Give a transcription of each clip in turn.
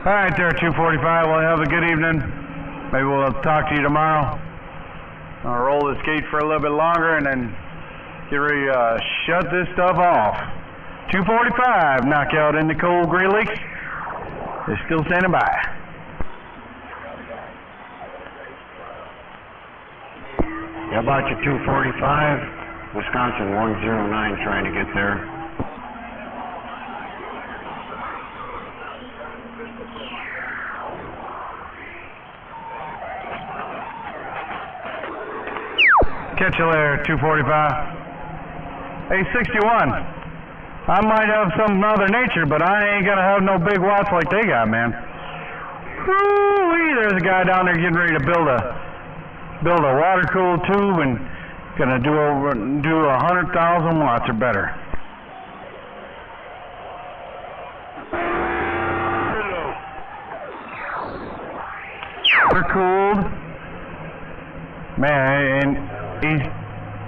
All right, there, 245. Well, have a good evening. Maybe we'll talk to you tomorrow. I'll roll this gate for a little bit longer and then get ready to shut this stuff off. 245, knockout in the cold Great Lakes. They're still standing by. Yeah, about your 245. Wisconsin 109 trying to get there. Catch you later, 245. Hey, 61. I might have some Mother Nature, but I ain't gonna have no big watts like they got, man. Woo-wee, there's a guy down there getting ready to build a water-cooled tube and gonna do 100,000 watts or better. Water cooled. Man, and he's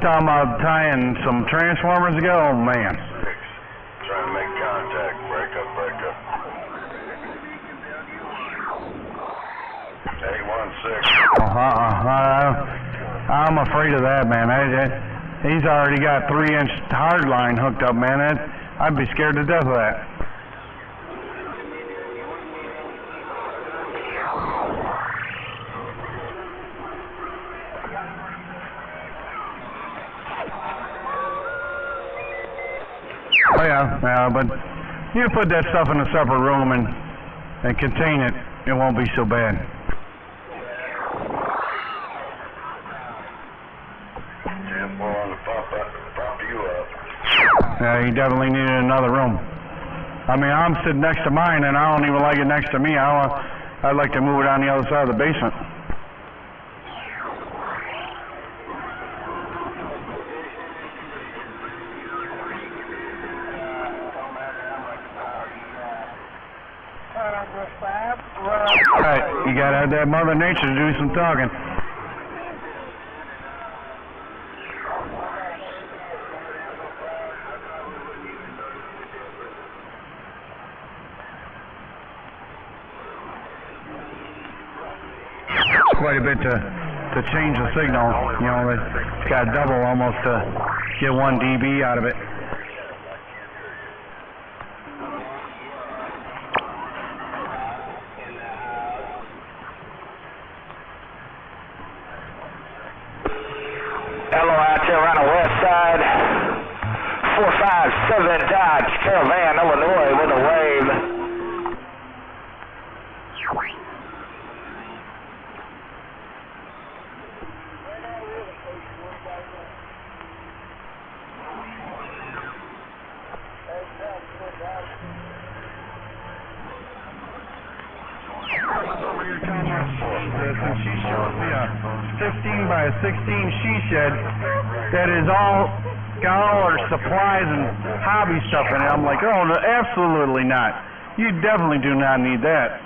talking about tying some transformers together. Oh, man. Trying to make contact. Break up. 816. I'm afraid of that, man. He's already got 3-inch hard line hooked up, man. I'd be scared to death of that. Oh yeah, but you put that stuff in a separate room and contain it, it won't be so bad. Tempo on the pump you up. Yeah, you definitely needed another room. I mean, I'm sitting next to mine and I don't even like it next to me. I'd like to move it on the other side of the basement. Alright, you gotta have that Mother Nature to do some talking. It's quite a bit to change the signal. You know, it's got double almost to get 1 dB out of it. Carolina West Side, 457 Dodge Caravan, Illinois, with a wave. Since she shows me a 15 by a 16 she shed that is got all her supplies and hobby stuff in it. I'm like, oh, no, absolutely not. You definitely do not need that.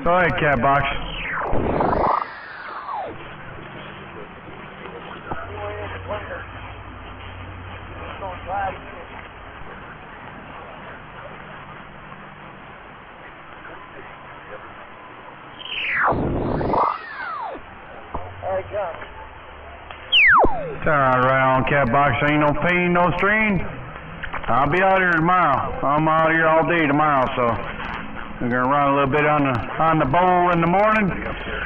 Go ahead, Catbox. Right on, Catbox. Ain't no pain, no strain. I'll be out here tomorrow. I'm out here all day tomorrow, so we're gonna run a little bit on the bowl in the morning.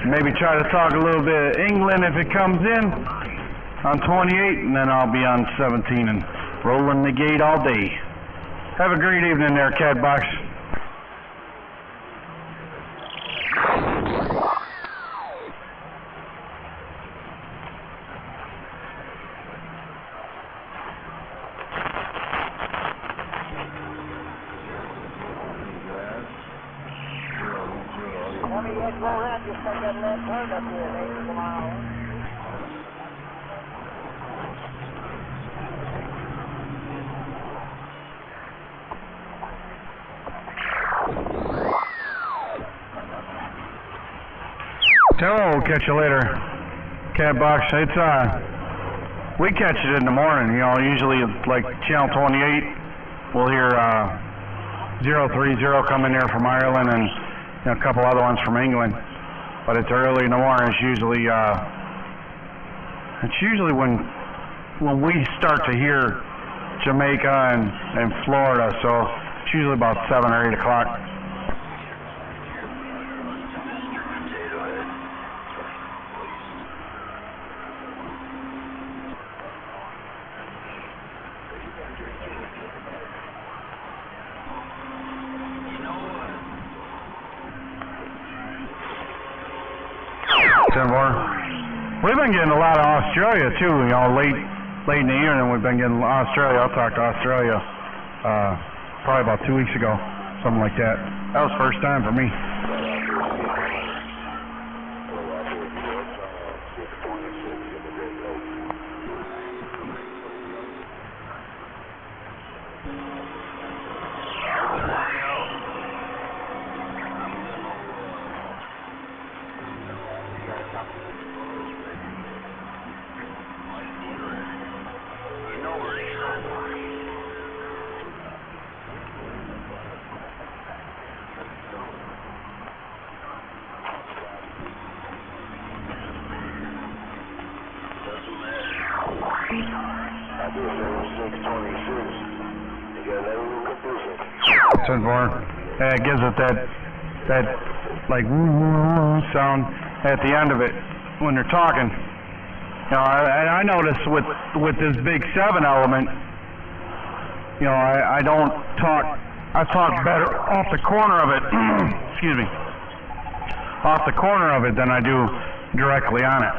Maybe try to talk a little bit of England if it comes in on 28, and then I'll be on 17 and rolling the gate all day. Have a great evening there, Catbox. Hello, catch you later, Catbox. It's we catch it in the morning. You know, usually like channel 28, we'll hear 030 coming there from Ireland and a couple other ones from England. But it's early in the morning. It's usually when we start to hear Jamaica and Florida. So it's usually about 7 or 8 o'clock. We've been getting a lot of Australia too, you know, late in the evening we've been getting Australia. I'll talk to Australia probably about 2 weeks ago, something like that. That was the first time for me. 10-4. Yeah, it gives it that like woo sound at the end of it when they're talking. You know, I notice with this big 7 element, you know, I don't talk. I talk better off the corner of it. Excuse me. Off the corner of it than I do directly on it.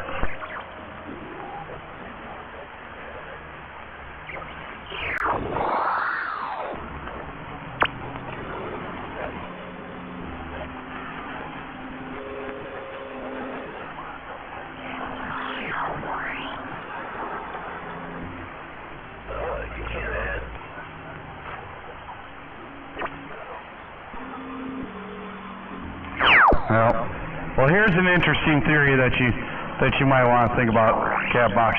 Well, here's an interesting theory that you might want to think about, Catbox.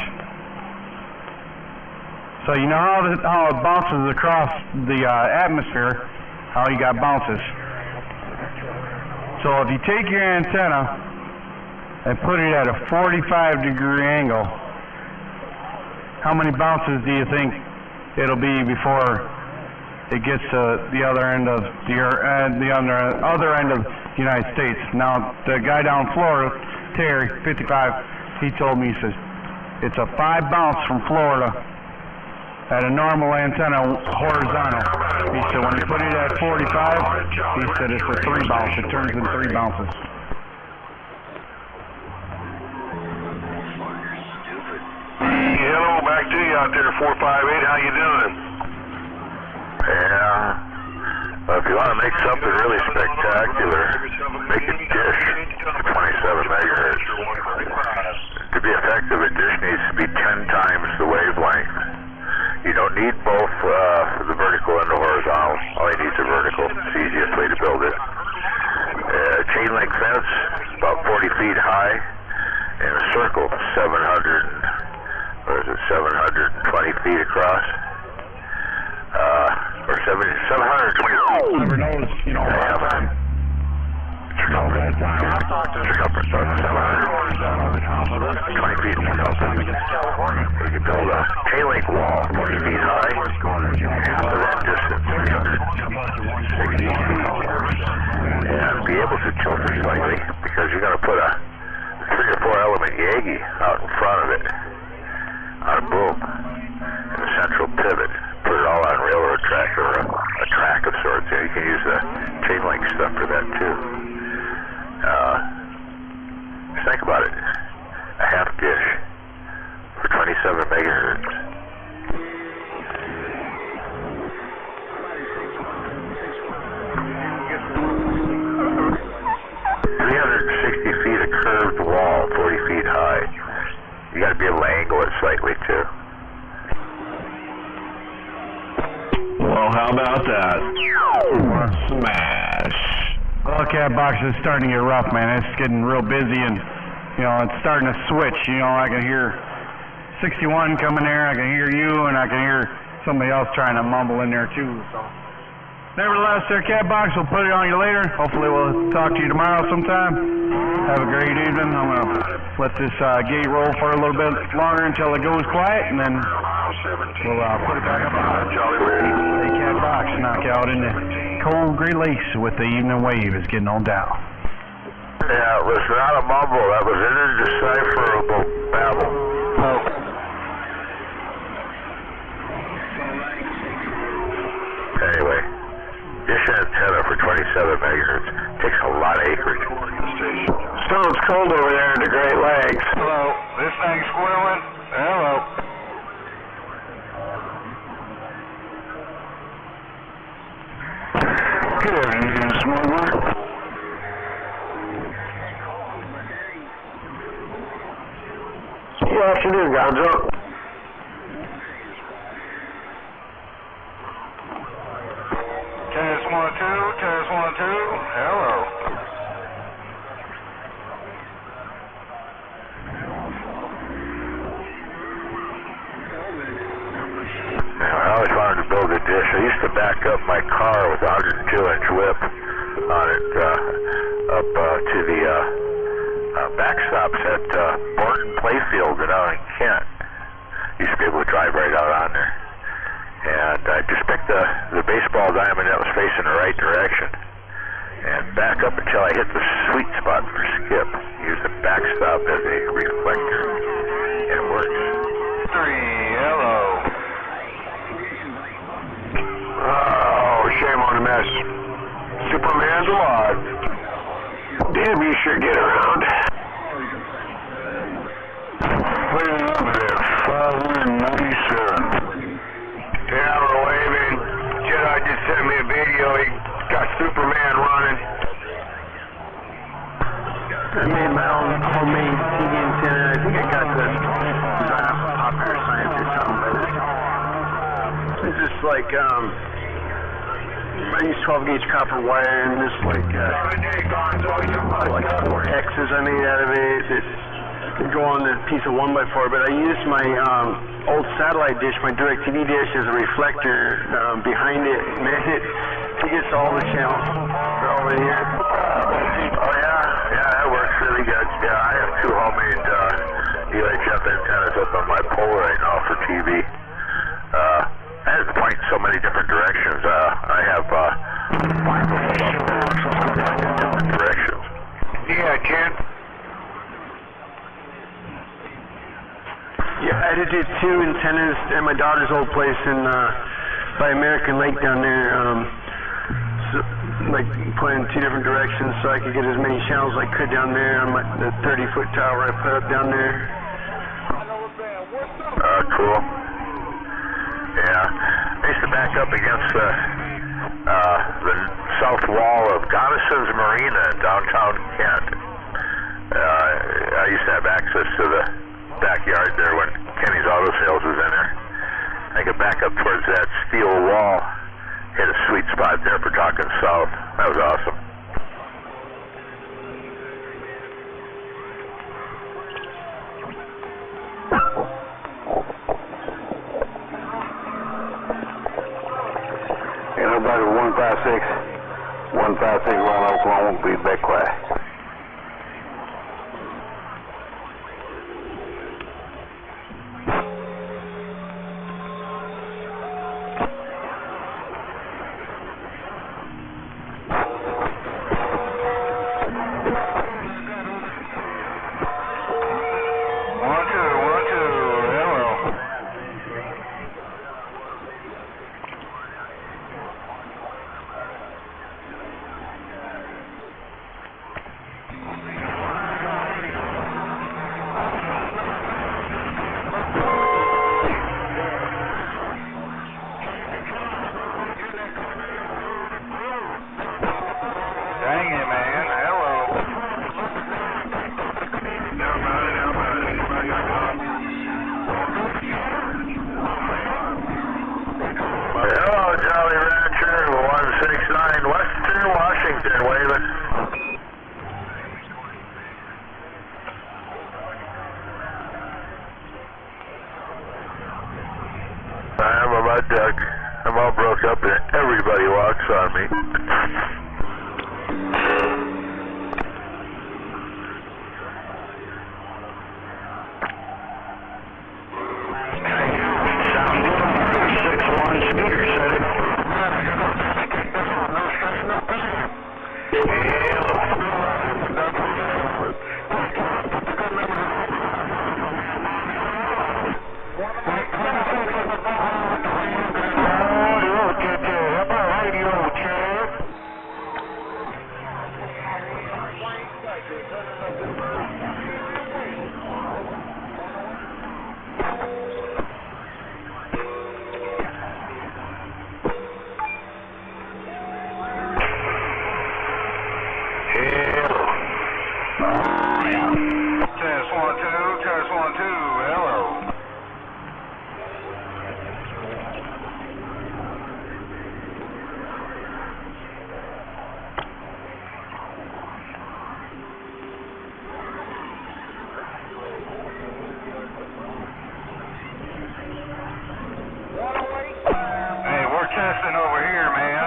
So you know how it bounces across the atmosphere, how you got bounces. So if you take your antenna and put it at a 45-degree angle, how many bounces do you think it'll be before it gets to the other end of the other end of the United States? Now, the guy down in Florida, Terry, 55, he told me, he says, it's a 5 bounce from Florida at a normal antenna horizontal. He said when you put it at 45, he said it's a 3 bounce. It turns into 3 bounces. Hello, back to you out there, 458. How you doing? Yeah. If you want to make something really spectacular, make a dish at 27 megahertz. To be effective, a dish needs to be 10 times the wavelength. You don't need both the vertical and the horizontal. All you need is a vertical. It's the easiest way to build it. Chain link fence, about 40 feet high, and a circle, 720 feet across. Or 720. Never knows, you know. Circumference of 700. 20 feet from open. You could build a chain link wall 40 feet high, half of that distance, 360 feet, and be able to tilt it slightly because you're going to put a 3 or 4 element Yagi out in front of it on a boom in the central pivot. Put it all on railroad track or a track of sorts. You can use the chain link stuff for that too. Just think about it. A half dish for 27 megahertz. Feet of curved wall, 40 feet high. You got to be able to angle it slightly too. Well, how about that? Smash. Well, Cat Box is starting to get rough, man. It's getting real busy, and you know it's starting to switch. You know, I can hear 61 coming there. I can hear you, and I can hear somebody else trying to mumble in there too. So, nevertheless, there, Cat Box. We'll put it on you later. Hopefully, we'll talk to you tomorrow sometime. Have a great evening. I'm gonna let this gate roll for a little bit longer until it goes quiet, and then we'll put it back up on the Cat Box. Knock out in the cold Great Lakes with the evening wave is getting on down. Yeah, it was not a mumble. That was indecipherable babble. Anyway, dish antenna for 27 megahertz. Takes a lot of acreage. Stone's cold over there in the Great Lakes. Hello, this thing squirreling? Hello. Good evening, smuggler. Good afternoon, Gonzo. Test 1, 2, test 1, 2. Hello. I always wanted to build a dish. I used to back up my car with a 102-inch whip on it up to the backstops at Borton Playfield down in Kent. Used to be able to drive right out on there. And I just picked the baseball diamond that was facing the right direction and back up until I hit the sweet spot for skip. Use the backstop as a reflector, and it works. 3, hello. Oh, shame on the mess. Superman's alive. Damn, you sure get around. Look at that there, 597. Yeah, we're waving. Jedi just sent me a video. He got Superman running. I made my own homemade TV antenna. I think I got the design off of Popular Science or something, but it's just like, I use 12 gauge copper wire and this like 4 X's I made out of it that can go on a piece of 1x4, but I used my old satellite dish, my DirecTV dish, as a reflector behind it, and it gets all the channels over here. Oh yeah, that works really good. Yeah, I have 2 homemade UHF antennas up on my pole right now for TV. I had to point in so many different directions. I have 5 of them up in different directions. Yeah, Ken. Yeah, I did 2 antennas at my daughter's old place in by American Lake down there. So, like pointing in 2 different directions, so I could get as many channels as I could down there on the 30-foot tower I put up down there. Cool. Yeah, I used to back up against the south wall of Gonison's Marina in downtown Kent. I used to have access to the backyard there when Kenny's Auto Sales was in there. I could back up towards that steel wall, hit a sweet spot there for talking south. That was awesome. Everybody 156 1 Oklahoma, be back quiet. Dang it, man. Hello. Hello, Jolly Rancher, 169 Western Washington, waving. I'm a mud duck. I'm all broke up and everybody walks on me. Test 1, 2, test 1, 2, hello. Hey, we're testing over here, man.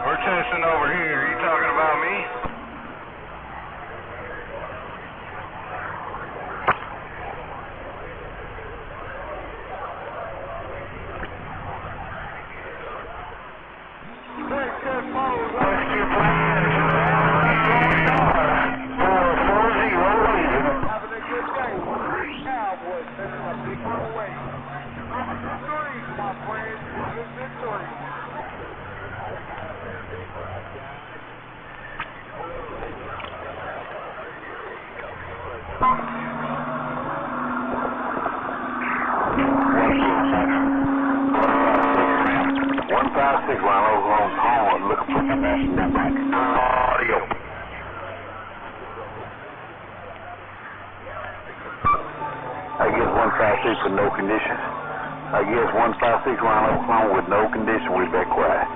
We're testing over here. You talking about me? Audio. I guess 156 with no condition. I guess 156 round Oklahoma with no condition. We back quiet.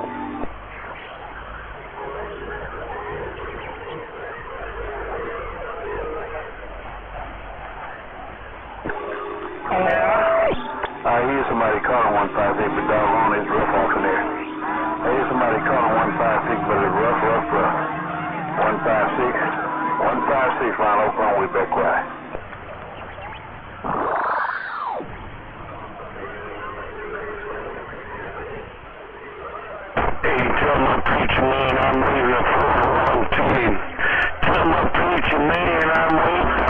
I hear somebody calling 156, but doggone it's rough off in there. I hear somebody calling 156, but it's rough. 156 round Oklahoma. We back quiet. Tell my preacher man I'm leaving for a long time. Tell my preacher man I'm leaving.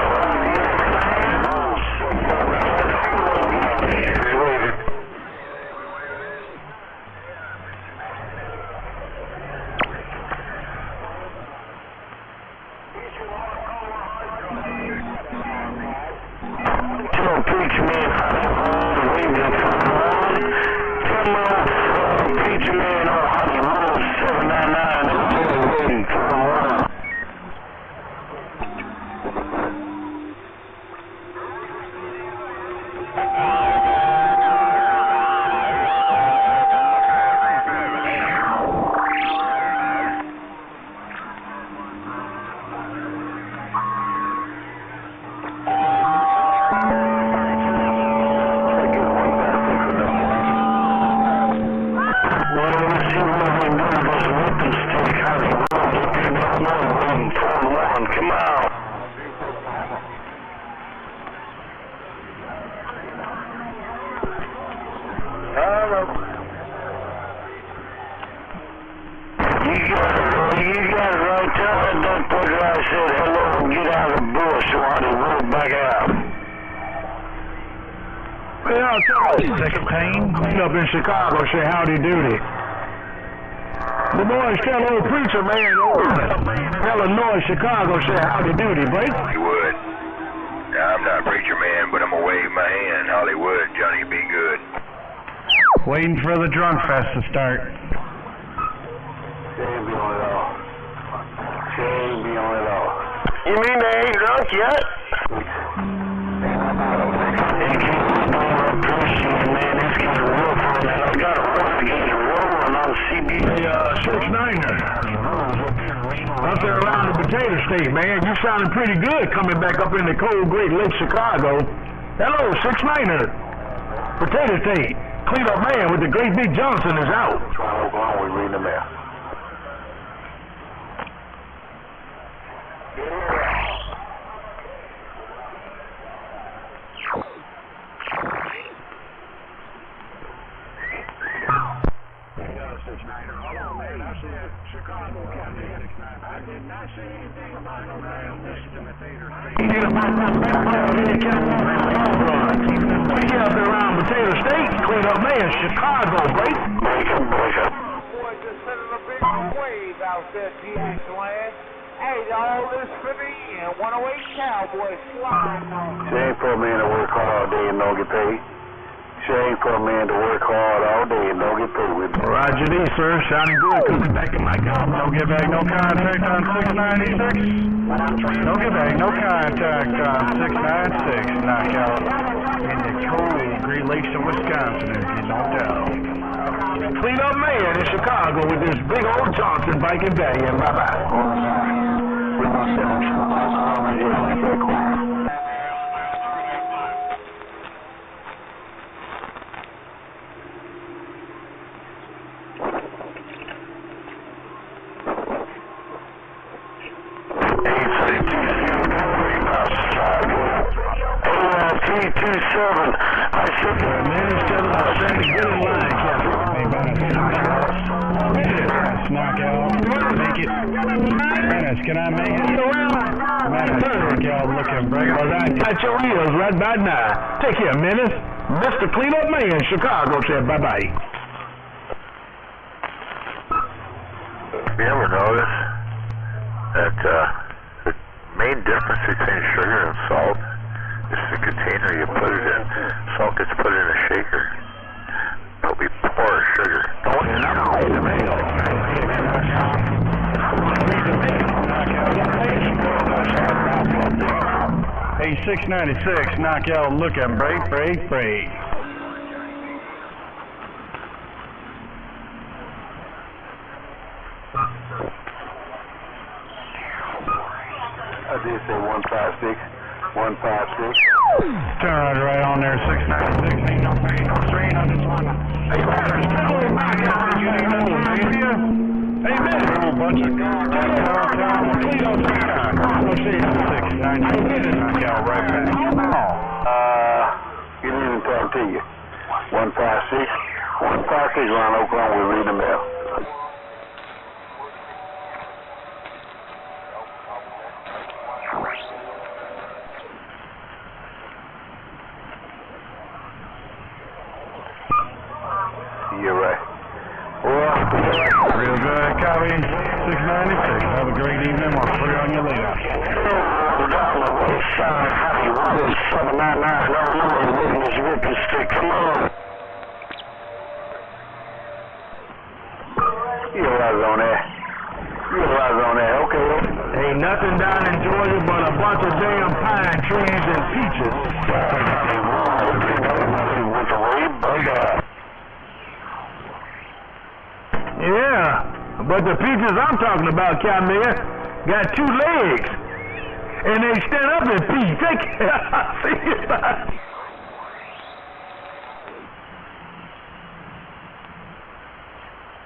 Tell preacher man I'm leaving for a long. Tell my preacher man I'm 799 is still waiting for a while. Come on. Hello. You got it right. That's what I said. Hello. 16 up in Chicago, say howdy doody. The boys tell old preacher man, Illinois, Chicago, say howdy doody, Blake. Hollywood. Now, I'm not a preacher man, but I'm gonna wave my hand. Hollywood, Johnny, be good. Waiting for the drunk fest to start. She ain't be on it all. She ain't be on it all. You mean they ain't drunk yet? Hey, 6-9er. Up there around the potato state, man. You sounding pretty good coming back up in the cold Great Lake, Chicago. Hello, 6-9er. Potato state. Clean up man with the great big Johnson is out. Oklahoma, we reading the mail. Around Potato State, clean up man, Chicago, break. Boys just sending a big wave out there, GX land. Hey, all this for me and 108 Cowboys sliding on. She ain't for a man to work hard all day and don't get paid. She ain't for a man to work hard all day and don't get paid with. Roger D, sir. Sounding good. Coming back in my car. No get back, no contact on 696. No get back, no contact on 696. Knockout in the cold Great Lakes of Wisconsin, if you don't doubt. Clean up man in Chicago with this big old Johnson biking daddy, and bye-bye. With my 7. Can I make it? Looking break. Got your ears right by now. Take care, Menace. Mr. Cleanup Man, Chicago said bye-bye. You ever notice that the main difference between sugar and salt is the container you put it in. Salt gets put in a shaker, but we pour sugar. Hey, 696, knockout, look at break. I did say 156. 156. Turn right on there, 696. Ain't no pain, no strain on this one. Hey, man, still knockout. You ain't know, baby. Hey, man, a whole bunch of Let's see, 696. Knockout right back. You didn't even talk to you. 156. 156 around Oklahoma, we read the mail. You're right. Real good, copy. 696. Have a great evening. We'll put it on you later. Okay. Ain't nothing down in Georgia but a bunch of damn pine trees and peaches. Yeah, but the peaches I'm talking about, Camille, got 2 legs, and they stand up in peach. See it?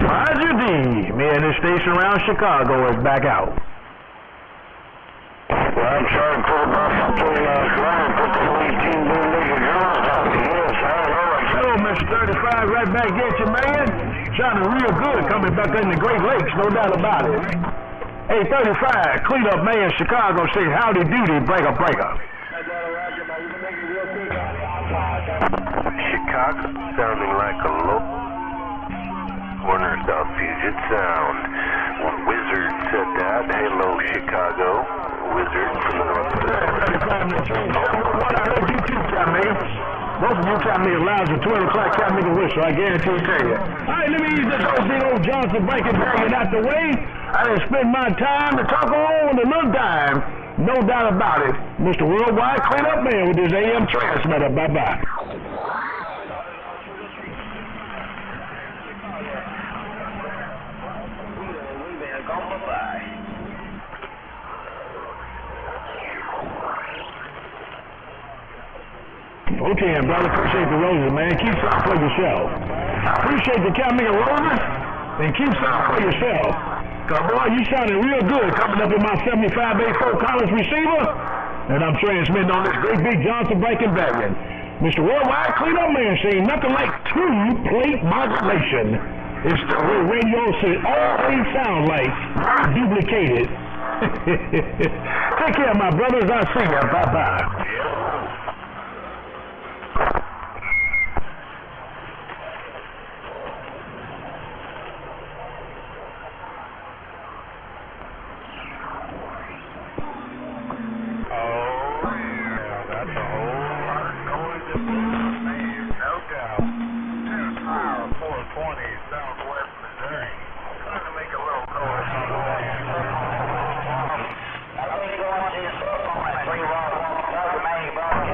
Roger D, man, this station around Chicago is back out. Well, I'm sorry to put about something ground, put the 18 blue-legged girls out here. Hello, Mr. 35, right back at you, man. Sounding real good coming back in the Great Lakes, no doubt about it. Hey, 35, clean up man, Chicago, say howdy doody, breaker. like a low corner South Puget Sound. Wizard said that. Hello, Chicago. Wizard from the north. What I heard you too, Cat Maker. Both of you Cat Maker lives at 12 o'clock Cat Maker whistle, I guarantee you tell you. Alright, let me use this old big old Johnson blanket bag out the way. I done spent my time to talk on a little dime. No doubt about it. Mr. Worldwide Cleanup Man with his AM transmitter. Bye-bye. Okay, brother, appreciate the roses, man. Keep some for yourself. I appreciate the Cat Maker roses, and keep some for yourself. Cause boy, you sounding real good coming up in my 75A4 Collins receiver, and I'm transmitting on this great big Johnson Blanket Variant. Mr. Worldwide Cleanup Man saying nothing like two-plate modulation. It's the way radio should always sound like duplicated. Take care, my brothers. I'll see ya. Bye-bye.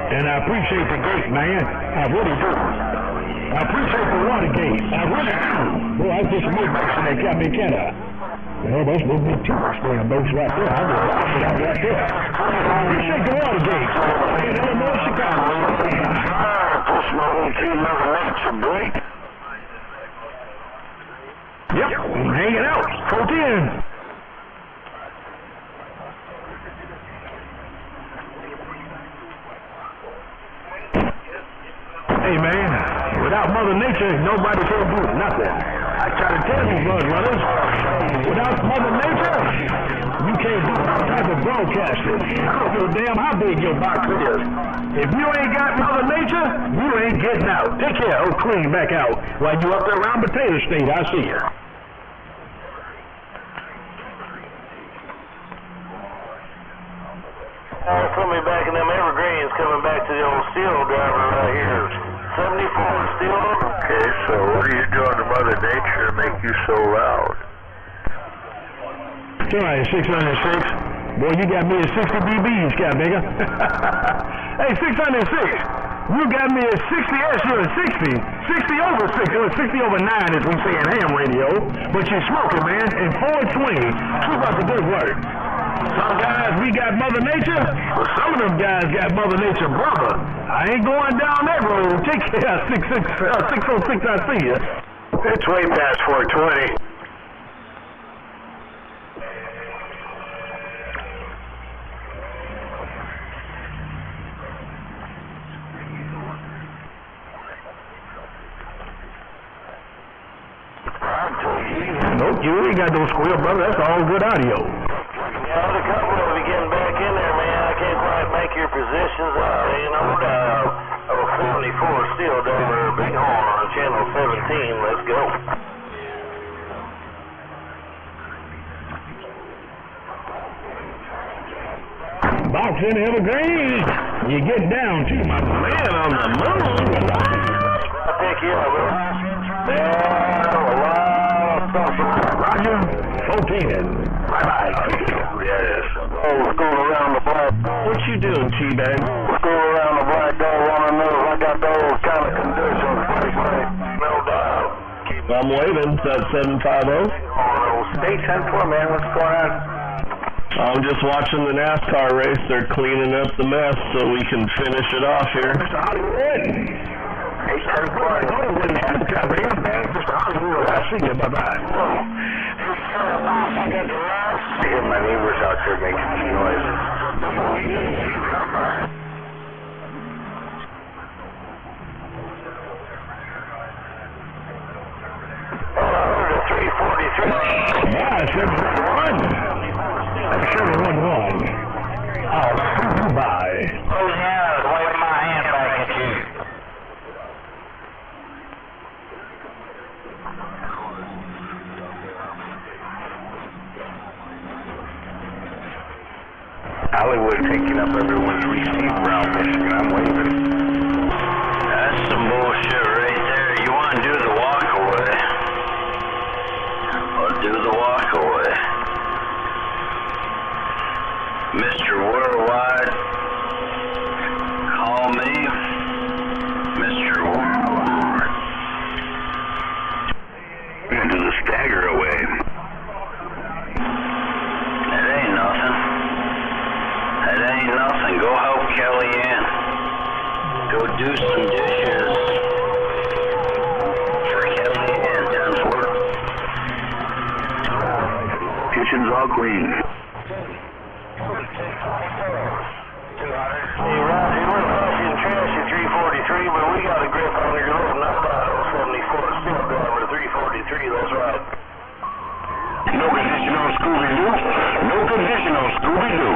And I appreciate the gate, man. I really do. I appreciate the water gate. I really do. Boy, I just moved back to that Cat Maker. Well, that's a little bit too much for them boats right there. I'm going to lock it out right there. I appreciate the water gate. In Illinois, Chicago. Push my own team over nature, boy. Yep, I'm hanging out. 14. Hey, man, without Mother Nature, nobody can do nothing. I try to tell you, brothers, without Mother Nature, you can't do no type of broadcasting. I don't give a damn how big your box is. If you ain't got Mother Nature, you ain't getting out. Take care, old Queen, back out. While you up there around Potato State, I see you. Put me back in them Evergreens, coming back to the old steel driver right here. 74 steel. Okay, so what are you doing to Mother Nature to make you so loud? It's all right, 606. Boy, you got me at 60 dBs, Cat Maker. Hey, 606. You got me at 60S, you're at 60. 60 over 6, or 60 over 9 as we say in ham radio. But you're smoking, man, and 420. Keep up the good work. Some guys, we got Mother Nature, but some of them guys got Mother Nature brother. I ain't going down that road. Take care, 606, I see you. It's way past 420. Nope, you ain't got no squeal, brother. That's all good audio. Yeah, the couple of you getting back in there, man. I can't quite make your positions out. Ain't no doubt. 74 steel driver, Big Horn on channel 17. Let's go. Box in Evergreen. You get down to my man on the moon. I'll pick you up, bro. Yeah, a lot of stuff. Roger. 14. Bye-bye. Yes. Oh, we're going around the black. What you doing, T-Bag? We're going around the black door. Want to know if I got those kind of conditions. No doubt. I'm waving. Is that 750? State 10-4, man. What's going on? I'm just watching the NASCAR race. They're cleaning up the mess so we can finish it off here. Mr. Hollywood. Hey, Mr. Hollywood. Mr. Hollywood. I see you. Bye-bye. My neighbors out there making some noise. 343. Yeah, 711. 711. Oh, bye. Oh, yeah, waving my hand back at you. Hollywood taking up everyone's receive around Michigan. I'm waving. That's some bullshit right there. You want to do the walk away? I'll do the walk away. Mr. Worldwide, call me Mr. Worldwide. Into the stagger away. It ain't nothing. It ain't nothing. Go help Kellyanne. Go do some dishes for Kellyanne, Dunsford. Kitchen's all clean. Hey, Roger, we're passing trash at 343, but we got a grip on your road, not about 074, still driver 343, that's right. No condition on Scooby-Doo. No condition on Scooby-Doo.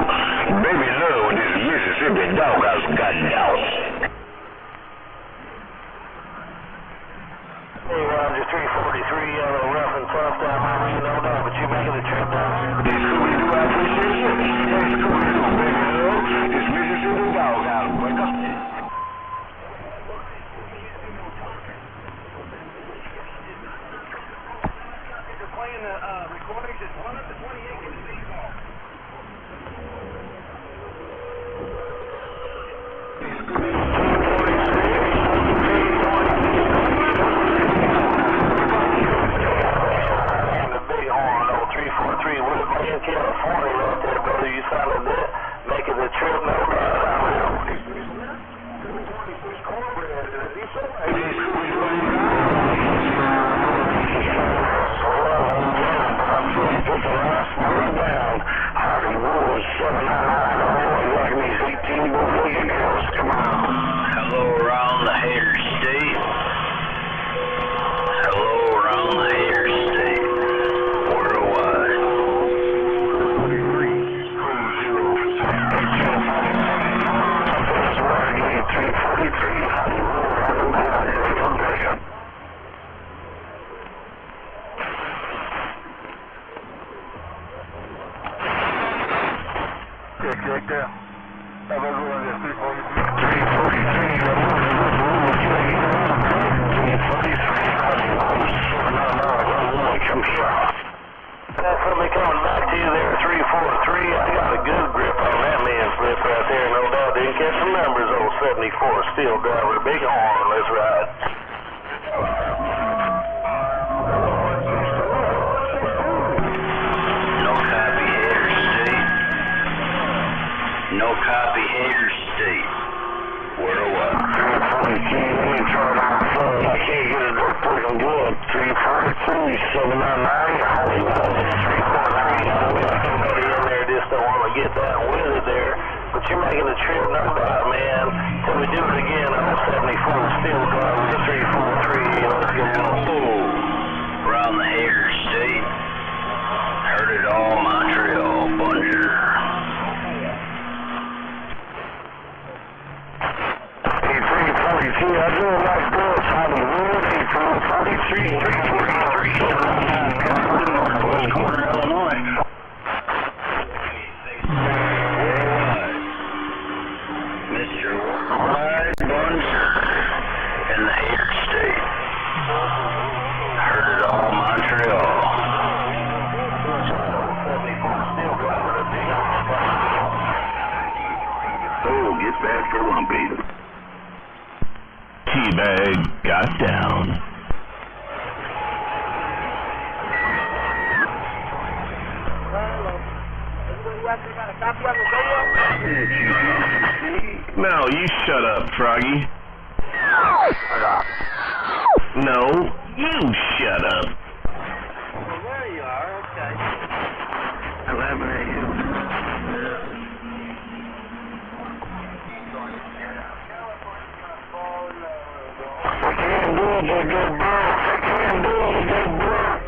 Baby love when this Mississippi doghouse got doused. Hey, Roger, 343, rough and tough down there, you know that, but you making the trip down there? Scooby-Doo, I appreciate you. Hey, Scooby-Doo, baby love. This Mississippi doghouse, breaker. Playing the recordings at 1 up to 28 in the baseball. And the big horn, 343, we're in California right there, brother. You sounded that, making the trip, no doubt. Put the last number down. Hollywood 799. Like these 18 Brazilian girls. Come on. Hello around the hater state. Hello around the hater state. Worldwide. 343 Hollywood. Check there. Have a good one, 343. That's me coming back to you there, 343. I got a good grip on that man's lip right there, no doubt. Didn't catch some numbers, old 74, steel driver, big horn, let's ride. No copy hater state. No copy hater state. Worldwide. 343, let me turn on the phone. I can't get it up pretty good. 343, 799, Hollywood. 343, somebody in there just don't want to get down with it there. But you're making the trip, no doubt, man. Till we do it again on 74 steel driver, 343, let's go. Around the hater state. Heard it all, Montreal, bonjour. Hey, 342, I do it like this. Hollywood, 343, 343, Northwest corner, Illinois. Mr. Worldwide, bonjour. In the hater state. Heard it all, Montreal. Oh, get back for lumpy. Teabag got down. No, you shut up, Froggy. No, you shut up. There you are, okay. 11 a.m. I can't do it, they get broke. I can't do it, they get broke.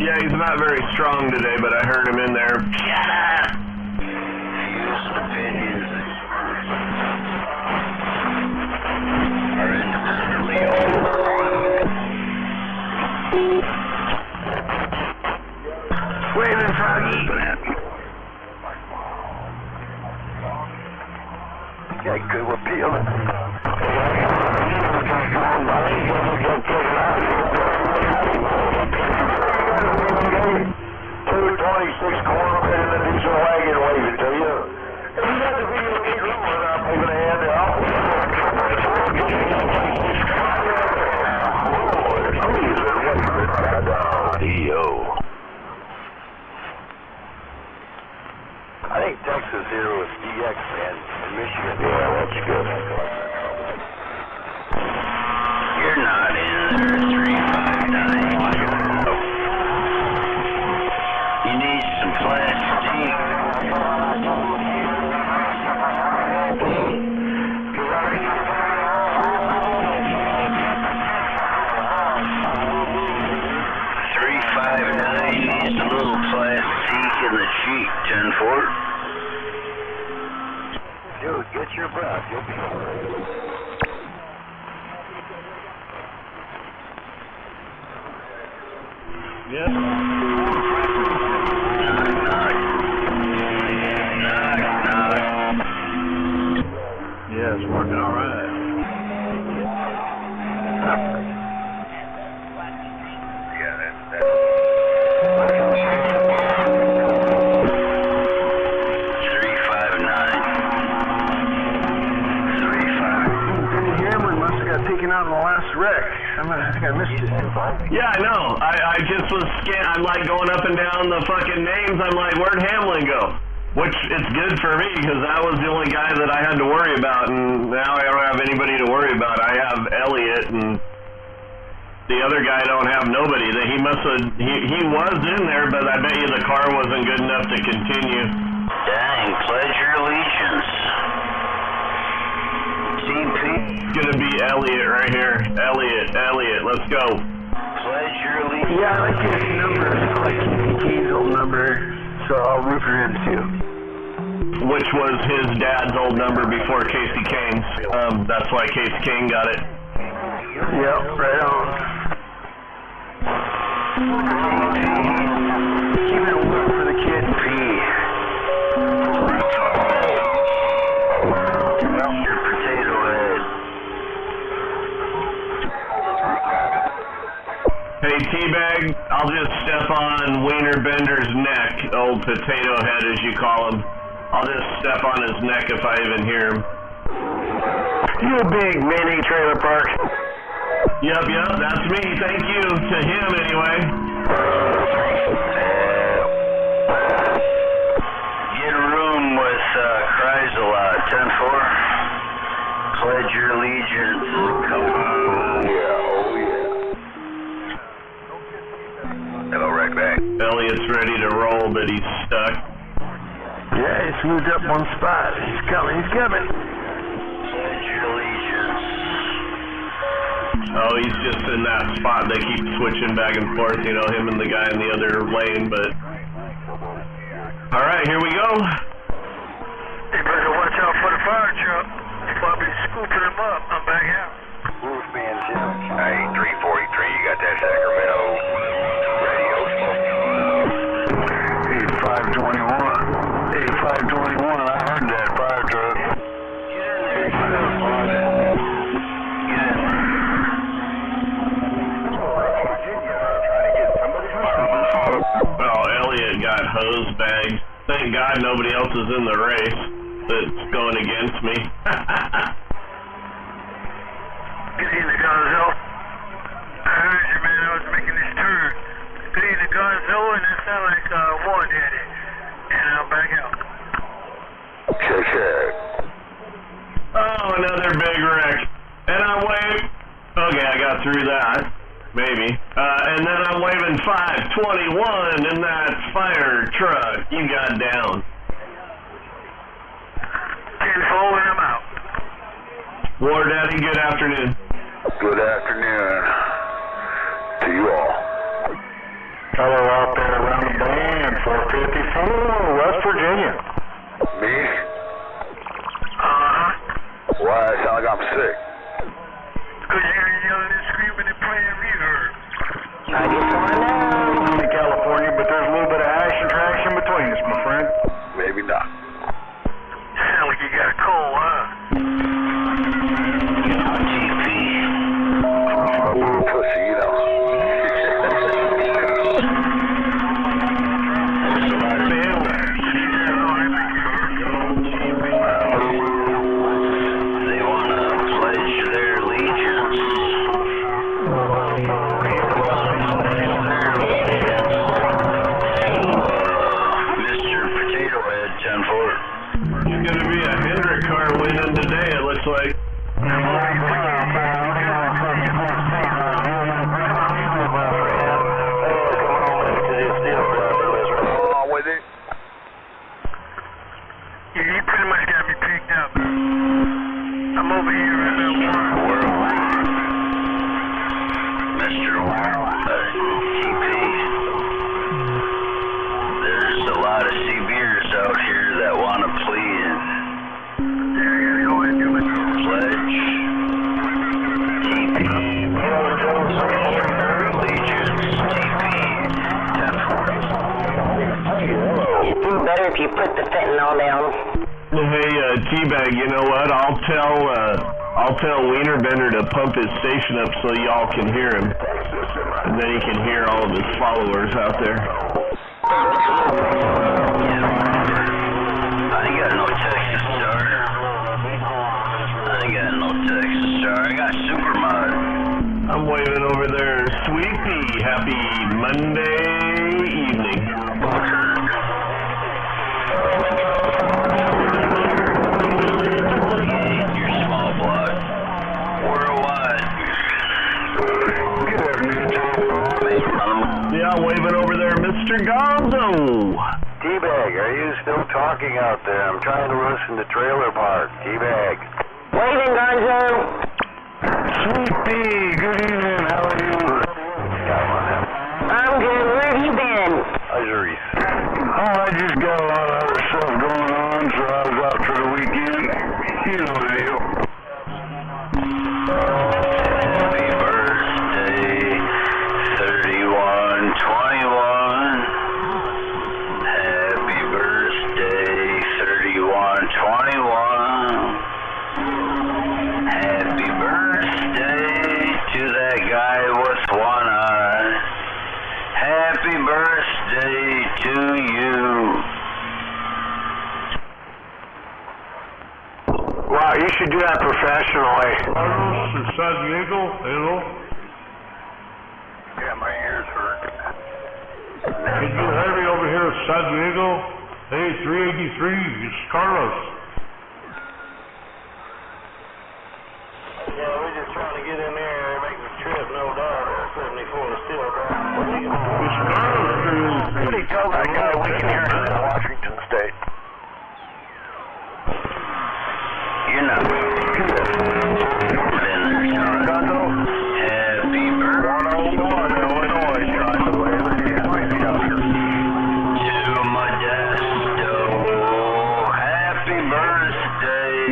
Yeah, he's not very strong today, but I heard him in there. Shut up! Views and opinions are independently owned. Yes. Yeah, it's working all right. Taken out in the last wreck. I think I missed it. Yeah, I know. I just was I'm like going up and down the fucking names. I'm like, where'd Hamlin go? Which it's good for me because that was the only guy that I had to worry about, and now I don't have anybody to worry about. I have Elliot, and the other guy don't have nobody. That he must have. He was in there, but I bet you the car wasn't good enough to continue. Dang, pledge your allegiance. It's gonna be Elliot right here. Elliot, let's go. Pledge your allegiance. Yeah, I like his number. I like his old number, so I'll root for him too. Which was his dad's old number before Casey Kane's. That's why Casey Kane got it. Yep, right on. Keep it work for the kid. Your potato head. Hey, T-Bag, I'll just step on Wiener Bender's neck, old potato head as you call him. I'll just step on his neck if I even hear him. You big mini trailer park. Yep, that's me. Thank you. To him, anyway. Get a room with Kreisel, 10-4. Pledge your allegiance. Come on. Hello, right back. Elliot's ready to roll, but he's stuck. Yeah, he's moved up one spot. He's coming. Pledge your allegiance. Oh, he's just in that spot. They keep switching back and forth, you know, him and the guy in the other lane, but... Alright, here we go. You better watch out for the fire truck. I'll be scooping him up. I'm back out. Roof being Jim. Hey, 343, you got that Sacramento radio smoke? 8521. I heard that fire truck. Well, Elliot got hose bagged. Thank God nobody else is in the race that's going against me. Good evening, Gonzo. I heard you, man. I was making this turn. Good evening, Gonzo, and it sounded like War Daddy. And I'm back out. Check. Oh, another big wreck. And I wave. Okay, I got through that. Maybe. And then I'm waving 521 in that fire truck. You got down. 10-4 and I'm out. War Daddy, good afternoon. Good afternoon to you all. Hello out there around the bend, 454, West Virginia. Me? Uh-huh. Why? I sound like I'm sick. Because you're yelling and screaming and playing reverb. I'm in California, but there's a little bit of action traction between us, my friend. Maybe not. Sound like you got a cold, huh? Pussy, you know. They want to pledge their allegiance. put the fentanyl down. Hey, T-Bag, you know what? I'll tell Wienerbender to pump his station up so y'all can hear him. And then he can hear all of his followers out there. I ain't got no Texas Star. I got Supermod. I'm waving over there, Sweet Pea. Happy Monday evening. Your small block. Worldwide. Yeah, I'm waving over there, Mr. Gonzo. T-Bag, are you still talking out there? I'm trying to listen to Trailer Park. T-Bag. Waving, Gonzo. Sweet Pea, good evening. How are you? I'm good. Where have you been? Reese. Oh, I just got a lot of other stuff going on, so I was out for the weekend. You know the deal. Happy birthday, 3121. Happy birthday, 3121. Happy birthday to that guy with one eye. Happy birthday to you. Wow, you should do that professionally. Carlos in San Diego, hello. Yeah, my ears hurt. Can you hear me over here at San Diego? Hey, 383, it's Carlos. Yeah, we're just trying to get in there and make the trip, no doubt. 74 is still driving. It's Carlos. What do you tell that guy we can hear him in Washington State? You're not. Gonzo? Happy birthday 101, Illinois, trying to wave his hand. to Modesto. Happy birthday.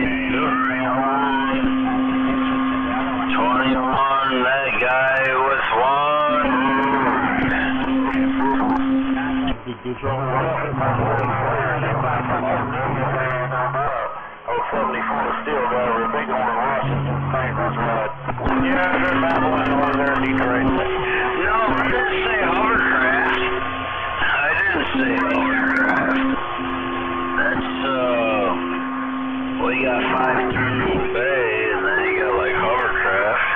21, that guy was Oh, 74 steel driver, big one in Washington. That's right. Yeah, they're babbling over there in Detroit. No, I didn't say hovercraft. That's, we got 5 through the bay, and then you got, like, hovercraft.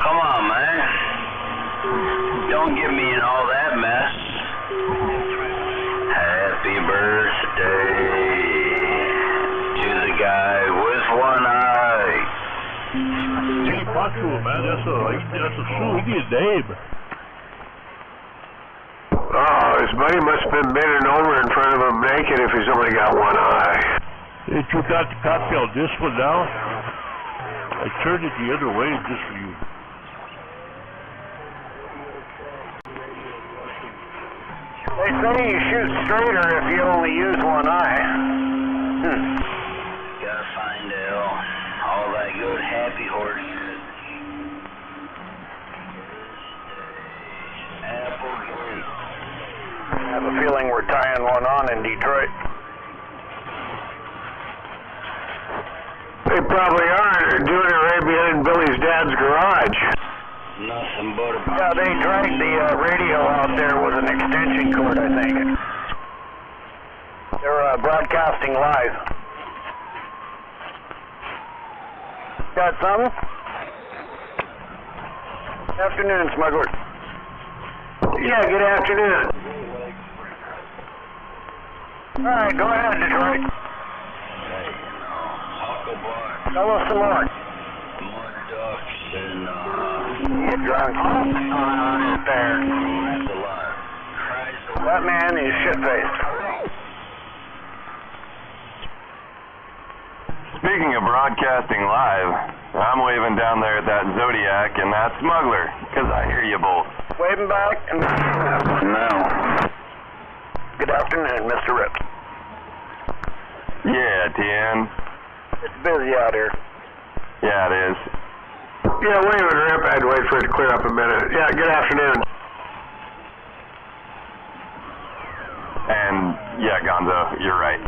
Come on, man. Don't get me in all that mess. Happy birthday to the guy with one eye. Hey, talk to him, man. That's a shoe. He needs a name. Oh, his buddy must have been bending over in front of him naked if he's only got one eye. Hey, you got the copy on this one now? I turned it the other way just for you. They say you shoot straighter if you only use one eye. Gotta find all that good happy horse shit. Applegate. I have a feeling we're tying one on in Detroit. They probably are. They're doing it right behind Billy's dad's garage. Nothing but a... Yeah, they dragged the radio out there with an extension cord, I think. They're broadcasting live. Got something? Afternoon, smuggler. Yeah, good afternoon. All right, go ahead, Detroit. Tell us some more. More ducks and, Get drunk. There. cries a lot. That man is shit-faced. Speaking of broadcasting live, I'm waving down there at that Zodiac and that Smuggler, because I hear you both. Waving back and... No. Good afternoon, Mr. Rip. Yeah, TN. It's busy out here. Yeah, it is. Yeah, wave it, Rip. I'd wait for it to clear up a minute. Yeah, good afternoon. And, yeah, Gonzo. Gonzo. You're right.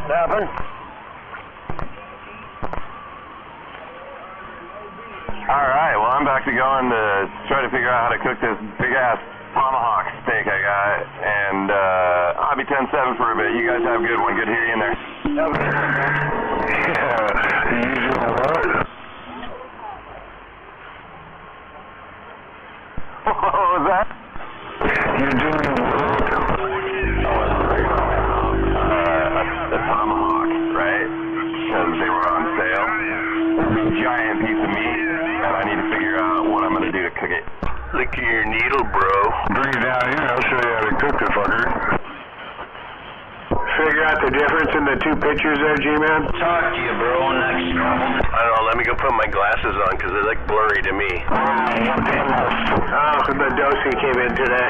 Nothing. Alright, well, I'm back to going to try to figure out how to cook this big-ass tomahawk steak I got, and I'll be 10-7 for a bit. You guys have a good one. Good to hear you in there. What was that? You're doing the tomahawk, right? Because they were on sale. Big giant piece of meat, and I need to figure out what I'm going to do to cook it. Look at your needle, bro. Bring it down here, I'll show you how to cook it, fucker. Figure out the difference in the two pictures there, G-Man? Talk to you, bro, next. I don't know, let me go put my glasses on, because they look blurry to me. Oh, the Dosey came in today.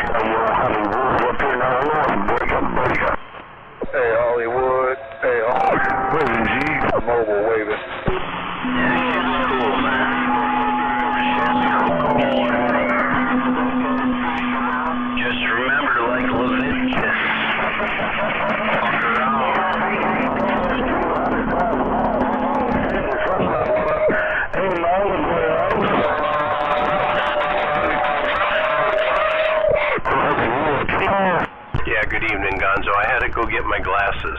Hey, Hollywood. Hey, Hollywood. What is it, G? Mobile waving. Cool, man. Just remember to like Leviticus. Fuck around. Yeah, good evening, Gonzo. I had to go get my glasses.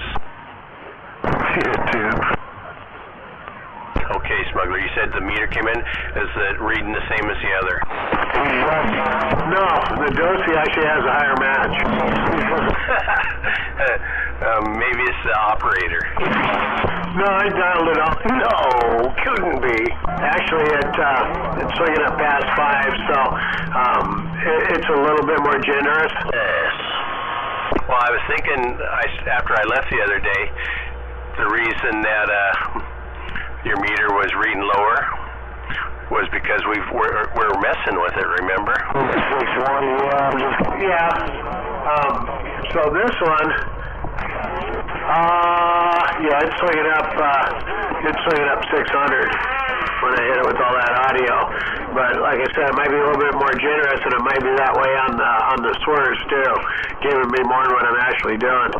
Okay, smuggler, you said the meter came in. Is it reading the same as the other? No, the Dosey actually has a higher match. Maybe it's the operator. No, I dialed it up. No, couldn't be. Actually, it's swinging up past 5, so it's a little bit more generous. Yes. Well, I was thinking after I left the other day, the reason that your meter was reading lower was because we're messing with it, remember? Yeah. So this one, yeah, it's swinging up 600 when I hit it with all that audio. But like I said, it might be a little bit more generous, and it might be that way on the swerves too, giving me more than what I'm actually doing.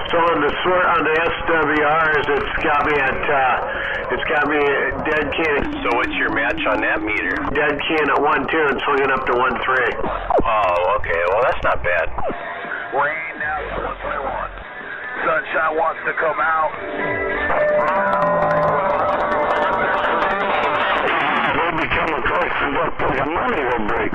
So on the SWRs, it's got me dead keying. So what's your match on that meter? Dead keying at 1.2 and swinging up to 1.3. Oh, okay. Well, that's not bad. Rain now to 121. Sunshine wants to come out. We'll be coming close to what the money will break.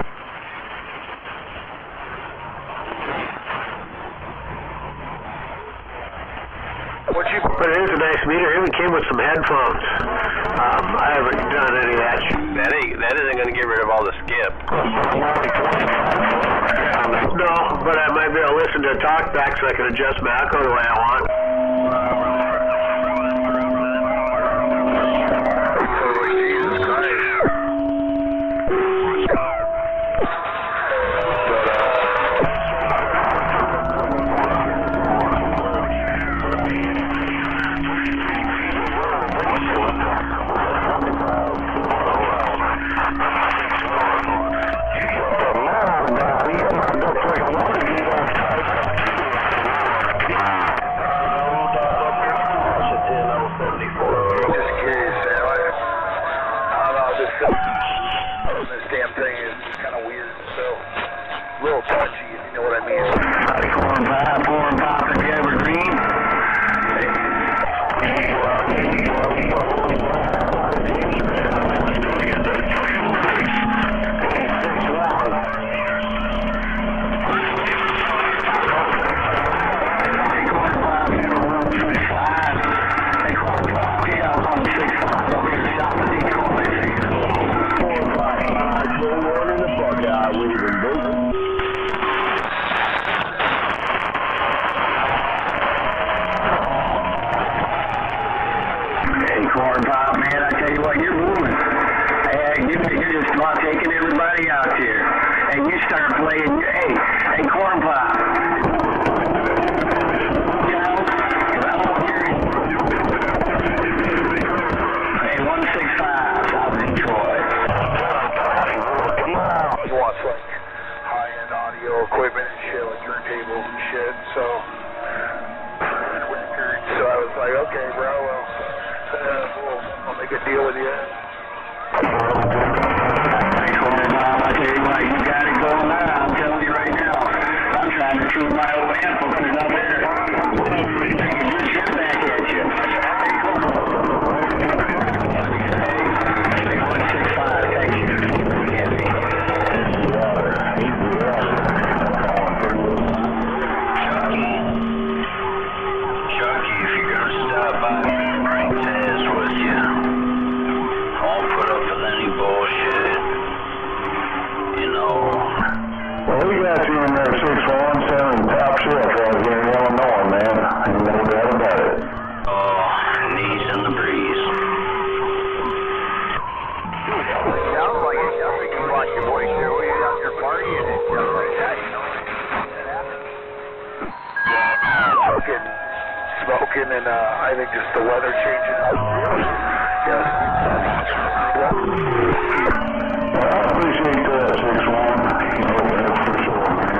But it is a nice meter. It even came with some headphones. I haven't done any of that. That isn't going to get rid of all the skip. No, but I might be able to listen to a talkback so I can adjust my echo the way I want. This damn thing is kind of weird, so a little touchy, if you know what I mean. 4 and 5 Evergreen. smoking, and I think just the weather changing. Yes. I appreciate that, 6-1. That's for sure, man.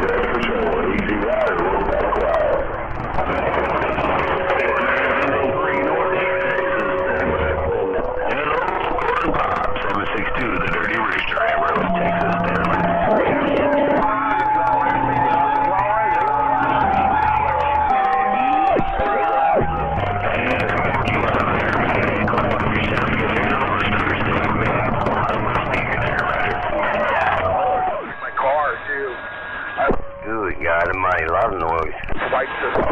That's for sure. Easy rider, we'll back quiet. 762, the Dirty Rooster, Amarillo, Texas, Good God almighty, a lot of noise. Fight system.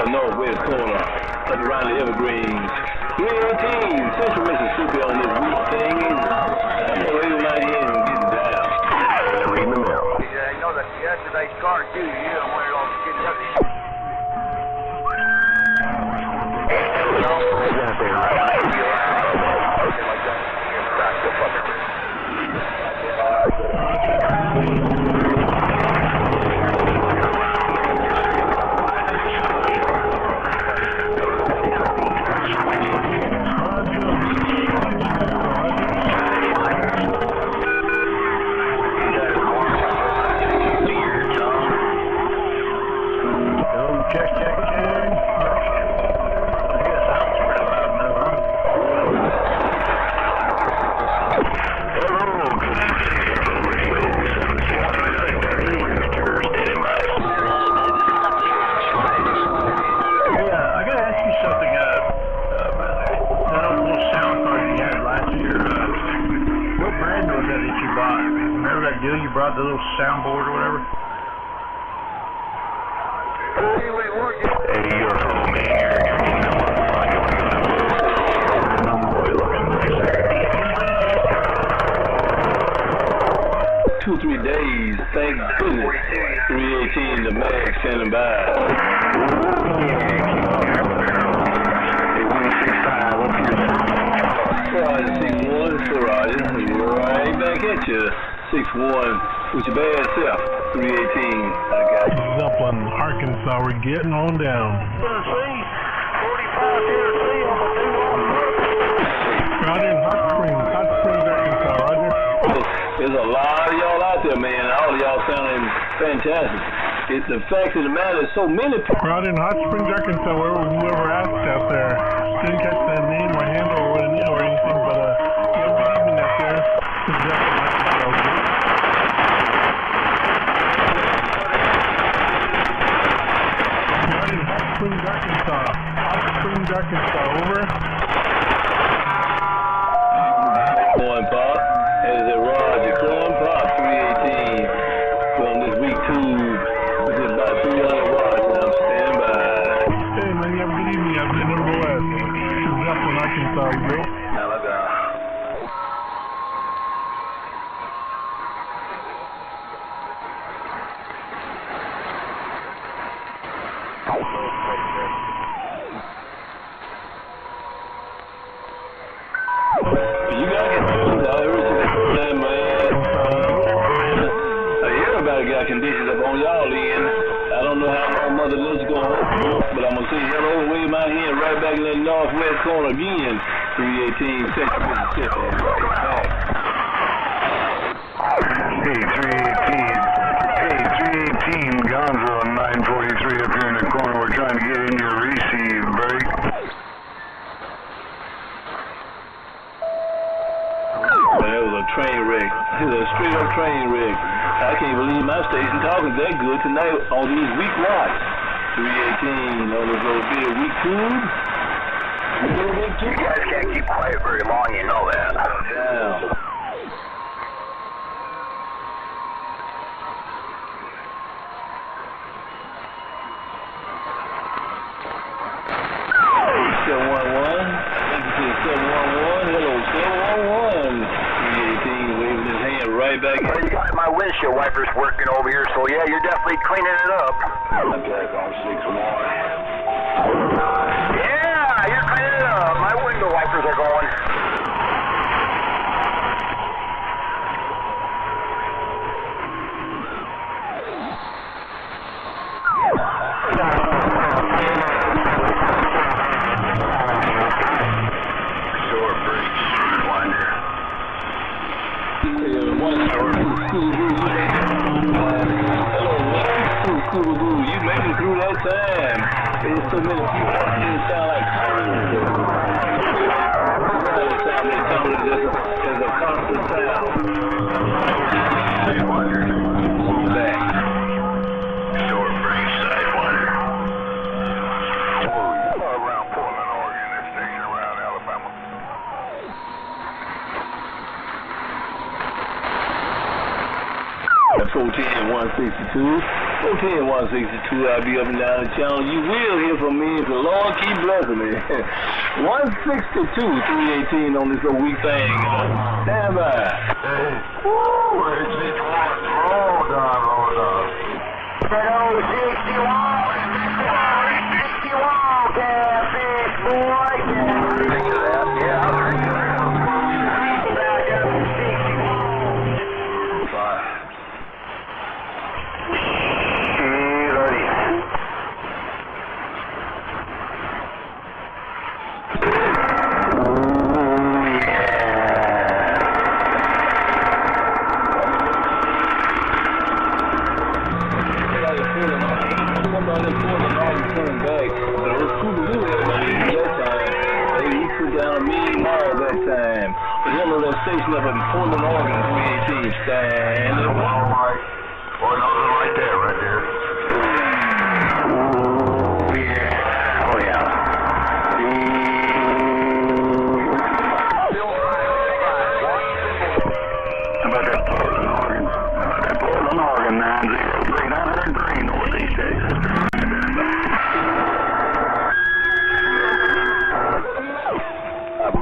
Northwest corner, up around the Evergreens. 318, Central Mississippi on this week thing. I'm going to leave right here and get down. Read the mail. Yeah, you know that yesterday's car too. You don't want it all to get up. You brought the little soundboard or whatever? Hey, you're home, man. Boy, looking nice there. 2-3 days, thank goodness. 318, the mag standing by. Roger, 6-1, Sir Roger. Right back at you. 6-1, with your bad self, 318, I got you. Zeppelin, Arkansas, we're getting on down. Tennessee, 45 Tennessee on the new Right in Hot Springs, Arkansas, Roger. There's a lot of y'all out there, man. All of y'all sounding fantastic. It's the fact of the matter is so many people. Right in Hot Springs, Arkansas, whoever asked out there. Didn't catch that name or handle or anything, but good evening out there. Arkansas, over. Corn Pop, as a Roger, Corn Pop, 318. From this week 2, which is about 300 watts, and I'm standing by. Hey man, you have a good evening. I've been number west. This is Zeppelin, Arkansas, bro. say hello and wave my hand right back in that northwest corner again. 318 Central Mississippi. Right back. Hey, 318 Gonzo 943 up here in the corner. We're trying to get in your receive break. Well, that was a train wreck. It was a straight up train wreck. I can't believe my station talking that good tonight on these week watch. 318 on this little bit of week tube. You guys can't keep quiet very long, you know that. Down. Back. Well, you got my windshield wipers working over here, so yeah, you're definitely cleaning it up. Attack on 6-1. Yeah, you're cleaning it up. My window wipers are going. Short break, Sidewinder. You made it through that time. There's so many people that didn't sound like there's a constant sound. Back. Short break, Sidewinder. Around Portland, Oregon, this station around Alabama. 410-162. 410-162, I'll be up and down the channel. You will hear from me if the Lord keep blessing me. 162-318 on this little week thing. Stand by. Hey. Woo! Hold on. Hello, 61, catfish, boy. Think of that, yeah, I'll drink it. Back up to 61. 5. Station up in Portland, Oregon, 318, stand up. Boy, nothing like that right there. Oh, yeah. Oh, yeah. How about that Portland, Oregon? How about that Portland, Oregon 903 north these days?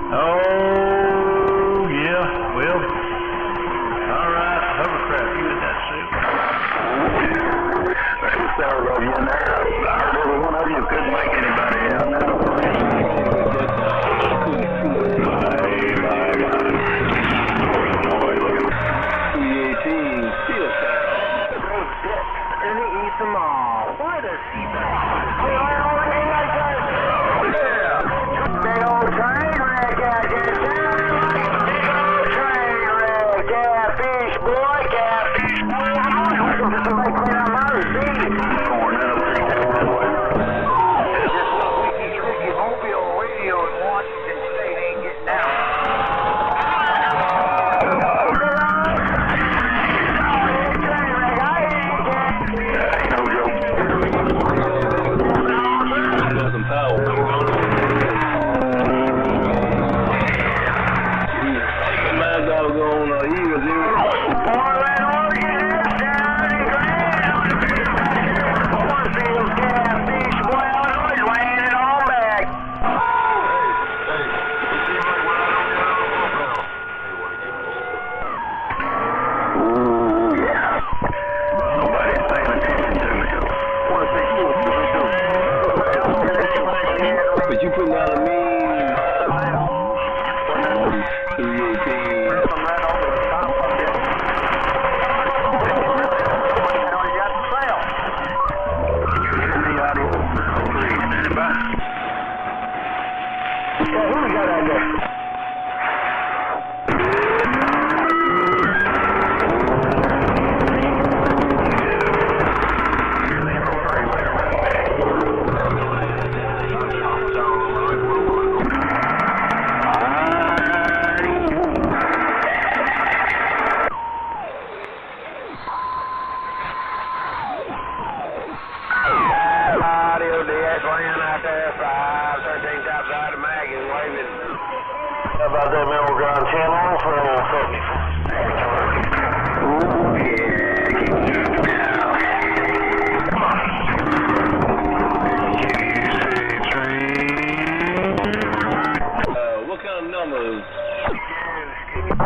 Oh, yeah, well, all right, hovercraft, you in that suit.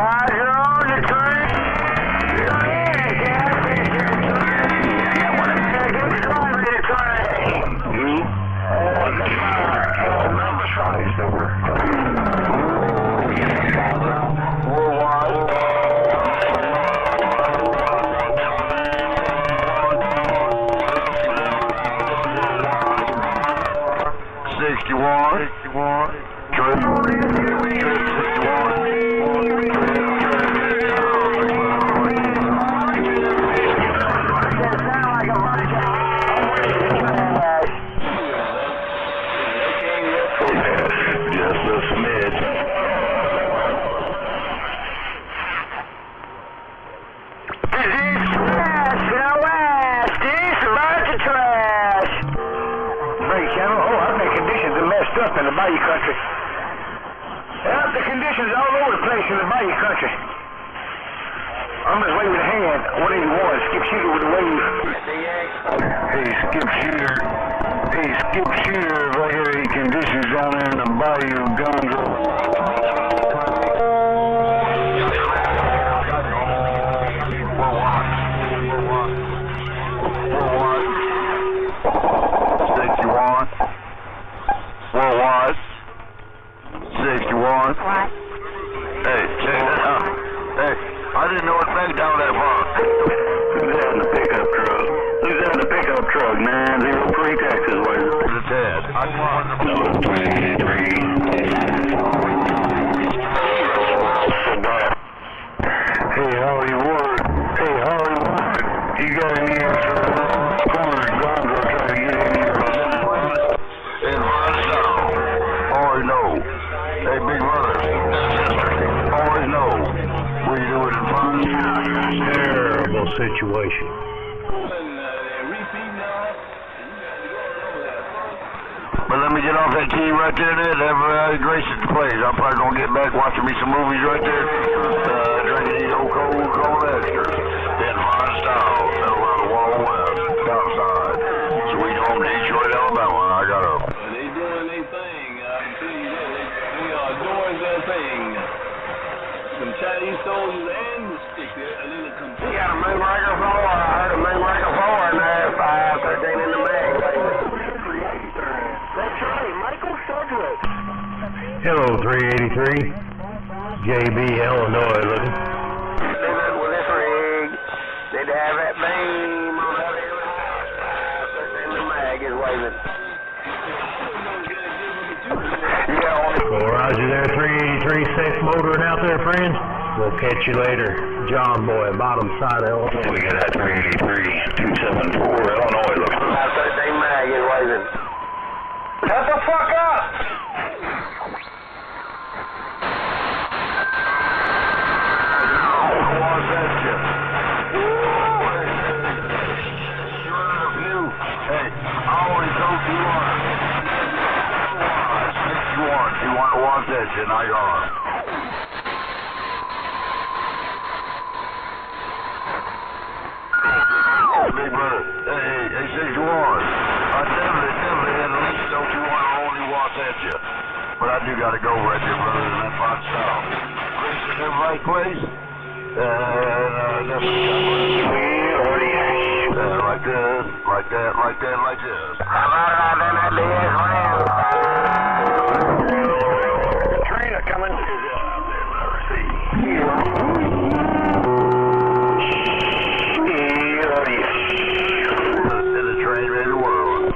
Roger on the train. Go ahead, Captain. Yeah, what a good driver the train. Number size over. Worldwide. 61. Trip 61. In the Bayou country. Yeah, the conditions all over the place in the Bayou country. I'm just waving a hand, whatever you want. Skip Shooter with a wave. Hey, Skip Shooter. Hey, Skip Shooter, if I hear any conditions down there in the Bayou Gonzo. Worldwide. 61. What? Hey, check that out. Hey, I didn't know it back down that far. Who's that in the pickup truck? Who's that in the pickup truck, 903 Texas? Where's it? The Ted. Number 23. Hey, Hollywood. Hey, Hollywood. You got any extra corner Gonzo trying to get in here? Always know. Hey, big brother. Always know. What you doing in front? Terrible situation. But let me get off that key right there. That gracious place. I'm probably gonna get back watching me some movies right there. Drinking these old cold extras. Then fine style. Middle of the wall west. Outside. Sweet home Detroit, Alabama. I got a. They doing their thing. I'm telling you that. They are doing their thing. Some Chinese soldiers and the stick there. A little You got a Moonraker 4. I heard a Moonraker 4 in there. 513 in the mag. That's right, Michael Sudrick. Hello, 383. JB, Illinois looking. They look with this rig. They'd have that beam on the other side. And the mag is waving. Well, roger there, 383. Safe motoring out there, friends. We'll catch you later. John Boy, bottom side of Illinois. We got that 383, 274, Illinois looking. 513 mag is waving. Shut the fuck up! And I are. Big brother, hey, 61. I definitely had at least don't you want to only watch at you. But I do got to go right there, brother, in that fine style. Grace in the right place. Like this, like that, like that, like this. How about I done that as well? Trainer coming. Is the train ready to whirl?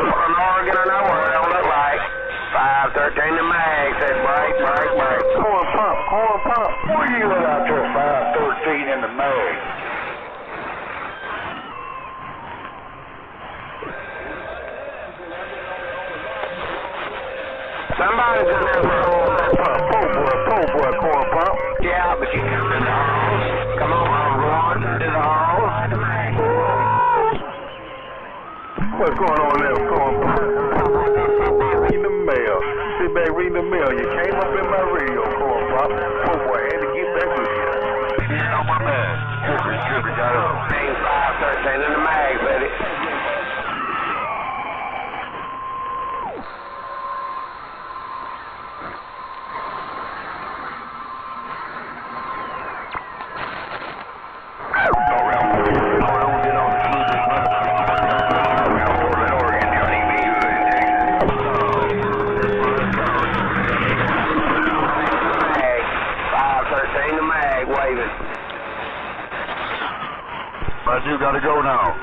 From Oregon or nowhere, don't look like. 513 the mag, said break. Corn pump. Where you at out there, 513 in the mag? Somebody's in there for that pump. Pull boy, corn pump. Yeah, but you come in the house. Come on, run to the house. What's going on there, corn pump? Reading the mail. Sit back reading the mail. You came up in my radio, corn pump. Pull boy, I had to get back with you. Yeah, my man. Trippy got up. Name 513 in the mag, baby. I do gotta go now.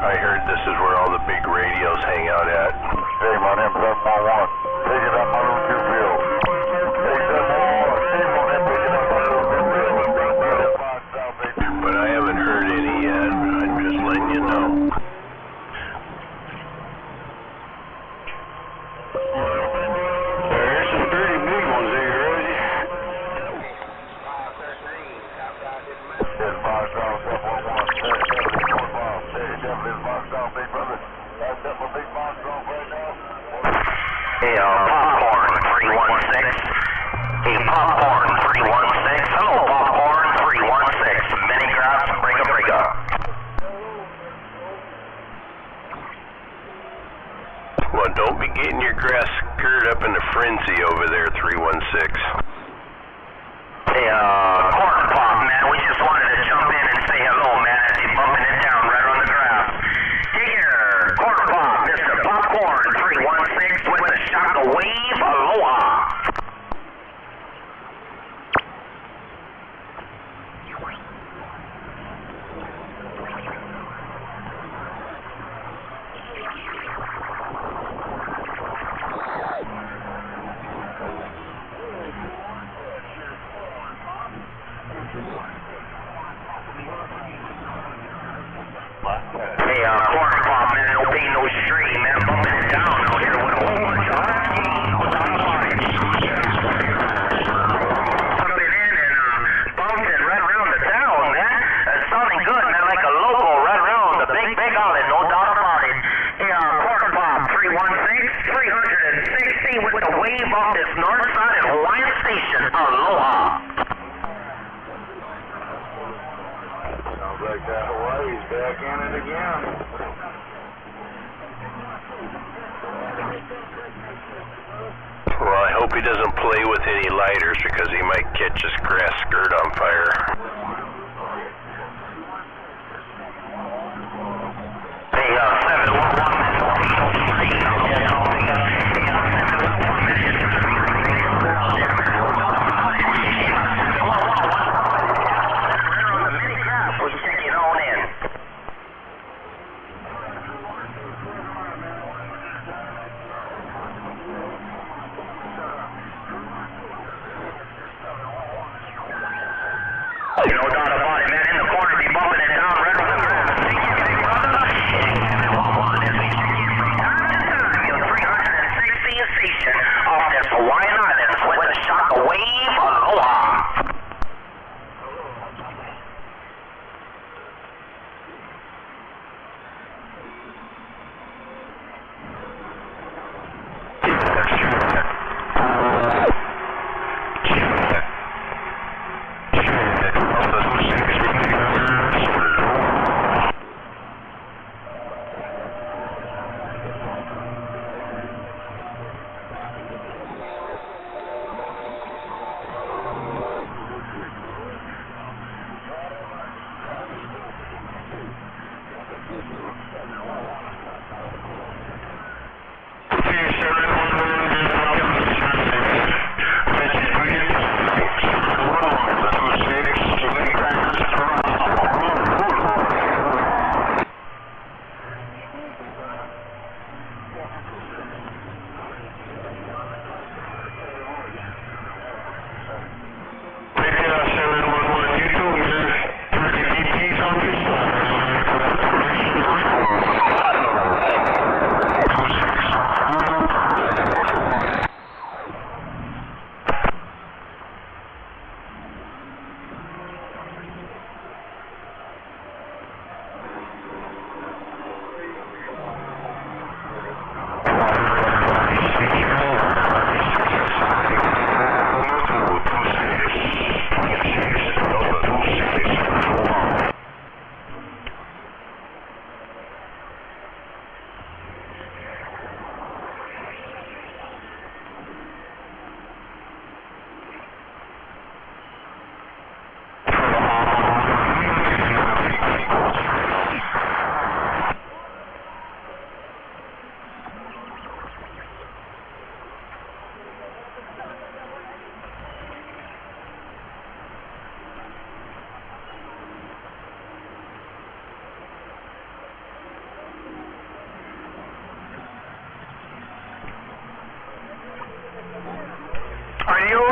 I heard this is where all the big radios hang out at. Same on M711. Pick it up on Route 2 field. But I haven't heard any yet. I'm just letting you know. There's some pretty big ones there, Rosie. 5 Hey, Popcorn 316. Hey, Popcorn 316. Hello, Popcorn 316. Mini Grass, bring up. Well, don't be getting your grass skirt up in a frenzy over there, 316. Hey, Corn Pop, man, we just wanted to jump in and say hello, man, as you bumping it down right on the grass. Here, Corn Pop, Mr. Popcorn 316 with a Shockwave Aloha. Hey, Corn Pop. ain't no stream, man. Bumping it down out here with a whole bunch of coming in and bouncing right around the town, man. It's sounding good, man, like a local right around the big island, no doubt about it. Quarter pop 316 with the wave off this north side of Hawaiian Station. Aloha. Sounds like that Hawaii's back in it again. Well, I hope he doesn't play with any lighters because he might catch his grass skirt on fire. Hey, 711. No doubt about it, man. In the corner, be bumping it down right on the ground. 316 station off this Hawaiian Islands with the shock wave. Aloha.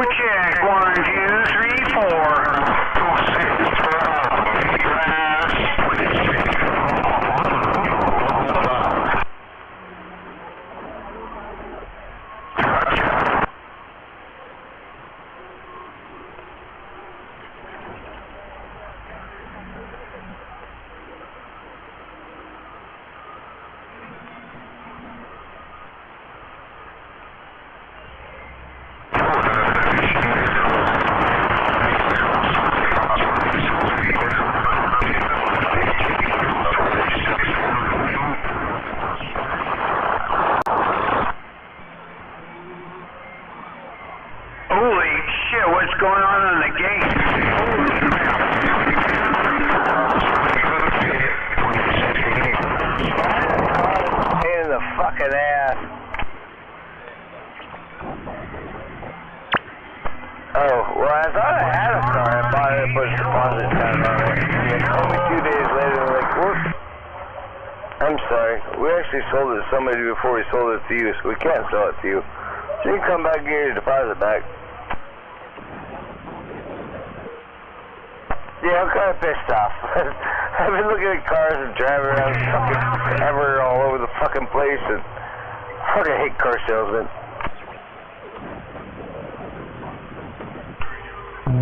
Check 1, 2, 3, 4. 26 for grass. Holy shit, what's going on the gate? In the fucking ass. Oh, well, I thought I had a car. I bought it, put a deposit down on it. They called me 2 days later, they're like, whoops. I'm sorry. We actually sold it to somebody before we sold it to you, so we can't sell it to you. So you can come back and get your deposit back. Yeah, I'm kind of pissed off. I've been looking at cars and driving around fucking ever all over the fucking place. And I fucking hate car salesmen.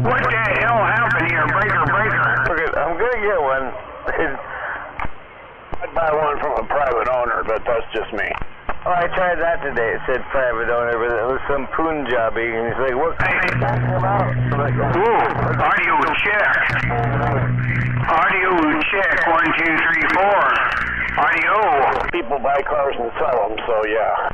What the hell happened here, breaker? Okay, I'm gonna get one. I'd buy one from a private owner, but that's just me. Oh, I tried that today. It said private owner, but it was some Punjabi, and he's like, what are you talking about? Like, Audio check. Audio check. 1, 2, 3, 4. Audio. People buy cars and sell them, so yeah.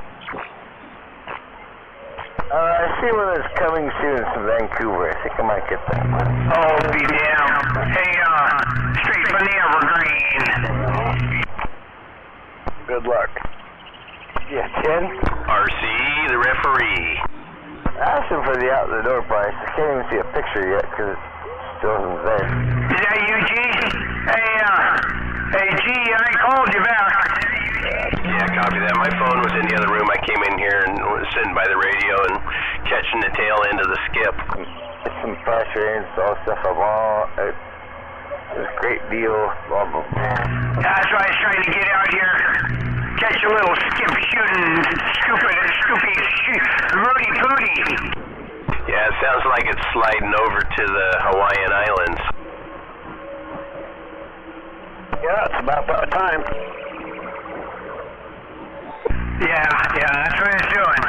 I see one that's coming soon from Vancouver. I think I might get that one. Oh, be damned. Hey, straight from the Evergreen. Good luck. Yeah, Ken? RC, the referee. I asked him for the out-the-door price. I can't even see a picture yet because it still isn't there. Is that you, G? Hey, G, I called you back. Yeah, copy that. My phone was in the other room. I came in here and was sitting by the radio and catching the tail end of the skip. It's some pressure install stuff I want. It's a great deal. Blah, blah, blah. That's why I was trying to get out here. Catch a little skip shooting, scoopy, Rudy Pooty. Yeah, it sounds like it's sliding over to the Hawaiian Islands. Yeah, it's about that time. Yeah, that's what it's doing.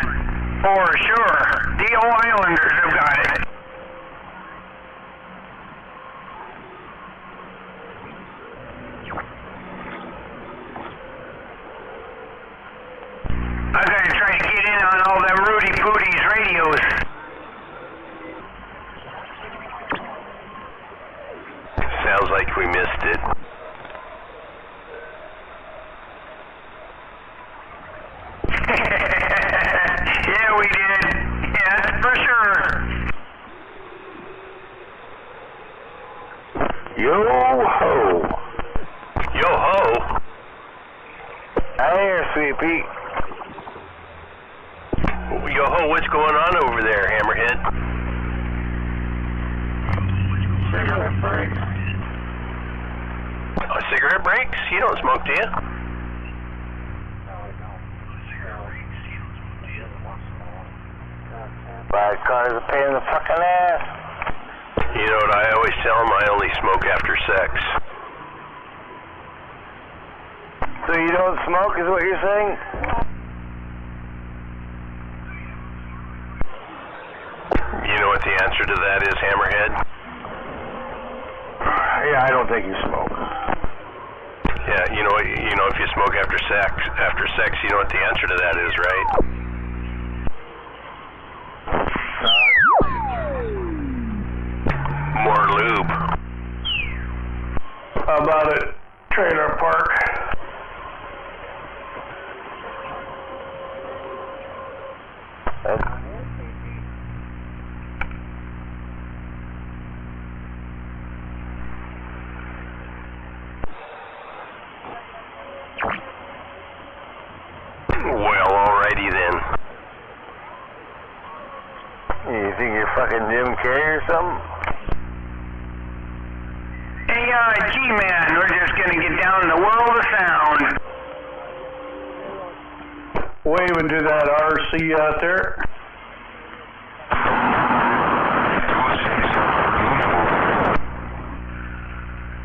For sure. The old Islanders have got it. I'm gonna try to get in on all them Rudy Pooty's radios. Sounds like we missed it. Yeah, we did. Yeah, for sure. Yo-ho! Yo-ho! I hear Sweet Pete. Yo-ho, what's going on over there, Hammerhead? Cigarette breaks. Oh, cigarette breaks? You don't smoke, do you? Buy cars a pain in the fucking ass. You know what I always tell them? I only smoke after sex. So you don't smoke is what you're saying? You know what the answer to that is, Hammerhead? Yeah, I don't think you smoke. Yeah, you know if you smoke after sex, you know what the answer to that is, right? More lube. How about it? Trailer park. Well, alrighty then. You think you're fucking Jim Carrey or something? Hey, G-Man, we're just gonna get down in the world of sound. Waving to that RC out there.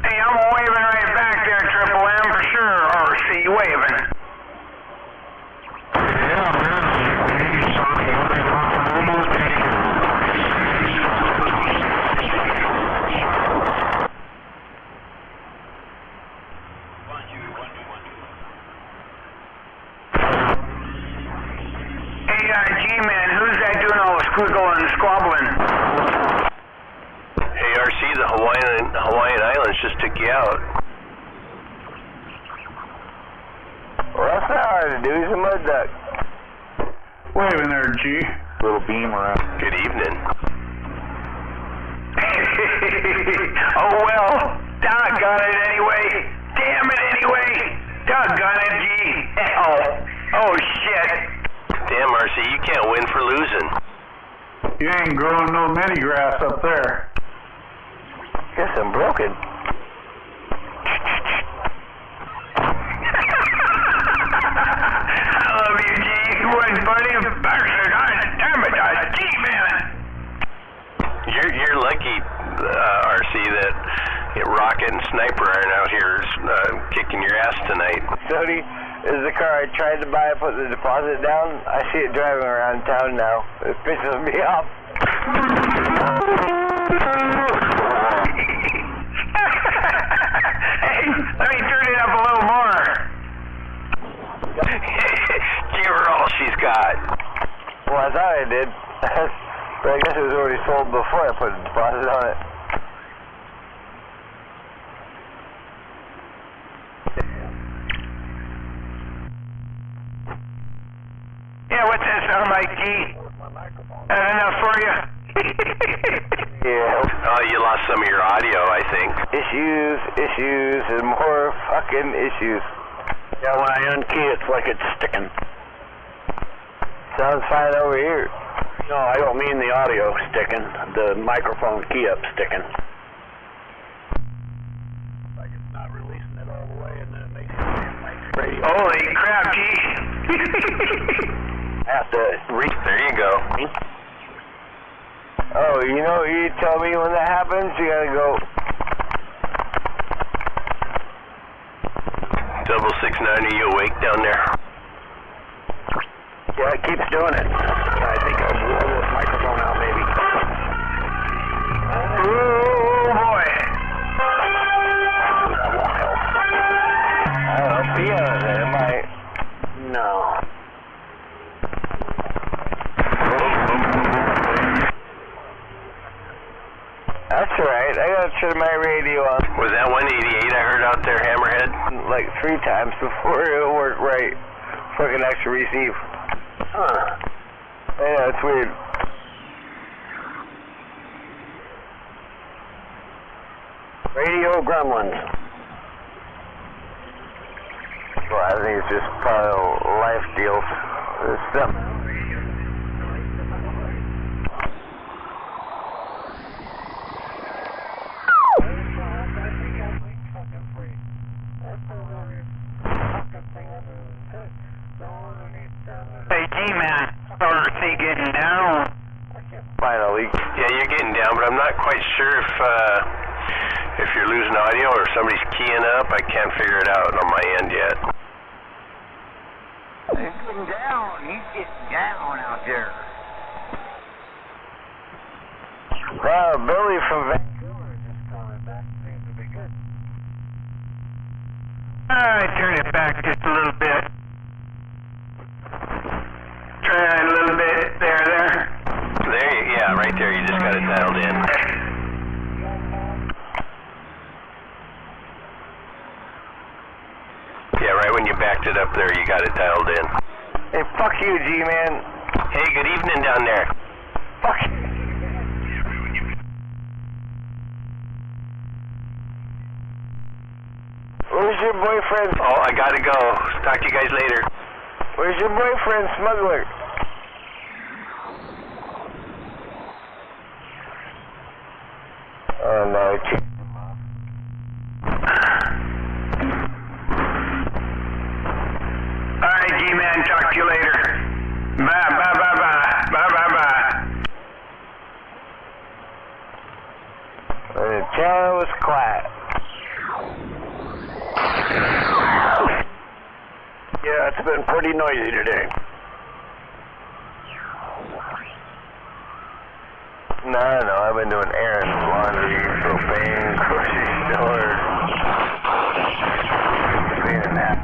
Hey, I'm waving right back there, Triple M, for sure, RC, waving. G-Man, who's that doing all the squiggle and squabbling? Hey, RC, the Hawaiian Islands just took you out. Well, that's not hard to do. He's a mud duck. Waving there, G. Little beam around. Good evening. Oh, well, doggone it anyway. Damn it anyway. Doggone it, G. Oh, shit. Damn, RC, you can't win for losing. You ain't growing no mini grass up there. Guess I'm broken. see that Rocket and Sniper aren't out here kicking your ass tonight. Sody is the car I tried to buy, put the deposit down. I see it driving around town now. It pisses me off. Hey, let me turn it up a little more. Give her all she's got. Well, I thought I did. But I guess it was already sold before I put a deposit on it. Yeah, what's that sound like, G? That enough for you? Yeah. Oh, you lost some of your audio, I think. Issues, and more fucking issues. Yeah, when I unkey, it's like it's sticking. Sounds fine over here. No, I don't mean the audio sticking. The microphone key up sticking. Like it's not releasing it all the way, and then it makes it radio. Holy crap, G! Have to reach. There you go. Oh, you tell me when that happens, you gotta go. 669, are you awake down there? Yeah, it keeps doing it. I think I'll blow this microphone out, maybe. Oh, boy. That won't help. I don't know, pee out of it, it might. No. That's alright, I gotta turn my radio on. Was that 188 I heard out there, Hammerhead? Like 3 times before it worked right. Fucking extra receive. Huh. Yeah, it's weird. Radio gremlins. Well, I think it's just part of life deals. There's something. Hey, G-Man, RC getting down. Finally. Yeah, you're getting down, but I'm not quite sure if you're losing audio or if somebody's keying up. I can't figure it out on my end yet. He's getting down. He's getting down out there. Wow, Billy from Vancouver just coming back. Seems to be good. I turn it back just a little bit. Try a little bit. There. Yeah, right there. You just got it dialed in. Yeah, right when you backed it up there, you got it dialed in. Hey, fuck you, G-Man. Hey, good evening down there. Fuck you. Where's your boyfriend? Oh, I gotta go. Talk to you guys later. Where's your boyfriend, Smuggler? Oh, no. Alright, G-Man, talk to you later. Bye. The channel was quiet. Yeah, it's been pretty noisy today. No, I've been doing errands, laundry, propane, grocery store, cleaning that.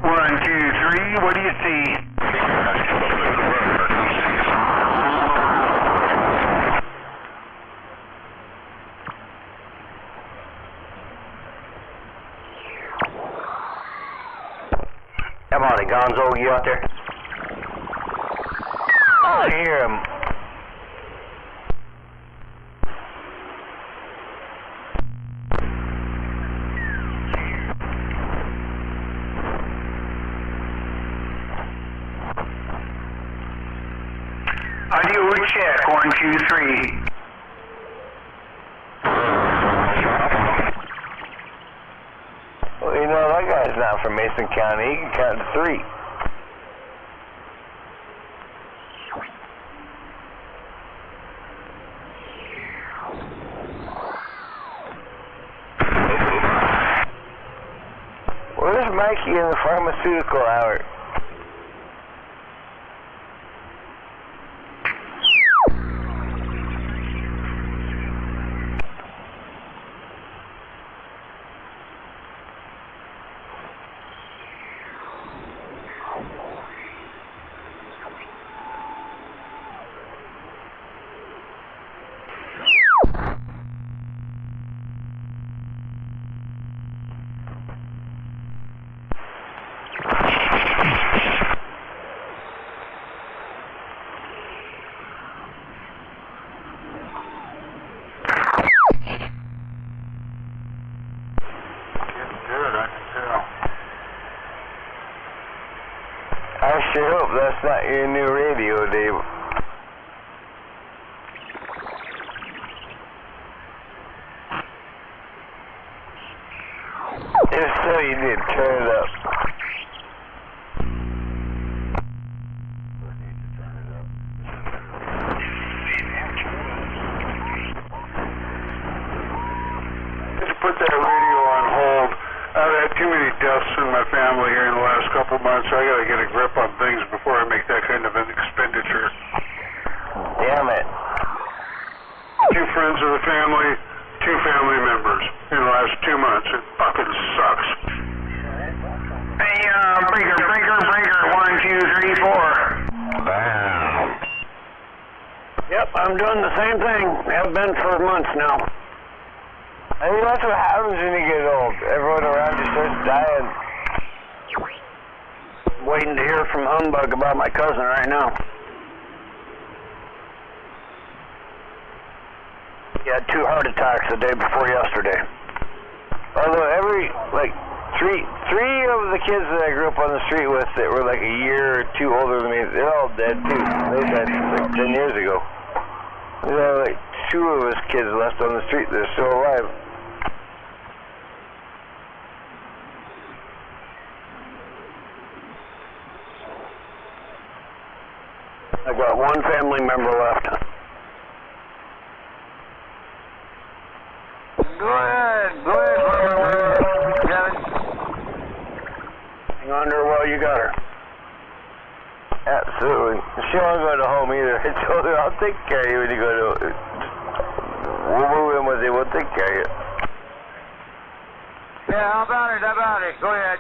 One, two, three. What do you see? Come on, Gonzo, you out there? I hear him. Audio check. 1, 2, 3. Well, that guy's not from from Mason County. He can count to 3. Where's Mikey in the pharmaceutical hour? I sure hope that's not your new radio, Dave. If so, you need to turn it up. Just put that radio on hold. I've had too many deaths in my family here in the last couple of months, so I gotta get a grip on things before I make that kind of an expenditure. Damn it. 2 friends of the family, 2 family members in the last 2 months. It fucking sucks. Hey, breaker, 1, 2, 3, 4. Bam. Yep, I'm doing the same thing. Have been for months now. I mean, that's what happens when you get old. Everyone around you starts dying. Waiting to hear from Humbug about my cousin right now. He had 2 heart attacks the day before yesterday. Although three of the kids that I grew up on the street with that were like a year or 2 older than me, they're all dead too. They died like 10 years ago. There's only like 2 of us kids left on the street that are still alive. I've got 1 family member left. Go ahead, Kevin. Hang on to her while you got her. Absolutely. She won't go to home either. I told her, I'll take care of you when you go to... We'll move in with you. We'll take care of you. Yeah, how about it? Go ahead.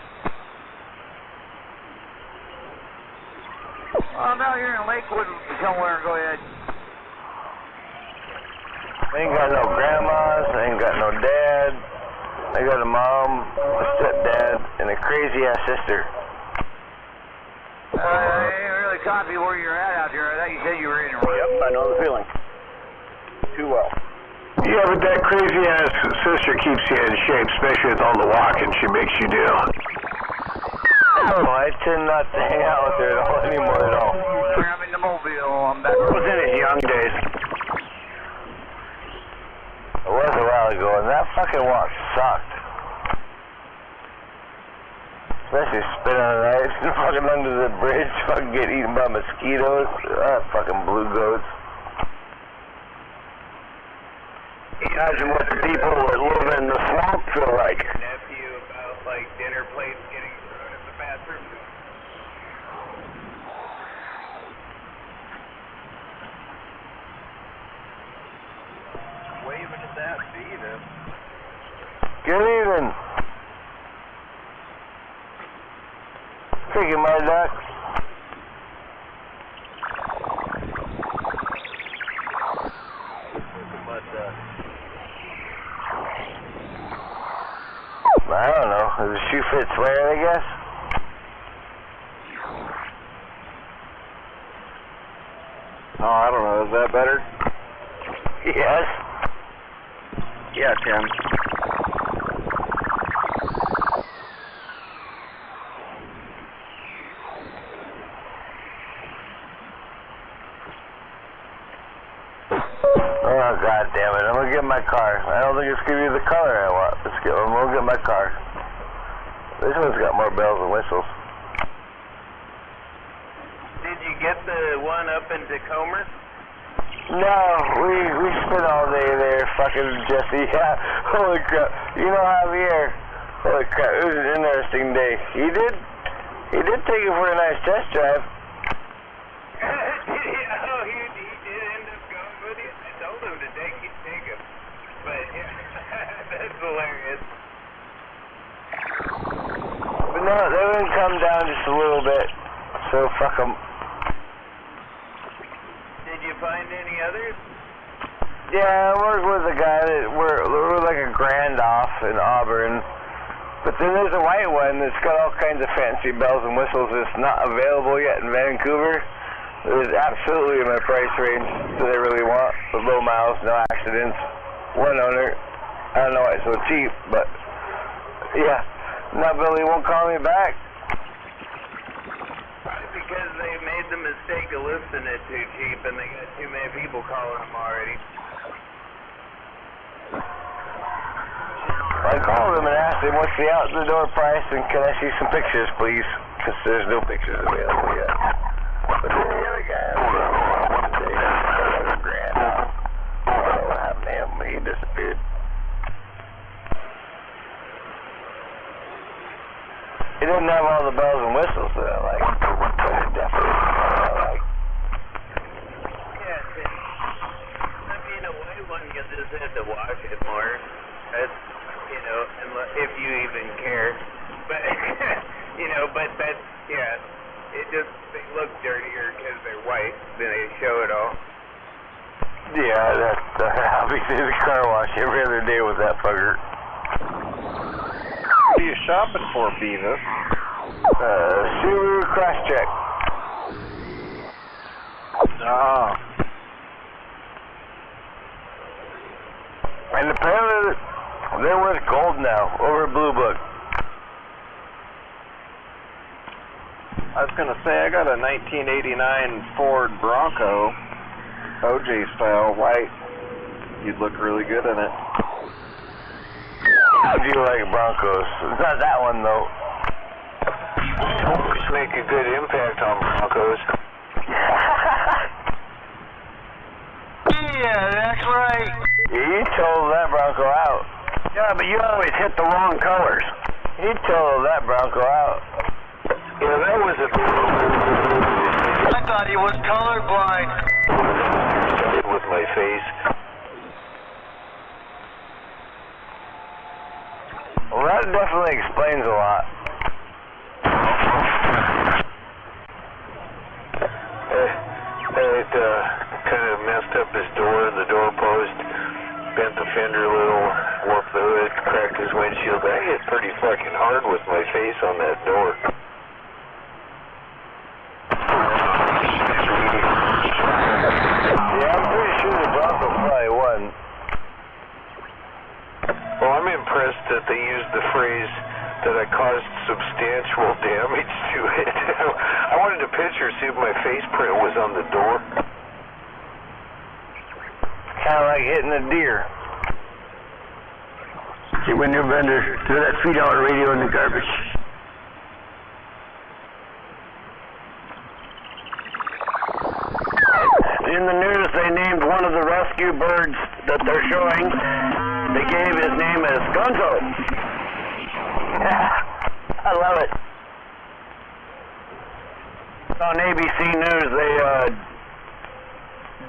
I'm out here in Lakewood somewhere. Go ahead. I ain't got no grandmas. I ain't got no dad. I got a mom, a stepdad, and a crazy-ass sister. I ain't really copy where you're at out here. I thought you said you were in a Yep, I know the feeling. Too well. Yeah, but that crazy-ass sister keeps you in shape, especially with all the walking she makes you do. Oh, I tend not to hang out with her at all anymore at all. I'm in the Mobile. I'm back. It was in his young days. It was a while ago, and that fucking walk sucked. Especially spinning on the ice and fucking under the bridge, fucking get eaten by mosquitoes. Fucking blue goats. Imagine what the people that live in the swamp feel like. Nephew about like dinner plates getting thrown in the bathroom. Waving at that Venus. Good evening. Picking my ducks. I don't know. Does the shoe fit wearing, I guess? Oh, I don't know. Is that better? Yes. Yeah, Tim. Oh, God damn it. I'm going to get my car. I don't think it's going to be the color I want. I'm going to get my car. This one's got more bells and whistles. Did you get the one up in Tacoma? No, we spent all day there, fucking Jesse. Yeah, holy crap. You know, Javier, holy crap, it was an interesting day. He did take it for a nice test drive. Oh, he did end up going with you? I told him to take him. But, yeah, that's hilarious. But no, they wouldn't come down just a little bit, so fuck them. Did you find any others? Yeah, I worked with a guy that we're like a grand off in Auburn. But then there's a white one that's got all kinds of fancy bells and whistles that's not available yet in Vancouver. It was absolutely in my price range that I really want. With low miles, no accidents, one owner. I don't know why it's so cheap, but yeah. Not Billy won't call me back. Because they made the mistake of listing it too cheap and they got too many people calling them already. I called them and asked them what's the out-the-door price and can I see some pictures, please? Because there's no pictures available yet. But then the other guy, $1,000 off. I don't know what happened to him, but he disappeared. He didn't have all the bells and whistles that I like. Definitely like. Yeah, I mean, a white one, you just have to wash it more. That's, you know, if you even care. But, you know, but that's, yeah, they look dirtier because they're white. Then they show it all. Yeah, I'll be through the car wash every other day with that fucker. What are you shopping for, Beavis? Subaru Crosstrek. Oh. And apparently they're worth gold now, over Blue Book. I was going to say, I got a 1989 Ford Bronco, OJ style, white. You'd look really good in it. How do you like Broncos? Not that one, though. Always make a good impact on Broncos. Yeah, that's right. You told that Bronco out. Yeah, but you always hit the wrong colors. You told that Bronco out. Yeah, that was a... I thought he was colorblind. ...with my face. Well, that definitely explains a lot. It kind of messed up his door and the door post, bent the fender a little, warped the hood, cracked his windshield. I hit pretty fucking hard with my face on that door. Yeah, I'm pretty sure the Bronco probably won. Well, I'm impressed that they used the phrase that I caused substantial damage to it. I wanted a picture, see if my face print was on the door. Kind of like hitting a deer. See, when your vendor threw that $3 radio in the garbage. In the news, they named one of the rescue birds that they're showing. They gave his name as Gonzo. I love it. On ABC News,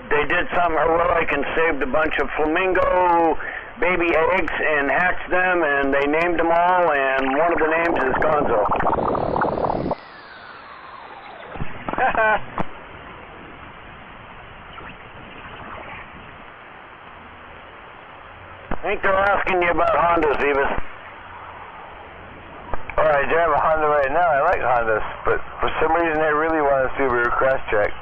they did something heroic and saved a bunch of flamingo baby eggs and hatched them, and they named them all, and one of the names is Gonzo. I think they're asking you about Hondas, Evis. Alright, you have a Honda right now. I like Hondas, but for some reason I really want a Subaru Crosstrek.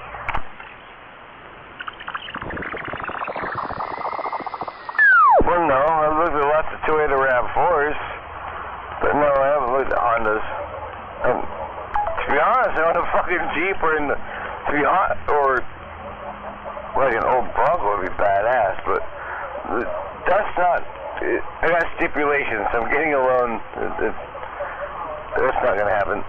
Well, no, I've looked at lots of Toyota RAV4s, but no, I haven't looked at Hondas. To be honest, I want a fucking Jeep or like an old Bronco would be badass, but that's not. I got stipulations. I'm getting a loan. That's not gonna happen.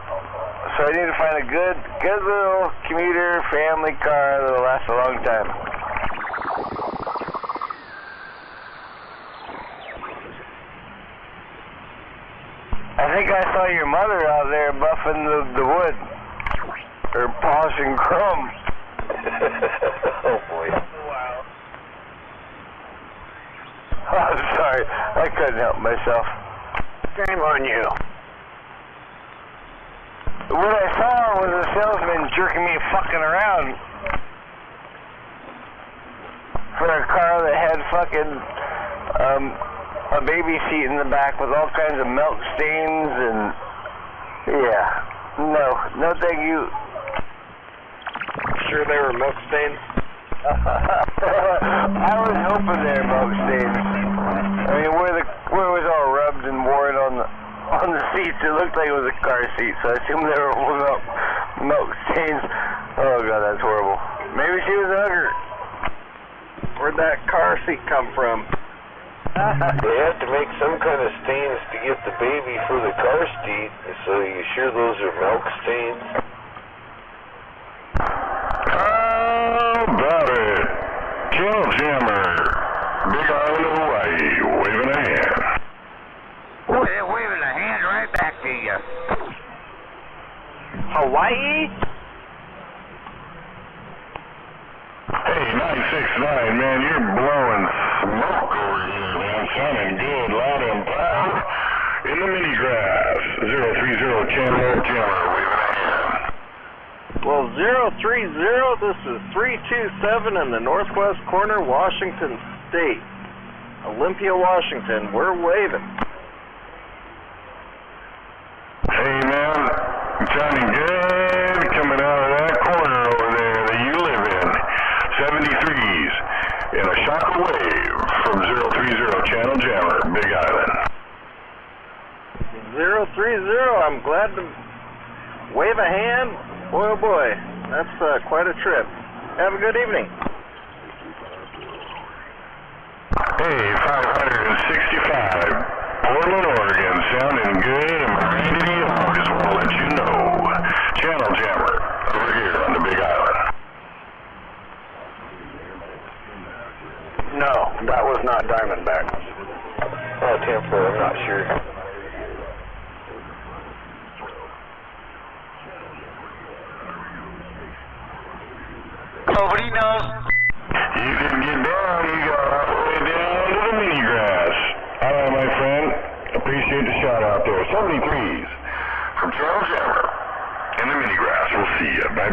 So I need to find a good little commuter family car that'll last a long time. I think I saw your mother out there buffing the wood. Or polishing chrome. Oh boy. Wow. Oh, I'm sorry. I couldn't help myself. Shame on you. What I saw was a salesman jerking me fucking around for a car that had fucking a baby seat in the back with all kinds of milk stains and yeah. No thank you. Sure they were milk stains? I was hoping they were milk stains. I mean, where it was all rubbed and worn on the seats, it looked like it was a car seat, so I assumed they were milk stains. Oh god, that's horrible. Maybe she was a hugger. Where'd that car seat come from? They have to make some kind of stains to get the baby for the car seat, so you sure those are milk stains? How about it? Channel Jammer, Big Island of Hawaii, waving a hand. Boy, they're waving a hand right back to you. Hawaii? Hey, 969, man, you're blowing smoke over here, man. Sounding good, loud and proud. In the mini grass, 030 Channel Jammer, waving a hand. Well, 030, this is 327 in the northwest corner, Washington State. Olympia, Washington. We're waving. Hey, man, sounding good coming out of that corner over there that you live in. 73s in a shocker wave from 030 Channel Jammer, Big Island. 030, I'm glad to wave a hand. Boy, oh boy, that's quite a trip. Have a good evening. Hey, 565, Portland, Oregon, sounding good, and Randy the Dog just want to let you know. Channel Jammer, over here on the Big Island. No, that was not Diamondback. Oh, 10-4, I'm not sure. Nobody knows. You didn't get down, you got all the way down to the mini grass. All right, my friend, appreciate the shout out there. 73s from Channel Jammer in the mini grass. We'll see ya. Bye.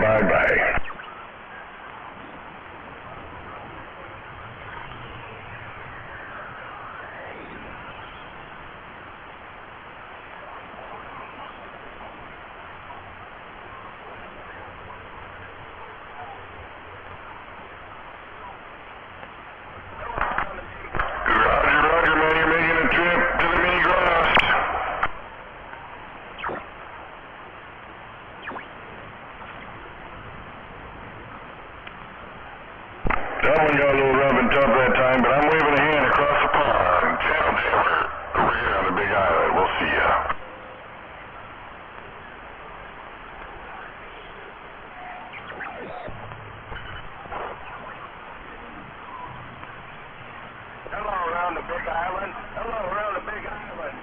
Roger, man, you're making a trip to the mini grass. That one got a little rough and tough that time, but I'm waving a hand across the pond. Channel Jammer, over here on the Big Island. We'll see ya. Hello around the Big Island.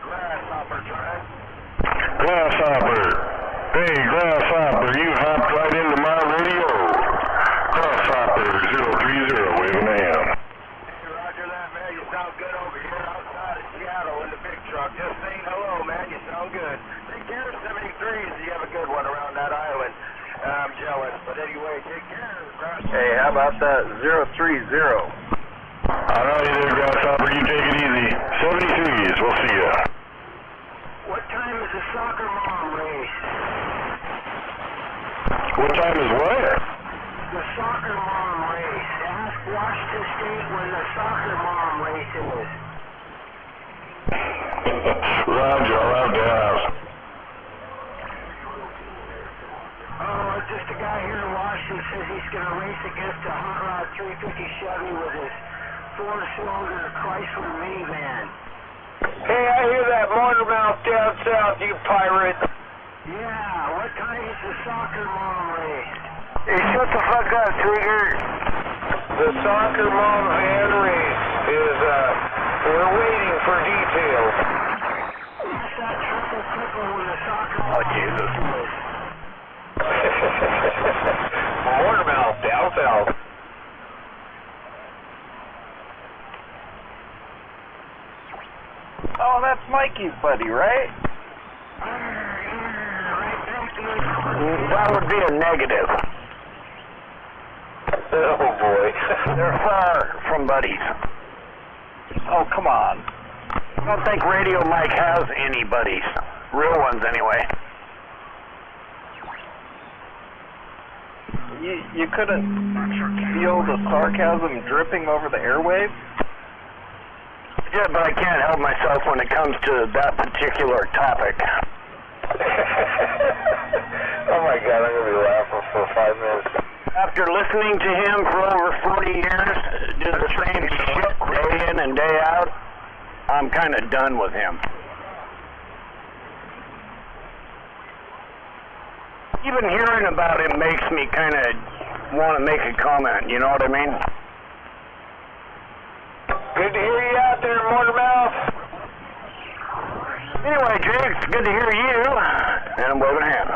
Grasshopper drive. Grasshopper. Hey, Grasshopper, you hopped right into my radio. Grasshopper 030, waving a hand. Hey, roger that, man. You sound good over here outside of Seattle in the big truck. Just saying hello, man. You sound good. Take care of 73s. You have a good one around that island. I'm jealous, but anyway, take care. Hey, how about that 030? I know you there, Grasshopper. You take it easy. 73s. We'll see ya. What time is the soccer mom race? What time is what? The soccer mom race. Ask Washington State when the soccer mom race is. Roger, I'll have to ask. Oh, just a guy here in Washington says he's going to race against a Hot Rod 350 Chevy with his 4-cylinder Chrysler minivan. Hey, I hear that motor mouth down south, you pirate. Yeah, what time's the soccer mom race? Hey, shut the fuck up, Trigger. The soccer mom van race is, we're waiting for details. What's that triple with a soccer mom? Oh, Jesus. Watermouth, down south. Oh, that's Mikey's buddy, right? That would be a negative. Oh boy. They're far from buddies. Oh, come on. I don't think Radio Mike has any buddies. Real ones, anyway. You couldn't feel the sarcasm dripping over the airwaves? Yeah, but I can't help myself when it comes to that particular topic. Oh my God, I'm going to be laughing for 5 minutes. After listening to him for over 40 years, do the same shit day in and day out, I'm kind of done with him. Even hearing about him makes me kind of want to make a comment, you know what I mean? Good to hear you out there, Motormouth. Anyway, Jake, it's good to hear you, and I'm waving a hand.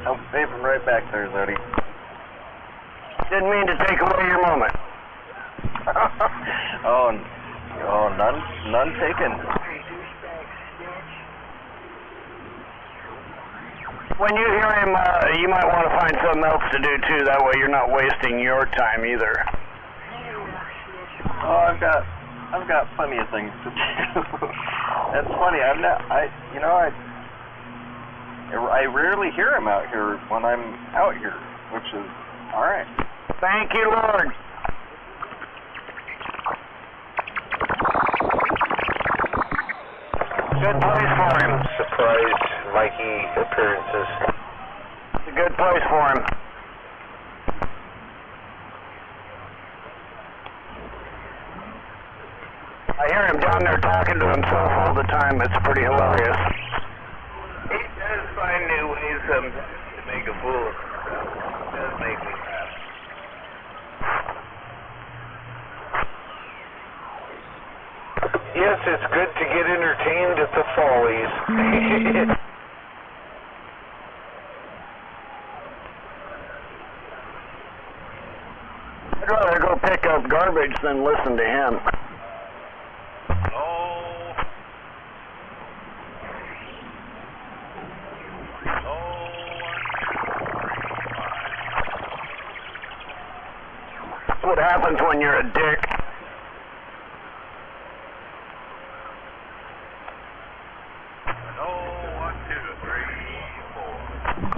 I'm waving right back there, Zody. Didn't mean to take away your moment. None taken. When you hear him, you might want to find something else to do too. That way, you're not wasting your time either. Oh, I've got plenty of things to do. That's funny. I rarely hear him out here when I'm out here, which is all right. Thank you, Lord. Good place for him. Surprise Mikey appearances. It's a good place for him. I hear him down there talking to himself all the time. It's pretty hilarious. He does find new ways sometimes to make a fool of himself. It does make me laugh. Yes, it's good to get entertained at the Follies. I'd rather go pick up garbage than listen to him. That's what happens when you're a dick.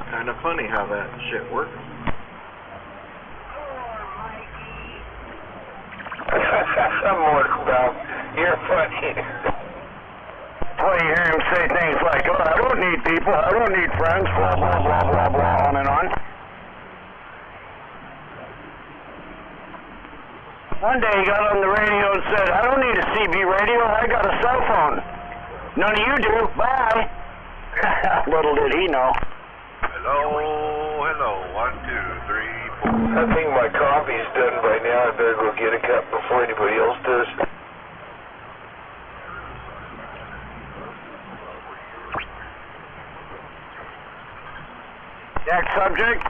Kind of funny how that shit works. Motormouth, you're funny. That's why you hear him say things like, oh, I don't need people, I don't need friends, blah, blah, blah, blah, blah, on and on. One day he got on the radio and said, I don't need a CB radio, I got a cell phone. None of you do, bye. Little did he know. Hello, 1, 2, 3, 4. I think my coffee's done by now. I better go get a cup before anybody else does. Next subject.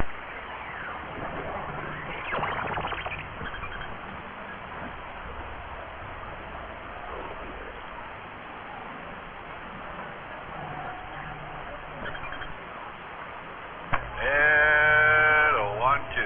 And 1, 2.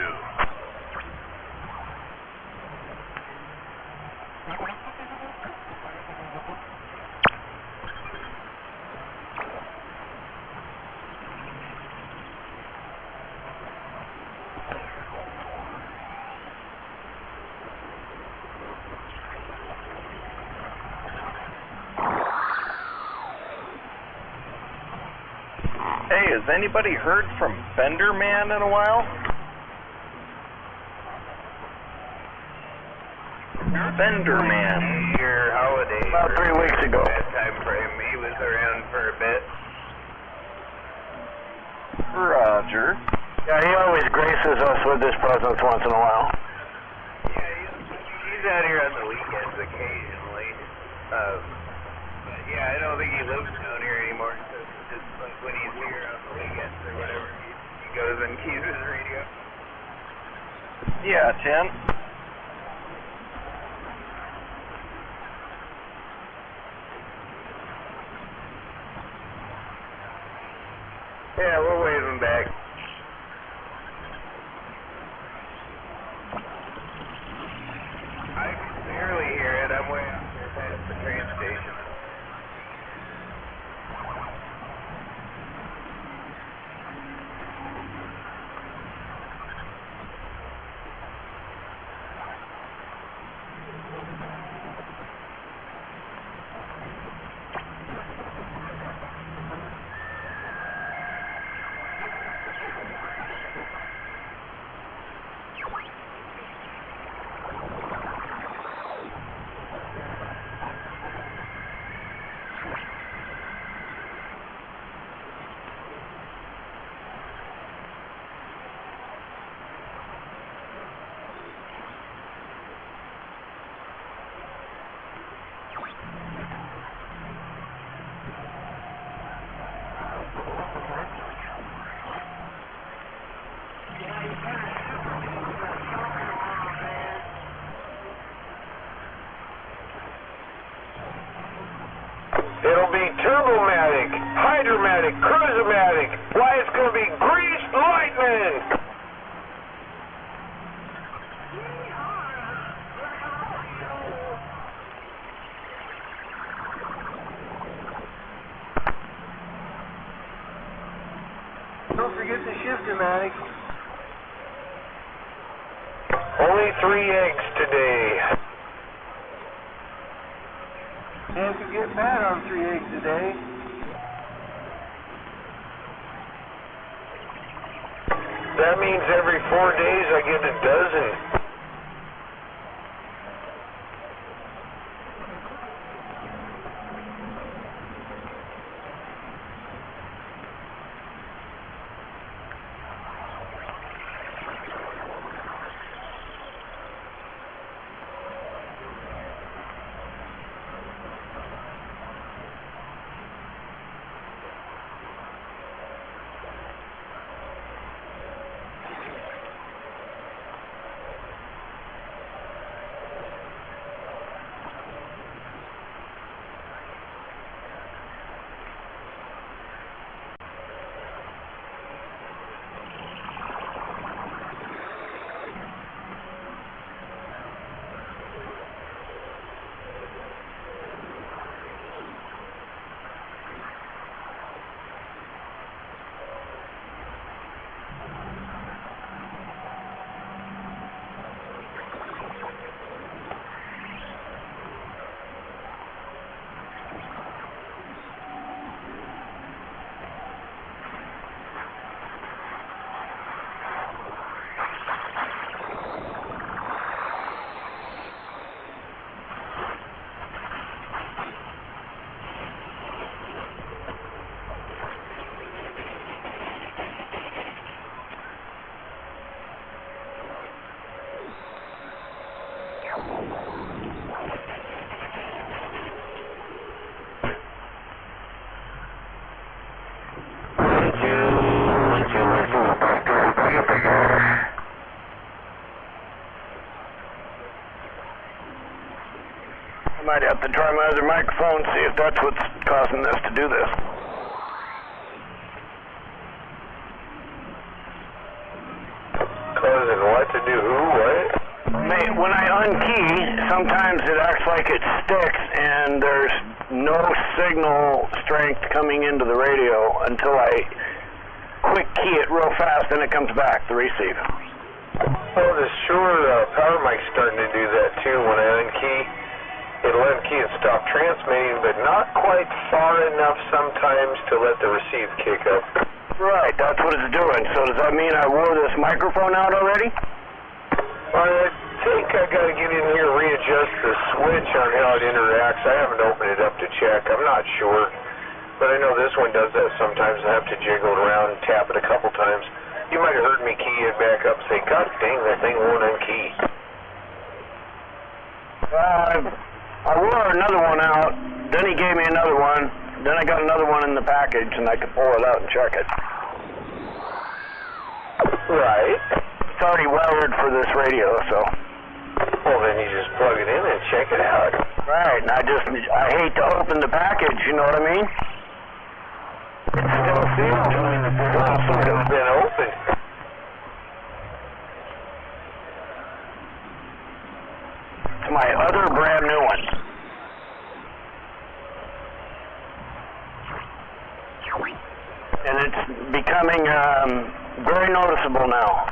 Hey, has anybody heard from Fender Man in a while? Fender Man. Your holiday. About 3 weeks ago. That time frame. He was around for a bit. Roger. Yeah, he always graces us with his presence once in a while. Yeah, he's out here on the weekends occasionally. But yeah, I don't think he lives down here anymore. So just like when he's here on the weekends or whatever, he goes and keys his radio. Yeah, 10. Yeah, we'll wave him back. I can barely hear it. I'm way out there past the train station. It'll be Turbomatic, Hydromatic, Cruisomatic. Why, it's going to be Greased Lightning! Don't forget the Shifter-matic. Only 3 eggs today. And if you get fat on 3 eggs a day. That means every 4 days I get a dozen. I might have to try my other microphone, see if that's what's causing this to do this. Causing what to do who, what? When I unkey, sometimes it acts like it sticks and there's no signal strength coming into the radio until I quick key it real fast and it comes back, the receive. Well, the Shure Power Mic's starting to do that too. When I unkey, it'll unkey and stop transmitting, but not quite far enough sometimes to let the receive kick up. Right, that's what it's doing. So does that mean I wore this microphone out already? I think I got to get in here, readjust the switch on how it interacts. I haven't opened it up to check. I'm not sure. But I know this one does that sometimes. I have to jiggle it around. and tap it a couple times. You might have heard me key it back up and say, God dang, that thing won't unkey. I wore another one out, then he gave me another one, then I got another one in the package and I could pull it out and check it. Right. It's already wired for this radio, so. Well, then you just plug it in and check it out. Right, and I hate to open the package, you know what I mean? It's still sealed. Some sort of been opened. It's my other brand new one. And it's becoming very noticeable now.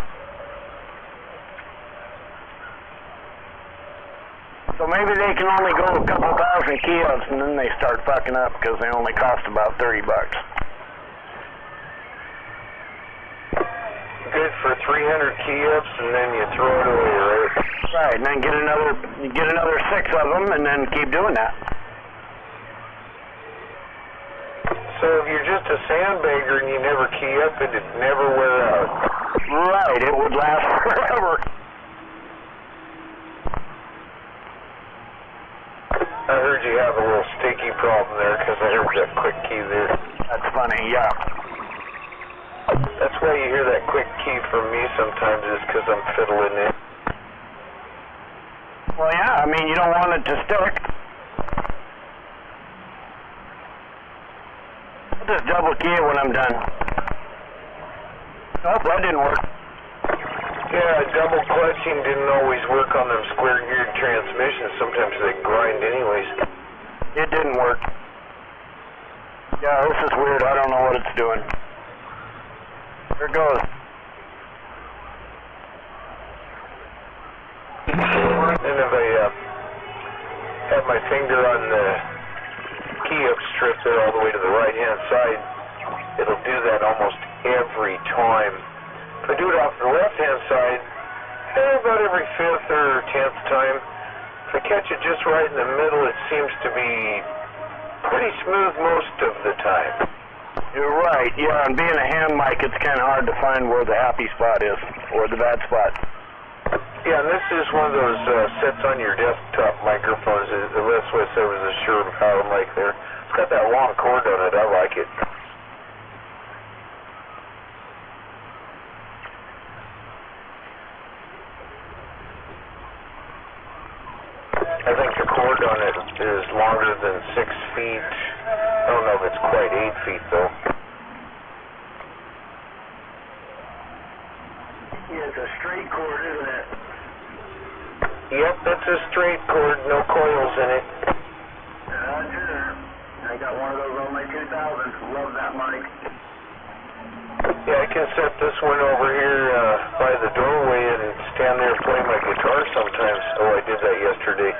So maybe they can only go a couple thousand key-ups and then they start fucking up because they only cost about $30. Good for 300 key-ups and then you throw it away, right? Right, and then get another 6 of them and then keep doing that. So if you're just a sandbagger and you never key up, it'd never wear out. Right, it would last forever. I heard you have a little sticky problem there because I heard that quick key there. That's funny, yeah. That's why you hear that quick key from me sometimes is because I'm fiddling it. Well, yeah, I mean, you don't want it to stick. I'll just double key it when I'm done. Nope, that didn't work. Yeah, double clutching didn't always work on them square geared transmissions. Sometimes they grind anyways. It didn't work. Yeah, this is weird. I don't know what it's doing. Here it goes. And if I have my finger on the key-up strip there all the way to the right-hand side, it'll do that almost every time. If I do it off the left-hand side, about every 5th or 10th time, if I catch it just right in the middle, it seems to be pretty smooth most of the time. You're right, yeah, and being a hand mic, it's kind of hard to find where the happy spot is, or the bad spot. Yeah, and this is one of those sets on your desktop microphones. The Les West there was a Shure power mic there. It's got that long cord on it, I like it. I think the cord on it is longer than 6 feet. I don't know if it's quite 8 feet though. Yeah, it's a straight cord, isn't it? Yep, that's a straight cord, no coils in it. Roger. I got one of those on my 2000. Love that mic. Yeah, I can set this one over here by the doorway and stand there and play my guitar sometimes. Oh, I did that yesterday.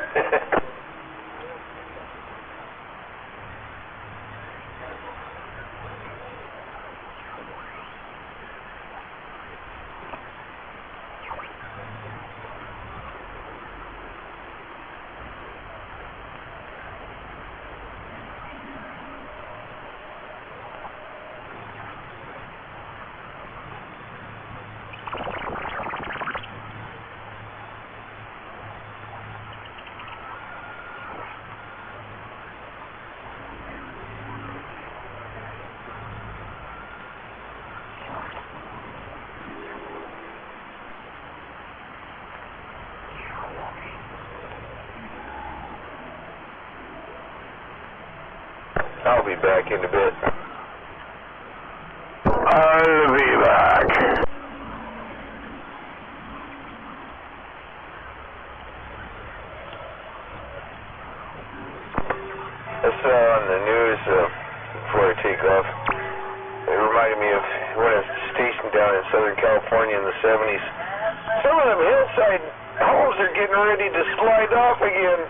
I'll be back in a bit. I'll be back. I saw on the news before I take off, it reminded me of when I was stationed down in Southern California in the 70s. Some of them hillside homes are getting ready to slide off again.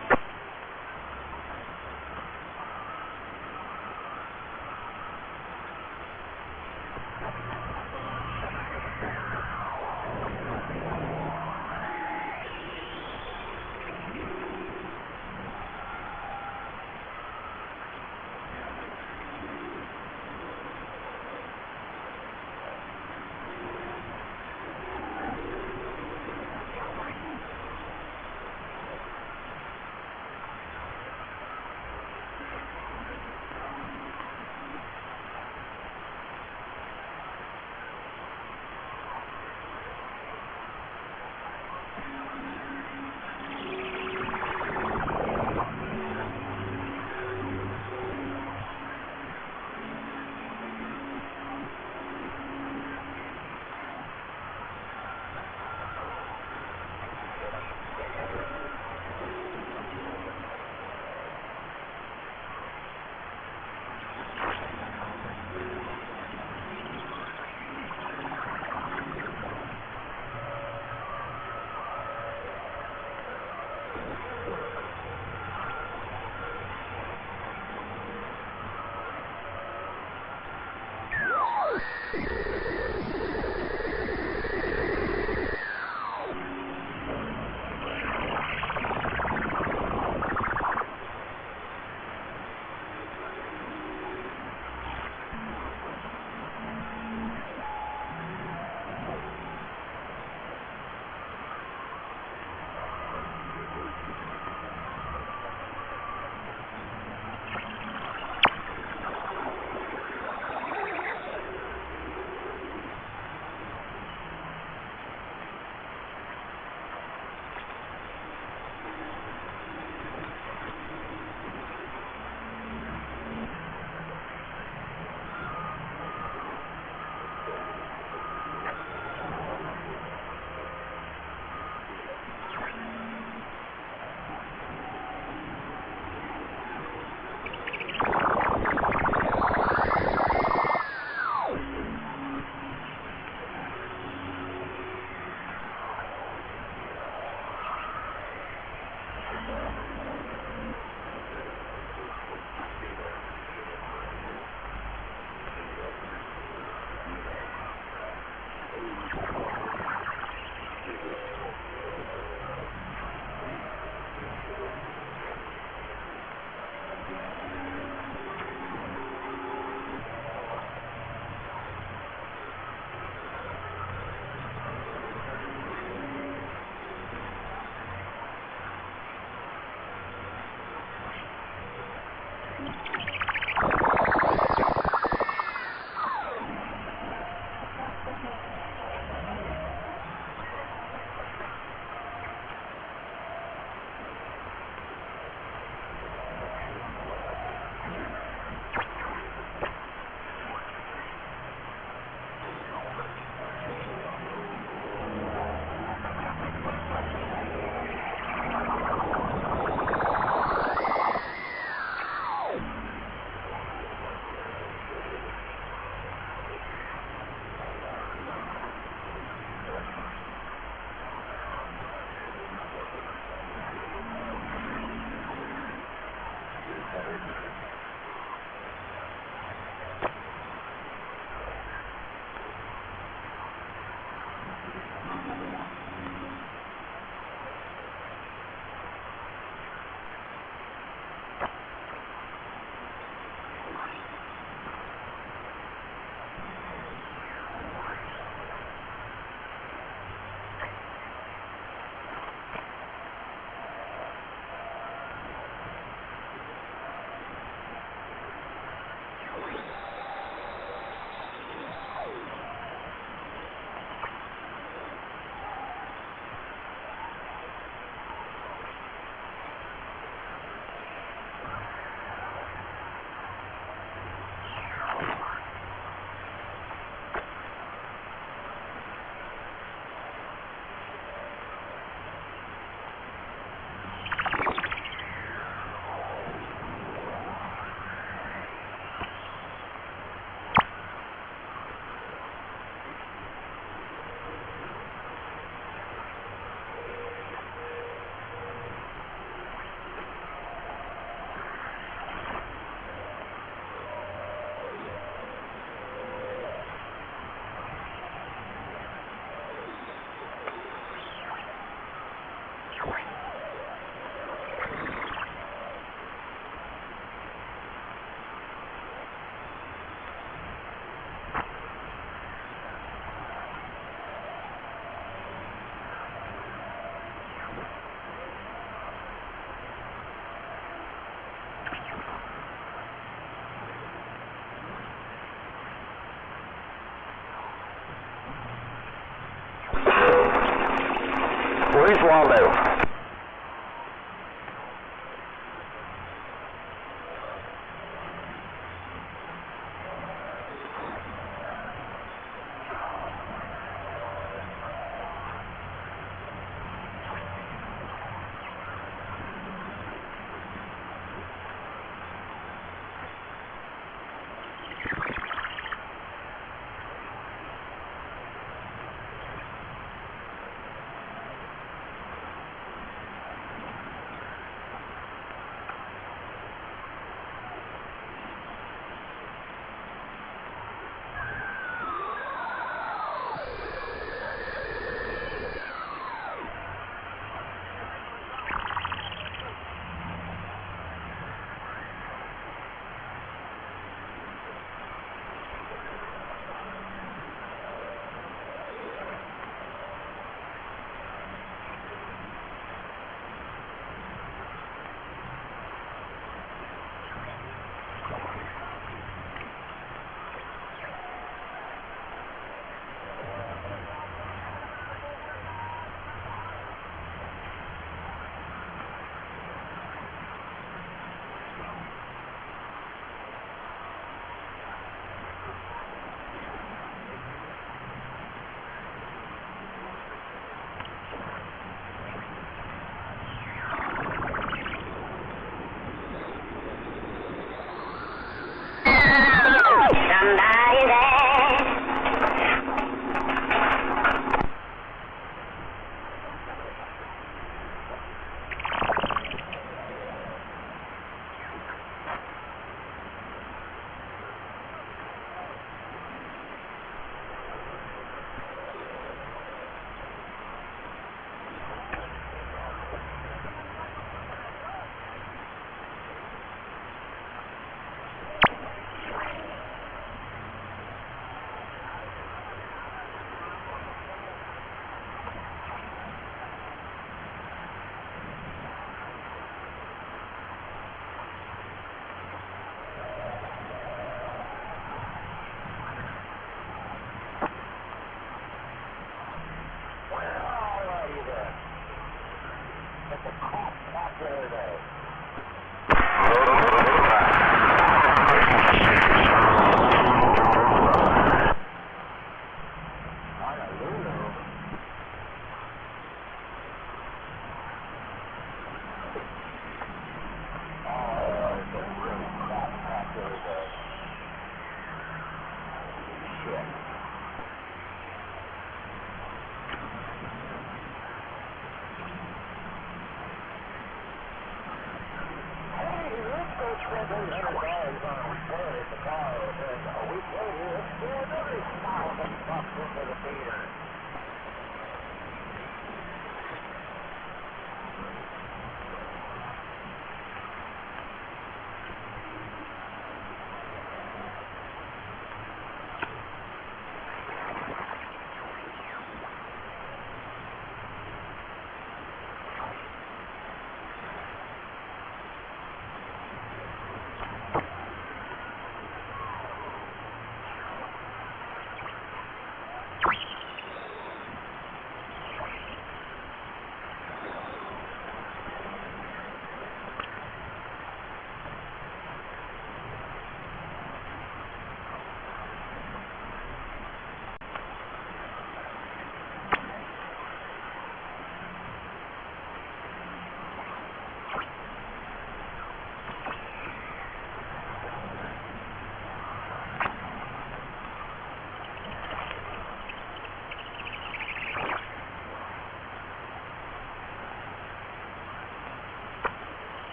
Where's Waldo?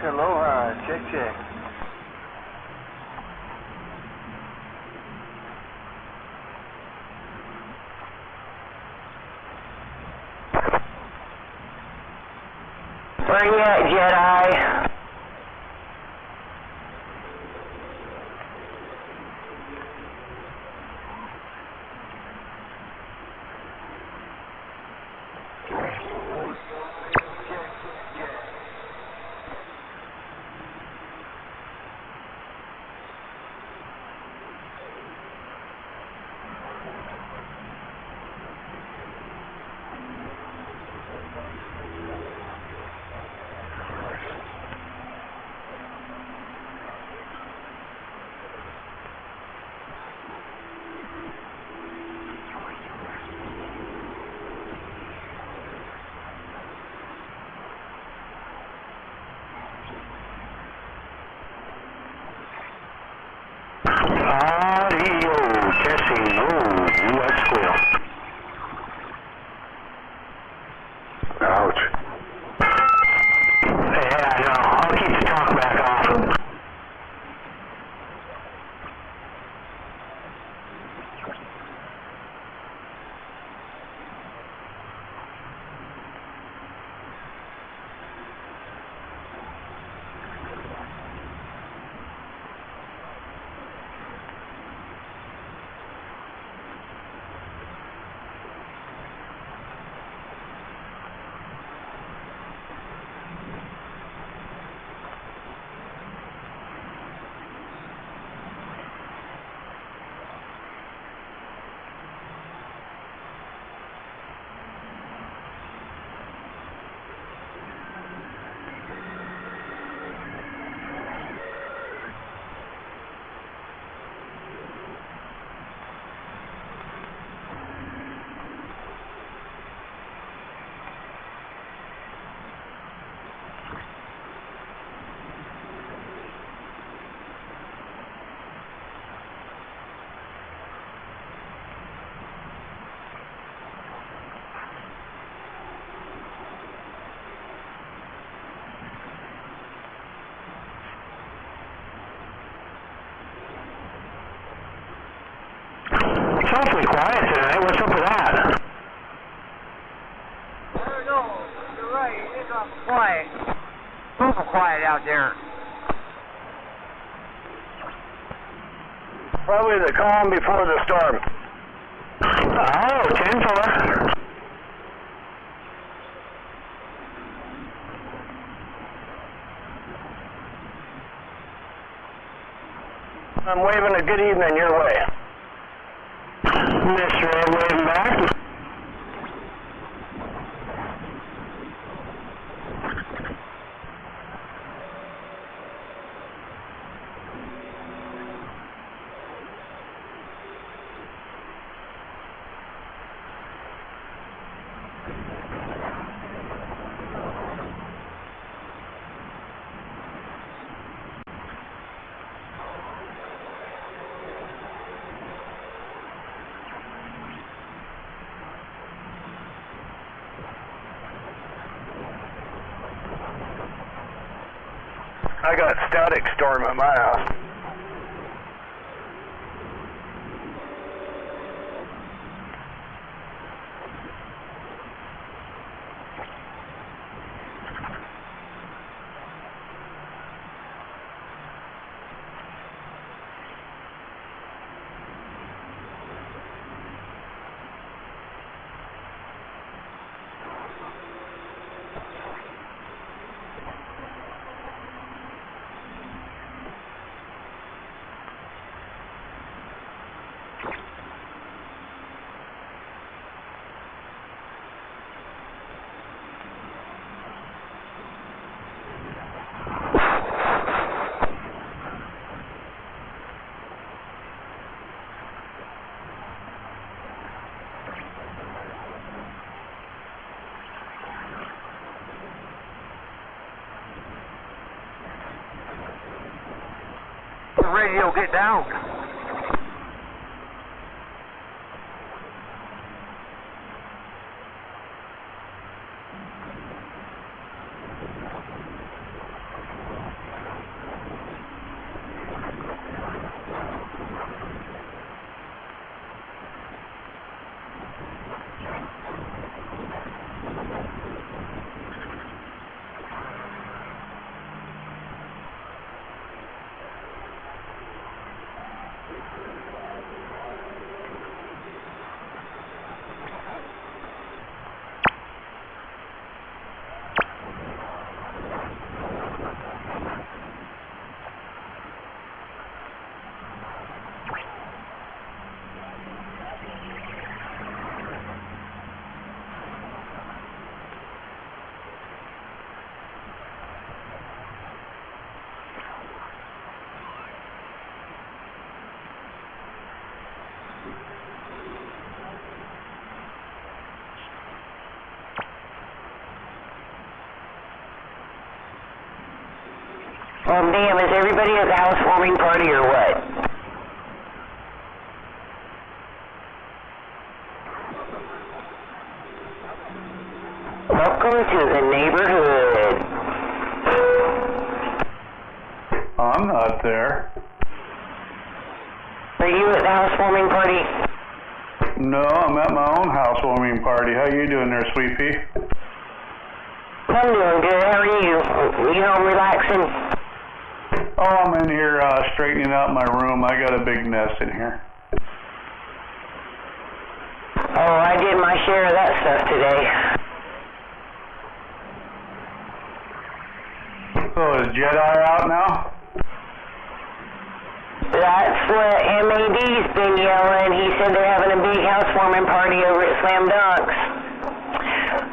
Aloha, check. Where you at, Jedi? It's awfully quiet tonight. What's up with that? I don't know. You're right. It is awful quiet. Super quiet out there. Probably the calm before the storm. Oh, 10-4. I'm waving a good evening your way. Mr. Ed waving back. I got static storm at my house. the radio get down. Damn, is everybody at the housewarming party or what? Welcome to the neighborhood. I'm not there. Are you at the housewarming party? No, I'm at my own housewarming party. How you doing there, Sweet Pea? I'm doing good. How are you? You home relaxing? Oh, I'm in here straightening out my room. I got a big mess in here. Oh, I did my share of that stuff today. So is Jedi out now? That's what MAD's been yelling. He said they're having a big housewarming party over at Slam Dunks.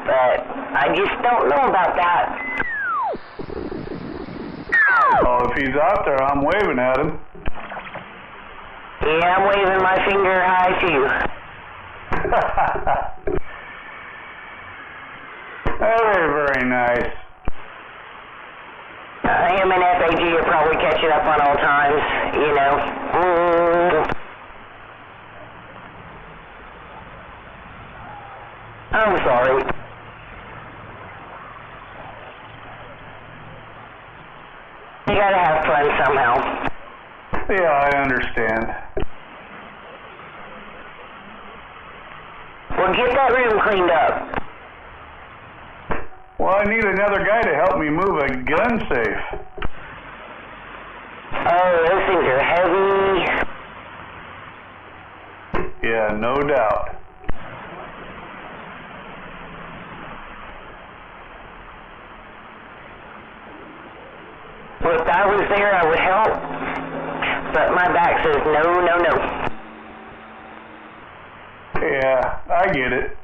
But I just don't know about that. Oh, if he's out there, I'm waving at him. Yeah, I'm waving my finger high too. Very, very nice. Him and FAG are probably catching up on all times, you know. I'm sorry. You gotta have fun somehow. Yeah, I understand. Well, get that room cleaned up. Well, I need another guy to help me move a gun safe. Oh, those things are heavy. Yeah, no doubt. Well, if I was there, I would help. But my back says no, no, no. Yeah, I get it.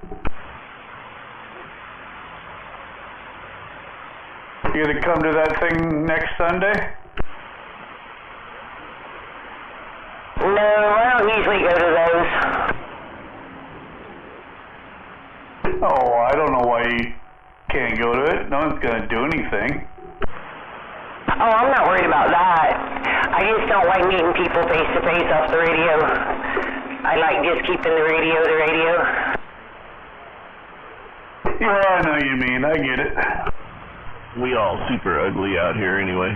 You gonna come to that thing next Sunday? No, I don't usually go to those. Oh, I don't know why you can't go to it. No one's gonna do anything. Oh, I'm not worried about that. I just don't like meeting people face to face off the radio. I like just keeping the radio to radio. Yeah, I know what you mean. I get it. We all super ugly out here anyway.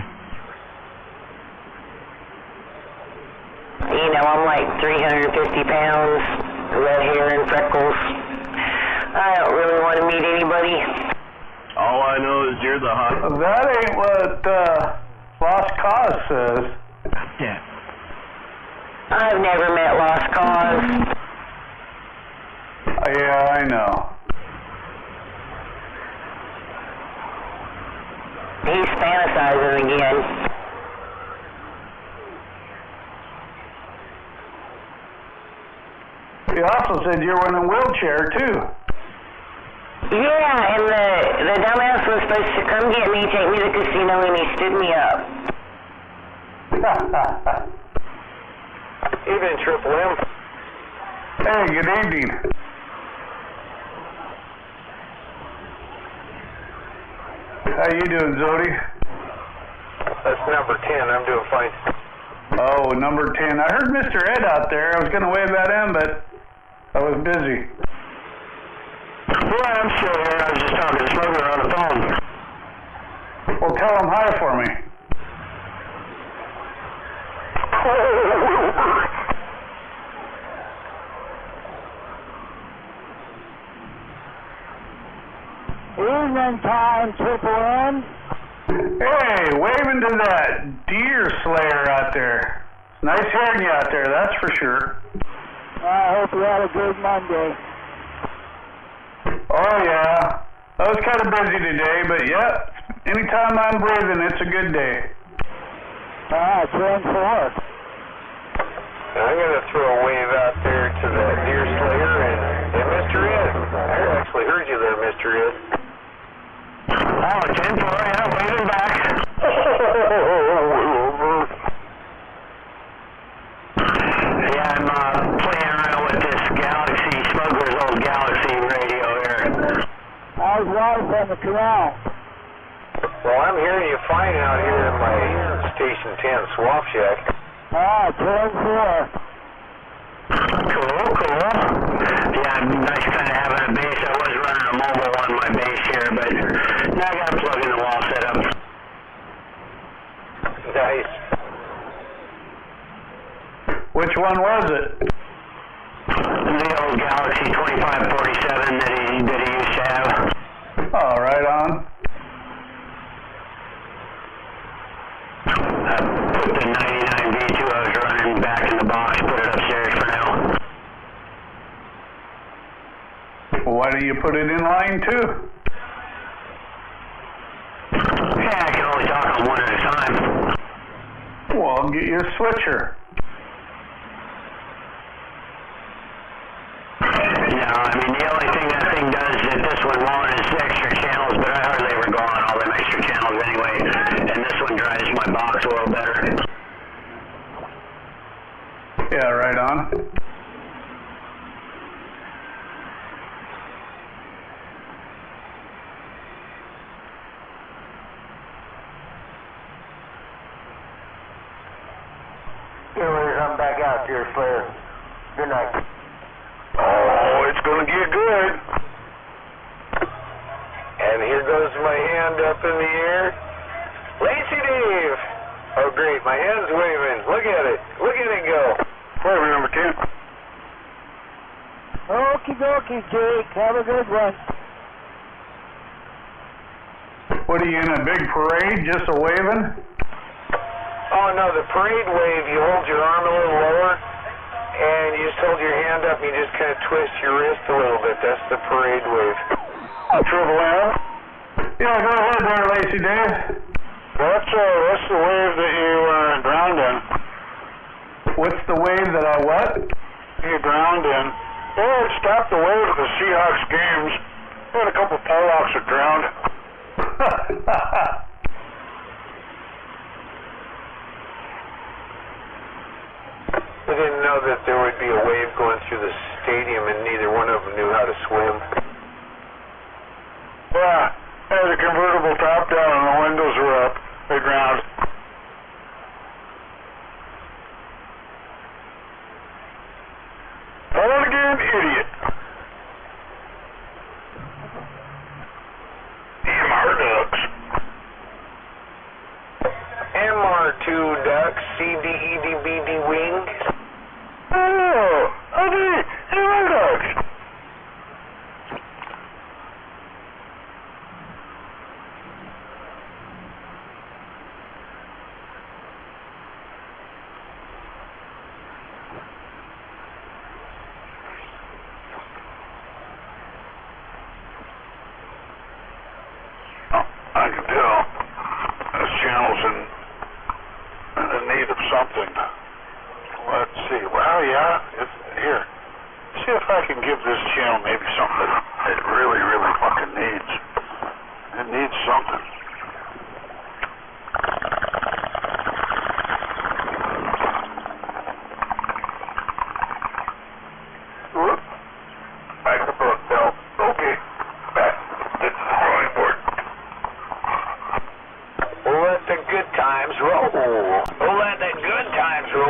You know, I'm like 350 pounds, red hair and freckles. I don't really want to meet anybody. All I know is you're the hot... That ain't what Lost Cause says. Yeah. I've never met Lost Cause. Yeah, I know. He's fantasizing again. He also said you were in a wheelchair, too. Yeah, and the dumbass was supposed to come get me, take me to the casino, and he stood me up. Evening, Triple M. Hey, good evening. How you doing, Zodi? That's number 10. I'm doing fine. Oh, number 10. I heard Mr. Ed out there. I was going to wave at him, but I was busy. Yeah, I'm still here. I was just talking to Smoker on the phone. Well, tell him hi for me. Evening time, Triple M. Hey, waving to that deer slayer out there. Nice hearing you out there, that's for sure. I hope you had a good Monday. Oh, yeah. I was kind of busy today, but yeah, anytime I'm breathing, it's a good day. 10-4. I'm going to throw a wave out there to that deer slayer and Mr. Ed. I actually heard you there, Mr. Ed. Oh, 10-4, yeah, waving back. Yeah, I'm playing around with this Galaxy, Smuggler's old Galaxy radio here. How's life on the canal? Well, I'm hearing you fine out here in my Station 10 swap shack. 10-4. Cool. Yeah, nice kind of having a base. I was running a mobile on my base here, but now I got a plug in the wall set up. Nice. Which one was it? The old Galaxy 2547 that he used to have. Oh, right on. I put the 99 V2 I was running back in the box, put it upstairs for now. Well, why don't you put it in line 2? Yeah, I can only talk on one at a time. Well, get you a switcher. No, I mean, the only thing that thing does that this one won't is extra channels, but I hardly ever go on all them extra channels anyway, and this one drives my box a little better. Yeah, right on. I'm back out here, Slayer. Good night. Oh, it's going to get good. And here goes my hand up in the air. Lazy Dave! Oh, great. My hand's waving. Look at it. Look at it go. Whatever, number 10. Okie dokie, Jake. Have a good one. What are you in a big parade, just a waving? Oh, no, the parade wave, you hold your arm a little lower, and you just hold your hand up, and you just kind of twist your wrist a little bit. That's the parade wave. Triple M? Yeah, go ahead there, Lazy Dave. What's the wave that you drowned in? What's the wave that I what? You drowned in. Well, it stopped the wave at the Seahawks games. We had a couple Pollocks that drowned. I didn't know that there would be a wave going through the stadium, and neither one of them knew how to swim. Yeah, they had a convertible top down and the windows were up. They drowned. Hold again, idiot. MR Ducks. MR2 Ducks, CDEDBD Wing. Oh, okay, MR Ducks. I can tell this channel's in need of something. Let's see. Well, yeah, it's here. See if I can give this channel maybe something it really, really fucking needs. It needs something. Whoop. Back the book, Bill. Okay. Back. It's the drawing board. Let the good times roll. Let the good times roll.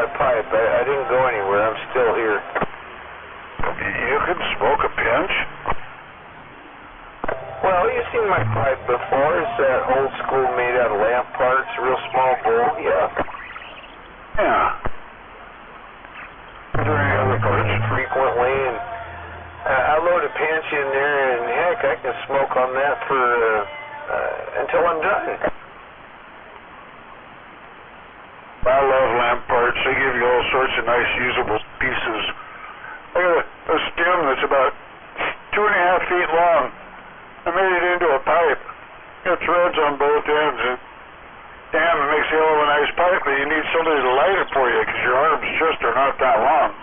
my pipe. I didn't go anywhere. I'm still here. You can smoke a pinch? Well, you've seen my pipe before. It's that old school made out of lamp parts, real small bowl. Yeah. Yeah. Frequently, and I load a pinch in there, and heck, I can smoke on that for until I'm done. I love lamp parts. They give you all sorts of nice usable pieces. I got a stem that's about 2.5 feet long. I made it into a pipe. Got threads on both ends. And damn, it makes a hell of a nice pipe, but you need somebody to light it for you because your arms just are not that long.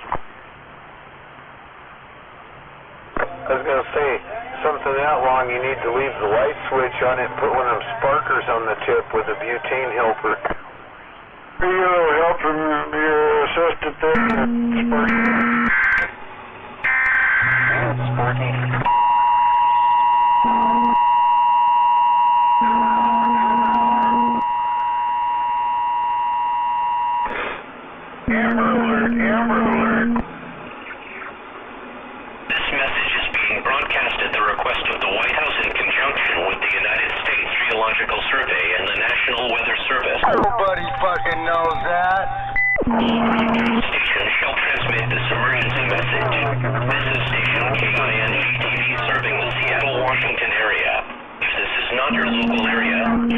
I was going to say, something that long, you need to leave the light switch on it and put one of them sparkers on the tip with a butane helper. Are you help from your assistant there? Sparky. Amber alert, Amber alert. This message is being broadcast at the request of the White House in conjunction with the United States Geological Survey and the National Weather Service. Nobody fucking knows that. All stations shall transmit this emergency message. This is station KING-TV serving the Seattle, Washington area. If this is not your local area, and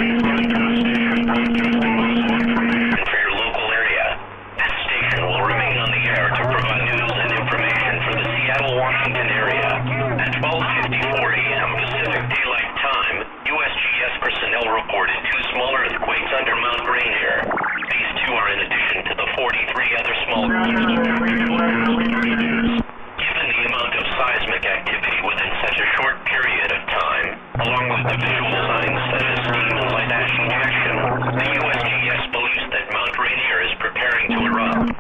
for your local area, this station will remain on the air to provide news and information for the Seattle, Washington area. At 12:54 a.m. Pacific Daylight Time, USGS personnel reported 2 small earthquakes under Mount Rainier. These 2 are in addition to the 43 other small Given the amount of seismic activity within such a short period of time, along with the visual signs such as steam and light ash injection, the USGS believes that Mount Rainier is preparing to erupt.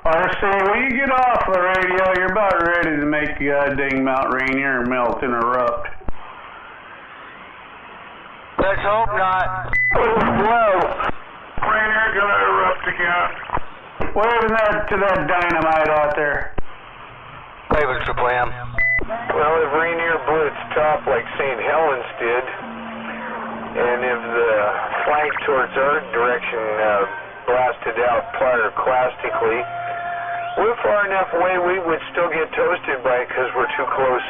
RC, will you get off the radio? You're about ready to make dang Mount Rainier melt and erupt. Let's hope not. Whoa! Rainier gonna erupt again. Waving that to that dynamite out there. Waving to Blam. Well, if Rainier blew its top like St. Helens did, and if the flank towards our direction blasted out pyroclastically, we're far enough away we would still get toasted by it because we're too close.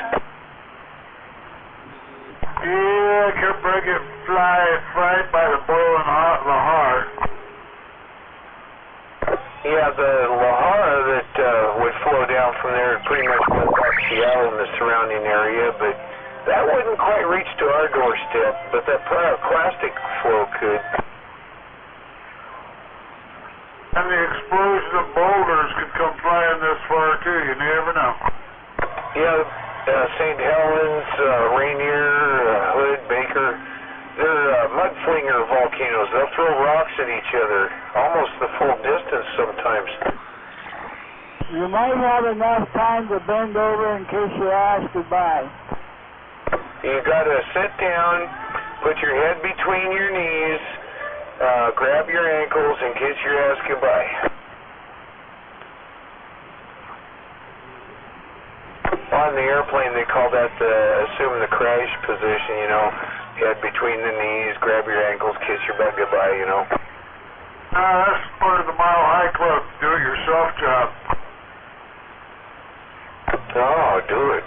Yeah, could bring it fried by the boiling hot Lahar. Yeah, the Lahar that would flow down from there pretty much went back to Seattle and the surrounding area, but that wouldn't quite reach to our doorstep, but that pyroclastic flow could. And the explosion of boulders could come flying this far too, you never know. Yeah, St. Helens, Rainier, Hood, Baker, they're mudflinger volcanoes. They'll throw rocks at each other, almost the full distance sometimes. You might have enough time to bend over in case you ask goodbye. You gotta sit down, put your head between your knees, grab your ankles and kiss your ass goodbye. On the airplane, they call that assume the crash position, you know. Head between the knees, grab your ankles, kiss your butt goodbye, you know. That's part of the Mile High Club do-it-yourself job. Oh, do it.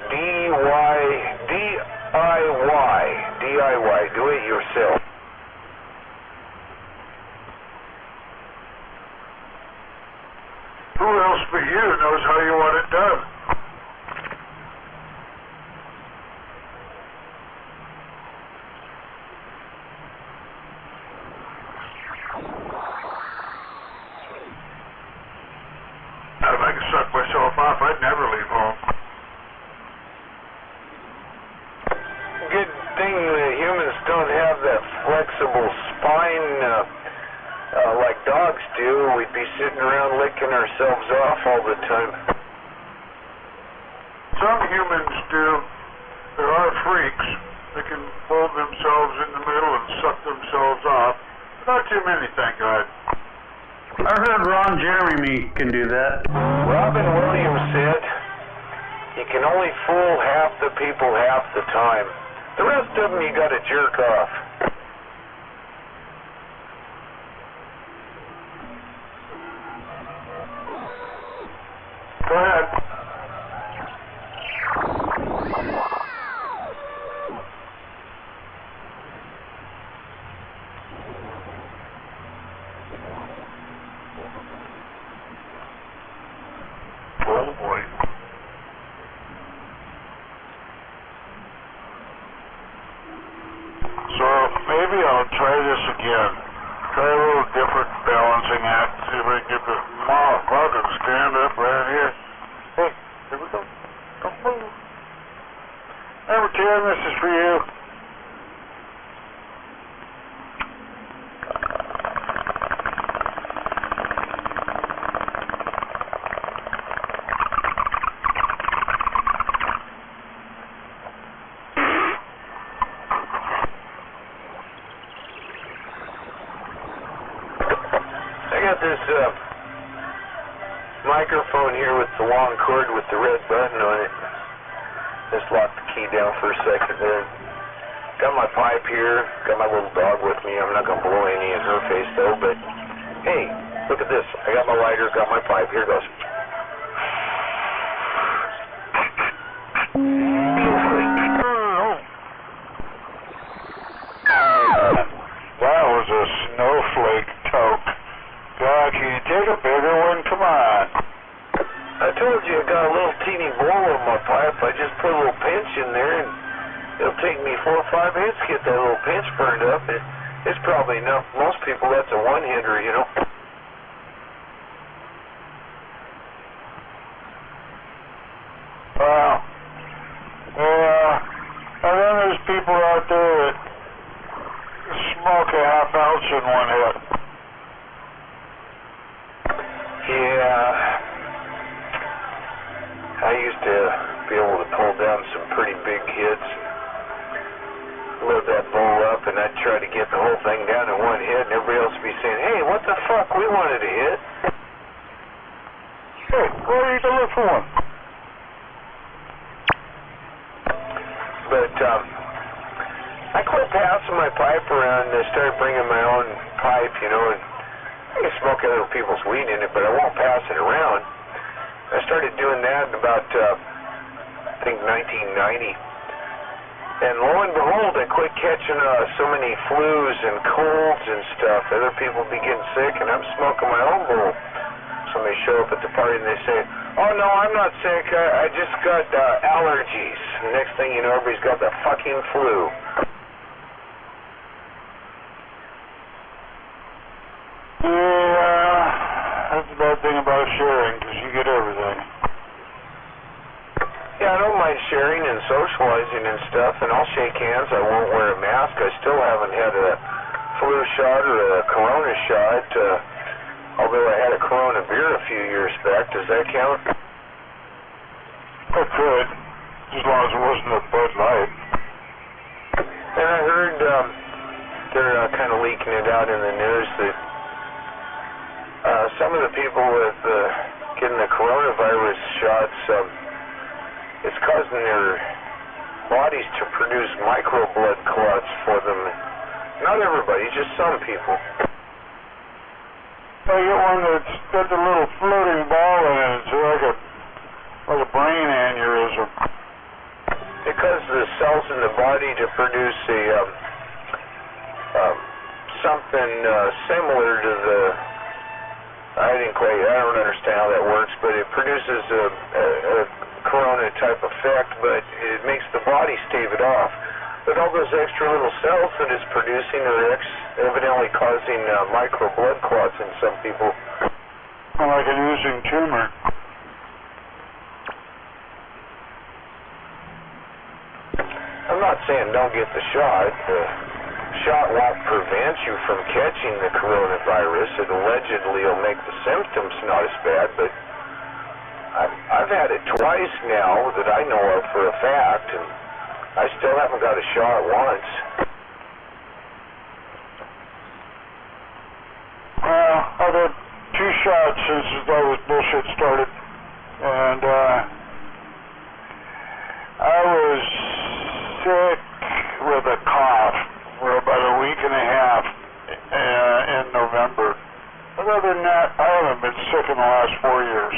DIY, do it yourself. Who else but you knows how you want it done? If I could suck myself off, I'd never leave home. Good thing that humans don't have that flexible spine like dogs do. We'd be sitting around licking ourselves off all the time. Some humans do. There are freaks that can fold themselves in the middle and suck themselves off. Not too many, thank God. I heard Ron Jeremy can do that. Robin Williams said, you can only fool half the people half the time. The rest of them you gotta jerk off. Go ahead. Oh boy. So maybe I'll try this again. Try a little different balancing act. See if I can get the motherfucker to stand up right here. Hey, here we go. Don't move. Number 10, this is for you. This microphone here with the long cord with the red button on it. Just locked the key down for a second there. Got my pipe here, got my little dog with me. I'm not going to blow any in her face though, but hey, look at this. I got my lighter, got my pipe. Here it goes. That was a snowflake toke. God, can you take a bigger one? Come on. I told you I got a little teeny bowl on my pipe. I just put a little pinch in there, and it'll take me 4 or 5 hits to get that little pinch burned up. It's probably enough. Most people, that's a one-hitter, you know. Wow. Yeah. And then there's people out there that smoke a half ounce in one hit. Yeah, I used to be able to pull down some pretty big hits, load that bowl up, and I'd try to get the whole thing down in one hit, and everybody else would be saying, hey, what the fuck, we wanted a hit. Hey, where are you to look for one? But I quit passing my pipe around and I started bringing my own pipe, you know, and I can smoke other people's weed in it, but I won't pass it around. I started doing that in about, I think, 1990. And lo and behold, I quit catching so many flus and colds and stuff. Other people be getting sick, and I'm smoking my own bowl. Somebody show up at the party and they say, oh, no, I'm not sick. I just got allergies. And the next thing you know, everybody's got the fucking flu. Yeah, that's the bad thing about sharing, because you get everything. Yeah, I don't mind sharing and socializing and stuff, and I'll shake hands. I won't wear a mask. I still haven't had a flu shot or a corona shot, although I had a Corona beer a few years back. Does that count? It could, as long as it wasn't a Bud Light. And I heard they're kind of leaking it out in the news that some of the people with getting the coronavirus shots, it's causing their bodies to produce micro blood clots for them. Not everybody, just some people. I get one that's got the little floating ball in it. It's like a brain aneurysm. It causes the cells in the body to produce something similar to the. I don't understand how that works, but it produces a corona type effect, but it makes the body stave it off. But all those extra little cells that it's producing are evidently causing micro blood clots in some people. Like an oozing tumor. I'm not saying don't get the shot. The shot won't prevent you from catching the coronavirus. It allegedly will make the symptoms not as bad, but I've had it twice now that I know of for a fact, and I still haven't got a shot once. Well, shot since all this bullshit started, and I was sick with a cough for about a week and a half in November. But other than that, I haven't been sick in the last 4 years.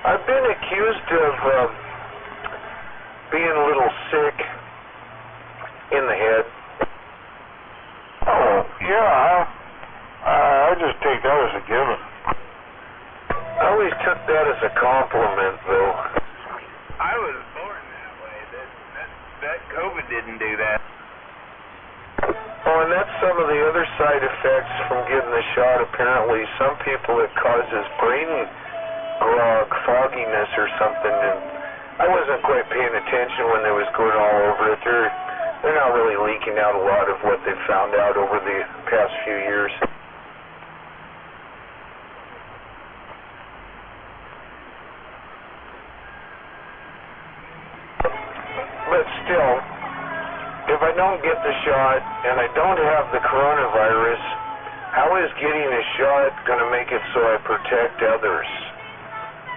I've been accused of being a little sick in the head. Oh, yeah. I just take that as a given. I always took that as a compliment, though. I was born that way. That COVID didn't do that. Oh, and that's some of the other side effects from getting the shot. Apparently, some people it causes brain grog, fogginess or something, and I wasn't quite paying attention when they was going all over it. They're not really leaking out a lot of what they've found out over the past few years. But still, if I don't get the shot and I don't have the coronavirus, how is getting a shot going to make it so I protect others?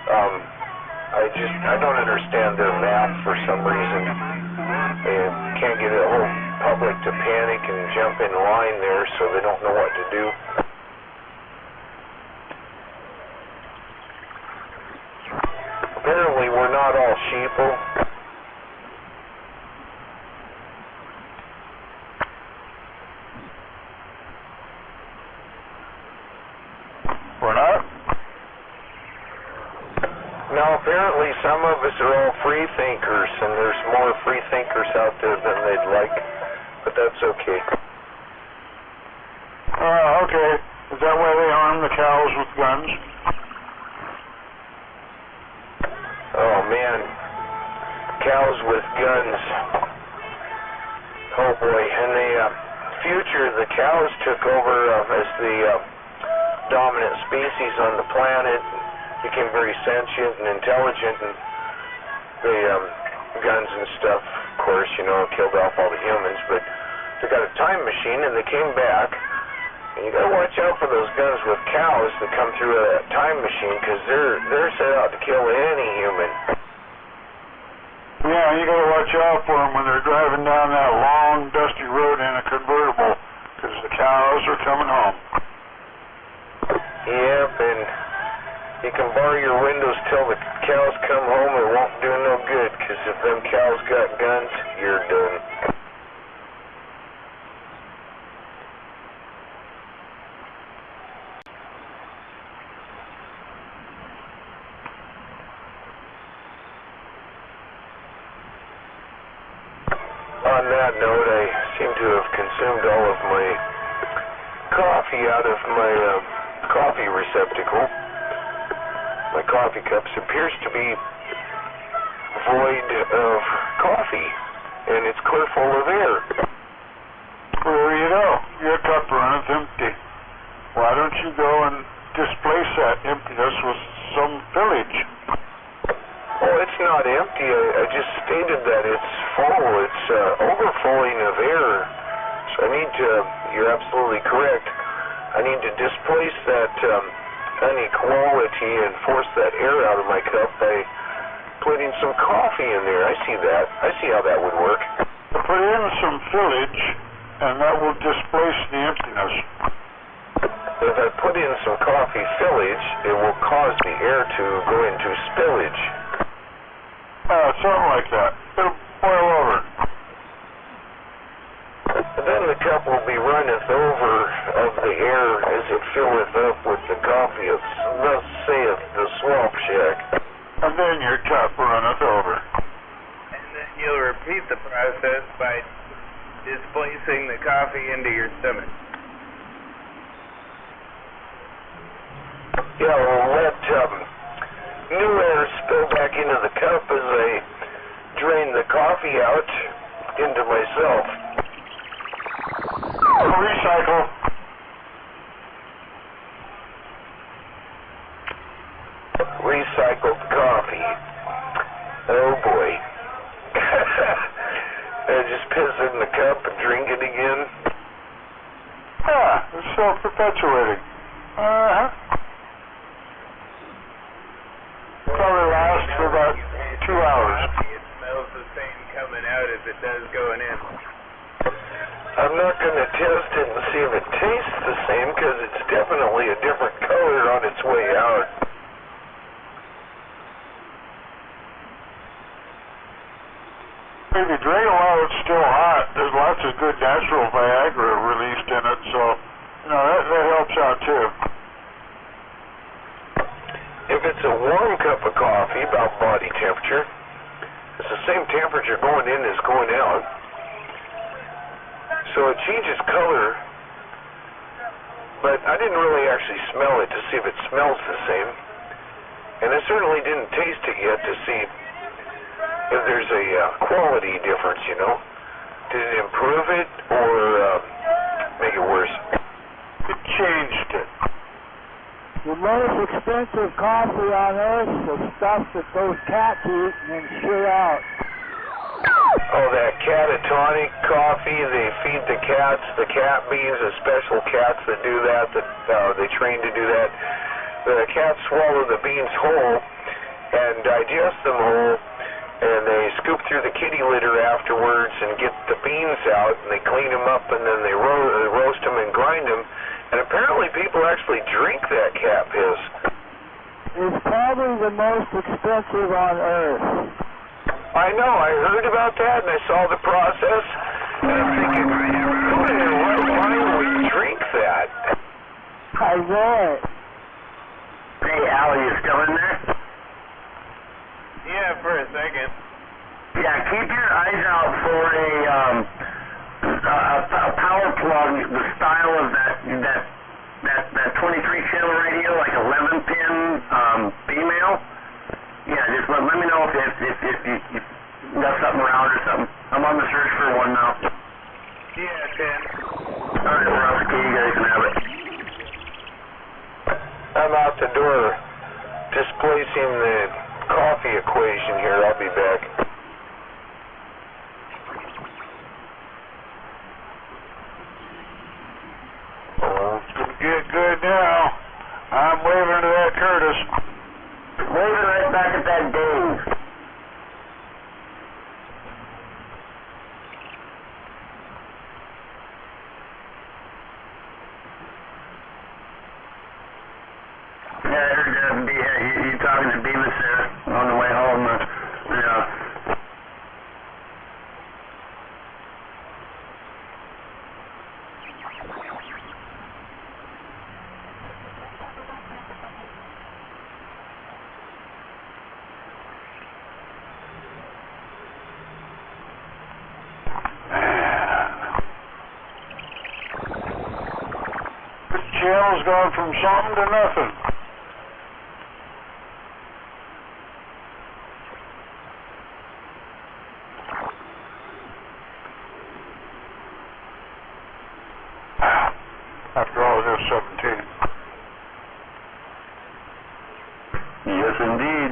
I don't understand their math for some reason. They can't get the whole public to panic and jump in line there so they don't know what to do. Apparently we're not all sheeple. We're not? Now, apparently some of us are all free thinkers, and there's more free thinkers out there than they'd like, but that's okay. Okay. Is that why they arm the cows with guns? Oh, man. Cows with guns. Oh, boy. In the future, the cows took over as the dominant species on the planet, became very sentient and intelligent, and the guns and stuff, of course, killed off all the humans, but they got a time machine and they came back, and you gotta watch out for those guns with cows that come through a time machine, because they're set out to kill any human. Yeah, you gotta watch out for them when they're driving down that long, dusty road in a convertible, because the cows are coming home. Yep, and you can bar your windows till the cows come home. It won't do no good, because if them cows got guns, you're done. On that note, I seem to have consumed all of my coffee out of my coffee receptacle. My coffee cups appears to be void of coffee, and it's clear full of air. Well, there you go. Your cup runneth empty. Why don't you go and displace that emptiness with some fillage? Oh, it's not empty. I just stated that it's full. It's overflowing of air. So I need to, you're absolutely correct, I need to displace that inequality and force that air out of my cup by putting some coffee in there. I see that. I see how that would work. Put in some fillage, and that will displace the emptiness. If I put in some coffee fillage, it will cause the air to go into spillage. Something like that. It'll boil over. And then the cup will be runneth over of the air as it filleth up with the coffee. Thus saith the Swamp Shack. And then your cup runneth over. And then you'll repeat the process by displacing the coffee into your stomach. Yeah, we'll let new air spill back into the cup as I drain the coffee out into myself. Recycle. Recycled coffee. Oh boy. I just piss it in the cup and drink it again. Yeah, it's self-perpetuating. Uh-huh. Probably lasts for about 2 hours. It smells the same coming out as it does going in. I'm not going to test it and see if it tastes the same, because it's definitely a different color on its way out. If you drain it while it's still hot, there's lots of good natural Viagra released in it, so, you know, that helps out too. If it's a warm cup of coffee, about body temperature, it's the same temperature going in as going out. So it changes color, but I didn't really actually smell it to see if it smells the same. And I certainly didn't taste it yet to see if there's a quality difference, you know. Did it improve it or make it worse? It changed it. The most expensive coffee on earth is stuff that those cats eat and then shit out. Oh, that catatonic coffee, they feed the cats, the cat beans, the special cats that do that, they train to do that. The cats swallow the beans whole and digest them whole, and they scoop through the kitty litter afterwards and get the beans out, and they clean them up, and then they roast them and grind them, and apparently people actually drink that cat piss. It's probably the most expensive on earth. I know, I heard about that, and I saw the process, and I'm thinking, why would we drink that? I know it. Hey, Al, are you still in there? Yeah, for a second. Yeah, keep your eyes out for a power plug, the style of that 23 channel radio, like 11 pin female. Yeah, just let me know if you got something around or something. I'm on the search for one now. Yeah, 10. Alright, we're out. Okay, you guys can have it. I'm out the door displacing the coffee equation here. I'll be back. Oh, it's going to get good now. I'm waving to that Curtis. Waving right back at that Dave. Yeah, I heard you talking to Beavis there on the way home. Yeah. This channel's gone from something to nothing. After all, it is 17. Yes, indeed.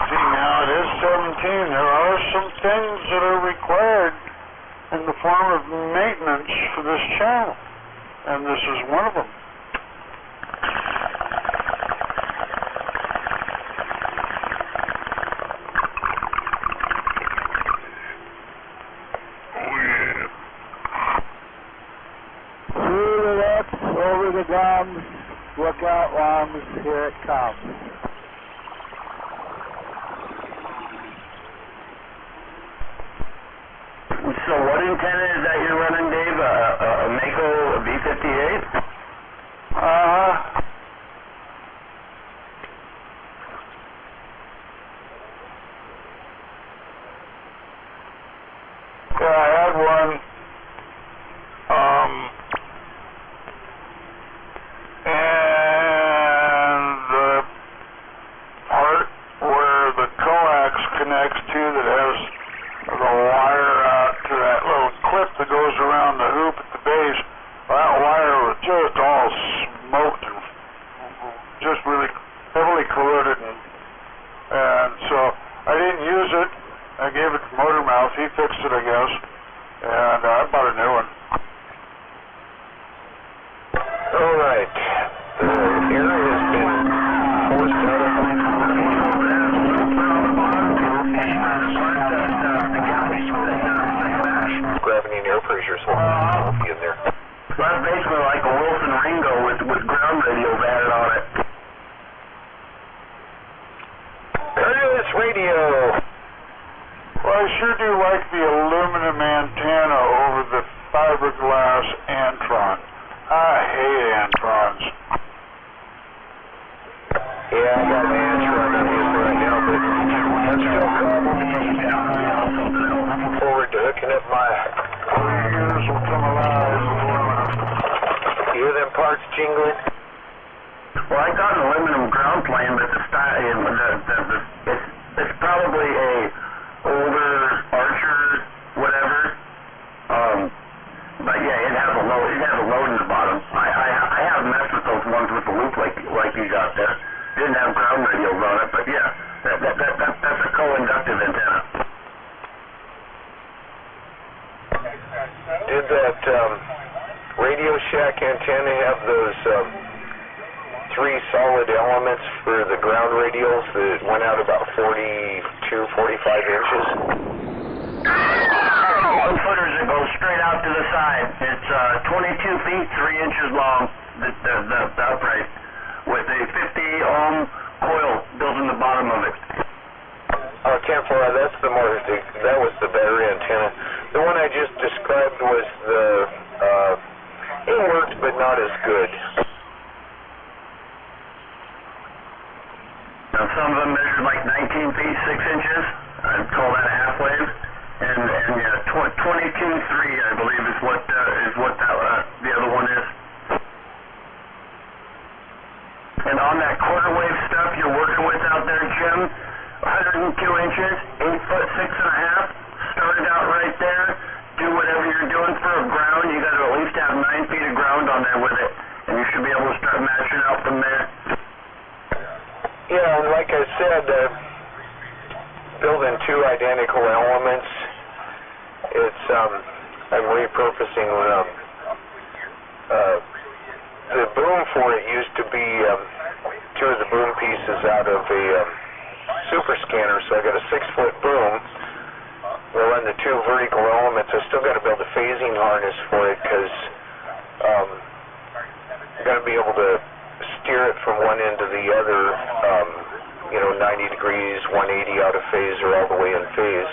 See, now it is 17. There are some things that are required in the form of maintenance for this channel, and this is one of them. Through the lips, over the gums, look out lungs, here it comes. So what antenna is that you're running, Dave? A Mako V58? Yeah, I had one. And the part where the coax connects to that has the wire out to that little clip that goes around the hoop at the base, that wire was just all smoked and just really heavily corroded, and so I didn't use it. I gave it to Motor Mouth. He fixed it, I guess. And I bought a new one. All right. The area has been forced out of gravity and air pressure, so I'll be in there. So that's basically like a Wilson Ringo with ground radios added on it. Curtis Radio. Well, I sure do like the aluminum antenna over the fiberglass Antron. I hate Antrons. Yeah, I got an Antron in use right now, but I'm still looking forward to hooking up my ears will come alive. You hear them parts jingling? Well, I got an aluminum ground plane, but it's probably a older Archer, whatever. But yeah, it has a load. It has a load in the bottom. I have messed with those ones with the loop like you got there. Didn't have ground radios on it, but yeah, that's a co-inductive antenna. Did that Radio Shack antenna have those 3 solid elements for the ground radials that went out about 42, 45 inches? 1-footers that go straight out to the side. It's 22 feet, 3 inches long, the upright, with a 50-ohm coil built in the bottom of it. Oh, 10-4, that's that was the battery antenna. The one I just described was it worked, but not as good. Now, some of them measured like 19 feet, 6 inches. I'd call that a half wave. And yeah, 22.3, I believe, is what the other one is. And on that quarter wave stuff you're working with out there, Jim, 102 inches, 8 foot 6.5, started out right there. Do whatever you're doing for a ground. You got to at least have 9 feet of ground on there with it, and you should be able to start matching out from there. Yeah, and like I said, building 2 identical elements. It's I'm repurposing the boom for it used to be 2 of the boom pieces out of a super scanner, so I got a 6-foot boom. We'll run the 2 vertical elements. I still got to build a phasing harness for it because I got to be able to steer it from one end to the other, 90 degrees, 180 out of phase or all the way in phase.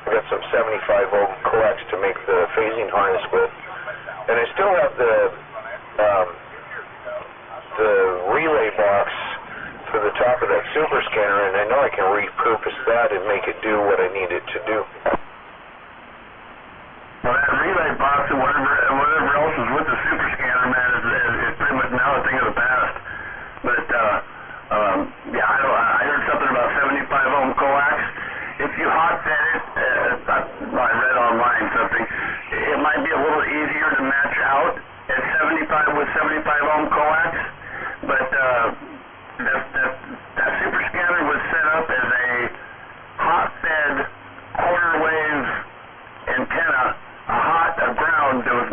I got some 75 ohm coax to make the phasing harness with, and I still have the relay box for the top of that super scanner, and I know I can repurpose that and make it do what I need it to do. Well, that relay box and whatever else is with the super scanner, man, is pretty much now a thing of the past. But yeah, I heard something about 75 ohm coax. If you hot set it, I read online something, it might be a little easier to match out at 75 with 75 ohm coax, but that super scanner was set up as a hot fed quarter wave antenna, a ground. There's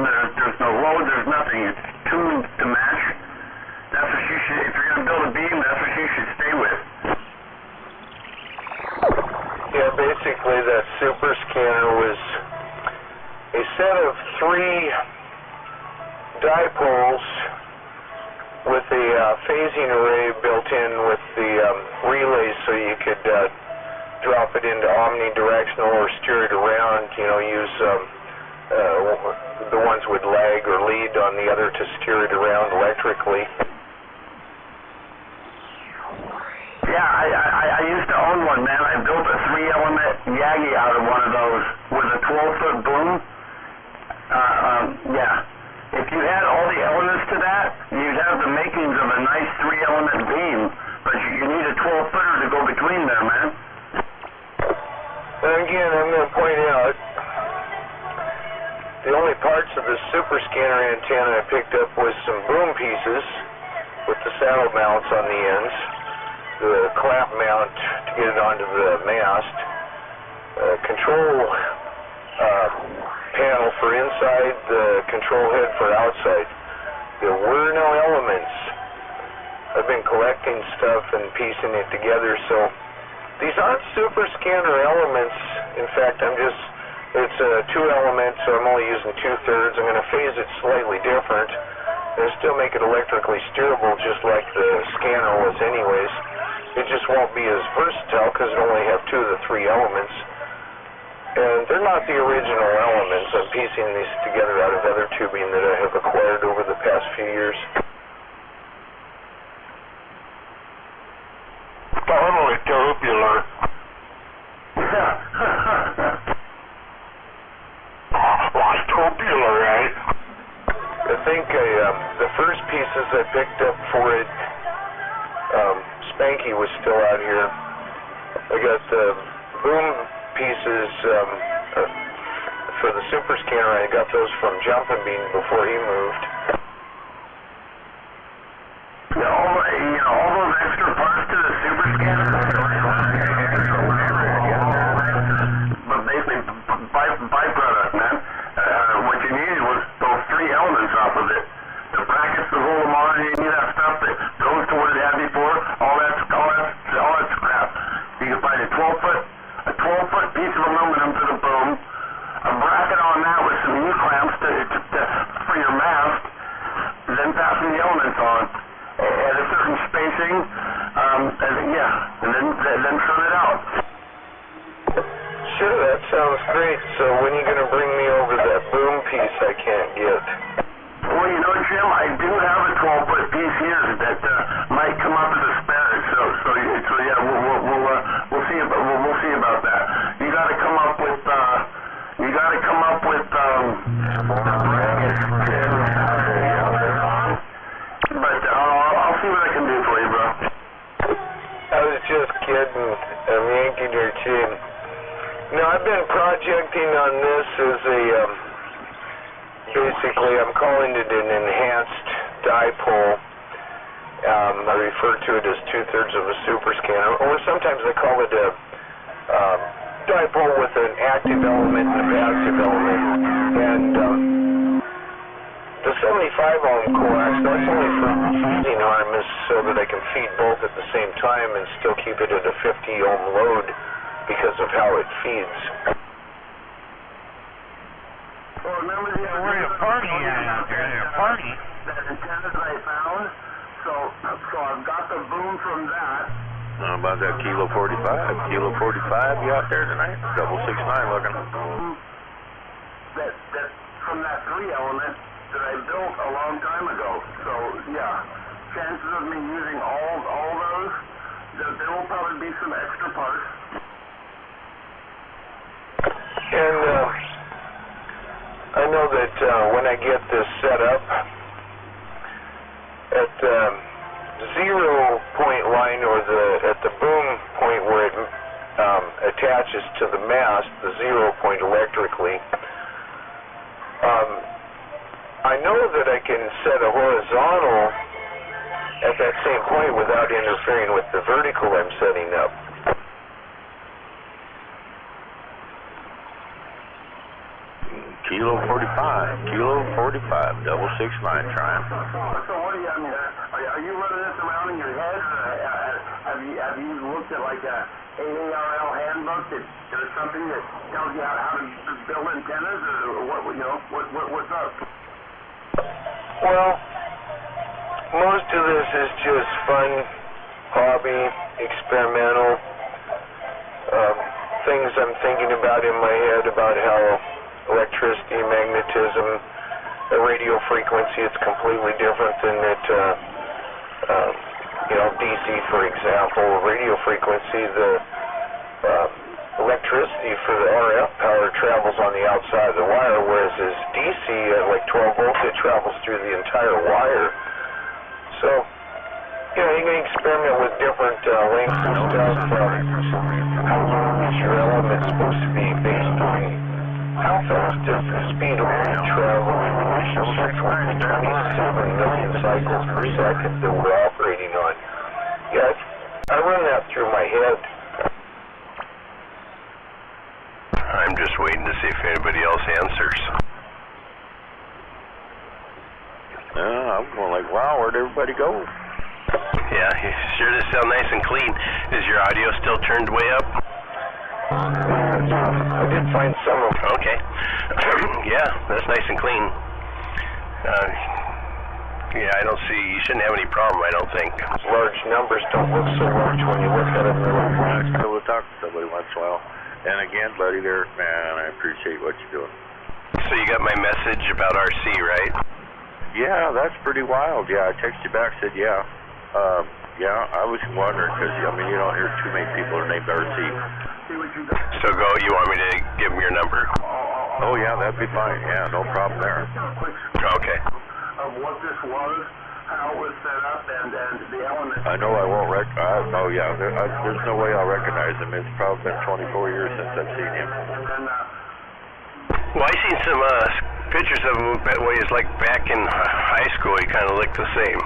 no load, there's nothing. It's tuned to match. That's what you should, if you're going to build a beam, that's what you should stay with. Yeah, basically that super scanner was a set of 3 dipoles with a phasing array built in with the relays, so you could drop it into omnidirectional or steer it around, use the ones with lag or lead on the other to steer it around electrically. Yeah, I used to own one, man. I built a 3-element Yagi out of one of those with a 12-foot boom. Yeah. If you had all the elements to that, you'd have the makings of a nice 3-element beam, but you need a 12-footer to go between there, man. And again, I'm going to point out, the only parts of the super scanner antenna I picked up was some boom pieces with the saddle mounts on the ends, the clamp mount to get it onto the mast, control panel for inside, the control head for outside. There were no elements. I've been collecting stuff and piecing it together, so these aren't super scanner elements. In fact, it's a 2-element, so I'm only using 2/3. I'm going to phase it slightly different and still make it electrically steerable just like the scanner was anyways. It just won't be as versatile because it only have 2 of the 3 elements. And they're not the original elements. I'm piecing these together out of other tubing that I have acquired over the past few years. Totally tubular. Like tubular, right? I think the first pieces I picked up for it, Spanky was still out here. I got the boom pieces for the super scanner. I got those from Jumpin' Bean before he moved. Yeah, all those extra parts to the super scanner, but basically byproduct, man. What you needed was those 3 elements off of it. The brackets, the roll them on, any of that stuff that goes to what it had before, all that scrap. You can find a 12-foot piece of aluminum for the boom, a bracket on that with some U-clamps for your mast, then fasten the elements on at a certain spacing, and then trim it out. Sure, that sounds great. So when are you going to bring me over that boom piece I can't get? Well, you know, Jim, I do have a 12-foot piece here that might come up as a spare. So yeah, we'll see about that. You got to come up with but I'll see what I can do for you, bro. I was just kidding. I'm yanking your chin. No, I've been projecting on this as a, basically I'm calling it an enhanced dipole. I refer to it as 2/3 of a super scanner, or sometimes I call it a dipole with an active element and a passive element. And the 75 ohm coax, that's only for feeding arm, is so that I can feed both at the same time and still keep it at a 50 ohm load because of how it feeds. Well, remember where you party at? You're a party. That antennas I found, so I've got the boom from that. How about that Kilo 45? Kilo 45, you out there tonight? 669 looking. That from that 3-element that I built a long time ago. So yeah, chances of me using all those, there will probably be some extra parts. And I know that when I get this set up at the 0 point line, or at the boom point where it attaches to the mast, the 0 point electrically, I know that I can set a horizontal at that same point without interfering with the vertical I'm setting up. Kilo 45, Kilo 45, 669 trying. So what do you, I mean, are you running this around in your head? Have you looked at like a AARL handbook or something that tells you how to build antennas, or what, you know, what's up? Well, most of this is just fun, hobby, experimental, things I'm thinking about in my head about how electricity, magnetism, the radio frequency, it's completely different than it, DC, for example. Radio frequency, the electricity for the RF power travels on the outside of the wire, whereas as DC at like 12 volts, it travels through the entire wire. So, you can experiment with different lengths and stuff. How long is your element supposed to be based on how fast does the speed of light travel? 627 million cycles per second that we're operating on. Yeah, I run that through my head. I'm just waiting to see if anybody else answers. to go. Yeah, you sure does sound nice and clean. Is your audio still turned way up? I did find some of them. Okay. Yeah, that's nice and clean. Yeah, I don't see, you shouldn't have any problem, I don't think. Large numbers don't look so large when you look at it in the little It's cool to talk to somebody once in a while. And again, buddy, there, man, I appreciate what you're doing. So you got my message about RC, right? Yeah, that's pretty wild. Yeah, I texted you back, said yeah. Yeah, I was wondering, because, I mean, you don't hear too many people are named RC. So you want me to give them your number? Oh, yeah, that'd be fine. Yeah, no problem there. Okay. Of what this was, how it was set up, and the element. I know I won't there's no way I'll recognize him. It's probably been 24 years since I've seen him. Well, I seen some pictures of him that way. It's like back in high school. He kind of looked the same.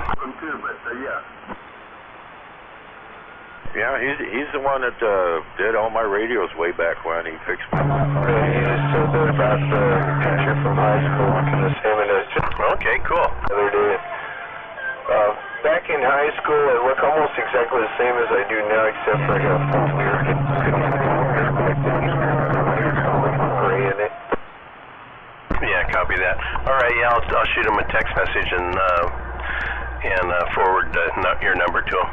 Yeah, he's the one that did all my radios way back when. He fixed my... He was so good about the picture from high school. Okay, cool. The other day, back in high school, I look almost exactly the same as I do now, except for I got a full weird gray in it. Yeah, copy that. All right, yeah, I'll shoot him a text message and forward your number to him.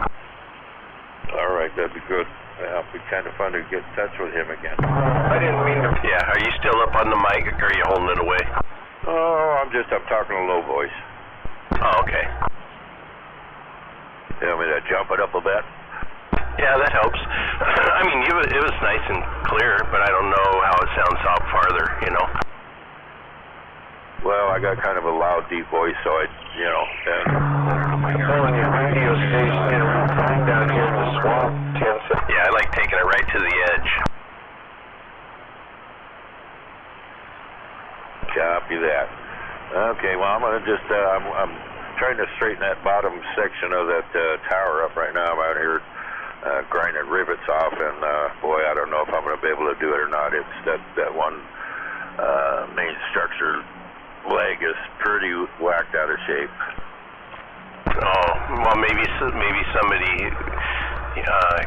All right, that'd be good. It'd be kind of fun to get in touch with him again. I didn't mean to... Yeah, are you still up on the mic, or are you holding it away? Oh, I'm talking a low voice. Oh, okay. You want me to jump it up a bit? Yeah, that helps. I mean, it was nice and clear, but I don't know how it sounds out farther, you know? Well, I got kind of a loud, deep voice, so I'm telling you, radio station in real time down here in the swamp, 10 seconds. Yeah, I like taking it right to the edge. Copy that. Okay, well, I'm going to just, I'm trying to straighten that bottom section of that tower up right now. I'm out here grinding rivets off, and boy, I don't know if I'm going to be able to do it or not. It's that one main structure leg is pretty whacked out of shape. Oh, well, maybe somebody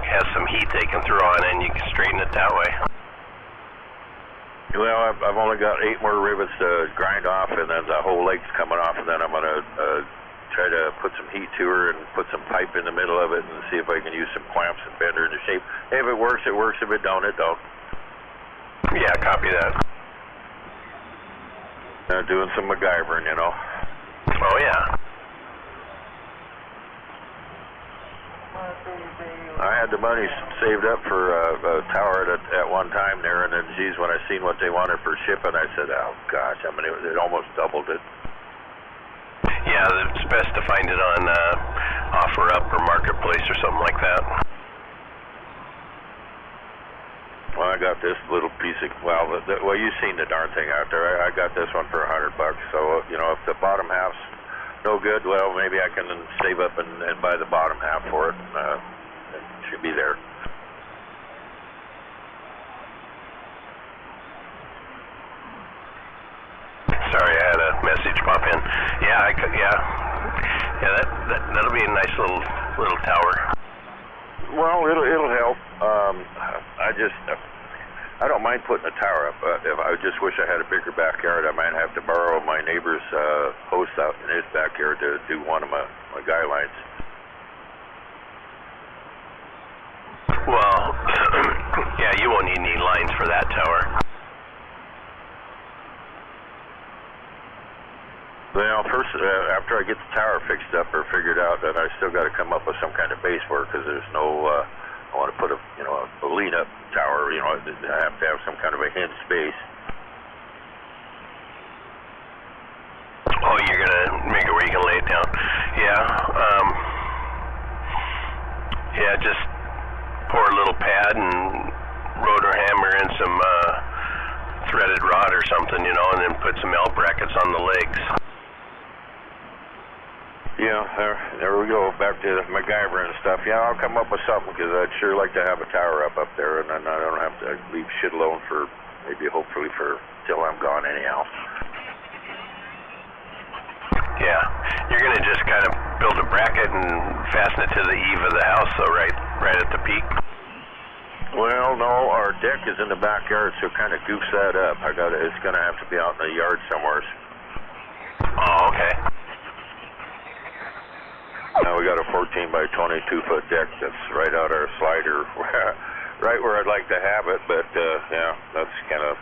has some heat they can throw on it and you can straighten it that way. Well, I've only got 8 more rivets to grind off, and then the whole leg's coming off, and then I'm going to try to put some heat to her and put some pipe in the middle of it and see if I can use some clamps and bend her into shape. If it works, it works. If it don't, it don't. Yeah, copy that. Doing some MacGyvering, you know. Oh, yeah. I had the money saved up for a tower at one time there, and then, geez, when I seen what they wanted for shipping, I said, oh, gosh, I mean, it almost doubled it. Yeah, it's best to find it on OfferUp or Marketplace or something like that. Well, I got this little piece of, well, you've seen the darn thing out there. I got this one for $100, so, you know, if the bottom half's no good, well, maybe I can save up and buy the bottom half for it. It should be there. Sorry, I had a message pop in. Yeah, that'll be a nice little tower. Well, it'll help. I don't mind putting a tower up. I just wish I had a bigger backyard. I might have to borrow my neighbor's post out in his backyard to do one of my guy lines. Well, yeah, you won't need any lines for that tower. Well, first, after I get the tower fixed up or figured out, then I still got to come up with some kind of base work, because there's no, I want to put a lean-up tower, I have to have some kind of a hinged base. Oh, you're going to make it where you can lay it down. Yeah, just pour a little pad and rotor hammer in some threaded rod or something, and then put some L brackets on the legs. Yeah, there we go, back to MacGyver and stuff. Yeah, I'll come up with something, because I'd sure like to have a tower up there, and then I don't have to leave shit alone for, hopefully till I'm gone anyhow. Yeah, you're going to just kind of build a bracket and fasten it to the eave of the house, so right at the peak? Well, no, our deck is in the backyard, so it kind of goofs that up. It's going to have to be out in the yard somewhere. Oh, okay. Now we got a 14 by 22 foot deck that's right out our slider, right where I'd like to have it, but yeah, that's kind of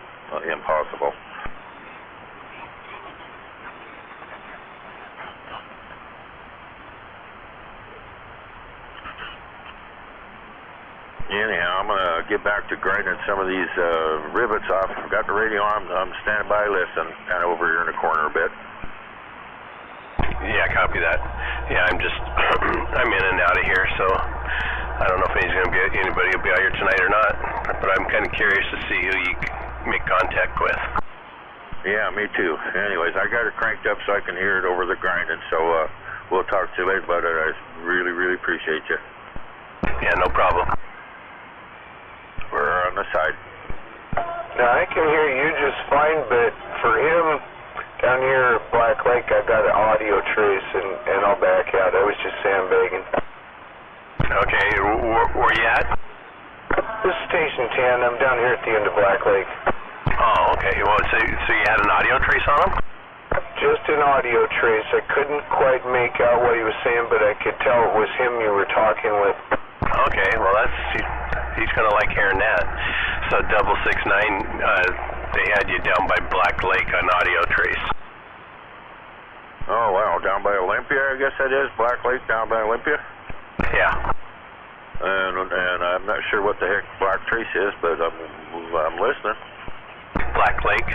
impossible. Anyhow, I'm going to get back to grinding some of these rivets off. I've got the radio on. I'm standing by listening, kind of over here in the corner a bit. Yeah, copy that. Yeah, I'm just, I'm in and out of here, so I don't know if anybody will be out here tonight or not, but I'm kind of curious to see who you make contact with. Yeah, me too. Anyways, I got it cranked up so I can hear it over the grinding, so we'll talk to you later about it. I really, really appreciate you. Yeah, no problem. We're on the side. Now, I can hear you just fine, but for him, down here at Black Lake, I got an audio trace, and I'll back out. I was just sandbagging. Okay, where you at? This is Station 10. I'm down here at the end of Black Lake. Oh, okay. Well, so you had an audio trace on him? Just an audio trace. I couldn't quite make out what he was saying, but I could tell it was him you were talking with. Okay, well, he's going to like hearing that. So 669, they had you down by Black Lake on audio trace. Oh, wow, down by Olympia, I guess that is. Black Lake down by Olympia? Yeah. And I'm not sure what the heck Black Trace is, but I'm listening. Black Lake?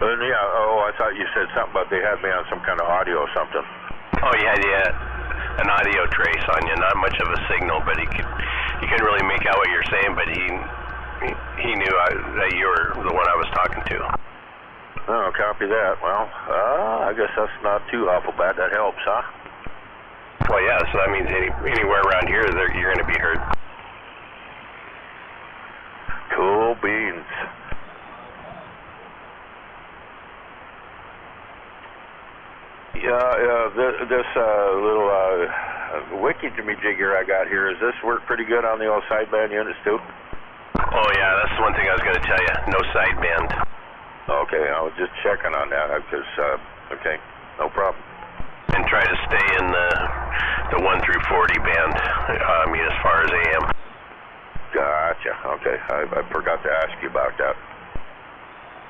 Yeah, I thought you said something about they had me on some kind of audio or something. Oh, yeah, an audio trace on you. Not much of a signal, but he couldn't really make out what you're saying, but he knew that you were the one I was talking to. Oh, copy that. Well, I guess that's not too awful bad. That helps, huh? Well, yeah, so that means anywhere around here you're going to be heard. Cool beans. Yeah, this little wiki jimmy jigger I got here, does this work pretty good on the old sideband units too? Oh yeah, that's the one thing I was going to tell you. No sideband. Okay, I was just checking on that because, okay, no problem. And try to stay in the 1 through 40 band, I mean as far as AM. Gotcha, okay. I forgot to ask you about that.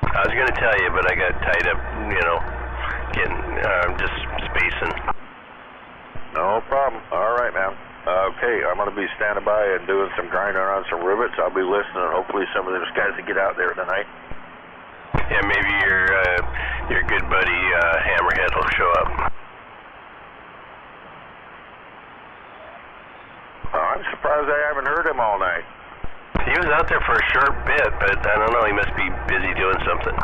I was going to tell you, but I got tied up, just spacing. No problem. All right, man. Okay, I'm going to be standing by and doing some grinding on some rivets. I'll be listening. Hopefully some of those guys will get out there tonight. Yeah, maybe your good buddy Hammerhead will show up. I'm surprised I haven't heard him all night. He was out there for a short bit, but I don't know, he must be busy doing something.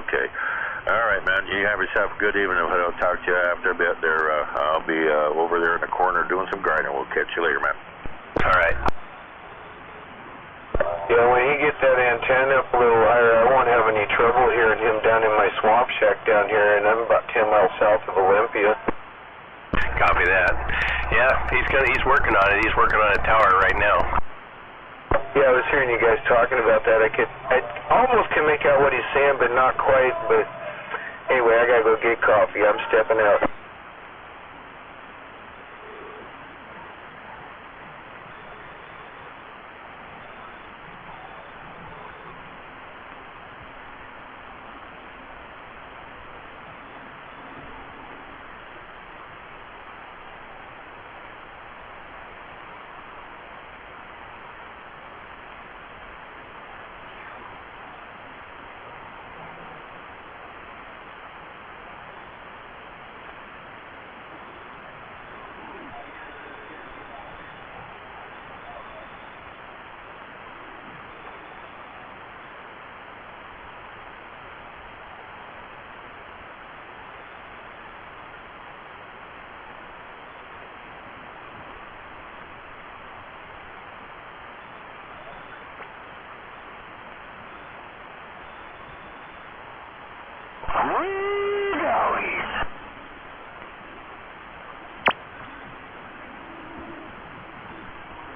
Okay. All right, man. You have yourself a good evening. I'll talk to you after a bit there. I'll be over there in the corner doing some grinding. We'll catch you later, man. All right. Yeah, when he gets that antenna up a little higher, I won't have any trouble hearing him down in my swamp shack down here, and I'm about 10 miles south of Olympia. Copy that. Yeah, he's working on it. He's working on a tower right now. Yeah, I was hearing you guys talking about that. I almost can make out what he's saying, but not quite. But anyway, I gotta go get coffee. I'm stepping out.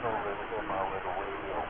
over in my little radio.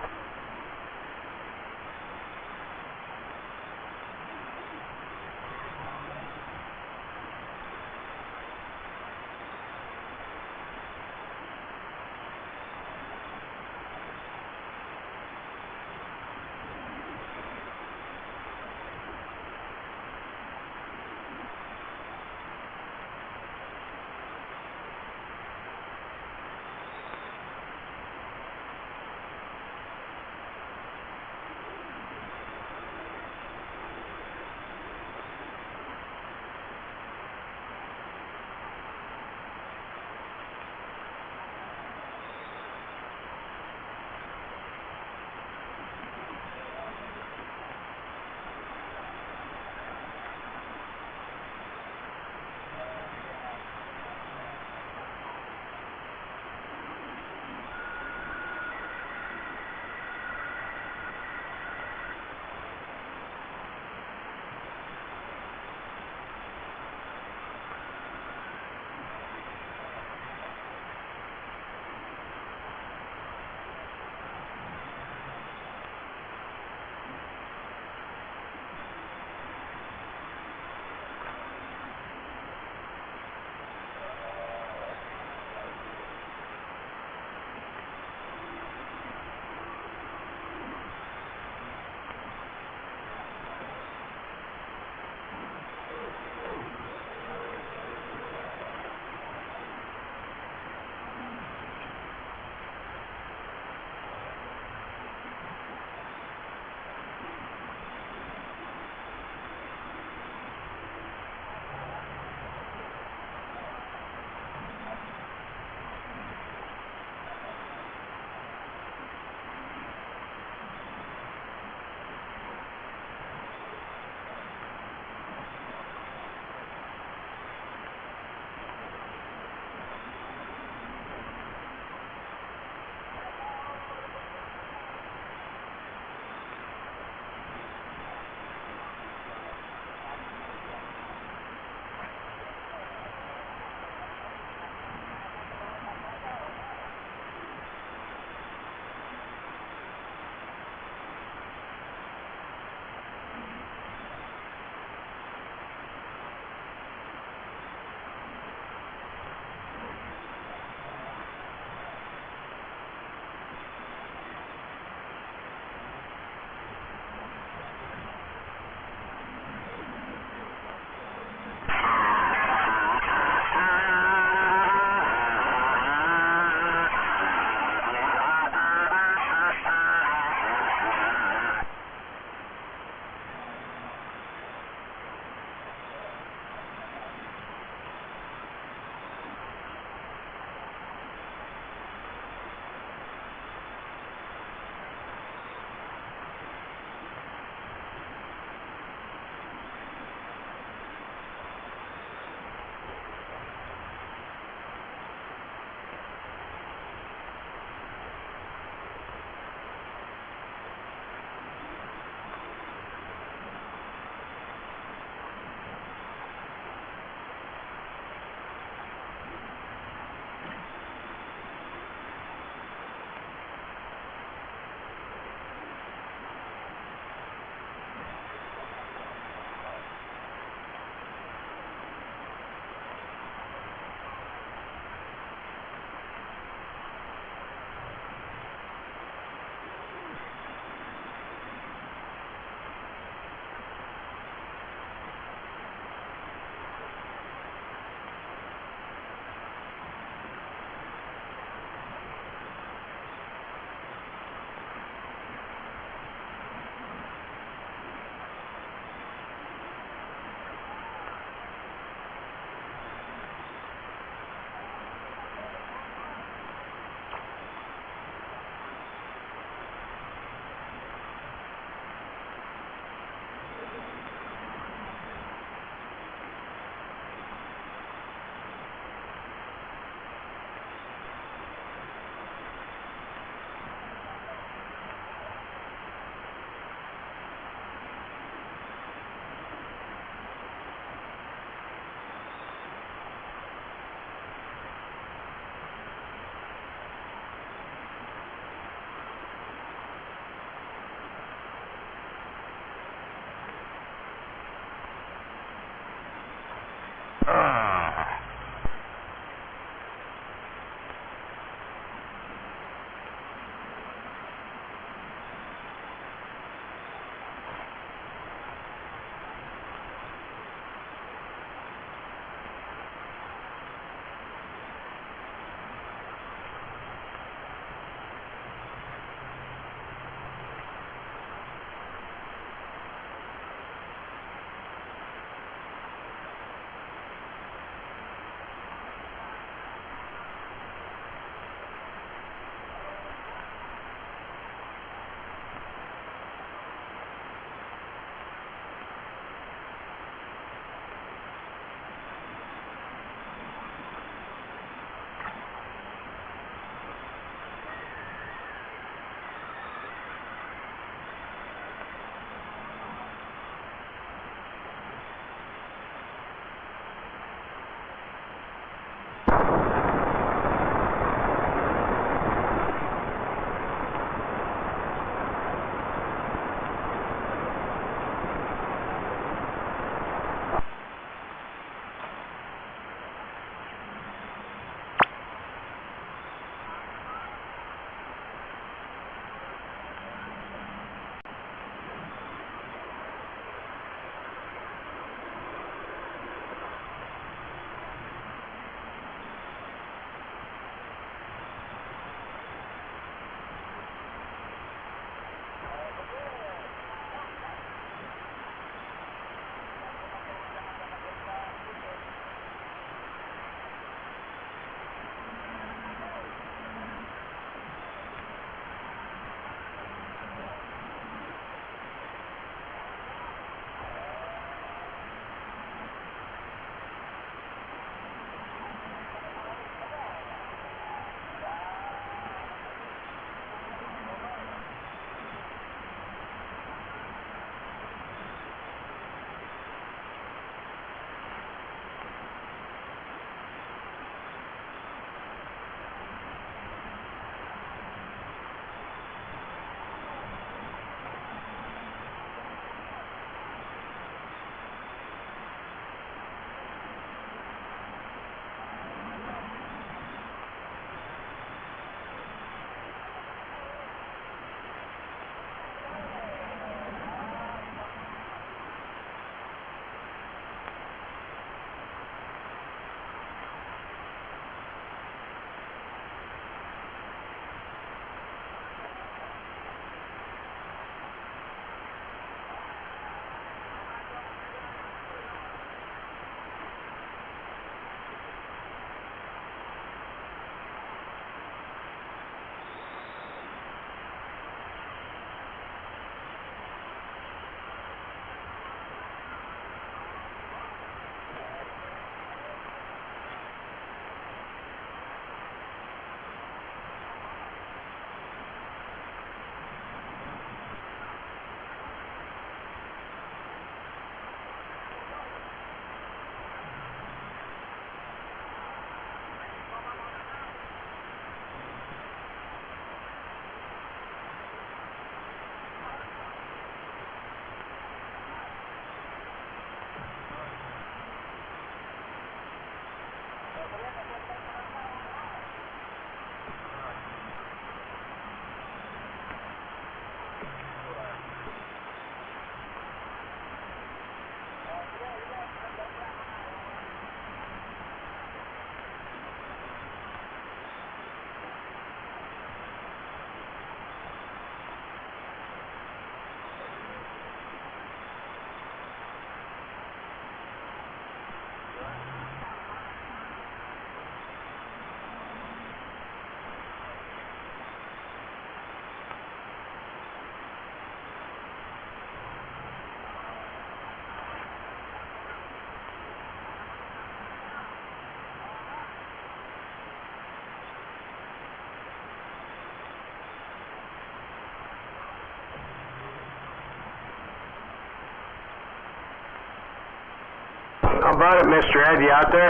about it, Mr. Ed? You out there?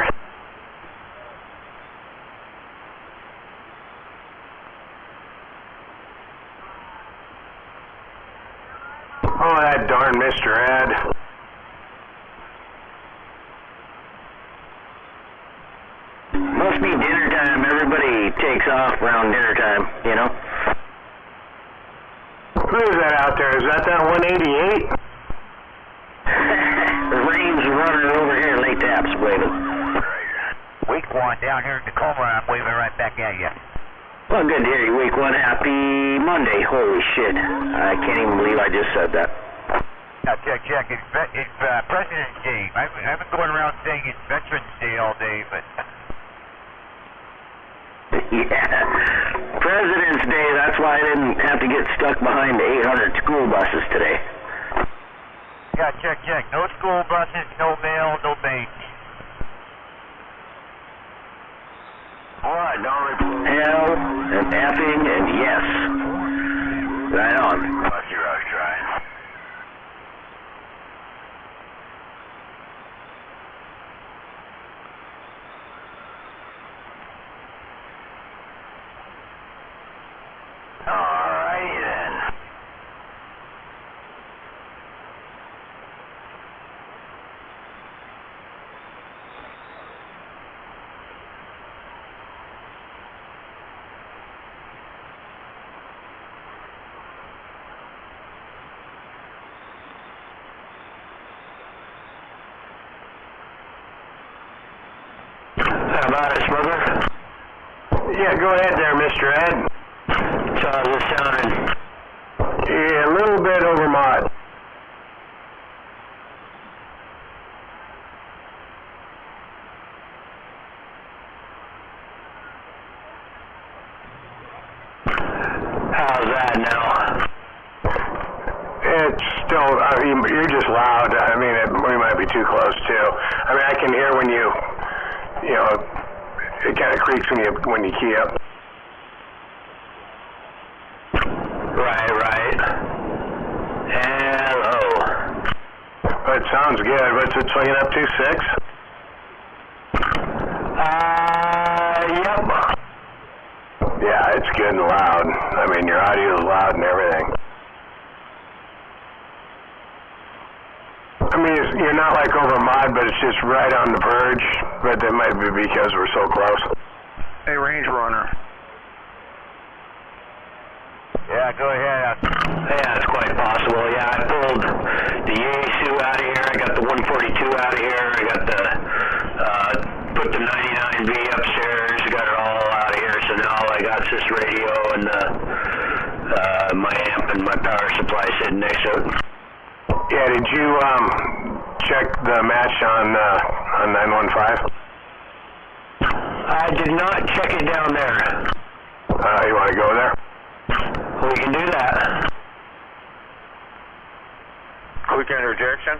Oh, that darn Mr. Ed. Must be dinner time. Everybody takes off around dinner time, you know? Who is that out there? Is that 188? The rain's running over here, Lake Taps waving. Week 1 down here in Tacoma, I'm waving right back at you. Well, good to hear you. Week 1, happy Monday. Holy shit. I can't even believe I just said that. Now, check. It's President's Day. I've been going around saying it's Veterans Day all day, but... Yeah. President's Day, that's why I didn't have to get stuck behind 800 school buses today. Yeah, check. No school buses, no mail, no bank. Alright, don't report. Hell and effing and yes. Right on. Roger, I was trying. Alrighty then. How about it, Smoker? Yeah, go ahead there, Mr. Ed. So how's this sounding? Yeah, a little bit over mod. How's that now? It's still, you're just loud. I mean, we might be too close, too. I mean, I can hear when you know, it kind of creaks when you key up. Right. Hello. It sounds good. What's it swinging up to, 6? Yep. Yeah, it's good and loud. I mean, your audio is loud and everything. I mean, you're not like over mod, but it's just right on the verge. But that might be because we're so close. Hey, Range Runner. Yeah, go ahead. Yeah, it's quite possible. Yeah, I pulled the Yaesu out of here. I got the 142 out of here. I got the, put the 99B upstairs. Got it all out of here. So now all I got is this radio and my amp and my power supply sitting next to it. Yeah, did you check the match on 915? I did not check it down there. You want to go there? We can do that. Quick interjection.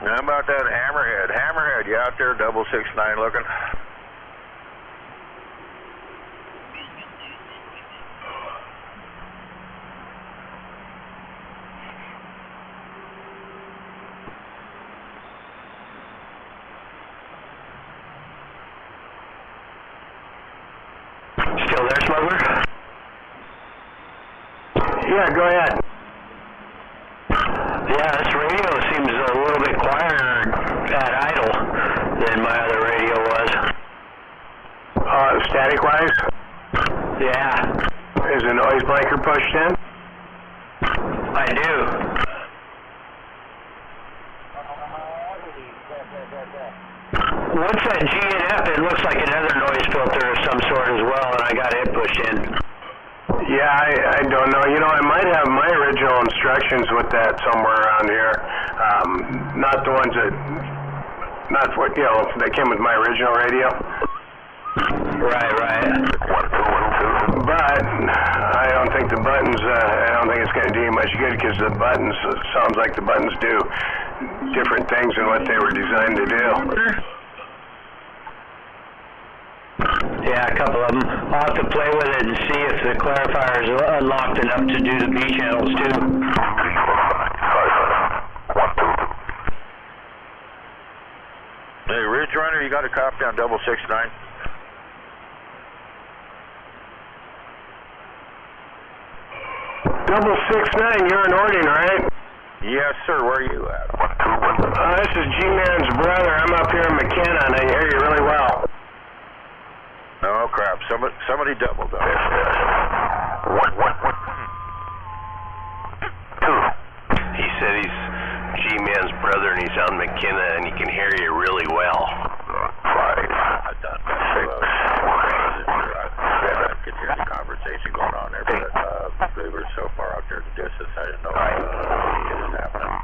How about that Hammerhead? Hammerhead, you out there, 669 looking? Still there, Smuggler? Yeah, go ahead. Yeah, this radio seems a little bit quieter at idle than my other radio was. Static-wise? Yeah. Is the noise blanker pushed in? I do. What's that G and F? It looks like another noise filter of some sort as well, and I got it pushed in. Yeah, I don't know. You know, I might have my original instructions with that somewhere around here. Not the ones that, not what, you know, that came with my original radio. Right. But I don't think the buttons, I don't think it's going to do you much good because the buttons, it sounds like the buttons do different things than what they were designed to do. Yeah, a couple of them. I'll have to play with it and see if the clarifier is unlocked enough to do the B channels too. Hey, Ridge Runner, you got a copy on 669? Double 669, you're in Ording, right? Yes, sir. Where are you at? This is G-Man's brother. I'm up here in McKenna, and I hear you really well. Oh, crap. Somebody doubled up. He said he's G-Man's brother and he's out in McKenna and he can hear you really well. 5. I done 6. I could hear the conversation going on there, but they were so far out there in the distance, I didn't know what was happening.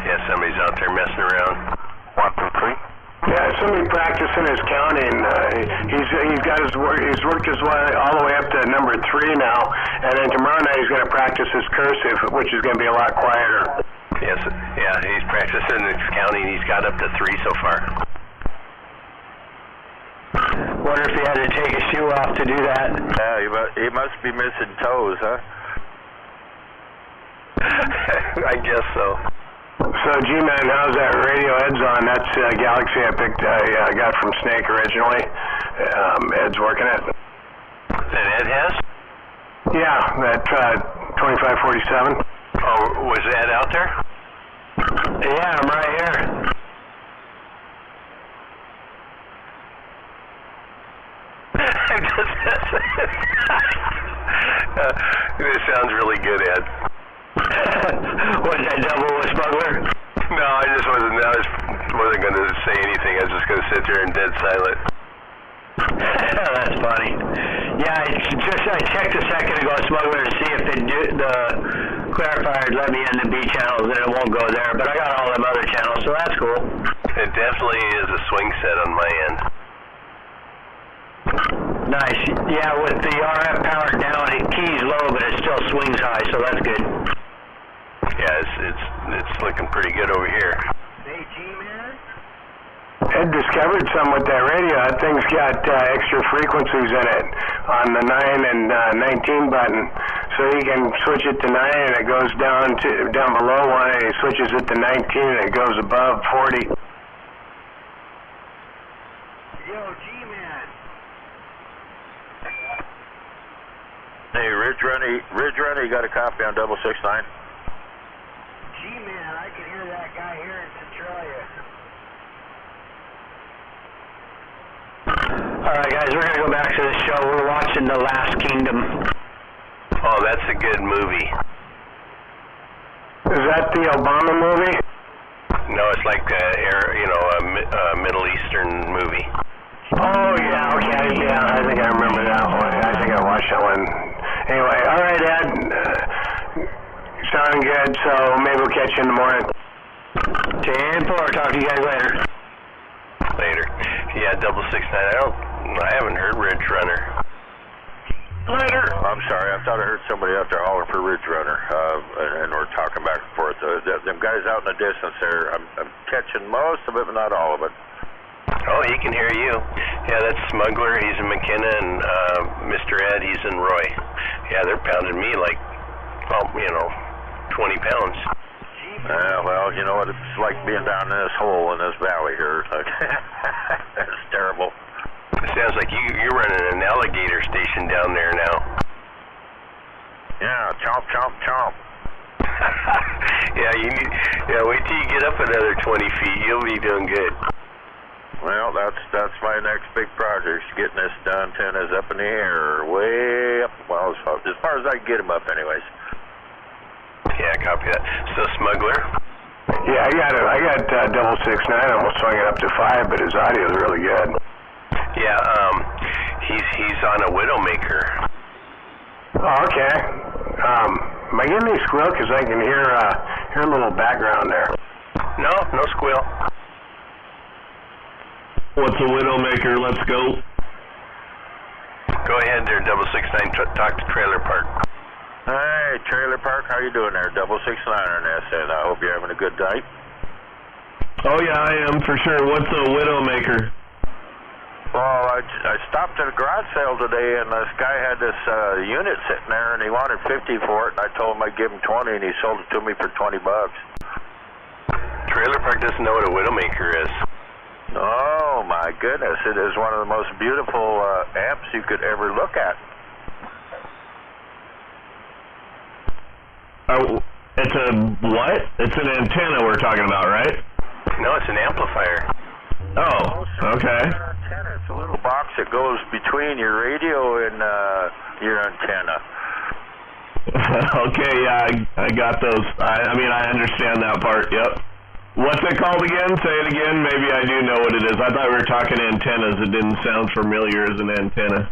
Yeah, somebody's out there messing around. 1, 2, 3. Yeah, somebody practicing his counting. He's got he's worked his way all the way up to number 3 now, and then tomorrow night he's going to practice his cursive, which is going to be a lot quieter. Yes, yeah, he's practicing his counting. He's got up to 3 so far. Wonder if he had to take a shoe off to do that. Yeah, he must be missing toes, huh? I guess so. So, G-Man, how's that radio Ed's on? That's Galaxy I got from Snake originally. Ed's working it. That Ed has? Yeah, that 2547. Oh, was Ed out there? Yeah, I'm right here. This sounds really good, Ed. Was that double with Smuggler? No, I wasn't going to say anything. I was just going to sit there and dead silent. That's funny. Yeah, I checked a second ago, Smuggler, to see if the clarifier let me in the B channels, and it won't go there. But I got all them other channels, so that's cool. It definitely is a swing set on my end. Nice. Yeah, with the RF powered down, it keys low, but it still swings high, so that's good. Yeah, it's looking pretty good over here. Hey, G-Man? Ed discovered some with that radio. That thing's got extra frequencies in it on the 9 and 19 button. So he can switch it to 9 and it goes down below 1, and he switches it to 19 and it goes above 40. Yo, G-Man. Hey, Ridge Runner, you got a copy on 669? G-Man, I can hear that guy here in Centralia. Alright guys, we're going to go back to the show. We're watching The Last Kingdom. Oh, that's a good movie. Is that the Obama movie? No, it's like a Middle Eastern movie. Oh, yeah, okay, yeah, I think I remember that one. I think I watched that one. Anyway, alright, Ed. Sounding good, so maybe we'll catch you in the morning. 10-4, talk to you guys later. Later. Yeah, 669. I haven't heard Ridge Runner. Later. I'm sorry, I thought I heard somebody out there hollering for Ridge Runner, and we're talking back and forth. Them guys guys out in the distance there. I'm catching most of it, but not all of it. Oh, he can hear you. Yeah, that's Smuggler. He's in McKenna, and Mr. Ed, he's in Roy. Yeah, they're pounding me like, 20 pounds. Well, you know what it's like being down in this hole in this valley here. It's terrible. It sounds like you're running an alligator station down there now. Yeah, chomp, chomp, chomp. Yeah, wait till you get up another 20 feet. You'll be doing good. Well, that's my next big project, getting this done. Antennas up in the air, way up. Well, as far as I can get them up, anyways. Yeah, copy that. So, Smuggler? Yeah, I got 669. Almost swung it up to 5, but his audio is really good. Yeah, he's on a Widowmaker. Oh, okay. Am I getting any squeal? Because I can hear a little background there. No squeal. What's a Widowmaker? Let's go. Go ahead there, 669. Talk to Trailer Park. Hey, Trailer Park, how you doing there? 669 on SN. I hope you're having a good night. Oh yeah, I am for sure. What's a Widowmaker? Well, I stopped at a garage sale today, and this guy had this unit sitting there, and he wanted 50 for it, and I told him I'd give him 20, and he sold it to me for $20. Trailer Park doesn't know what a Widowmaker is. Oh my goodness, it is one of the most beautiful amps you could ever look at. It's a what? It's an antenna we're talking about, right? No, it's an amplifier. Oh, okay. It's a little box that goes between your radio and your antenna. Okay, yeah, I got those. I mean, I understand that part, yep. What's it called again? Say it again. Maybe I do know what it is. I thought we were talking antennas. It didn't sound familiar as an antenna.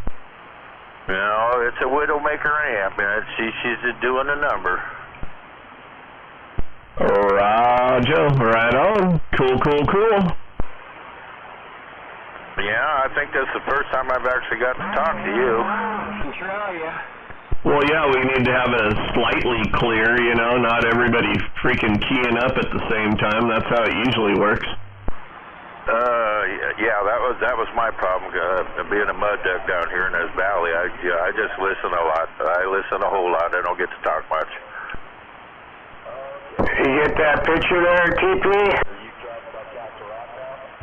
No, it's a Widowmaker amp, man. She's doing a number. Roger, right on. Cool. Yeah, I think that's the first time I've actually got to talk to you. Well, yeah, we need to have it slightly clear, not everybody freaking keying up at the same time. That's how it usually works. Yeah, that was my problem, being a mud duck down here in this valley. I just listen a lot. I listen a whole lot. I don't get to talk much. You get that picture there, TP?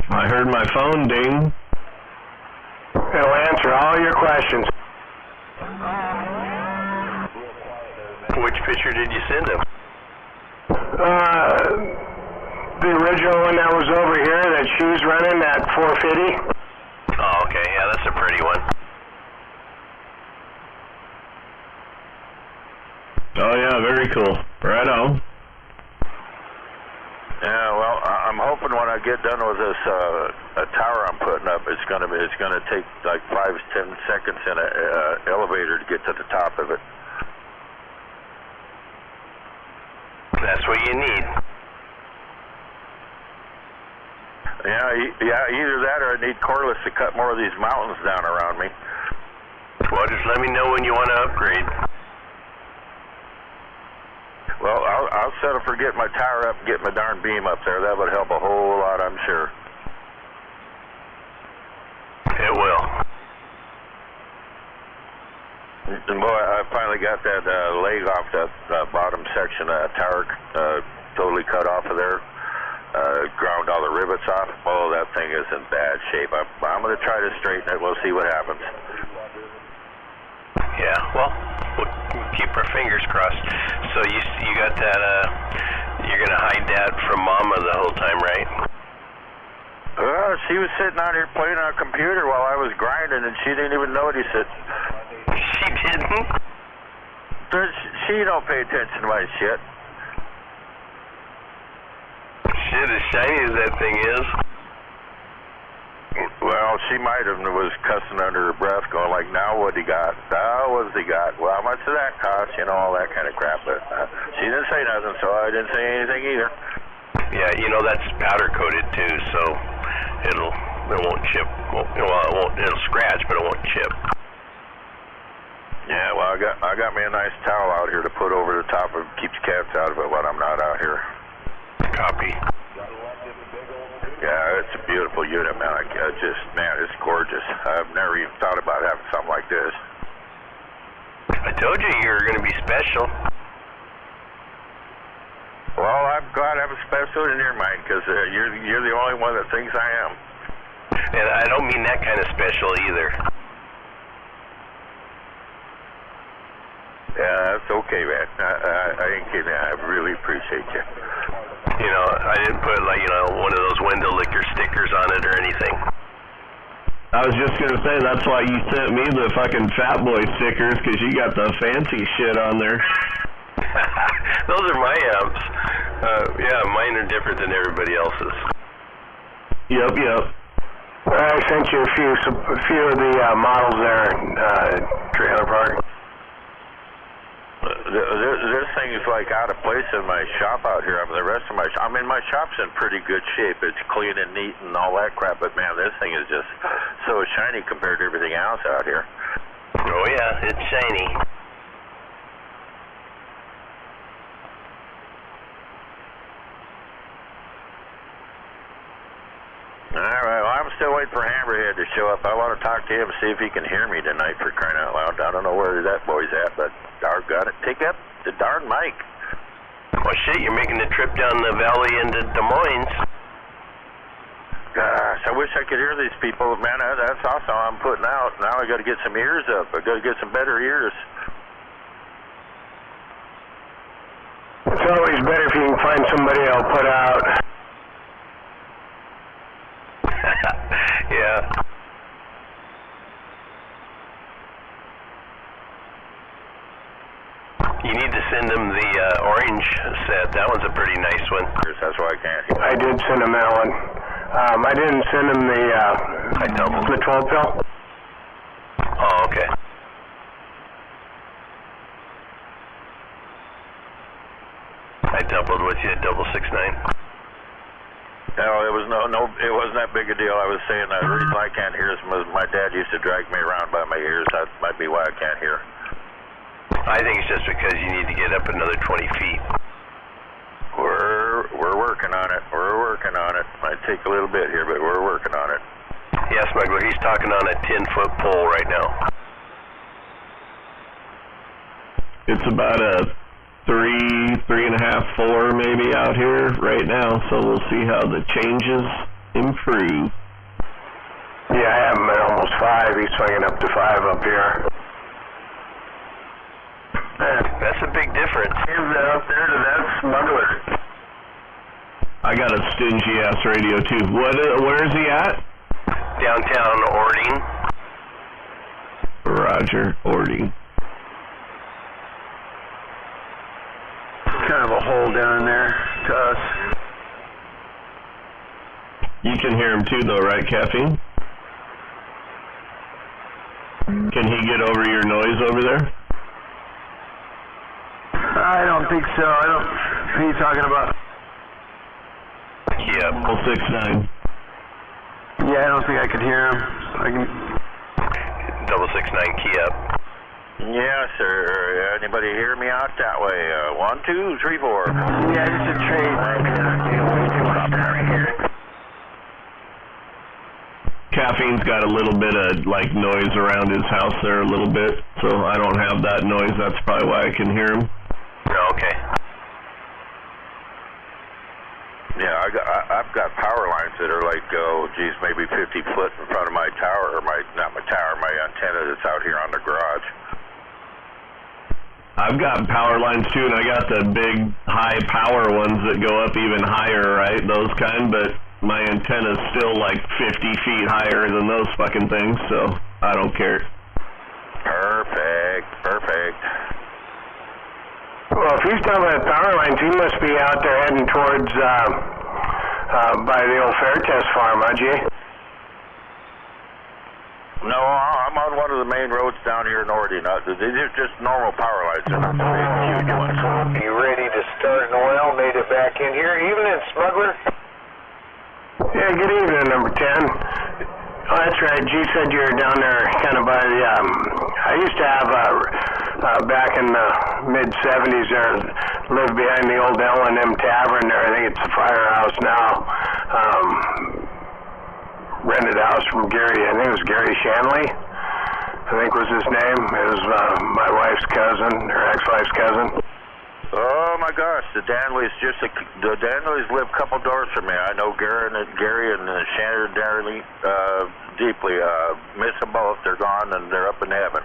I heard my phone ding. It'll answer all your questions. Which picture did you send him? The original one that was over here that she's running at 450. Oh, okay. Yeah, that's a pretty one. Oh, yeah, very cool. Right on. Yeah, well, I'm hoping when I get done with this a tower I'm putting up, it's gonna take like 5-10 seconds in an elevator to get to the top of it. That's what you need. Yeah, either that or I need Corliss to cut more of these mountains down around me. Well, just let me know when you want to upgrade. Well, I'll settle for getting my tower up and getting my darn beam up there. That would help a whole lot, I'm sure. It will. And boy, I finally got that leg off that bottom section of that tower totally cut off of there. Ground all the rivets off. Oh, that thing is in bad shape. I'm going to try to straighten it. We'll see what happens. Yeah, well, we'll keep our fingers crossed. So you got that, you're going to hide that from Mama the whole time, right? She was sitting out here playing on a computer while I was grinding, and she didn't even notice it. She didn't? She don't pay attention to my shit. Shit, as shiny as that thing is. Well, she might have was cussing under her breath, going like, now what he got? Now what's he got? Well, how much did that cost? All that kind of crap. But she didn't say nothing, so I didn't say anything either. Yeah, that's powder coated too, so it won't chip. It'll scratch, but it won't chip. Yeah, well, I got me a nice towel out here to put over the top of it, keeps cats out of it when I'm not out here. Copy. Yeah, it's a beautiful unit, man. Man, it's gorgeous. I've never even thought about having something like this. I told you you were going to be special. Well, I'm glad I'm special in your mind, because you're the only one that thinks I am. And I don't mean that kind of special either. Yeah, that's okay, man. I ain't kidding. I really appreciate you. You know, I didn't put, like, you know, one of those window licker stickers on it or anything. I was just going to say, that's why you sent me the fucking Fat Boy stickers, because you got the fancy shit on there. Those are my amps. Yeah, mine are different than everybody else's. Yep. I sent you a few of the models there in Trailer Park. This thing is like out of place in my shop out here. I mean, my shop's in pretty good shape. It's clean and neat and all that crap, but man, this thing is just so shiny compared to everything else out here. Oh yeah, it's shiny. Alright, well, I'm still waiting for Hammerhead to show up. I want to talk to him and see if he can hear me tonight, for crying out loud. I don't know where that boy's at, but doggone it. Take up the darn mic. Well, shit, you're making the trip down the valley into Des Moines. Gosh, I wish I could hear these people. Man, that's awesome. I'm putting out. Now I got to get some ears up. I got to get some better ears. It's always better if you can find somebody that'll put out. Yeah. You need to send them the orange set. That one's a pretty nice one. That's why I can't. I did send him that one. I didn't send him the 12 pill. Oh, okay. I doubled with you at 669. No, it wasn't that big a deal. I was saying the reason I can't hear is my dad used to drag me around by my ears. That might be why I can't hear. I think it's just because you need to get up another 20 feet. We're working on it. We're working on it. Might take a little bit here, but we're working on it. Yeah, Smuggler, he's talking on a 10-foot pole right now. It's about a 3.5, 4 maybe out here right now, so we'll see how the changes improve. Yeah, I have him at almost 5. He's swinging up to 5 up here. That's a big difference. Give that up there to that Smuggler. I got a stingy ass radio too. Where is he at? Downtown Ording. Roger, Ording. Kind of a hole down there to us. You can hear him too though, right, Caffeine? Can he get over your noise over there? I don't think so. Who are you talking about? Yeah. 069. Yeah, I don't think I could hear him. 669, key up. Yes, sir. Anybody hear me out that way? 1, 2, 3, 4. Yeah, just a trade. Caffeine's got a little bit of like noise around his house there a little bit, so I don't have that noise. That's probably why I can hear him. Okay. Yeah, I've got power lines that are like, maybe 50 foot in front of my tower, or my antenna that's out here on the garage. I've got power lines too, and I got the big high power ones that go up even higher, right? Those kind, but my antenna's still like 50 feet higher than those fucking things, so I don't care. Perfect. Well, if he's talking about power lines, he must be out there heading towards by the old Fairtest farm, aren't you? No, I'm on one of the main roads down here in Ording. These are just normal power lines. They're not the big, huge ones. You ready to start an oil? Made it back in here. Evening, Smuggler. Yeah, good evening, number 10. Oh, that's right. G said you were down there kind of by the, I used to have, back in the mid-70s there, lived behind the old L&M Tavern there. I think it's a firehouse now. Rented a house from Gary, I think it was Gary Shanley, I think was his name. It was my wife's cousin, or ex-wife's cousin. Oh my gosh, the Danleys live a couple doors from me. I know Gary and Shannon Danley deeply. Miss them both. They're gone and they're up in heaven.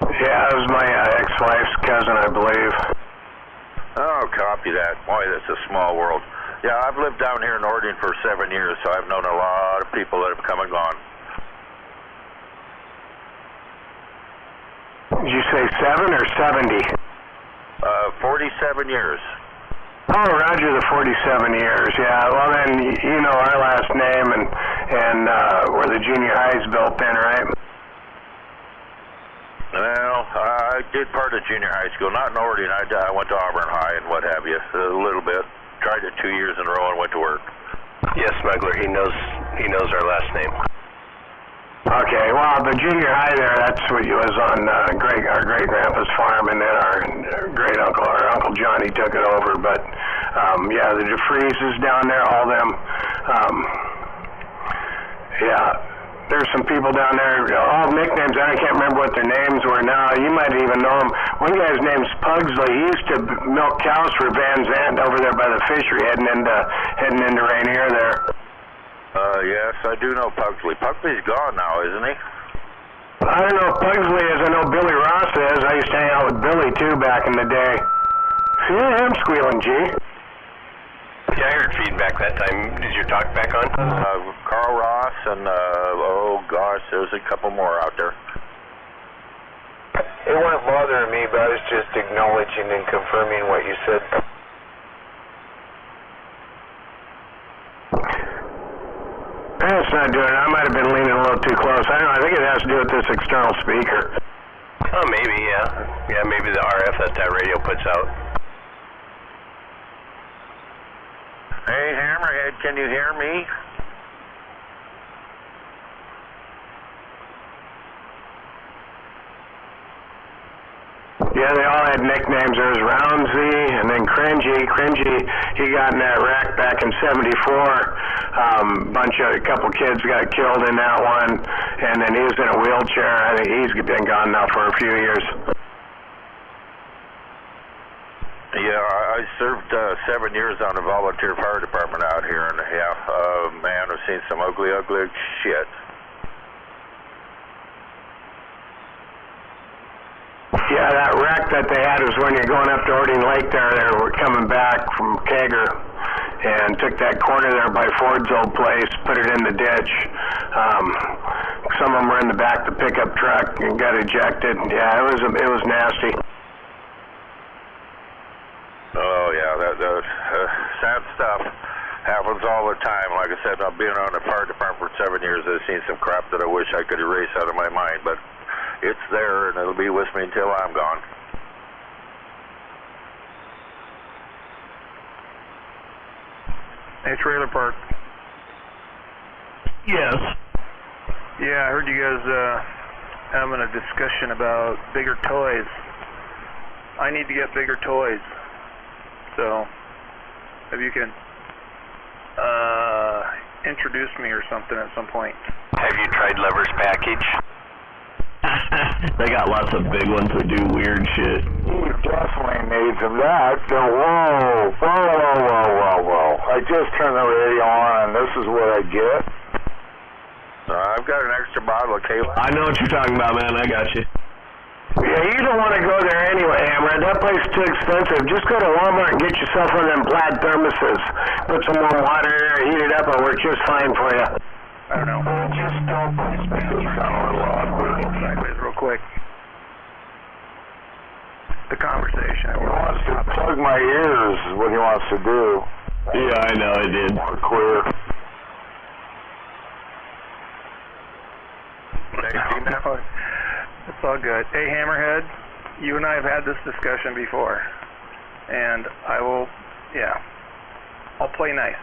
Yeah, it was my ex-wife's cousin, I believe. Oh, copy that. Boy, that's a small world. Yeah, I've lived down here in Orting for 7 years, so I've known a lot of people that have come and gone. Did you say 7 or 70? 47 years. Oh, Roger, the 47 years. Yeah, well then, you know our last name and where the junior high's built in, right? Well, I did part of junior high school, not in Orting. I went to Auburn High and what have you, a little bit. Tried it 2 years in a row and went to work. Yes, smuggler. He knows our last name. Okay, well, the junior high there, that's what he was on our great-grandpa's farm, and then our great-uncle, our Uncle Johnny took it over. But, yeah, the DeFreezes down there, all them, yeah, there's some people down there, all nicknames, I can't remember what their names were now. You might even know them. One guy's name's Pugsley. He used to milk cows for Van Zandt over there by the fishery, heading into Rainier there. Yes, I do know Pugsley. Pugsley's gone now, isn't he? I don't know if Pugsley is. I know Billy Ross is. I used to hang out with Billy, too, back in the day. See, I'm squealing, G. Yeah, I heard feedback that time. Is your talk back on? Carl Ross and, oh gosh, there's a couple more out there. It wasn't bothering me, but I was just acknowledging and confirming what you said. It's not doing it. I might have been leaning a little too close. I don't know. I think it has to do with this external speaker. Oh, maybe, yeah. Yeah, maybe the RF that radio puts out. Hey, Hammerhead, can you hear me? Yeah, they all had nicknames. There was Roundsy and then Cringy. Cringy, he got in that wreck back in '74. A couple kids got killed in that one, and then he was in a wheelchair. I think he's been gone now for a few years. Yeah, I served 7 years on the volunteer fire department out here, and yeah, man, I've seen some ugly shit. Yeah, that wreck that they had was when you're going up to Orting Lake there. They were coming back from Kager and took that corner there by Ford's old place, put it in the ditch. Some of them were in the back of the pickup truck and got ejected. Yeah, it was nasty. Oh yeah, that sad stuff happens all the time. Like I said, I've been on the fire department for 7 years. I've seen some crap that I wish I could erase out of my mind, but it's there and it'll be with me until I'm gone. Hey, Trailer Park. Yes. Yeah, I heard you guys having a discussion about bigger toys. I need to get bigger toys. So, if you can introduce me or something at some point. Have you tried Lever's package? They got lots of big ones that do weird shit. You definitely need some of that. Whoa. I just turned the radio on and this is what I get. I've got an extra bottle of Kayla. I know what you're talking about, man. I got you. Yeah, you don't want to go there anyway, Hammer. That place is too expensive. Just go to Walmart and get yourself one of them plaid thermoses. Put some warm water in there, heat it up, and work just fine for you. I don't know. Just don't put it sideways real quick. The conversation. He wants to plug my ears is what he wants to do. Yeah, I know, I did. More clear. No, it's all good. Hey, Hammerhead, you and I have had this discussion before, and I'll play nice.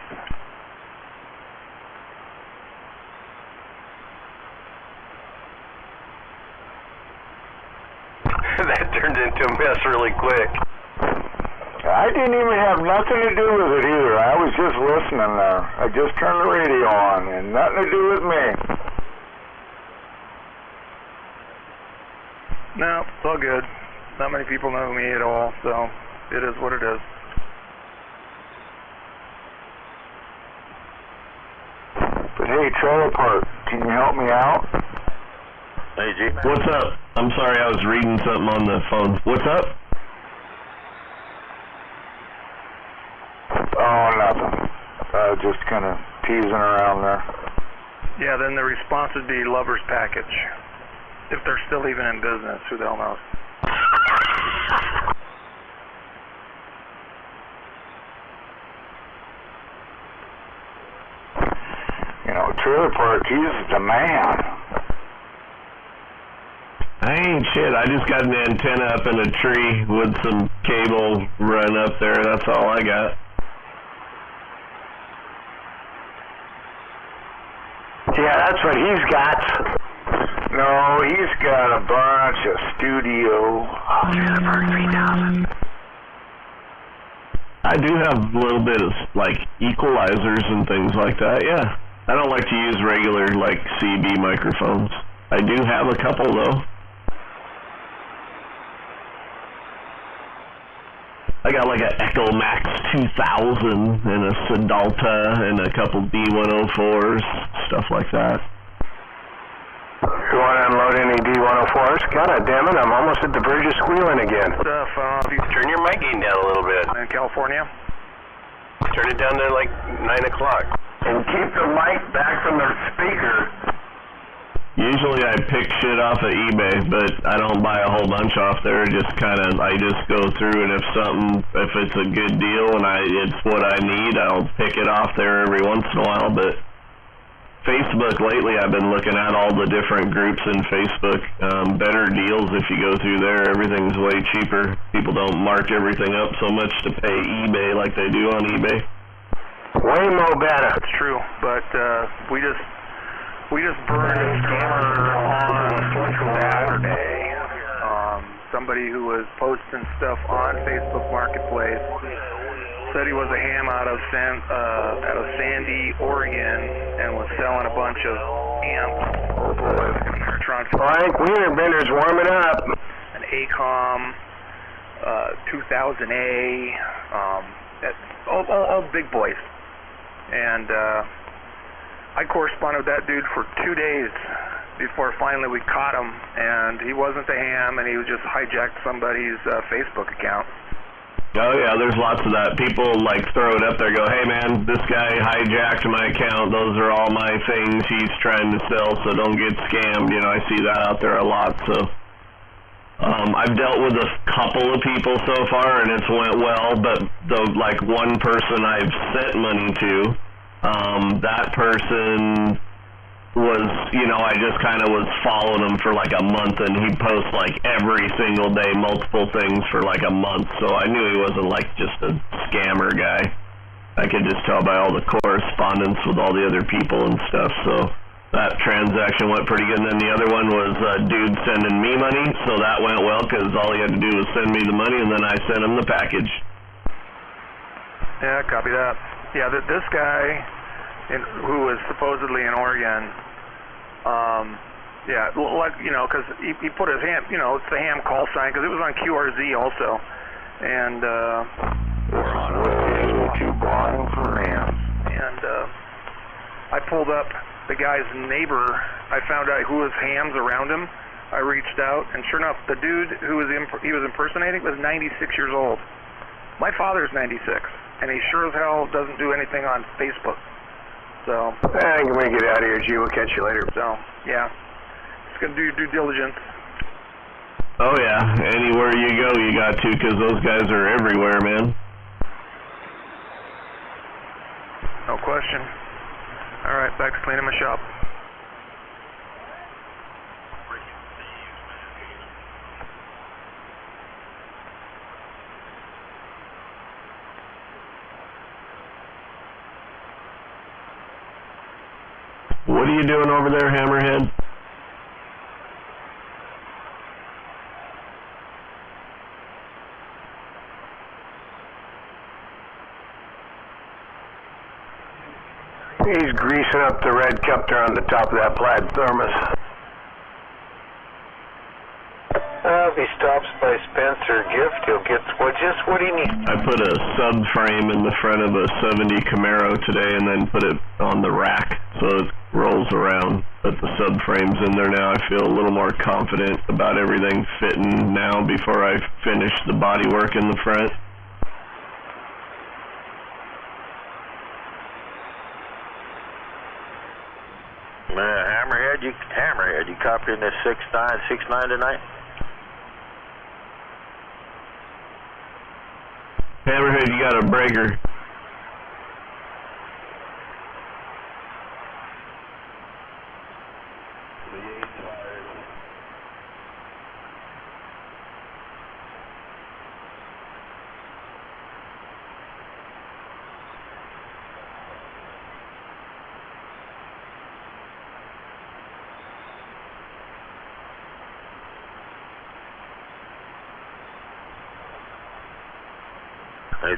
That turned into a mess this really quick. I didn't even have nothing to do with it either. I was just listening there. I just turned the radio on, and nothing to do with me. No, it's all good. Not many people know me at all, so it is what it is. But hey, Trailer Park, can you help me out? Hey, G. What's up? I'm sorry, I was reading something on the phone. What's up? Oh, nothing. Just kind of teasing around there. Yeah, then the response would be Lover's Package. If they're still even in business, who the hell knows? You know, Trailer Park, he's the man. I ain't shit. I just got an antenna up in a tree with some cable run up there. That's all I got. Yeah, that's what he's got. No, he's got a bunch of studio. Oh, Trailer Park 3000. I do have a little bit of, like, equalizers and things like that, yeah. I don't like to use regular, like, CB microphones. I do have a couple, though. I got like an Echo Max 2000 and a Sedalta and a couple D104s, stuff like that. You want to unload any D104s? God damn it, I'm almost at the verge of squealing again. Turn your mic gain down a little bit. In California? Turn it down to like 9 o'clock. And keep the mic back from the speaker. Usually I pick shit off of eBay, but I don't buy a whole bunch off there. I just go through, and if it's a good deal and it's what I need, I'll pick it off there every once in a while. But Facebook lately, I've been looking at all the different groups in Facebook. Better deals if you go through there. Everything's way cheaper. People don't mark everything up so much to pay eBay like they do on eBay. Way more better. It's true, but we just burned a scammer on Saturday. Somebody who was posting stuff on Facebook Marketplace said he was a ham out of Sandy, Oregon, and was selling a bunch of amps. Frank Wienerbender's warming up. An ACOM 2000A, all big boys. And I corresponded with that dude for 2 days before finally we caught him, and he wasn't the ham, and he just hijacked somebody's Facebook account. Oh yeah, there's lots of that. People like throw it up there, go, hey man, this guy hijacked my account, those are all my things he's trying to sell, so don't get scammed. You know, I see that out there a lot, so I've dealt with a couple of people so far, and it's went well, but the like one person I've sent money to, that person was, you know, I just kind of was following him for like a month, and he'd post like every single day multiple things for like a month, so I knew he wasn't like just a scammer guy. I could just tell by all the correspondence with all the other people and stuff, so that transaction went pretty good. And then the other one was a dude sending me money, so that went well because all he had to do was send me the money, and then I sent him the package. Yeah, copy that. Yeah, this guy who was supposedly in Oregon, yeah, like, you know, because he put his ham, you know, it's the ham call sign, because it was on QRZ also, and we're on our way to buying for hams. And I pulled up the guy's neighbor. I found out who was hams around him. I reached out, and sure enough, the dude who he was impersonating was 96 years old. My father's 96, and he sure as hell doesn't do anything on Facebook. So I think we get out of here, G. We'll catch you later. So yeah, just gonna do your due diligence. Oh yeah, anywhere you go, you got to, because those guys are everywhere, man. No question. All right, back to cleaning my shop. What are you doing over there, Hammerhead? He's greasing up the red cup there on the top of that plaid thermos. If he stops by Spencer Gift, he'll get what do you need? I put a subframe in the front of a 70 Camaro today and then put it on the rack so it rolls around. But the subframe's in there now. I feel a little more confident about everything fitting now before I finish the bodywork in the front. Hammerhead, you copying this 6969 tonight? Hammerhead, you got a breaker.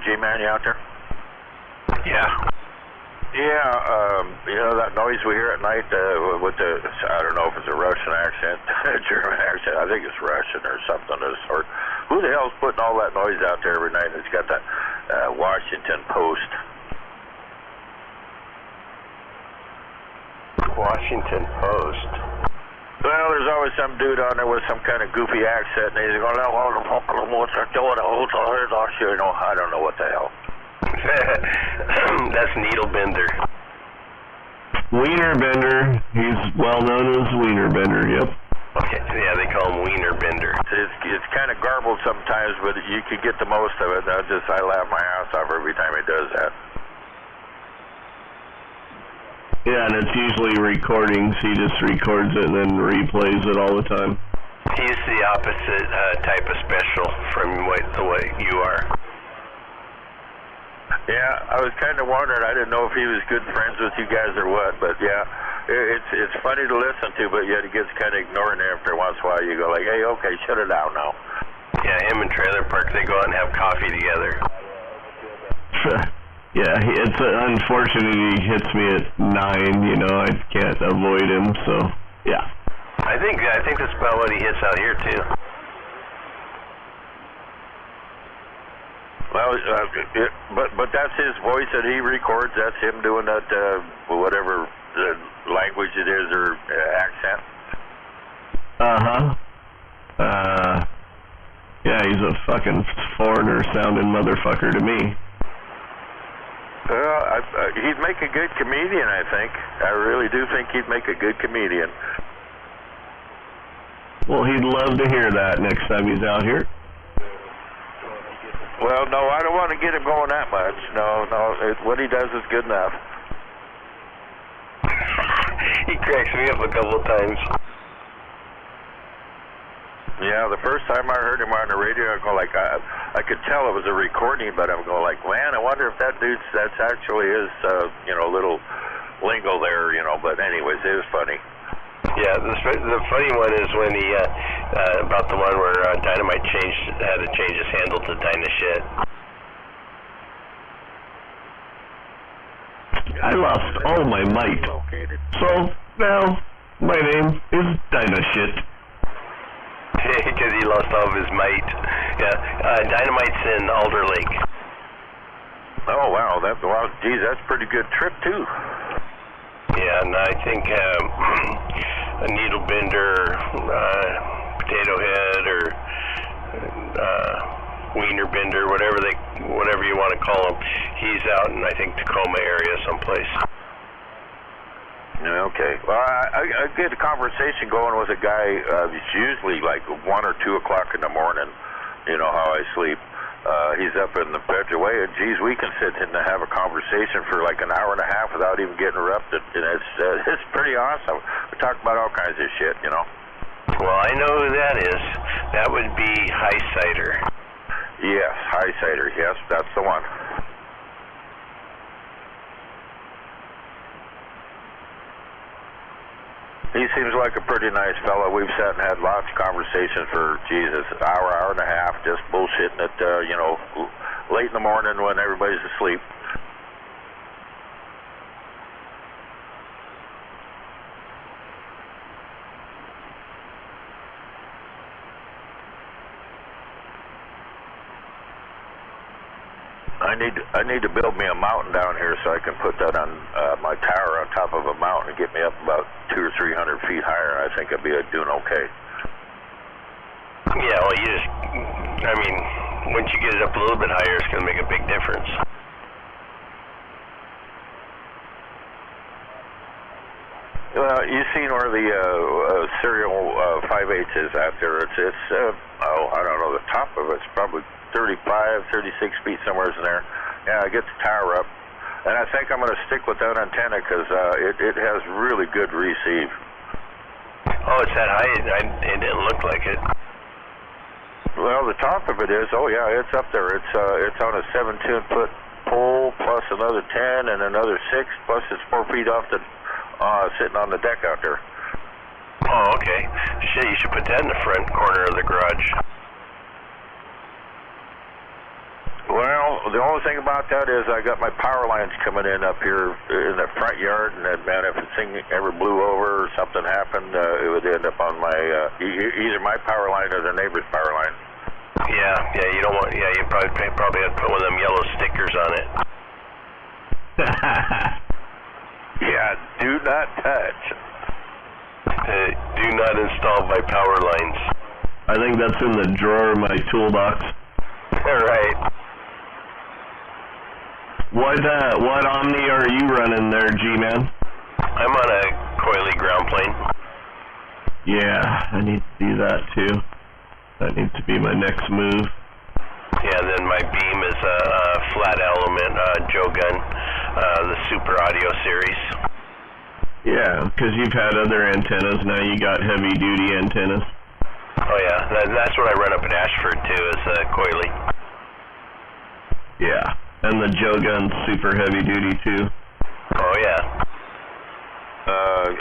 G-Man, you out there? Yeah. Yeah, you know that noise we hear at night with the, I don't know if it's a Russian accent, German accent, I think it's Russian or something of the sort. Who the hell's putting all that noise out there every night? It's got that Washington Post. Washington Post. Well, there's always some dude on there with some kind of goofy accent, and he's going, you know, I don't know what the hell. That's Needlebender. Wienerbender. He's well known as Wienerbender, yep. Okay, yeah, they call him Wienerbender. It's kind of garbled sometimes, but you can get the most of it. I laugh my ass off every time he does that. Yeah, and it's usually recordings. He just records it and then replays it all the time. He's the opposite type of special from the way you are. Yeah, I was kind of wondering. I didn't know if he was good friends with you guys or what, but yeah, it's funny to listen to, but yet he gets kind of ignoring it after once in a while. You go like, hey, okay, shut it down now. Yeah, him and Trailer Park, they go out and have coffee together. Yeah, it's unfortunate he hits me at 9, you know, I can't avoid him, so, yeah. I think that's about what he hits out here, too. Well, but that's his voice that he records, that's him doing that, whatever the language it is, or accent. Yeah, he's a fucking foreigner-sounding motherfucker to me. He'd make a good comedian, I think. I really do think he'd make a good comedian. Well, he'd love to hear that next time he's out here. Well, no, I don't want to get him going that much. No, what he does is good enough. He cracks me up a couple of times. Yeah, the first time I heard him on the radio, I go like, I could tell it was a recording, but I'm going like, man, I wonder if that's actually his, you know, little lingo there, you know. But anyways, it was funny. Yeah, the funny one is when he about the one where Dynamite had to change his handle to Dynashit. I lost all my might, so now my name is Dynashit. Because he lost all of his might. Yeah, Dynamite's in Alder Lake. Oh wow, geez, that's a pretty good trip too. Yeah, and I think a Needlebender, Potato Head, or Wienerbender, whatever you want to call him, he's out in, I think, Tacoma area someplace. Okay. Well, I get a conversation going with a guy. It's usually like 1 or 2 o'clock in the morning. You know how I sleep. He's up in the Bedouin, and geez, we can sit and have a conversation for like an hour and a half without even getting interrupted. And it's pretty awesome. We talk about all kinds of shit, you know. Well, I know who that is. That would be Highsider. Yes, Highsider. Yes, that's the one. He seems like a pretty nice fellow. We've sat and had lots of conversations for, Jesus, an hour and a half, just bullshitting it, you know, late in the morning when everybody's asleep. I need to build me a mountain down here so I can put that on my tower on top of a mountain and get me up about 200 or 300 feet higher. I think I'd be doing okay. Yeah, well, I mean, once you get it up a little bit higher, it's going to make a big difference. Well, you've seen where the serial 5/8 is out there. It's I don't know, the top of it's probably 35, 36 feet, somewhere in there. Yeah, I get the tower up, and I think I'm going to stick with that antenna because it has really good receive. Oh, it's that high? It didn't look like it. Well, the top of it is. Oh yeah, it's up there. It's on a 17-foot pole plus another 10 and another 6 plus it's 4 feet off the sitting on the deck out there. Oh, okay. Shit, you should put that in the front corner of the garage. Well, the only thing about that is I got my power lines coming in up here in the front yard, and man, if the thing ever blew over or something happened, it would end up on my either my power line or the neighbor's power line. Yeah, you don't want. Yeah, you probably had to put one of them yellow stickers on it. Yeah, do not touch. Do not install by power lines. I think that's in the drawer of my toolbox. All right. What Omni are you running there, G-Man? I'm on a coily ground plane. Yeah, I need to do that too. That needs to be my next move. Yeah, and then my beam is a flat element Joe Gun, the Super Audio series. Yeah, because you've had other antennas, now you got heavy-duty antennas. Oh yeah, that's what I run up at Ashford too, is coily. Yeah, and the Joe Gun's super heavy-duty too. Oh yeah.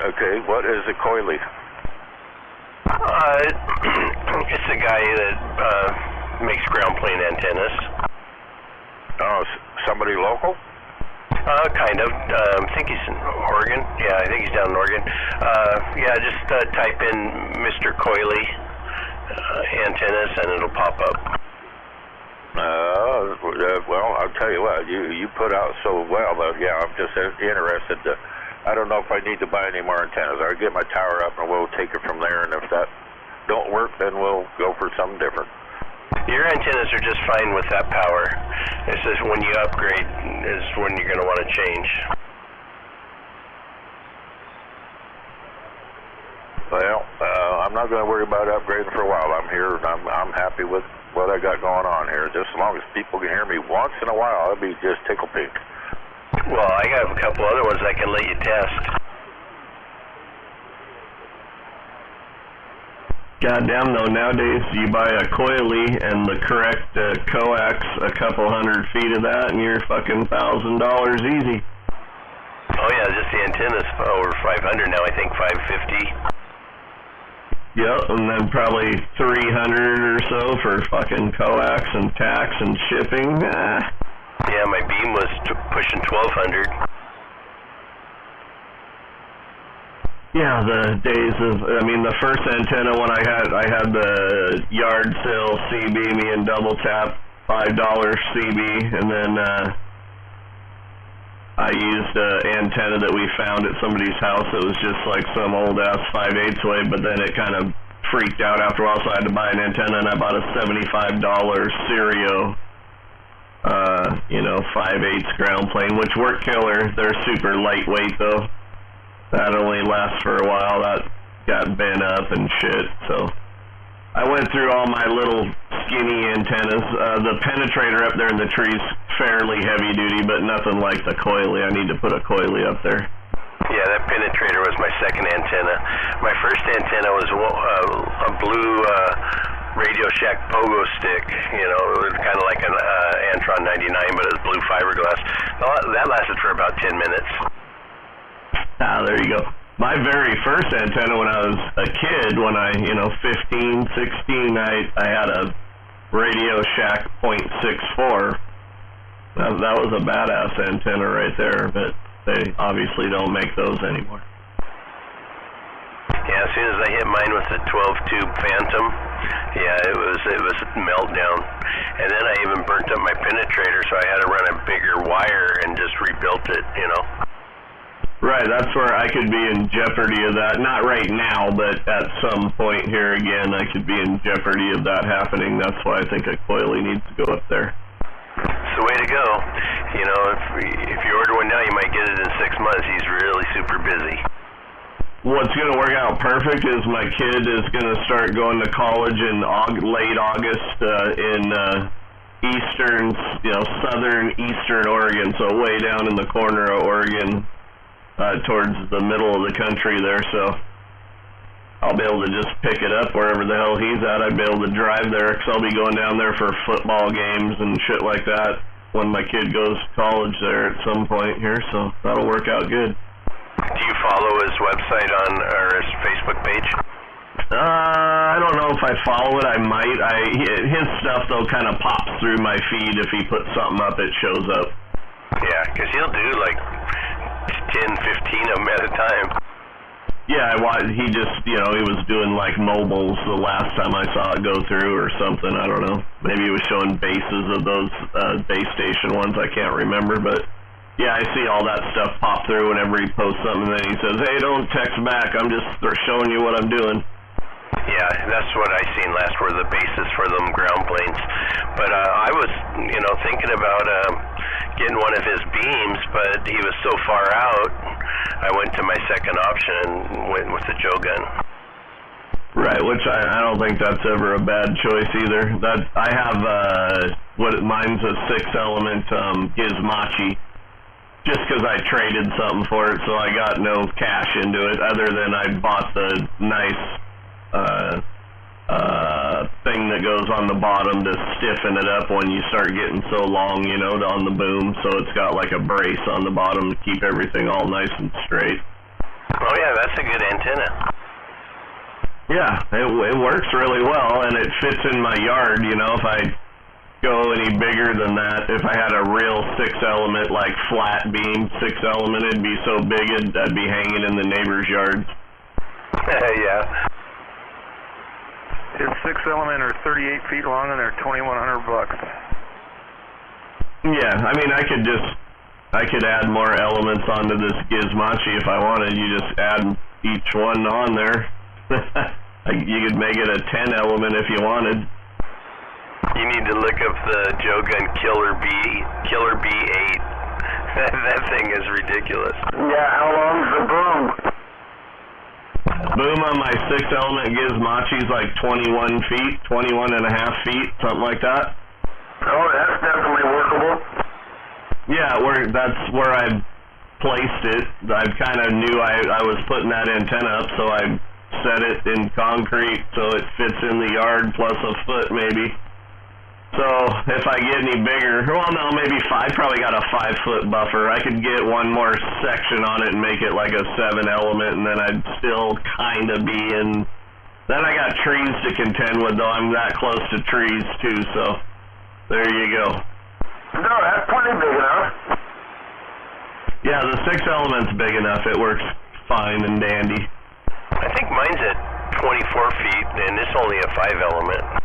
Okay, what is a coily? It's a guy that makes ground plane antennas. Oh, somebody local? Kind of. I think he's in Oregon. Yeah, I think he's down in Oregon. Yeah, just type in Mr. Coily antennas and it'll pop up. Well, I'll tell you what, you put out so well, but yeah, I'm just interested to, I don't know if I need to buy any more antennas. I'll get my tower up and we'll take it from there, and if that don't work, then we'll go for something different. Your antennas are just fine with that power. It's just when you upgrade is when you're going to want to change. Well, I'm not going to worry about upgrading for a while. I'm here, and I'm happy with what I got going on here. Just as long as people can hear me once in a while, I'll be just tickle pink. Well, I got a couple other ones I can let you test. Goddamn though, nowadays you buy a coily and the correct coax, a couple hundred feet of that, and you're fucking $1,000 easy. Oh yeah, just the antennas over 500 now. I think 550. Yep, and then probably 300 or so for fucking coax and tax and shipping. Yeah, my beam was pushing 1,200. Yeah, the days of, I mean, the first antenna when I had the yard sale CB, me and double tap, $5 CB, and then I used an antenna that we found at somebody's house that was just like some old ass 5/8 wave, but then it kind of freaked out after a while, so I had to buy an antenna, and I bought a $75 Sirio, 5/8 ground plane, which worked killer. They're super lightweight though. That only lasts for a while. That got bent up and shit. So I went through all my little skinny antennas. The penetrator up there in the tree's fairly heavy duty, but nothing like the coily. I need to put a coily up there. Yeah, that penetrator was my second antenna. My first antenna was a blue Radio Shack pogo stick. You know, it was kind of like an Antron 99, but it was blue fiberglass. That lasted for about 10 minutes. Ah, there you go. My very first antenna when I was a kid, when I, 15, 16, I had a Radio Shack .64. That was a badass antenna right there, but they obviously don't make those anymore. Yeah, as soon as I hit mine with the 12-tube Phantom, yeah, it was a meltdown. And then I even burnt burnt up my penetrator, so I had to run a bigger wire and just rebuilt it, you know. Right, that's where I could be in jeopardy of that. Not right now, but at some point here again, I could be in jeopardy of that happening. That's why I think a coilie needs to go up there. It's the way to go. You know, if you order one now, you might get it in 6 months. He's really super busy. What's going to work out perfect is my kid is going to start going to college in late August in southern eastern Oregon, so way down in the corner of Oregon. Towards the middle of the country there, so I'll be able to just pick it up wherever the hell he's at. I'd be able to drive there, because I'll be going down there for football games and shit like that when my kid goes to college there at some point here, so that'll work out good. Do you follow his website or his Facebook page? I don't know if I follow it. I might. His stuff, though, kind of pops through my feed. If he puts something up, it shows up. Yeah, because he'll do like 10, 15 of them at a time. Yeah, he just, he was doing like mobiles the last time I saw it go through or something. I don't know. Maybe he was showing bases of those base station ones. I can't remember, but yeah, I see all that stuff pop through whenever he posts something, and then he says, hey, don't text back. I'm just showing you what I'm doing. Yeah, that's what I seen last, were the bases for them ground planes. But I was, thinking about getting one of his beams, but he was so far out, I went to my second option and went with the Joe gun. Right, which I don't think that's ever a bad choice either. I have mine's a 6-element Gizmochi, just because I traded something for it, so I got no cash into it, other than I bought the nice thing that goes on the bottom to stiffen it up when you start getting so long, on the boom, so it's got like a brace on the bottom to keep everything all nice and straight. Oh yeah, that's a good antenna. Yeah, it works really well, and it fits in my yard, if I go any bigger than that, if I had a real 6-element, like flat beam 6-element, it'd be so big I'd be hanging in the neighbor's yard. Yeah. His 6-element are 38 feet long and they're $2,100. Yeah, I mean, I could add more elements onto this Gizmochi if I wanted. You just add each one on there. You could make it a 10-element if you wanted. You need to look up the Joe Gun Killer B8. That thing is ridiculous. Yeah, how long's the boom? Boom on my 6-element Gizmochi's like 21 feet, 21 and a half feet, something like that. Oh, that's definitely workable. Yeah, that's where I placed it. I kind of knew I was putting that antenna up, so I set it in concrete so it fits in the yard plus a foot maybe. So if I get any bigger, maybe probably got a 5-foot buffer. I could get one more section on it and make it like a 7-element, and then I'd still kind of be in. Then I got trees to contend with, though. I'm that close to trees too, so there you go. No, that's plenty big enough. Yeah, the 6-element's big enough. It works fine and dandy. I think mine's at 24 feet, and it's only a 5-element.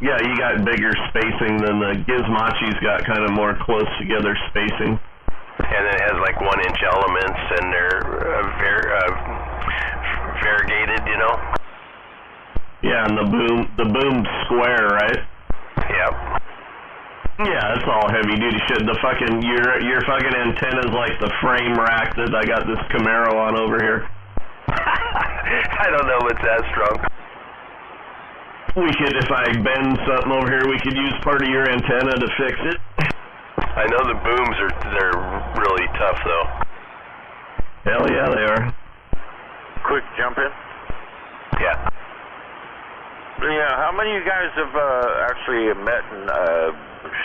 Yeah, you got bigger spacing than the Gizmochi's got, kind of more close together spacing. And it has like 1-inch elements, and they're variegated, Yeah, and the boom's square, right? Yep. Yeah, it's all heavy duty shit. The fucking your fucking antenna's like the frame rack that I got this Camaro on over here. I don't know if it's that strong. If I bend something over here, we could use part of your antenna to fix it. I know the booms they're really tough though. Hell yeah, they are. Quick jump in. Yeah. Yeah, how many of you guys have actually met and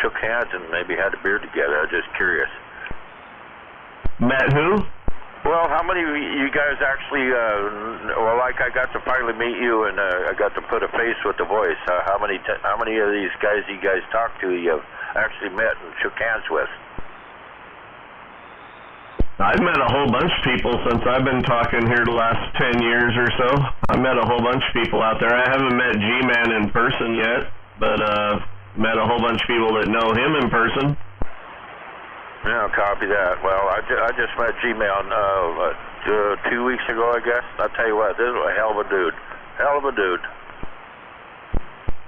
shook hands and maybe had a beer together? I'm just curious. Met who? Well, how many of you guys actually, I got to finally meet you and I got to put a face with the voice. How many of these guys you guys talked to you have actually met and shook hands with? I've met a whole bunch of people since I've been talking here the last 10 years or so. I met a whole bunch of people out there. I haven't met G-Man in person yet, but met a whole bunch of people that know him in person. Yeah, copy that. Well, I just met G-Man 2 weeks ago, I guess. I'll tell you what, this is a hell of a dude. Hell of a dude.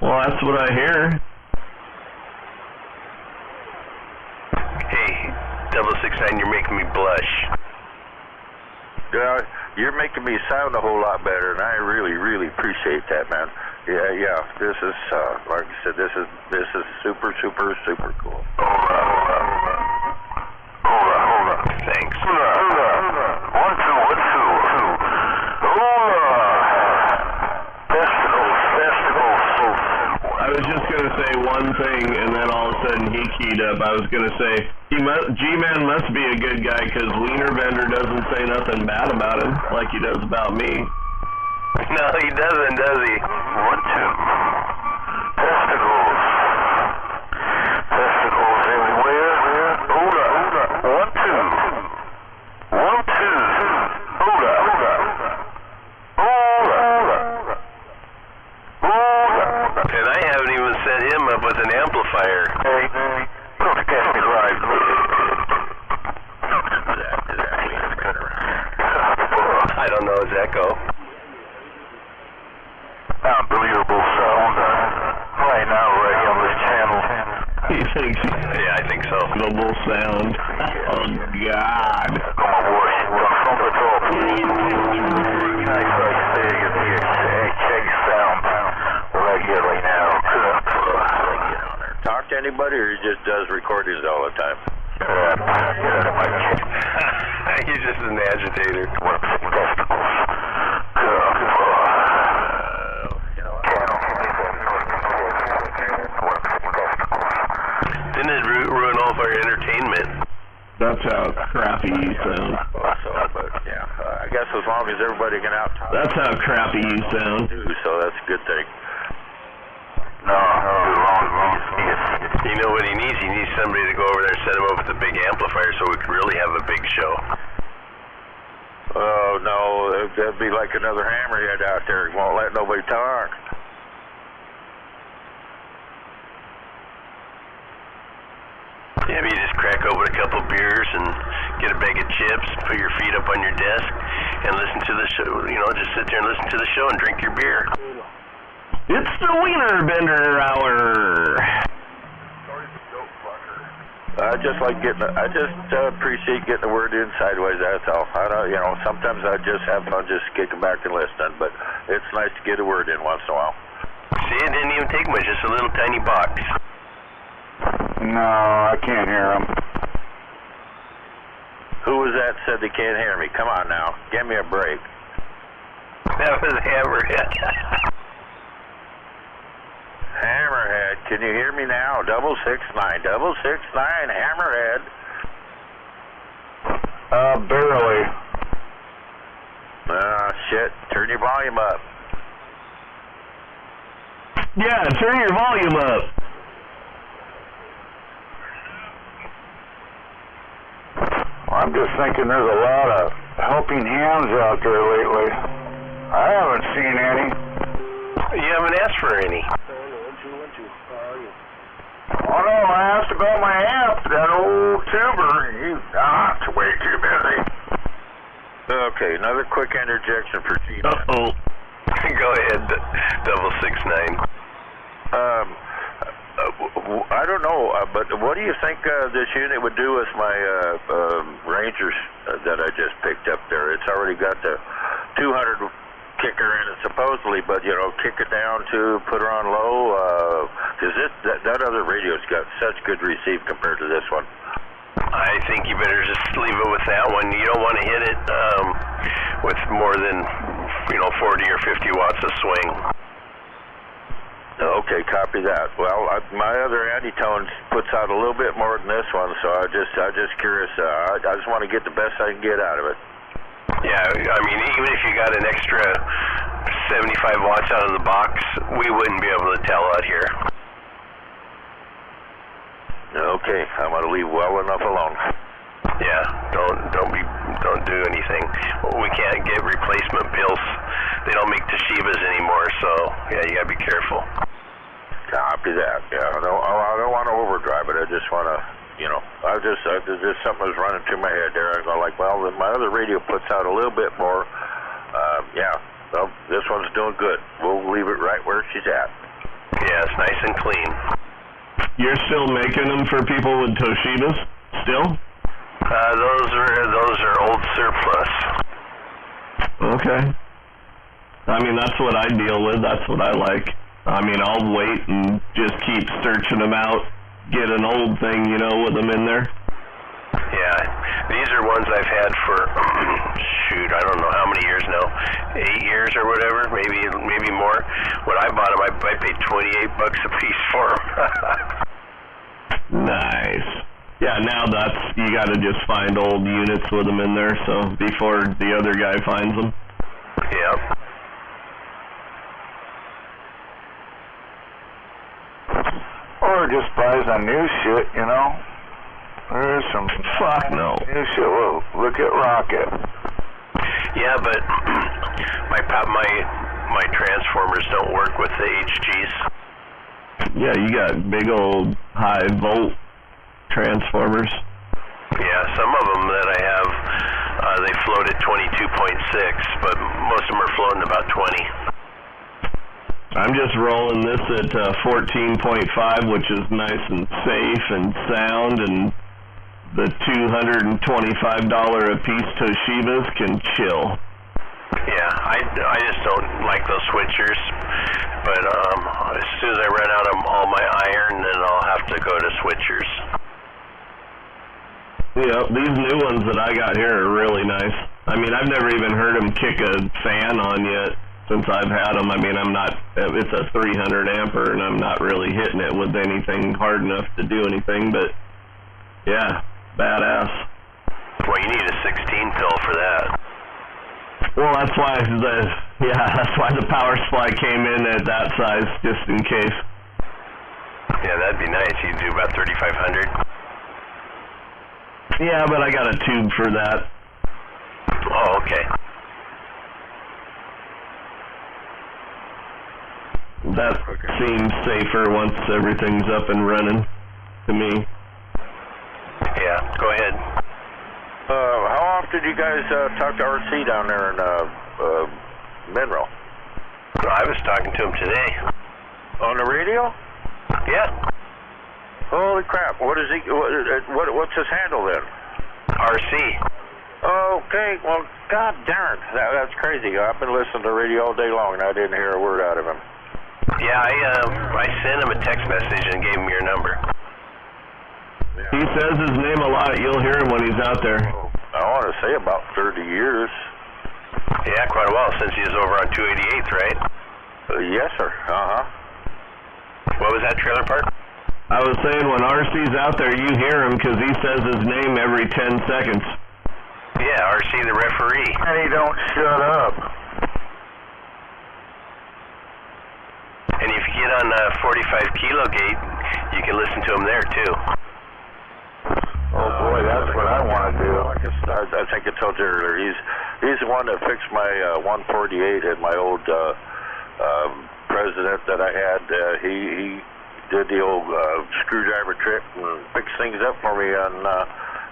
Well, that's what I hear. Hey, 069, you're making me blush. Yeah, you're making me sound a whole lot better, and I really, really appreciate that, man. Yeah. This is, like I said, this is super, super, super cool. Hold on. Thanks. Hold on. 1, 2, 1, 2, 2. I was just going to say one thing, and then all of a sudden he keyed up. I was going to say, G-Man must be a good guy, because Wiener Bender doesn't say nothing bad about him, like he does about me. No, he doesn't, does he? 1, 2. Testicles. Testicles everywhere. Hold up. 1, 2. 1, 2. Hold up. And I haven't even set him up with an amplifier. Hey, don't catch me live. I don't know his echo. Unbelievable sound. Right now, right on this channel. He thinks, yeah, I think so. Unbelievable sound. Oh, God. Come on, boy. We're from the top. Nice, like say, you check sound right here, right now. Talk to anybody, or he just does recordings all the time? He's just an agitator. Didn't it ruin all of our entertainment? That's how crappy you sound. I guess as long as everybody can out talk. That's how crappy you sound. So that's a good thing. No, you know what he needs? He needs somebody to go over there and set him up with a big amplifier so we can really have a big show. Oh, no, that'd be like another hammerhead out there. He won't let nobody talk. Yeah, but you just crack open a couple beers and get a bag of chips, put your feet up on your desk, and listen to the show. You know, just sit there and listen to the show and drink your beer. It's the Wiener Bender Hour. I just appreciate getting the word in sideways, that's all. I don't, sometimes I just have fun just kicking back and listening, but it's nice to get a word in once in a while. See, it didn't even take much, just a little tiny box. No, I can't hear him. Who was that said they can't hear me? Come on now, give me a break. That was Hammerhead. Hammerhead, can you hear me now? 669, Hammerhead. Barely. Shit, turn your volume up. Yeah, turn your volume up. I'm just thinking there's a lot of helping hands out there lately. I haven't seen any. You haven't asked for any. Oh no, I asked about my amp, that old tuber. It's way too busy. Okay, another quick interjection for G. Uh-oh. Go ahead, 669. I don't know, but what do you think this unit would do with my Rangers that I just picked up there? It's already got the 200 kicker in it supposedly, but kick it down to put her on low, because that other radio's got such good receive compared to this one. I think you better just leave it with that one. You don't want to hit it with more than 40 or 50 watts of swing. Okay, copy that. Well, my other antitones puts out a little bit more than this one, so I'm just curious. I just want to get the best I can get out of it. Yeah, I mean, even if you got an extra 75 watts out of the box, we wouldn't be able to tell out here. Okay, I'm gonna leave well enough alone. Yeah, don't do anything. We can't get replacement pills. They don't make Toshibas anymore, so yeah, you gotta be careful. Copy that. Yeah, I don't want to overdrive it. I just want to, you know, there's just something was running through my head there. I go like, well, my other radio puts out a little bit more. Yeah, well, this one's doing good. We'll leave it right where she's at. Yeah, it's nice and clean. You're still making them for people with Toshibas? Still? Those are old surplus. Okay. I mean, that's what I deal with. That's what I like. I mean, I'll wait and just keep searching them out, get an old thing, you know, with them in there. Yeah, these are ones I've had for, shoot, I don't know how many years now, 8 years or whatever, maybe more. When I bought them, I paid $28 a piece for them. Nice. Yeah, now you got to just find old units with them in there, so before the other guy finds them. Yep. Or just buys some new shit, you know? There's some fuck no. New shit. Well, look at Rocket. Yeah, but my transformers don't work with the HGs. Yeah, you got big old high volt transformers. Yeah, some of them that I have, they float at 22.6, but most of them are floating about 20. I'm just rolling this at 14.5, which is nice and safe and sound, and the $225 a piece Toshibas can chill. Yeah, I just don't like those switchers, but as soon as I run out of all my iron, then I'll have to go to switchers. Yeah, these new ones that I got here are really nice. I mean, I've never even heard them kick a fan on yet since I've had them. I mean, it's a 300 ampere, and I'm not really hitting it with anything hard enough to do anything, but yeah, badass. Well, you need a 16 pill for that. Well, that's why the power supply came in at that size, just in case. Yeah, that'd be nice. You'd do about 3,500. Yeah, but I got a tube for that. Oh, okay. That seems safer once everything's up and running to me. Yeah, go ahead. How often do you guys talk to RC down there in Monroe? I was talking to him today. On the radio? Yeah. Holy crap! What is he? What's his handle then? RC. Okay. Well, god darn, that's crazy. I've been listening to the radio all day long, and I didn't hear a word out of him. Yeah, I sent him a text message and gave him your number. He says his name a lot. You'll hear him when he's out there. I want to say about 30 years. Yeah, quite a while since he was over on 288th, right? Yes, sir. Uh-huh. What was that trailer park? I was saying when RC's out there, you hear him because he says his name every 10 seconds. Yeah, RC the referee. And he don't shut up. And if you get on 45 Kilo Gate, you can listen to him there too. Oh boy, that's what I want to do. I think I told you earlier, he's the one that fixed my 148 and my old president that I had. He did the old screwdriver trick and fixed things up for me. And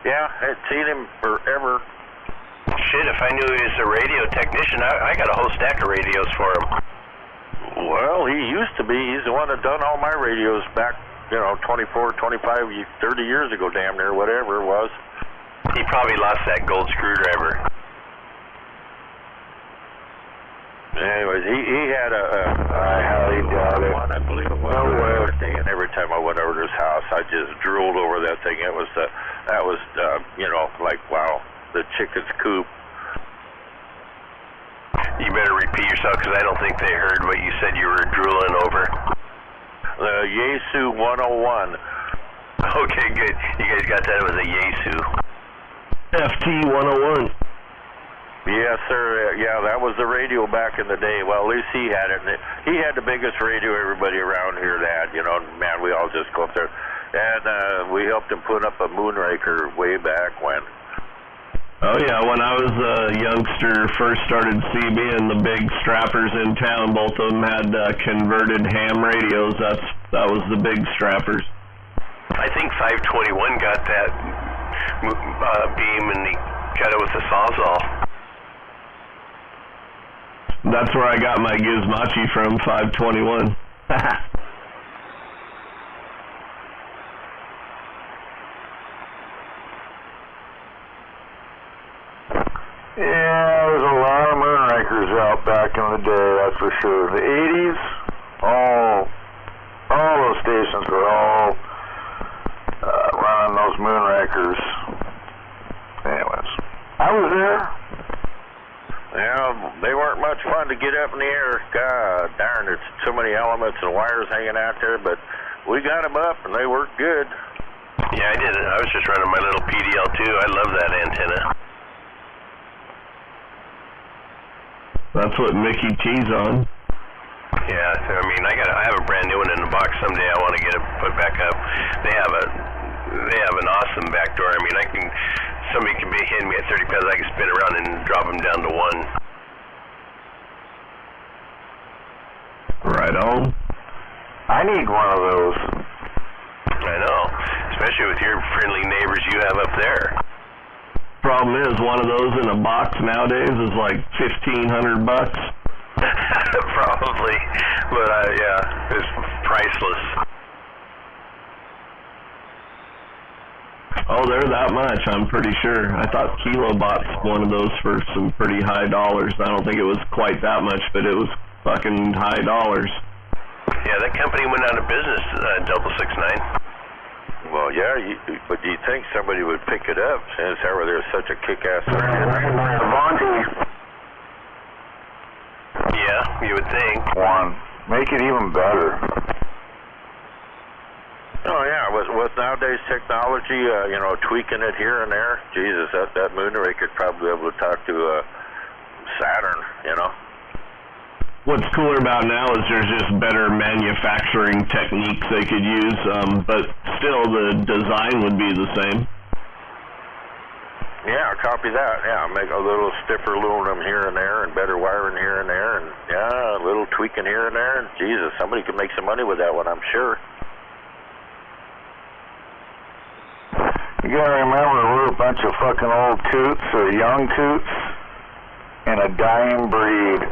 yeah, I had seen him forever. Shit, if I knew he was a radio technician, I got a whole stack of radios for him. Well, he used to be. He's the one that done all my radios back, 24, 25, 30 years ago, damn near, whatever it was. He probably lost that gold screwdriver. Anyways, he had I highly doubt it. I believe it was. No way. And every time I went over to his house, I just drooled over that thing. That was like, wow, the chicken's coop. You better repeat yourself, because I don't think they heard what you said you were drooling over. The Yaesu 101. Okay, good. You guys got that. It was a Yaesu. FT 101. Yes, sir. Yeah, that was the radio back in the day. Well, at least he had it. He had the biggest radio everybody around here had. Man, we all just go up there. And we helped him put up a Moonraker way back when. Oh, yeah, when I was a youngster, first started CB, and the big strappers in town, both of them had converted ham radios. That's That was the big strappers. I think 521 got that beam and he cut it with a Sawzall. That's where I got my Gizmochi from, 521. Yeah, there's a lot of Moonrakers out back in the day, that's for sure. The 80s, all those stations were all running those Moonrakers. Anyways, I was there. Yeah, they weren't much fun to get up in the air. God darn, there's so many elements and wires hanging out there, but we got them up and they worked good. Yeah, I did it. I was just running my little PDL-2. I love that antenna. That's what Mickey T's on. Yeah, I mean, I have a brand new one in the box. Someday I want to get it put back up. They have an awesome back door. I mean, somebody can be hitting me at 30 pounds. I can spin around and drop them down to 1. Right on. I need one of those. I know, especially with your friendly neighbors you have up there. Problem is, one of those in a box nowadays is like $1,500. Probably, but yeah, it's priceless. Oh, they're that much, I'm pretty sure. I thought Kilo bought one of those for some pretty high dollars. I don't think it was quite that much, but it was fucking high dollars. Yeah, that company went out of business, 669. Well, yeah, but do you think somebody would pick it up since there's such a kick-ass Yeah, you would think. One. Make it even better. Oh, yeah, with nowadays technology, tweaking it here and there, Jesus, that Moonraker could probably be able to talk to Saturn, What's cooler about now is there's just better manufacturing techniques they could use, but still the design would be the same. Yeah, copy that. Yeah, make a little stiffer aluminum here and there and better wiring here and there and, yeah, a little tweaking here and there. And, Jesus, somebody could make some money with that one, I'm sure. You gotta remember, we're a bunch of fucking old toots or young toots and a dying breed.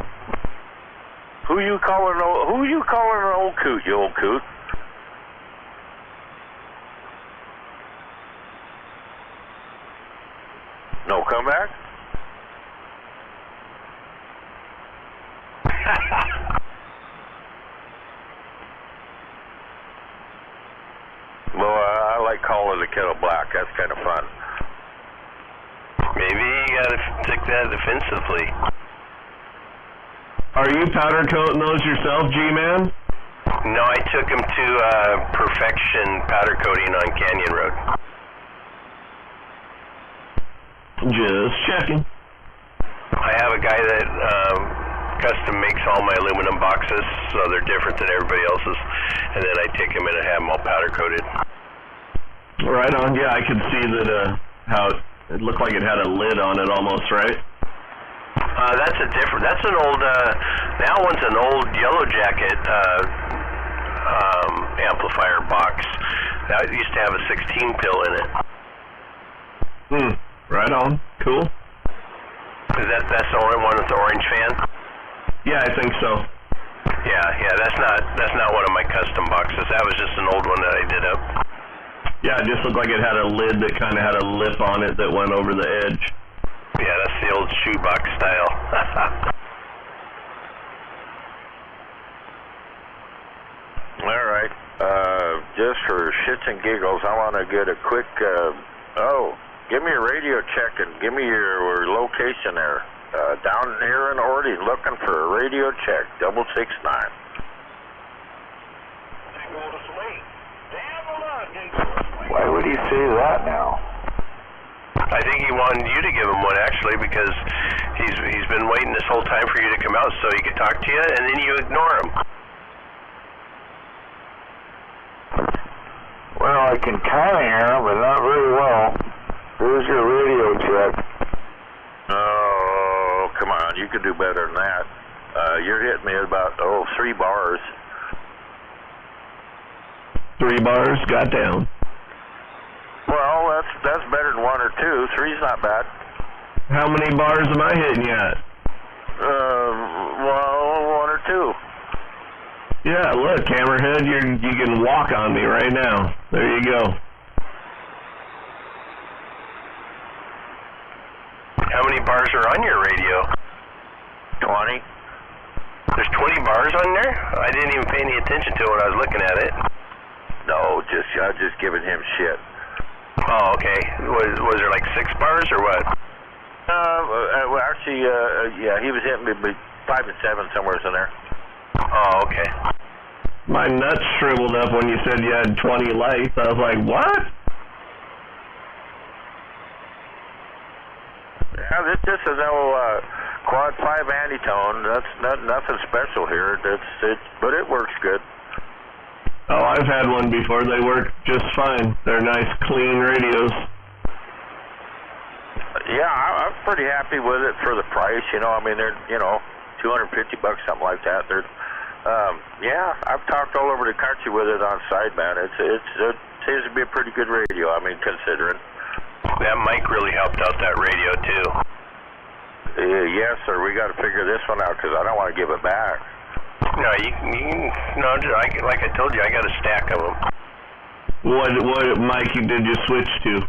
Who you calling an old coot, you old coot? No comeback? Well, I like calling the kettle black. That's kind of fun. Maybe you gotta take that defensively. Are you powder coating those yourself, G-Man? No, I took them to Perfection powder coating on Canyon Road. Just checking. I have a guy that custom makes all my aluminum boxes, so they're different than everybody else's, and then I take them in and have them all powder coated. Right on. Yeah, I could see that how it looked like it had a lid on it almost, right? That's an old, that one's an old Yellow Jacket amplifier box. That used to have a 16 pill in it. Right on. Cool. That's the only one with the orange fan? Yeah, I think so. Yeah, that's not one of my custom boxes. That was just an old one that I did up. Yeah, it just looked like it had a lid that kind of had a lip on it that went over the edge. Yeah, that's the old shoebox style. All right. Just for shits and giggles, I want to get a quick, give me a radio check and give me your location there. Down here in Orty, looking for a radio check, 669. Why would he say that now? I think he wanted you to give him one, actually, because he's been waiting this whole time for you to come out so he could talk to you, and then you ignore him. Well, I can kind of hear him, but not very well. Here's your radio check. Oh, come on, you can do better than that. You're hitting me at about, 3 bars. 3 bars, got down. Well, that's better than 1 or 2. 3's not bad. How many bars am I hitting you at? Well, 1 or 2. Yeah, look, Hammerhead, you can walk on me right now. There you go. How many bars are on your radio? 20. There's 20 bars on there? I didn't even pay any attention to it when I was looking at it. No, I was just giving him shit. Oh, okay. Was there like 6 bars or what? Well, actually, yeah, he was hitting me 5 and 7 somewhere in there. Oh, okay. My nuts shriveled up when you said you had 20 lights. I was like, what? Yeah, this is no quad 5 antitone. That's nothing special here. But it works good. Oh, I've had one before. They work just fine. They're nice, clean radios. Yeah, I'm pretty happy with it for the price. You know, I mean, they're $250, something like that. They're yeah, I've talked all over the country with it on sideband. It seems to be a pretty good radio. I mean, considering. That mic really helped out that radio too. Yes, sir. We got to figure this one out because I don't want to give it back. No, like I told you, I got a stack of them. What mic did you switch to?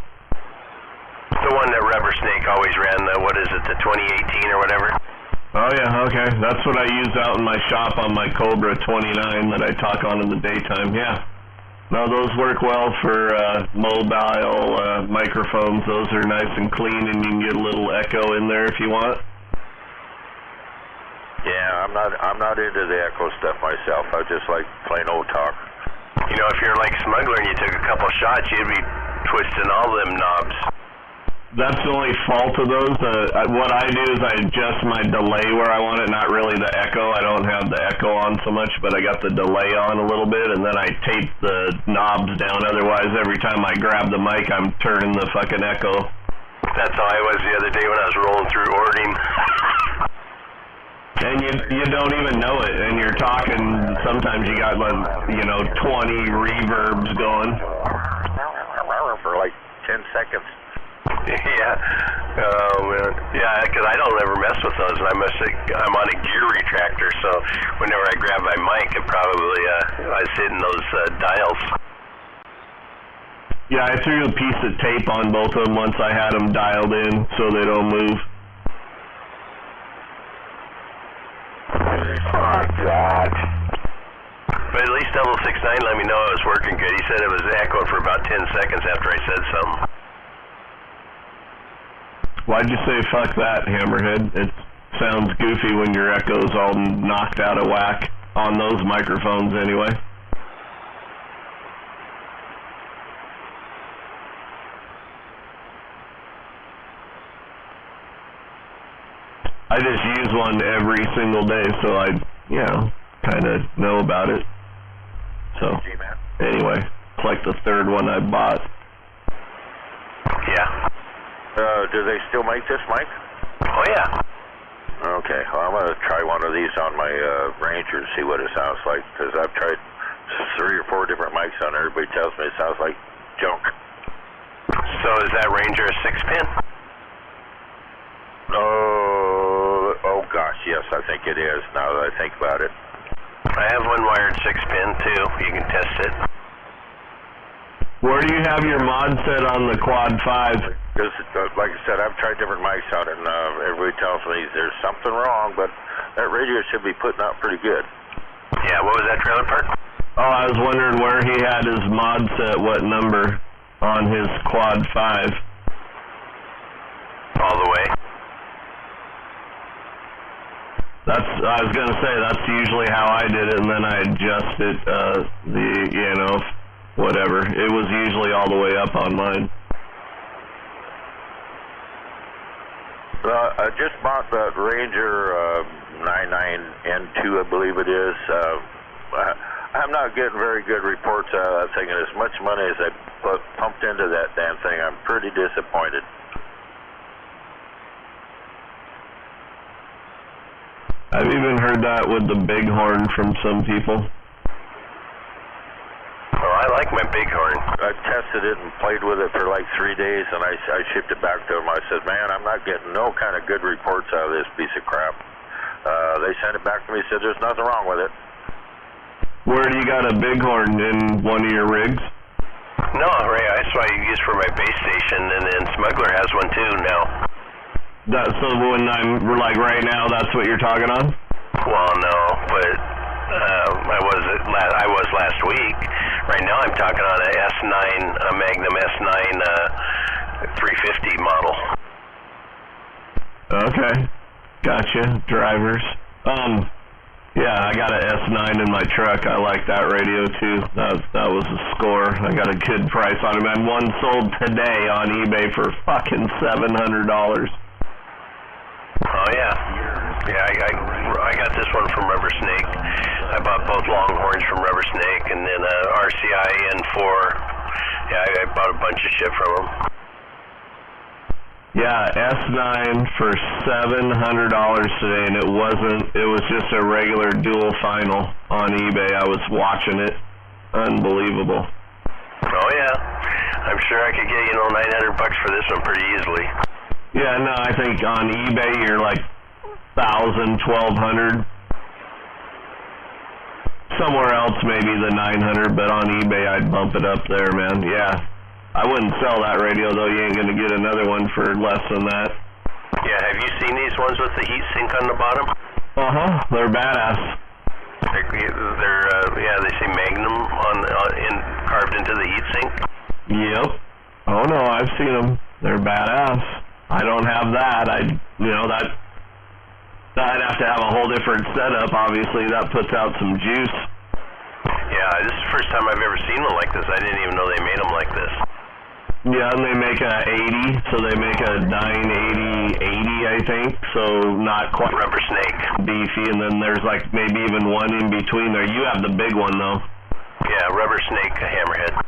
The one that Rubber Snake always ran. The 2018 or whatever. Oh yeah, okay. That's what I use out in my shop on my Cobra 29 that I talk on in the daytime. Yeah. No, those work well for mobile microphones. Those are nice and clean, and you can get a little echo in there if you want. Yeah, I'm not into the echo stuff myself. I just like plain old talk. You know, if you're like Smuggler and you took a couple shots, you'd be twisting all them knobs. That's the only fault of those. What I do is I adjust my delay where I want it, not really the echo. I don't have the echo on so much, but I got the delay on a little bit, and then I tape the knobs down. Otherwise, every time I grab the mic, I'm turning the fucking echo. That's how I was the other day when I was rolling through Orting. And you don't even know it, and you're talking, sometimes you got, 20 reverbs going. For like 10 seconds. Yeah. Oh, man. Yeah, because I don't ever mess with those, and I'm on a gear retractor, so whenever I grab my mic, it probably, I was hitting those dials. Yeah, I threw a piece of tape on both of them once I had them dialed in so they don't move. Oh, God. But at least 069 let me know it was working good. He said it was echoing for about 10 seconds after I said something. Why'd you say fuck that, Hammerhead? It sounds goofy when your echo's all knocked out of whack on those microphones anyway. I just use one every single day, so I, kind of know about it. So, anyway, it's like the 3rd one I bought. Yeah. Do they still make this mic? Oh, yeah. Okay, well, I'm going to try one of these on my Ranger and see what it sounds like, because I've tried 3 or 4 different mics on there. Everybody tells me it sounds like junk. So is that Ranger a 6-pin? Oh gosh, yes, I think it is, now that I think about it. I have one wired 6-pin, too. You can test it. Where do you have your mod set on the Quad 5? Because, like I said, I've tried different mics on it, and everybody tells me there's something wrong, but that radio should be putting out pretty good. Yeah, what was that trailer park? Oh, I was wondering where he had his mod set, what number on his Quad 5. All the way. I was going to say, that's usually how I did it, and then I adjust it, whatever. It was usually all the way up on mine. I just bought that Ranger 99N2, I believe it is. I'm not getting very good reports out of that thing, and as much money as I pumped into that damn thing, I'm pretty disappointed. I've even heard that with the Bighorn from some people. Well, I like like my Bighorn. I tested it and played with it for like 3 days, and I shipped it back to them. I said, man, I'm not getting no kind of good reports out of this piece of crap. They sent it back to me, said there's nothing wrong with it. Where do you got a Bighorn in one of your rigs? No, Ray, that's what I use for my base station, and then Smuggler has one too now. So when I'm like right now, that's what you're talking on? Well, no, but I was last week. Right now I'm talking on a S9, a Magnum S9 350 model. Okay, gotcha. Drivers. Yeah, I got an S9 in my truck. I like that radio too. That was a score. I got a good price on it, man. One sold today on eBay for fucking $700. Oh yeah, I got this one from Rubber Snake. I bought both Longhorns from Rubber Snake, and then RCI N4. Yeah, I bought a bunch of shit from them. Yeah, S9 for $700 today, and it was just a regular dual final on eBay. I was watching it. Unbelievable. Oh yeah, I'm sure I could get $900 for this one pretty easily. Yeah, no, I think on eBay you're like 1,000, 1,200. Somewhere else maybe the 900, but on eBay I'd bump it up there, man. Yeah, I wouldn't sell that radio though. You ain't gonna get another one for less than that. Yeah, have you seen these ones with the heat sink on the bottom? They're badass. They say Magnum carved into the heat sink. Yep. Oh no, I've seen them. They're badass. I don't have that. I'd have to have a whole different setup. Obviously, that puts out some juice. Yeah, this is the first time I've ever seen one like this. I didn't even know they made them like this. Yeah, and they make a 80, so they make a 980, 80, I think. So not quite Rubber Snake beefy, and then there's like maybe even one in between there. You have the big one though. Yeah, Rubber Snake Hammerhead.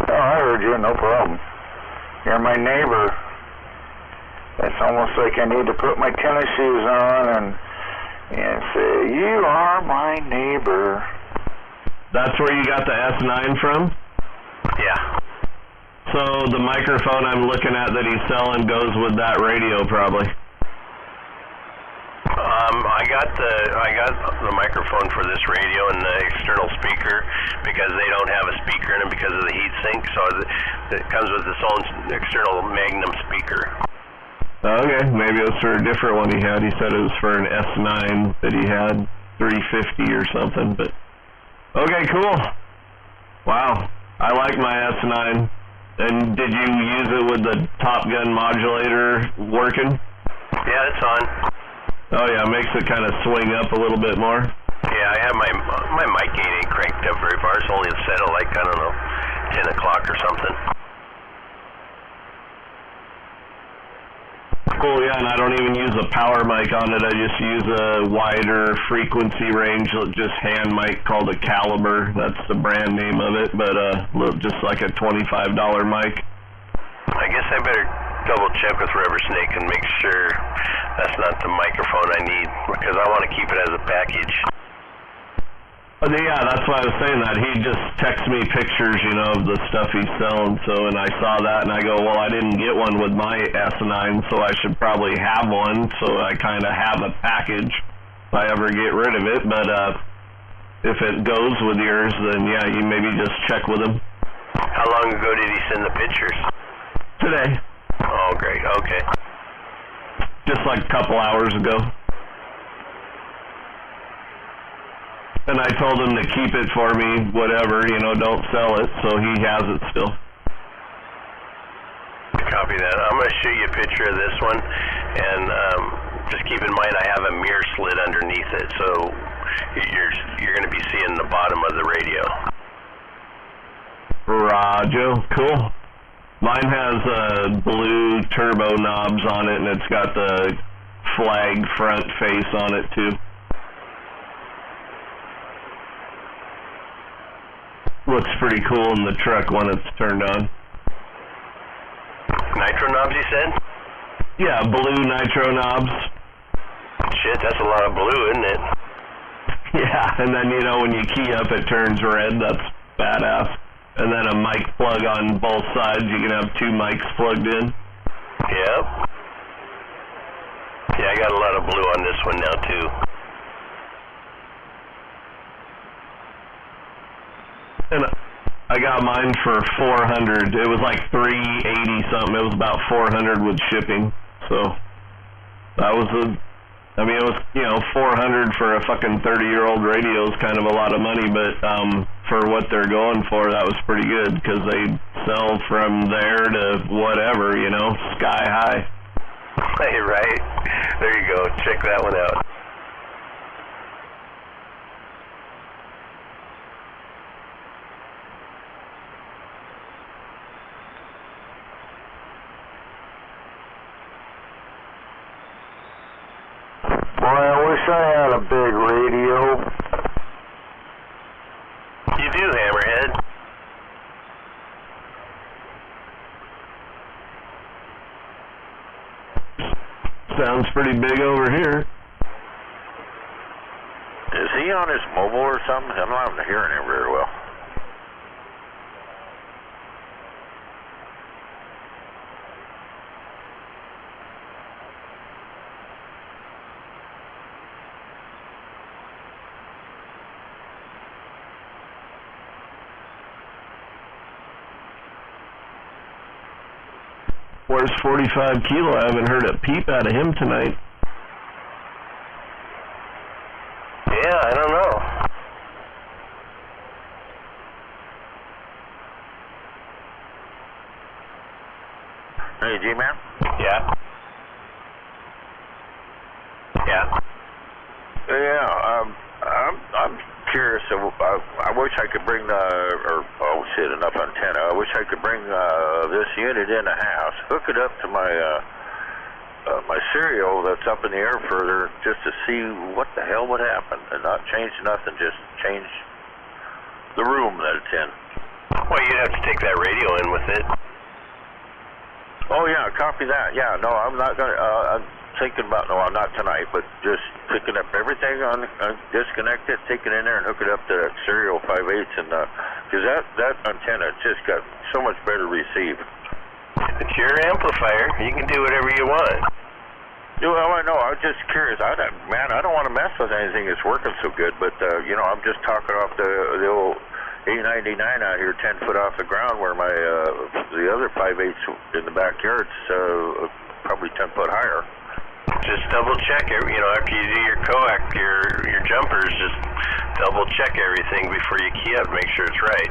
Oh, I heard you. No problem. You're my neighbor. It's almost like I need to put my tennis shoes on and say, you are my neighbor. That's where you got the S9 from? Yeah. So the microphone I'm looking at that he's selling goes with that radio probably. I got the microphone for this radio and the external speaker because they don't have a speaker in it because of the heat sink, so it comes with its own external Magnum speaker. Okay, maybe it was for a different one he had. He said it was for an S9 that he had, 350 or something, but... Okay, cool. Wow, I like my S9. And did you use it with the Top Gun modulator working? Yeah, it's on. Oh yeah, makes it kind of swing up a little bit more. Yeah, I have my mic gain ain't cranked up very far. It's only set at like, I don't know, 10 o'clock or something. Cool, yeah, and I don't even use a power mic on it. I just use a wider frequency range, just hand mic called a Caliber. That's the brand name of it, but just like a $25 mic. I guess I better double check with Rubber Snake and make sure that's not the microphone I need, because I want to keep it as a package. Yeah, that's why I was saying that. He just texts me pictures, of the stuff he's selling, and I saw that, and I go, well, I didn't get one with my S9, so I should probably have one, so I kind of have a package if I ever get rid of it, but if it goes with yours, then yeah, you maybe just check with him. How long ago did he send the pictures? Today. Oh, great, okay. Just like a couple hours ago. And I told him to keep it for me, whatever, don't sell it, so he has it still. Copy that. I'm going to show you a picture of this one, and just keep in mind I have a mirror slit underneath it, so you're going to be seeing the bottom of the radio. Roger, cool. Mine has blue turbo knobs on it, and it's got the flag front face on it, too. Looks pretty cool in the truck when it's turned on. Nitro knobs, you said? Yeah, blue nitro knobs. Shit, that's a lot of blue, isn't it? Yeah, and then, when you key up, it turns red. That's badass. And then a mic plug on both sides. You can have two mics plugged in. Yep. Yeah, I got a lot of blue on this one now too. And I got mine for $400. It was like $380 something. It was about $400 with shipping. So that was I mean, it was, you know, $400 for a fucking 30-year-old radio is kind of a lot of money, but for what they're going for, that was pretty good because they sell from there to whatever, you know, sky high. Hey, right. There you go. Check that one out. Boy, I wish I had a big radio. You do, Hammerhead. Sounds pretty big over here. Is he on his mobile or something? I'm not hearing him very well. Where's 45 Kilo? I haven't heard a peep out of him tonight. Yeah, I don't know. Hey, G-Man? Yeah. Yeah. Yeah, I'm curious. I wish I could bring enough antenna. I wish I could bring this unit in the house, hook it up to my my serial that's up in the air further, just to see what the hell would happen, and not change nothing, just change the room that it's in. Well, you'd have to take that radio in with it. Oh yeah, copy that. Yeah, no, I'm not gonna. I'm thinking about not tonight, but just picking up everything disconnect it, take it in there, and hook it up to that serial 5/8, and because that antenna just got so much better receive. It's your amplifier. You can do whatever you want. Well, I know. I was just curious. I don't want to mess with anything that's working so good, but you know, I'm just talking off the old A99 out here, 10 foot off the ground, where my the other 5/8 in the backyard's probably 10 foot higher. Just double check it. You know, after you do your coax, your jumpers, just double check everything before you key up. Make sure it's right.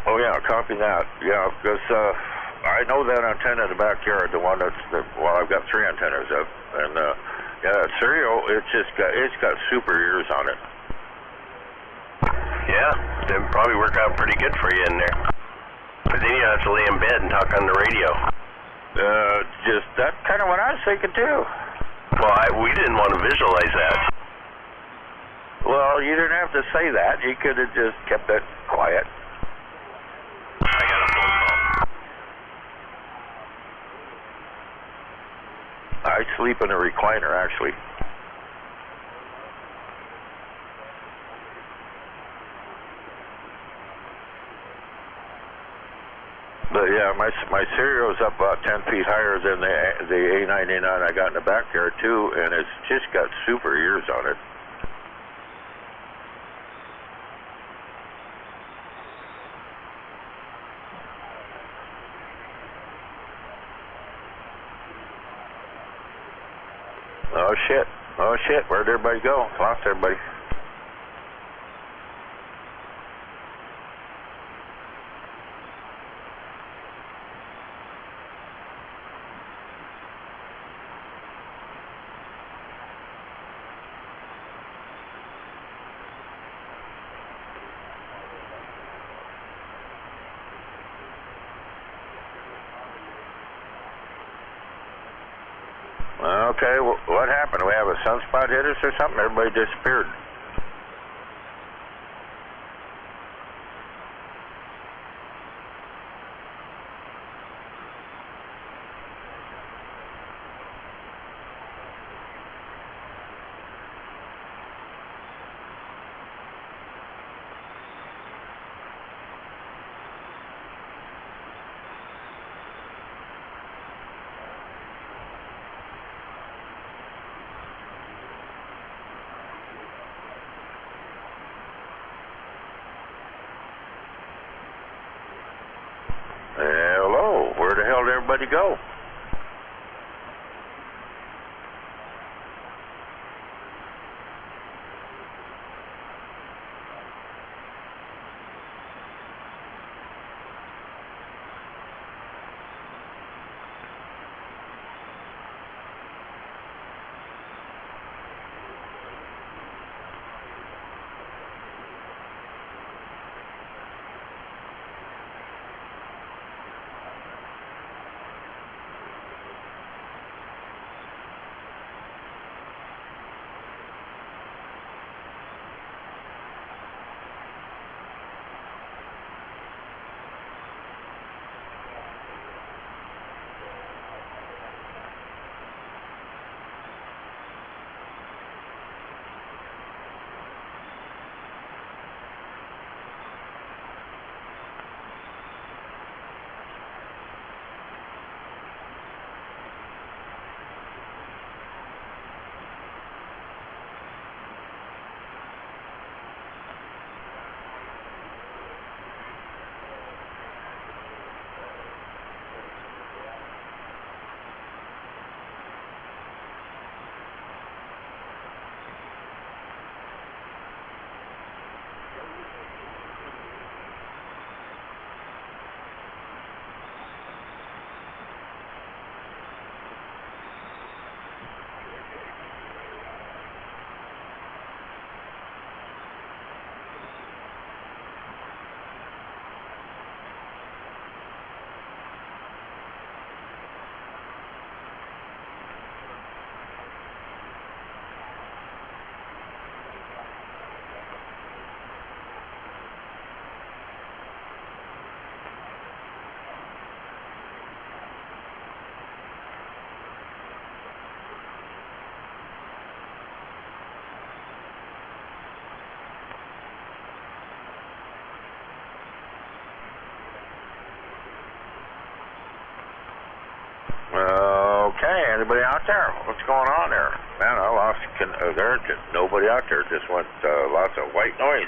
Oh yeah, copy that. Yeah, because I know that antenna in the backyard, the one well, I've got 3 antennas up, and yeah, that serial, it's got super ears on it. Yeah, that would probably work out pretty good for you in there. But then you have to lay in bed and talk on the radio. Just that's kind of what I was thinking too. Well, we didn't want to visualize that. Well, you didn't have to say that. You could have just kept it quiet. I got a phone call. I sleep in a recliner, actually. But yeah, my serial's up about 10 feet higher than the A99 I got in the backyard too, and it's just got super ears on it. Oh shit, where'd everybody go? Lost everybody. Okay, what happened? We have a sunspot hit us or something? Everybody disappeared. everybody go. Okay, anybody out there? What's going on there? Man, I lost. There's nobody out there. Just went lots of white noise.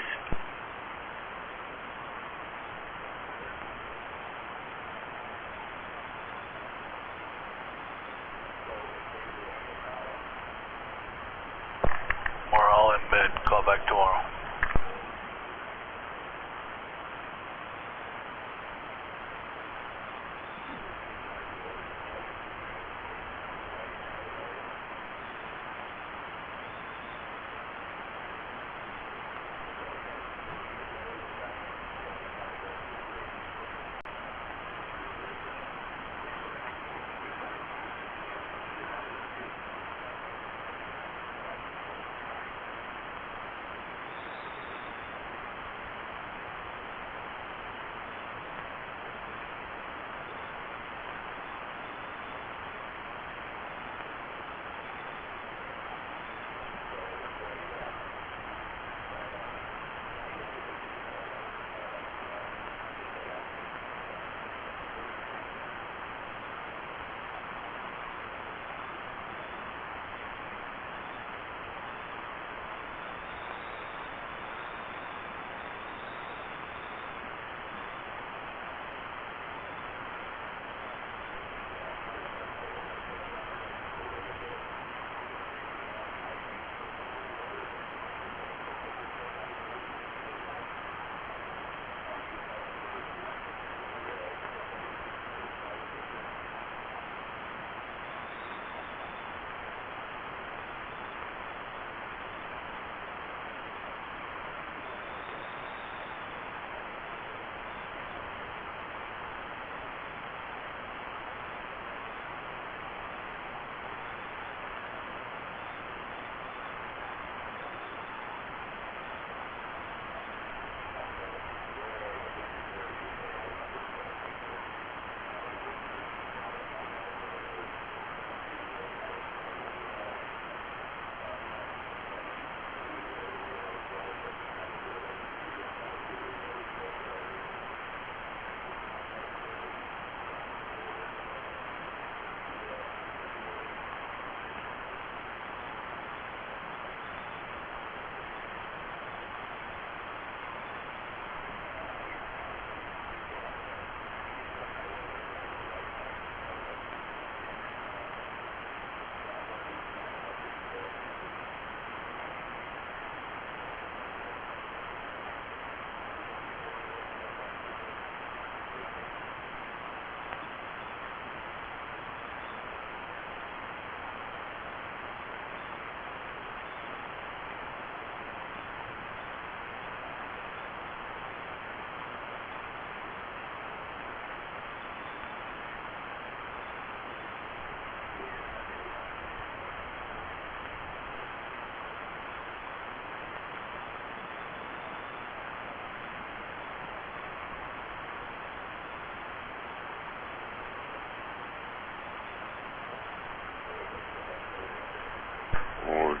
We're all in bed. Call back tomorrow.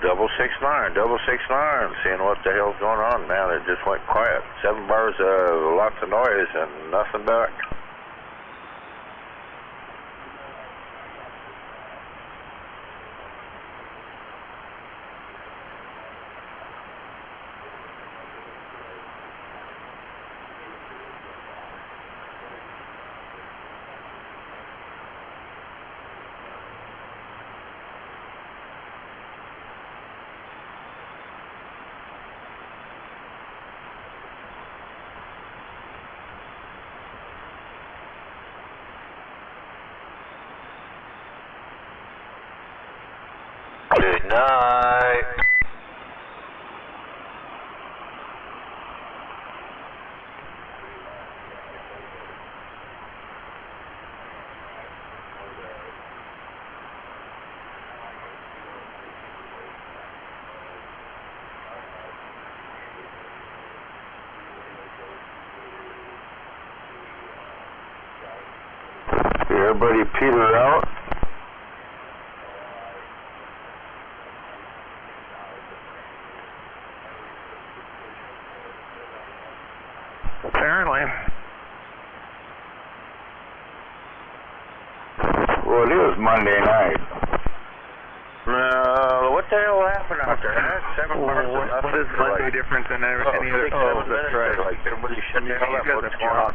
669, seeing what the hell's going on, man. It just went quiet. 7 bars, lots of noise and nothing back. Good night. Everybody peter out. Apparently. Well, it is Monday night. What the hell happened out there? What is Monday different than any other? Oh, that's right. Like everybody shut the hell up. What's going on?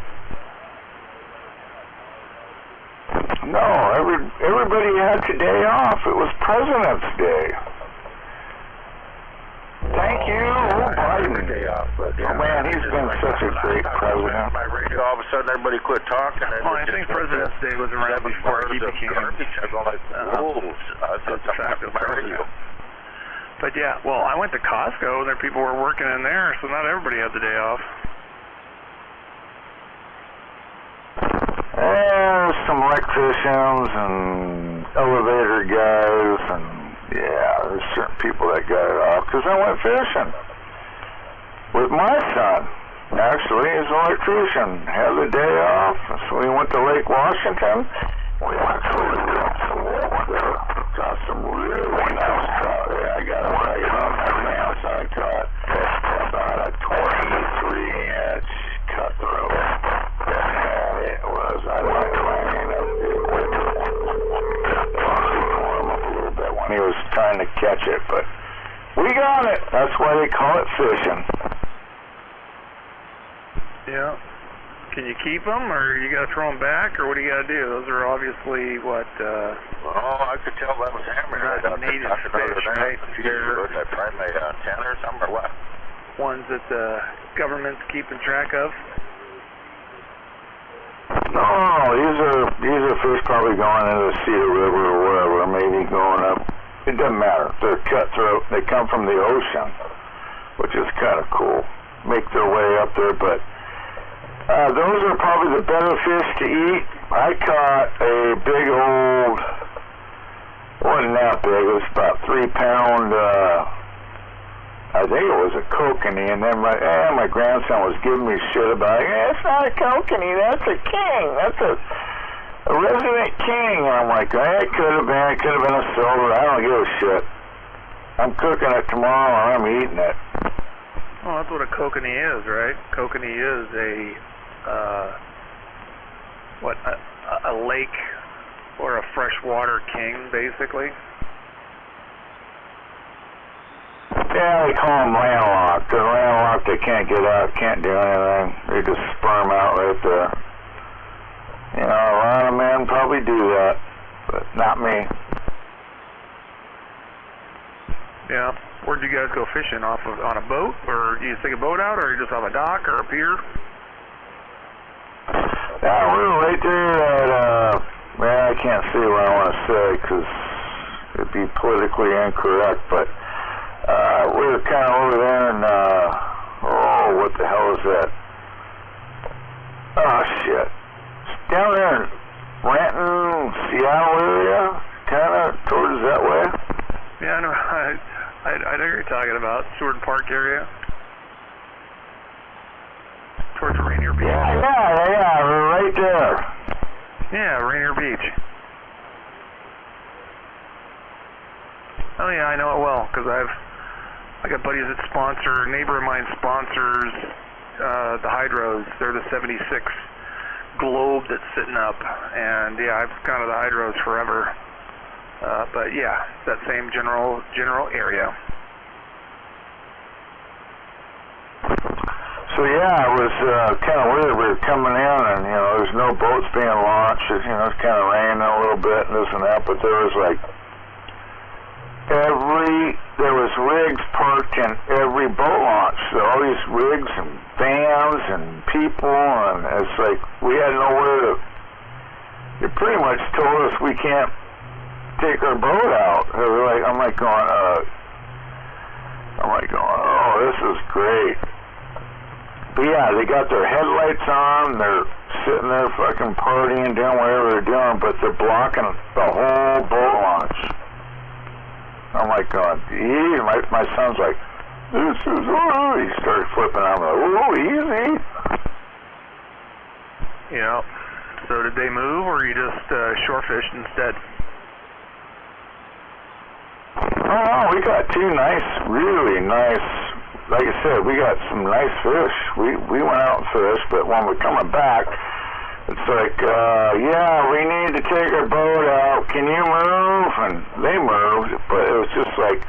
No, everybody had today off. It was President's Day. Thank you, Biden. Oh man, he's been such a great president. All of a sudden, everybody quit talking. Well, I think President's Day was around before he became wolves. I thought something my radio. But yeah, well, I went to Costco. There people were working in there, so not everybody had the day off. There's some electricians and elevator guys, and yeah, there's certain people that got it off because I went fishing with my son. Actually, he's an electrician. Had the day off, so we went to Lake Washington. We actually got some water. Got some really nice trout. Yeah, I got a right on my mouse. I caught about a 23-inch cutthroat. It was, I went playing up a little bit when he was trying to catch it, but we got it. That's why they call it fishing. Yeah. Can you keep them, or you got to throw them back, or what do you got to do? Those are obviously what. I could tell that was hammered right out there. Native fish, right? They're probably 10 or something, or what? Ones that the government's keeping track of. No, these are fish probably going into the Cedar River or wherever, maybe going up. It doesn't matter. They're cutthroat. They come from the ocean, which is kind of cool. Make their way up there, but those are probably the better fish to eat. I caught a big old, wasn't that big, it was about 3-pound, I think it was a kokanee, and then my grandson was giving me shit about it. Yeah, it's not a kokanee, that's a king, that's a resident king. And I'm like, it could have been a silver, I don't give a shit. I'm cooking it tomorrow and I'm eating it. Well, that's what a kokanee is, right? Kokanee is a lake or a freshwater king, basically. Yeah, they call them landlocked. They're landlocked, they can't get out, can't do anything. They just sperm out right there. You know, a lot of men probably do that, but not me. Yeah. Where'd you guys go fishing? On a boat, or you just take a boat out, or you just off a dock or a pier? Yeah, we were right there at, I can't say what I want to say because it'd be politically incorrect, but we were kind of over there in, what the hell is that? Oh, shit. It's down there in Renton, Seattle area, kind of towards that way. Yeah, I know. I know what you're talking about. Seward Park area. Towards Rainier Beach. Yeah, we're right there. Yeah, Rainier Beach. Oh Oh yeah, I know it well because I got buddies that sponsor. A neighbor of mine sponsors the hydros. They're the 76 globe that's sitting up, and yeah, I've gone to the hydros forever. But yeah, that same general area. So yeah, it was kind of weird. We were coming in, and there's no boats being launched. It's kind of raining a little bit and this and that, but there was like there was rigs parked in every boat launch. So all these rigs and vans and people, and it's like we had nowhere to. They pretty much told us we can't take our boat out. I'm like going, oh, this is great. But yeah, they got their headlights on, they're sitting there fucking partying, doing whatever they're doing, but they're blocking the whole boat launch. I'm like going, geez, my son's like, this is, he started flipping out, I'm like, oh, easy. Yeah, so did they move, or you just shore fished instead? Oh, we got two really nice, like I said, we got some nice fish. We went out and fished, but when we're coming back, it's like, yeah, we need to take our boat out. Can you move? And they moved, but it was just like,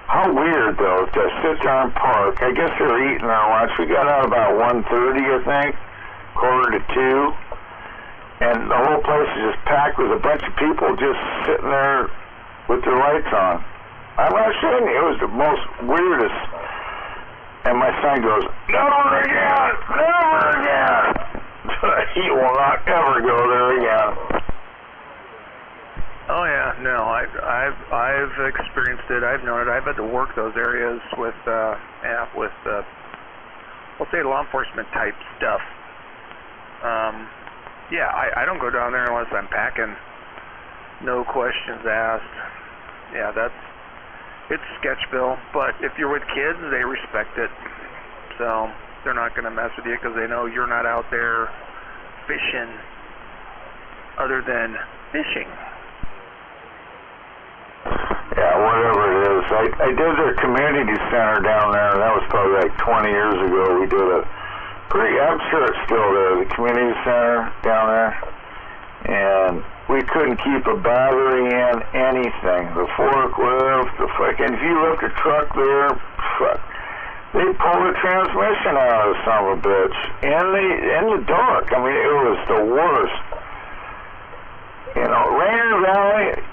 how weird, though, to sit there and park. I guess they were eating their lunch. We got out about 1:30, I think, 1:45, and the whole place is just packed with a bunch of people just sitting there with their lights on. I'm not showing you. It was the most weirdest. And my son goes, never again! Never again! He will not ever go there again. Oh yeah, no, I've experienced it. I've known it. I've had to work those areas with we'll say law enforcement type stuff. Yeah, I don't go down there unless I'm packing. No questions asked. Yeah, it's Sketchville, but if you're with kids, they respect it. So they're not going to mess with you because they know you're not out there fishing other than fishing. Yeah, whatever it is. I did their community center down there, and that was probably like 20 years ago. We did I'm sure it's still there, the community center down there. And we couldn't keep a battery in anything. The forklift, if you left a truck there, they pulled the transmission out of the son of a bitch in the dark. I mean, it was the worst. Rainier Valley,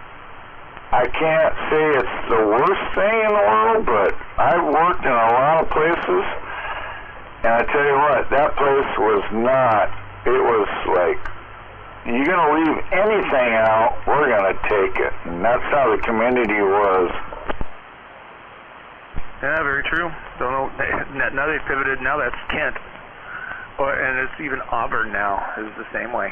I can't say it's the worst thing in the world, but I've worked in a lot of places, and I tell you what, that place was not. It was like, you're going to leave anything out, we're going to take it. And that's how the community was. Yeah, very true. Don't know. Now they've pivoted. Now that's Kent. And it's even Auburn now is the same way.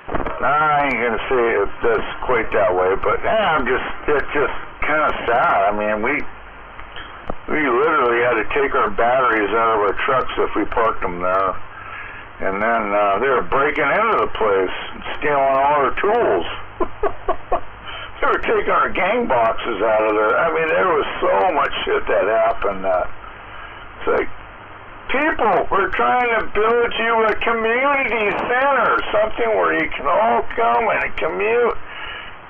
I ain't going to say it's quite that way, but it's just kind of sad. I mean, we literally had to take our batteries out of our trucks if we parked them there. And then they were breaking into the place and stealing all our tools. They were taking our gang boxes out of there. I mean, there was so much shit that happened. It's like, people, we're trying to build you a community center, something where you can all come and commute,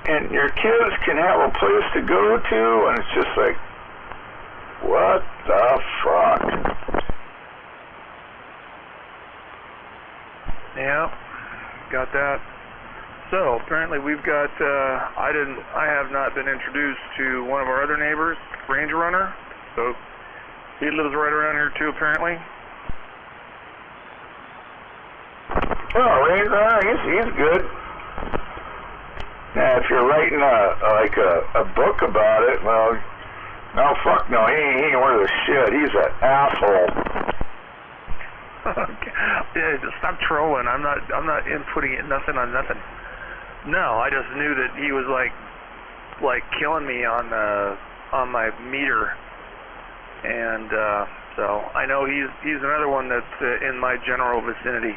and your kids can have a place to go to, and it's just like, what the fuck? Yeah, got that. So apparently we've got. I have not been introduced to one of our other neighbors, Ranger Runner. So he lives right around here too, apparently. Oh, Ranger Runner, he's good. Now, if you're writing a book about it, well, no, fuck no, he ain't worth a shit. He's an asshole. Yeah, just stop trolling. I'm not inputting it nothing on nothing. No, I just knew that he was like killing me on my meter, and so I know he's another one that's in my general vicinity.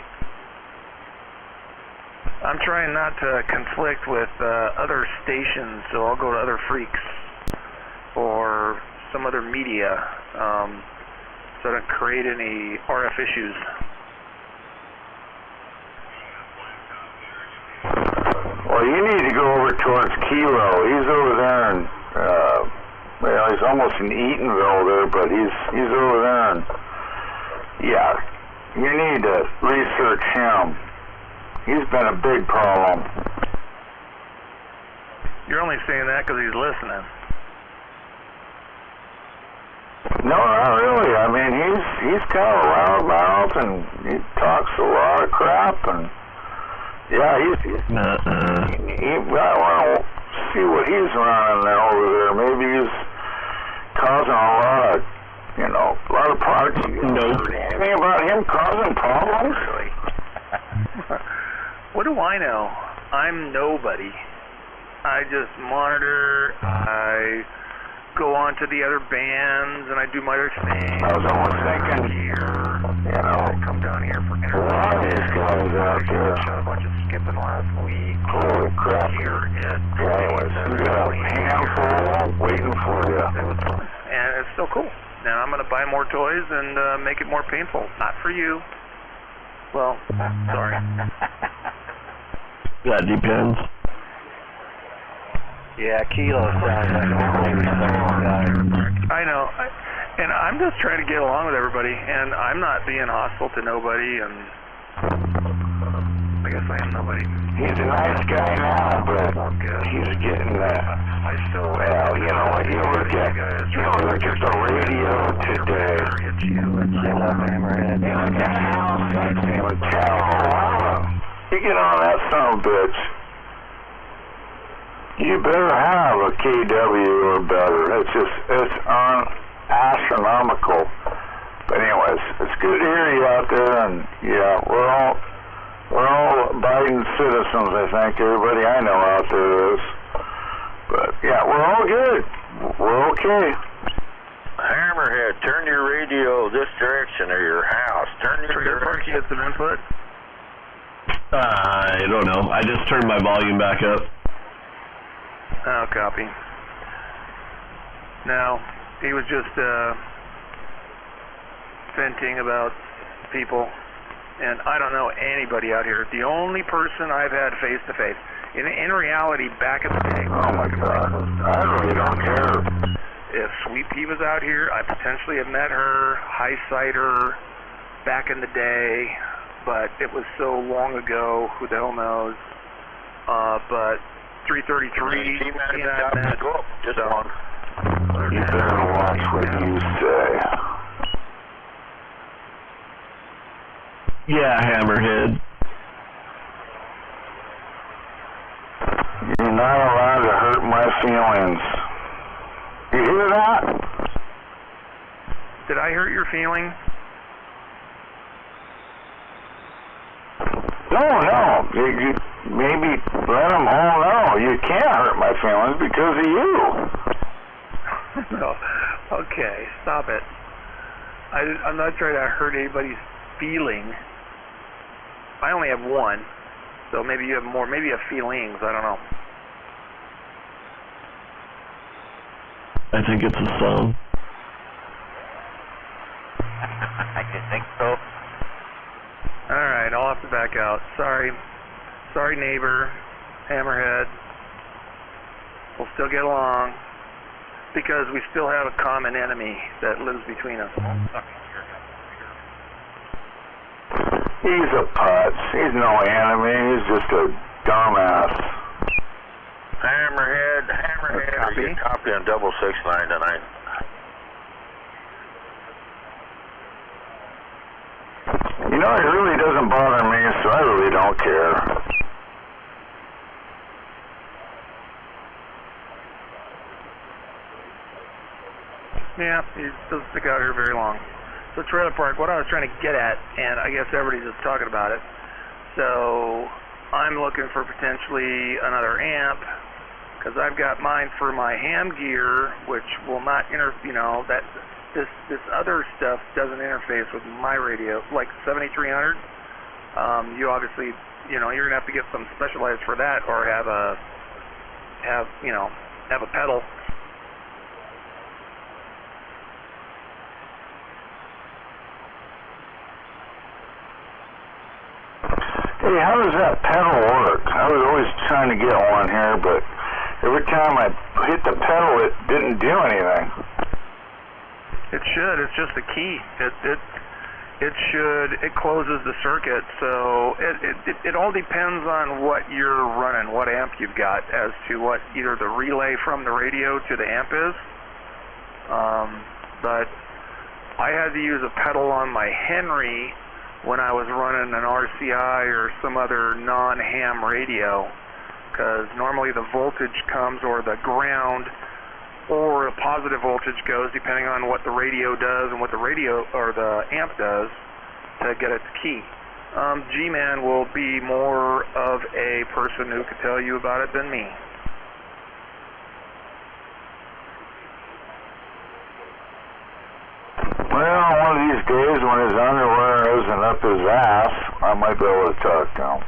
I'm trying not to conflict with other stations, so I'll go to other freaks or some other media, so I don't create any RF issues. Well, you need to go over towards Kilo. He's over there in, well, he's almost in Eatonville there, but he's over there and, yeah, you need to research him. He's been a big problem. You're only saying that because he's listening. No, not really. I mean, he's kind of loudmouth and he talks a lot of crap and yeah, I want to see what he's running there over there. Maybe he's causing a lot of, you know, a lot of parts. Nope. Anything about him causing problems? What do I know? I'm nobody. I just monitor, I go on to the other bands, and I do my other thing. I was almost thinking, you know, I come down here for a lot of these guys out there. A bunch of skipping last week. Holy crap. Here at anyways, you got a handful waiting for you. And it's still cool. Now I'm going to buy more toys and make it more painful. Not for you. Well, sorry. That depends. Yeah, Kilo sounds like a really thorough guy. I know. And I'm just trying to get along with everybody, and I'm not being hostile to nobody, and I guess I am nobody. He's a nice guy now, but he's getting well, you know what, you look at the radio today. You get on that son of a bitch, you better have a KW or better. It's astronomical. But anyways, it's good to hear you out there, and yeah, we're all Biden citizens, I think. Everybody I know out there is. But yeah, we're all good. We're okay. Hammerhead, turn your radio this direction or your house. Turn your direction. Get some input. I don't know. I just turned my volume back up. Oh, copy. Now, he was just venting about people, and I don't know anybody out here. The only person I've had face-to-face, in reality, back in the day. Oh, my God. I really don't care. If Sweet Pea was out here, I potentially have met her, high-side her, back in the day, but it was so long ago, who the hell knows. But 333, just one. You better watch what you say. Yeah, Hammerhead. You're not allowed to hurt my feelings. You hear that? Did I hurt your feelings? No. You maybe let them all know you can't hurt my feelings because of you. No. Okay, stop it. I'm not trying to hurt anybody's feeling. I only have one, so maybe you have more. Maybe you have feelings. I don't know. I think it's a song. I just think so. Alright, I'll have to back out. Sorry, neighbor, Hammerhead. We'll still get along because we still have a common enemy that lives between us. He's a putz. He's no enemy. He's just a dumbass. Hammerhead, are you copy on 669 tonight? You know, it really doesn't bother me, so I really don't care. Yeah, he doesn't stick out here very long. So Trailer Park, what I was trying to get at, and I guess everybody's just talking about it, so I'm looking for potentially another amp, because I've got mine for my ham gear, which will not that this other stuff doesn't interface with my radio, like 7300. You obviously, you're gonna have to get some specialized for that, or have a pedal. Hey, how does that pedal work? I was always trying to get one here, but every time I hit the pedal, it didn't do anything. It should. It's just a key. It closes the circuit. So it all depends on what you're running, what amp you've got, as to what either the relay from the radio to the amp is. But I had to use a pedal on my Henry when I was running an RCI or some other non-ham radio, because normally the voltage comes, or the ground, or a positive voltage goes, depending on what the radio does and what the radio or the amp does to get its key. G-Man will be more of a person who could tell you about it than me. Well, one of these days when his underwear isn't up his ass, I might be able to talk to him.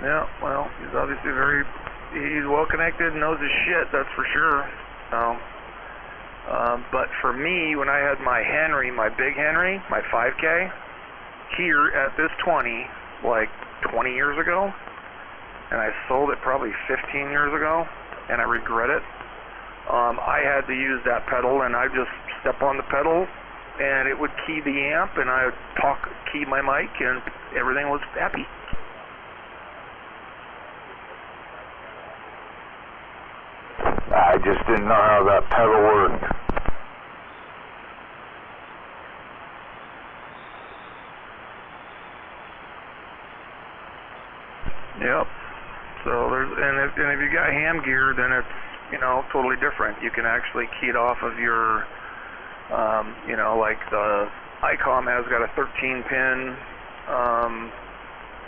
Yeah, well, he's obviously he's well connected and knows his shit, that's for sure. But for me, when I had my Henry, my big Henry, my 5K, here at this 20, like 20 years ago, and I sold it probably 15 years ago, and I regret it. I had to use that pedal, and I just step on the pedal, and it would key the amp, and I would key my mic, and everything was happy. I just didn't know how that pedal worked. Yep. So if you got ham gear, then it's totally different. You can actually key it off of your, like the ICOM has got a 13-pin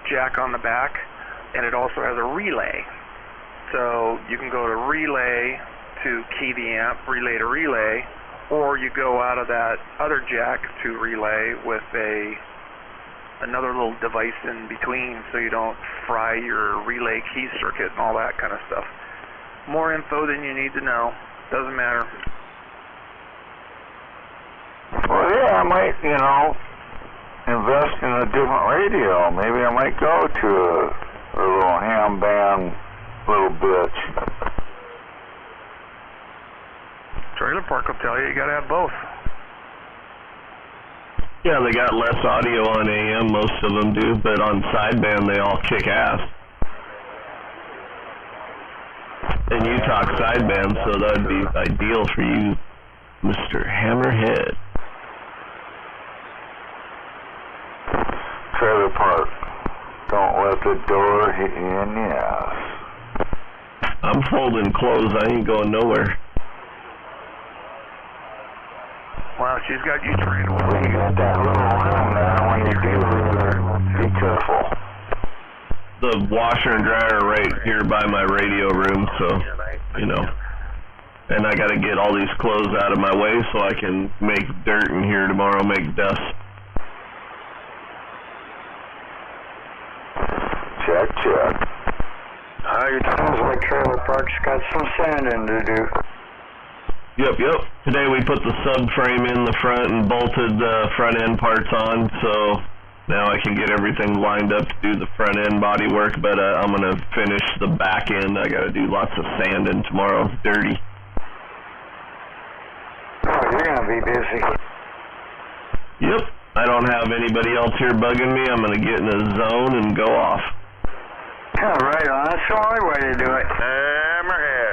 jack on the back, and it also has a relay. So you can go to relay to key the amp, relay to relay, or you go out of that other jack to relay with another little device in between, so you don't fry your relay key circuit and all that kind of stuff. More info than you need to know. Doesn't matter. Well, yeah, I might, invest in a different radio. Maybe I might go to a little ham band little bitch. Trailer Park will tell you gotta have both. Yeah, they got less audio on AM, most of them do, but on sideband they all kick ass. And you talk sideband, so that'd be ideal for you, Mr. Hammerhead. Trailer Park, don't let the door hit you in the ass. I'm folding clothes, I ain't going nowhere. Wow, she's got you trained well. You got that little room there when you do it. Be careful. The washer and dryer right here by my radio room, so, and I gotta get all these clothes out of my way so I can make dirt in here tomorrow, make dust. Check. It sounds like Trailer Park's got some sanding to do. Yep. Today we put the subframe in the front and bolted the front end parts on, so now I can get everything lined up to do the front end body work, but I'm going to finish the back end. I got to do lots of sanding tomorrow. It's dirty. Oh, you're going to be busy. Yep. I don't have anybody else here bugging me. I'm going to get in a zone and go off. Yeah, right on. That's the only way to do it.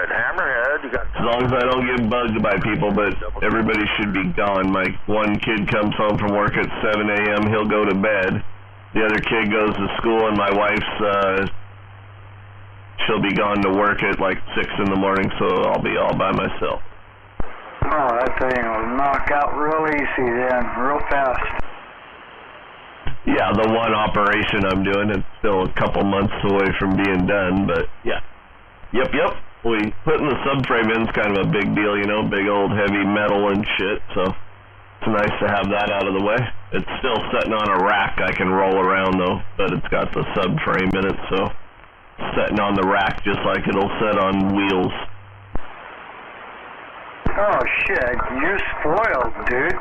Hammerhead, you got... As long as I don't get bugged by people, but everybody should be gone. My one kid comes home from work at 7 a.m., he'll go to bed. The other kid goes to school, and my wife's, she'll be gone to work at like 6 in the morning, so I'll be all by myself. Oh, that thing will knock out real easy then, real fast. Yeah, the one operation I'm doing, it's still a couple months away from being done, but yeah. Yep. Putting the subframe in is kind of a big deal, big old heavy metal and shit, so It's nice to have that out of the way. It's still sitting on a rack I can roll around though, but it's got the subframe in it, so sitting on the rack just like it'll sit on wheels. Oh shit, you're spoiled, dude.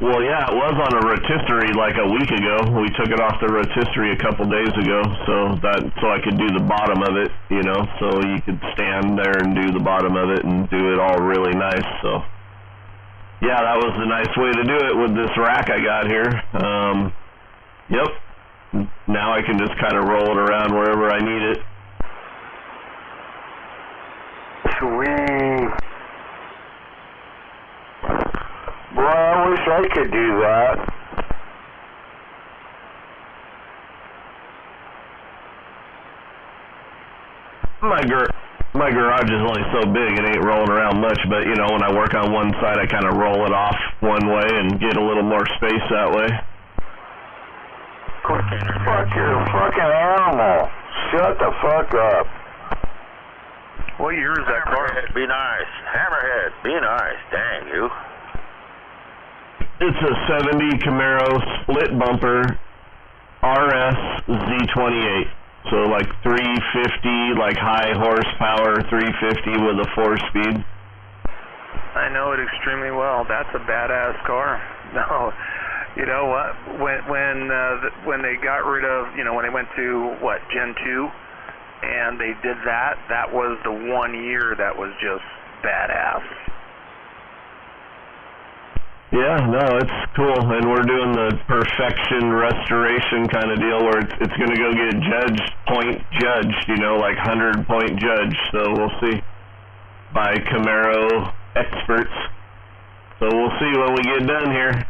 Well, yeah, it was on a rotisserie like a week ago. We took it off the rotisserie a couple days ago, so I could do the bottom of it, you know, so you could stand there and do the bottom of it and do it all really nice. So, yeah, that was the nice way to do it with this rack I got here. Yep. Now I can just kind of roll it around wherever I need it. Sweet. Boy, I wish I could do that. My garage is only so big, it ain't rolling around much, but you know, when I work on one side, I kind of roll it off one way and get a little more space that way. Fuck your fucking animal. Shut the fuck up. What year is that car? Hammerhead, be nice. Hammerhead, be nice. Dang you. It's a 70 Camaro split bumper RS Z28. So like 350, like high horsepower 350 with a 4-speed. I know it extremely well. That's a badass car. No, you know what? When they got rid of, you know, when they went to what, Gen 2, and they did that, that was the 1 year that was just badass. Yeah, no, it's cool, and we're doing the perfection restoration kind of deal where it's going to go get point judged, you know, like 100-point judged, so we'll see, by Camaro experts. So we'll see when we get done here.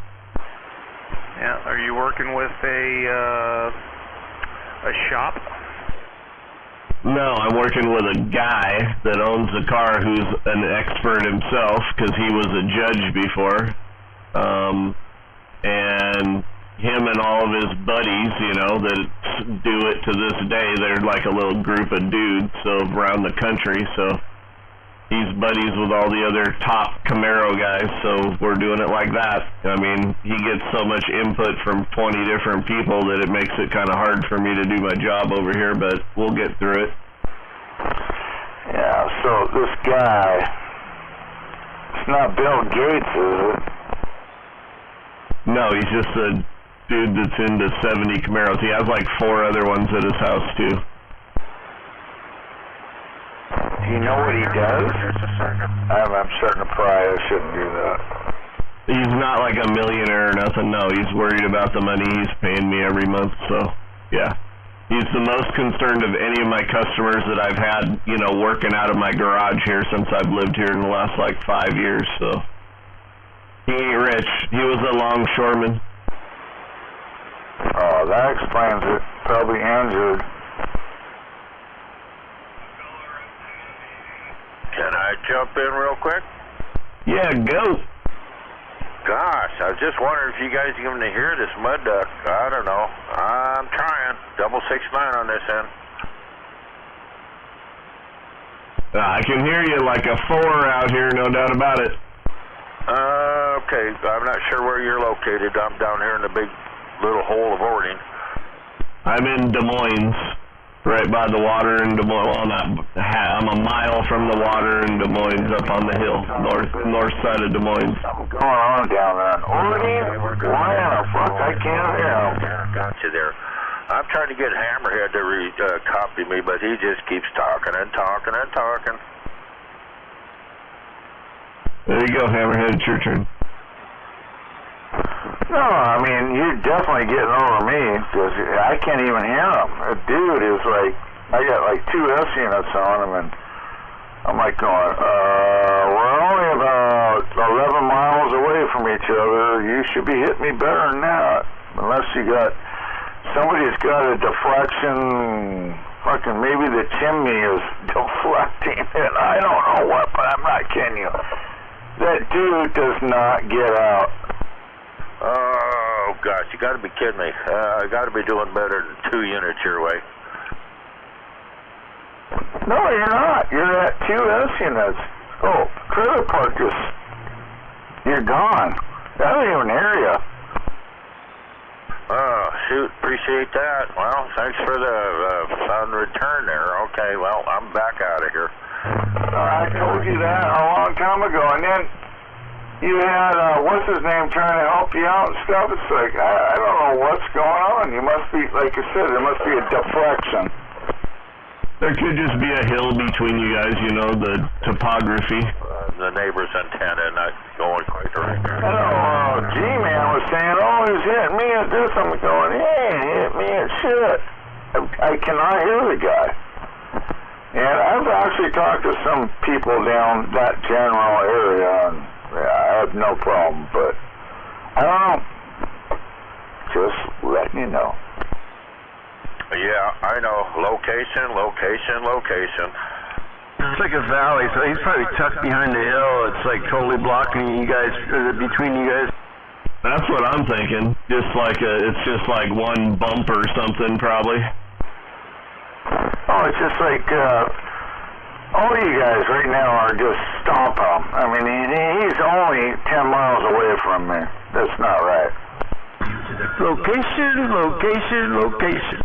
Yeah, are you working with a shop? No, I'm working with a guy that owns the car who's an expert himself because he was a judge before. And him and all of his buddies, you know, that do it to this day, they're like a little group of dudes, so around the country, so he's buddies with all the other top Camaro guys, so we're doing it like that. I mean, he gets so much input from 20 different people that it makes it kind of hard for me to do my job over here, but we'll get through it. Yeah, so this guy, it's not Bill Gates, is it? No, he's just a dude that's into 70 Camaros. He has like 4 other ones at his house, too. Do you know what he does? I'm starting to pry. I shouldn't do that. He's not like a millionaire or nothing, no. He's worried about the money he's paying me every month, so, yeah. He's the most concerned of any of my customers that I've had, you know, working out of my garage here since I've lived here in the last, like, 5 years, so. He ain't rich. He was a longshoreman. Oh, that explains it. Probably injured. Can I jump in real quick? Yeah, go. Gosh, I was just wondering if you guys are going to hear this mud duck. I don't know. I'm trying. 669 on this end. I can hear you like a 4 out here, no doubt about it. Okay, I'm not sure where you're located. I'm down here in the big little hole of Ording. I'm in Des Moines, right by the water in Des Moines. Well, I'm a mile from the water in Des Moines, up on the hill, north side of Des Moines. What's going on down there in Ording? Why the fuck? I can't hear. Got you there. I'm trying to get Hammerhead to copy me, but he just keeps talking and talking and talking. There you go, Hammerhead, it's your turn. No, I mean, you're definitely getting over me, because I can't even hear him. A dude is like, I got like 2 S units on him, and I'm like going, we're only about 11 miles away from each other. You should be hitting me better than that. Unless you got, somebody's got a deflection, fucking maybe the chimney is deflecting it. I don't know what, but I'm not kidding you. That dude does not get out. Oh, gosh, you got to be kidding me. I got to be doing better than 2 units your way. No, you're not. You're at 2 S units. Oh, trailer park is you're gone. I don't even hear you. Oh, shoot, appreciate that. Well, thanks for the fun return there. Okay, well, I'm back out of here. I told you that a long time ago, and then you had, what's his name, trying to help you out and stuff. It's like, I don't know what's going on. You must be, like you said, there must be a deflection. There could just be a hill between you guys, you know, the topography. The neighbor's antenna not going quite right there. Oh, G-Man was saying, oh, he's hitting me at this. I'm going, he ain't hit me at shit. I cannot hear the guy. And I've actually talked to some people down that general area, and I have no problem, but I don't know. Just letting you know. Yeah, I know. Location, location, location. It's like a valley, so he's probably tucked behind the hill. It's like totally blocking you guys, between you guys. That's what I'm thinking. It's just like one bump or something, probably. Oh, it's just like, all you guys right now are just stomp him. I mean, he's only 10 miles away from me. That's not right. Location, location, location.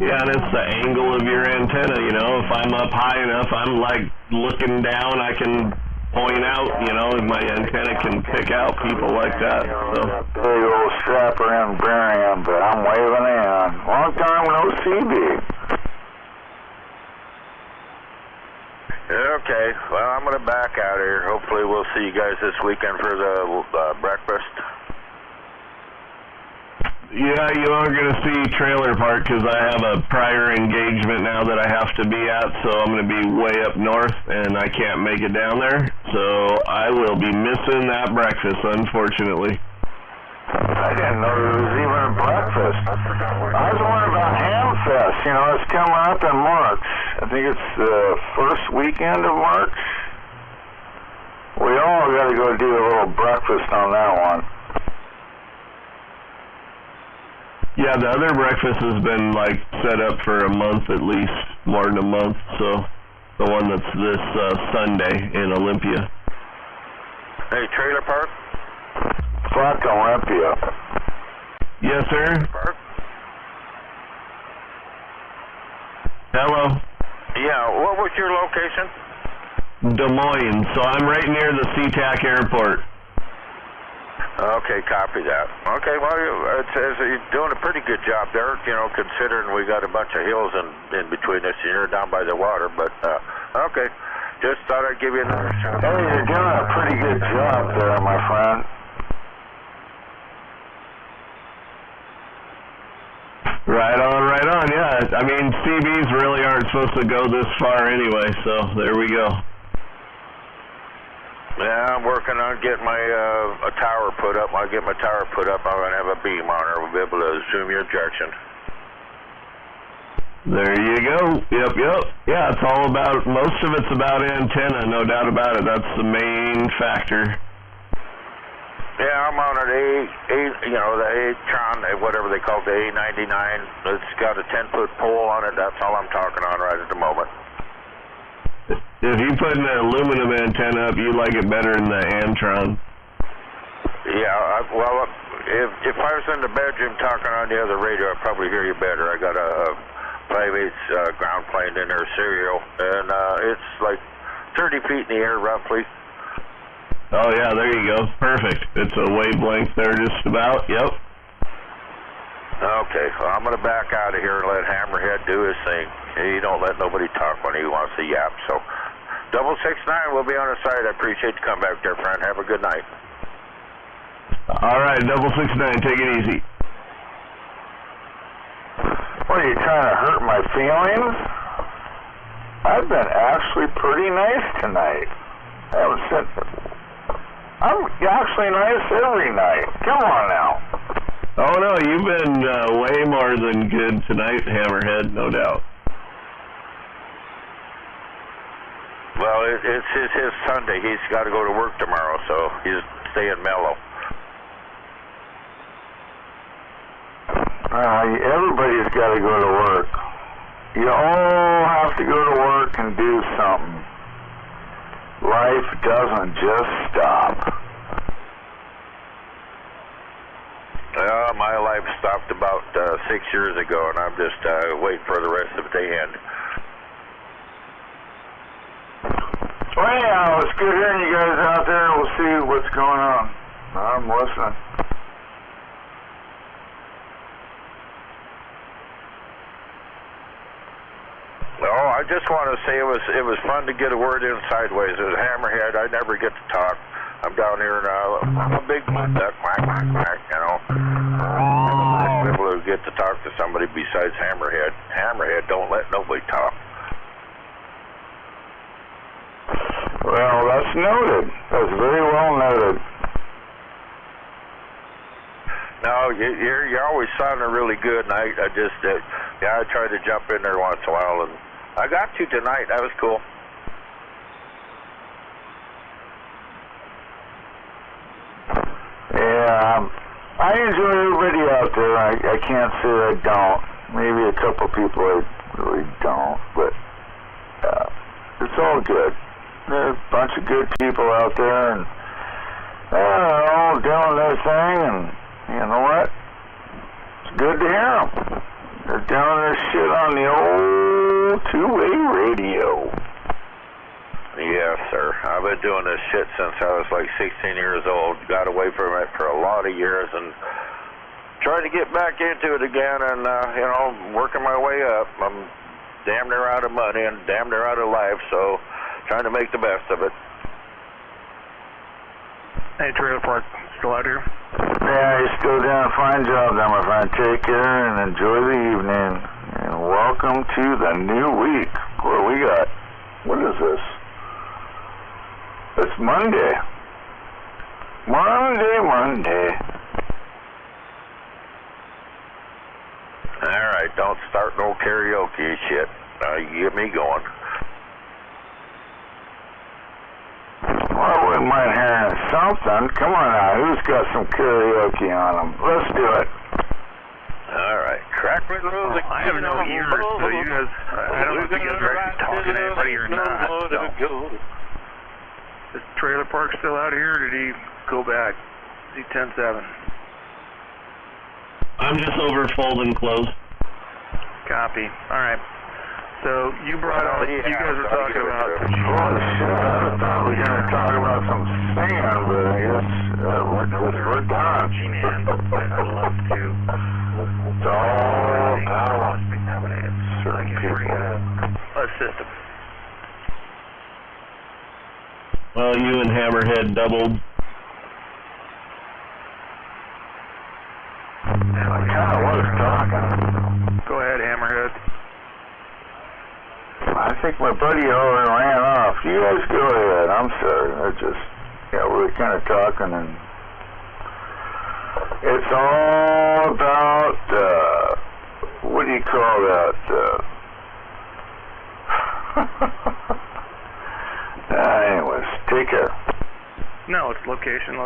Yeah, and it's the angle of your antenna, you know. If I'm up high enough, I'm like looking down, I can point out, you know, my antenna can pick out people like that. So. Big old strapper in Birmingham, but I'm waving in. Long time no CB. Okay, well, I'm going to back out of here. Hopefully we'll see you guys this weekend for the breakfast. Yeah, you aren't going to see Trailer Park because I have a prior engagement now that I have to be at, so I'm going to be way up north, and I can't make it down there. So I will be missing that breakfast, unfortunately. I didn't know there was even a breakfast. I was wondering about Hamfest. You know, it's coming up in March. I think it's the first weekend of March. We all got to go do a little breakfast on that one. Yeah, the other breakfast has been, like, set up for a month at least, more than a month, so the one that's this Sunday in Olympia. Hey, Trailer Park? Fuck Olympia. Yes, sir? Park? Hello? Yeah, what was your location? Des Moines, so I'm right near the SeaTac airport. Okay, copy that. Okay, well, you're doing a pretty good job there, you know, considering we got a bunch of hills in between us and you're down by the water, but, okay. Just thought I'd give you another shot. Hey, you're doing a pretty good job there, my friend. Right on, yeah. I mean, CBs really aren't supposed to go this far anyway, so there we go. Yeah, I'm working on getting my a tower put up. I'll get my tower put up. I'm going to have a beam on her. We'll be able to zoom your injection. There you go. Yep. Yeah, it's all about, most of it's about antenna, no doubt about it. That's the main factor. Yeah, I'm on an the A-Tron, whatever they call it, the A99. It's got a 10-foot pole on it. That's all I'm talking on right at the moment. If you put an aluminum antenna up, you like it better than the Antron. Yeah, well, if I was in the bedroom talking on the other radio, I'd probably hear you better. I got a 5/8 ground plane in there, serial, and it's like 30 feet in the air, roughly. Oh, yeah, there you go. Perfect. It's a wavelength there just about. Yep. Okay, well, I'm going to back out of here and let Hammerhead do his thing. He don't let nobody talk when he wants to yap, so 669 will be on the side. I appreciate you coming back there, friend. Have a good night. All right, 669, take it easy. What, are you trying to hurt my feelings? I've been actually pretty nice tonight. I'm actually nice every night. Come on now. Oh, no, you've been way more than good tonight, Hammerhead, no doubt. Well, it's his Sunday. He's got to go to work tomorrow, so he's staying mellow. Everybody's got to go to work. You all have to go to work and do something. Life doesn't just stop. Well, my life stopped about 6 years ago, and I'm just waiting for the rest of it to end. Well, anyhow, it's good hearing you guys out there. We'll see what's going on. I'm listening. Oh, I just want to say it was fun to get a word in sideways. It was Hammerhead. I never get to talk. I'm down here now. I'm a big mud duck, quack, quack, quack, you know. I'm able to get to talk to somebody besides Hammerhead. Hammerhead don't let nobody talk. Well, that's noted. That's very well noted. No, you're always sounding really good, and I just I try to jump in there once in a while, and I got you tonight. That was cool. Yeah, I enjoy everybody out there. I can't say I don't. Maybe a couple people I really don't, but it's all good. There's a bunch of good people out there, and they're all doing their thing, and you know what? It's good to hear them. They're doing their shit on the old two-way radio. Yes, sir. I've been doing this shit since I was like 16 years old. Got away from it for a lot of years, and trying to get back into it again, and you know, working my way up. I'm damn near out of money and damn near out of life, so trying to make the best of it. Hey, Trailer Park, still out here? Yeah, you're still doing a fine job there, my friend. Take care and enjoy the evening. And welcome to the new week. What do we got? What is this? It's Monday. Monday. All right, don't start no karaoke shit. You get me going. Well, I wouldn't mind hearing something. Come on now, who's got some karaoke on them? Let's do it. All right, crack with Rose. I have no ears, so you guys, I don't know if you guys are actually talking to anybody or not. So. Is Trailer Park still out here, or did he go back? Is he 10-7? I'm just over folding clothes. Copy. All right. So you brought up, you guys were talking about. Oh shit! I thought we were going to talk about some singing, but I guess we're done. I'd love to. It's all about certain people. A system. Well, you and Hammerhead doubled. I kind of was talking. Go ahead, Hammerhead. I think my buddy already ran off. You guys go ahead. I'm sorry. I just, we were kind of talking, and it's all about, what do you call that? Anyways, take care. No, it's location.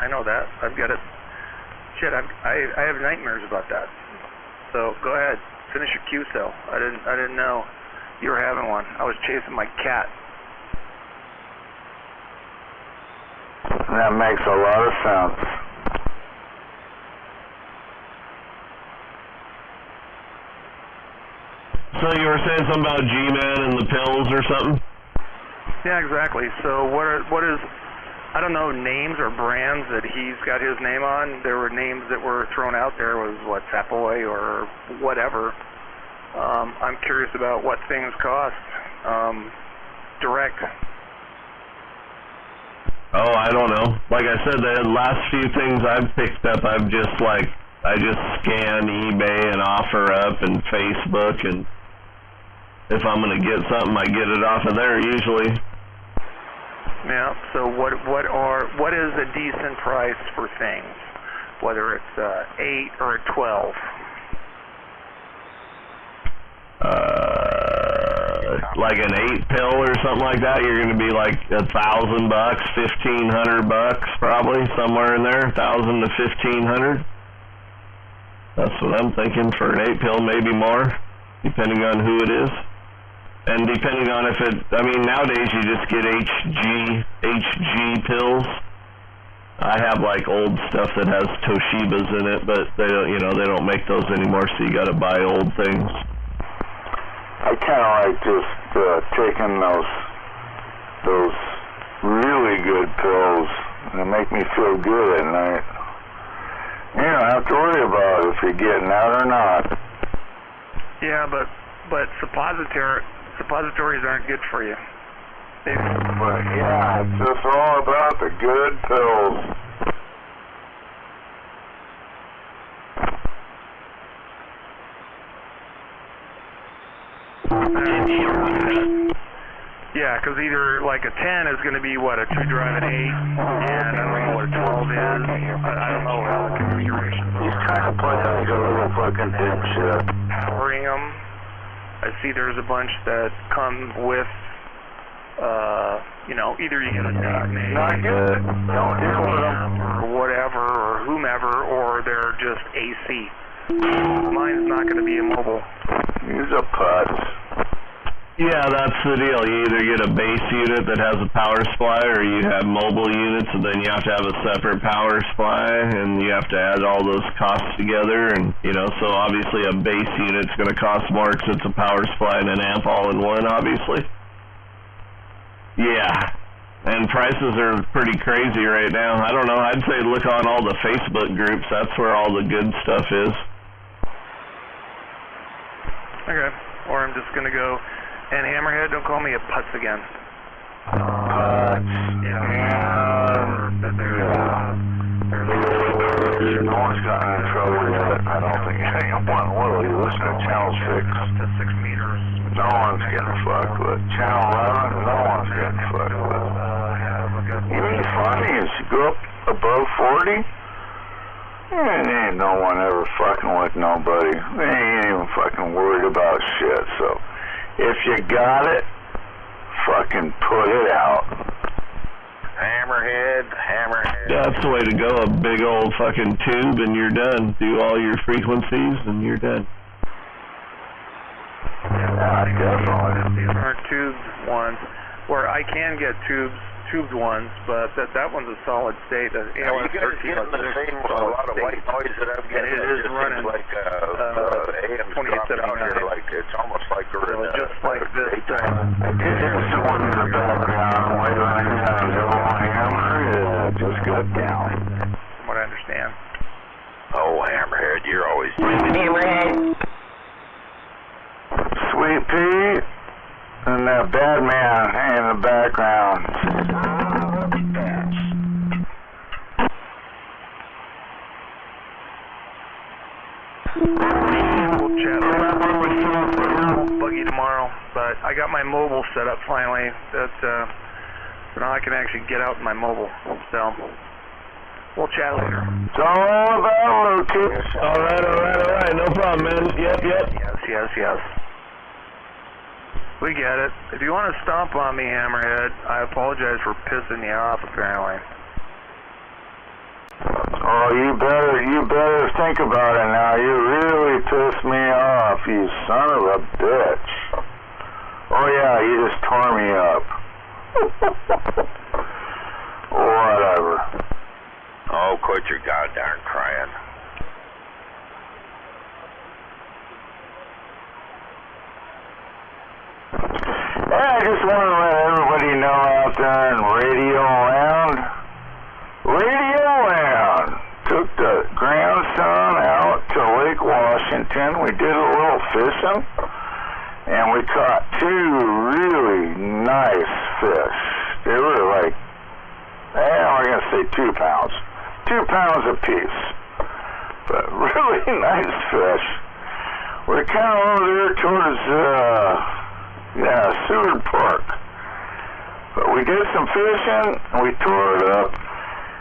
I know that. I've got it. Shit, I have nightmares about that. So go ahead, finish your Q cell. I didn't know you were having one. I was chasing my cat. That makes a lot of sense. So you were saying something about G-Man and the pills or something? Yeah, exactly. So what is, I don't know, names or brands that he's got his name on. There were names that were thrown out there, was what, Sapoy or whatever. I'm curious about what things cost. Direct. Oh, I don't know. Like I said, the last few things I've picked up, I just scan eBay and OfferUp and Facebook, and if I'm going to get something, I get it off of there usually. Yeah. So what is a decent price for things, whether it's 8 or a 12? Like an 8-pill or something like that, you're going to be like $1,000, $1,500 probably, somewhere in there, 1,000 to 1,500. That's what I'm thinking for an 8-pill, maybe more, depending on who it is. And depending on if it, I mean, nowadays you just get HG pills. I have like old stuff that has Toshibas in it, but they don't, they don't make those anymore, so you gotta buy old things. I kind of like just taking those really good pills, and they make me feel good at night. You don't have to worry about if you're getting out or not. Yeah, but suppositories aren't good for you. But yeah, it's just all about the good pills. Yeah, because either like a 10 is going to be what, a 2-drive an 8, and I don't know what a 12 is. I don't know how the configurations are. He's trying to play like a little fucking dipshit. Powering them. I see there's a bunch that come with, either you get a name, not good. Don't deal with them. or whatever, or whomever, or they're just AC. Mine's not going to be a mobile. Use a putz. Yeah, that's the deal. You either get a base unit that has a power supply, or you have mobile units, and then you have to have a separate power supply, and you have to add all those costs together. And so obviously a base unit's going to cost more because it's a power supply and an amp all in one, obviously. Yeah, and prices are pretty crazy right now. I don't know. I'd say look on all the Facebook groups. That's where all the good stuff is. Okay, or I'm just going to go. And Hammerhead, don't call me a putz again. No one's gotten in trouble yet. I don't think anyone will. You listen to Channel 6. Up to 6 meters. No one's getting fucked with. Channel 11, no one's getting fucked with. You know what's funny is you go up above 40, and ain't no one ever fucking with nobody. They ain't even fucking worried about shit, so if you got it, fucking put it out. Hammerhead. That's the way to go, a big old fucking tube and you're done. Do all your frequencies and you're done. Yeah, definitely. These aren't tubed ones, where I can get tubed ones, but that one's a solid state. You guys getting the same a lot of white noise that I'm getting. It is running like AM 2879. Like it's almost like we're in just like this. I did hear someone in the background waving a hammer. Just got down. From what I understand. Oh, Hammerhead, you're always Hammerhead. Sweet Pea and that bad man in the background. We'll chat buggy tomorrow, but I got my mobile set up finally. So now I can actually get out in my mobile. So we'll chat later. It's all about location. All right. No problem, man. Yep. Yes. We get it. If you want to stomp on me, Hammerhead, I apologize for pissing you off, apparently. Oh, you better think about it now. You really pissed me off, you son of a bitch. Oh yeah, you just tore me up. Whatever. Oh, quit your goddamn crying. I just want to let everybody know out there in Radio Land took the grandson out to Lake Washington. We did a little fishing, and we caught 2 really nice fish. They were like, we're going to say 2 pounds. 2 pounds apiece. But really nice fish. We're kind of over there towards, Seward Park. But we did some fishing, and we tore it up.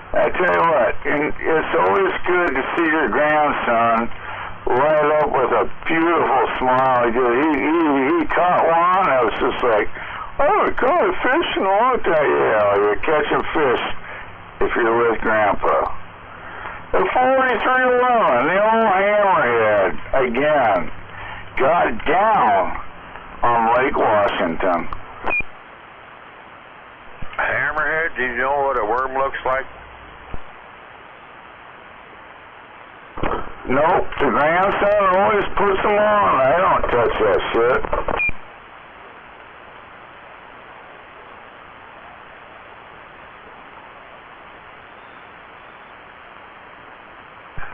I tell you what, it's always good to see your grandson light up with a beautiful smile. He caught one. I was just like, oh, we caught a fish in a long time. Yeah, you're catching fish if you're with Grandpa. The 4311, the old Hammerhead, again, got down on Lake Washington. Hammerhead, do you know what a worm looks like? Nope, the grandson always puts them on. I don't touch that shit.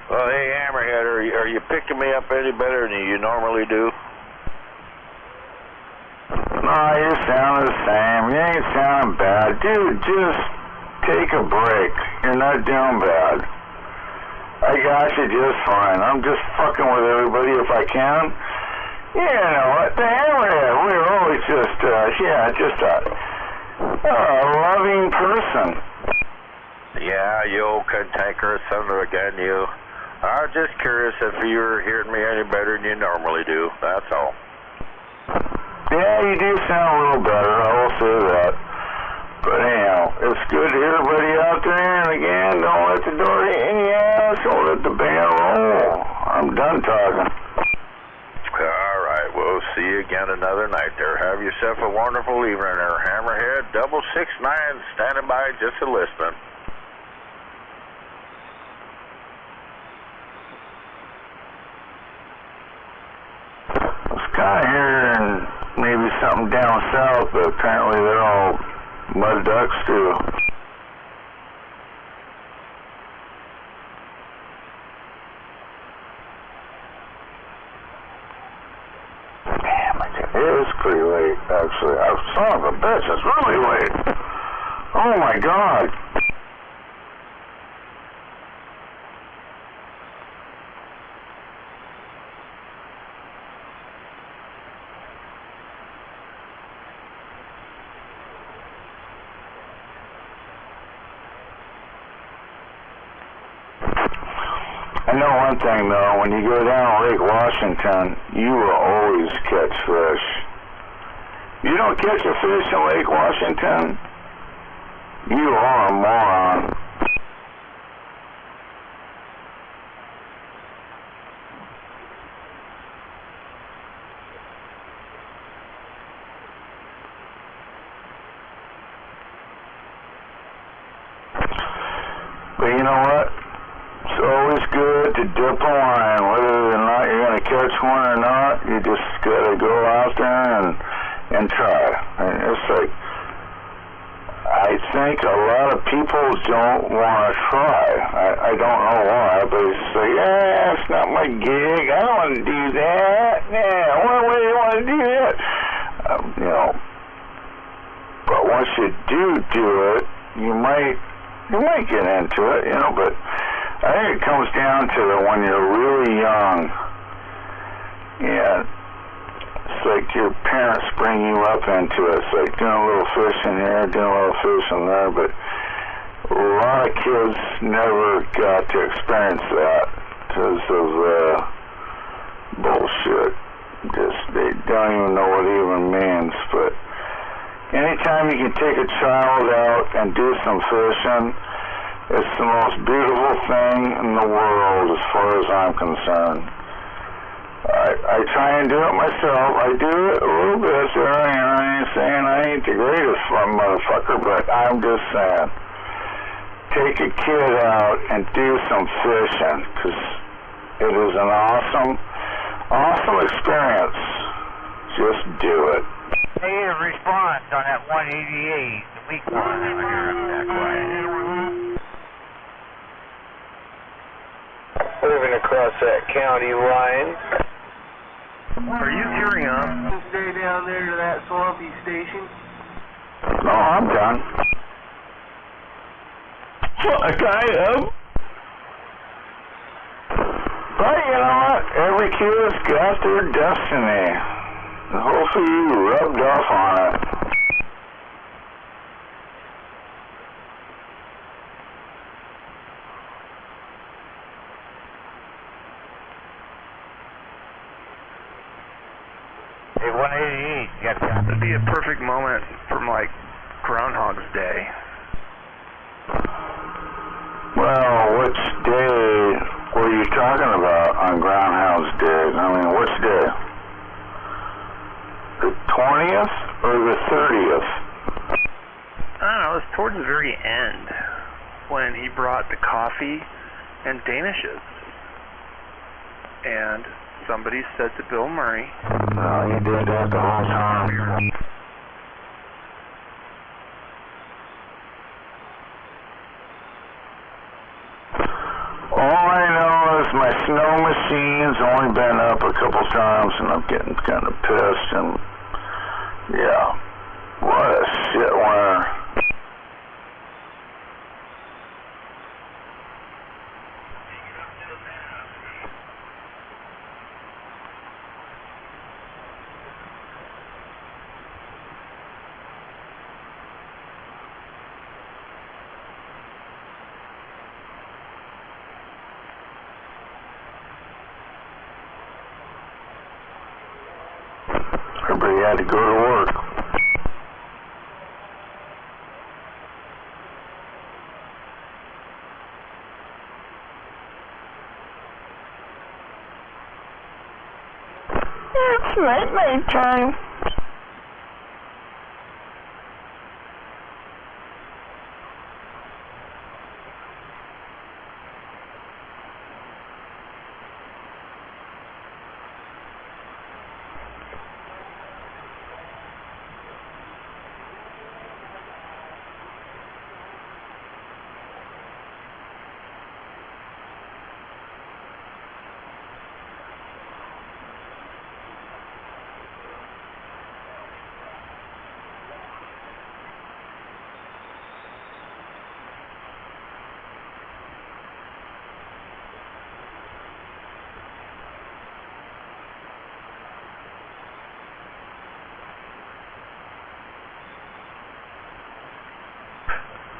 Well, hey, Hammerhead, are you picking me up any better than you normally do? No, you sound the same. You ain't sounding bad. Dude, just take a break. You're not doing bad. I got you just fine. I'm just fucking with everybody if I can. You know what? The Hammerhead, we're always just a loving person. Yeah, you old cantankerous son of a gun, you. I was just curious if you were hearing me any better than you normally do. That's all. Yeah, you do sound a little better, I will say that. But anyhow, it's good to hear everybody out there, and again, don't let the door hit in your ass, don't let the band roll. I'm done talking. All right, we'll see you again another night there. Have yourself a wonderful evening there, Hammerhead. 669 standing by just to listen. I was kind of hearing maybe something down south, but apparently they're all mud ducks too. Damn, it is pretty late, actually. Son of a bitch, it's really late. Oh my God. I know one thing though, when you go down Lake Washington, you will always catch fish. You don't catch a fish in Lake Washington, you are a moron. But you know what? It's always good to dip a line, whether or not you're going to catch one or not. You just got to go out there and try. And it's like, I think a lot of people don't want to try. I don't know why, but it's like, yeah, it's not my gig. I don't want to do that. Yeah, what way do you want to do that? You know, but once you do it, you might get into it, you know, but I think it comes down to when you're really young, and it's like your parents bring you up into it. It's like doing a little fishing here, doing a little fishing there, but a lot of kids never got to experience that because of bullshit. Just, they don't even know what it even means, but anytime you can take a child out and do some fishing, it's the most beautiful thing in the world as far as I'm concerned. I try and do it myself. I do it a little bit there, and I ain't saying I ain't the greatest motherfucker, but I'm just saying, take a kid out and do some fishing, because it is an awesome experience. Just do it. Hey, a response on that 188, the weak one over here up that way. Moving across that county line. Are you gearing up? Stay down there to that swampy station. No, I'm done. Fuck, I am. But you know what? Every kid's got their destiny. Hopefully you rubbed off on it. Hey, 188, you got that? That'd be a perfect moment from like Groundhog's Day. Well, which day were you talking about on Groundhog's Day? I mean, which day? The 20th or the 30th? I don't know, it was towards the very end when he brought the coffee and Danishes. and somebody said to Bill Murray, you did that the whole time. All I know is my snow machine's only been up a couple times, and I'm getting kind of pissed, and yeah, what a shit winter. Everybody had to go to work. It's night time.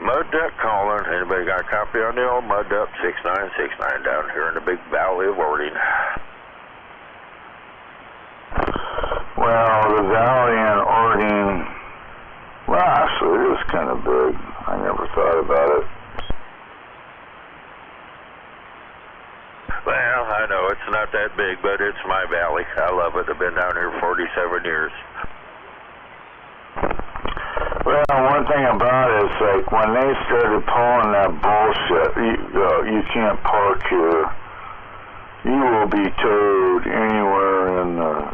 Mud Duck calling. Anybody got a copy on the old Mud Duck 6969 down here in the big valley of Orting? Well, the valley in Orting, well, actually, it is kind of big. I never thought about it. Well, I know it's not that big, but it's my valley. I love it. I've been down here 47 years. Well, one thing about it is, like, when they started pulling that bullshit, you can't park here. You will be towed anywhere in the...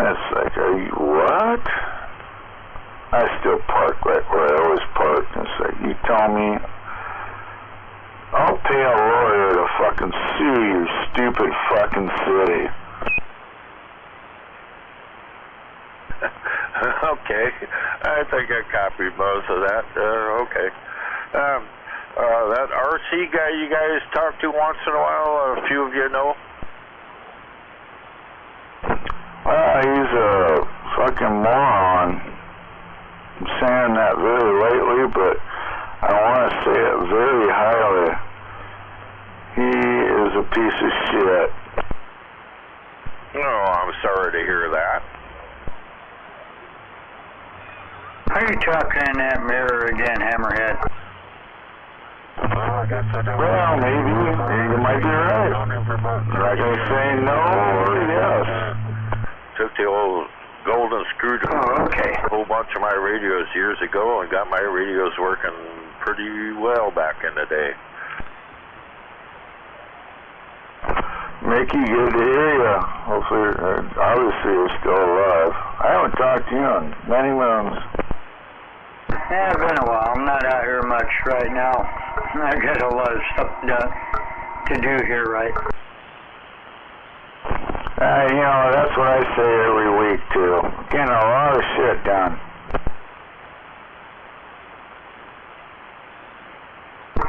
It's like, are you what? I still park right where I always park. It's like, you tell me, I'll pay a lawyer to fucking sue your stupid fucking city. Okay, I think I copied most of that. Okay. That RC guy you guys talk to once in a while, a few of you know? He's a fucking moron. I'm saying that very lightly, but I want to say it very highly. He is a piece of shit. Oh, I'm sorry to hear that. Are you talking in that mirror again, Hammerhead? Well, maybe. You might be right. I can say no or yes. Took the old golden screwdriver. Oh, okay. A whole bunch of my radios years ago and got my radios working pretty well back in the day. Mickey, good to hear you. Hopefully, obviously you're still alive. I haven't talked to you in many moons. Yeah, it's been a while. I'm not out here much right now. I got a lot of stuff to do here, right? You know, that's what I say every week, too. Getting a lot of shit done.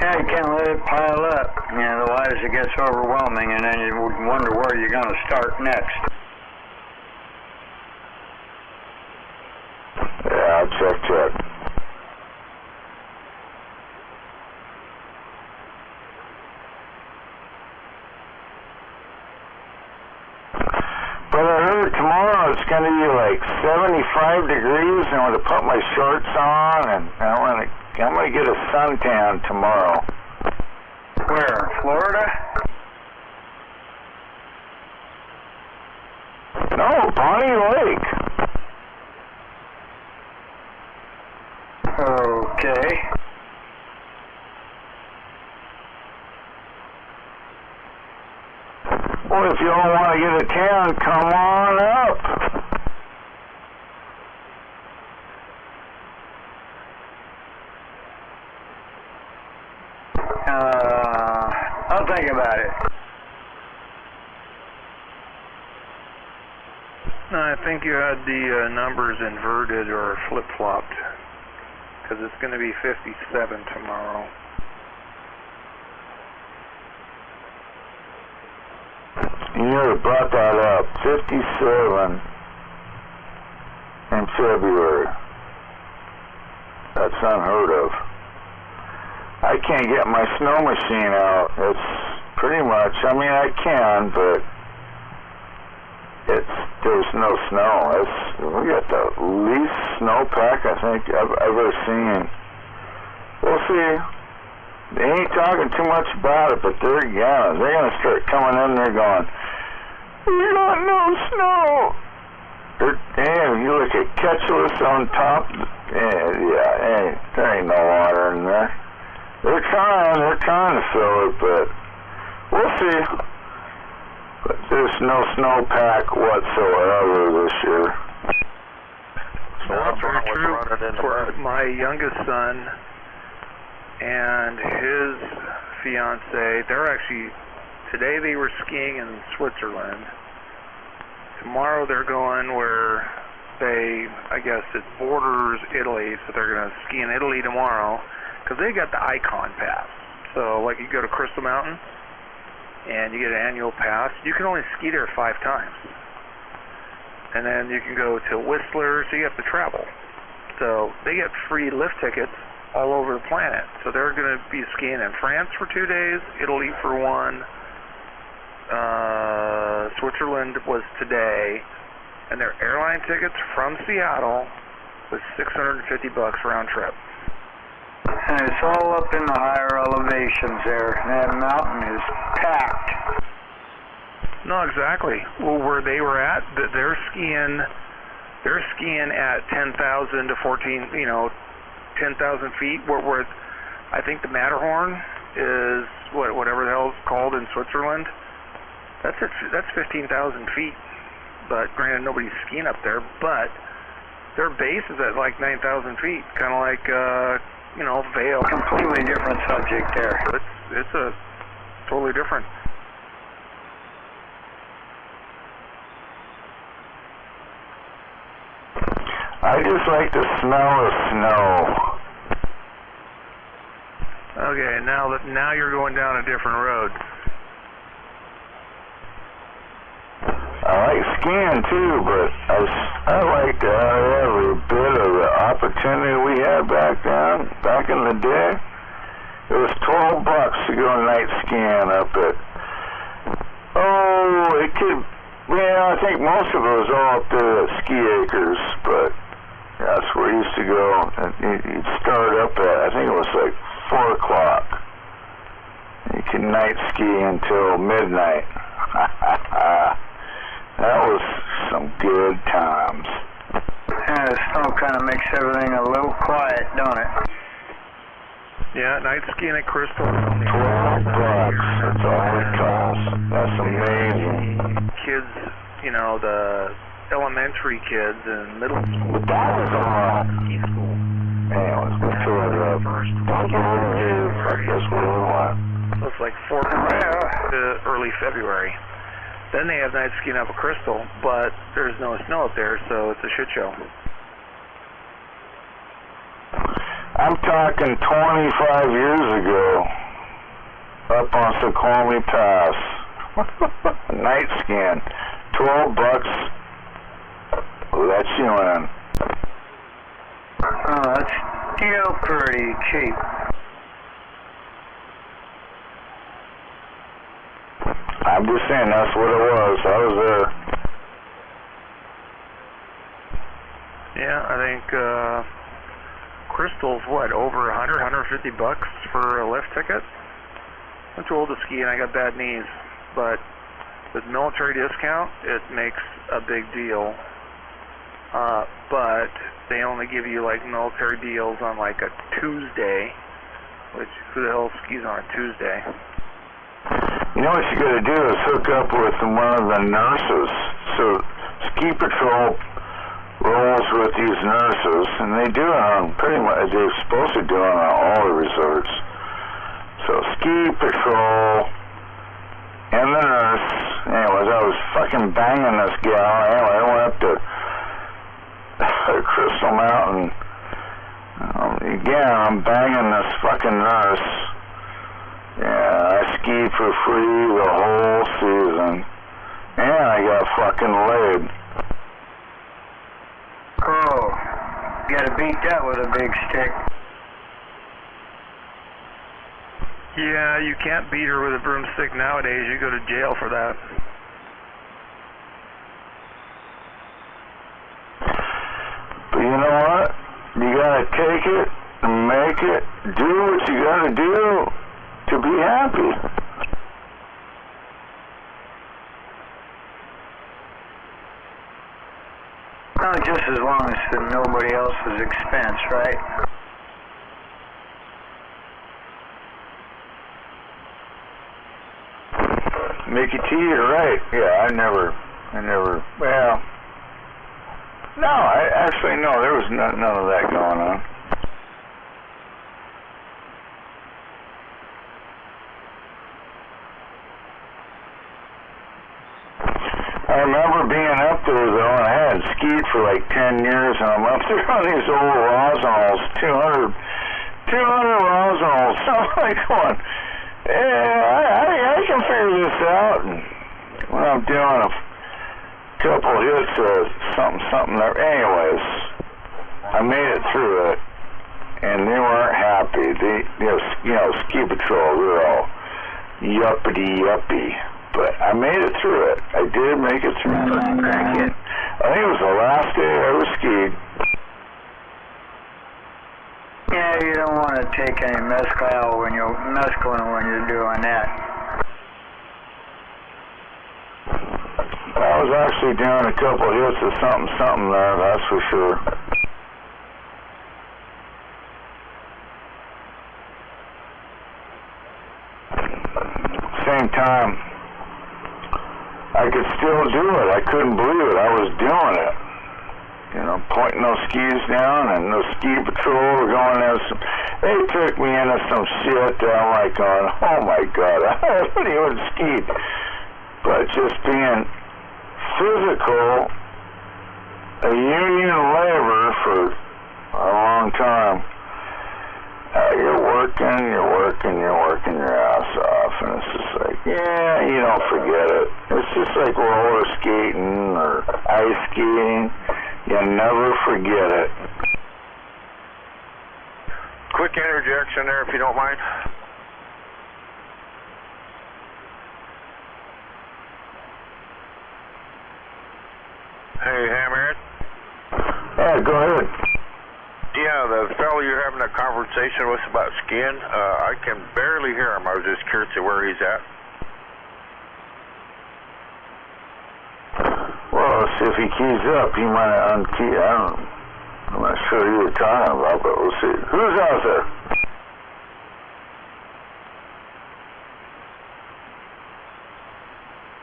Yeah, you can't let it pile up. You know, otherwise it gets overwhelming, and then you wonder where you're going to start next. Yeah, check. But I heard tomorrow it's going to be like 75 degrees, and I'm going to put my shorts on, and I'm going to get a suntan tomorrow. Where? Florida? No, Bonnie Lake. Okay. you all want to get a tan, come on up. I'll think about it. No, I think you had the numbers inverted or flip-flopped, because it's going to be 57 tomorrow. You never brought that up. 57 in February. That's unheard of. I can't get my snow machine out. It's pretty much, I mean, I can, but there's no snow. We got the least snowpack I think I've ever seen. We'll see. They ain't talking too much about it, but they're gonna start coming in there going, we got no snow. Damn, you look at Ketchulus on top. There ain't no water in there. They're trying to fill it, but we'll see. But there's no snowpack whatsoever this year. So that's very true for my youngest son and his fiance. Today they were skiing in Switzerland. Tomorrow they're going where I guess it borders Italy, so they're going to ski in Italy tomorrow. Because they got the Icon Pass. So, like, you go to Crystal Mountain, and you get an annual pass. You can only ski there 5 times. And then you can go to Whistler, so you have to travel. So, they get free lift tickets all over the planet. So, they're going to be skiing in France for 2 days, Italy for 1, Switzerland was today, and their airline tickets from Seattle was $650 round trip. And it's all up in the higher elevations there. That mountain is packed. No, exactly. Well, where they were at, they're skiing at 10,000 to 10,000 feet. Where I think the Matterhorn is whatever the hell it's called in Switzerland. That's 15,000 feet. But granted, nobody's skiing up there. But their base is at like 9,000 feet, kind of like. Vail. Completely different subject there. It's a totally different. I just like the smell of snow. Okay, now you're going down a different road. I like skiing too, but I like every bit of the opportunity we had back in the day. It was $12 to go night skiing up at, I think most of it was all up there at Ski Acres, but that's where we used to go. And you'd start up at, I think it was like 4 o'clock. You could night ski until midnight. That was some good times. Yeah, the snow kind of makes everything a little quiet, don't it? Yeah, night skiing at Crystal. $12, that's all it costs. That's amazing. Kids, the elementary kids and middle school. But that was a lot. Ski school. Man, let's go to it. Don't get overdue. That's what we want. Looks like 4 to early February. Then they have night skiing up at Crystal, but there's no snow up there, so it's a shit show. I'm talking 25 years ago, up on Snoqualmie Pass. Night skiing, $12. Let you in. Oh, that's still pretty cheap. I'm just saying that's what it was. I was there. Yeah, I think Crystal's over $150 for a lift ticket. I'm too old to ski and I got bad knees, but with military discount, it makes a big deal. But they only give you like military deals on like a Tuesday, which who the hell skis on a Tuesday? You know what you got to do is hook up with one of the nurses. So Ski Patrol rolls with these nurses, and they do it on pretty much, they're supposed to do it on all the resorts. So Ski Patrol and the nurse, anyways, I was fucking banging this gal. Anyway, I went up to Crystal Mountain. Again, I'm banging this fucking nurse. Yeah, I skied for free the whole season. And I got fucking laid. Oh, you gotta beat that with a big stick. Yeah, you can't beat her with a broomstick nowadays. You go to jail for that. But you know what? You gotta take it and make it. Do what you gotta do to be happy. Well, just as long as it's at nobody else's expense, right? Mickey T, you're right. Yeah, I never, well, no, there was none of that going on. I remember being up there though, and I hadn't skied for like 10 years, and I'm up there on these old Roswells, 200 Roswells. So I'm like going, I can figure this out. And when I'm doing a couple hits of something there, anyways, I made it through it, and they weren't happy. Ski Patrol, they're all yuppity. But I made it through it. I did make it through it. I think it was the last day I ever skied. Yeah, you don't want to take any mescaline when you're doing that. I was actually doing a couple hits of something there, that's for sure. Same time, I could still do it. I couldn't believe it. I was doing it. You know, pointing those skis down, and those Ski Patrol were going there. They took me into some shit that I'm like going, oh my God, I haven't even skied. But just being physical, a union labor for a long time. You're working your ass off, and it's just like, yeah, you don't forget it. It's just like roller skating or ice skating. You never forget it. Quick interjection there, if you don't mind. Hey, Hammer. Yeah, go ahead. Yeah, the fellow you're having a conversation with about skiing, I can barely hear him. I was just curious to where he's at. Well, see if he keys up. He might unkey. I'm not sure who you were talking about, but we'll see. Who's out there?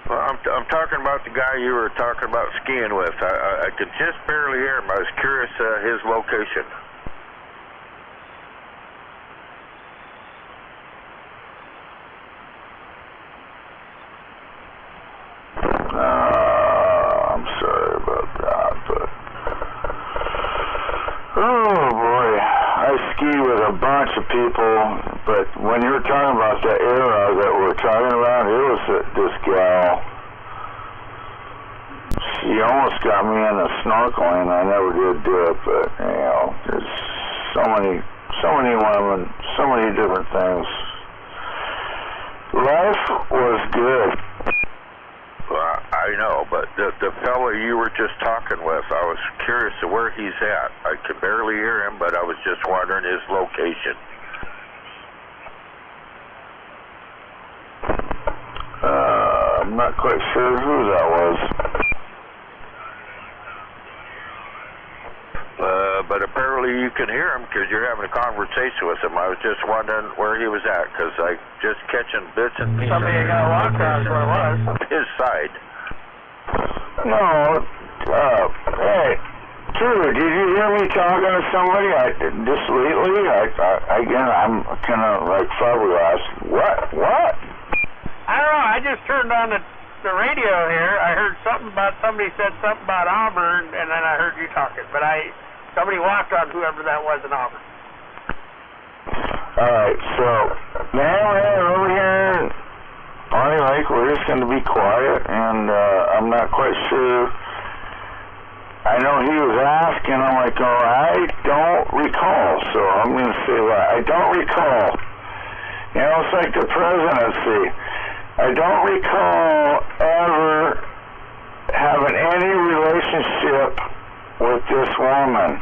Well, I'm talking about the guy you were talking about skiing with. I could just barely hear him. I was curious his location. I'm sorry about that, but oh boy, I ski with a bunch of people, but when you were talking about that era that we're talking about, it was this gal. She almost got me into snorkeling. I never did do it, but you know, there's so many women, so many different things. Life was good. Well, I know, but the fellow you were just talking with, I was curious to where he's at. I could barely hear him, but I was just wondering his location. I'm not quite sure who that was. But apparently hopefully you can hear him because you're having a conversation with him. I was just wondering where he was at because I just catching bits and pieces. Somebody got locked on where it was. His side. No, hey, Drew, did you hear me talking to somebody? Just lately, again, I'm kind of like flabbergasted. What? I don't know. I just turned on the radio here. I heard something about somebody said something about Auburn, and then I heard you talking. But somebody walked on whoever that was in Auburn. All right, so now we're over here in Bonnie Lake. We're just going to be quiet, and I'm not quite sure. I know he was asking. I'm like, oh, I don't recall. So I'm going to say that I don't recall. You know, it's like the presidency. I don't recall ever having any relationship with this woman.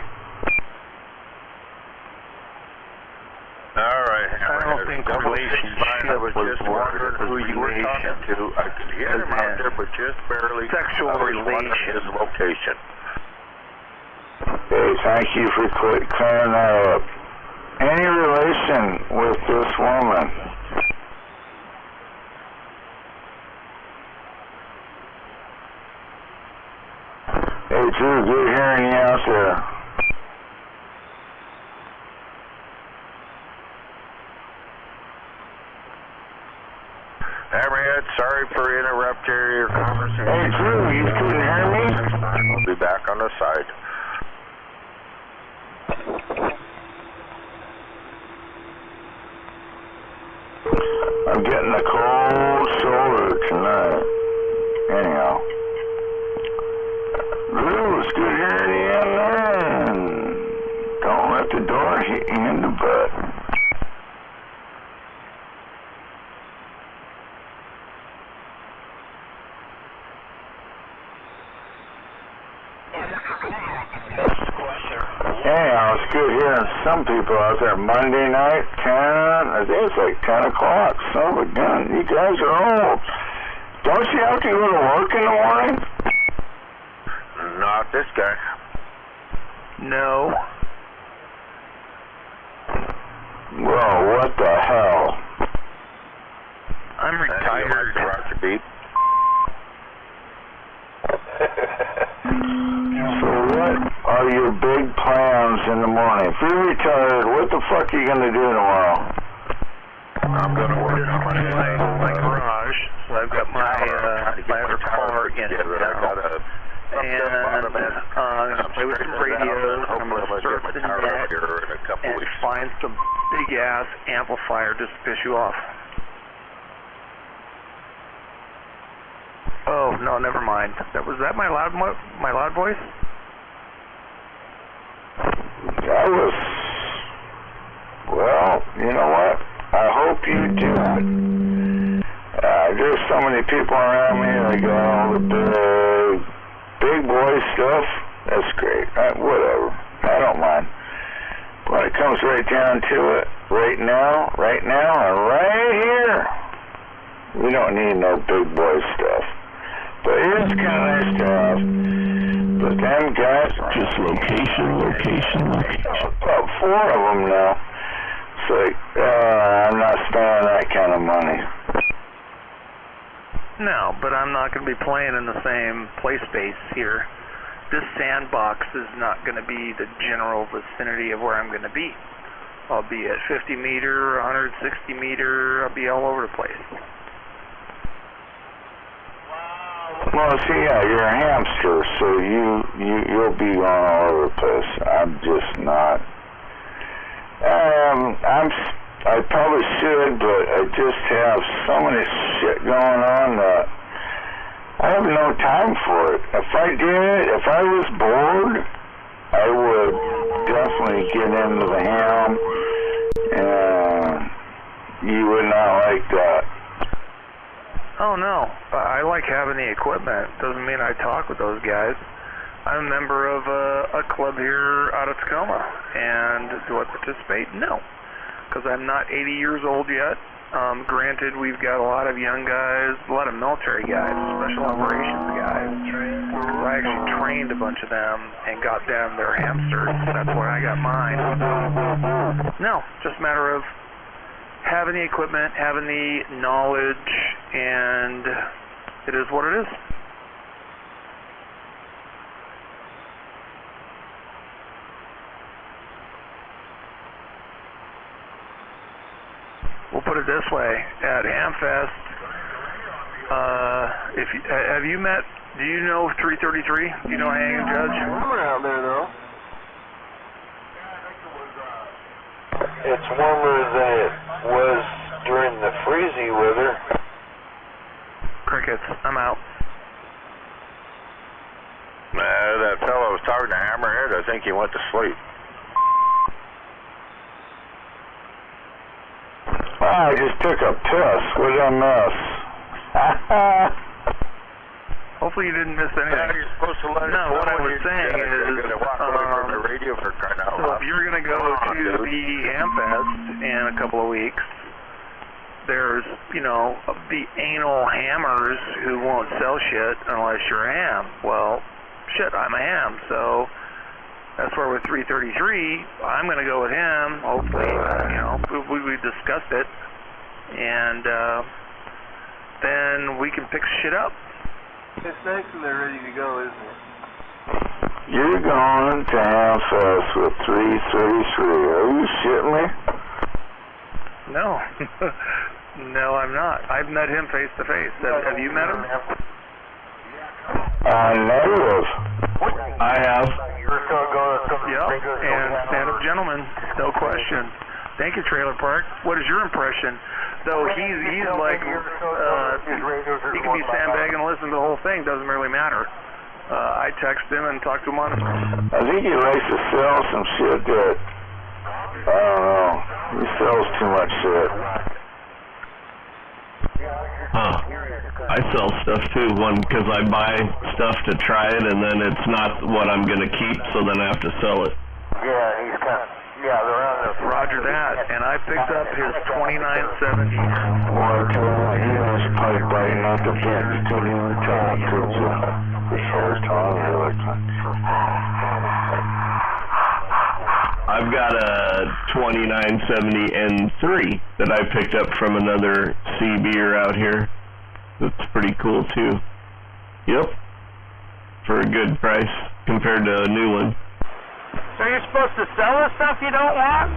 All right, I don't think relationship was just wondering who you were talking to. I could hear him out there, but just barely. Sexual relation. His location. Hey, thank you for clearing that up. Any relation with this woman? Hey, Drew, good hearing you out there. Hammerhead, sorry for interrupting your conversation. Hey, Drew, you couldn't hear me? I'll be back on the side. I'm getting a cold shoulder tonight. Anyhow. Drew, it's good hearing you in there. And don't let the door hit you in the butt. Anyhow, it's good hearing some people out there. Monday night, 10, I think it's like 10 o'clock. Son of a gun, you guys are old. Don't you have to go to work in the morning? Not this guy. No. Well, what the hell? I'm retired. Roger beat. So what are your big plans in the morning? If you're retired, what the fuck are you going to do tomorrow? I'm going to work on my garage. So I've got my other car in it now. And I'm going to play with some radios. I'm going to surf the net and find some big-ass amplifier just to piss you off. Oh, no, never mind. Was that my loud voice? That was... Well, you know what? I hope you do it. There's so many people around me that go all the big boy stuff. That's great. Whatever. I don't mind. When it comes right down to it, right now, and right here, we don't need no big boy stuff. But it's kind of nice to have. But them guys... Just location. About 4 of them now. It's like, I'm not spending that kind of money. No, but I'm not going to be playing in the same play space here. This sandbox is not going to be the general vicinity of where I'm going to be. I'll be at 50 meter, 160 meter, I'll be all over the place. Well, see, yeah, you're a hamster, so you'll be all over the place. I'm just not. I probably should, but I just have so many shit going on that I have no time for it. If I was bored, I would definitely get into the ham, and you would not like that. Oh, no. I like having the equipment. Doesn't mean I talk with those guys. I'm a member of a club here out of Tacoma. And do I participate? No. Because I'm not 80 years old yet. Granted, we've got a lot of young guys, a lot of military guys, special operations guys, I actually trained a bunch of them and got them their hamsters. That's where I got mine. No, just a matter of having the equipment, having the knowledge, and it is what it is. We'll put it this way, at Hamfest, have you met, do you know 333? Do you know Hanging Judge? Warmer out there, though. It's warmer than it was during the freezy weather. Crickets, I'm out. That fellow was talking to Hammerhead. I think he went to sleep. I just took a piss. What did I miss? Hopefully you didn't miss anything. You're supposed to let no, what I was saying is, you're walk away from the radio for crying out so loud. if you're going to go to the Hamfest in a couple of weeks, there's, you know, the anal hammers who won't sell shit unless you're a ham. Well, shit, I'm a ham, so that's where with 333, I'm going to go with him. Hopefully, you know, we discussed it, and then we can pick shit up. It's actually ready to go, isn't it? You're going to Hamfest with 333. Are you shitting me? No. No, I'm not. I've met him face to face. Have you met him? Negative. I have. Yep, and stand-up gentleman, no question. Thank you, Trailer Park. What is your impression? Though he's like, he can be sandbagging and listen to the whole thing, doesn't really matter. I text him and talk to him on the phone. I think he likes to sell some shit that, I don't know, he sells too much shit. Huh. I sell stuff too, because I buy stuff to try it, and then it's not what I'm going to keep, so then I have to sell it. Yeah, he's kind of, yeah, they're on the... Roger that, and I picked up his 2970. Well, he was probably biting out the fence till he was talking to you. The show's talking to you. I've got a 2970 N3 that I picked up from another CB'er out here. That's pretty cool too. Yep. For a good price compared to a new one. So you're supposed to sell the stuff you don't want?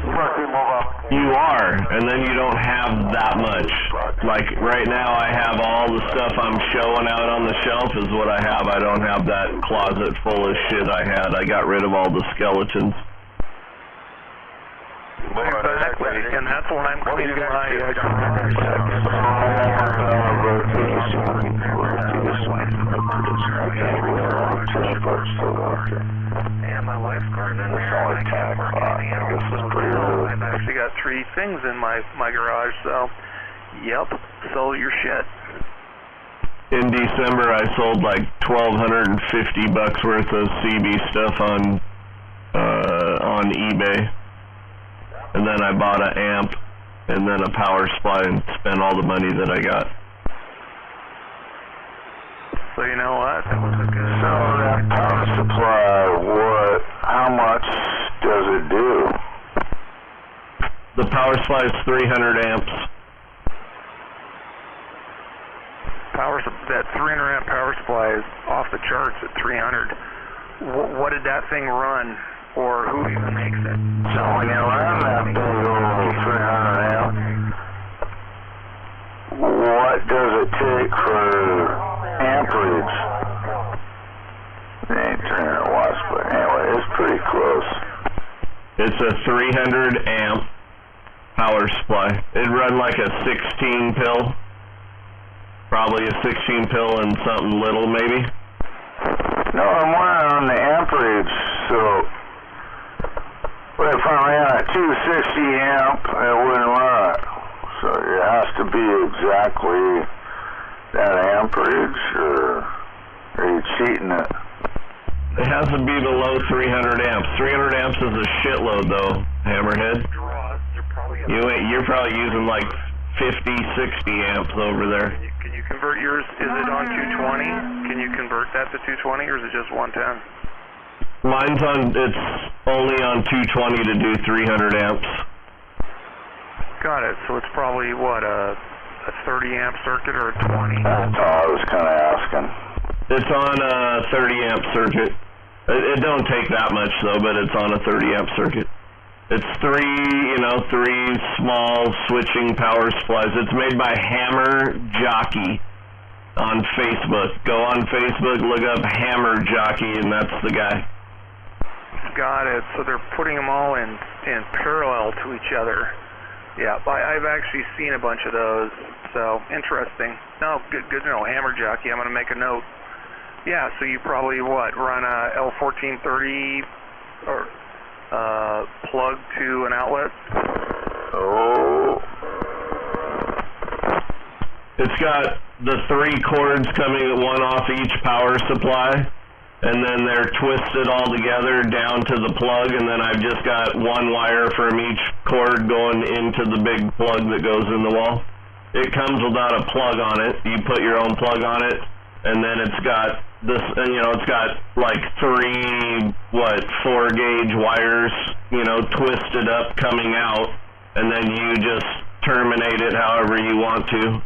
You are, and then you don't have that much. Like right now I have all the stuff I'm showing out on the shelf is what I have. I don't have that closet full of shit I had. I got rid of all the skeletons. Exactly, and that's why I'm cleaning my and my lifeguard in there. I've actually got 3 things in my garage, so yep, sold your shit. In December I sold like $1,250 worth of CB stuff on eBay. And then I bought an amp and then a power supply and spent all the money that I got. So you know what? That was a good. So that power supply, how much does it do? The power supply is 300 amps. That 300 amp power supply is off the charts at 300. What did that thing run? Or who even makes it? So when you run that big old 300 amp, what does it take for amperage? It ain't 300 watts, but anyway, it's pretty close. It's a 300 amp power supply. It'd run like a 16 pill. Probably a 16 pill and something little maybe. No, I'm wondering on the amperage, so if I ran a 260 amp, it wouldn't run it. So it has to be exactly that amperage, or are you cheating it? It has to be below 300 amps. 300 amps is a shitload though, Hammerhead. You're probably using like 50, 60 amps over there. Can you convert yours? Is it on 220? Can you convert that to 220, or is it just 110? Mine's on, it's only on 220 to do 300 amps. Got it. So it's probably, what, a 30 amp circuit or a 20? That's all I was kind of asking. It's on a 30 amp circuit. It don't take that much though, but it's on a 30 amp circuit. It's three small switching power supplies. It's made by Hammer Jockey on Facebook. Go on Facebook, look up Hammer Jockey, and that's the guy. Got it. So they're putting them all in parallel to each other. Yeah, I've actually seen a bunch of those. So interesting. No, good to know. Hammer Jockey. I'm going to make a note. Yeah. So you probably run a L1430 or plug to an outlet? Oh. It's got the 3 cords coming one off each power supply, and then they're twisted all together down to the plug, and then I've just got one wire from each cord going into the big plug that goes in the wall. It comes without a plug on it. You put your own plug on it, and then it's got this, and it's got like 3 4 gauge wires, twisted up coming out, and then you just terminate it however you want to.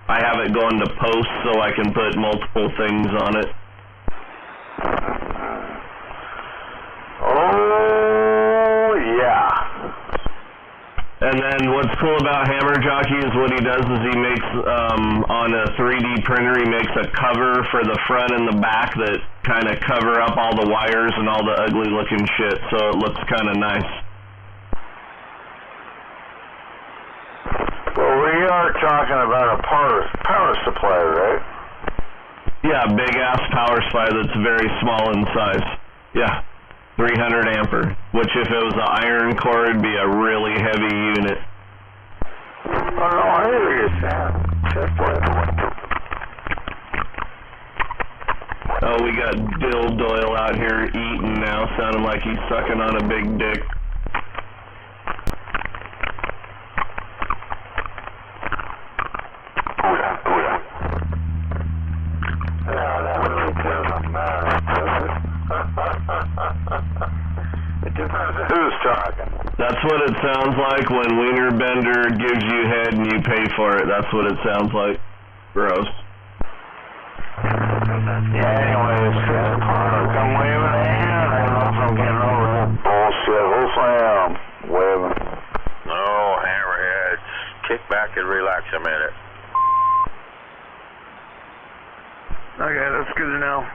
I have it going to post so I can put multiple things on it. Oh yeah. And then what's cool about Hammer Jockey is what he does is he makes, on a 3D printer, he makes a cover for the front and the back that kind of cover up all the wires and all the ugly looking shit, so it looks kind of nice. Well, we are talking about a power supply, right? Yeah, big ass power supply that's very small in size. Yeah. 300 ampere, which if it was an iron core, it'd be a really heavy unit. Oh no, I hear you, Sam. Oh, we got Dill Doyle out here eating now, sounding like he's sucking on a big dick. Who's talking? That's what it sounds like when Wiener Bender gives you head and you pay for it. That's what it sounds like. Gross. Yeah, anyways, come waving a hand. I don't know if I'm getting over that bullshit. Who's Sam waving? No, hammerheads. Kick back and relax a minute. Okay, that's good to know.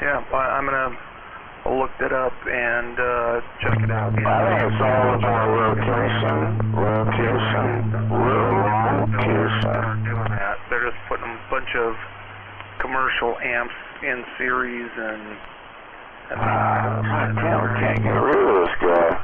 Yeah, I'm gonna look that up and check it out. I think it's all about rotation. They're doing that. They're just putting a bunch of commercial amps in series and can't get rid of this guy.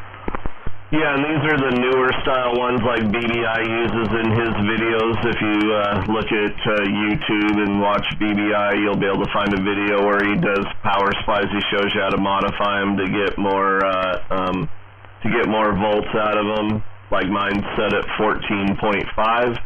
Yeah, and these are the newer style ones like BBI uses in his videos. If you look at YouTube and watch BBI, you'll be able to find a video where he does power supplies. He shows you how to modify them to get more volts out of them. Like mine's set at 14.5.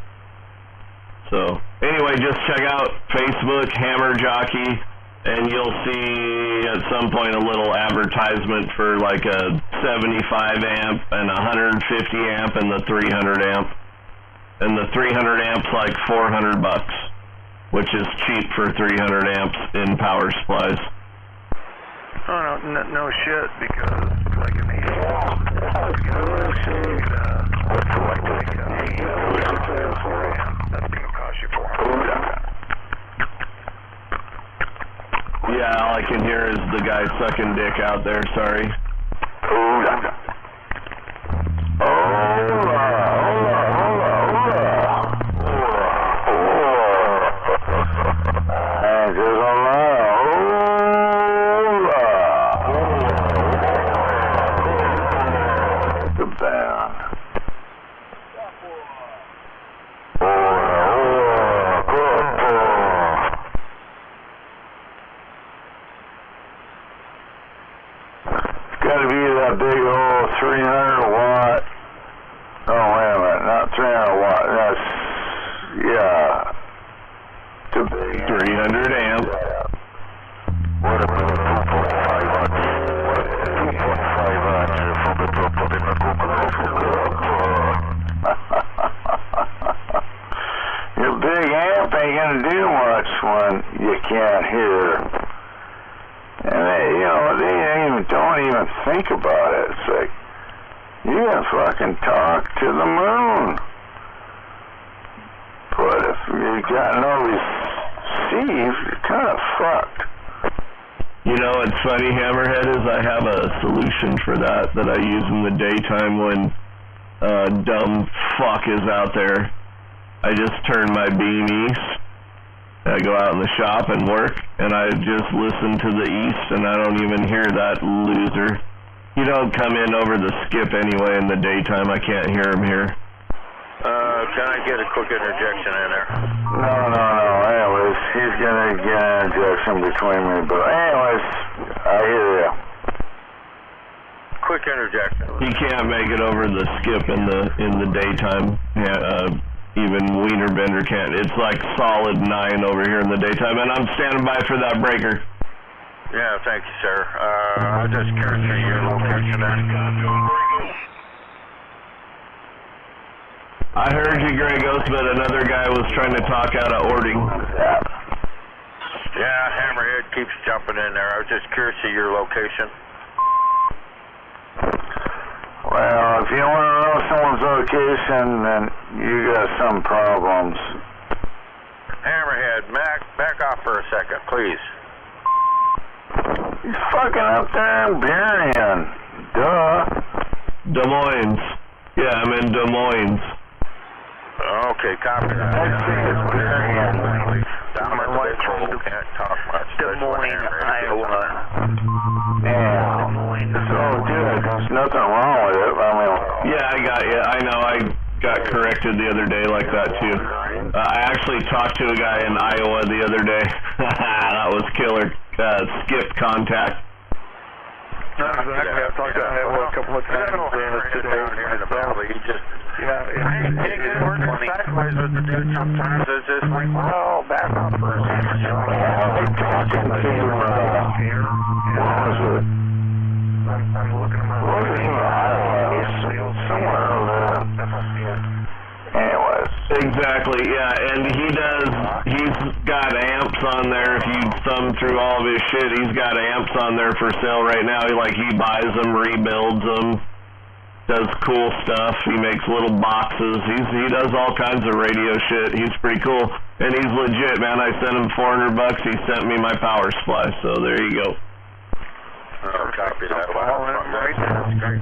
So anyway, just check out Facebook Hammer Jockey, and you'll see at some point a little advertisement for like a 75 amp and 150 amp and the 300 amp. And the 300 amp's like $400, which is cheap for 300 amps in power supplies. Oh, no shit, because like in the that's gonna cost you $400. Yeah, all I can hear is the guy sucking dick out there, sorry. Gotta be that big big amp ain't gonna do much when you can't hear. And they don't even think about it. It's like, you can fucking talk to the moon. But if you got no receive, you're kind of fucked. You know what's funny, Hammerhead, is I have a solution for that I use in the daytime when dumb fuck is out there. I just turn my beam east. I go out in the shop and work, and I just listen to the east, and I don't even hear that loser. He don't come in over the skip anyway in the daytime. I can't hear him here. Can I get a quick interjection in there? No. Anyways, he's gonna get an interjection between me, but anyways, I hear you. Quick interjection. He can't make it over the skip in the daytime. Even Wiener Bender can't. It's like solid 9 over here in the daytime, and I'm standing by for that breaker. Yeah, thank you, sir. I was just curious for your location there. I heard you, Grey Ghost, but another guy was trying to talk out of Ording. Yeah, Hammerhead keeps jumping in there. I was just curious of your location. Well, if you want to know someone's location, then you got some problems. Hammerhead, back off for a second, please. He's fucking up there in Berrien. Duh. Des Moines. Yeah, I'm in Des Moines. Okay, copy that. Let's see, it's Berrien. Down at the big hole, can't talk much. Des Moines, Iowa. Yeah. So, dude, there's nothing wrong with it. I mean, yeah, I got you. I know. I got corrected the other day like that, too. I actually talked to a guy in Iowa the other day. That was killer. Skip contact. Not exactly. I've talked to Iowa a couple of times today. It's working sideways with the dude sometimes. It's just like, well, back up for a second. I'm looking at my somewhere over there. anyways. Exactly, yeah, and he's got amps on there. If you thumb through all of his shit, he's got amps on there for sale right now. He buys them, rebuilds them, does cool stuff. He makes little boxes. He does all kinds of radio shit. He's pretty cool, and he's legit, man. I sent him $400. He sent me my power supply, so there you go. Oh, copy that. Wow, right there. That's great.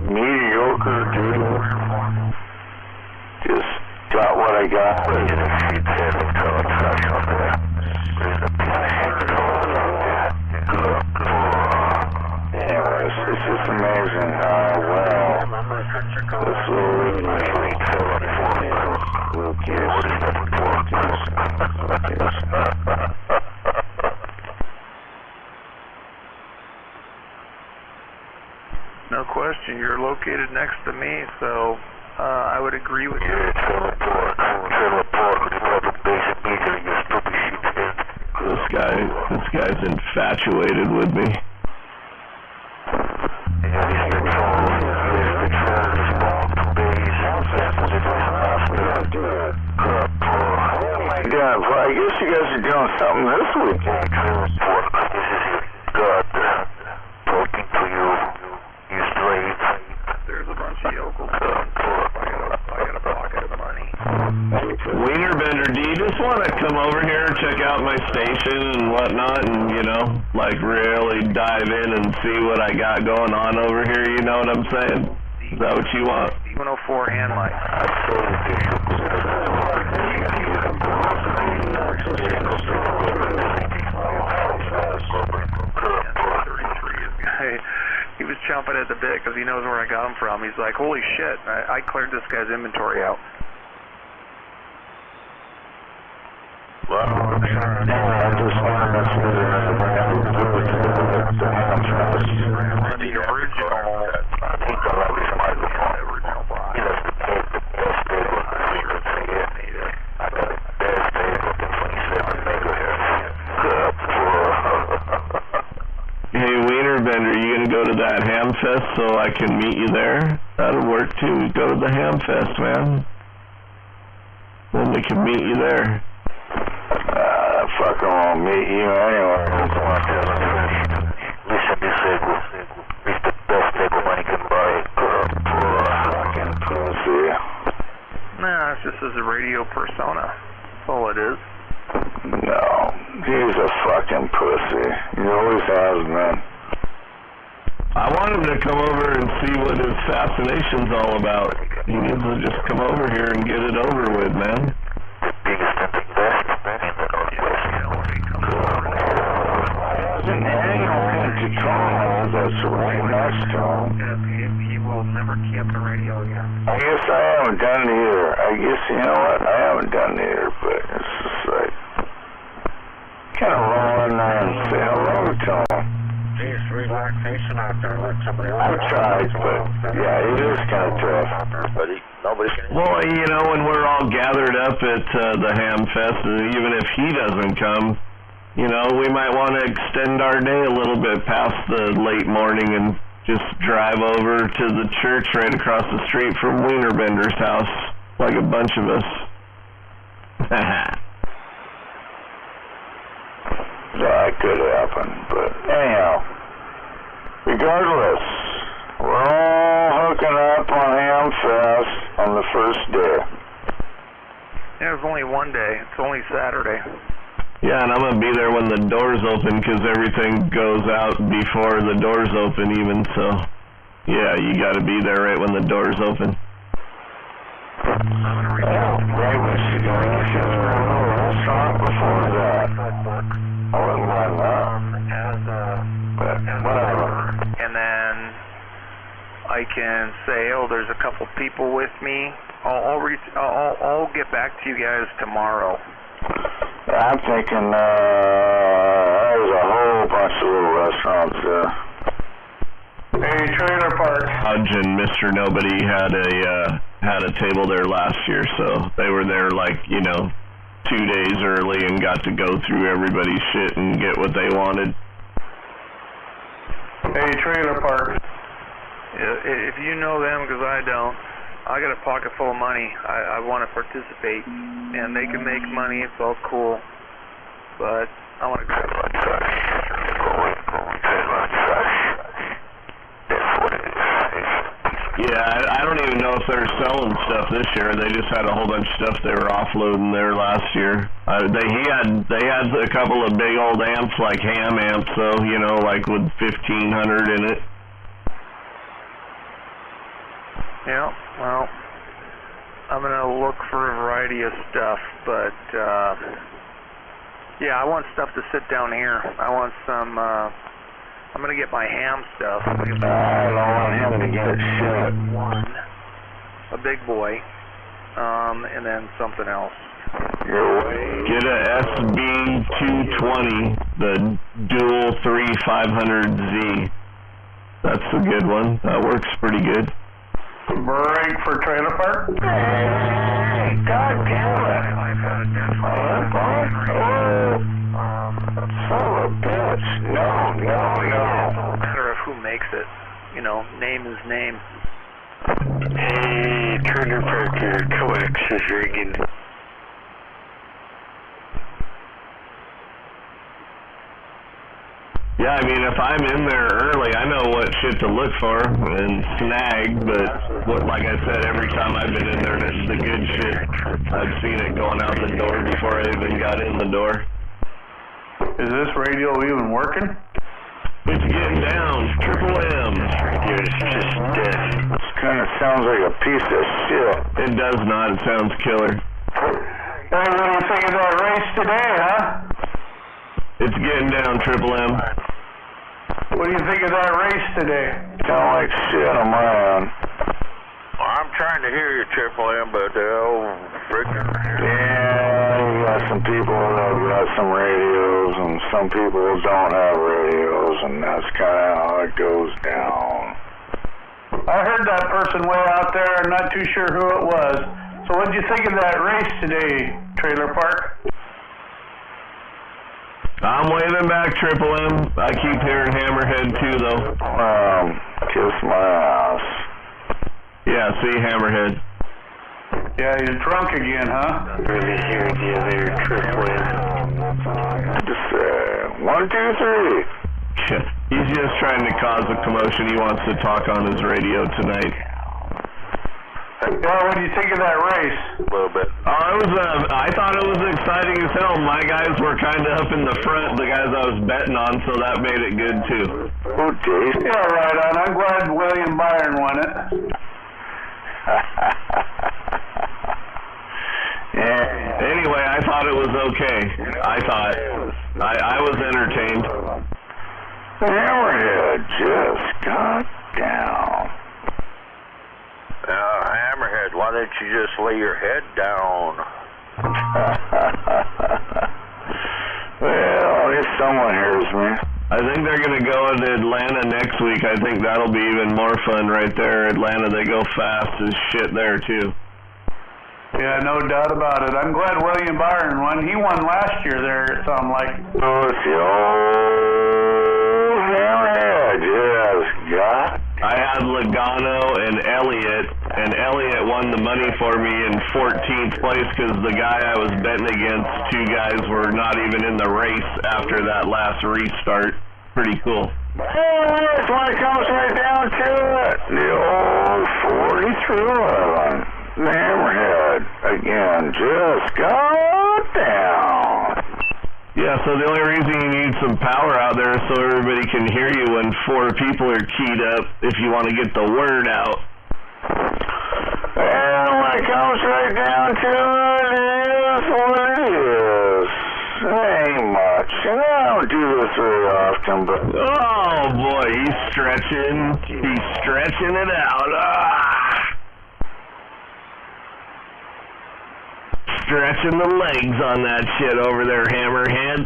Mediocre, dude. Just got what I got. Anyways, it's just amazing how well this No question, you're located next to me, so I would agree with you. This guy's infatuated with me. Yeah, well, I guess you guys are doing something this weekend. Talking to you, you slave. There's a bunch of yokels. I got a pocket of money. Wiener Bender, do you just want to come over here, check out my station and whatnot, and, really dive in and see what I got going on over here, you know what I'm saying? Is that what you want? 104 hand light. He was chomping at the bit because he knows where I got him from. He's like, holy shit, I cleared this guy's inventory out. The original. I think I love this microphone. I got the best table at 27 megahertz. go to that ham fest so I can meet you there? That'll work too. Go to the ham fest, man. Then we can meet you there. Fucking won't meet you anywhere. Listen, disabled. It's the best table money can buy. Fucking pussy. Nah, it's just as a radio persona. That's all it is. No, he's a fucking pussy. He always has been. I want him to come over and see what his fascination's all about. He needs to just come over here and get it over with, man. The biggest and the best in the Northwest. An annual into Toronto, that's right next to him. He will never camp the radio again. I guess I haven't done it either. I guess, you know what, I haven't done it either, but it's just like, kind of roll in there and say hello to him. Geez, relaxation out there like somebody else. I've tried, but yeah, it is kind of tough. But nobody can... Well, you know, when we're all gathered up at the ham fest, even if he doesn't come, you know, we might want to extend our day a little bit past the late morning and just drive over to the church right across the street from Wienerbender's house, like a bunch of us. That could happen, but anyhow, regardless, we're all hooking up on Ham Fest on the first day. Yeah, it's only one day. It's only Saturday. Yeah, and I'm going to be there when the doors open because everything goes out before the doors open even, so yeah, you got to be there right when the doors open. Well, they wish you go to the restaurant before that. I wouldn't mind that. But whatever. And then I can say, oh, there's a couple people with me. I'll get back to you guys tomorrow. I'm thinking there's a whole bunch of little restaurants there. Hey, Trailer Park. Hodge and Mr. Nobody had a table there last year, so they were there like, you know, 2 days early and got to go through everybody's shit and get what they wanted. Hey, Trailer Park. If you know them, because I don't, I got a pocket full of money. I want to participate, and they can make money. It's all cool, but I want to go. Yeah, I don't even know if they're selling stuff this year. They just had a whole bunch of stuff they were offloading there last year. They had a couple of big old amps like ham amps, though, you know, like with 1,500 in it. Yeah, well, I'm gonna look for a variety of stuff, but yeah, I want stuff to sit down here. I want some. I'm gonna get my ham stuff. I don't want him to get shit. One, a big boy, and then something else. Get a SB220, the dual 3500Z. That's a good one. That works pretty good. Break for Trailer Park. Hey, God damn it. Son of a bitch. No. Matter of who makes it. You know, name is name. Hey, Trailer Park here. Coax is ringing. Yeah, I mean, if I'm in there early, I know what shit to look for and snag, but like I said, every time I've been in there, it's the good shit. I've seen it going out the door before I even got in the door. Is this radio even working? It's getting down. Triple M. It's just dead. This kind of sounds like a piece of shit. It does not. It sounds killer. Hey, what do you think of that race today, huh? It's getting down, Triple M. What do you think of that race today? Sound like shit on my end. Well, I'm trying to hear you, Triple M, but freaking... Yeah, you got some people that have got some radios, and some people don't have radios, and that's kind of how it goes down. I heard that person way out there. I'm not too sure who it was. So what did you think of that race today, Trailer Park? I'm waving back, Triple M. I keep hearing Hammerhead too, though. Kiss my ass. Yeah, see, Hammerhead. Yeah, you're drunk again, huh? Really hearing you there, Triple M. Just 1, 2, 3. He's just trying to cause a commotion. He wants to talk on his radio tonight. Well, what do you think of that race? A little bit. Oh, it was. I thought it was exciting as hell. My guys were kind of up in the front, the guys I was betting on, so that made it good too. Okay. Yeah, right on. I'm glad William Byron won it. Yeah. Anyway, I thought it was okay. I was entertained. Hammerhead just got down. Hammerhead, why don't you just lay your head down? Well, if someone hears me. I think they're going to go into Atlanta next week. I think that'll be even more fun right there. Atlanta, they go fast as shit there, too. Yeah, no doubt about it. I'm glad William Byron won. He won last year there, it sounded like. Oh, it's the old Hammerhead just got. I had Logano and Elliott won the money for me in 14th place because the guy I was betting against, two guys were not even in the race after that last restart. Pretty cool. Oh, that's why it comes right down to it. The old 4311. The Hammerhead, again, just got down. Yeah, so the only reason you need some power out there is so everybody can hear you when 4 people are keyed up if you want to get the word out. And when it comes right down to it, it is what it is. Ain't much. And I don't do this very often, but... Oh, boy, he's stretching it out. Stretching the legs on that shit over there, Hammerhead.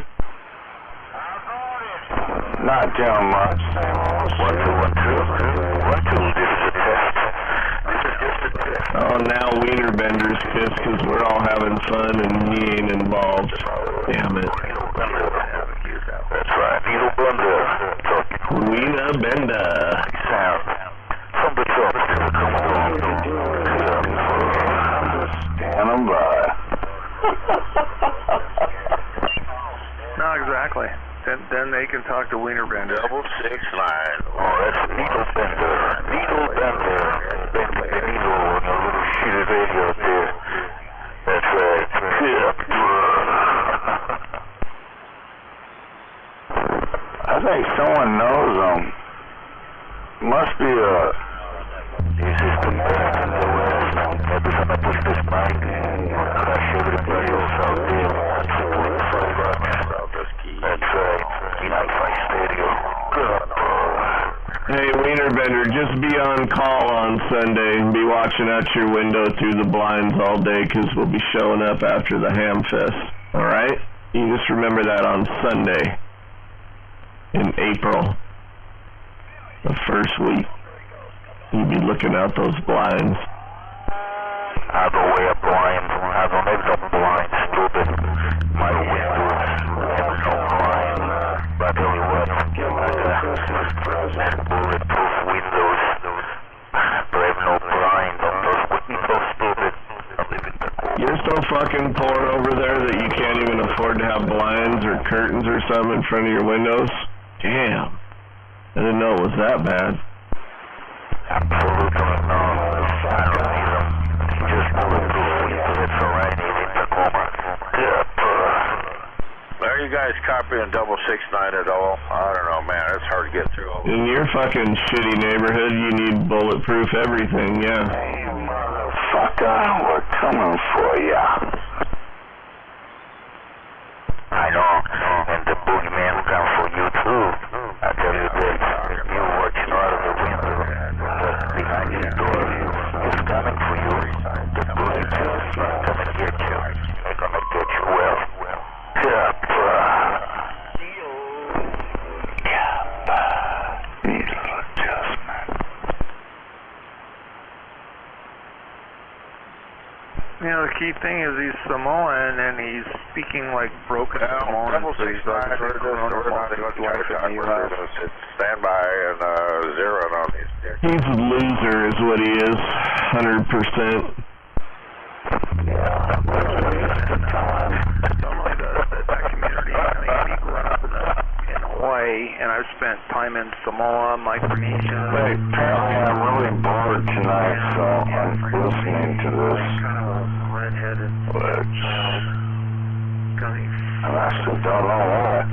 Not doing much. 1, 2, 1, 2. 1, 2, this is a test. This is just a test. Oh, now Wiener Bender's pissed because we're all having fun and he ain't involved. Damn it. That's right, Needle Bender. Wiener Bender. From the top, come on. Stand by. No, exactly. Then they can talk to Wiener Bender. 669. Oh, that's Needle Bender. Needle Bender. Bend the needle on a little shitty radio up there. That's right. I think someone knows them. Must be a... This is the best in the West. Every time I push this mic, crush everybody else out there. That's right. E95 stereo. Hey, Wiener Bender, just be on call on Sunday and be watching out your window through the blinds all day because we'll be showing up after the Ham Fest. All right? You just remember that on Sunday in April, the first week. You'd be looking out those blinds. I don't wear blinds. I don't have no blinds, stupid. My windows have no blinds. But I tell you what, bulletproof windows. But I have no blinds on those windows, stupid. I live in the cold. You're so fucking poor over there that you can't even afford to have blinds or curtains or something in front of your windows? Damn. I didn't know it was that bad. Absolutely no. I don't need them. Just bulletproof windows. It's alright. In Tacoma. Are you guys copying 669 at all? I don't know, man. It's hard to get through all In your fucking shitty neighborhood, you need bulletproof everything, yeah. Hey, motherfucker, we're coming for ya. I know. And the boogeyman will come for you, too. I tell you this. You're watching out of the window. Behind your door. It's coming for you. The boogeyman is gonna get you. They're gonna get you well. Needle adjustment. You know, the key thing is he's Samoan and he's speaking like broken Samoan, so he's like Stand by and zeroing on these. He's a loser is what he is, 100%. That community, I mean, me growing up in Hawaii, and I've spent time in Samoa, Micronesia. Hey, apparently I'm really bored tonight, so I'm listening to this. Redheaded. I still don't know why.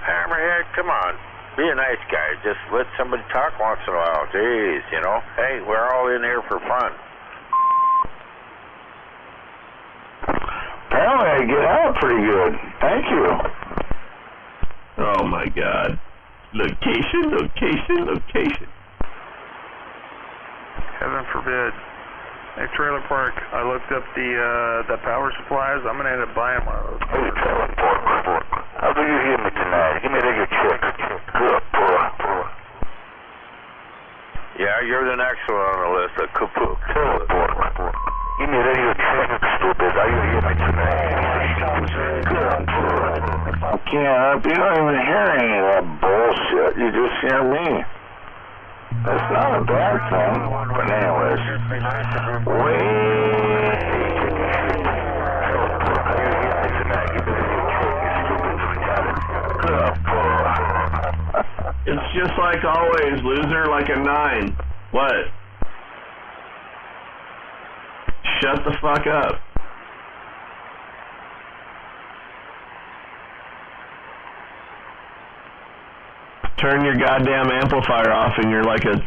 Hammerhead, come on. Be a nice guy. Just let somebody talk once in a while. Jeez, you know. Hey, we're all in here for fun. Apparently I get out pretty good. Thank you. Oh my God. Location. Heaven forbid. Hey, Trailer Park, I looked up the power supplies. I'm going to end up buying one of those. Hey, Trailer Park. How do you hear me tonight? Give me your check. Good, boy. Yeah, you're the next one on the list. A kaput. Trailer Park. Give me your check, stupid. How you hear me tonight? Good, boy. I can't. You don't even hear any of that bullshit. You just hear me. That's not a bad thing, but anyways, It's just like always, loser, like a 9. What? Shut the fuck up. Turn your goddamn amplifier off and you're like a 2.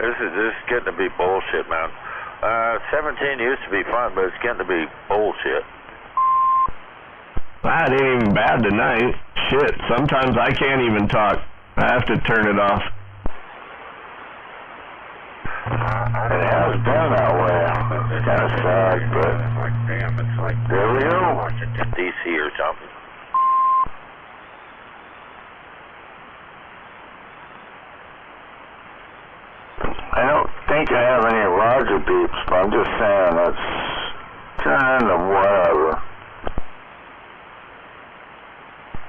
This is getting to be bullshit, man. 17 used to be fun, but it's getting to be bullshit. That ain't even bad tonight. Shit, sometimes I can't even talk. I have to turn it off. It has been that way. It's kind of sad, but there we go. DC or something. I don't think I have any Roger beeps, but I'm just saying that's kind of whatever.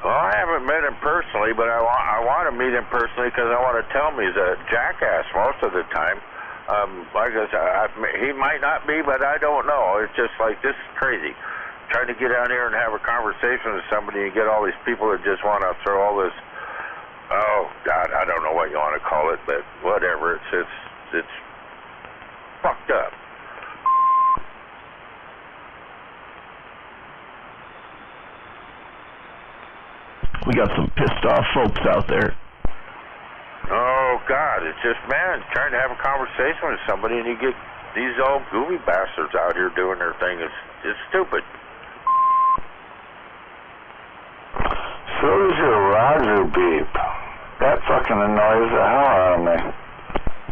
Well, I haven't met him personally, but I want to meet him personally because I want to tell him he's a jackass most of the time. Like I said, he might not be, but I don't know. It's just like, this is crazy. Trying to get down here and have a conversation with somebody and get all these people that just want to throw all this, oh, God, I don't know what you want to call it, but whatever. It's fucked up. We got some pissed off folks out there. Oh, God, it's just, man, trying to have a conversation with somebody and you get these old goofy bastards out here doing their thing. It's stupid. So is your Roger beep. That fucking annoys the hell out of me.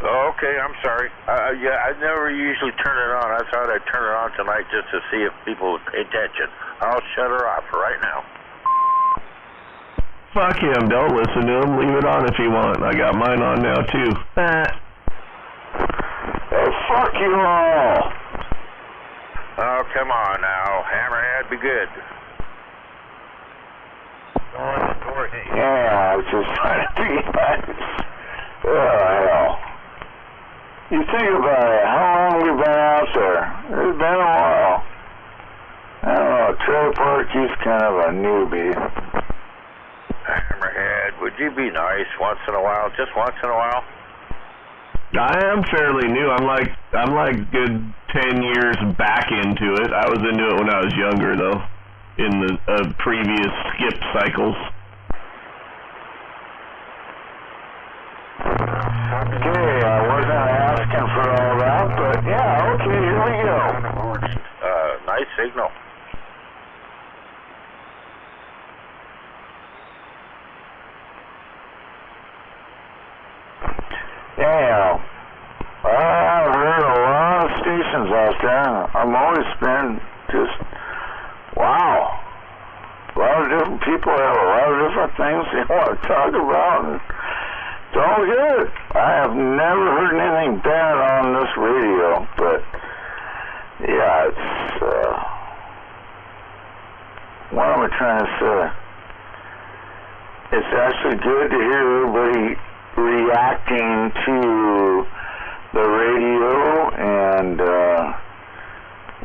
Oh, okay, I'm sorry. Yeah, I never usually turn it on. I thought I'd turn it on tonight just to see if people would pay attention. I'll shut her off right now. Fuck him, don't listen to him. Leave it on if you want. I got mine on now, too. Hey, fuck you all. Oh, come on now. Hammerhead, be good. Yeah, I was just trying to be nice. Oh, hell. You think about it. How long have we been out there? It's been a while. I don't know. Trailer Park, he's kind of a newbie. Hammerhead, would you be nice once in a while? Just once in a while? I am fairly new. I'm like good 10 years back into it. I was into it when I was younger, though, in the previous skip cycles. Okay, I wasn't asking for all that, but yeah, okay, here we go. Nice signal. Yeah, I've heard a lot of stations out there. I've always been just, wow. A lot of different people have a lot of different things they want to talk about. And It's all good. I have never heard anything bad on this radio, but yeah, it's what am I trying to say? It's actually good to hear everybody reacting to the radio and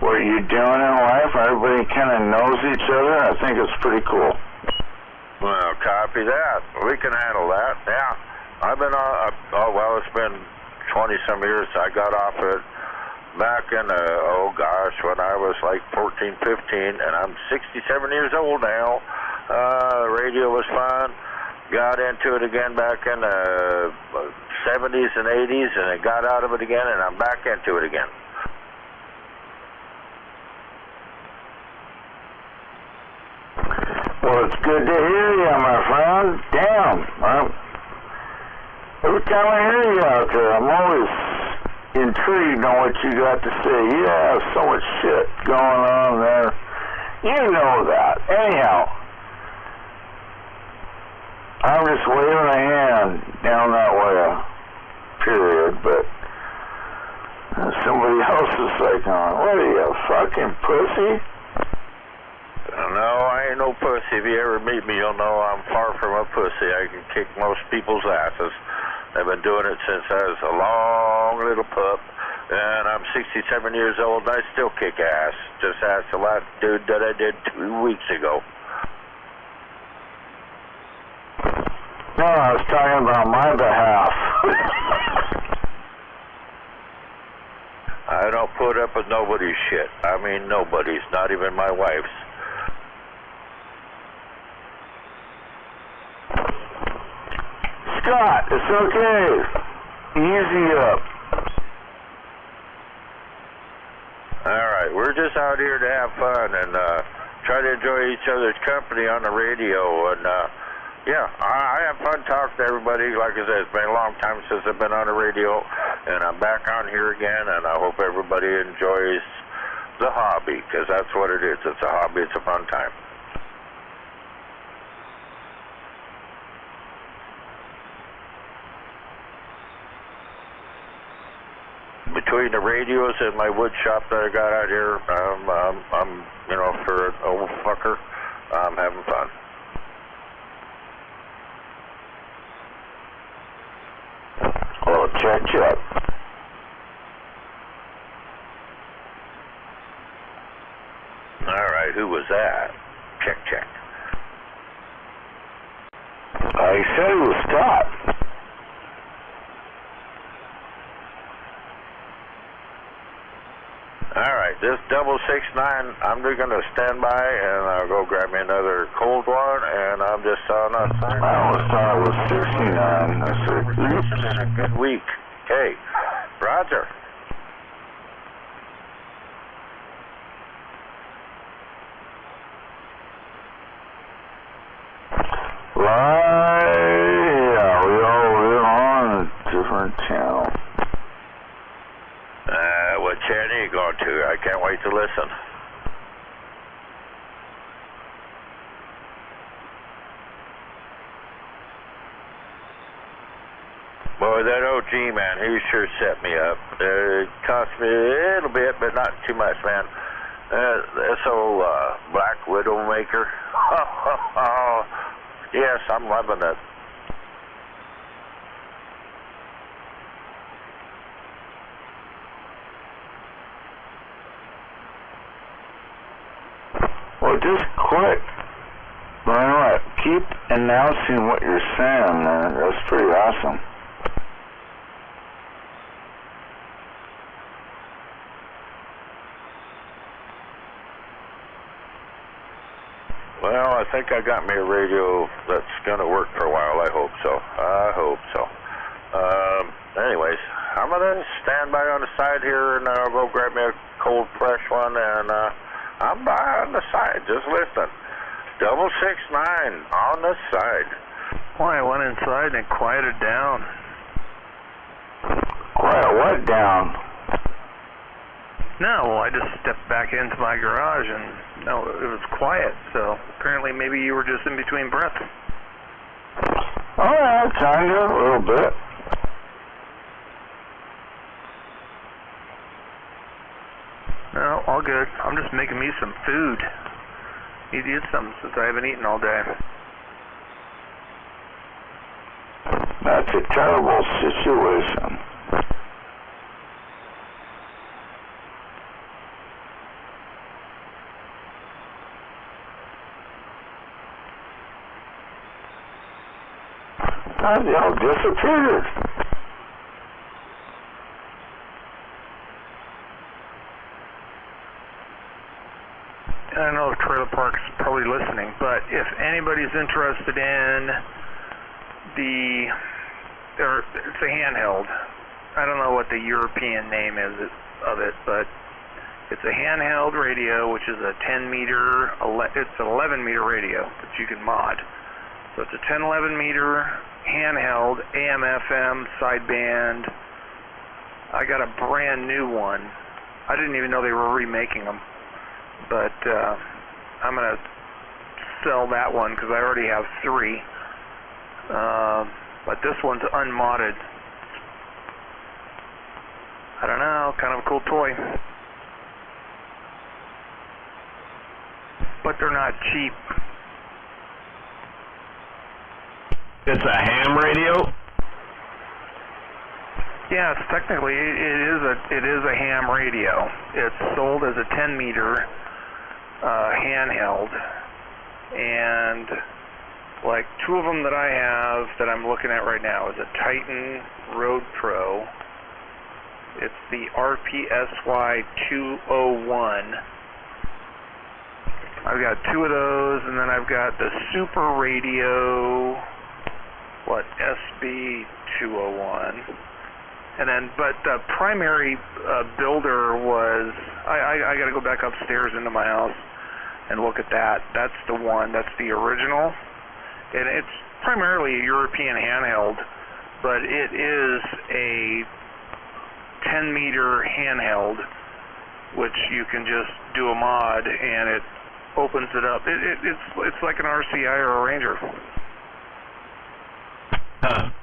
what you're doing in life. Everybody kind of knows each other. I think it's pretty cool. Well, copy that. We can handle that. Yeah. I've been on, well, it's been 20-some years. I got off it back in, when I was like 14, 15, and I'm 67 years old now. Radio was fun. Got into it again back in the 70s and 80s, and I got out of it again, and I'm back into it again. Well, it's good to hear you, my friend. Damn. Every time I hear you out there, I'm always intrigued on what you got to say. You have so much shit going on there. You know that. Anyhow, I'm just waving a hand down that way, period, but somebody else is like, what are you, a fucking pussy? No, I ain't no pussy. If you ever meet me, you'll know I'm far from a pussy. I can kick most people's asses. I've been doing it since I was a long little pup, and I'm 67 years old, and I still kick ass. Just ask the last dude that I did 2 weeks ago. No, I was talking about my behalf. I don't put up with nobody's shit. I mean nobody's, not even my wife's. Scott, it's okay. Easy up. Alright, we're just out here to have fun and try to enjoy each other's company on the radio. And yeah, I have fun talking to everybody. Like I said, it's been a long time since I've been on the radio, and I'm back on here again, and I hope everybody enjoys the hobby, because that's what it is. It's a hobby. It's a fun time. Between the radios and my wood shop that I got out here, I'm, you know, for an old fucker, I'm having fun. Oh, check. All right, who was that? Check. I said it was Scott. Alright, this 669, I'm just going to stand by and I'll go grab me another cold one, and I'm just on a sign. I always thought it was 69. I said, oops. Good week. Okay, Roger. Right, yeah, we're on a different channel. What channel are you going to? I can't wait to listen. Boy, that OG man, he sure set me up. It cost me a little bit, but not too much, man. This old Black Widow maker. Yes, I'm loving it. Well, just quit. Well, keep announcing what you're saying, man. That's pretty awesome. Well, I think I got me a radio that's going to work for a while. I hope so. Anyways, I'm going to stand by on the side here, and I'll go grab me a cold, fresh one, and I'm by on the side. Just listen. 669 on the side. Well, I went inside and quieted down. Quiet what down? No, well, I just stepped back into my garage and no, it was quiet. So apparently maybe you were just in between breaths. Oh, yeah, kind of, a little bit. No, all good. I'm just making me some food. Need to eat something since I haven't eaten all day. That's a terrible situation. God, y'all disappeared. I know Trailer Park's probably listening, but if anybody's interested in it's a handheld. I don't know what the European name is of it, but it's a handheld radio, which is a 10 meter, it's an 11 meter radio that you can mod. So it's a 10-11 meter handheld AM FM sideband. I got a brand new one. I didn't even know they were remaking them, but I'm gonna sell that one because I already have 3. But this one's unmodded. I don't know, kind of a cool toy. But they're not cheap. It's a ham radio? Yeah, it's technically it is a ham radio. It's sold as a 10 meter handheld, and like 2 of them that I have that I'm looking at right now is a Titan Road Pro. It's the RPSY 201. I've got 2 of those, and then I've got the Super Radio, SB 201. And then, but the primary builder was, I got to go back upstairs into my house and look at that. That's the one, that's the original. And it's primarily a European handheld, but it is a 10 meter handheld, which you can just do a mod and it opens it up. It's like an RCI or a Ranger.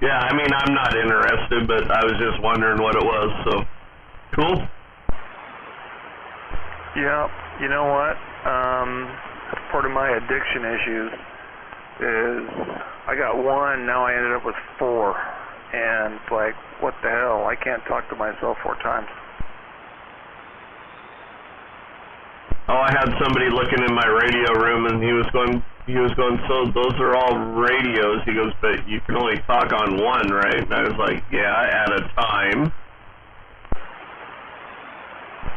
Yeah, I mean, I'm not interested, but I was just wondering what it was, so cool. Yeah, you know what? Part of my addiction issues is I got 1, now I ended up with 4, and like, what the hell? I can't talk to myself 4 times. Oh, I had somebody looking in my radio room, and he was going, so those are all radios. He goes, but you can only talk on one, right? And I was like, yeah, at a time.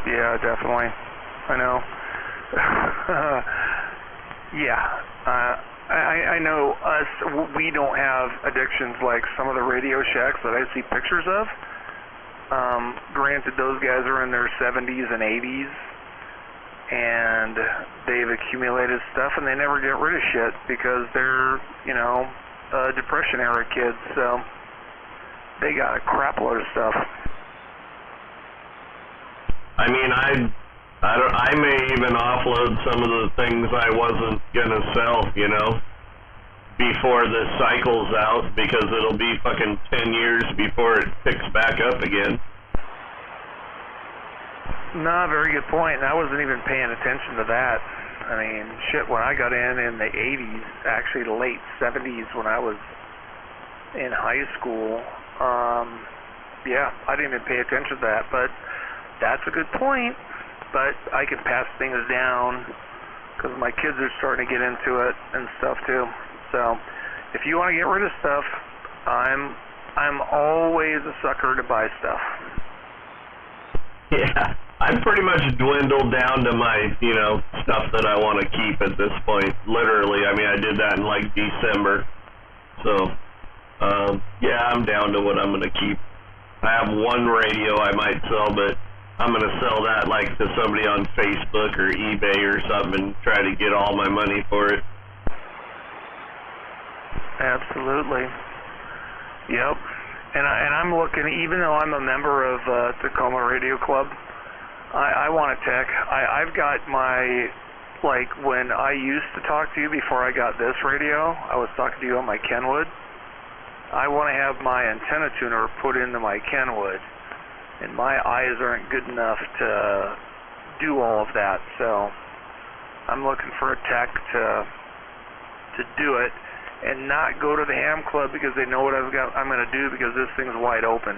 Yeah, definitely. I know. Yeah. I know us, we don't have addictions like some of the Radio Shacks that I see pictures of. Granted, those guys are in their 70s and 80s, and they've accumulated stuff, and they never get rid of shit because they're, Depression era kids, so they got a crap load of stuff. I mean, I may even offload some of the things I wasn't gonna sell, before this cycle's out, because it'll be fucking 10 years before it picks back up again. No, very good point. I wasn't even paying attention to that. I mean, shit, when I got in the 80s, actually the late 70s when I was in high school, yeah, I didn't even pay attention to that, but that's a good point. But I can pass things down because my kids are starting to get into it and stuff too. So if you want to get rid of stuff, I'm always a sucker to buy stuff. Yeah, I'm pretty much dwindled down to my, stuff that I want to keep at this point. Literally, I mean, I did that in like December. So, yeah, I'm down to what I'm going to keep. I have 1 radio I might sell, but I'm going to sell that like to somebody on Facebook or eBay or something and try to get all my money for it. Absolutely. Yep. And I'm looking, even though I'm a member of Tacoma Radio Club, I want to tech. I've got my, like, when I used to talk to you before I got this radio, I was talking to you on my Kenwood, I want to have my antenna tuner put into my Kenwood, and my eyes aren't good enough to do all of that, so I'm looking for a tech to do it and not go to the ham club because they know what I'm going to do, because this thing's wide open.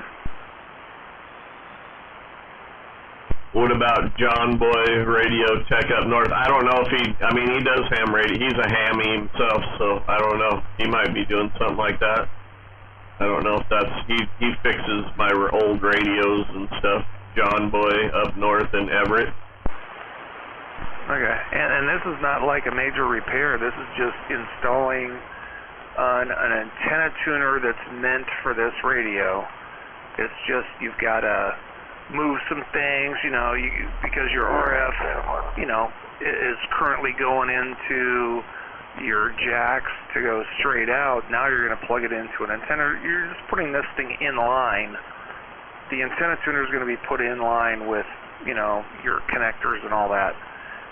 What about John Boy Radio Tech up north? I don't know if he does ham radio. He's a hammy himself, so I don't know. He might be doing something like that. I don't know if that's, he fixes my old radios and stuff. John Boy up north in Everett. Okay, and this is not like a major repair. This is just installing an antenna tuner that's meant for this radio. It's just, you've got to move some things, because your RF, is currently going into your jacks to go straight out. Now you're going to plug it into an antenna. You're just putting this thing in line. The antenna tuner is going to be put in line with, your connectors and all that.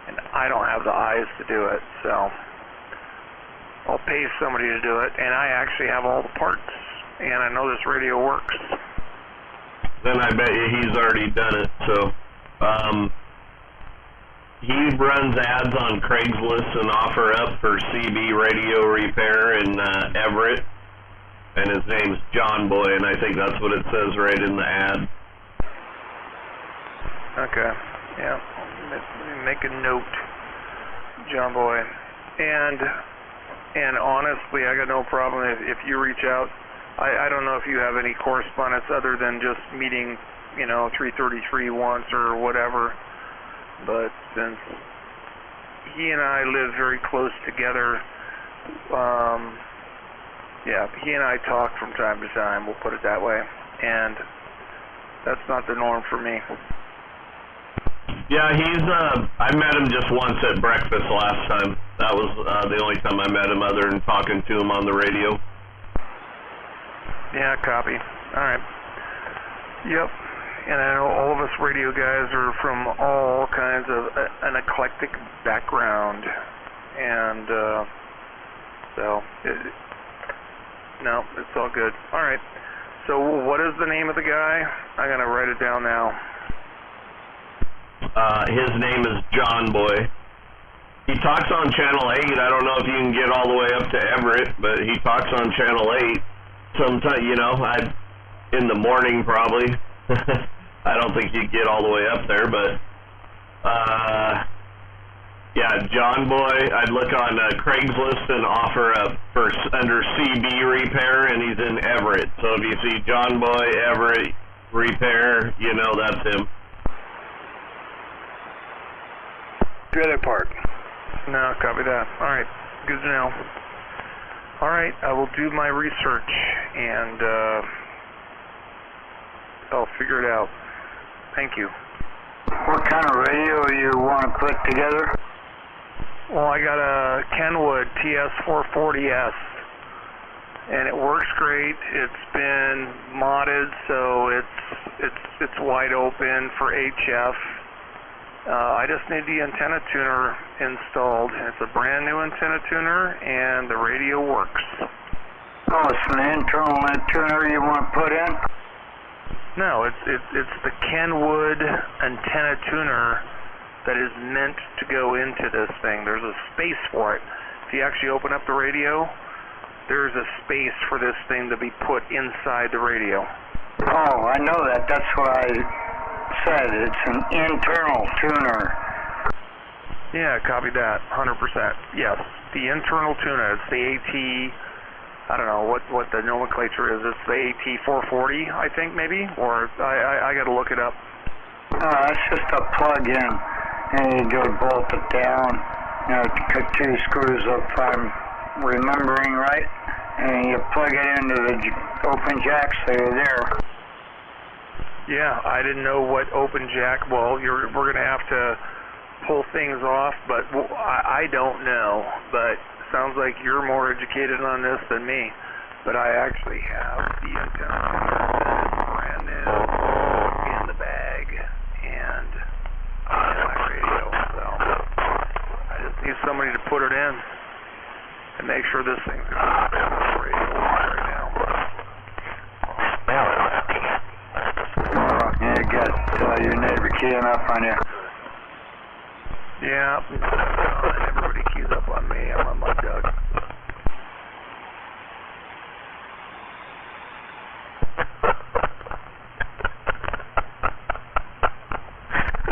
And I don't have the eyes to do it, so I'll pay somebody to do it. And I actually have all the parts, and I know this radio works. Then I bet you he's already done it. So he runs ads on Craigslist and OfferUp for CB radio repair in Everett, and his name's John Boy, and I think that's what it says right in the ad. Okay, yeah, let me make a note, John Boy. And honestly, I got no problem if you reach out. I don't know if you have any correspondence other than just meeting, 333 once or whatever, but since he and I live very close together, he and I talk from time to time, we'll put it that way, and that's not the norm for me. Yeah, I met him just once at breakfast last time. That was the only time I met him other than talking to him on the radio. Yeah, copy. All right. Yep. And I know all of us radio guys are from all kinds of an eclectic background, and no, it's all good. All right. So what is the name of the guy? I'm gonna write it down now. His name is John Boy. He talks on Channel 8. I don't know if you can get all the way up to Everett, but he talks on Channel 8. Sometimes, in the morning probably. I don't think you'd get all the way up there, but John Boy. I'd look on Craigslist and OfferUp for under CB repair, and he's in Everett. So if you see John Boy Everett repair, that's him. Trailer park. No, copy that. All right, good to know. All right, I will do my research, and I'll figure it out. Thank you. What kind of radio you want to put together? Well, I got a Kenwood TS440S, and it works great. It's been modded, so it's wide open for HF. I just need the antenna tuner installed. It's a brand new antenna tuner, and the radio works. Oh, it's an internal tuner you want to put in? No, it's the Kenwood antenna tuner that is meant to go into this thing. There's a space for it. If you actually open up the radio, there's a space for this thing to be put inside the radio. Oh, I know that. That's what I said. It's an internal tuner. Yeah, copy that. 100%. Yes, the internal tuner. It's the AT, I don't know what the nomenclature is. It's the AT440, I think, maybe? Or I got to look it up. It's just a plug-in, and you do bolt it down. Cut 2 screws up, if I'm remembering right, and you plug it into the open jacks that are there. Yeah, I didn't know what open jack. Well, we're going to have to pull things off, but I don't know. But sounds like you're more educated on this than me. But I actually have the antenna brand new in the bag and in my radio. So I just need somebody to put it in and make sure this thing's going to be on the radio right now. your neighbor keying up on you. Yeah, everybody keys up on me. I'm a mud duck.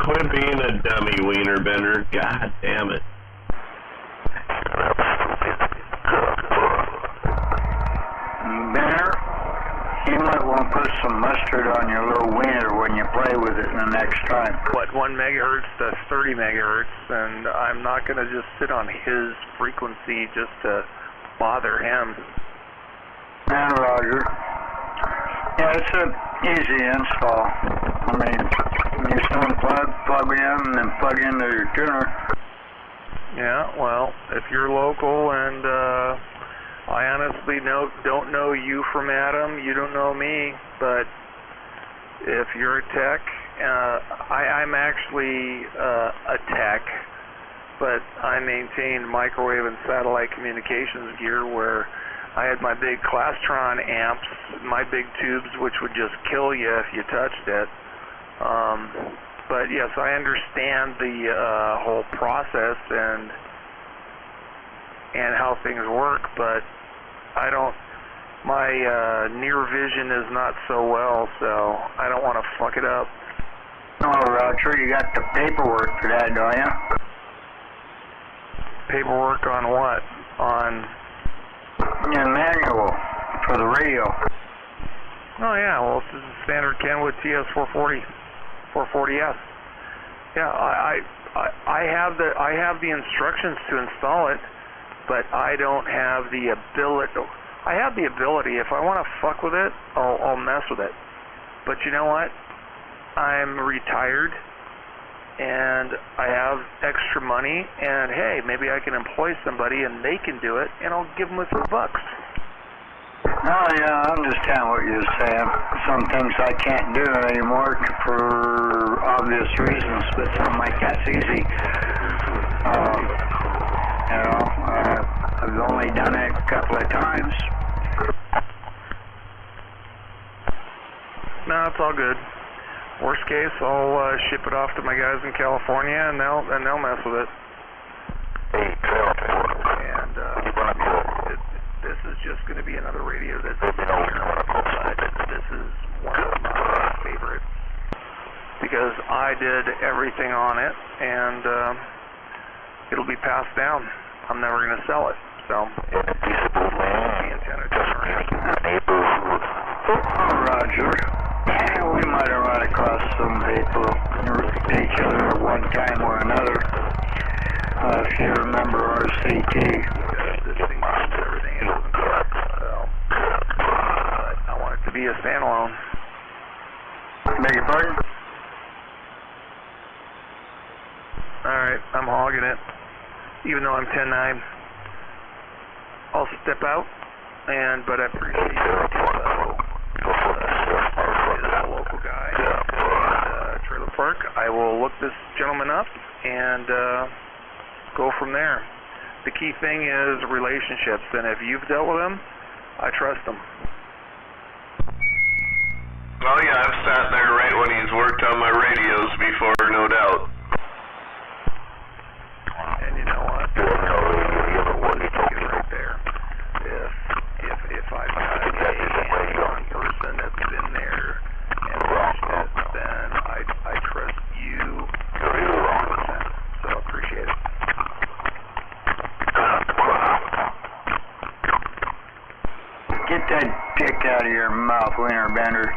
Quit being a dummy, wiener bender. God damn it. Bender, you might want to put some mustard on your little wiener when you play with it the next time. What, 1 megahertz to 30 megahertz, and I'm not going to just sit on his frequency just to bother him. Yeah, Roger. Yeah, it's an easy install. I mean, you just plug in and then plug into your tuner. Yeah, well, if you're local and I honestly don't know you from Adam, you don't know me, but if you're a tech, I'm actually a tech, but I maintained microwave and satellite communications gear where I had my big Clastron amps, my big tubes, which would just kill you if you touched it. But yes, I understand the whole process and how things work, but I don't, my near vision is not so well, so I don't want to fuck it up. Oh, Roger, you got the paperwork for that, don't you? Paperwork on what? On? Yeah, manual for the radio. Oh yeah, well this is a standard Kenwood TS440, 440S. Yeah, I have the instructions to install it, but I don't have the ability. I have the ability. If I want to fuck with it, I'll mess with it. But you know what? I'm retired, and I have extra money, and hey, maybe I can employ somebody and they can do it, and I'll give them a few bucks. Oh yeah, I understand what you're saying. Some things I can't do anymore for obvious reasons, but something like that's easy. You know, I've only done it a couple of times. No, it's all good. Worst case, I'll ship it off to my guys in California, and they'll mess with it. And this is just going to be another radio that's but this is one of my favorites because I did everything on it, and it'll be passed down. I'm never going to sell it, so. Roger. We might have run across some people each other at one time or another. If you remember RCT. This thing does everything it doesn't cut, so. But I want it to be a standalone. Beg your pardon? Alright, I'm hogging it. Even though I'm 10-9. I'll step out, but I appreciate a local guy at Trailer Park. I will look this gentleman up and go from there. The key thing is relationships, and if you've dealt with him, I trust him. Oh yeah, I've sat there right when he's worked on my radios before, no doubt. And you know what? Right there. If I've got a hands-on person that's been there and watched it, then I trust you 100%. So I appreciate it. Get that dick out of your mouth, Winter Bender.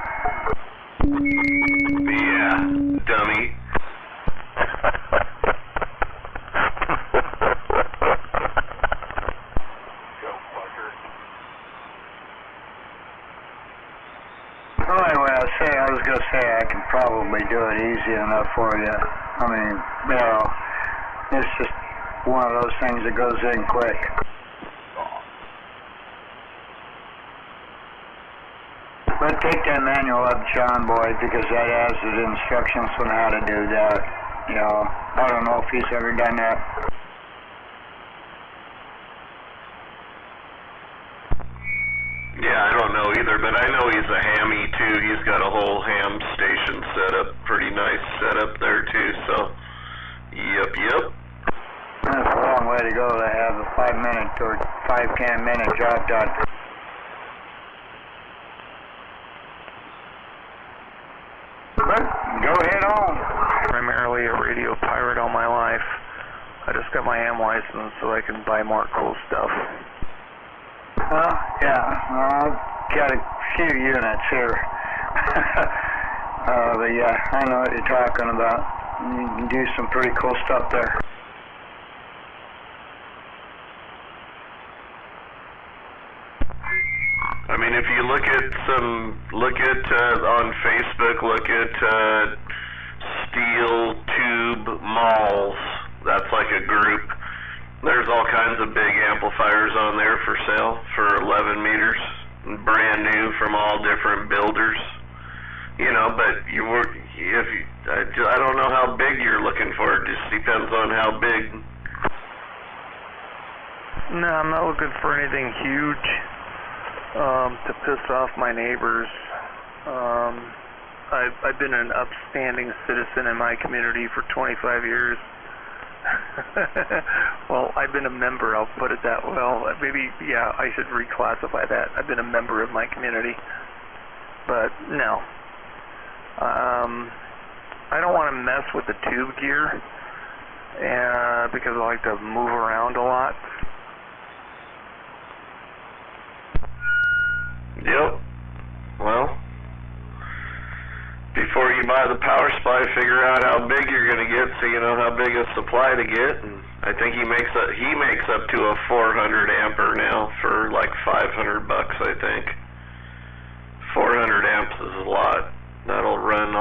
Yeah, dummy. I was going to say I can probably do it easy enough for you. I mean, you know, it's just one of those things that goes in quick. But take that manual up, John Boy, because that has the instructions on how to do that. You know, I don't know if he's ever done that. Yeah, I don't know either, but I know he's a hammy too. He's got a whole ham station set up pretty pretty nice setup there too. So, yep. That's a long way to go to have a 5-minute or 5-minute job done. But go ahead on. Primarily a radio pirate all my life. I just got my ham license so I can buy more cool stuff. Yeah, I've got a few units here. But yeah, I know what you're talking about. You can do some pretty cool stuff there. I mean, if you look at on Facebook, look at Steel Tube Malls. That's like a group. There's all kinds of big amplifiers on there for sale for 11 meters, brand new from all different builders. You know, but I don't know how big you're looking for. It just depends on how big. No, I'm not looking for anything huge to piss off my neighbors. I've been an upstanding citizen in my community for 25 years. Well, I've been a member, I'll put it that well. Maybe, yeah, I should reclassify that. I've been a member of my community. But, no. I don't want to mess with the tube gear because I like to move around a lot. Yep. Well, before you buy the power supply, figure out how big you're going to get so you know how big a supply to get. And I think he makes up to a 400 ampere now for like $500, I think. 400 amps is a lot. That'll run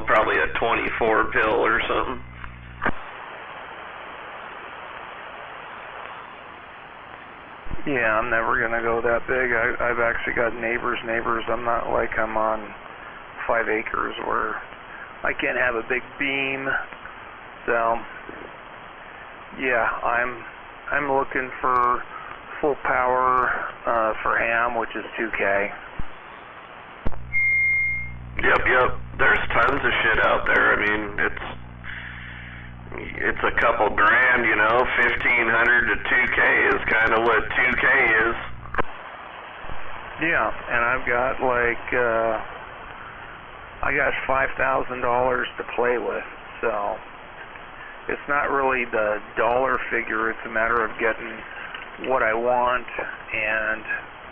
probably a 24 pill or something. Yeah, I'm never going to go that big. I've actually got neighbors. I'm not like I'm on 5 acres where I can't have a big beam. So, yeah, I'm looking for full power for ham, which is 2K. Yep. There's tons of shit out there. I mean, it's a couple grand, you know. 1,500 to 2K is kind of what 2K is. Yeah, and I've got I got $5,000 to play with, so it's not really the dollar figure. It's a matter of getting what I want, and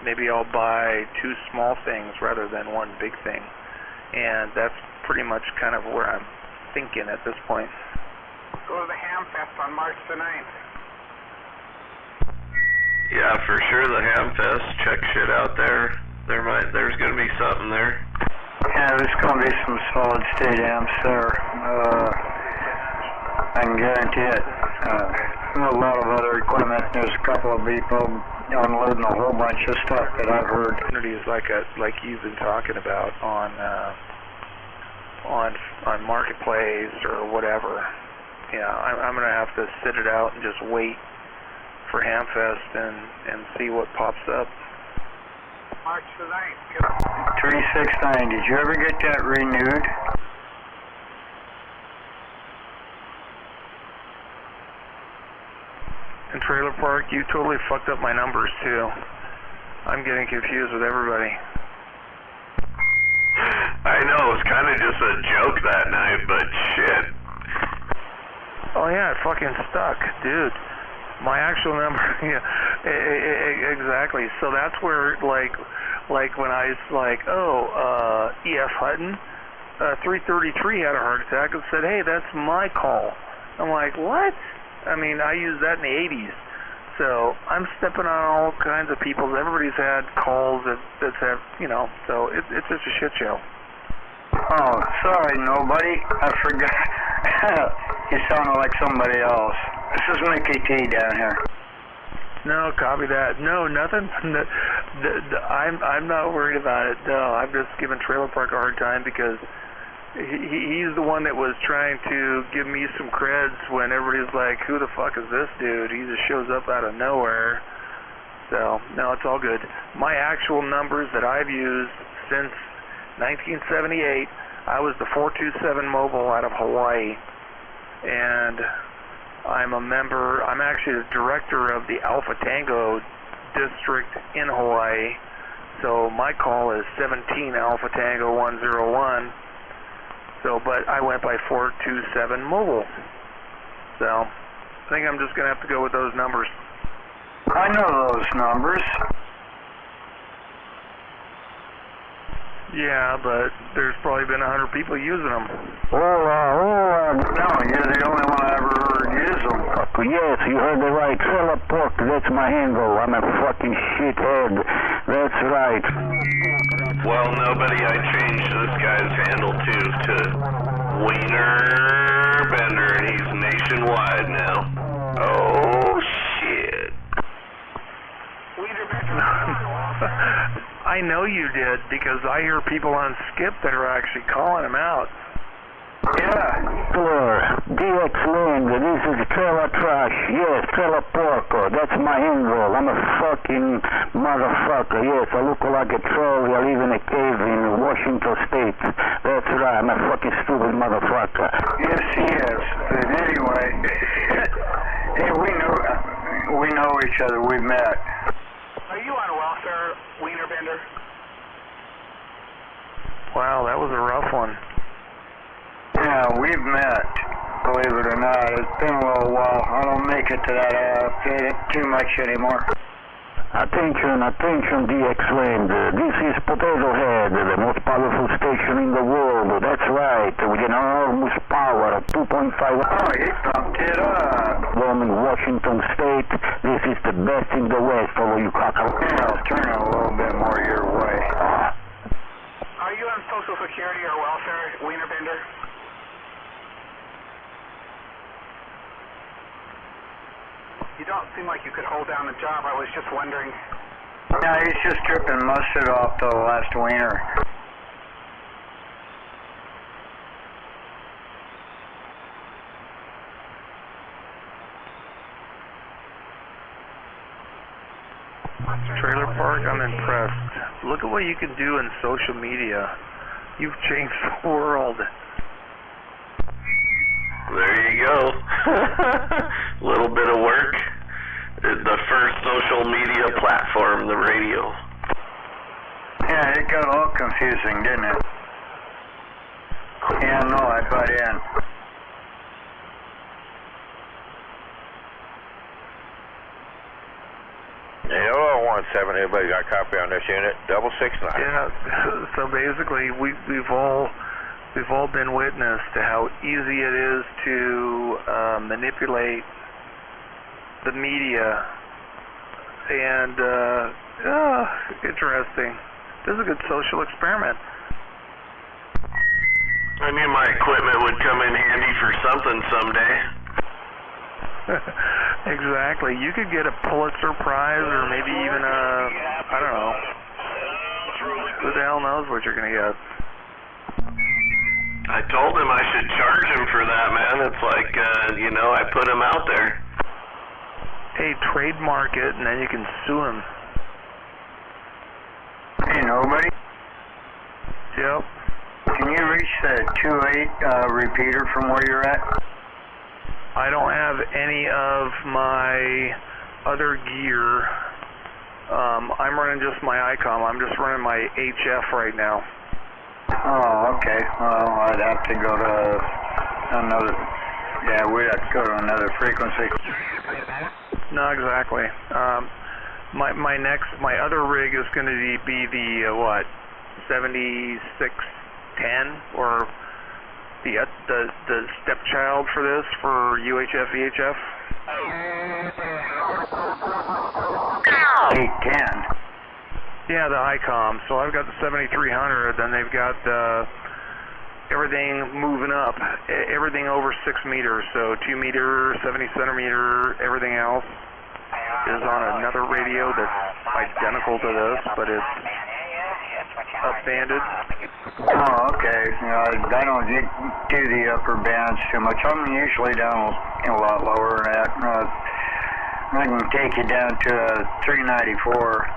maybe I'll buy 2 small things rather than 1 big thing. And that's pretty much kind of where I'm thinking at this point. Go to the Ham Fest on March the 9th. Yeah, for sure, the Ham Fest. Check shit out there. There's going to be something there. Yeah, there's going to be some solid state amps there. I can guarantee it. A lot of other equipment. There's a couple of people unloading a whole bunch of stuff that I've heard. Communities like you've been talking about on Marketplace or whatever. Yeah, I'm gonna have to sit it out and just wait for Hamfest and see what pops up. March the 9th. 369. Did you ever get that renewed? In Trailer Park, you totally fucked up my numbers too. I'm getting confused with everybody. I know, it was kind of just a joke that night, but shit. Oh yeah, it fucking stuck, dude. My actual number, yeah, exactly. So that's where, like when I was like, E.F. Hutton, 333 had a heart attack and said, hey, that's my call. I'm like, what? I mean, I used that in the 80s. So I'm stepping on all kinds of people. Everybody's had calls that's have, so it's just a shit show. Oh, sorry, nobody. I forgot. You sounded like somebody else. This is Mickey T down here. No, copy that. No, nothing. I'm not worried about it. No, I'm just giving Trailer Park a hard time because he's the one that was trying to give me some creds when everybody's like, who the fuck is this dude? He just shows up out of nowhere. So, no, it's all good. My actual numbers that I've used since 1978 I was the 427 Mobile out of Hawaii, and I'm actually the director of the Alpha Tango district in Hawaii, so my call is 17 Alpha Tango 101, but I went by 427 Mobile, so I think I'm just going to have to go with those numbers. I know those numbers. Yeah, but there's probably been 100 people using them. No, you're the only one I ever heard use them. Yes, you heard it right. Trailer Park, that's my handle. I'm a fucking shithead. That's right. Well, nobody, I changed this guy's handle to Wiener Bender, and he's nationwide now. Oh, shit. Wiener Bender. I know you did, because I hear people on Skip that are actually calling him out. Yeah. DX Land, this is Trailer Trash. Yes, Trailer Porco, that's my handle. I'm a fucking motherfucker. Yes, I look like a troll. I live in a cave in Washington State. That's right, I'm a fucking stupid motherfucker. Yes, he is. But anyway, hey, we know each other. We've met. Are you on welfare, Wiener Bender? Wow, that was a rough one. Yeah, we've met, believe it or not. It's been a little while. I don't make it to that outfit too much anymore. Attention, DX Land. This is Potato Head, the most powerful station in the world. That's right, with enormous power of 2.5. Oh, he pumped it up. In Washington State, this is the best in the West, although you cockle. Yeah, I'll turn it a little bit more your way. Are you on Social Security or welfare, Wiener Bender? You don't seem like you could hold down a job. I was just wondering. Yeah, he's just dripping mustard off the last wiener. Trailer Park, I'm impressed. Look at what you can do in social media. You've changed the world. There you go. Little bit of work. The first social media platform, the radio. Yeah, it got all confusing, didn't it? Yeah, no, I butt in. Yeah, 017, everybody got a copy on this unit, 669. Yeah, so basically we've all been witness to how easy it is to manipulate the media, and interesting. This is a good social experiment. I knew my equipment would come in handy for something someday. Exactly. You could get a Pulitzer Prize, or maybe even I don't know. Who the hell knows what you're going to get? I told him I should charge him for that, man. It's like, I put him out there. Hey, trademark it, and then you can sue him. Hey, nobody? Yep. Can you reach the 2.8 repeater from where you're at? I don't have any of my other gear. I'm running just my ICOM. I'm just running my HF right now. Oh, okay. Well, I'd have to go to another... Yeah, we'd have to go to another frequency. No, exactly. My other rig is going to be the 7610, or the stepchild for this, for UHF, VHF. 810. Yeah, the ICOM. So I've got the 7300, then they've got everything moving up, everything over 6 meters, so 2 meter, 70 centimeter, everything else is on another radio that's identical to this, but it's up-banded. Oh, okay. I don't do the upper bands too much. I'm usually down a lot lower than that. I can take you down to a 394.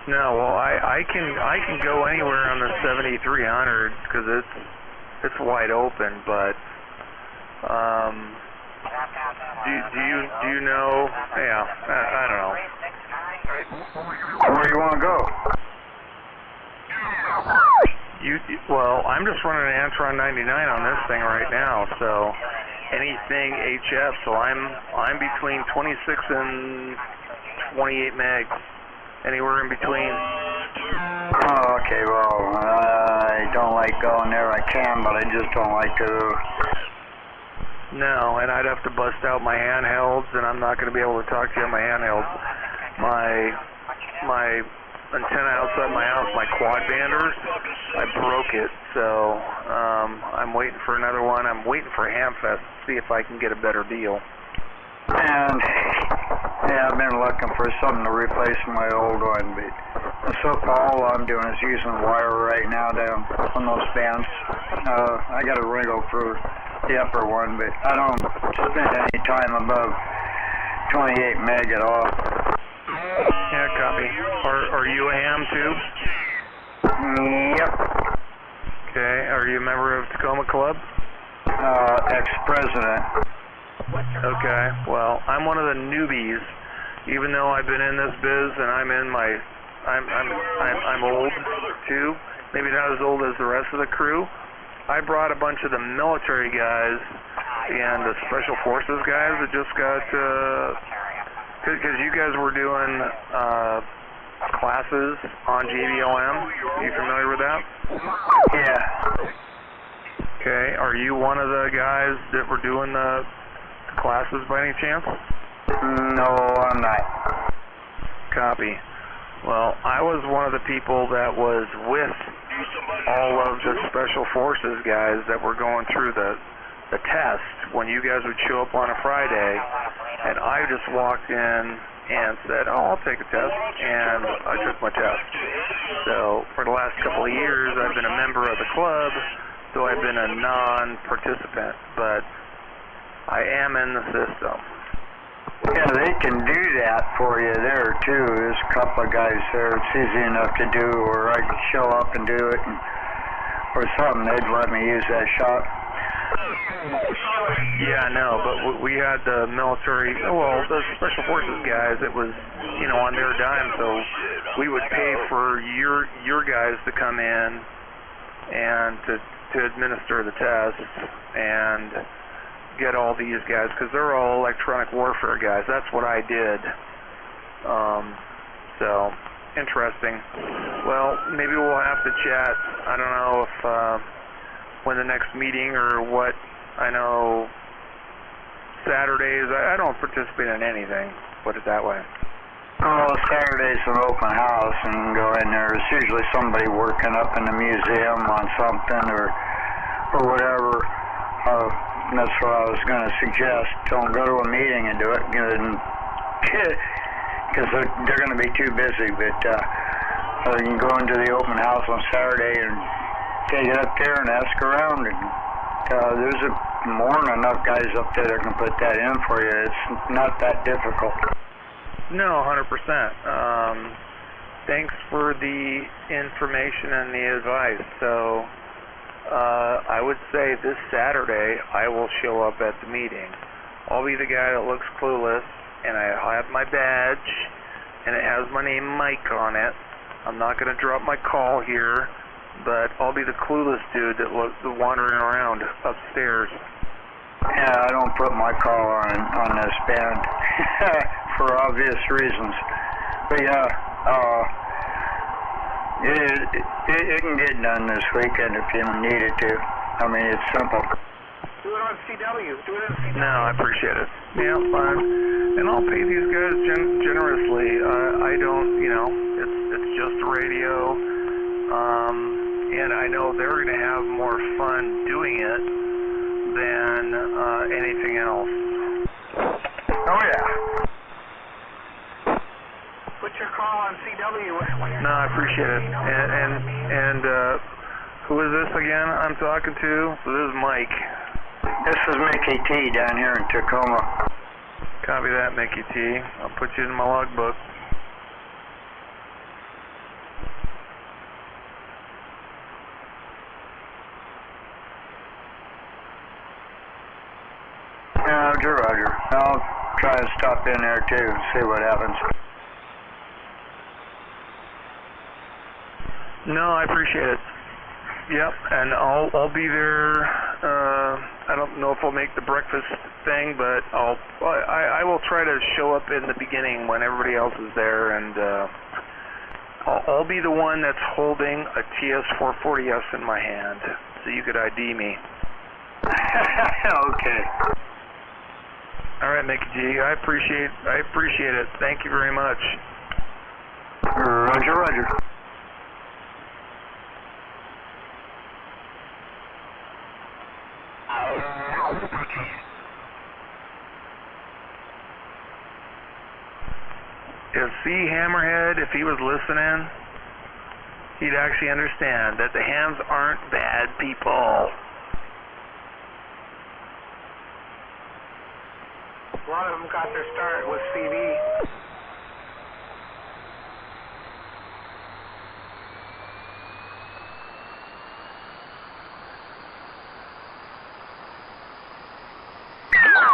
No, well, I can go anywhere on the 7300 because it's wide open. But do you know? Yeah, I don't know. Where do you want to go? Well, I'm just running an Antron 99 on this thing right now, so anything HF. So I'm between 26 and 28 megs. Anywhere in between. Oh, okay, well, I don't like going there. I can, but I just don't like to. No, and I'd have to bust out my handhelds, and I'm not going to be able to talk to you on my handhelds. My antenna outside my house, my quad bander, I broke it, so I'm waiting for another one. I'm waiting for Hamfest to see if I can get a better deal. And yeah, I've been looking for something to replace my old one, but so far all I'm doing is using wire right now down on those bands. I got a wriggle for the upper one, but I don't spend any time above 28 meg at all. Yeah, copy. Are you a ham too? Yep. Okay. Are you a member of Tacoma Club? Ex-president. Okay, well, I'm one of the newbies, even though I've been in this biz and I'm old too, maybe not as old as the rest of the crew. I brought a bunch of the military guys and the special forces guys that just got, because you guys were doing classes on JBLM. Are you familiar with that? Yeah. Okay, are you one of the guys that were doing the classes by any chance? No, I'm not. Copy. Well, I was one of the people that was with all of the special forces guys that were going through the test when you guys would show up on a Friday, and I just walked in and said, oh, I'll take a test, and I took my test. So for the last couple of years, I've been a member of the club, so I've been a non-participant, but I am in the system. Yeah, they can do that for you there too. There's a couple of guys there. It's easy enough to do, or I could show up and do it, or something. They'd let me use that shot. Yeah, no, but we had the military, well, the special forces guys. It was, on their dime. So we would pay for your guys to come in and to administer the test and get all these guys, because they're all electronic warfare guys. That's what I did. So, interesting. Well, maybe we'll have to chat. I don't know if when the next meeting or what. I know Saturdays, I don't participate in anything, put it that way. Oh, Saturday's an open house, and you can go in there. There's usually somebody working up in the museum on something or whatever. That's what I was going to suggest. Don't go to a meeting and do it, because they're going to be too busy. But you can go into the open house on Saturday and take it up there and ask around. And there's more than enough guys up there that can put that in for you. It's not that difficult. No, 100%. Thanks for the information and the advice. So I would say this Saturday I will show up at the meeting. I'll be the guy that looks clueless, and I have my badge, and it has my name Mike on it. I'm not going to drop my call here, but I'll be the clueless dude that looks wandering around upstairs. Yeah, I don't put my call on this band for obvious reasons. But yeah, it can get done this weekend if you need it to. I mean, it's simple. Do it on CW. Do it on CW. No, I appreciate it. Yeah, fine. And I'll pay these guys generously. I don't, it's just radio. And I know they're going to have more fun doing it than anything else. Oh, yeah. Put your call on CW. No, I appreciate it. And who is this again I'm talking to? So this is Mike. This is Mickey T down here in Tacoma. Copy that, Mickey T. I'll put you in my logbook. Roger, Roger. I'll try to stop in there too and see what happens. No, I appreciate it. Yep, and I'll be there. I don't know if I'll make the breakfast thing, but I will try to show up in the beginning when everybody else is there, and I'll be the one that's holding a TS-440S in my hand, so you could ID me. Okay. All right, Mickey G. I appreciate it. Thank you very much. Roger, Roger. If C. Hammerhead, if he was listening, he'd actually understand that the hams aren't bad people. A lot of them got their start with CD.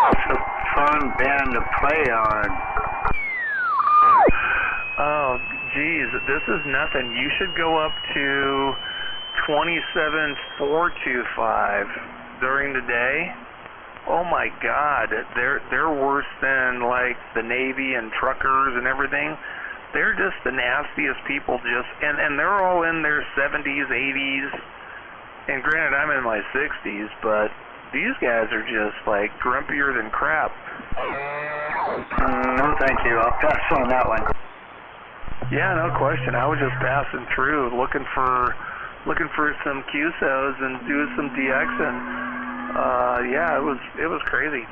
It's a fun band to play on. Oh, geez, this is nothing. You should go up to 27,425 during the day. Oh my God, they're worse than like the Navy and truckers and everything. They're just the nastiest people. And they're all in their 70s, 80s. And granted, I'm in my 60s, but these guys are just like grumpier than crap. No, thank you. I'll pass on that one. Yeah, no question. I was just passing through, looking for some QSOs and doing some DXing. Yeah, it was crazy.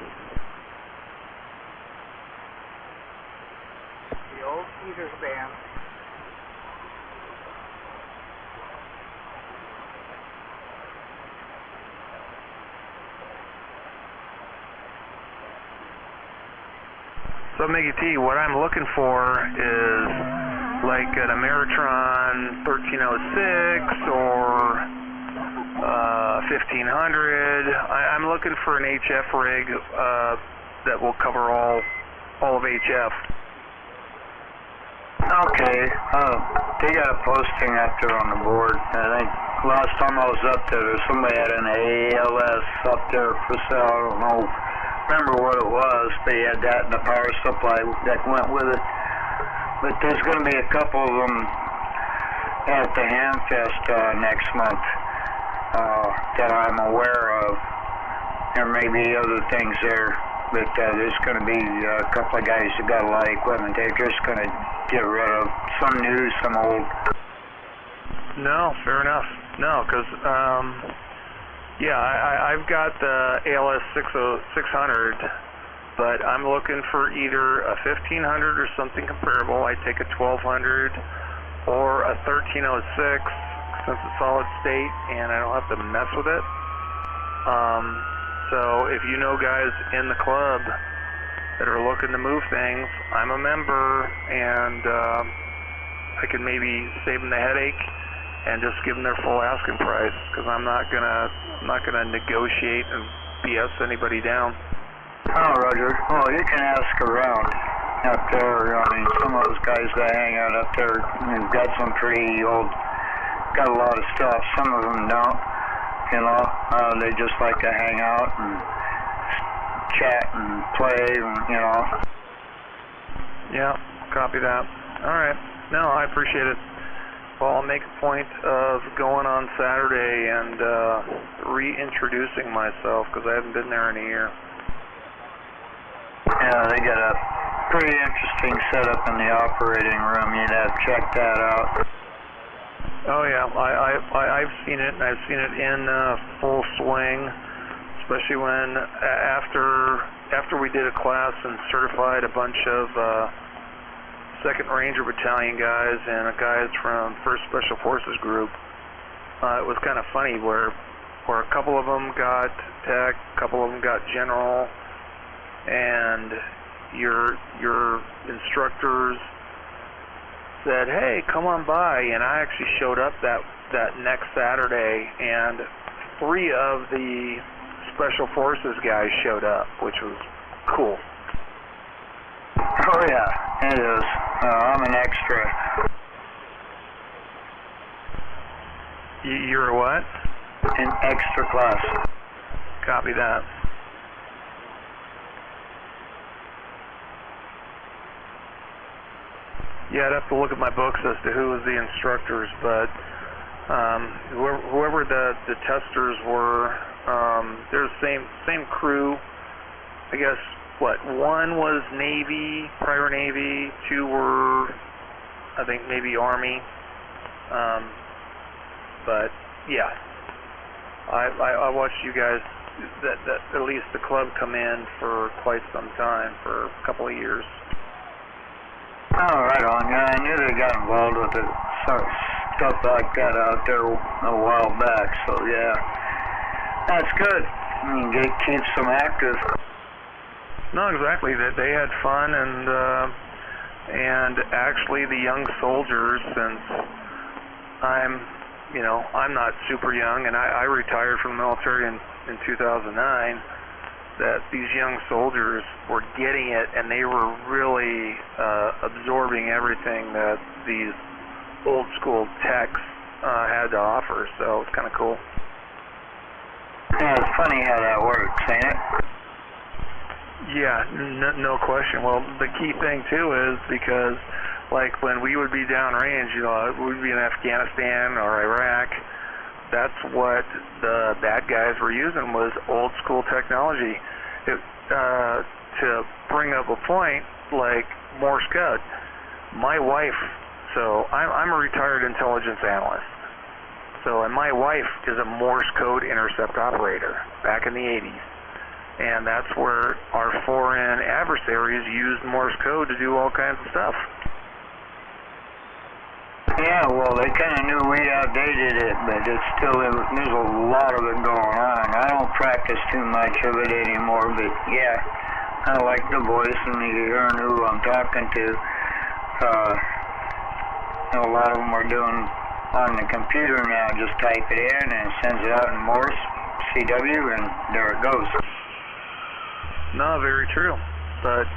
The old Peters band. So, Mickey T, what I'm looking for is like an Ameritron 1306 or 1500. I'm looking for an HF rig that will cover all of HF. Okay. They got a posting up there on the board. I think last time I was up there, somebody had an ALS up there for sale. I don't know. Remember what it was, but he had that and the power supply that went with it. But there's going to be a couple of them at the Hamfest next month that I'm aware of. There may be other things there, but there's going to be a couple of guys who got a lot of equipment. They're just going to get rid of some new, some old. No, fair enough. No, because yeah, I've got the ALS 600, but I'm looking for either a 1500 or something comparable. I take a 1200 or a 1306 since it's solid state and I don't have to mess with it. So if you know guys in the club that are looking to move things, I'm a member and I can maybe save them the headache and just give them their full asking price, because I'm not gonna negotiate and BS anybody down. Oh, Roger. Well, you can ask around up there. I mean, some of those guys that hang out up there have got some pretty old, got a lot of stuff. Some of them don't. You know, they just like to hang out and chat and play, and, you know. Yeah, copy that. All right. No, I appreciate it. Well, I'll make a point of going on Saturday and reintroducing myself, because I haven't been there in a year. Yeah, they got a pretty interesting setup in the operating room. You'd have to check that out. Oh yeah, I've seen it, and I've seen it in full swing, especially when after we did a class and certified a bunch of 2nd Ranger Battalion guys and guys from 1st Special Forces Group. It was kind of funny where a couple of them got tech, a couple of them got general, and your instructors said, "Hey, come on by," and I actually showed up that next Saturday, and 3 of the Special Forces guys showed up, which was cool. Oh yeah, it is. I'm an extra. You're a what? An extra class. Copy that. Yeah, I'd have to look at my books as to who was the instructors, but whoever the testers were, they're the same crew. I guess, one was Navy, prior Navy, 2 were, I think, maybe Army. But, yeah, I watched you guys, that at least the club, come in for quite some time, for a couple of years. Oh, right on. Yeah, I knew they got involved with it, stuff like that out there a while back. So yeah, that's good. I mean, it keeps them active. No, exactly. That they had fun, and actually the young soldiers, since I'm not super young, and I retired from the military in 2009. That these young soldiers were getting it, and they were really absorbing everything that these old school techs had to offer, so it's kind of cool. Yeah, it's funny how that works, ain't it? Yeah, no question. Well, the key thing too is because, like, when we would be downrange, we'd be in Afghanistan or Iraq, that's what the bad guys were using, was old school technology. To bring up a point, like Morse code. My wife, so I'm a retired intelligence analyst. So, and my wife is a Morse code intercept operator back in the 80s. And that's where our foreign adversaries used Morse code to do all kinds of stuff. Yeah, well, they kind of knew we outdated it, but it's still, there's a lot of it going on. I don't practice too much of it anymore, but yeah, I like the voice and hearing who I'm talking to. A lot of them are doing on the computer now, just type it in and it sends it out in Morse, CW, and there it goes. No, very true. But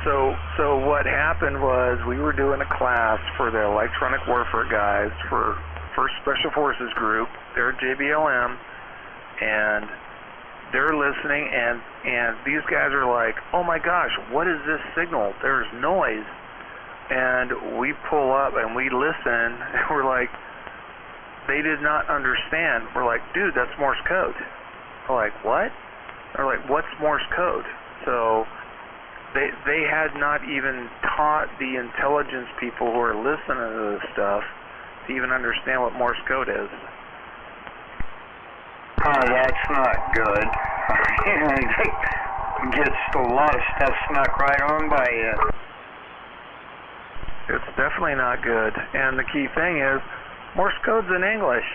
So what happened was we were doing a class for the electronic warfare guys for 1st Special Forces Group. They're at JBLM, and they're listening, and these guys are like, oh my gosh, what is this signal? There's noise. And we pull up and we listen, and we're like, they did not understand. We're like, dude, that's Morse code. We're like, what? They're like, what's Morse code? So they had not even taught the intelligence people who are listening to this stuff to even understand what Morse code is. Oh, that's not good. It gets a lot of stuff snuck right on by you. It's definitely not good. And the key thing is, Morse code's in English.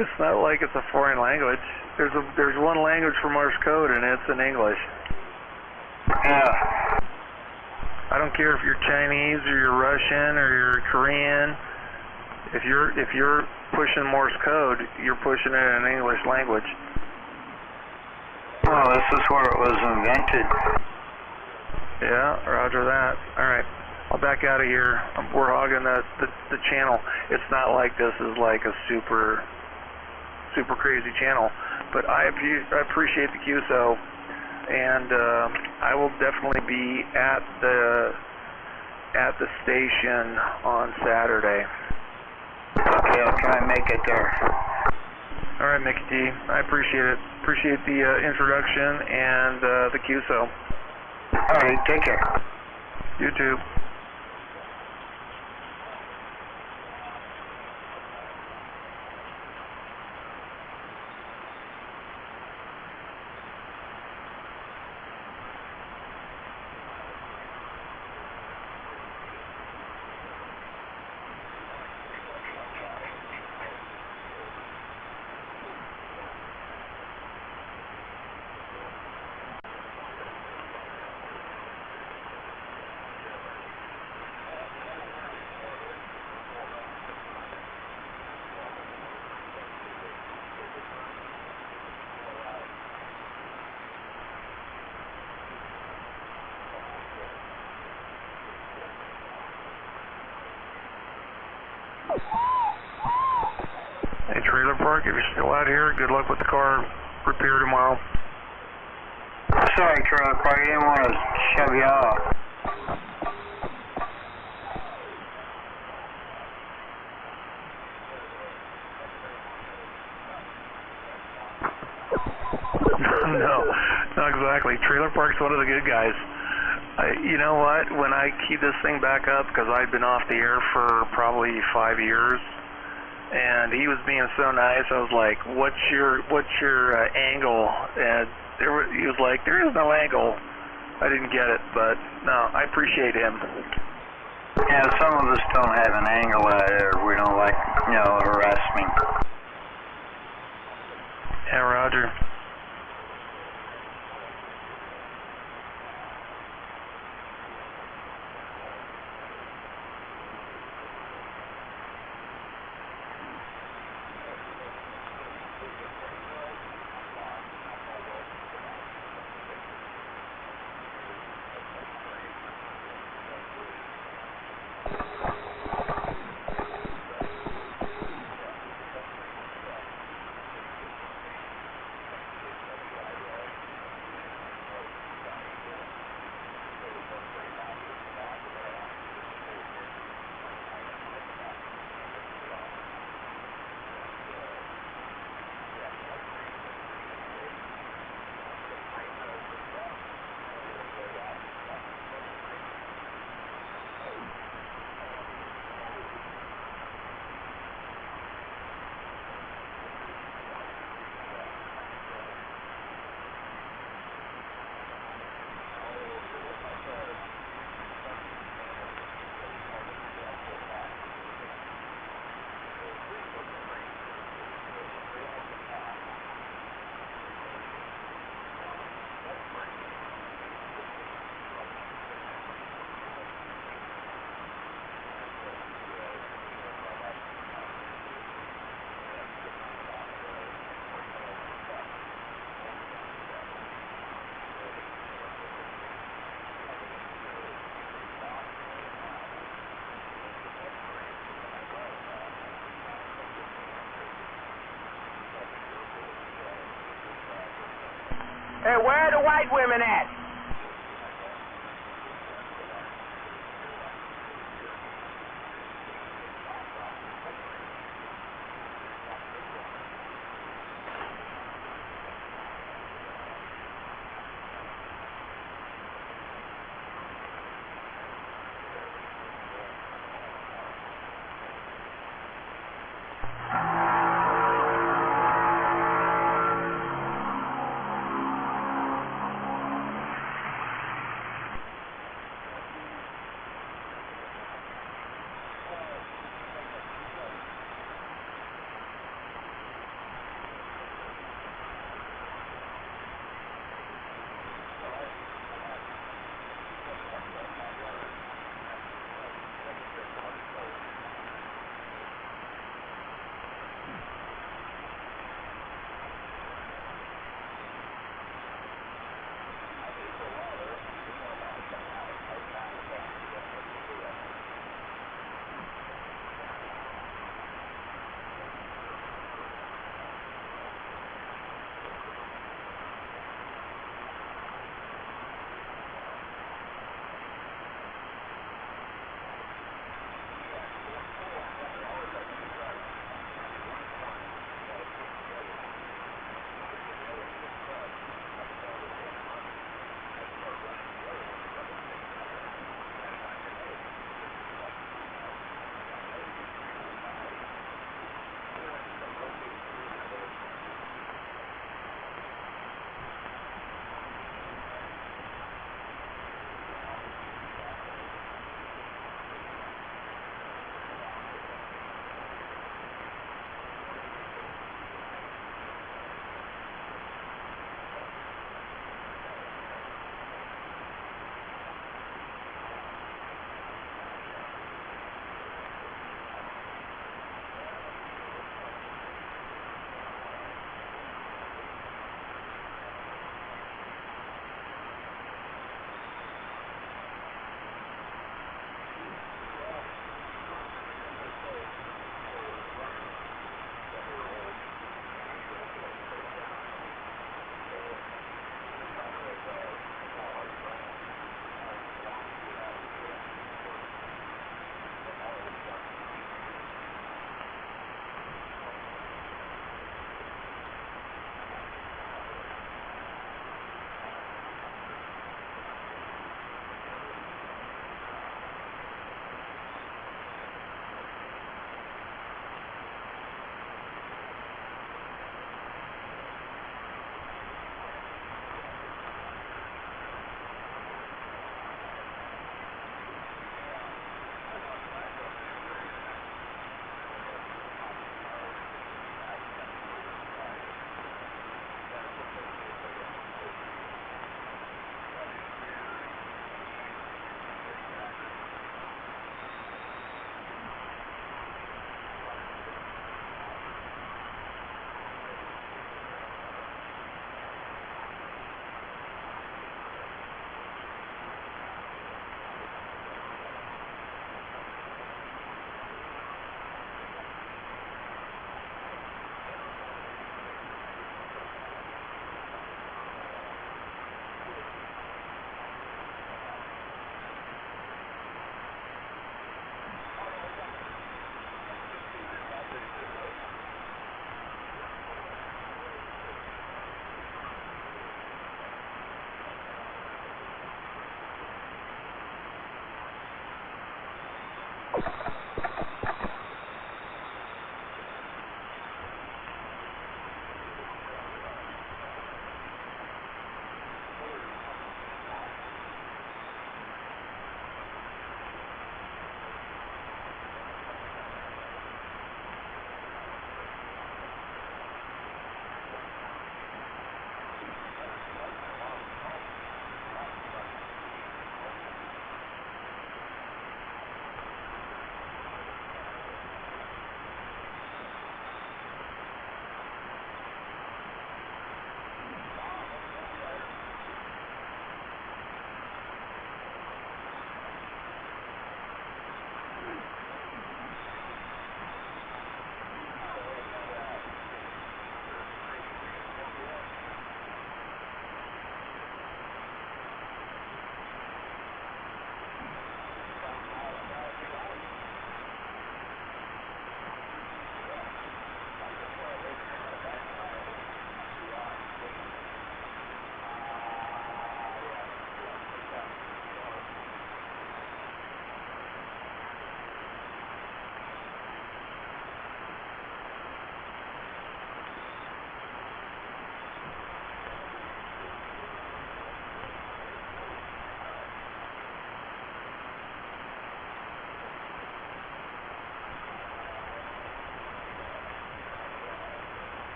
It's not like it's a foreign language. There's one language for Morse code, and it's in English. Yeah. I don't care if you're Chinese or you're Russian or you're Korean. If you're pushing Morse code, you're pushing it in English language. Well, this is where it was invented. Yeah, roger that. All right, I'll back out of here. We're hogging the channel. It's not like this is like a super crazy channel, but I appreciate the QSO. And I will definitely be at the station on Saturday. Okay, I'll try and make it there. All right, Mickey T. I appreciate it. Appreciate the introduction and the QSO. All right, take care. You too. Trailer Park. If you're still out here, good luck with the car repair tomorrow. Sorry, Trailer Park, I didn't want to shove you off. No, not exactly. Trailer Park's one of the good guys. You know what? When I keyed this thing back up, because I'd been off the air for probably 5 years, and he was being so nice, I was like, "What's your angle?" And he was like, "There is no angle." I didn't get it, but no, I appreciate him. Yeah, some of us don't have an angle out there. We don't like, harassment. Yeah, Roger. Hey, where are the white women at?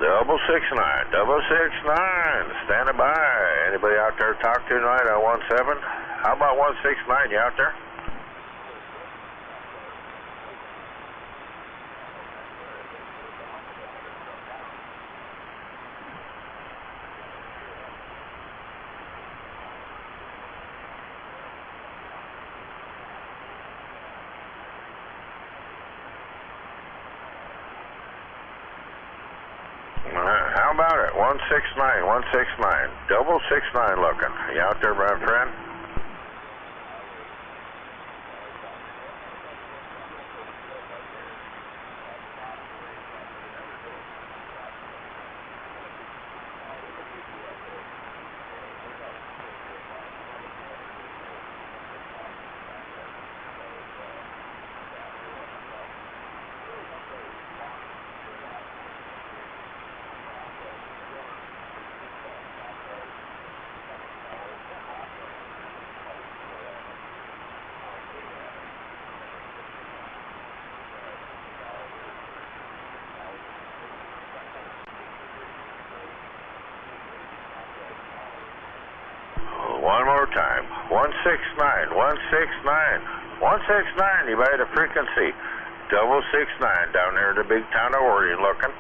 669, 669, standing by. Anybody out there to talk to tonight on 17? How about 169? You out there? How about it? 169, 169, 669 looking. You out there, my friend? One more time. 169, 169, 169. You by the frequency. 669 down there in the big town of Orion looking.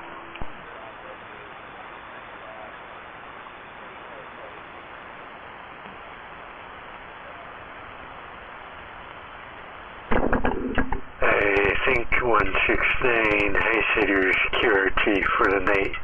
I think 169. I said your security for the night.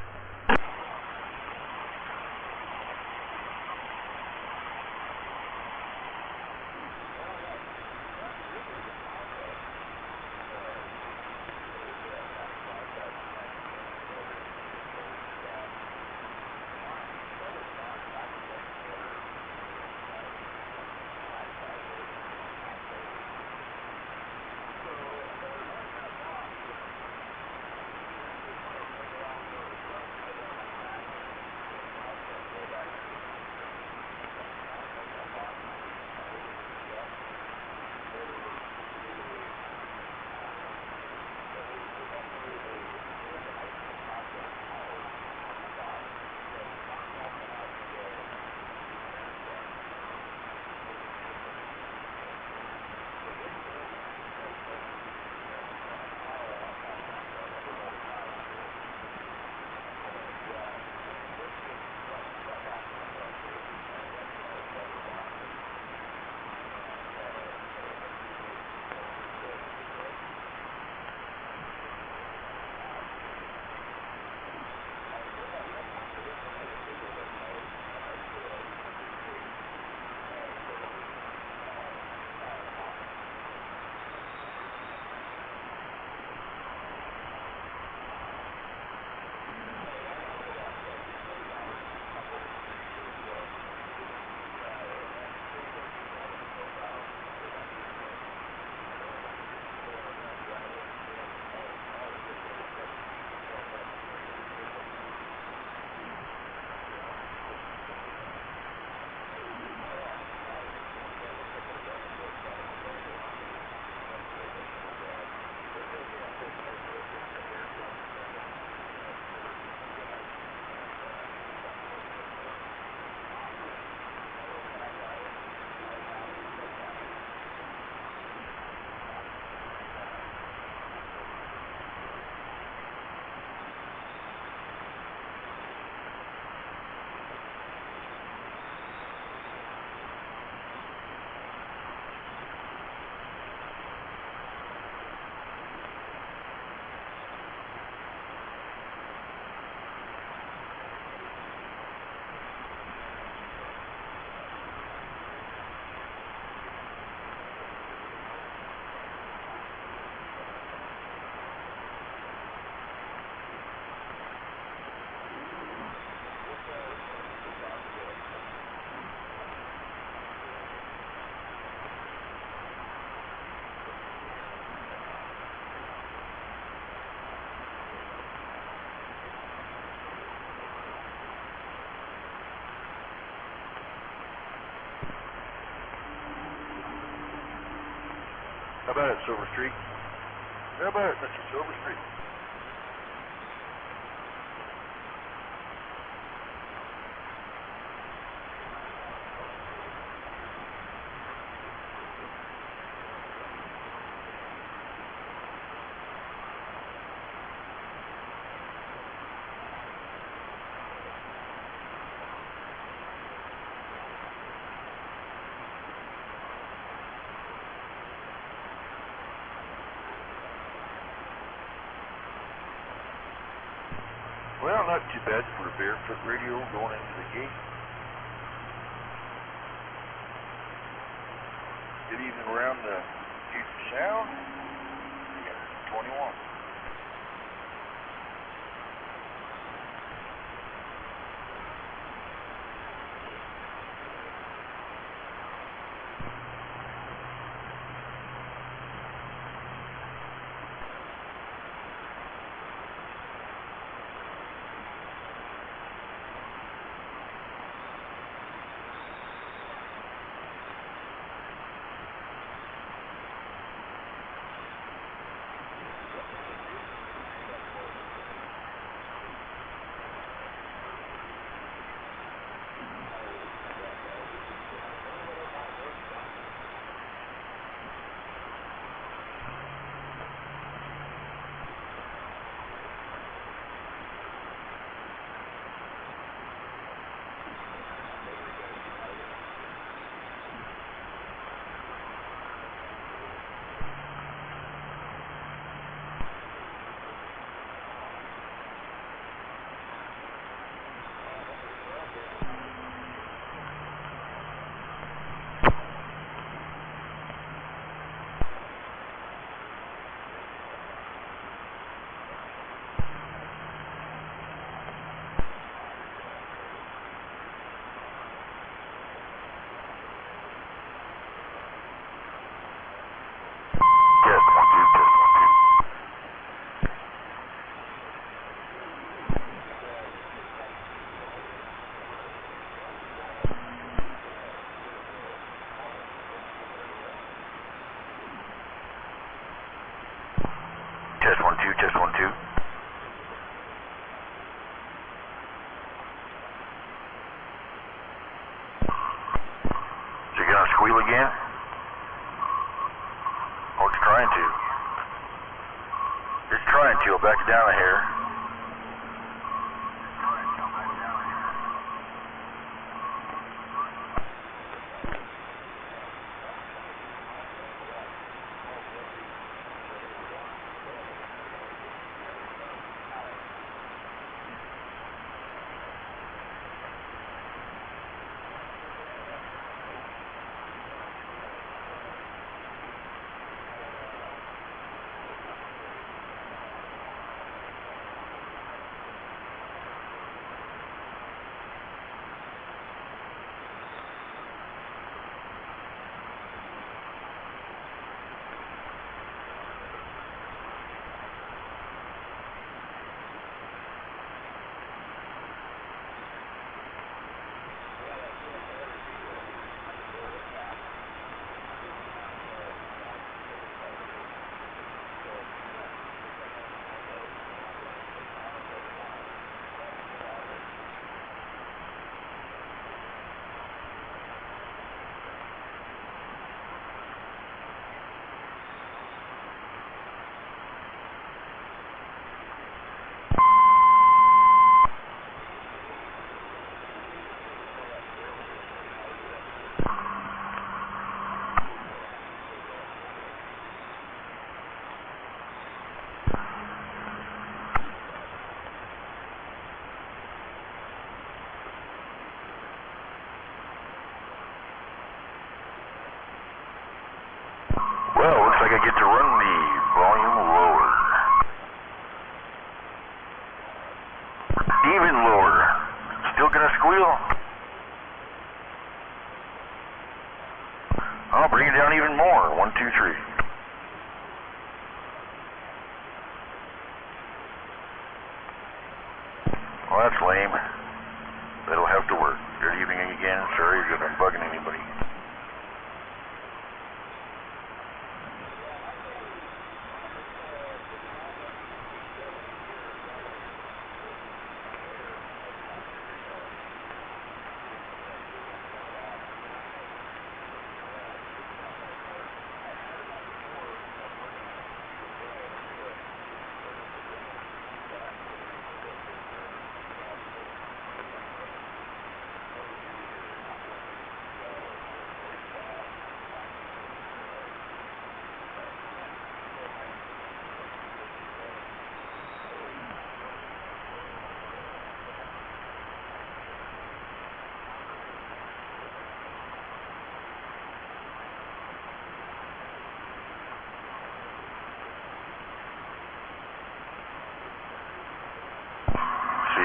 How about it, Silver Street? How about it, Mr. Silver Street? Well, not too bad for a barefoot radio going into the gate. Good evening around the Future Sound. 21. Test 1, 2. Is it gonna squeal again? Oh, it's trying to. It's trying to. I'll back it down a hair. Well, looks like I get to run the volume lower. Even lower. Still gonna squeal. I'll bring it down even more. 1, 2, 3. Well, that's lame. That'll have to work. Good evening again. Sorry if I'm bugging anybody.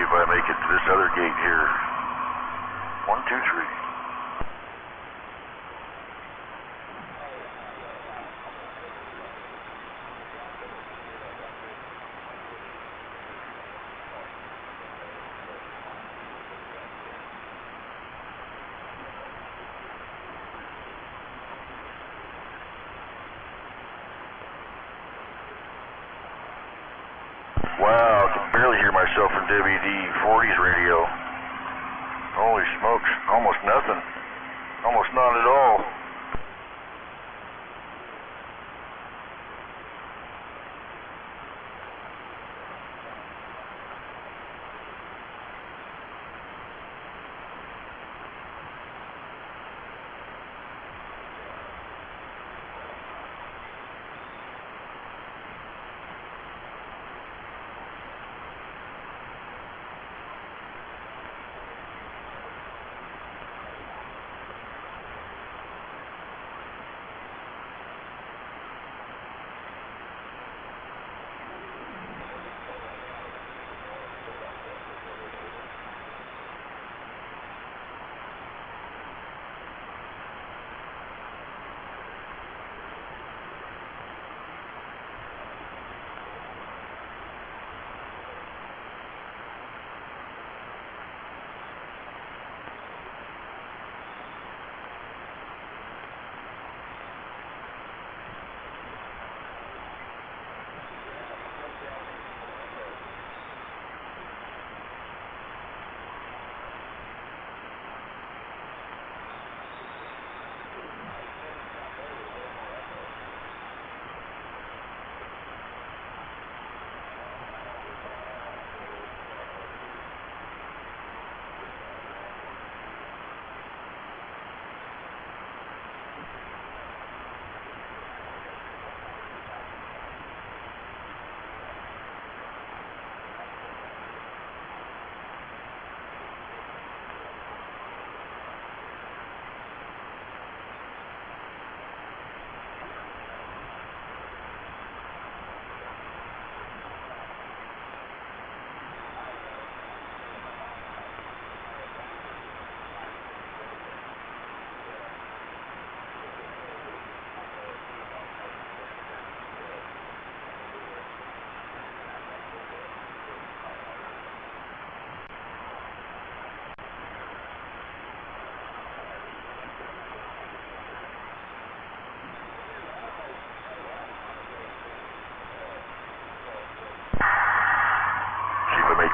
if I make it to this other gate here. 1, 2, 3. Wow, I can barely hear myself in WD-40's radio. Holy smokes, almost nothing. Almost not at all.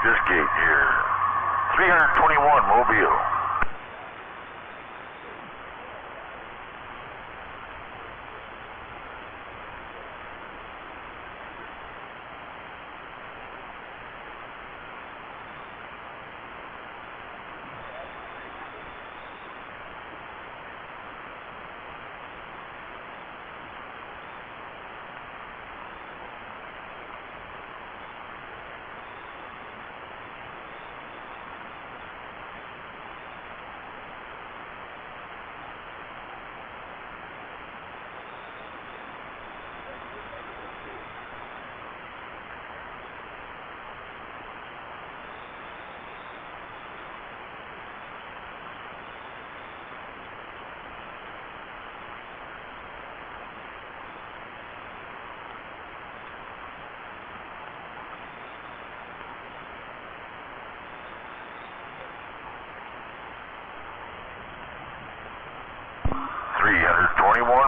This gate here. 321 Mobile.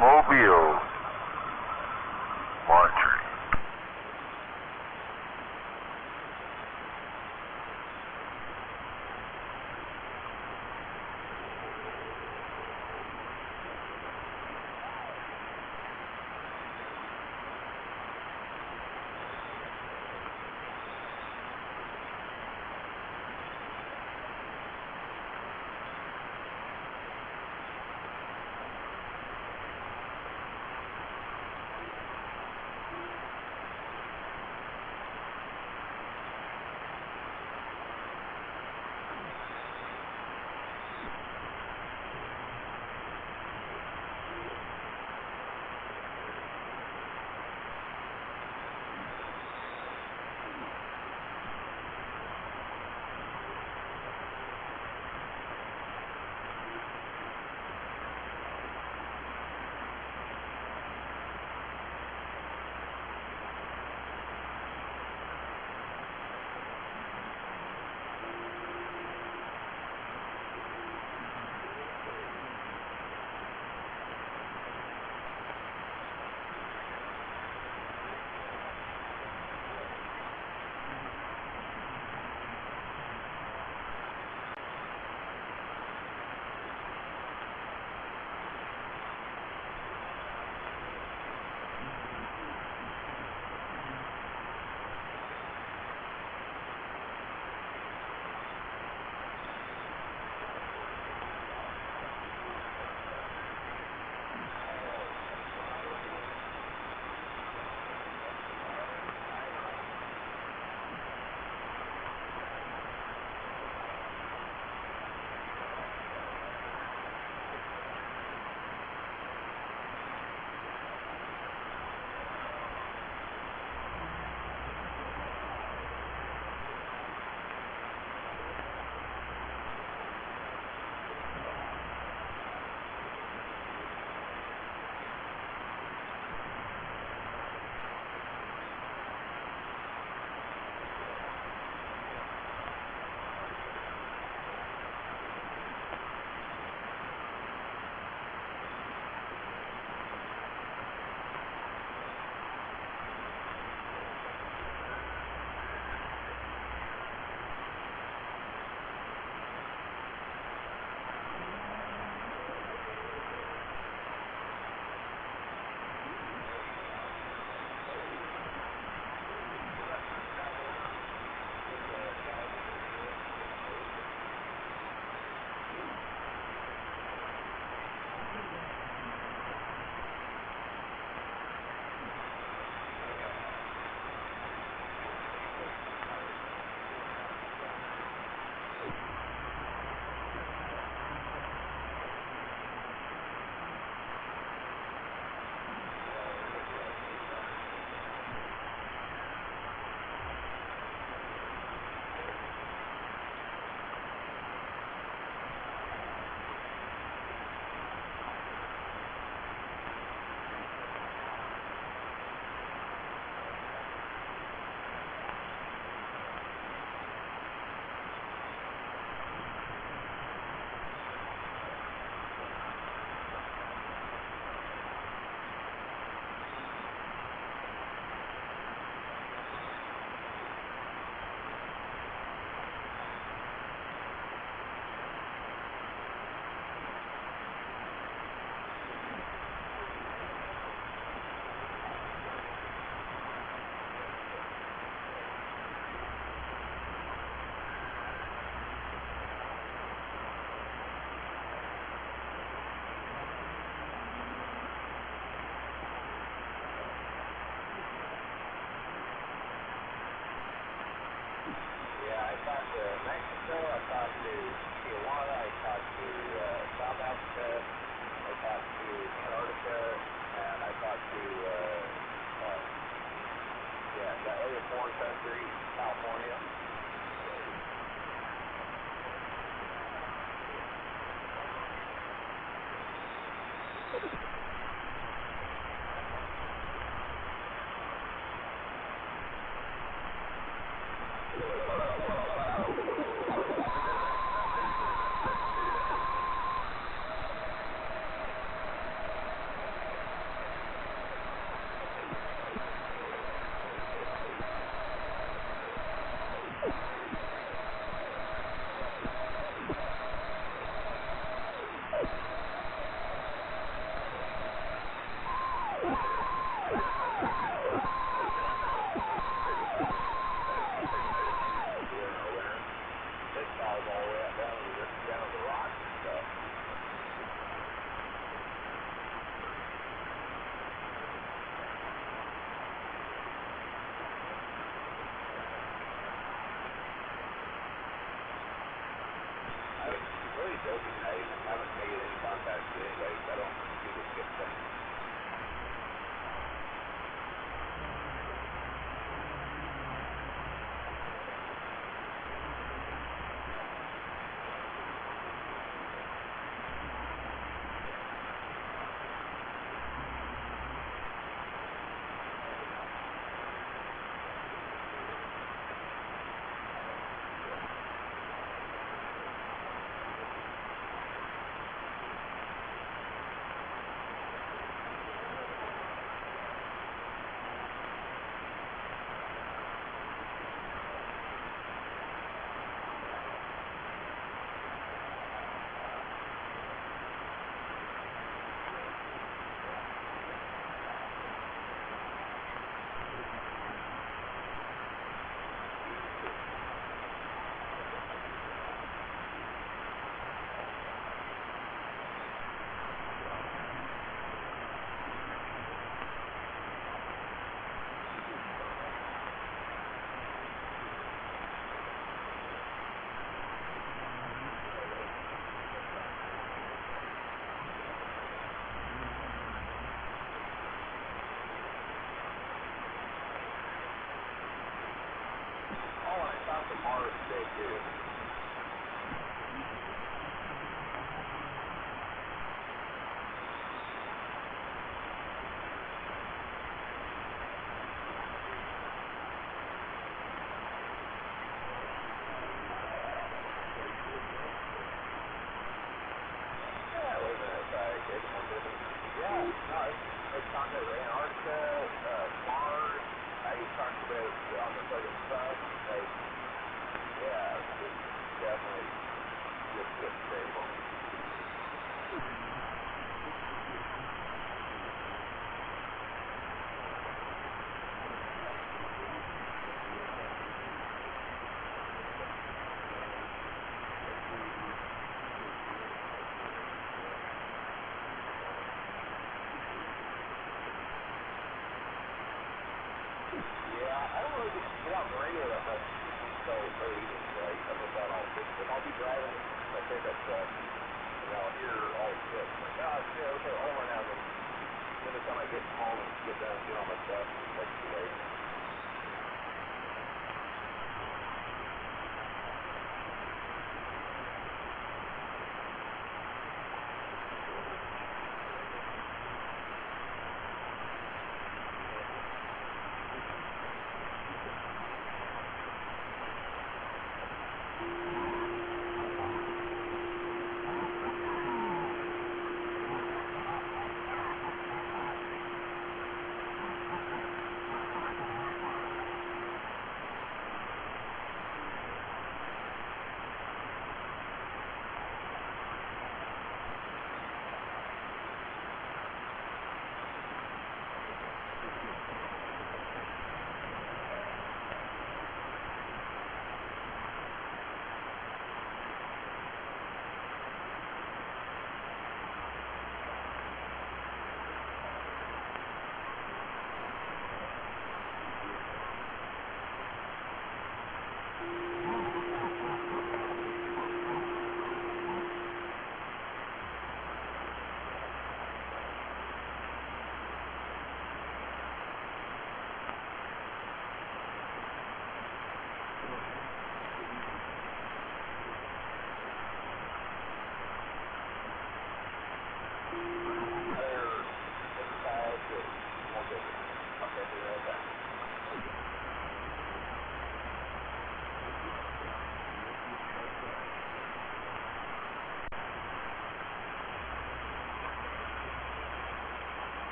Mobile. Monitoring. to Tijuana, I talked to South Africa, I talked to Antarctica, and I talked to the other foreign country, California.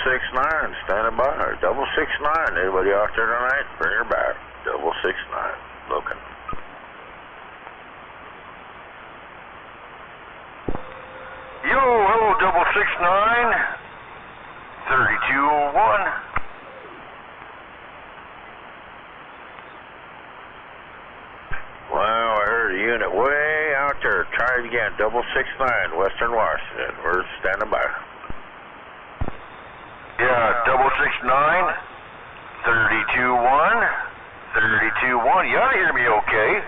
669, standing by. 669, anybody out there tonight? Bring her back. 669, looking. Yo, hello, 669, 3201. Well, I heard a unit way out there. Try it again. 669, Western Washington. We're standing by. Yeah, 669, 321, 321. You ought to hear me okay.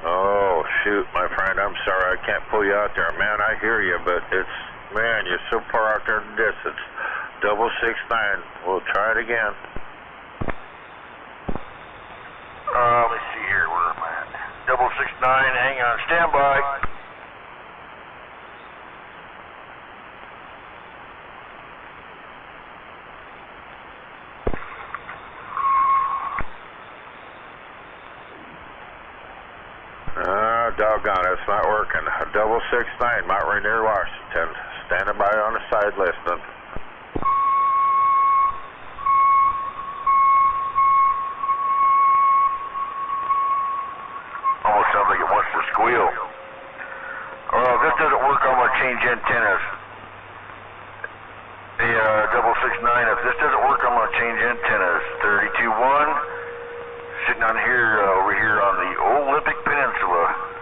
Oh, shoot, my friend. I'm sorry. I can't pull you out there. Man, I hear you, but it's, man, you're so far out there in the distance. 669. We'll try it again. Let me see here. Where am I at? 669. Hang on. Stand by. Doggone it, it's not working. 669, Mount Rainier, Washington. Standing by on the side listening. Almost sounds like it wants to squeal. If this doesn't work, I'm going to change antennas. Hey, 669, if this doesn't work, I'm going to change antennas. 321, sitting on here, over here on the Olympic Peninsula.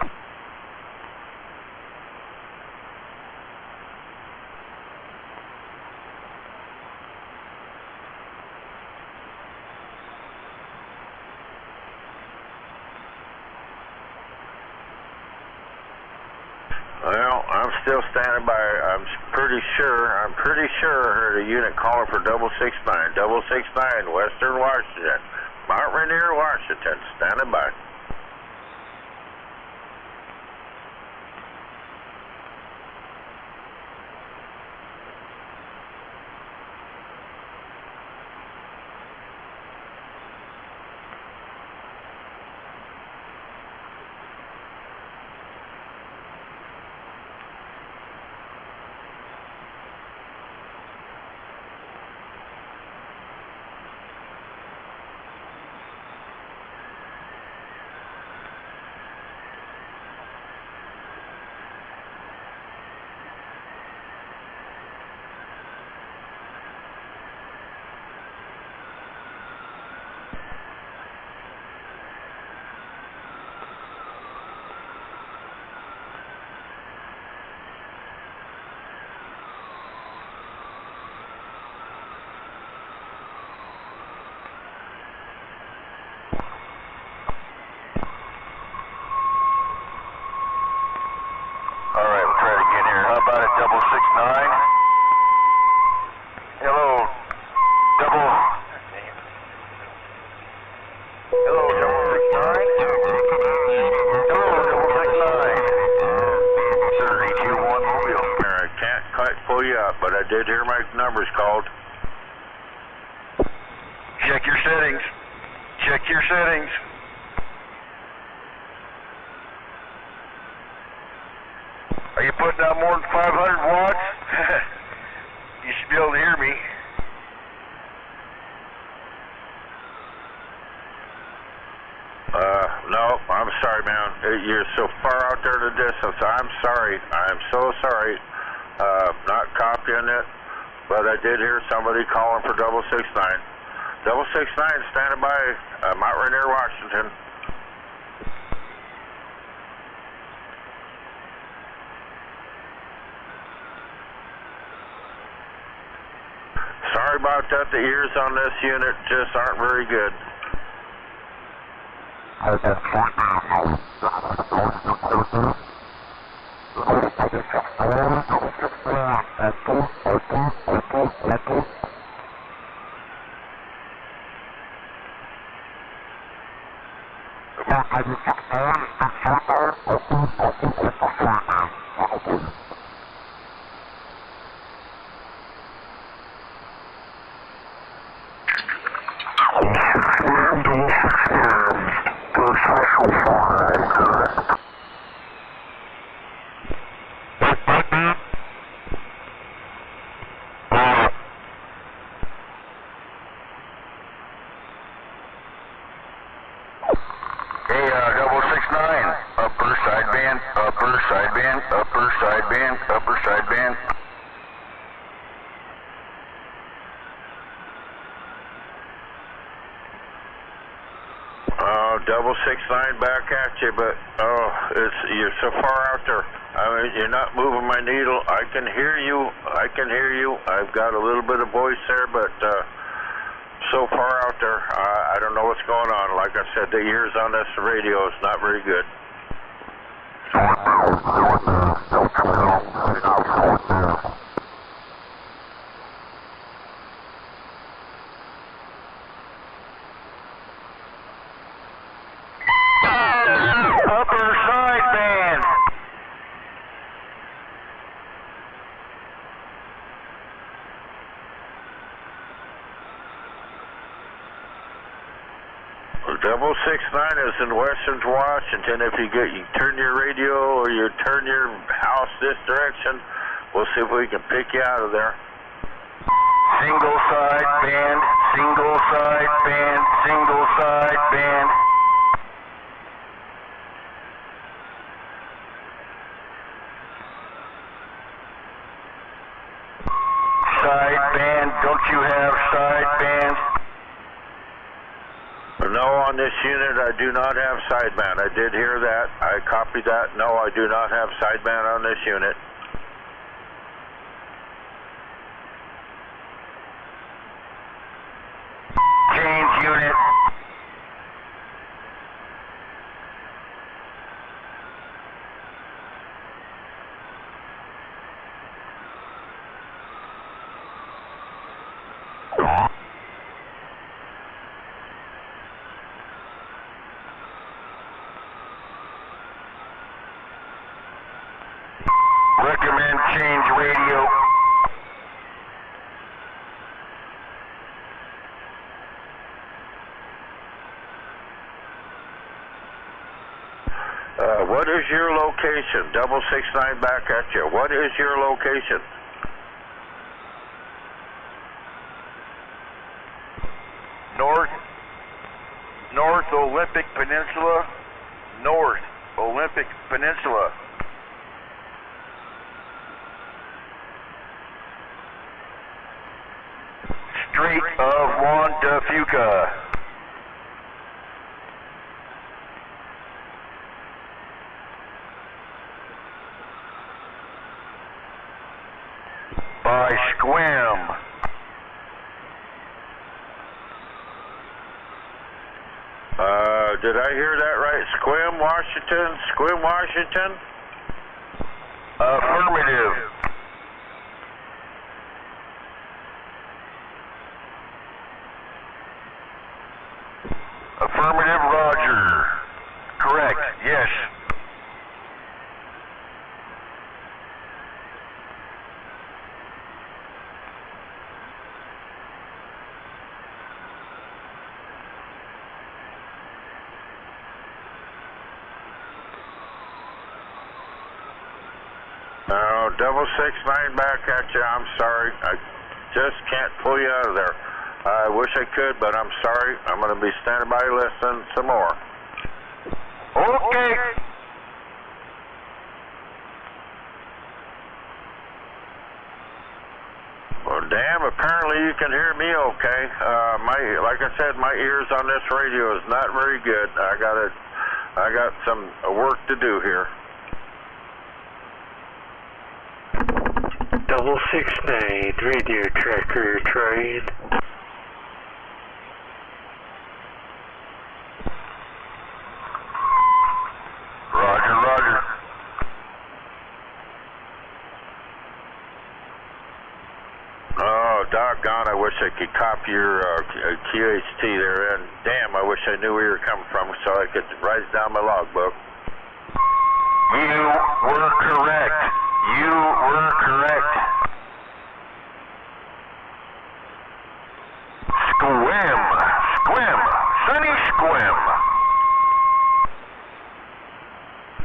Well, I'm still standing by. I'm pretty sure I heard a unit calling for 669. 669, Western Washington. Mount Rainier, Washington. Standing by. But I did hear my numbers called. Check your settings. Check your settings. Are you putting out more than 500 watts? You should be able to hear me. No, I'm sorry, man. You're so far out there in the distance. I'm sorry. I'm so sorry. Not copying it, but I did hear somebody calling for 669. 669, standing by, Mount Rainier, Washington. Sorry about that. The ears on this unit just aren't very good. Hey, 669, upper sideband, upper sideband, upper sideband, upper sideband. Oh, 669 back at you, but you're so far out there. I mean, you're not moving my needle. I can hear you. I've got a little bit of voice there, but so far out there, I don't know what's going on. Like I said, the ears on this radio is not very good. Upper sideband. Well, 669 is in Western Washington. If you turn your radio or you turn your house this direction, we'll see if we can pick you out of there. Single sideband, single sideband, single sideband. Sideband, don't you have sideband? No, on this unit I do not have sideband. I did hear that. I copied that. No, I do not have sideband on this unit. Change unit. Recommend change radio. What is your location? 669 back at you. What is your location? North Olympic Peninsula. North Olympic Peninsula. Strait of Juan de Fuca. By Squim. Did I hear that right? Squim, Washington? Squim, Washington? Affirmative. Affirmative, Roger. Correct, yes. No, 669 back at you. I'm sorry. I just can't pull you out of there. I wish I could, but I'm sorry. I'm going to be standing by listening some more. Okay. Well, damn, apparently you can hear me okay. Like I said, my ears on this radio is not very good. I got some work to do here. 669 radio tracker trying. Roger. Oh, doggone, I wish I could copy your QHT there, and damn, I wish I knew where you were coming from so I could write down my logbook. You were correct. Squim. Sunny Squim.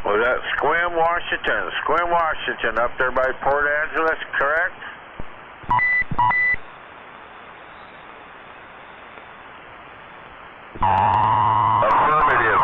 Was that Squim, Washington, up there by Port Angeles, correct? Affirmative.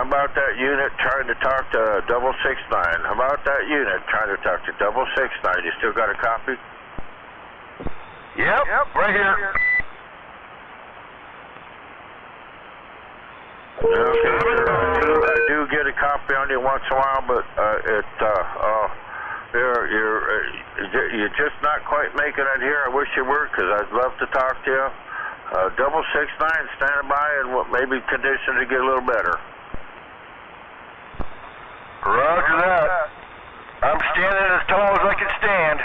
How about that unit trying to talk to 669? How about that unit trying to talk to 669? You still got a copy? Yep, right here. Okay, I do get a copy on you once in a while, but you're just not quite making it here. I wish you were, because I'd love to talk to you. 669 standing by, and maybe condition to get a little better. Roger that. I'm standing as tall as I can stand.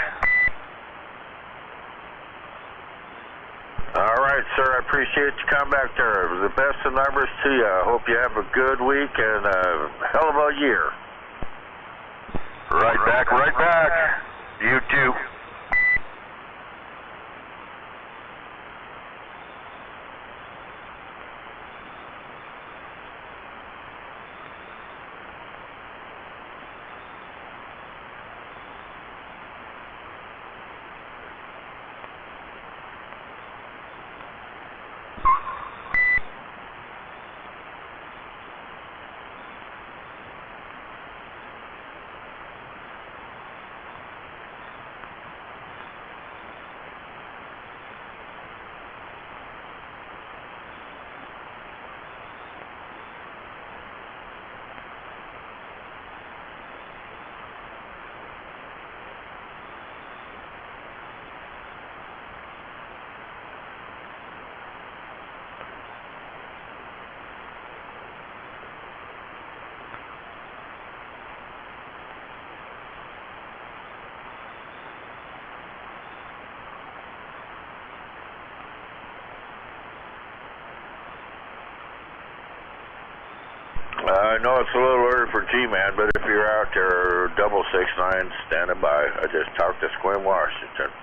All right, sir. I appreciate you coming back there. The best of numbers to you. I hope you have a good week and a hell of a year. Right back, right back. You too. I know it's a little early for G-Man, but if you're out there, 669 standing by. I just talked to Squim Washington.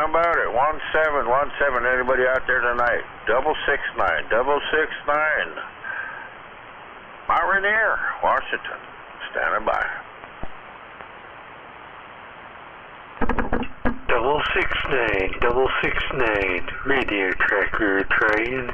How about it? 1717. Anybody out there tonight? 669. 669. Mount Rainier, Washington. Standing by. 669. 669. Radio tracker trying.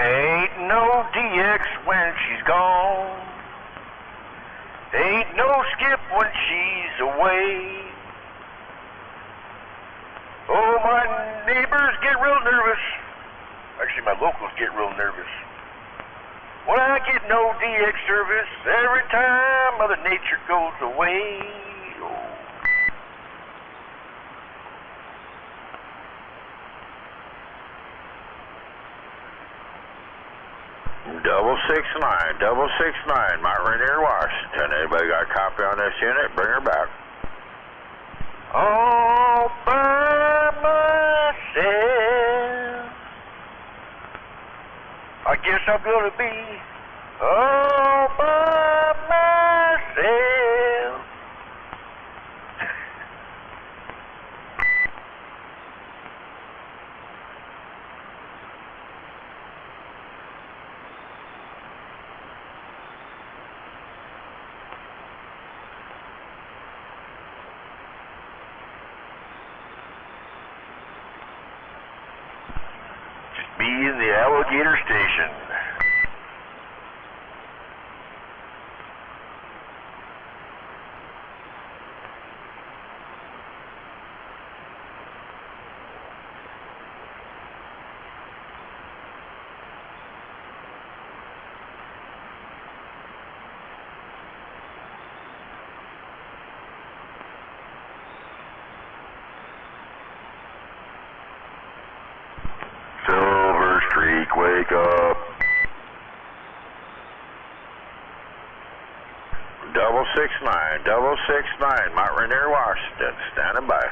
Ain't no DX when she's gone. Ain't no skip when she's away. Oh, my neighbors get real nervous. Actually, my locals get real nervous. When I get no DX service, every time Mother Nature goes away. Oh. 669. 669. Mount Rainier, Washington. Anybody got a copy on this unit? Bring her back. All by myself. I guess I'm gonna be all by myself. Be in the Alligator Station. Silver Streak, wake up. 669. 669. Mount Rainier, Washington. Standing by.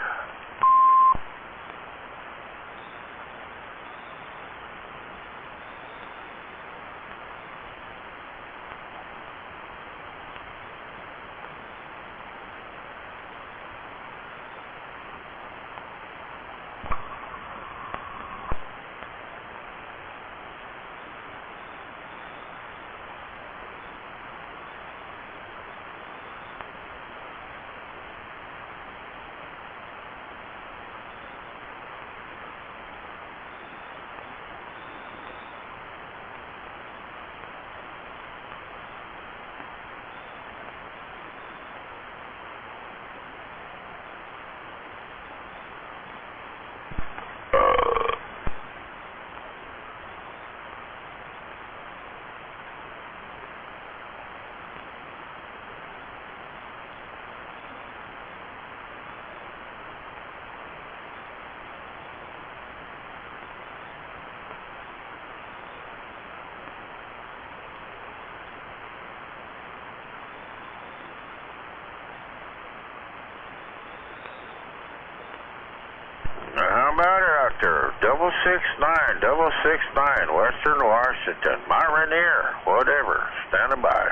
How about it out there? 669. 669. Western Washington. Mount Rainier. Whatever. Standing by.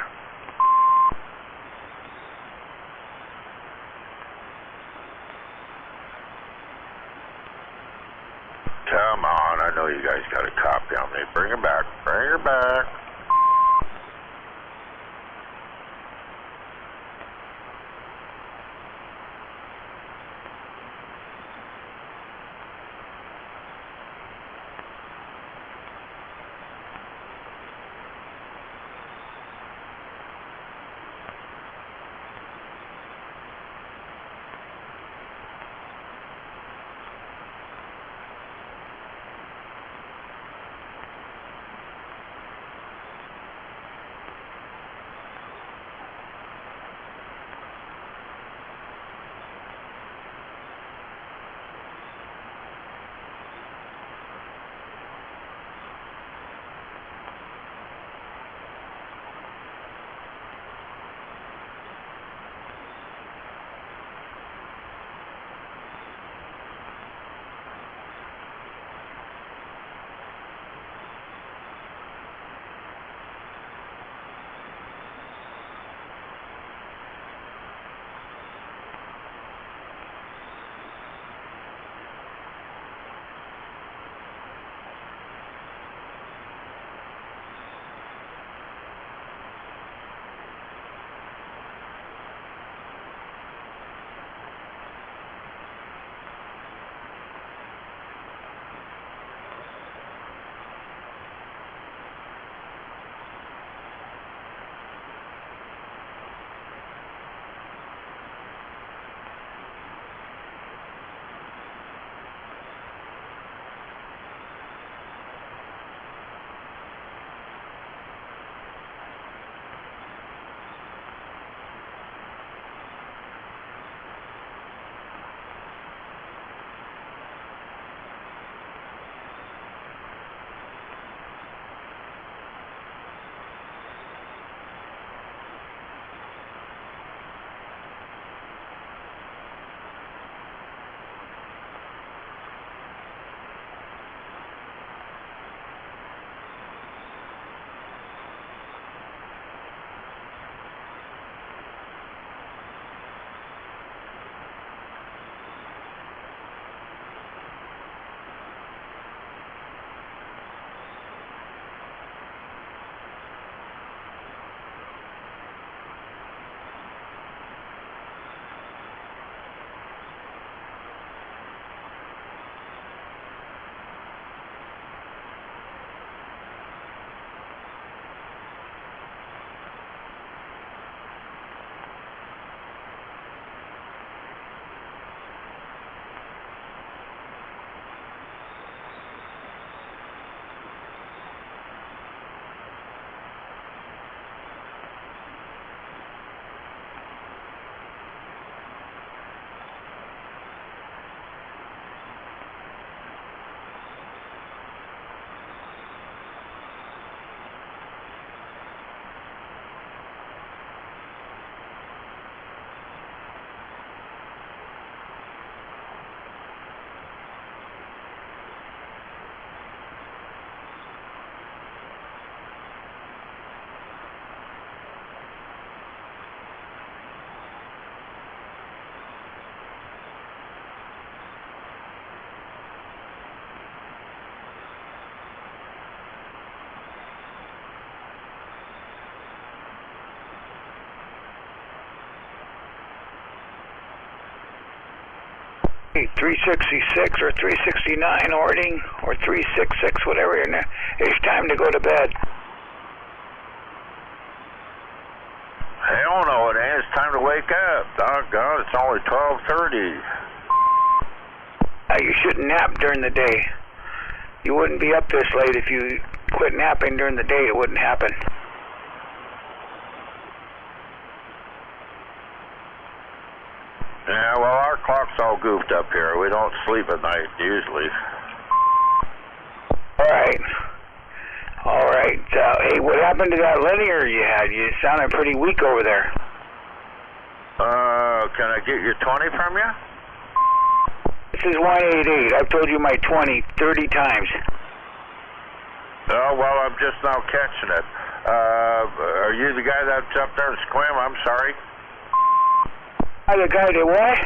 Come on. I know you guys got a copy on me. Bring her back. Bring her back. Hey, 366 or 369 Ording or 366, whatever. It's time to go to bed. Hell no, it ain't. It's time to wake up. Doggone, it's only 12:30. You shouldn't nap during the day. You wouldn't be up this late if you quit napping during the day. It wouldn't happen. Yeah, well, our clock's all goofed up here. We don't sleep at night, usually. All right. Hey, what happened to that linear you had? You sounded pretty weak over there. Can I get your 20 from you? This is 188. I've told you my 20 30 times. Oh, well, I'm just now catching it. Are you the guy that's up there in Sequim? I'm sorry. The guy that what?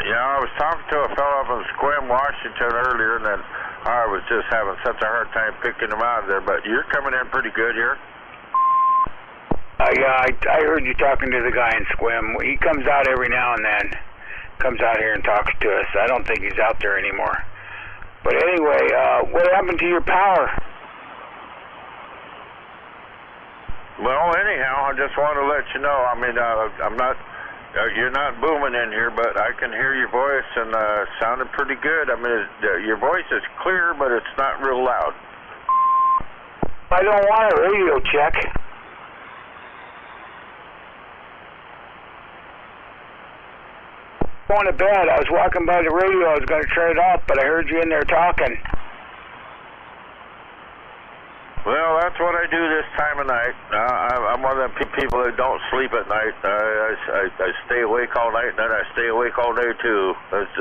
Yeah, I was talking to a fellow up in Sequim, Washington earlier, and then I was just having such a hard time picking him out of there, but you're coming in pretty good here. Yeah, I heard you talking to the guy in Sequim. He comes out every now and then. Comes out here and talks to us. I don't think he's out there anymore. But anyway, what happened to your power? Well, anyhow, I just want to let you know, I mean, I'm not, you're not booming in here, but I can hear your voice and sounding pretty good. I mean, your voice is clear, but it's not real loud. I don't want a radio check. Going to bed. I was walking by the radio. I was going to turn it off, but I heard you in there talking. Well, that's what I do this time of night. I'm one of them people that don't sleep at night. I stay awake all night, and then I stay awake all day, too. That's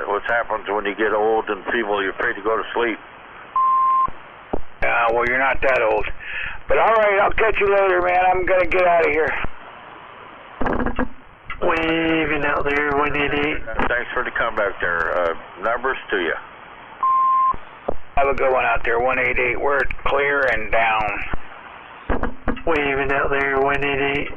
what happens when you get old and feeble. You're afraid to go to sleep. Yeah, well, you're not that old. But all right, I'll catch you later, man. I'm going to get out of here. Waving out there, 188. Thanks for the comeback there. Numbers to you. Have a good one out there, 188. We're clear and down. Waving out there, 188.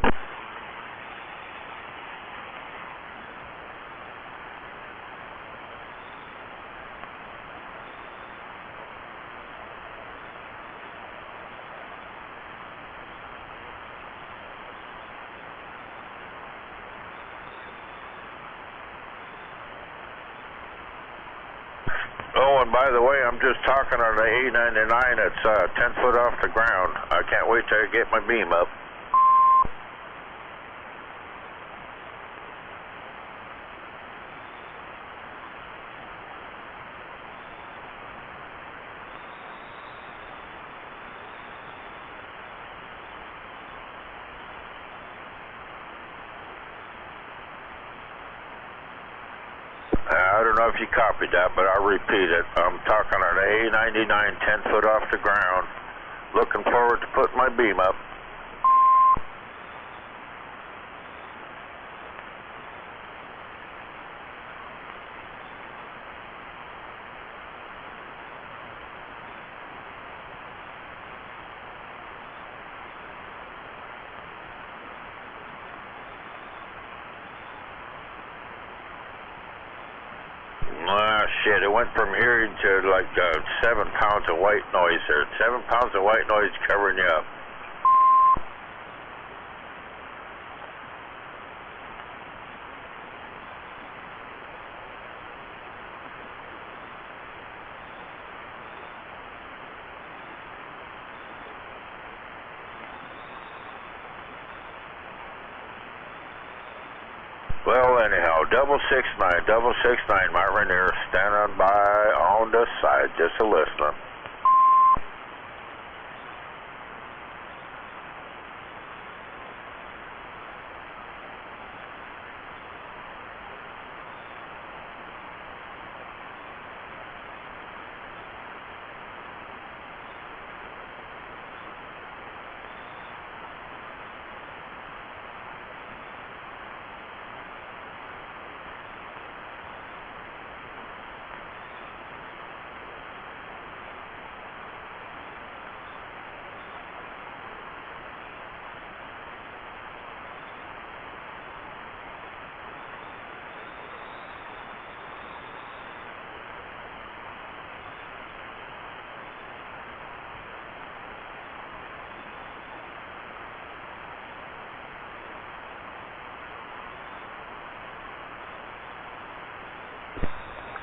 Oh, and by the way, I'm just talking on the A99. It's 10 foot off the ground. I can't wait till I get my beam up. I don't know if you copied that, but I'll repeat it. I'm talking on an A99, 10 foot off the ground. Looking forward to putting my beam up. Shit, it went from here to like 7 pounds of white noise there. 7 pounds of white noise covering you up. Well, anyhow, 669, my Rainier, standing by on the side, just a listener.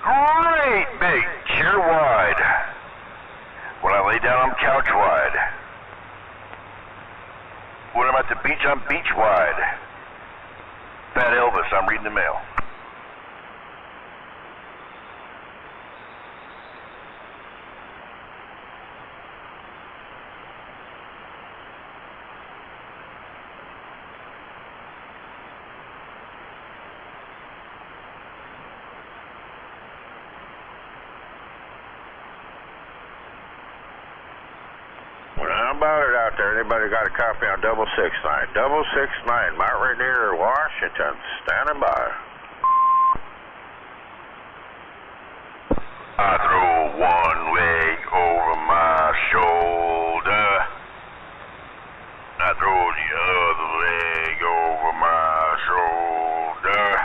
Great big chair wide. When I lay down, I'm couch wide. When I'm at the beach, I'm beach wide. Fat Elvis, I'm reading the mail. How about it out there? Anybody got a copy on 669? 669, Mount Rainier, Washington, standing by. I throw one leg over my shoulder. I throw the other leg over my shoulder.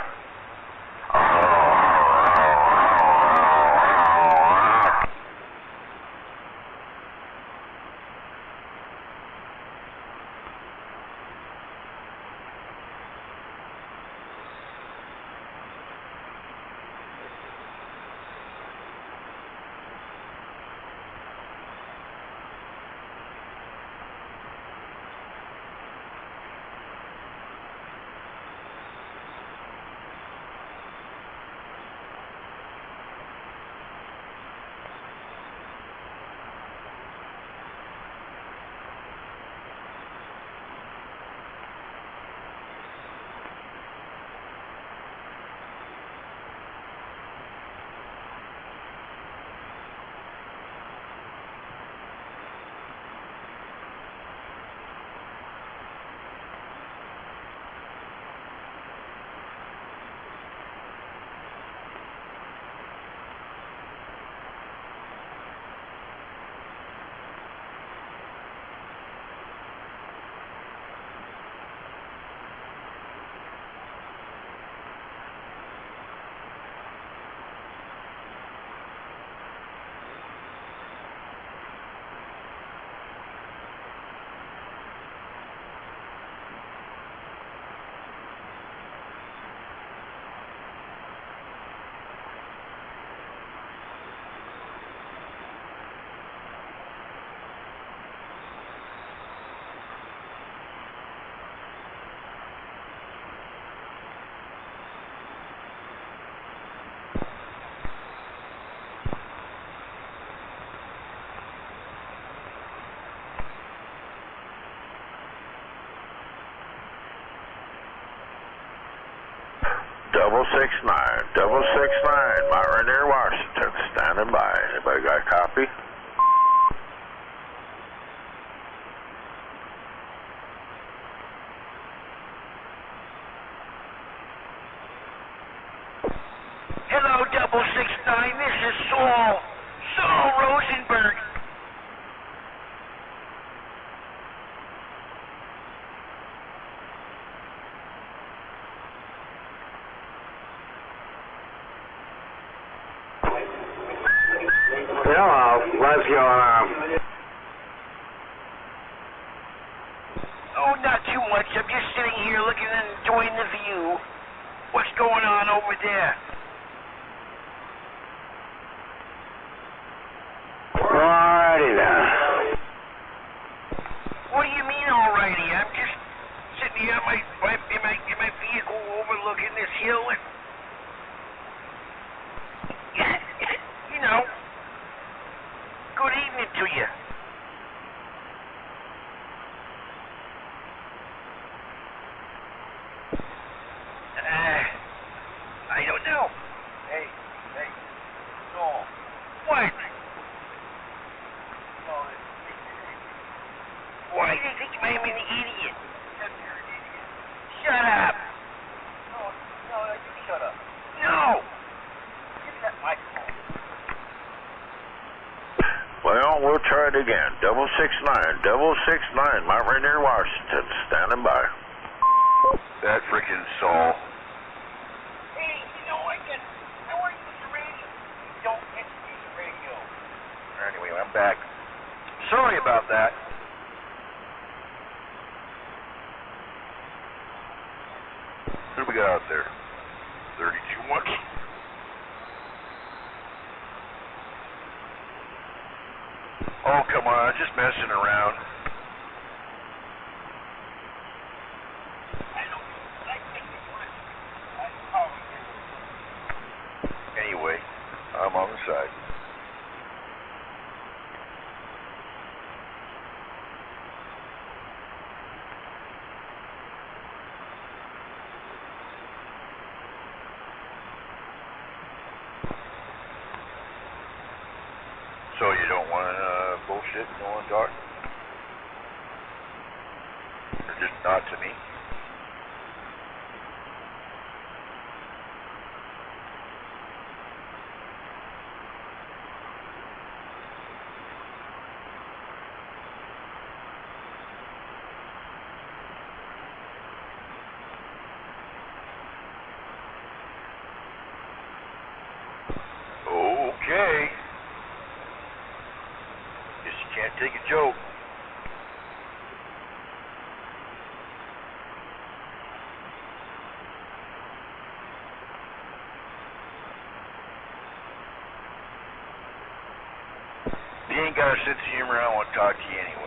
Double 669, Mount Rainier, Washington, standing by. Anybody got a copy? Hello, 669. This is Saul Rosenberg. Hello, what's going on? Oh, not too much. I'm just sitting here looking and enjoying the view. What's going on over there? Alrighty then. What do you mean, alrighty? I'm just sitting here in my vehicle overlooking this hill and... you know... Good evening to you. I don't know. Hey, Saul. What? Why do you think I'm an idiot? Because you're an idiot. Shut up. No, you shut up. No. Give me that microphone. Well, we'll try it again. 669, Mount Rainier, Washington, standing by. That freaking Saul. Hey, I want to use the radio. You don't get to use the radio. Anyway, I'm back. Sorry about that. Who do we got out there? 32 much? Oh, come on, I was just messing around. Anyway, I'm on the side. So you don't want bullshit going dark? Or just not to me? Okay. Guess you can't take a joke. If you ain't got a sense of humor, I don't want to talk to you anyway.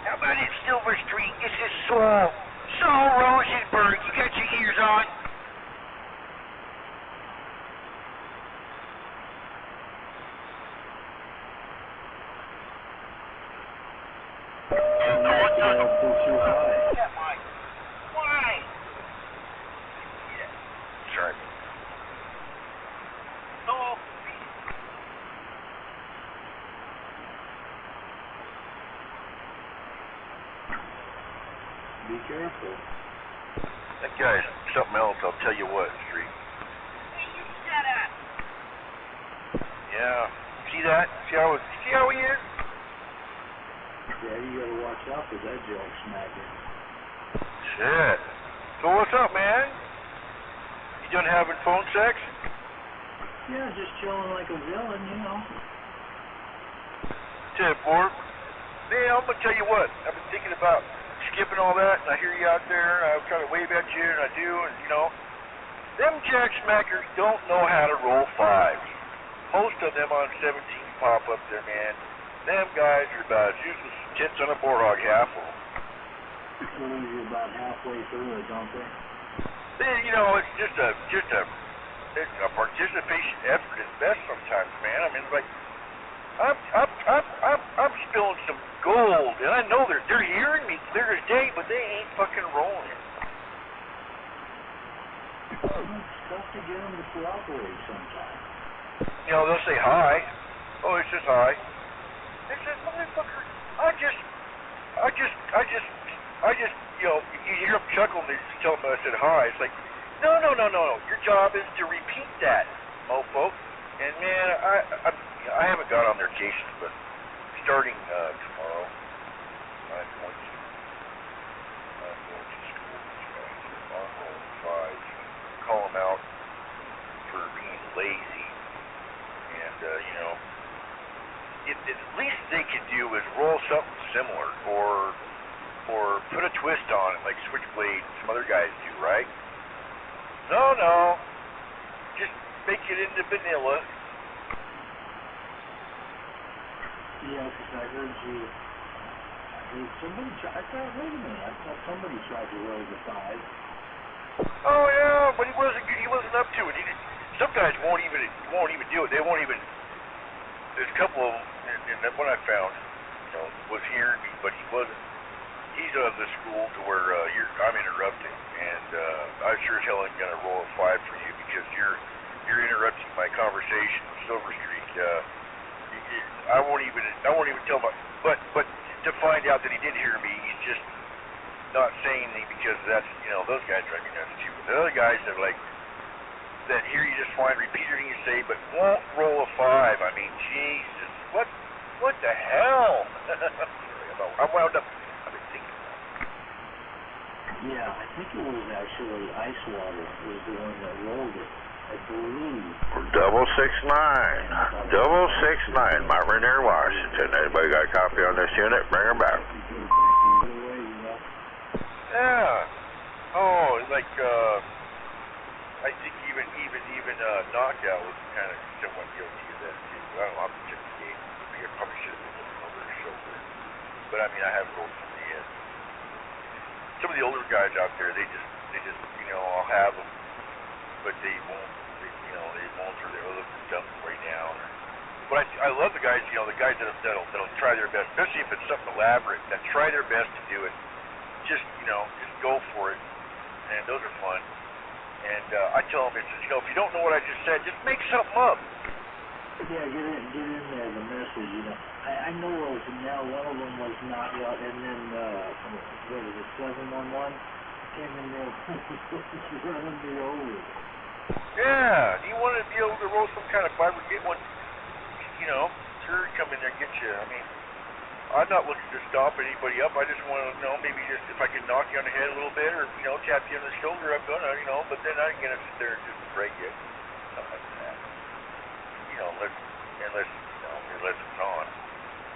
How about in Silver Street? This is Saul. Saul Rosenberg. You got your ears on? Yeah, Mike. Why? Sorry. No. Be careful. That guy's something else, I'll tell you what, Street. Hey, you shut up. Yeah. See that? See how he is? Yeah, you gotta watch out for that joke smacking. Shit. So what's up, man? You done having phone sex? Yeah, just chilling like a villain, you know. 10-4. Man, I'm gonna tell you what. I've been thinking about skipping all that, and I hear you out there, and I try to wave at you, and I do, and you know, them jack smackers don't know how to roll fives. Most of them on 17 pop up there, man. Them guys are about as useless as tits on a boar hog, half of them. Well, you're about halfway through it, don't they? You know, it's just a participation effort at best sometimes, man. I mean, like, I'm spilling some gold, and I know they're hearing me clear as day, but they ain't fucking rolling it. Well, it's tough to get them to cooperate sometimes. You know, they'll say hi. Oh, it's just hi. They said, motherfucker, I just, you know, you hear them chuckle, and they just tell them I said hi. It's like, no. Your job is to repeat that, mofo. And man, I haven't got on their cases, but starting tomorrow, I'm going to school on roll 5, call them out for being lazy, and you know, at least they can do is roll something similar, or put a twist on it like Switchblade and some other guys do, right? No, just make it into vanilla. Yeah, because I heard somebody tried, I thought, wait a minute, I thought somebody tried to roll the 5. Oh yeah, but he wasn't up to it. Some guys won't even do it. They won't even. There's a couple of them, and that one I found, you know, was hearing me, but he wasn't. He's of the school to where I'm interrupting, and I sure as hell ain't gonna roll a 5 for you because you're interrupting my conversation with Silver Street. I won't even tell my. But to find out that he did hear me, he's just not saying anything because that's, you know, those guys drive me nuts too. But the other guys that hear you just fine, repeat everything you say, but won't roll a 5. I mean, Jesus, what What the hell? I'm wound up. I've been thinking. Yeah, I think it was actually Ice Water was the one that rolled it, I believe. 669, Mount Rainier, Washington. Anybody got a copy on this unit? Bring her back. Yeah. Oh, like I think even Knockout was kind of somewhat guilty of that too. I don't know. I'm just the game. I probably should have been looking over his shoulder. But I mean, I have rolled some of the some of the older guys out there. They just I'll have them, but they won't. They won't, or they'll look dumb right now. But I love the guys. The guys that'll try their best, especially if it's something elaborate. That try their best to do it. Just go for it, and those are fun. And I tell them, if you don't know what I just said, just make something up. Yeah, get in there, the message, I know those, and now one of them was not, and then, what is it, 711 came in there running me over. Yeah, you want to be able to roll some kind of fiber, get one, sure, come in there and get you. I mean, I'm not looking to stomp anybody up. I just want to know, maybe just if I can knock you on the head a little bit, or tap you on the shoulder, I'm gonna, but then I ain't gonna sit there and just break you, something like that. Unless it's on.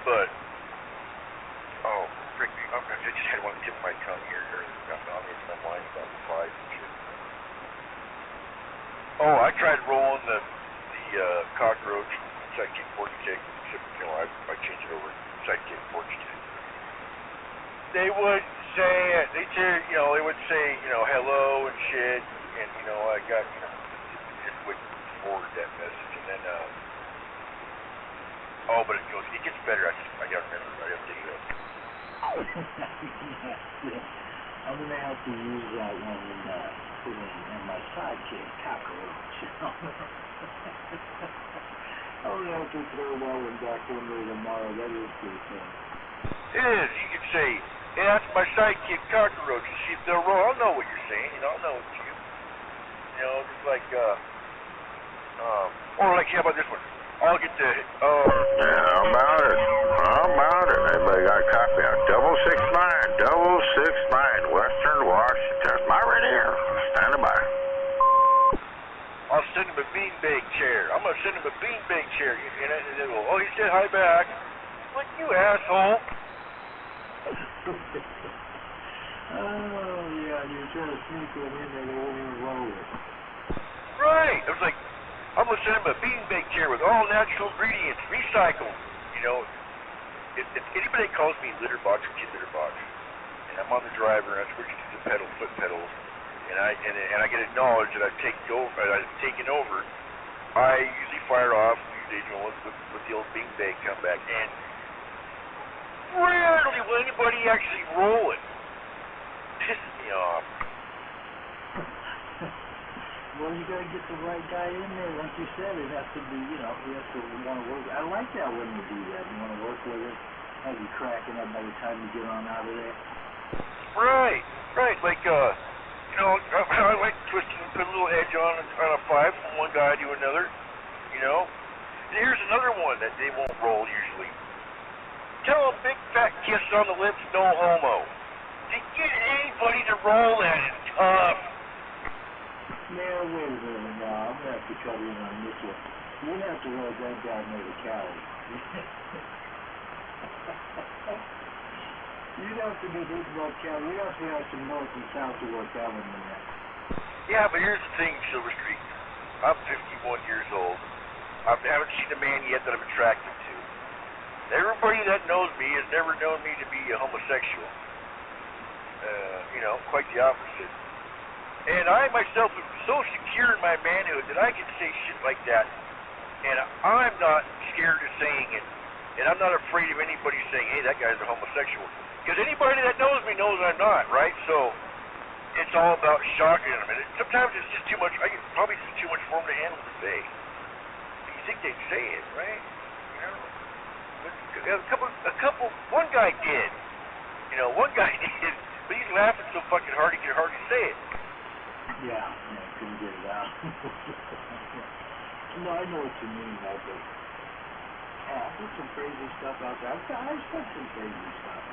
But frick me! I just had one tip of my tongue here. I'm making my mind about the flies and shit. Oh, I tried rolling the cockroach sidekick porch kick. I changed it over sidekick porch kick. They would say it. They would say hello and shit, and I got just wouldn't forward that message, and then but it gets better. I gotta remember. I gotta dig it up. I'm gonna have to use that one and put in my sidekick cockroach. I'm gonna have to throw that one back in there tomorrow. That is pretty fun. It is. You can say, hey, that's my sidekick cockroach. You see if they'll roll. I'll know what you're saying. I'll know it's you. Just like or like, how about this one? I'll get the, How about it? Anybody got a copy on 669, Western Washington. Mount Rainier, standing by. I'll send him a beanbag chair. I'm going to send him a beanbag chair. And they go, he said hi back. Like, you asshole. You're trying to sneak one in there, they won't even roll it. Right. I was like, I'm going to send him a beanbag chair with all natural ingredients, recycled. If anybody calls me litter box or kid litter box, and I'm on the driver and I'm switching to the foot pedals, and I get acknowledged that I've taken over, I usually fire off with the old beanbag comeback, and rarely will anybody actually roll it. Pisses me off. Well, you gotta get the right guy in there. Like you said, it has to be, he has to want to work. I like that when you do that. You want to work with it, have you cracking up by the time you get on out of there. Right. Like, I like twisting and put a little edge on a 5 from one guy to another, And here's another one that they won't roll usually. Tell a big fat kiss on the lips, no homo. To get anybody to roll that is tough. Now, wait a minute now. I'm going to have to cut in on this one. We'll have to roll that guy near the Cali. You'd have to do this about Cali. You'd have to have some north and south to work out in that. Yeah, but here's the thing, Silver Streak. I'm 51 years old. I haven't seen a man yet that I'm attracted to. Everybody that knows me has never known me to be a homosexual. Quite the opposite. And I myself am so secure in my manhood that I can say shit like that, and I'm not scared of saying it, and I'm not afraid of anybody saying, hey, that guy's a homosexual. Because anybody that knows me knows I'm not, right? So it's all about shocking them. And sometimes it's just too much. Probably just too much for them to handle to say. You think they'd say it, right? One guy did. One guy did, but he's laughing so fucking hard he could hardly say it. Yeah, couldn't get it out. No, I know what you mean, though, but I've did some crazy stuff out there. I've said some crazy stuff.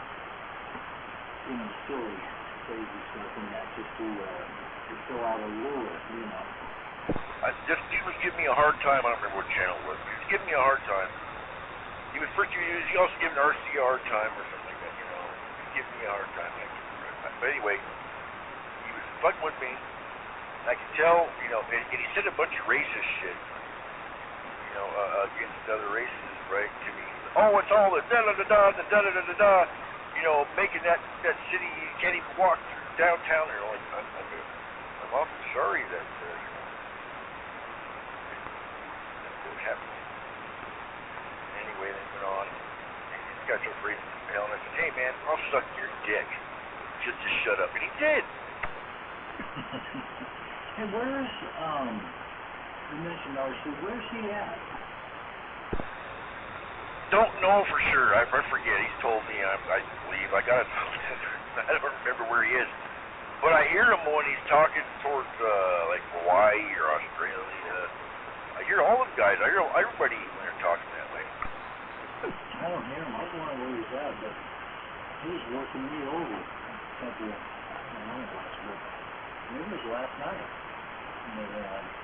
You know, silly, crazy stuff in that just to fill out a lure, you know. He was giving me a hard time. I don't remember what channel it was. He was giving me a hard time. He was also giving RC a hard time or something like that, you know. He was giving me a hard time. But anyway, he was fucking with me. I could tell, you know, and he said a bunch of racist shit, you know, against other races, right, to me. Oh, it's all the da-da-da-da, the da-da-da-da-da, you know, making that city, you can't even walk through downtown there. Like, I'm awfully sorry that, you know, that's what happened. Anyway, they went on. He got so crazy as hell, and I said, hey, man, I'll suck your dick. Just shut up. And he did. Hey, where's, you mentioned RC, where's he at? Don't know for sure. I forget. He's told me, I believe. I don't remember where he is. But I hear him when he's talking towards, like, Hawaii or Australia. I hear all the guys. I hear everybody when they're talking that way. I don't hear him. I was wondering where he's at, but he was working me over a couple of, I don't know, maybe it was last night. But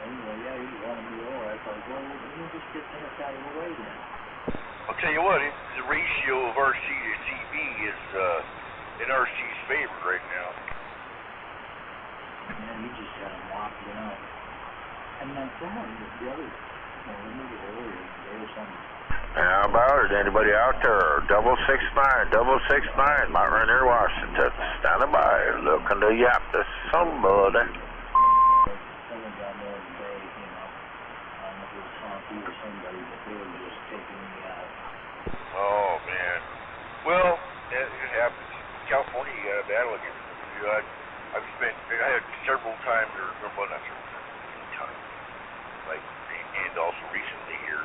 anyway, yeah, he was wanting me over. I thought, well, let me just get the heck out of the way then. I'll tell you what, the ratio of RC to CB is in RC's favor right now. Man, he just had him locked down. And then someone, the other, maybe earlier today or something. How about it? Anybody out there? 669, Mount Rainier, Washington. Standing by, looking to yap to somebody. Someone down there today, you know, I don't know if it was Honky or somebody, but they were just taking me out. Oh, man. Well, it happens. California, you got a battle against them. I had several times, well, not several times, like, and also recently here,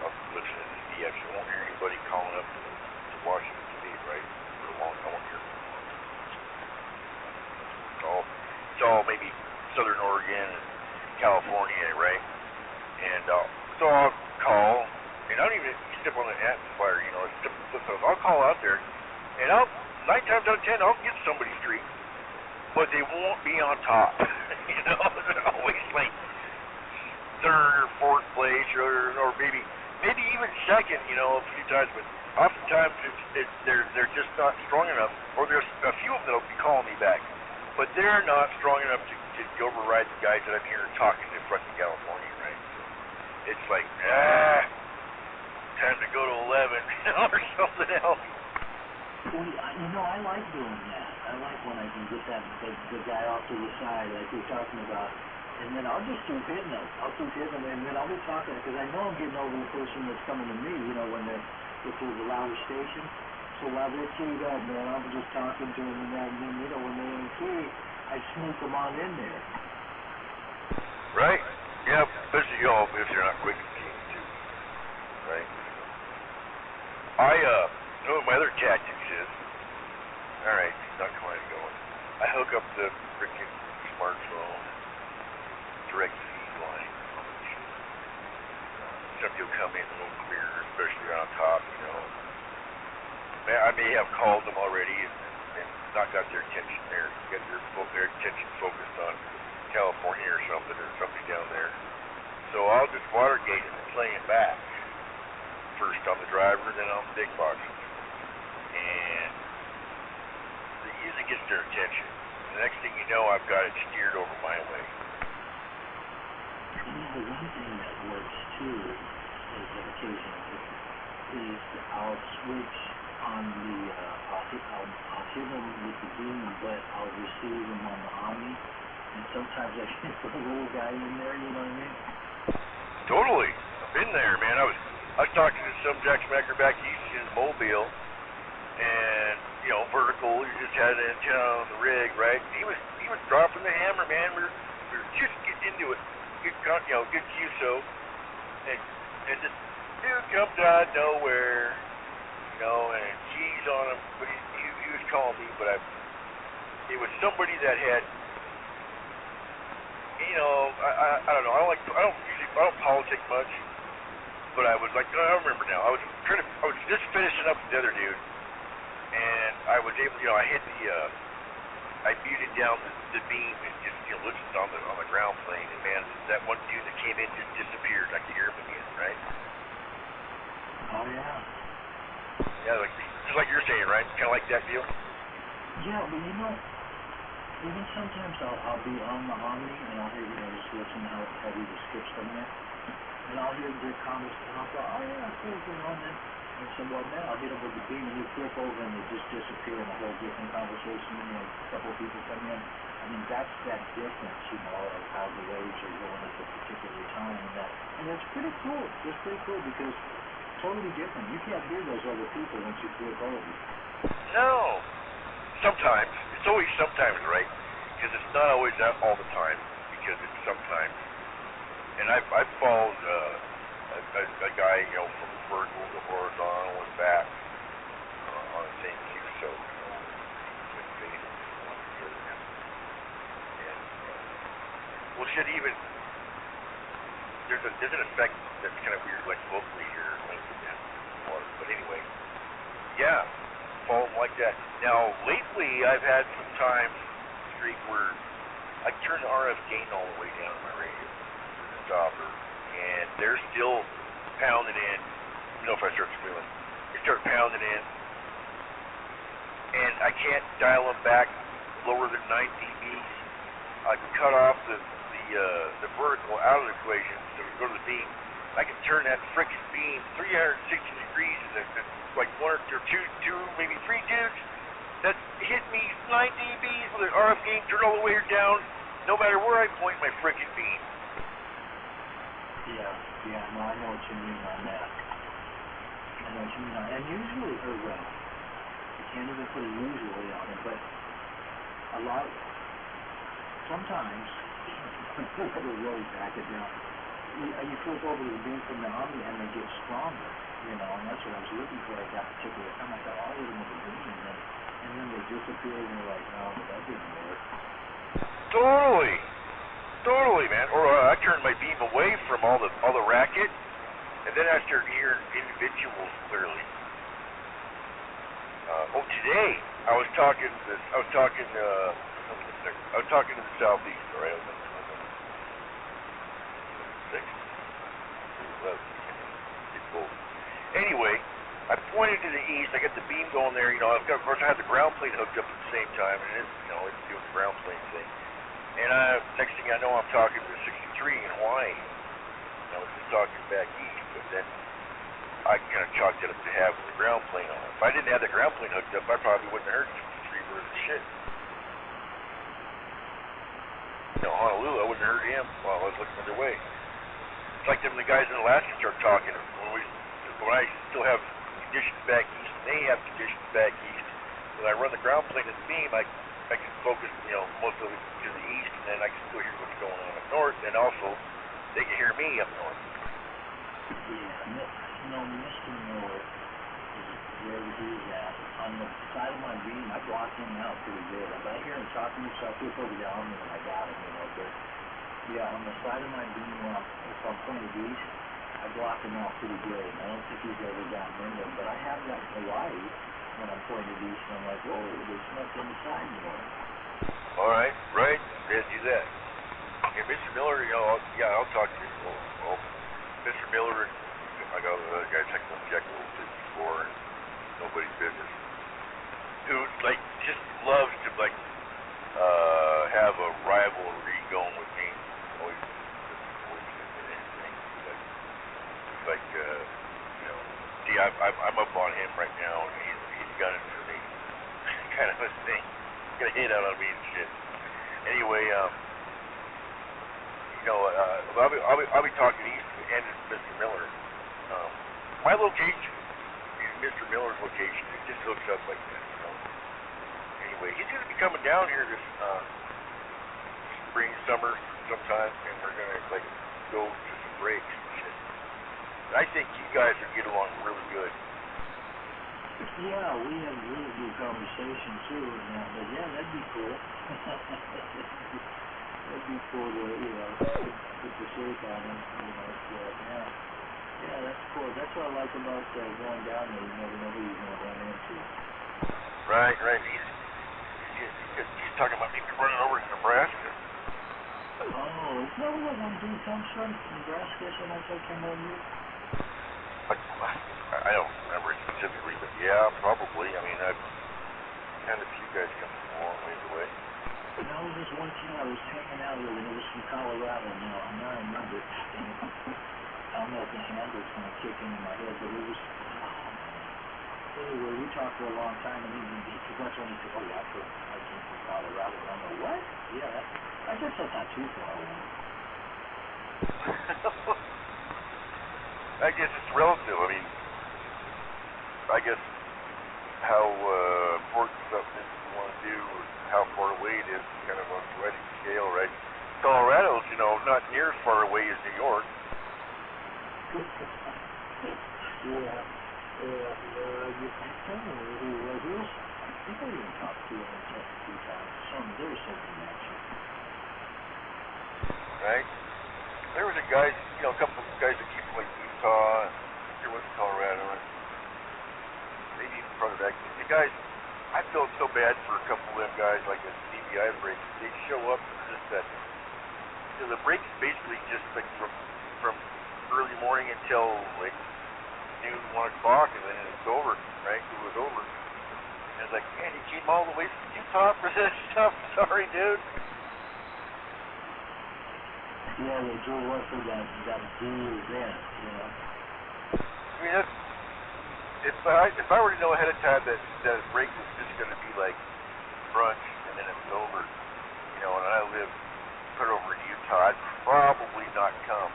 I was listening to DX. You won't hear anybody calling up to Washington State, right? For a long time. I won't hear it's all maybe Southern Oregon and California, right? And so I'll call, and I don't even step on the amplifier, you know. I'll call out there, and 9 times out of 10, I'll get somebody straight, but they won't be on top. You know, they're always like third or fourth place, or maybe even second, you know, a few times. But oftentimes they're just not strong enough, or there's a few of them that'll be calling me back, but they're not strong enough to override the guys that I'm here talking to from California, right? So it's like, time to go to 11 or something else. Well, you know, I like doing that. I like when I can get the guy off to the side, like you're talking about, and then I'll just keep hitting him. And then I'll be talking, because I know I'm getting over the person that's coming to me, you know, if there's a louder station. So while they're queued up, man, I'm just talking to them and that, and then, you know, when they're in queue, I sneak them on in there. Right? Yep. Especially, you know, if they're not quick and keen, too. Right? You know what my other tactics is? Alright, it's not quite going. I hook up the freaking smartphone direct feed line. Somebody will come in a little clearer, especially on top, you know. I may have called them already and not got their attention there. Get their attention focused on California or something down there. So I'll just Watergate and play it back. First on the driver, then on the big box. And it usually gets their attention. The next thing you know, I've got it steered over my way. You know, the one thing that works too is occasionally is I'll switch on the, I'll hit them with the beam, but I'll receive them on the Omni. And sometimes I can put a little guy in there, you know what I mean? Totally. I've been there, man. I was talking to some Jack Smacker back east in Mobile, and, you know, vertical, he just had an antenna on the rig, right? He was dropping the hammer, man. We were just getting into it. Good QSO, and this dude jumped out of nowhere, you know, and G's on him, but he was calling me, but it was somebody that had, you know, I don't know, I don't politic much, but I was like, no, I remember now. I was just finishing up with the other dude, and I was able, I hit I muted down the beam and just, listened on the ground plane, and man, that one dude that came in just disappeared. I could hear him again, right? Oh, yeah. Yeah, just like you're saying, right? Kind of like that deal? Yeah, but even sometimes I'll be on the Omni, and I'll hear, just listen to how heavy the skip's coming in, and I'll hear their comments, and I'll go, oh, yeah, cool, going on then. And so, well, then I'll hit them with the beam, and you flip over, and they just disappear in a whole different conversation, and a couple of people come in. I mean, that's that difference, of how the waves are going at a particular time, and that's pretty cool. It's pretty cool, because it's totally different. You can't hear those other people once you flip over. No. Sometimes. It's always sometimes, right? Because it's not always that all the time, because it's sometimes. And I've followed a guy, from vertical to horizontal and back on the same queue, so well, shit, even there's an effect that's kind of weird, like locally here, like in water. But anyway, yeah, follow them like that. Now, lately, I've had some time streak where I turn the RF gain all the way down on my radio, the stopper, and they're still pounding in. If I start squealing, they start pounding in, and I can't dial them back lower than 9 dBs. I can cut off the vertical out of the equation, so we go to the beam. I can turn that frickin' beam 360 degrees, and then like one or two, maybe 3 dudes that hit me 9 dBs with an RF gain, turn all the way down, no matter where I point my frickin' beam. Yeah, no, I know what you mean on that. And usually, you can't even put a usually on it, but sometimes, really back it down, you flip over the beam from the Omni and they get stronger, and that's what I was looking for at that particular time. I thought, I'll hit them with the beam, and then they disappear, and you're like, no, that didn't work. Totally, man. Or I turn my beam away from all the racket, and then I start hearing individuals clearly. Today I was talking to the southeast, right? I was in 6, 11, anyway, I pointed to the east. I got the beam going there. Of course, I had the ground plane hooked up at the same time, and it's doing the ground plane thing. And next thing I know, I'm talking to the 63 in Hawaii. I was just talking back east, but then I kind of chalked it up to having the ground plane on. If I didn't have the ground plane hooked up, I probably wouldn't have heard 63 worth of shit. Honolulu, I wouldn't have heard him while I was looking the other way. It's like the guys in Alaska start talking. When I still have conditions back east, and they have conditions back east, when I run the ground plane in the beam, I can focus, most of it to the east, and then I can still hear what's going on up north, and also they can hear me up north. Yeah, Mr. Miller is where he's at. On the side of my beam, I block him out pretty good. If I hear him talking, so I flip over the Omni and I got him, but yeah, on the side of my beam, if I'm pointing east, I block him out pretty good. I don't think he's ever gotten in there, but I have that in Hawaii when I'm pointing east, and I'm like, whoa, there's nothing inside anymore. All right, yeah, do that. Yeah, Mr. Miller, I'll talk to you. Well, Mr. Miller, I got a guy technical Jekyll 54, and nobody's business, who just loves to have a rivalry going with me. Always anything. See, I'm up on him right now, and he's gunning for me, kind of a thing. He's gonna hit out on me and shit. Anyway, I'll be talking east and Mr. Miller. My location is Mr. Miller's location. It just hooks up like this, Anyway, he's gonna be coming down here this spring, summer, sometime, and we're gonna go to some breaks and shit. I think you guys would get along really good. Yeah, we had really good conversation too, but yeah, that'd be cool. That'd be cool to, put the shape on him, yeah. Yeah, that's cool. That's what I like about going down there. You never know who you're going to run into. Right. He's talking about maybe running over to Nebraska. Oh, is that where that one dude comes from? Nebraska, something like that came over here? I don't remember it specifically, but yeah, probably. I mean, I've had a few guys come from a long ways away. And there was this one kid I was hanging out with, and it was from Colorado. Now I remember it. I don't know if the handle's going to kick into my head, but it was... Anyway, we talked for a long time, and that's when he said, oh, yeah, I came from Colorado. And I'm like, what? Yeah, I guess that's not too far away. I guess it's relative. I mean, I guess how important something is you want to do, or how far away it is, kind of on a sliding scale, right? Colorado's, not near as far away as New York. Yeah. I don't know who it was. I think I even talked to him a few times. There was something actually. Right? There was a guy, a couple of guys that came from like Utah, and there was Colorado, and maybe even farther back. The guys, I felt so bad for a couple of them guys, like a CBI break. They'd show up and just that. The break is basically just like from early morning until like noon, 1 o'clock, and then it's over, right? It was over. And it's like, man, you came all the way from Utah for this stuff. Sorry, dude. Yeah, they drove up for that dude event, I mean, if I were to know ahead of time that break was just going to be like brunch and then it was over, and I live put over in Utah, I'd probably not come.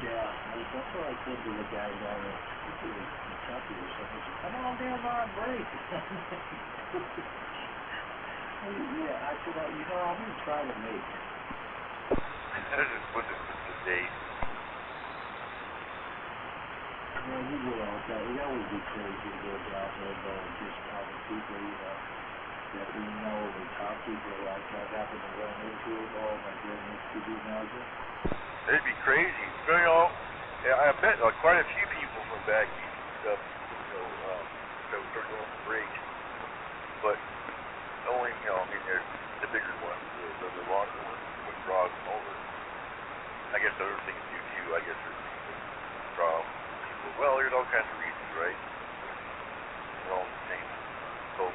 Yeah, that's what I said to the guy down in Kentucky or something. He said, come on down on break. Yeah, I said, I'm going to try to make it. What's the date? Yeah, we do all that. That would be crazy to go down there, but just all the people, that we know, we talk to people like that, happen to run into them. Oh my goodness, could you imagine? It'd be crazy. I bet quite a few people from back east and stuff, that would start going for breaks. But only, there's the bigger ones, the longer ones, would draw them over. I guess other things do too. I guess there's people that draw people. Well, there's all kinds of reasons, right? We're all in the same boat.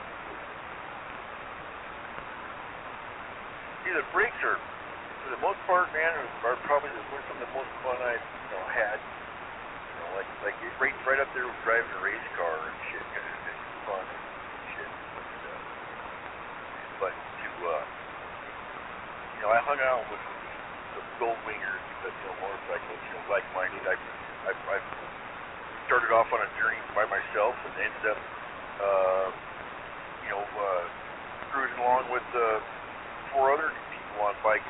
See, the breaks are, for the most part, man, are probably some of the most fun I've had. Like right up there with driving a race car and shit, because it's just fun and shit. But I hung out with the gold wingers, motorcycles, like-minded. I started off on a journey by myself and ended up, cruising along with 4 other people on bikes.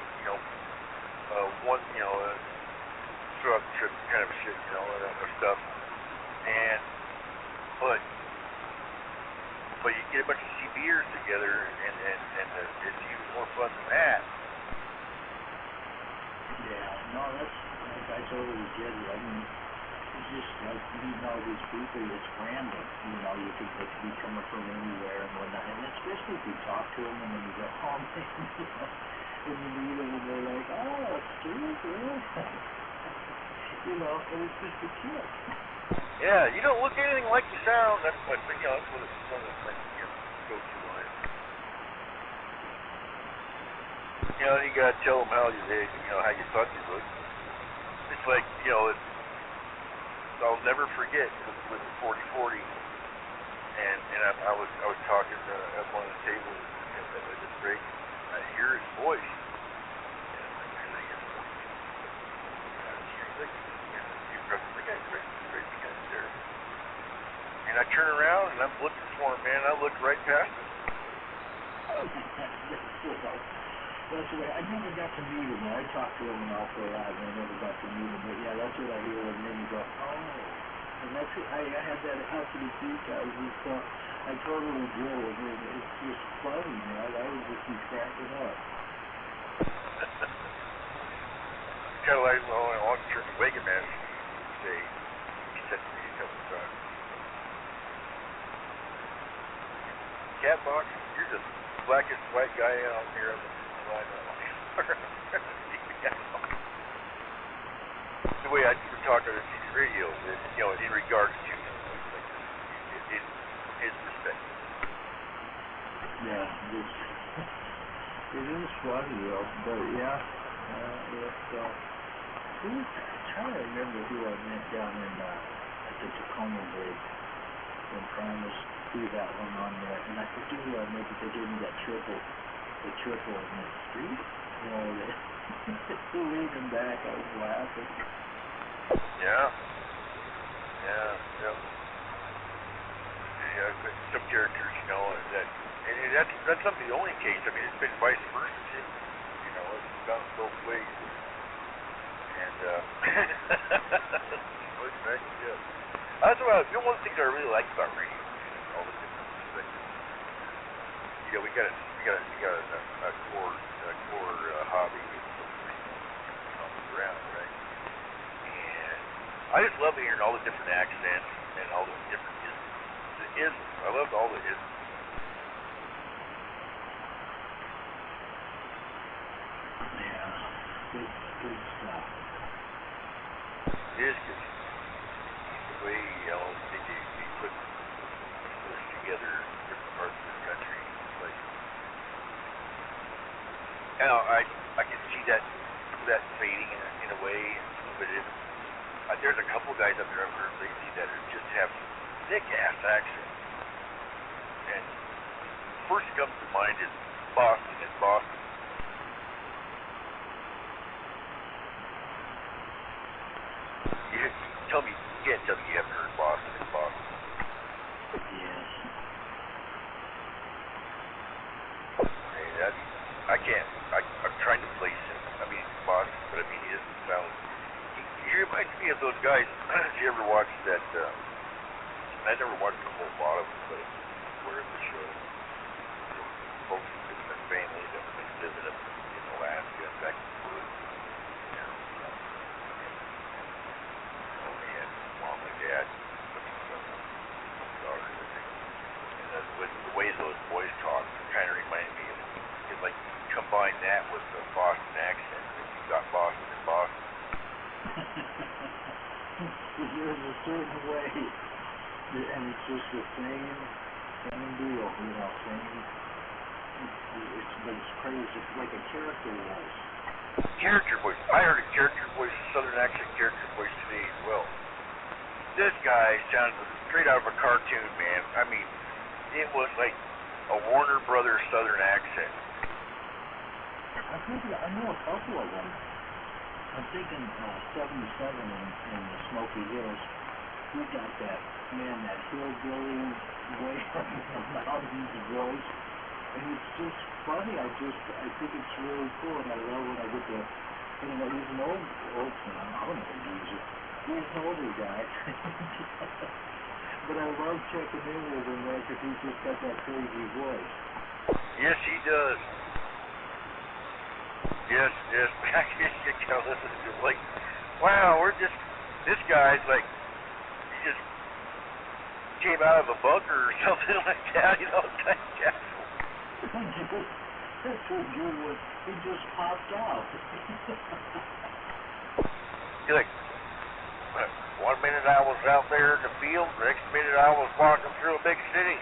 One, throughout the trip, kind of shit, that stuff. But you get a bunch of CBers together, and it's even more fun than that. Yeah, no, I totally get it. I mean, it's just like meeting all these people, it's random. You think they could be coming from anywhere and whatnot. And especially if you talk to them and then you go home, and you meet them and they're like, oh, Steve, really? And it's just a kid. Yeah, you don't look anything like you sound. That's what that's one of the things you go-to line. You gotta tell them how you thought you looked. It's like, I'll never forget with the 4040, and I was talking at one of the tables at this break. I hear his voice. And I turn around and I'm looking for him, man. I looked right past him. That's the way. I never got to meet him. I talked to him an awful lot, and I never got to meet him. But yeah, that's what I hear. And then you go, oh. And that's it. I had that happen to these guys. I totally do. It's just funny, man. I was just cracking up. kind of like on church wagon man. Say, he said to me a couple of times, Catbox, you're the blackest white guy out here on the line. The way I would talk on the TV radio, in regards to his perspective. Yeah, it is funny though, but yeah, I'm trying to remember who I met down in at the Tacoma Bridge when Primus threw that one on there, and I forget who I met, but they gave me that triple in the street, leaning back, I was laughing. Yeah, some characters, that's not the only case. I mean, it's been vice versa too. It's gone both ways. And that's one of the things I really like about radio. All the different perspectives. We got a core hobby around, right? And I just love hearing all the different accents and all the different isms. I love all the isms. Good stuff. It is good. The way, they put this together in different parts of the country. I can see that fading in a way, but there's a couple guys up there I've heard lately that just have thick-ass accents. And first comes to mind is Boston and Boston. You can't tell me you haven't heard Boston and Boston. Yes. I can't. I'm trying to place him. I mean, Boston, but I mean, he doesn't sound. He reminds me of those guys. Did you ever watch that? I never watched a whole lot of them, but where the show. Folks with their family that live in Alaska, back in the woods. Mom and dad, daughters, I think. And with the way those boys talk, kind of remind me of, like, combine that with the Boston accent, and you got Boston and Boston. There's a certain way, and it's just the same deal, but it's crazy. It's like a character voice. Character voice. I heard a character voice, Southern accent character voice today as well. This guy sounded straight out of a cartoon, man. I mean, it was like a Warner Brothers Southern accent. I know a couple of them. I'm thinking 77 in the Smoky Hills. He got that hillbilly way from the mountains voice. And it's just funny. I think it's really cool, and I love when I get to, he's an old man. I don't know music. He's an older guy. But I love checking in with him there because he's just got that crazy voice. Yes, he does. Yes. I can listen to him like, wow, this guy's like, he just came out of a bunker or something like that, type guy. That's so good when he just popped out. He's like, 1 minute I was out there in the field, the next minute I was walking through a big city.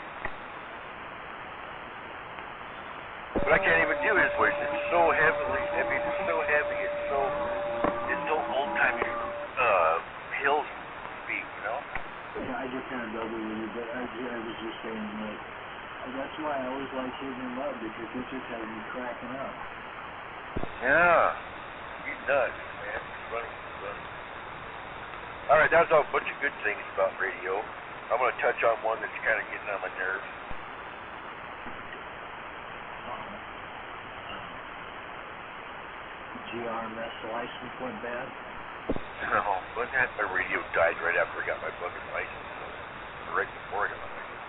But I can't even do his voice. It's so heavy. It's so old-timey hills speak, Yeah, I just kind of double with you, but I was just saying, like, that's why I always like hitting him up, because he just has me cracking up. Yeah. He's nuts, man. He's funny. All right, that's a bunch of good things about radio. I'm going to touch on one that's kind of getting on my nerves. GRMS license went bad? No, but my radio died right after I got my fucking license. Right before I got my license.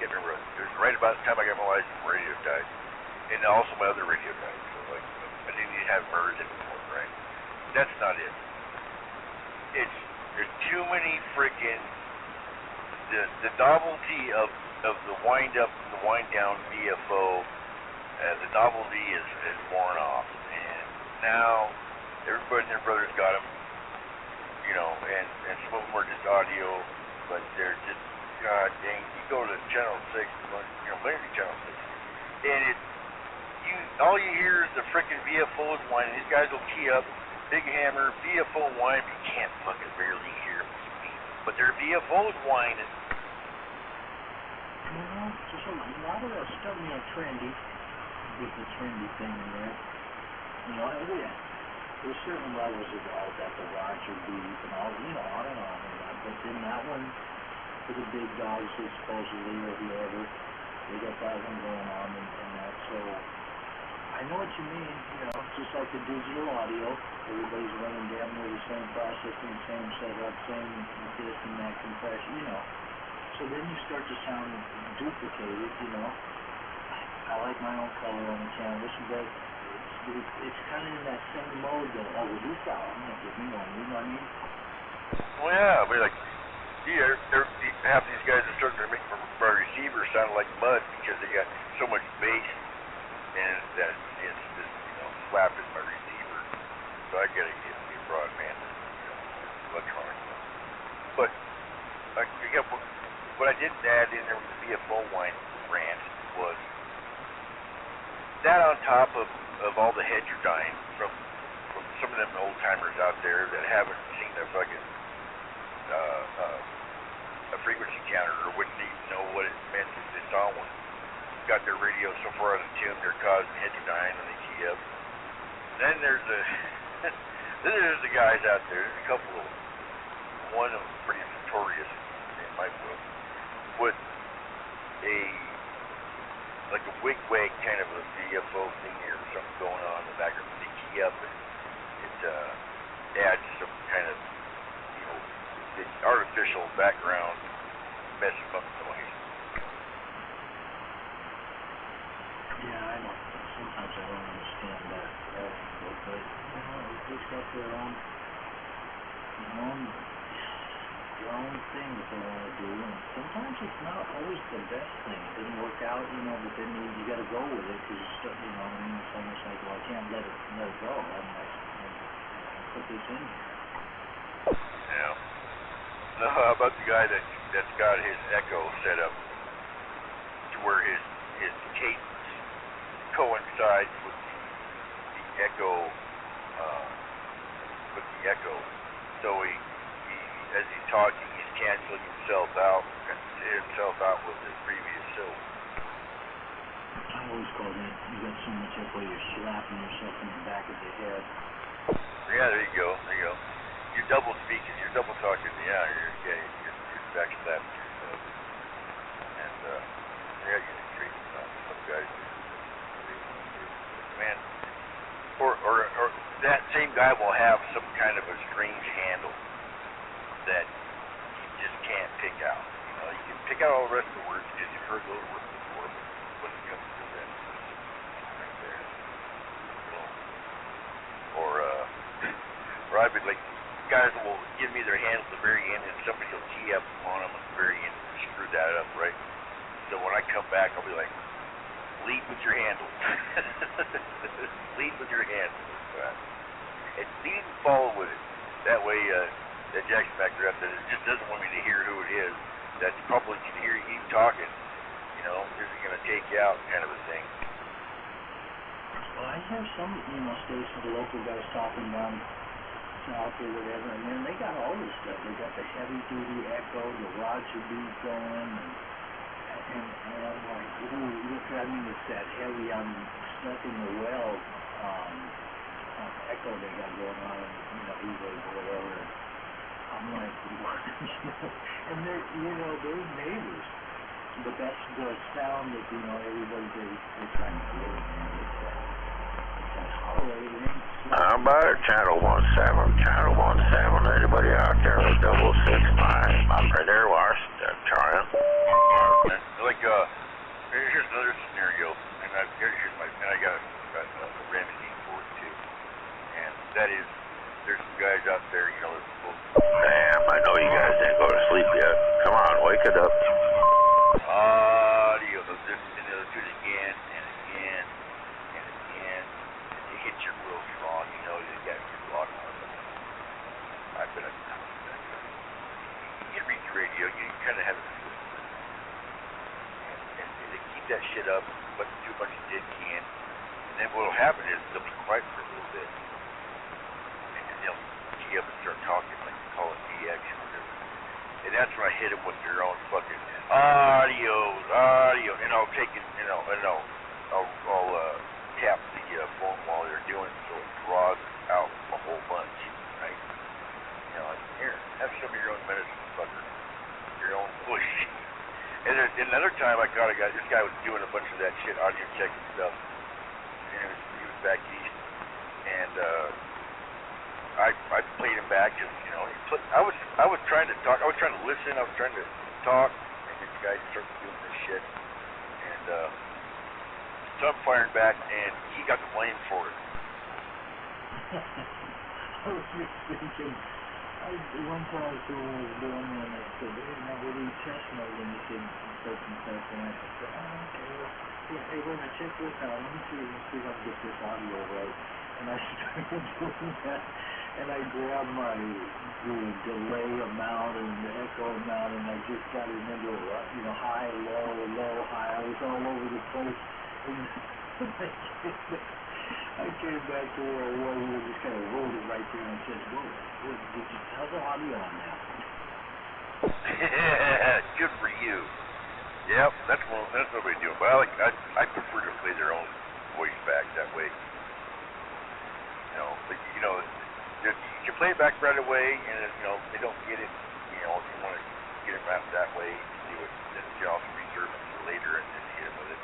Can't remember. It was right about the time I got my license, my radio died. And also my other radio died. So, like, I didn't even have MERS anymore, right? that's not it. There's too many freaking the novelty of the wind up and the wind down VFO. The novelty is worn off, and now everybody and their brother's got them, you know, and some of them are just audio, but they're just, god dang, you go to channel 6, you know, maybe channel 6, and all you hear is the freaking VFOs whining. These guys will key up, big hammer, VFO whine, but you can't fucking barely hear them speak, but they're VFOs whining. Well, just a lot of that stuff, you know, trendy, with the trendy thing in there. You know, and there's certain levels of all that, the Roger beef and all, you know, on and on and on. But then that one, for the big dogs, supposedly, or whoever, they got that one going on and that. So, I know what you mean, you know, just like the digital audio, everybody's running damn near the same processing, same setup, same this and that compression, you know. So then you start to sound duplicated, you know. I like my own color on the canvas, but it's kind of in that same mode that, oh, well, this out, I'm going to give me one, you know what I mean? Well, yeah, I mean, like, half these guys are starting to make my receiver sound like mud because they got so much bass, and that it's just, you know, slapping my receiver. So I gotta get a broadband, you know, electronic. But what I didn't add in there with the VFO wine rant was that on top of all the heads you're dying from some of them old timers out there that haven't seen a fucking a frequency counter or wouldn't even know what it meant if they saw one. Got their radio so far out of tune they're causing heads dying when they key up. Then there's the guys out there. There's a couple of them. One of them pretty notorious in my book with like a wig-wag kind of a VFO thing here or something going on in the background. They key up and it adds some kind of, you know, the artificial background messing up noise. Yeah, I know. Sometimes I don't understand that angle, but, you know, everybody's got their own thing that they want to do, and sometimes it's not always the best thing. It doesn't work out, you know, but then you got to go with it because you know, I mean, it's almost like, well, I can't let it go. I'm like, put this in here. Yeah. Now, how about the guy that's got his echo set up to where his cadence coincides with the echo, so he as he's talking, he's canceling himself out with his previous syllable. I always call that, you got so much echo, you're slapping yourself in the back of the head. Yeah, there you go. You're double speaking, you're double talking, you're back to that. And, yeah, you can treat some guys, man, or that same guy will have some kind of a strange handle that you just can't pick out. You know, you can pick out all the rest of the words because you've heard those words before, but when it comes to that right there, you know, or I've been like, guys will give me their handle at the very end and somebody will tee up on them at the very end and screw that up, right? So when I come back, I'll be like, lead with your handle. Lead with your handle. And lead and follow with it. That way, that Jackson back there just doesn't want me to hear who it is. That's probably can hear you talking, you know, isn't going to take you out kind of a thing. Well, I hear some, you know, stations, the local guys talking down south or whatever, and then they got all this stuff. They got the heavy-duty echo, the Roger beat going, and I'm like, ooh, look, I mean, it's that heavy, I'm stuck in the well echo they got going on, you know, E-Wave or whatever. I'm like, what? And they're, you know, they're neighbors. But that's the sound that, you know, they're trying to do. It's that hollering. How about it? Channel 17. Anybody out there with 669? I'm right there, Washington, trying. Like, here's another scenario, and I got a remedy for it too, and that is there's some guys out there, you know, Damn, I know you guys didn't go to sleep yet. Come on, wake it up. audio, and they'll do it again and again and again. It hits you real strong, you know, you got your block on it. I've been you read the radio, you kind of have a system. And they keep that shit up, but too much dead can. And then what'll happen is they'll be quiet for a little bit. And then they'll key up and start talking, like they call it DX or whatever. And that's when I hit them with their own fucking audio, and I'll take it, you know, and I'll tap the phone while they're doing it so it draws out a whole bunch, right? You know, like, here, have some of your own medicine, fucker. Your own push. And then another time I caught a guy, this guy was doing a bunch of that shit, audio check and stuff. And he was back east. And I played him back just, you know, I was trying to talk, I was trying to listen, I was trying to talk, and this guy started doing this shit. And so I'm firing back, and he got the blame for it. I was just thinking, one time I was doing and I said, hey, now what do you test mode? And he said, such and such, and I said, oh, okay, well, yeah, hey, wait a minute, check this out, let me see if I can get this audio right. And I started doing that, and I grabbed my delay amount and the echo amount, and I just got it into, you know, high, low, high. I was all over the place. And I came back to where I was, and I just kind of rolled it right there and said, whoa, how's the audio on that? Good for you. Yep, that's what we do. But I prefer to play their own voice back that way. You know, you can play it back right away, and you know they don't get it. You know, if you want to get it wrapped that way, you can do it. Then you can also reserve it for later and then hit it with it.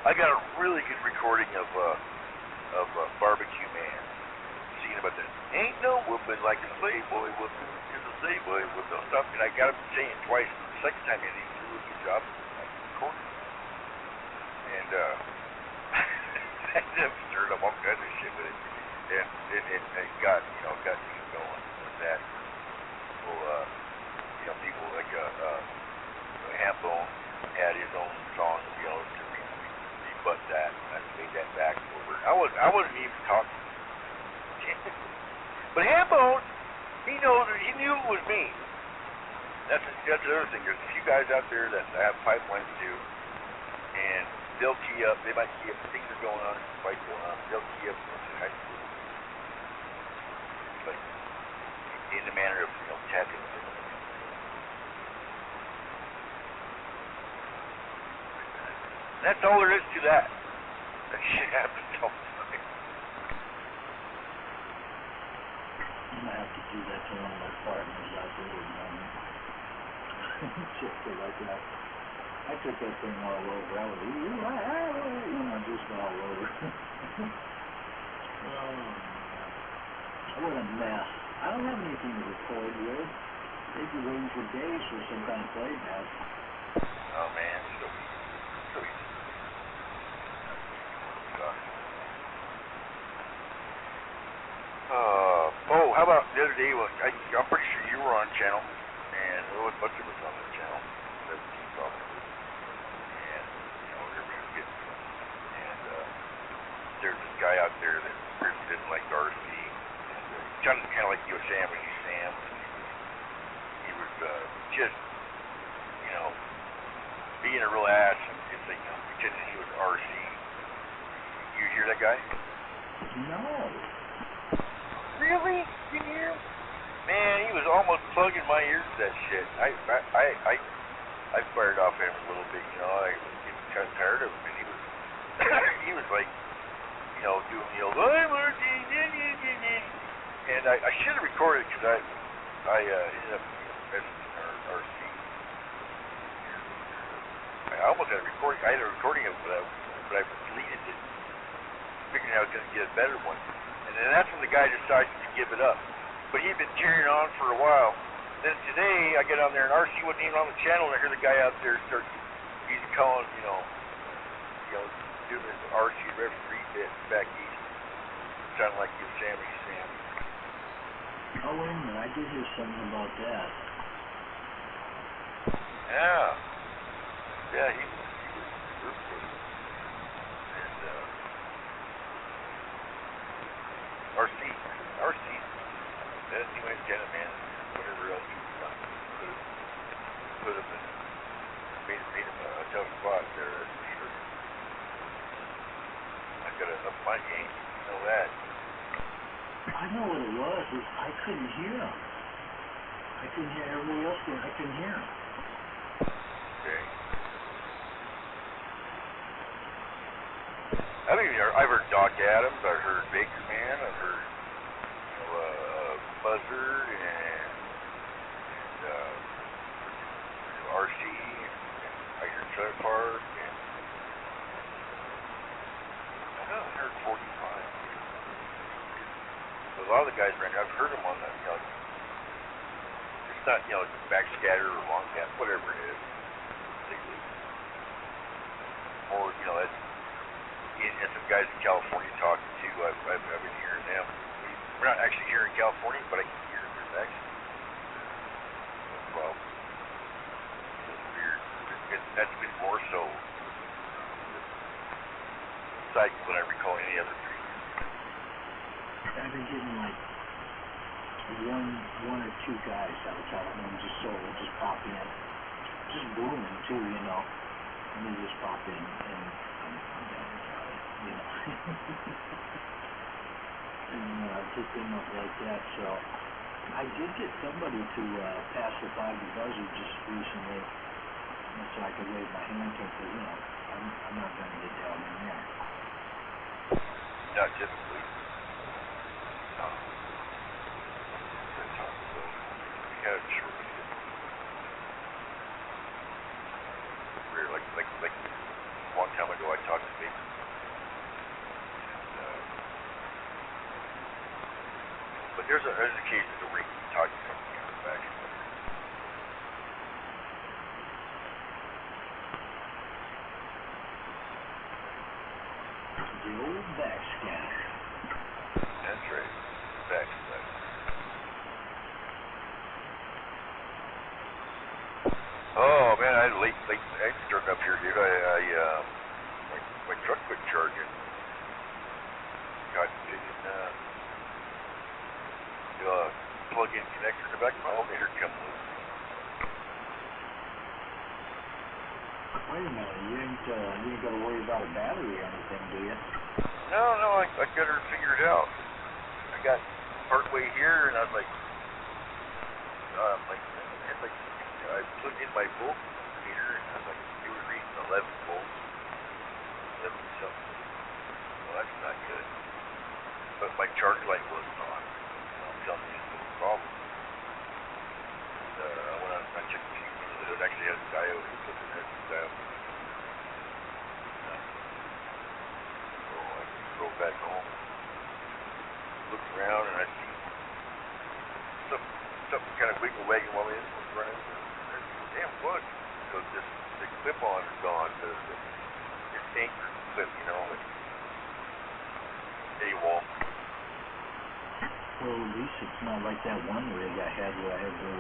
I got a really good recording of Barbecue Man singing about that. Ain't no whooping like a Playboy whooping is a Playboy with no stuff. And I got him saying it twice. The second time he did a really good job. I recorded. And I just stirred up all kinds of shit with it. And it got things going with that. Well, you know, people like Hambone had his own song, you know, to rebut that. I made that back over. I wasn't even talking. But Hambone, he knew it was me. That's the other thing. There's a few guys out there that have pipelines too, and they'll key up. They might key up. Things are going on. Fight going on. They'll key up. But in the manner of, you know, tapping. That's all there is to that. That shit happens all the time. I'm gonna have to do that to one of my partners out there with money. Just so like that. I took that thing all over. I was, you know, just all over. What a mess. I don't have anything to record with. They'd be waiting for days for some kind of playback. Oh man, so easy. How about the other day? I'm pretty sure you were on channel, and there was a bunch of us on the channel. And you know, we were getting, and there's this guy out there that really didn't like RC. And sounded kind of like Yosemite Sam. He was just, you know, being a real ass and you know, pretending he was RC. You hear that guy? No. Really? You hear him? Man, he was almost plugging my ears to that shit. I fired off at him a little bit, you know. I was getting kind of tired of him, and he was he was like, you know, doing the old I'm RC, and I should have recorded it because I ended up messaging RC. I almost had a recording. I had a recording of it, but I deleted it, figuring I was going to get a better one. And then that's when the guy decided to give it up. But he'd been cheering on for a while. Then today, I get on there, and RC wasn't even on the channel, and I hear the guy out there start, he's calling, you know, doing this RC referee bit back east. Sounded like Yosemite Sam. Oh, wait a minute. I did hear something about that. Yeah. Yeah, he was ruthless. And, RC. That he went down, man, whatever else he was done. Put him in, made him a tough spot there, that's for sure. I got to up my game, you know that. I know what it was. I couldn't hear him. I couldn't hear everybody else. I couldn't hear him. Okay. I've heard Doc Adams, I've heard Baker Man, I've heard Buzzard and RC, and I heard Trailer Park, and I heard 45. So a lot of the guys around here, I've heard them on the, it's not, backscatter or long gap, whatever it is. Or, that's, and some guys in California talking too, I've been hearing them. We're not actually here in California, but I can hear their accent. No problem. It's weird. That's been more so cycle than I recall any other 3 years. I've been getting like one or two guys out of California just pop in. Just booming too, And they just pop in and I'm down in Cali, and just thing up like that. So I did get somebody to pass the 5 buzzer just recently, so I could wave my hand to it. I'm not going to get down in there. Not typically. No. We had it short. Weird, like a long time ago I talked to Baker. But there's occasions where we can talk to somebody on the back. The old backscatter. That's right. Backscatter. Oh man, I struck up here, dude. My truck quit charging. Got plug-in connector in the back of my alternator come loose. Wait a minute, you ain't got to worry about a battery or anything, do you? No, I got her figured out. I got partway here, and I was like, I plugged in my volt meter, and I was like, it was reading 11 volts, 11 something. Well, that's not good. But my charge light wasn't on. I'm telling you, it's a problem. And, I went out and I checked the fuse. It actually has a diode. It put in there, diode. So I drove back home, looked around, and I see something kind of wiggle-wagging while the engine was running. Damn, what? So the clip-on is gone. It's anchor clip, AWOL. Well, at least it's not like that one rig I had where I had to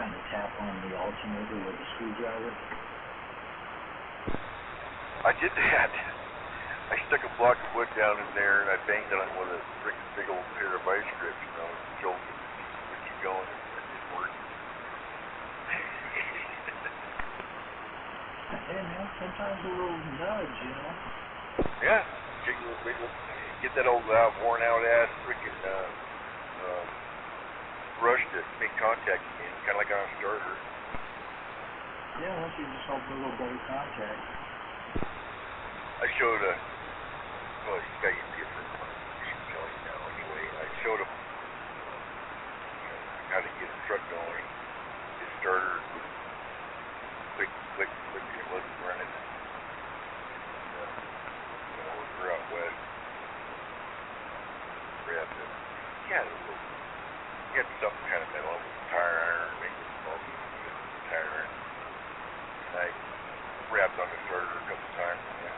kind of tap on the alternator with a screwdriver. I did that. I stuck a block of wood down in there and I banged it on with a freaking big old pair of vice grips, so keep going. It didn't work. Hey man, sometimes a little nudge, Yeah, get that old worn out ass freaking brush to make contact again, kind of like on a starter. Yeah, once you just open a little better contact. I showed well, you got to get this one. You should tell you now anyway. I showed him how to get his truck going. His starter was click, it wasn't running. We're out west. He had something kind of metal with tire iron, maybe tire iron. And I wrapped on the starter a couple times and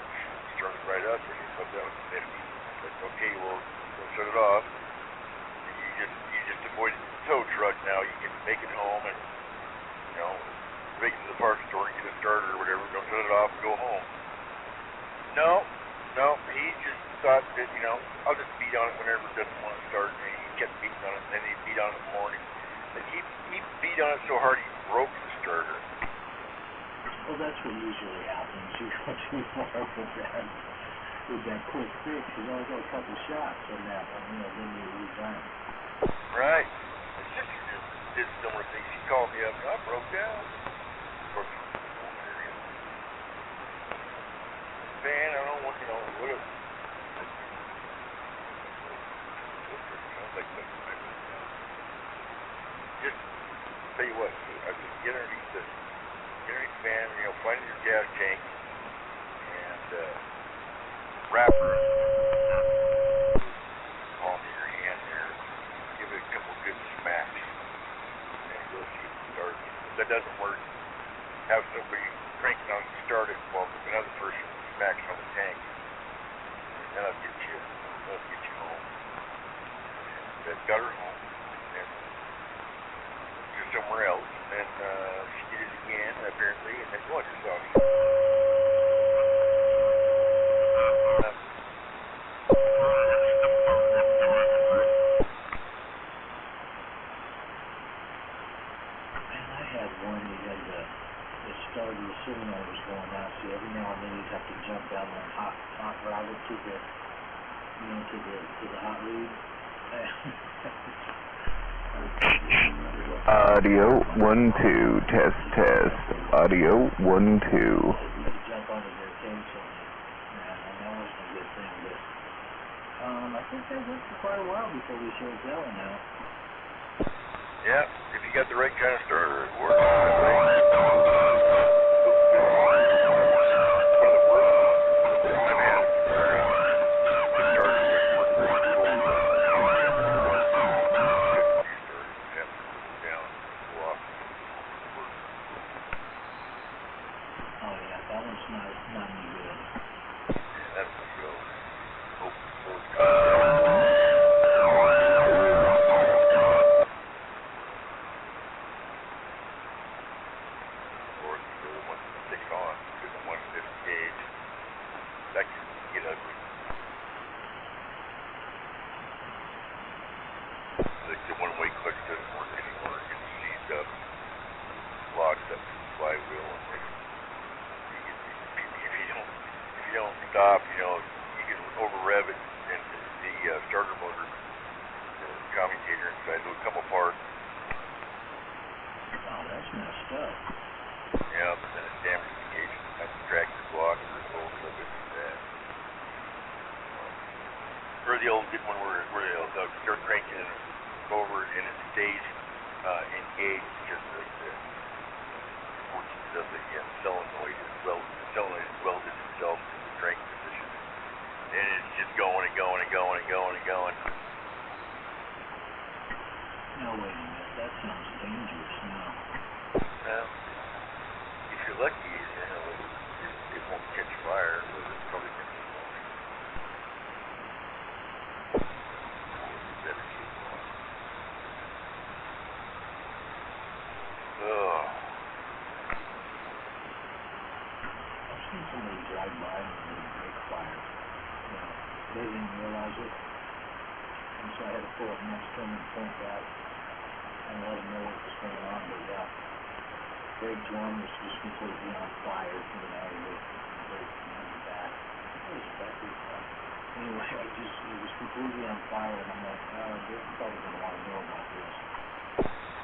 started right us, or you put down 50. It's like, okay, well, don't shut it off. You just avoid the tow truck now. You can make it home and, you know, make it to the parts store and get a starter or whatever. Don't shut it off and go home. No, he just thought that, you know, I'll just beat on it whenever it doesn't want to start. And he kept beating on it, and then he'd beat on it in the morning. And he beat on it so hard he broke the starter. Well, that's what usually happens. You go too far with that quick fix. You only go a couple shots on that one, you know, then you lose time. Right. The sister just did similar things. She called me up, and I broke down. Man, I don't want, you know, what if... Just tell you what, I just get underneath the fan, you know, find your gas tank, and wrap her palm of your hand there, give it a couple good smacks, and go see if it starts. If that doesn't work, have somebody cranking on to start it while another person smacks on the tank, and that'll get you home. That got her home, and to somewhere else, and she did it again, apparently, and then what? Just saw me. I had one that had the starter, the solenoid was going out, so every now and then you'd have to jump down and hot rod it to the, you know, to the hot lead. Audio 1 2 test. Audio 1 2. Jump onto their case, and that wasn't a good thing, but I think that went for quite a while before we showed that one out. Yeah, if you got the right kind of starter, it works.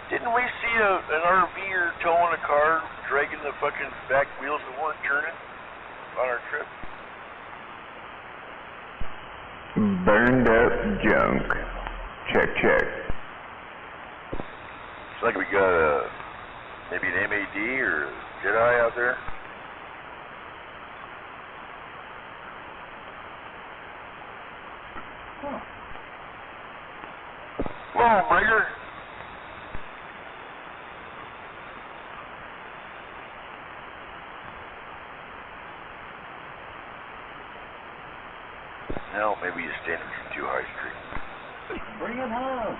Didn't we see an RVer towing a car, dragging the fucking back wheels that weren't turning on our trip? Burned up junk. Check. Looks like we got maybe an MAD or a Jedi out there. Huh. Hello, Brigger. No, maybe you're standing from 2 High Street. Bring it home.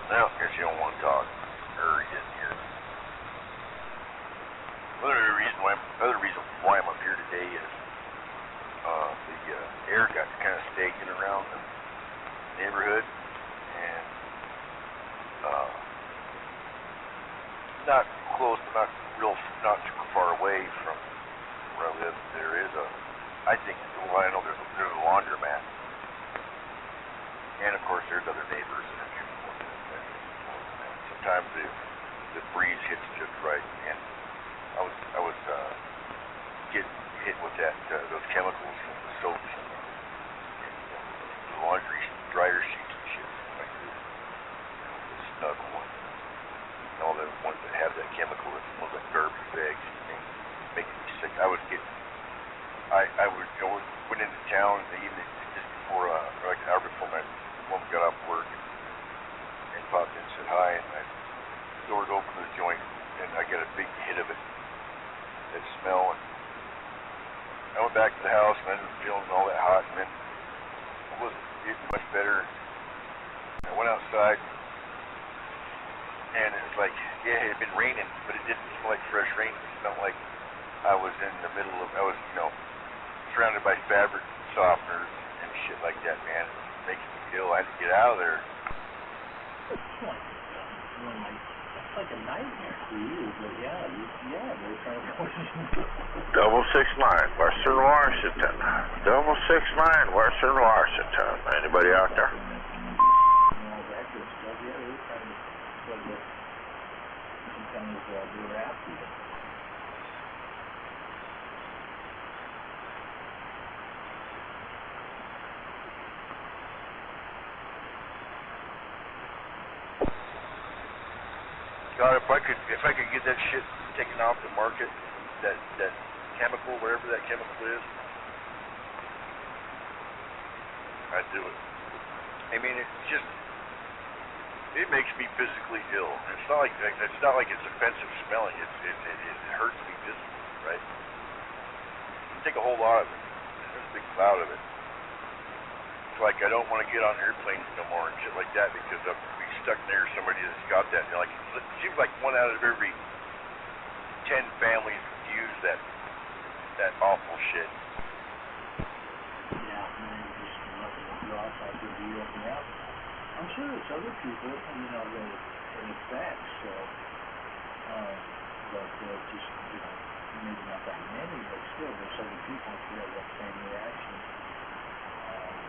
Well, guess you don't want to talk. Or he didn't hear. Other reason why I'm up here today is the air got kind of stagnant around the neighborhood, and not close, not super far away from where I live. There is I know there's a laundromat, and of course there's other neighbors. Sometimes the breeze hits just right, and I was getting hit with those chemicals from the soaps and the laundry dryer sheets and shit, like the snug ones, and all the ones that have that chemical that smells like garbage bags, making me sick. I went into town the evening just before, like an hour before my woman got off work, and popped in and said hi, and I doors open to the joint, and I got a big hit of it, that smell, and I went back to the house, and I wasn't feeling all that hot, and then I wasn't getting much better. I went outside, and it was like, yeah, it had been raining, but it didn't smell like fresh rain. It smelled like I was in the middle of, surrounded by fabric softeners and shit like that, man. It was making me ill. I had to get out of there. It's like a nightmare for you, but they're trying to Double 69, Western Washington. Double 69, Western Washington. Anybody out there? Sometimes they're after you. God, if I could get that shit taken off the market, that chemical, wherever that chemical is, I'd do it. I mean, it makes me physically ill. It's not like it's offensive smelling. It hurts me physically, right? You take a whole lot of it. There's a big cloud of it. It's like I don't want to get on airplanes no more and shit like that because I'll be stuck near somebody that's got that. And like, it seems like 1 out of every 10 families use that awful shit. Yeah, and just nothing to do outside to do anything else. I'm sure there's other people, that it affects, so, but just, maybe not that many, but still, there's other people who have that same reaction.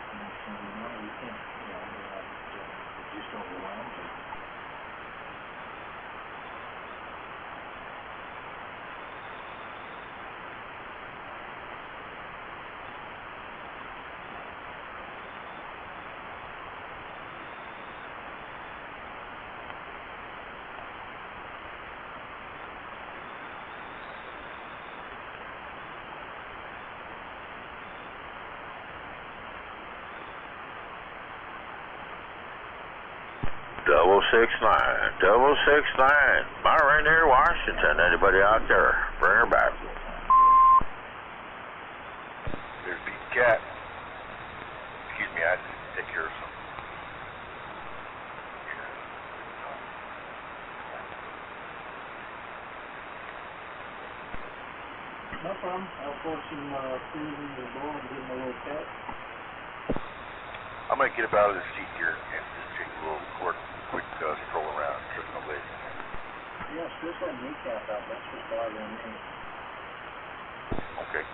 And so, we can't, it just overwhelms them. Double 69, Mount Rainier, Washington. Anybody out there? Bring her back. There's Beat Cat. Excuse me, I had to take care of something. No problem. I'll pour some food in the bowl and give him a little pet. I'm going to get up out of the seat here and just take a little quick stroll around. There's no lady. Yeah, still that kneecap out. That's what's bothering me. Okay.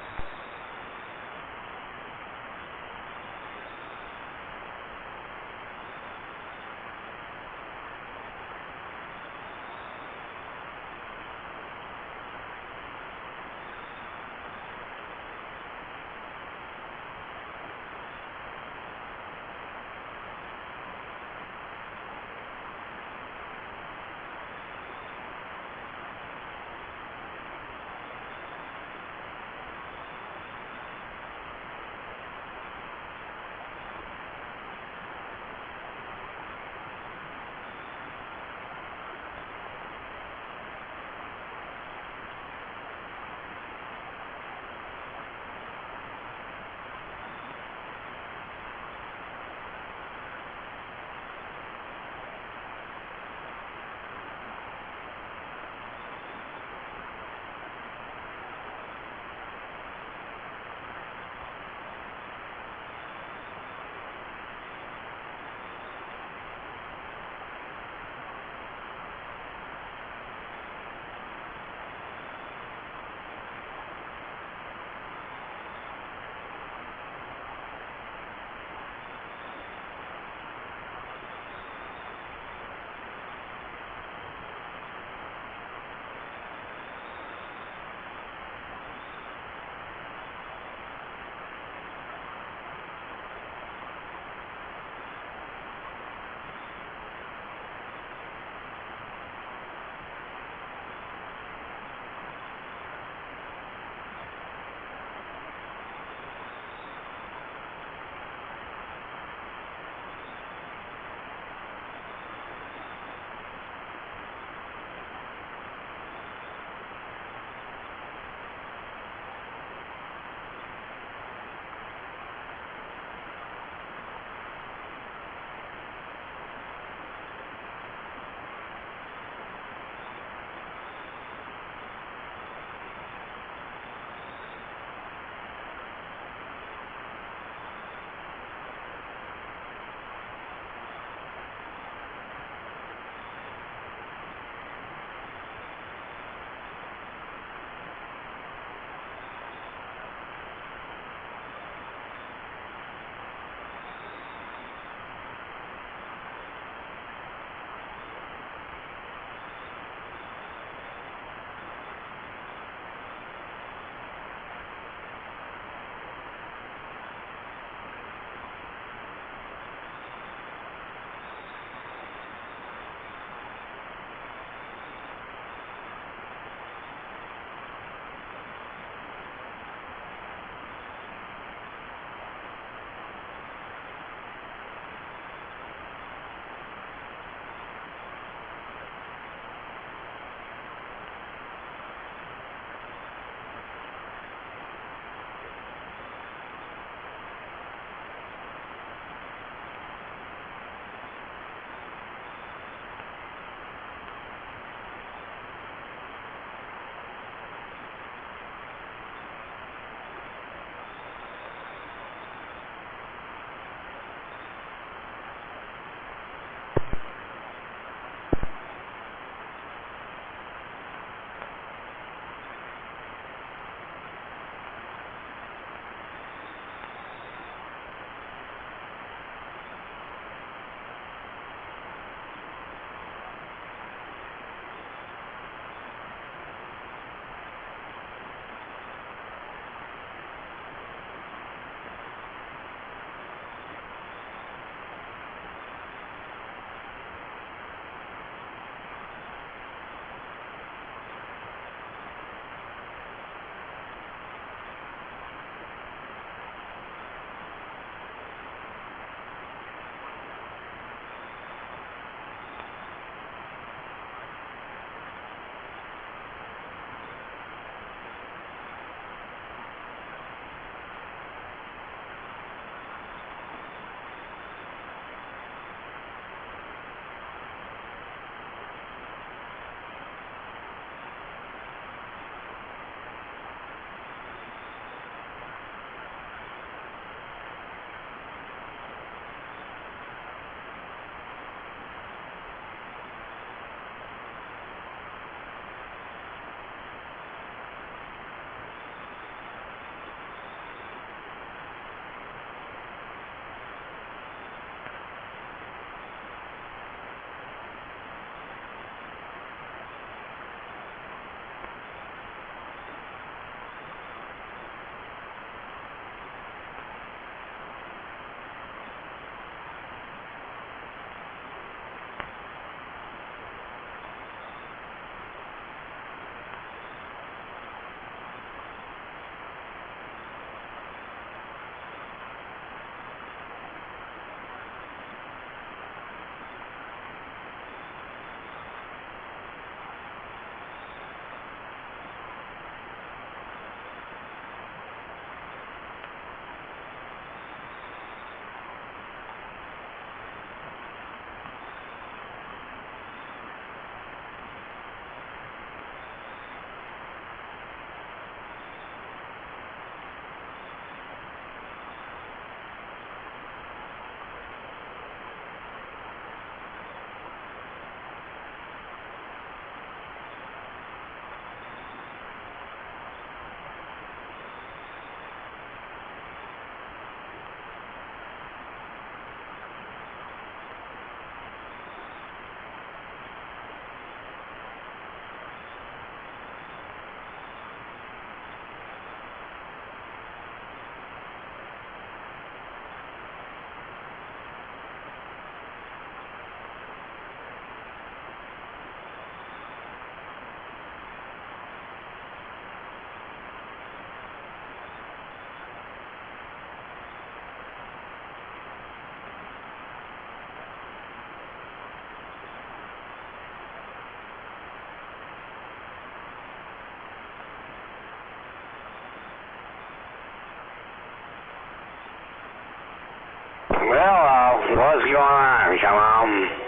what's going on? Come on.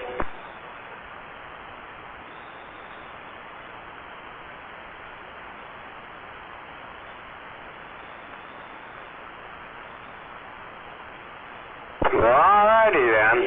Alrighty then.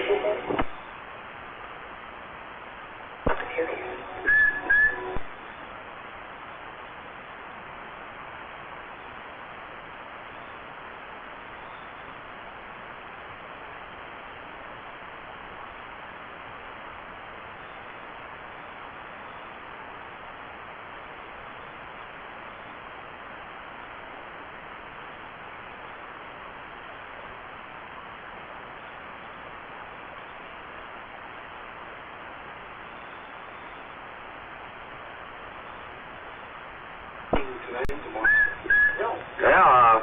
Yeah.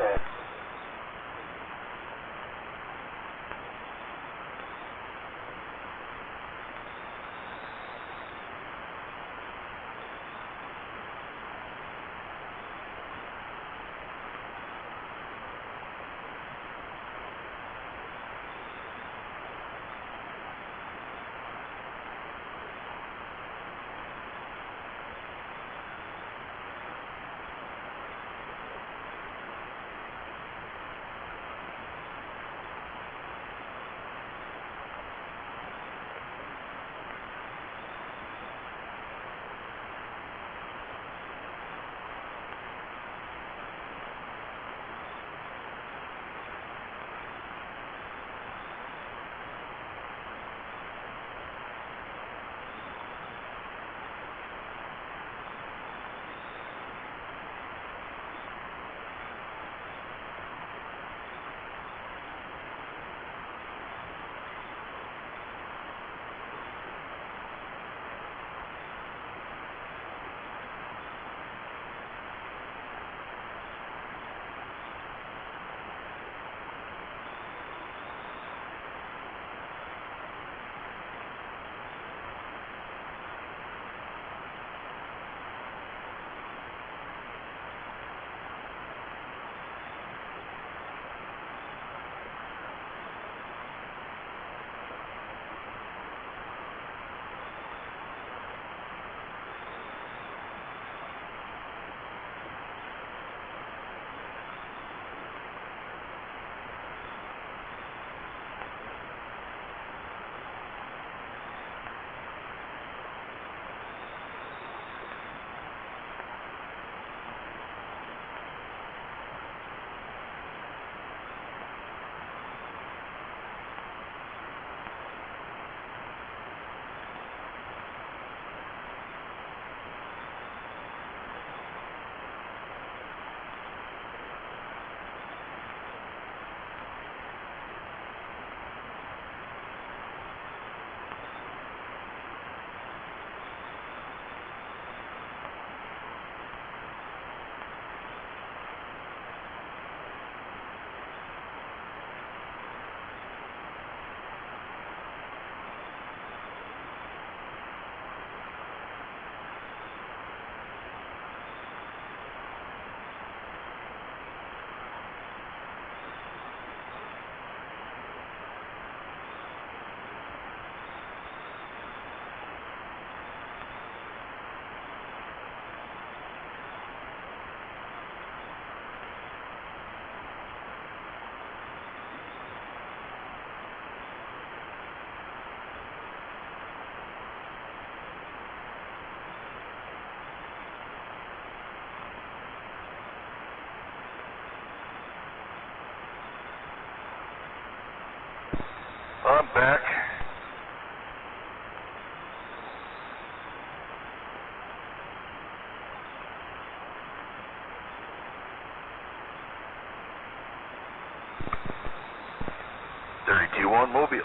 I'm back. $32-1 Mobile.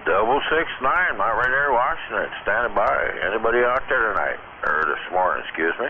669, I'm right there watching it, standing by. Anybody out there tonight? Or this morning, excuse me.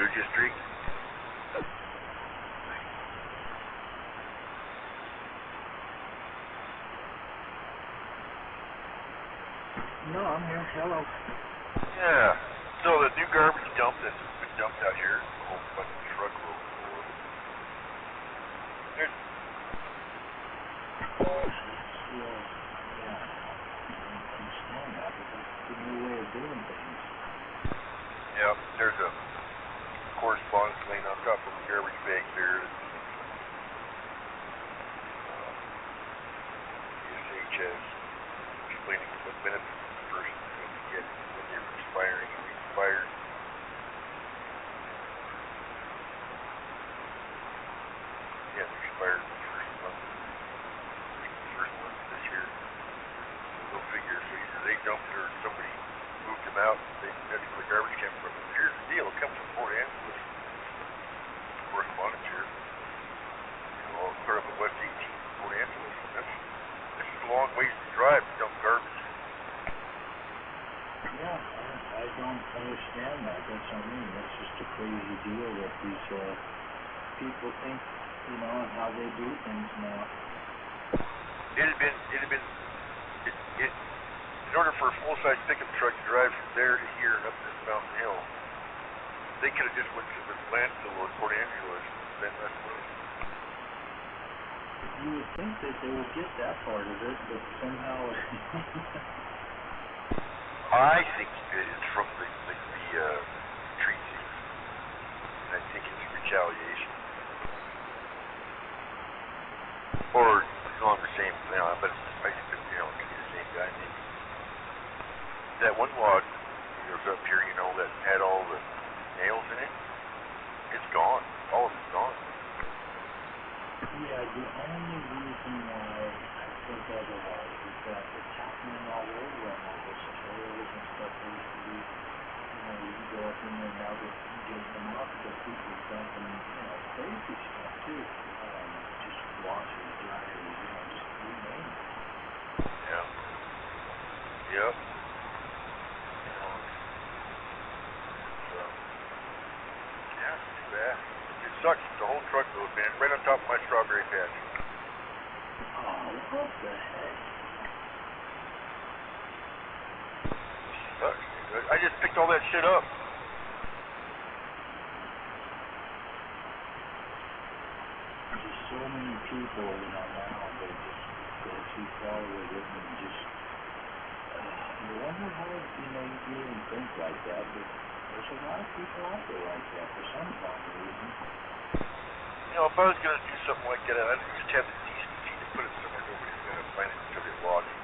Water District. No, I'm here. Hello. Yeah. So the new garbage dump that's been dumped out here, a whole fucking truckload full of it. There's yeah, there's a correspondence lane on top of the garbage bag there. DSHS explaining what benefits the person is going to get when they're expiring and expired. Yeah, they expired the first month. I think the first month of this year. Go figure. So either they dumped it or somebody moved them out. That's where the garbage came from. Here's the deal. It comes from Port Angeles. Correspondence here. You know, all clear up at West 18th, Port Angeles. This is a long ways to drive to dump garbage. Yeah, I don't understand that. That's what I mean. That's just a crazy deal that these people think, you know, and how they do things now. In order for a full-size pickup truck to drive from there to here and up this mountain hill, they could have just went to the landfill at Port Angeles and spent less money. You would think that they would get that part of it, but somehow... I think it's from the treaties, and I think it's retaliation. Or along the same, you know, but I think that, you know, it could be the same guy maybe. That one log that was up here, you know, that had all the nails in it, it's gone. All of it's gone. Yeah, the only reason why I think otherwise is that it's happening all over on all those trails and stuff that used to be, you know, you go up in there now that you get them out because people are dumping, you know, crazy stuff too. Just washers, dryers, you know, just you name it. Yeah. Yep. Yeah, too bad. It sucks. The whole truckload, man, right on top of my strawberry patch. Oh, what the heck? Sucks. I just picked all that shit up. There's so many people, you know, now they just go too far with it and just, you wonder how, you know, you can even think like that, but there's a lot of people out there like that for some kind of reason. You know, if I was going to do something like that, I'd just have the decency to put it somewhere nobody's going to find it until they log it.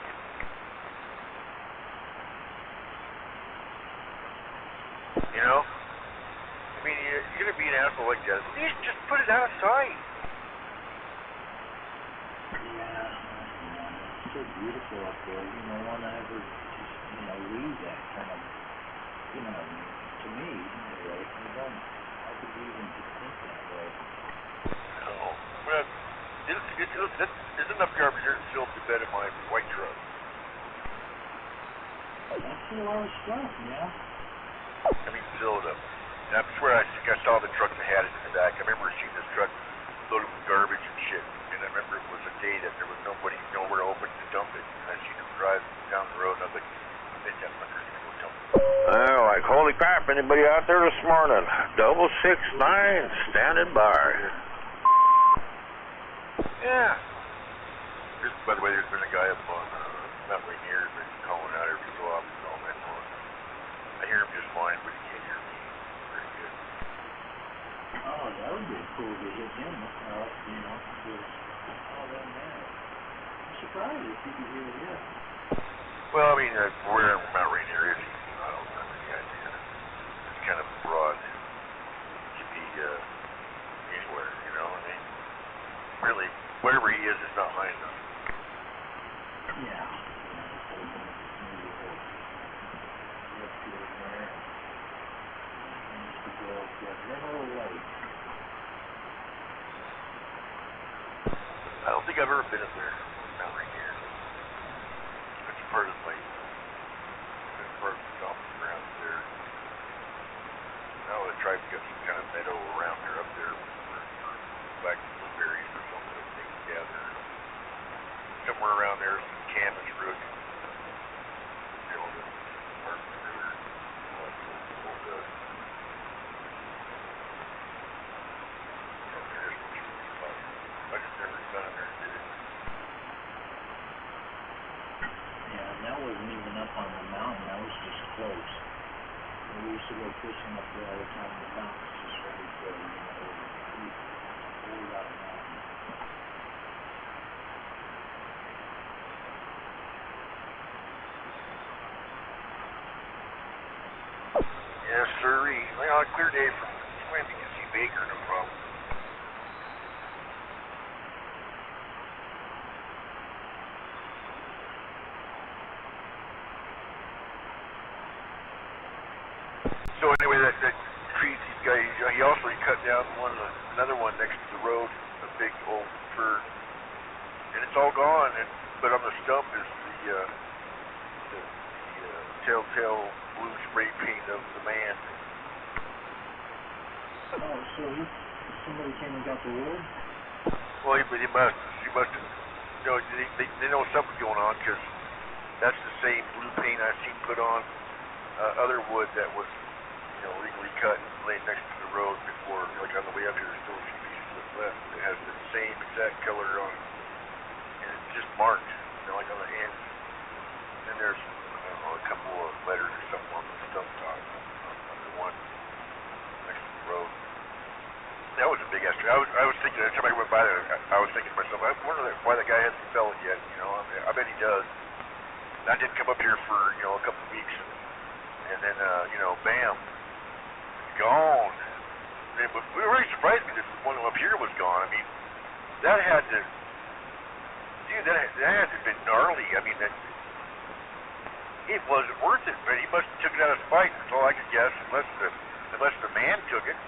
You know? I mean, you're going to be an asshole like that. At least just put it out of sight. Yeah, it's so beautiful up there. You know, one I ever just, you know, read that kind of, you know, to me, anyway, you don't, how could you even think that way? No. Well, there's enough garbage here to fill the bed of my white truck. That's a lot of stuff, yeah. I mean, fill it up. And I swear I think I saw the truck that had it in the back. I remember seeing this truck loaded with garbage and shit. And I remember it was a day that there was nobody nowhere open to dump it. And I seen him drive down the road, and I was like, I bet that fucker's gonna go dump it. Oh, like holy crap! Anybody out there this morning? 669 standing by. Yeah. By the way, there's been a guy up on Mount Rainier that's been calling out every so often all night long. I hear him just fine, but he can't hear me very good. Oh, that would be cool to hit him, you know, with all that man. I'm surprised if you could hear him. Well, I mean, where Mount Rainier is, I don't have any idea. It's kind of broad. It could be anywhere, you know. I mean, really, wherever he is not high enough. Yeah. I don't think I've ever been up there, Mount Rainier. It's part of the lake. It's part of the dumping ground there. I would try tribe's got some kind of meadow around there up there for black blueberries or something that they can gather. Somewhere around there, some camas root. You know, the Martin River, old I just never got in there and did it. Yeah, and that wasn't even up on the mountain, that was just close. And we used to go fishing up there all the time, the mountain's just right there, you know, over the creek, way out of mountain. Yes, sirree. Well, on a clear day from swimming, you see Baker, no problem. So anyway, that tree, these guys, he also cut down another one next to the road, a big old fir, and it's all gone. But on the stump is the telltale blue spray paint of the man. Oh, so somebody came and got the wood? Well, he must have. You know, they know something's going on because that's the same blue paint I've seen put on other wood that was, you know, legally cut and laid next to the road before. Like on the way up here, there's still a few pieces of left. It has the same exact color on it, and it's just marked, you know, like on the end. And there's, I don't know, a couple of letters or something on the stump top on the one next to the road. That was a big ass tree. I was thinking, every time I went by there, I was thinking to myself, I wonder why that guy hasn't felled it yet. You know, I bet he does. And I didn't come up here for, you know, a couple of weeks, and then, you know, bam, it's gone. And it really surprised me that the one up here was gone. I mean, that had to, dude, that had to have been gnarly. I mean, it wasn't worth it, but he must have took it out of spite. That's all I could guess, unless the man took it.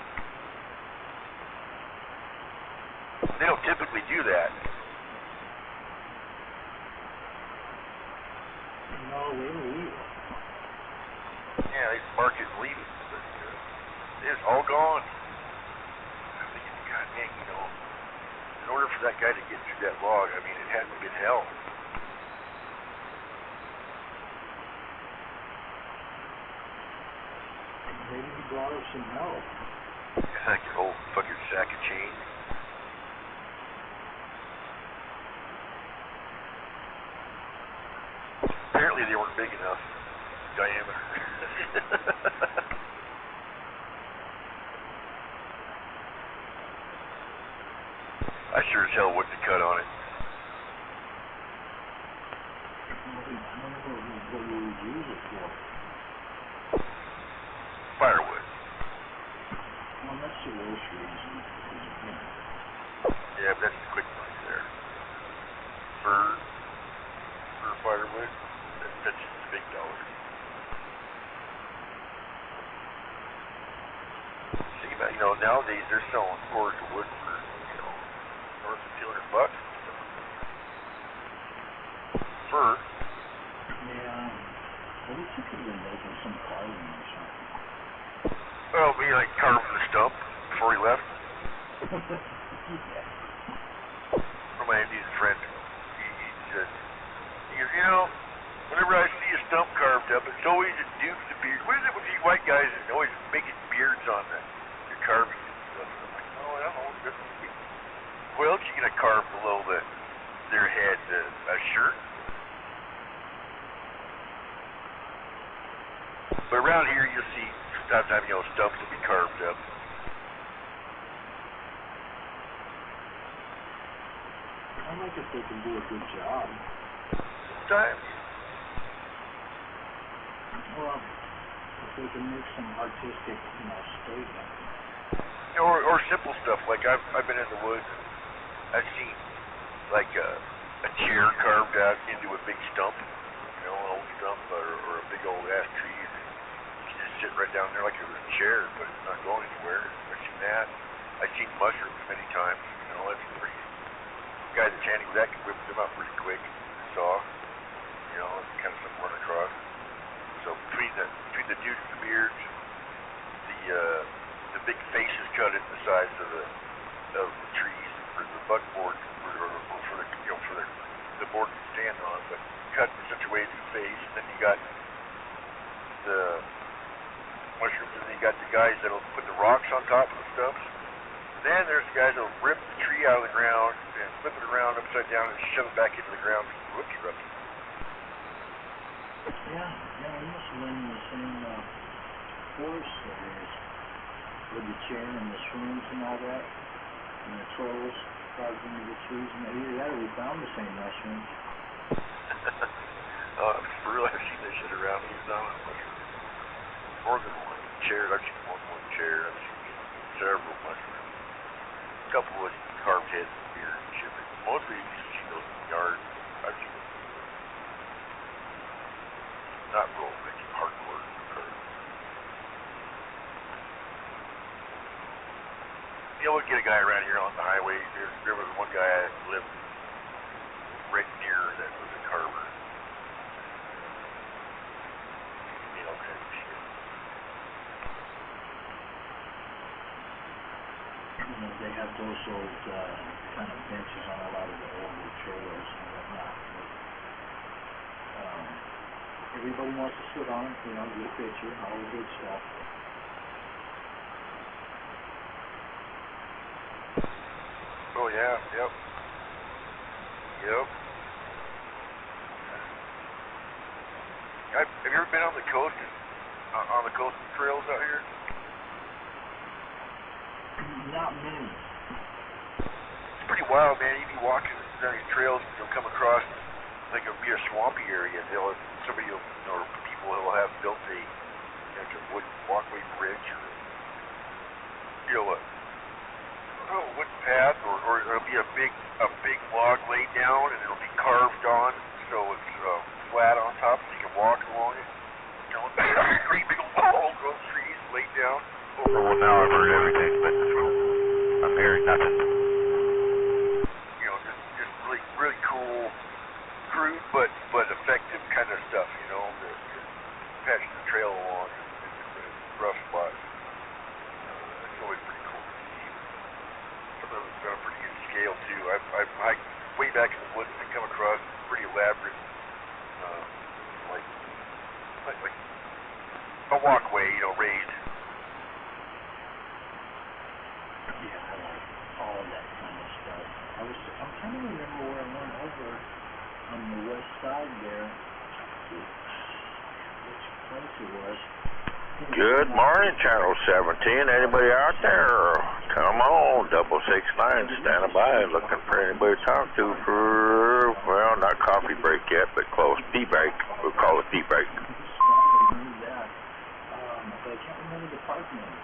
They don't typically do that. No, they leave it. Yeah, they mark it and leave it. But it's all gone. I'm thinking, God dang, you know, in order for that guy to get through that log, I mean, it had to been hell. Maybe he brought us some help. Like an old fucking sack of chain. Apparently they weren't big enough diameter. I sure as hell wouldn't have cut on it. What you would use it for? Firewood. Well, that's the worst reason. Yeah, but that's the quick money there. For firewood, that's just the big dollars. Think about, you know, nowadays they're selling cords of wood for, you know, north of $200. Fur. Yeah. What if you could have been making some carving or something? Well, we like carving the stump before he left. Yeah. From my Indian friend, he said, you know, whenever I see a stump carved up, it's always a duke's a beard. What is it with these white guys that always making beards on their carvings and stuff? I'm like, no, I don't know. What else you gonna carve below their head? A shirt? But around here, you'll see sometimes, you know, stumps will be carved up. I like if they can do a good job. Sometimes. Well, if they can make some artistic, you know, statement. Or simple stuff, like I've been in the woods and I've seen like a chair carved out into a big stump, you know, an old stump or a big old ass tree. You can just sit right down there like it was a chair, but it's not going anywhere. I've seen that. I've seen mushrooms many times, you know, that's pretty. The guy that's handy with that can whip them out pretty quick. Saw, you know, it's kind of something run across. So between the dudes with the beards, the the big faces cut in the sides of the trees for the buckboard or for the for the board to stand on, but cut in such a way to face. Then you got the mushrooms, and then you got the guys that'll put the rocks on top of the stumps. Then there's the guys that'll rip the tree out of the ground and flip it around upside down and shove it back into the ground for root eruption. Yeah, we must have been in the same forest areas with the chair and the shrooms and all that, and the trolls carved into the trees, and either that or we found the same mushrooms. For real, I've seen this shit around. He's on more than one chair. I've seen more than one chair. I've seen several mushrooms. A couple with carved heads and beard and shit. But mostly you used to see those in the yard. I've seen them. Not real big, hardcore. You know, we'd get a guy around here on the highway. There was one guy that lived right near that was a carver. You know, kind of shit. You know, they have those old kind of benches on a lot of the older trailers and whatnot. Everybody wants to sit on it, you know, get a picture, all the good stuff. Oh yeah, yep. Have you ever been on the coast, on the coastal trails out here? Not many. It's pretty wild, man. You be walking down these trails and you'll come across, like it'll be a swampy area. Somebody will, or people will have built a wood walkway bridge, or a wooden path, or it'll be a big log laid down and it'll be carved on, so it's flat on top, so you can walk along it. Great big old growth trees laid down. Well, now I've heard everything, but I'm hearing nothing. You know, just really cool, crude but effective kind of stuff. You know, patching the trail along in rough spots. It's always pretty cool to see. Some of it's on a pretty good scale too. I've hiked way back in the woods and come across pretty elaborate, like a walkway, you know, raised. Yeah, I like all that kind of stuff. I'm trying to remember where I went over on the west side there. Which place it was. Good morning, Channel 17. Anybody out there? Come on, 669, standing by, looking for anybody to talk to for, well, not coffee break yet, but close. Tea break. We'll call it tea break. I remember that. But I can't remember the park name.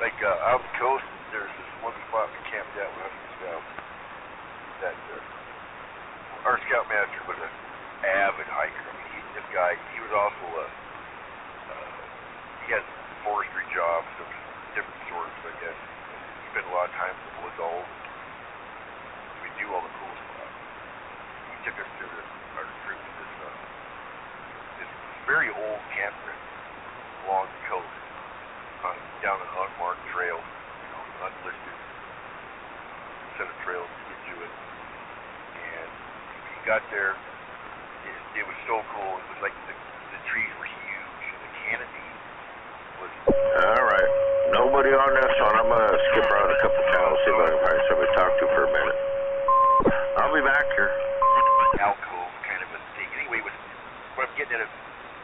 Like out on the coast, there's this one spot we camped at when I was scout. That our scoutmaster was an avid hiker. I mean, this guy, he was also he had forestry jobs of different sorts, I guess. He spent a lot of time in the woods all over. We do all the cool stuff. He took us to our trip to this very old campground along the coast. Down an unmarked trail, you know, unlisted set of trails to get to it. And we got there, it was so cool. It was like the trees were huge, and the canopy was... All right. Nobody on this one. I'm going to skip around a couple channels, see if I can find somebody to talk to for a minute. I'll be back here. Alcove kind of a thing. Anyway, what I'm getting at is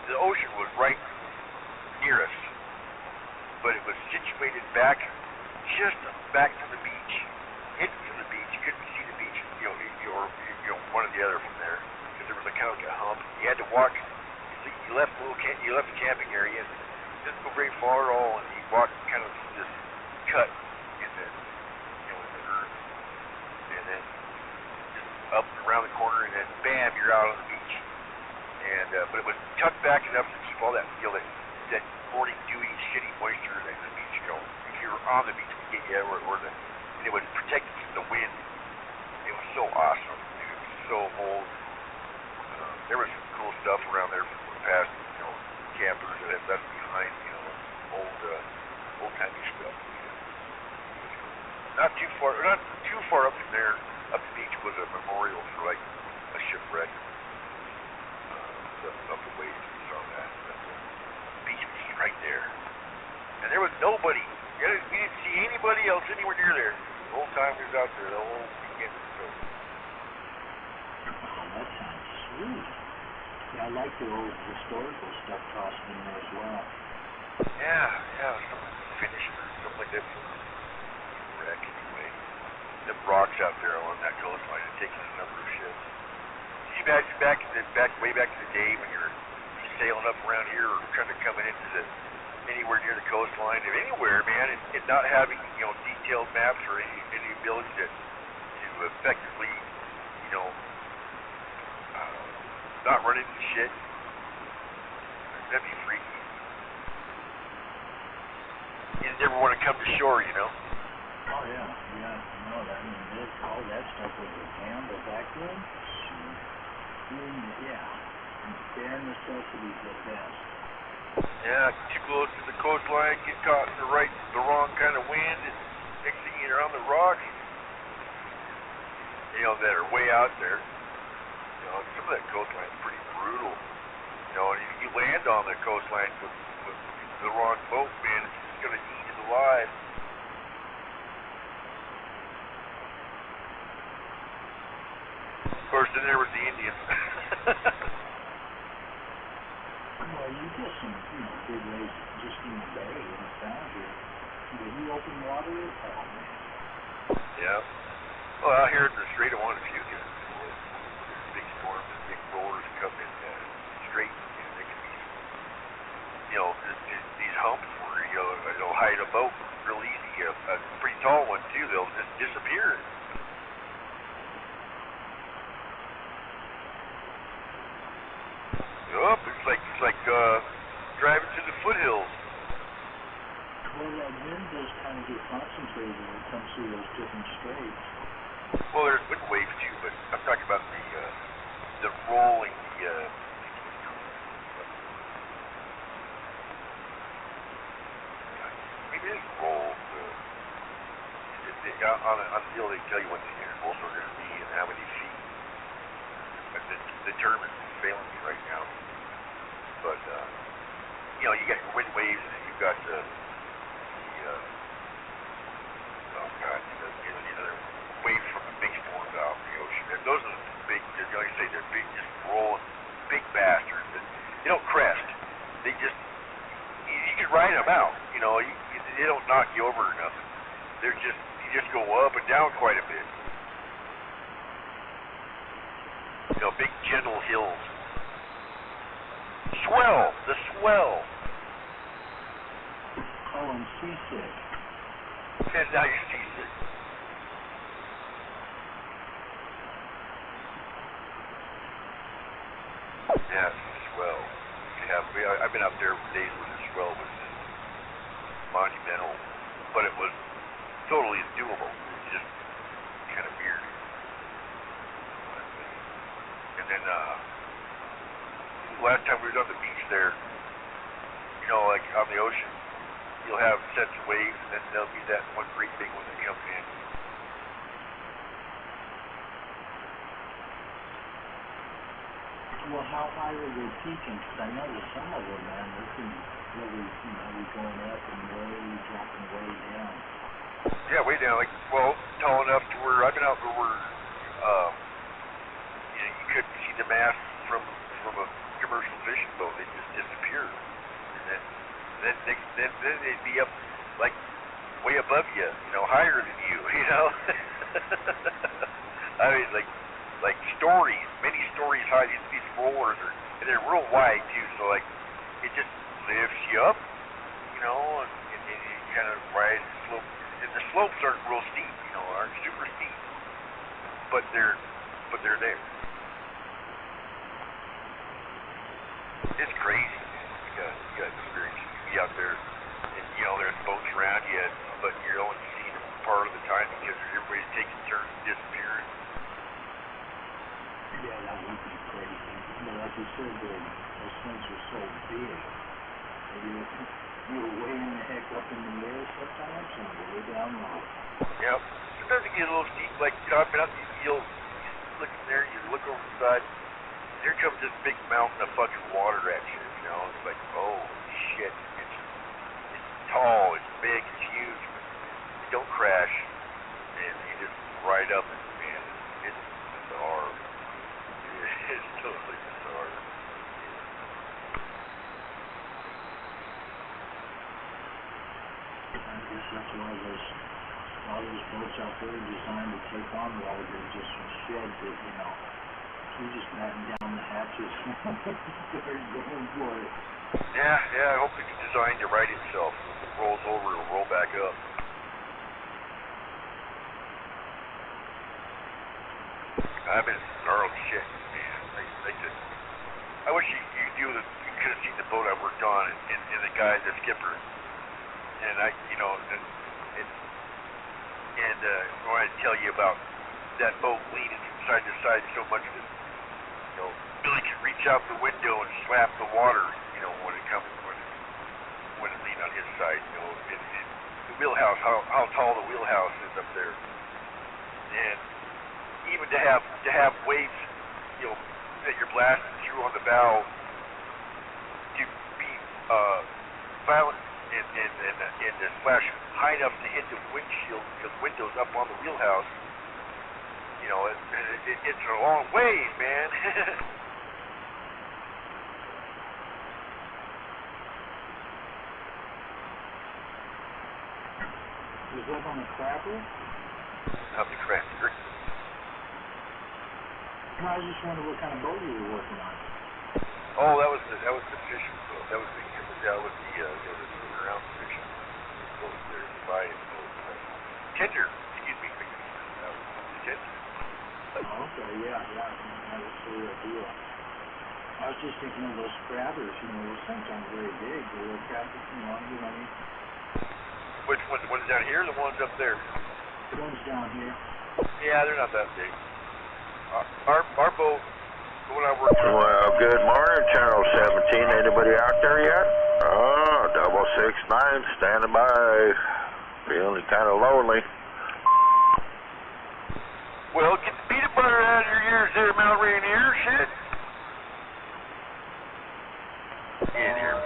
the ocean was right near us, but it was situated back, just back to the beach, hidden from the beach. You couldn't see the beach, you know, one or the other from there, because there was a kind of like a hump. You had to walk. You left the camping area, and didn't go very far at all, and you walked kind of through this cut in the, in the earth, and then just up and around the corner, and then bam, you're out on the beach. And but it was tucked back enough to keep all that that morning dewy, shitty moisture that the beach, you know, if you were on the beach, would get you, and it would protect you from the wind. It was so awesome. It was so old. There was some cool stuff around there from the past, you know, campers that have left behind, you know, old-timey stuff. Not too far up from there. Up the beach was a memorial for like a shipwreck. Up the ways we saw that. But the beach was just right there, and there was nobody. We didn't see anybody else anywhere near there. The old timers out there the whole weekend. So. Oh, that sounds sweet. Yeah, I like the old historical stuff tossed in there as well. Yeah, something finished or something like that. Wreck anyway. The rocks out there along that coastline have taken a number of ships. Can you imagine way back in the day when you're sailing up around here or trying to come into anywhere near the coastline, or anywhere, man, and not having, you know, detailed maps or any ability to effectively, you know, not run into shit. That'd be freaky. You never want to come to shore, you know. Oh yeah, no, I mean, all that stuff was a gamble back then. Yeah, bare necessities at best. Yeah, too close to the coastline, get caught in the wrong kind of wind, and next thing you're on the rocks, you know, that are way out there. You know, some of that coastline is pretty brutal. You know, and if you land on the coastline with the wrong boat, man, it's going to eat you alive. Of course, then there was the Indians. Well, you get some, you know, big waves just in the bay and down here. Did you open water? Oh, man. Yeah. Well, out here in the Strait of Juan, a few big storms and big rollers come in straight. And they can be, you know, these humps where you'll hide a boat real easy. A pretty tall one too. They'll just disappear. Up, it's like driving to the foothills. Well, that wind does kind of get concentrated when it comes through those different straits. Well, there's wind waves too, but I'm talking about the rolling, maybe it is roll. On the deal, they tell you what the intervals are going to be and how many feet. But the term is failing me right now. But, you know, you got your wind waves and then you've got the waves from the big storms out in the ocean. And those are the big, you know, you say they're big, just rolling, big bastards. That they don't crest. They just, you can ride them out. You know, they don't knock you over or nothing. They're just, you just go up and down quite a bit. You know, big gentle hills. Swell, the swell. Oh, I'm seasick. And now you're seasick. Yeah, swell. I've been out there days when the swell was monumental, but it was totally doable. It's just kind of weird. And then last time we was on the beach there, you know, like on the ocean, you'll have sets of waves, and then there'll be that one great big one that comes in. Well, how high are they peaking? Because I know that some of them, man, they can really, you know, be going up and way dropping way down. Yeah, way down. Like, well, tall enough to where I've been out there where, you know, you couldn't see the mast from a commercial fishing boat. They just disappear, and then they'd be up like way above you, you know, higher than you, you know. I mean, like stories, many stories high. These rollers are, and they're real wide too. So like, it just lifts you up, you know, and you kind of ride the slope. And the slopes aren't real steep, you know, aren't super steep, but they're there. It's crazy. You got experience. You be out there, and you know there's boats around you, but you're only seeing them part of the time because everybody's taking turns disappearing. Yeah, that would be crazy. You know, like you said, those things are so big. You're way in the heck up in the air sometimes and way down low. Yep. Sometimes it gets a little steep, like, you know, I've been out in the field, you look in there, you look over the side, and here comes this big mountain of fucking water at you, you know, it's like, oh, shit, it's tall, it's big, it's huge, but you don't crash, and you just ride up it, man, it's bizarre. It's totally bizarre. I guess that's why all those boats out there are designed to take on water. They're just shed that, you know, you just batten down the hatches. They're going for it. Yeah, I hope it's designed to right itself. If it rolls over, it'll roll back up. I've been gnarly shit, man. I wish you could have seen the boat I worked on and the guy, the skipper. And I want to tell you about that boat leaning from side to side so much that, you know, Billy could reach out the window and slap the water, you know, when it leaned on his side, you know, the wheelhouse, how tall the wheelhouse is up there. And even to have waves, you know, that you're blasting through on the bow to be violent and the splash high enough to hit the windshield, the windows up on the wheelhouse, you know, it's a long wave, man. Was that on the crapper? Not the crapper. I was just wondering what kind of boat you were working on. Oh, that was the fishing boat. That was the moving around fishing boat there by tender. Excuse me. That was the tender. Oh, okay, yeah, that was the real deal. I was just thinking of those crabbers, you know, those things aren't very big. The little crabbers, you know what I mean? Which ones? The ones down here or the ones up there? The ones down here. Yeah, they're not that big. Our boat, the one I worked on. Well, good morning, Channel 17. Anybody out there yet? Oh, 669, standing by. Feeling kind of lonely. Well, get the peanut butter out of your ears there, Mount Rainier. Shit. Yeah, there.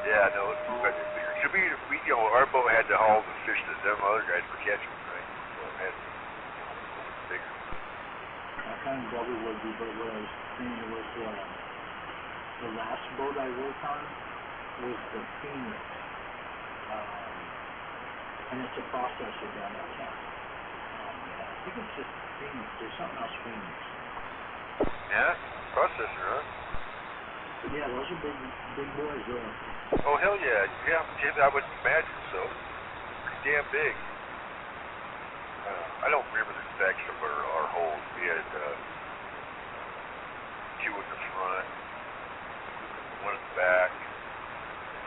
Yeah, no, it's quite a bit bigger. So we, you know, our boat had to haul the fish that them other guys were catching, right? So it had to be bigger. I kind of double with you, but what I was saying was the last boat I worked on was the Phoenix. And it's a processor down in town. I think it's just Phoenix. There's something else Phoenix. Yeah, processor, huh? Yeah, those are big boys there. Oh, hell yeah. Yeah, I would imagine so. Pretty damn big. I don't remember the specs of our holes. We had 2 in the front, 1 in the back.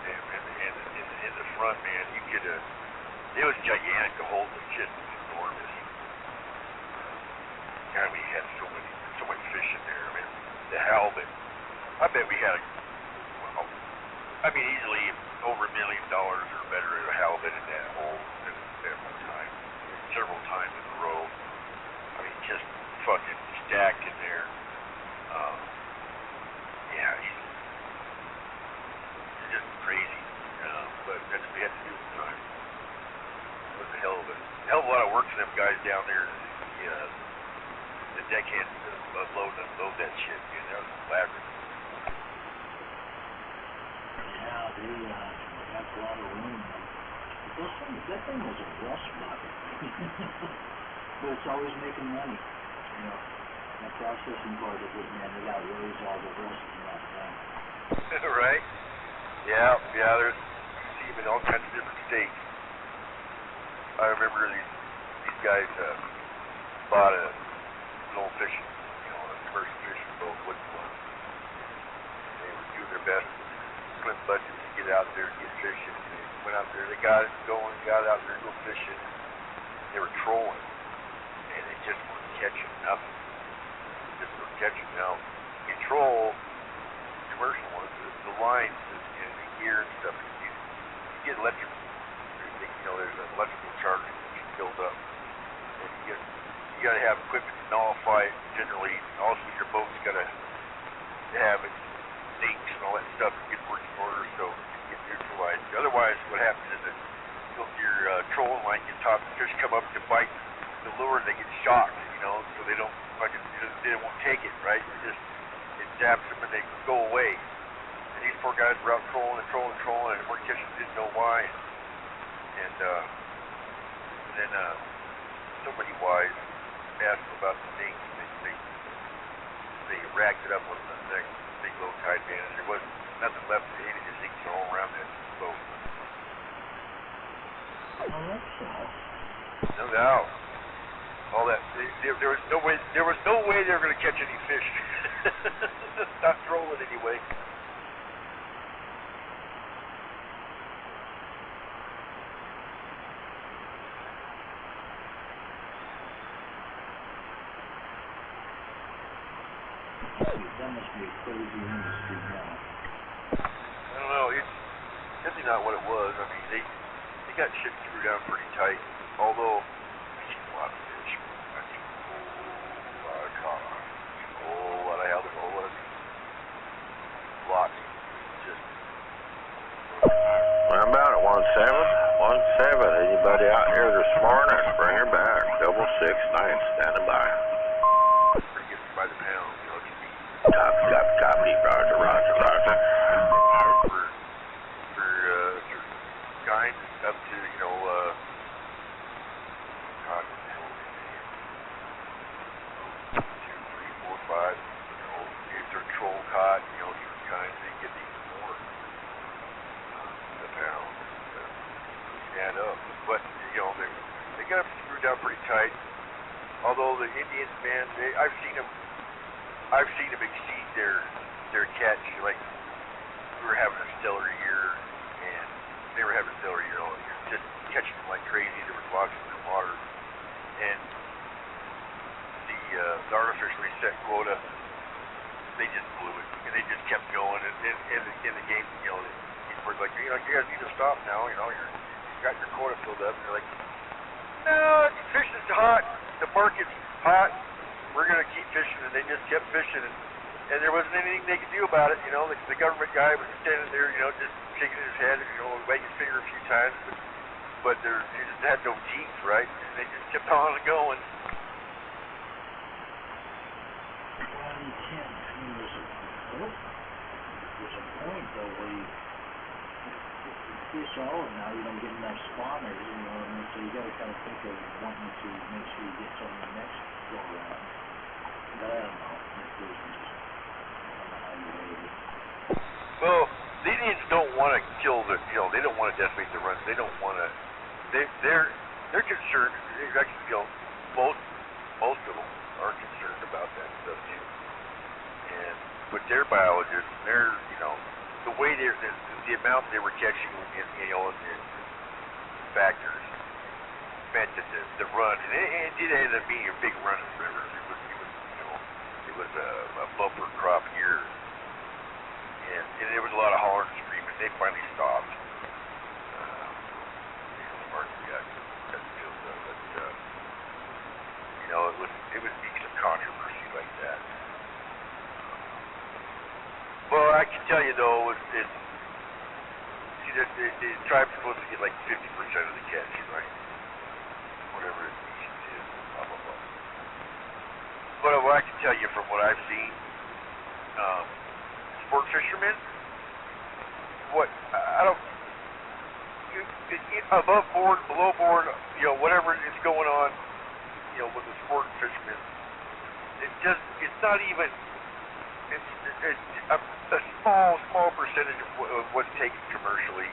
And in the front, man, you could it was gigantic. The hole was just enormous. God, we had so much fish in there. I mean, the halibut. I bet we had easily over $1 million or better of halibut in that hole at one time, several times in a row. I mean, just fucking stacked in there. Yeah, it's just crazy. But that's what we had to do at the time. It was a hell of a lot of work for them guys down there. The deckhands unload that shit. Man, that was elaborate. Yeah, they have a lot of room. That thing was a rust bucket. But it's always making money. You know, that processing part of it, man, it outweighs all the rest in that thing. Right? Yeah, there's you see them in all kinds of different states. I remember these guys bought an old fishing, you know, a commercial fishing boat, wooden one. They were doing their best slim budget to get out there and get fishing. They went out there, they got it going, got out there and go fishing. They were trolling, and they just weren't catching nothing. just for catching. Now, control, commercial ones, the lines and the gear and stuff, you get electric, there's an electrical charge that you build up. And you got to have equipment to nullify it generally. Also, your boat's got to have its sinks and all that stuff to get working order so it get neutralized. Otherwise, what happens is that your trolling line gets hot, the fish come up to bite the lure and they get shocked, so they don't fucking, they won't take it, right? It zaps them and they go away. And these poor guys were out trolling and weren't catching, didn't know why. And then somebody wise asked them about the thing. They racked it up on the next big low tide band, and there wasn't nothing left of any of the things all around that boat. No doubt. All that there was no way they were going to catch any fish. Not trolling anyway. That must be a crazy industry now. I don't know. It's definitely not what it was. I mean, they got shit screwed down pretty tight. Although, I see a lot of fish. I see a whole lot of cod. A whole lot of halibut. A whole lot of lots. Just. How about it? 17? Anybody out here this morning? Bring her back. 669 standing by. Pretty good by the pound. Copy, Roger. For guides up to, God, 2, 3, 4, 5, if they're troll caught, certain kinds, they get even more a pound. Add up. But, they got them screwed down pretty tight. Although the Indians, man, I've seen them exceed their catch. Like, we were having a stellar year, and they were having a stellar year all year, just catching them like crazy. There was lots in the water, and the artificially set quota, they just blew it, and they just kept going. And in the game, people were like, you guys need to stop now. You got your quota filled up. And they're like, no, fish is hot. The market's hot. We're going to keep fishing, and they just kept fishing, and there wasn't anything they could do about it. The government guy was standing there, just shaking his head, wagging his finger a few times, but he just had no teeth, right? And they just kept on going. Well, you can't. I mean, there's a point though where you fish all, and now you don't get enough spawners, so you got to kind of think of wanting to make sure you get some the next go around. But I don't know. Well, the Indians don't want to kill they don't want to decimate the runs. They don't want to. They're concerned. Most of them are concerned about that stuff too. And with their biologists, the way the amount they were catching in factors meant that the run, and it did end up being a big run in the river. It was a bumper crop year, and there was a lot of hollering and screaming. They finally stopped. The market got filled up, but it was being some controversy like that. Well, I can tell you though, the tribe's supposed to get like 50% of the catch, right? Whatever it is, blah blah blah. But what I can tell you from what I've seen, sport fishermen, above board, below board, whatever is going on, with the sport fishermen, it's not even, it's a small percentage of what's taken commercially,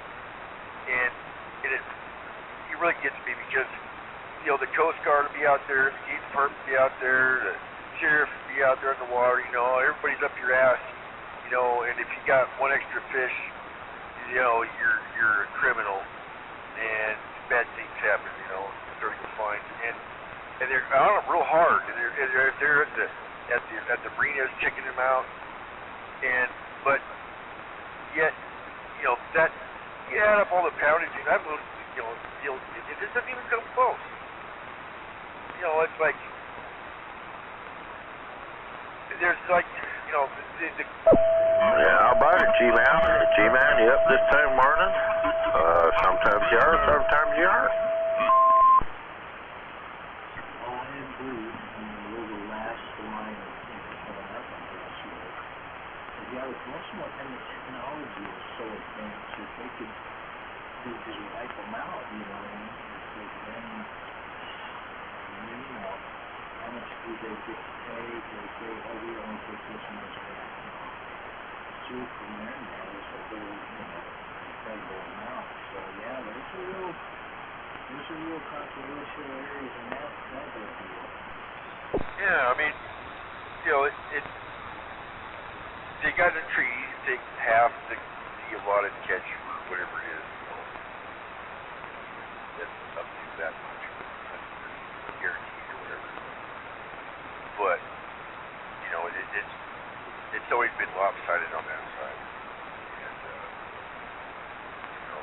and it really gets me because, the Coast Guard will be out there, the Game Department will be out there, the sheriff will be out there in the water, everybody's up your ass, and if you got one extra fish, you're a criminal, and bad things happen, starting to find, and they're on them real hard, and they're at the at the marinas, checking them out, but yet, you know, that you add up all the poundage, and I've looked, you know, it doesn't even come close. You know, it's like there's like, you know, Yeah, how about it, G-Man? G-Man, yep, this time morning. Sometimes you are, sometimes you aren't. All I had blue, and we're the last line of coming up on this year. But yeah, with most of and the technology is so advanced that they could just wipe them out, you know what I mean? It's like then, you know, how much do they get to pay? They say, oh, we only take this much back. So from there now is a whole, you know, incredible amount. So yeah, there's a real controversial areas in that deal. Yeah, I mean, you know, they got the trees, take half the allotted catch or whatever it is. You know, that's up to that much. That's guaranteed or whatever. But, you know, it's always been lopsided on that side. And, you know,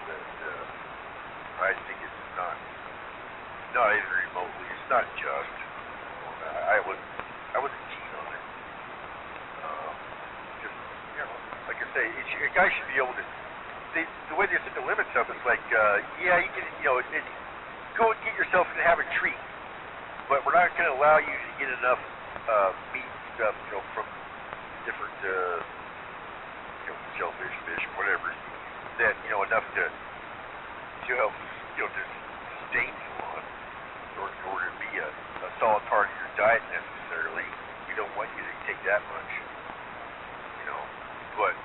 I think it's not even remotely, it's not just. I wasn't keen on it. Just, you know, like I say, a guy should be able to, the way they set the limits up, it's like, yeah, you can, you know, go and get yourself and have a treat, but we're not going to allow you to get enough meat and stuff, you know, from different, you know, shellfish, fish, whatever, that, you know, enough to help, you know, to sustain you on, or in order to be a solid part of your diet necessarily. We don't want you to take that much, you know, but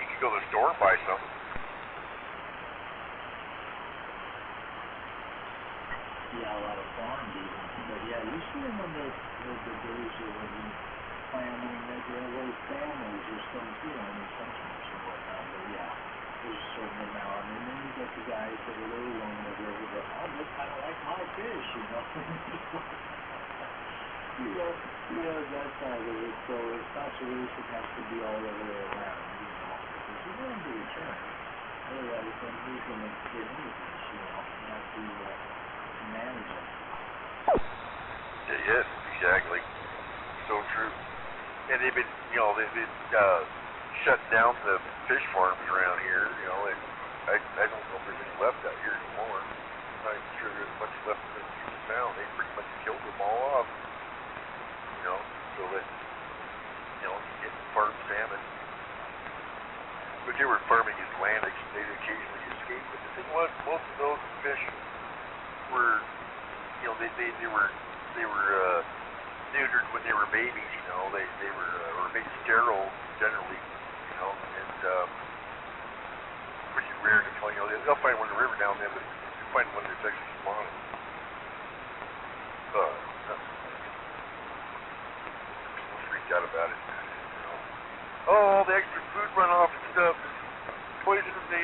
you can go to the store and buy something. Yeah, a lot of farms even. But yeah, you see them on the days when you family, maybe a little families or some, you know, in some sorts or whatnot. But yeah, there's a certain amount. And then you get the guys that are really along the river that, oh, they kind of like my fish, you know. you know, that side of it. So it's conservation has to be all the way around, you know, because you're going to return. Otherwise, then who's going to get any fish, you know? You have to manage it. Yes, exactly. So true. And they've been, you know, shutting down the fish farms around here, you know, and I don't know if there's any left out here anymore. I'm not even sure there's much left of it to be found. They pretty much killed them all off, you know, so that, you know, you get farm salmon. But they were farming Atlantic, they'd occasionally escape. But the thing was, most of those fish were, you know, they were neutered when they were babies, you know, they were made sterile generally, you know, and pretty rare to find, you know, they'll find one in the river down there, but you find one that's actually spawning. I'm freaked out about it, you know. Oh, the extra food runoff and stuff is poisoning the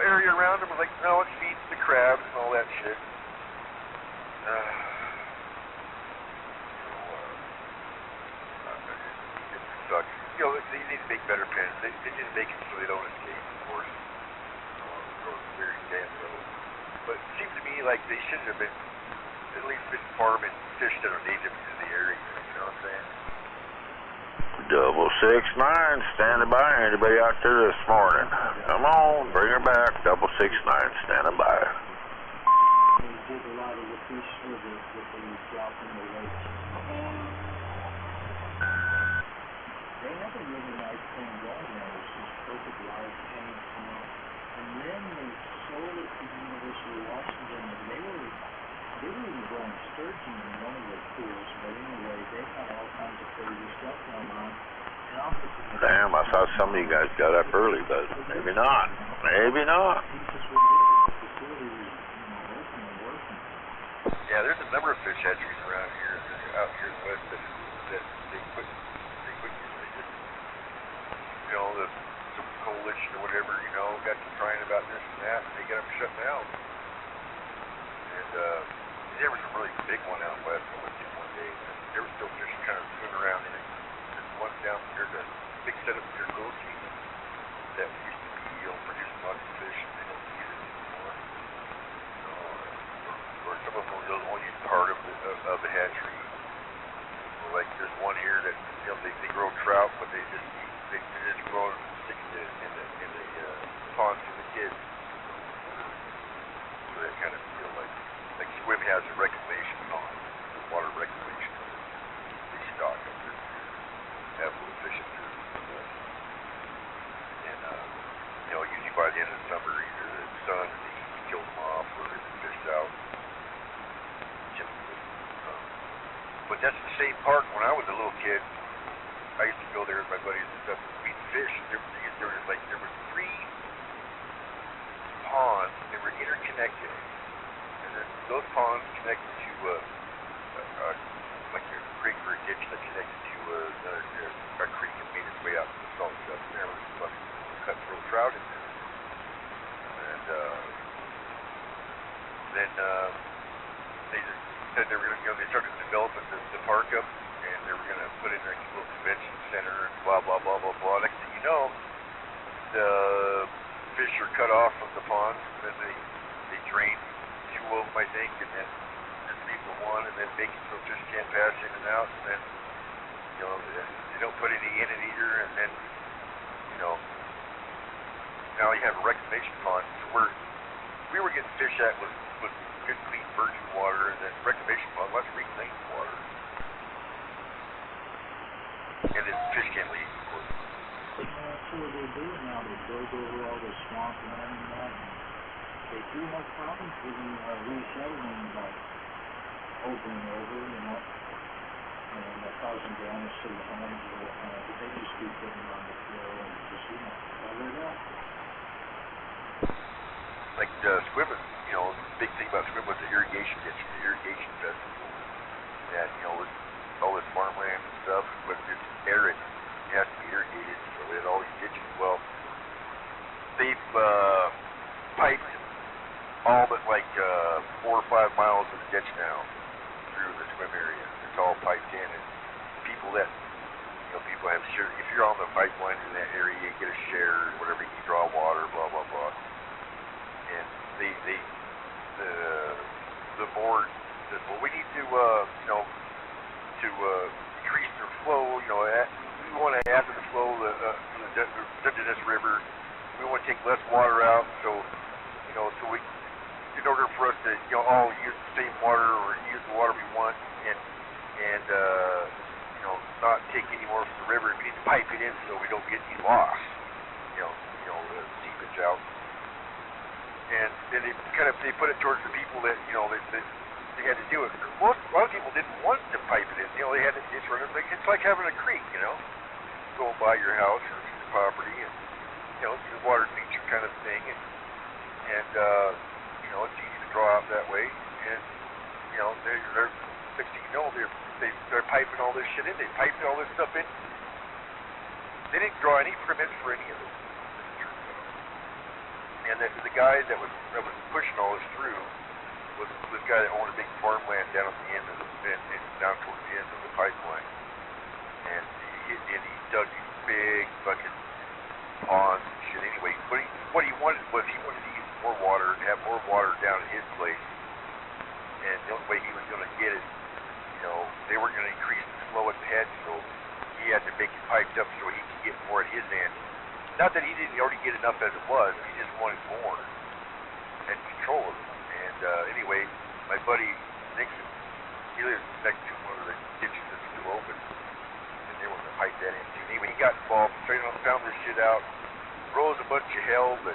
area around them. I'm like, no, it feeds the crabs and all that shit. Sucks. You know, they need to make better pens. They need to make it so they don't escape, of course. It's very damn low. But it seems to me like they should have been at least farming fish that are native to the area. You know what I'm saying? 669, standing by. Anybody out there this morning? Come on, bring her back. 669, standing by. They did a lot of the fish service that they drop in the lakes. They have a really nice thing going there. It's just perfect large tanks, you know. And then they sold it to the University of Washington, and they were even growing sturgeon in one of their pools. But anyway, they had all kinds of crazy stuff going on. Damn, I thought some of you guys got up early, but maybe not. Maybe not. Yeah, there's a number of fish hatcheries around here, out here in the west, that they quit using. You know, some coalition or whatever, you know, got to crying about this and that, and they got them shut down. And there was a really big one out west. I went to one day, and there was still fish kind of swimming around in it. set up their coaching that used to be, producing lots of fish, and they don't use it anymore. Or some of them will only use part of the hatchery. Or like there's one here that they grow trout, but they just grow and stick it in the ponds for the kids. So that kind of feel like Swim has a reclamation pond, water reclamation. They stock up there, have little fish up there. And usually by the end of the summer, either the sun and the heat kills them off, or they're fished out. But that's the same park when I was a little kid. I used to go there with my buddies and stuff. We'd fish. There were 3 ponds. They were interconnected, and then those ponds connected to like a creek or a ditch that connected to a creek that made its way out to the salt stuff. And there was fucking cutthroat trout in there. And then they just said they were going to, they started developing the park up, and they were going to put in their little convention center and blah, blah, blah, blah, blah. Next thing you know, the fish are cut off from the ponds, and then they drain 2 of them, I think, and then just leave the one, and then make it so fish can't pass in and out, and then, they don't put any in it either, and then, now you have a reclamation pond. So we were getting fish at was good, clean, virgin water, and then reclamation pond, let's reclaim water. And then fish can't leave, of course. That's what they do now. They build over all the swamp land and that. They do have problems with resettling, like over and over, and causing damage to the homes or whatnot. But they just keep putting on the floor and just, cover it up. Like swimming, the big thing about swimming was the irrigation ditch, the irrigation festival. That, with all this farmland and stuff, but it's arid. It has to be irrigated, so they had all these ditches. Well, they've piped all but 4 or 5 miles of the ditch now through the swim area. It's all piped in, and people that, people have share. If you're on the pipeline in that area, you get a share, whatever, you can draw water, blah, blah, blah. And the board says, well, we need to, increase their flow, we want to add to the flow the Dungeness River. We want to take less water out, so we, in order for us to, all use the same water or use the water we want and not take any more from the river, we need to pipe it in so we don't get any loss, the seepage out. And then they put it towards the people that, they had to do it. A lot of people didn't want to pipe it in. They had to, it's like having a creek, going by your house or your property, and, it's a water feature kind of thing, and it's easy to draw out that way, and, they're fixing, they're piping all this shit in. They piped all this stuff in. They didn't draw any permits for any of it. And the guy that was pushing all this through was this guy that owned a big farmland down at the end of down towards the end of the pipeline. And he dug these big fucking ponds and shit. Anyway, what he wanted was he wanted to use more water and have more water down at his place. And the only way he was going to get it, they weren't going to increase the flow at the head, so he had to make it piped up so he could get more at his end. Not that he didn't already get enough as it was, he just wanted more and control of it. And anyway, my buddy Nixon, he lives next to one of the ditches that's still open, and they wanted to pipe that in too. Anyway, he got involved, found this shit out, rose a bunch of hell, but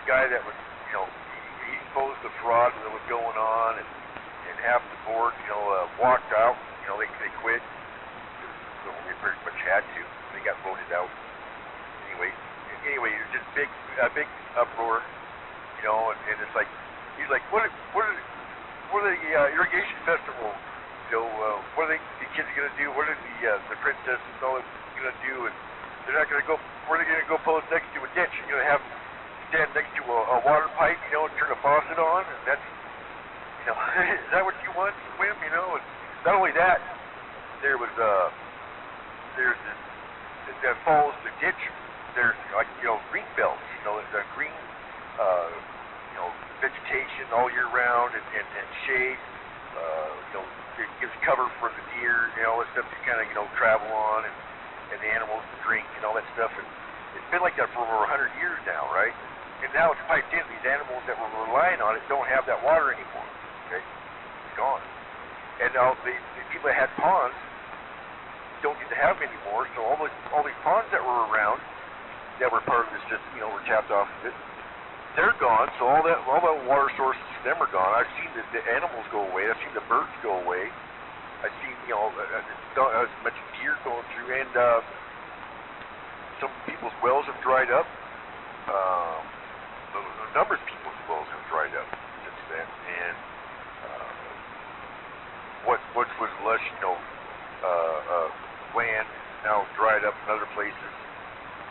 the guy that was, he exposed the fraud that was going on, and half the board, walked out, they quit, so they pretty much had to. They got voted out. Anyway, it's just a big uproar, and it's like, he's like, what are the irrigation festival, what are the kids gonna do? What are the princesses and all that gonna do? And they're not gonna go. Where are they gonna go pose next to a ditch? You're gonna have stand next to a water pipe, and turn a faucet on, and that's, is that what you want to swim? And not only that, there's this that follows the ditch, there's like, you know, green belts, you know, the green, you know, vegetation all year round and shade. You know, it gives cover for the deer, you know, all that stuff to kind of, you know, travel on and the animals drink and all that stuff. And it's been like that for over 100 years now, right? And now it's piped in. These animals that were relying on it don't have that water anymore. Okay, it's gone. And now the people that had ponds don't get to have them anymore. So all these ponds that were around, that were part of this system, you know, were tapped off of it. They're gone. So all that water sources for them are gone. I've seen the animals go away. I've seen the birds go away. I've seen, you know, as much deer going through, and some people's wells have dried up. A number of people's wells have dried up since then, and what was lush, you know, land now dried up in other places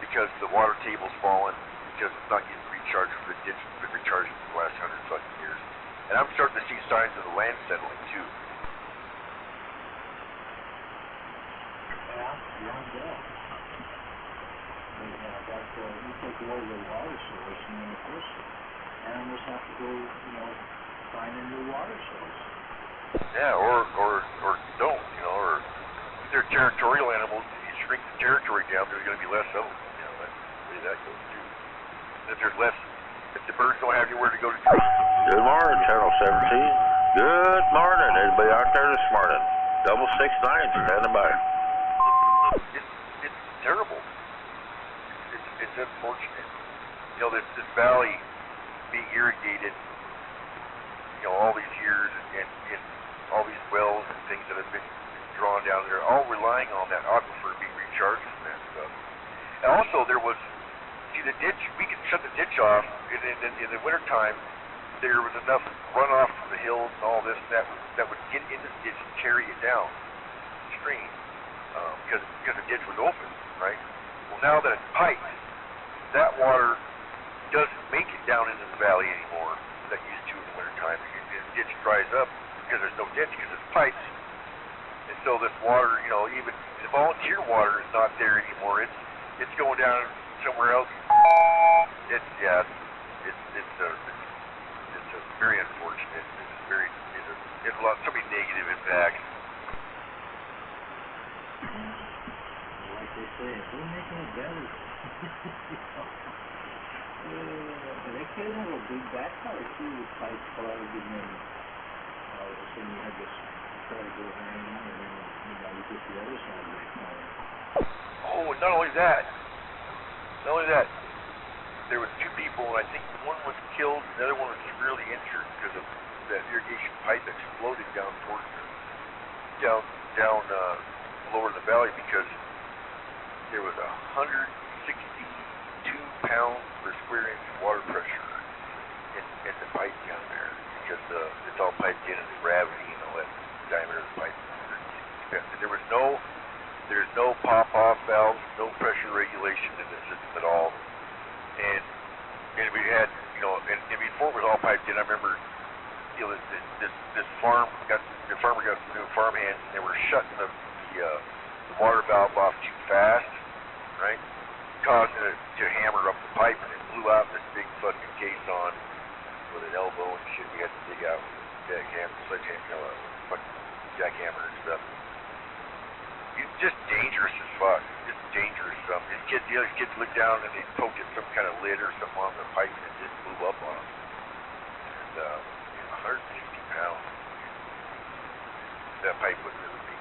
because the water table's fallen, because it's not getting recharged from the ditch that's been recharged for the last 100 fucking years. And I'm starting to see signs of the land settling too. You take away the water source, and then of course animals have to go, you know, find a new water source. Yeah, or don't, you know, or if they're territorial animals, you shrink the territory down, there's going to be less of them. You know, that's the way that goes too. If there's less, if the birds don't have anywhere to go to drink. Good morning, Channel 17. Good morning. Anybody out there this morning? 669 standing by. It's terrible. It's unfortunate. You know, this valley being irrigated, you know, all these years and all these wells and things that have been drawn down there, all relying on that aquifer being recharged from that stuff. And also there was, see the ditch, we could shut the ditch off in the wintertime. There was enough runoff from the hills and all this that would get into the ditch and carry it down the stream because the ditch was open, right? Well, now that it's piped, that water doesn't make it down into the valley anymore that it used to in the wintertime. The ditch dries up because there's no ditch because it's piped. And so this water, you know, even the volunteer water is not there anymore. It's going down somewhere else. It's very unfortunate. It's so many negative impacts. Like they say, we're making it better. They could have a big backfire too with pipe plugs, and then all of a sudden you have this incredible rain, and then you know you get the other side of the coin. Oh, and not only that, there was two people, and I think one was killed, and the other one was severely injured because of that irrigation pipe exploded down towards down lower in the valley because there was 162 pounds per square inch water pressure in the pipe down there because it's all piped in and the gravity and all that diameter of the pipe. And there's no pop-off valves, no pressure regulation in the system at all. And we had, you know, and before it was all piped in, I remember, you know, this farmer got some new farmhands, and they were shutting the water valve off too fast, right? Causing it to hammer up the pipe, and it blew out this big fucking caisson with an elbow and shit. We had to dig out with a sledgehammer, you know, a fucking jackhammer and stuff. It's just dangerous as fuck. Just dangerous stuff. The other kids looked down and they poked at some kind of lid or something on the pipe, and it just blew up on them. And 160 pounds. That pipe was really big.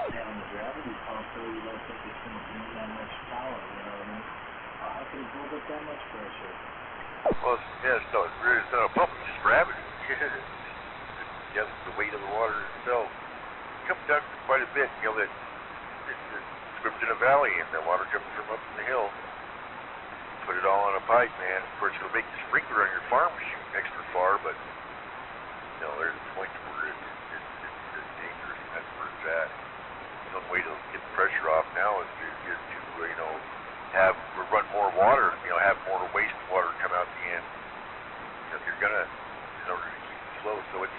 Yeah, on the gravity pump, though, you don't think it's going to bring that much power, you know what I mean? How can it build up that much pressure? Well, it's not a pump, it's just gravity. Yeah, the weight of the water itself. It comes down quite a bit, you know, that it swims in a valley and the water comes from up in the hill. Put it all on a pipe, man. Of course, it'll make the sprinkler on your farm shoot extra far, but, you know, there's a point where it's dangerous, and that's where it's at. The only way to get the pressure off now is to you know, run more water, you know, have more wastewater come out the end. You know, you're gonna, in order to keep it slow. So it's,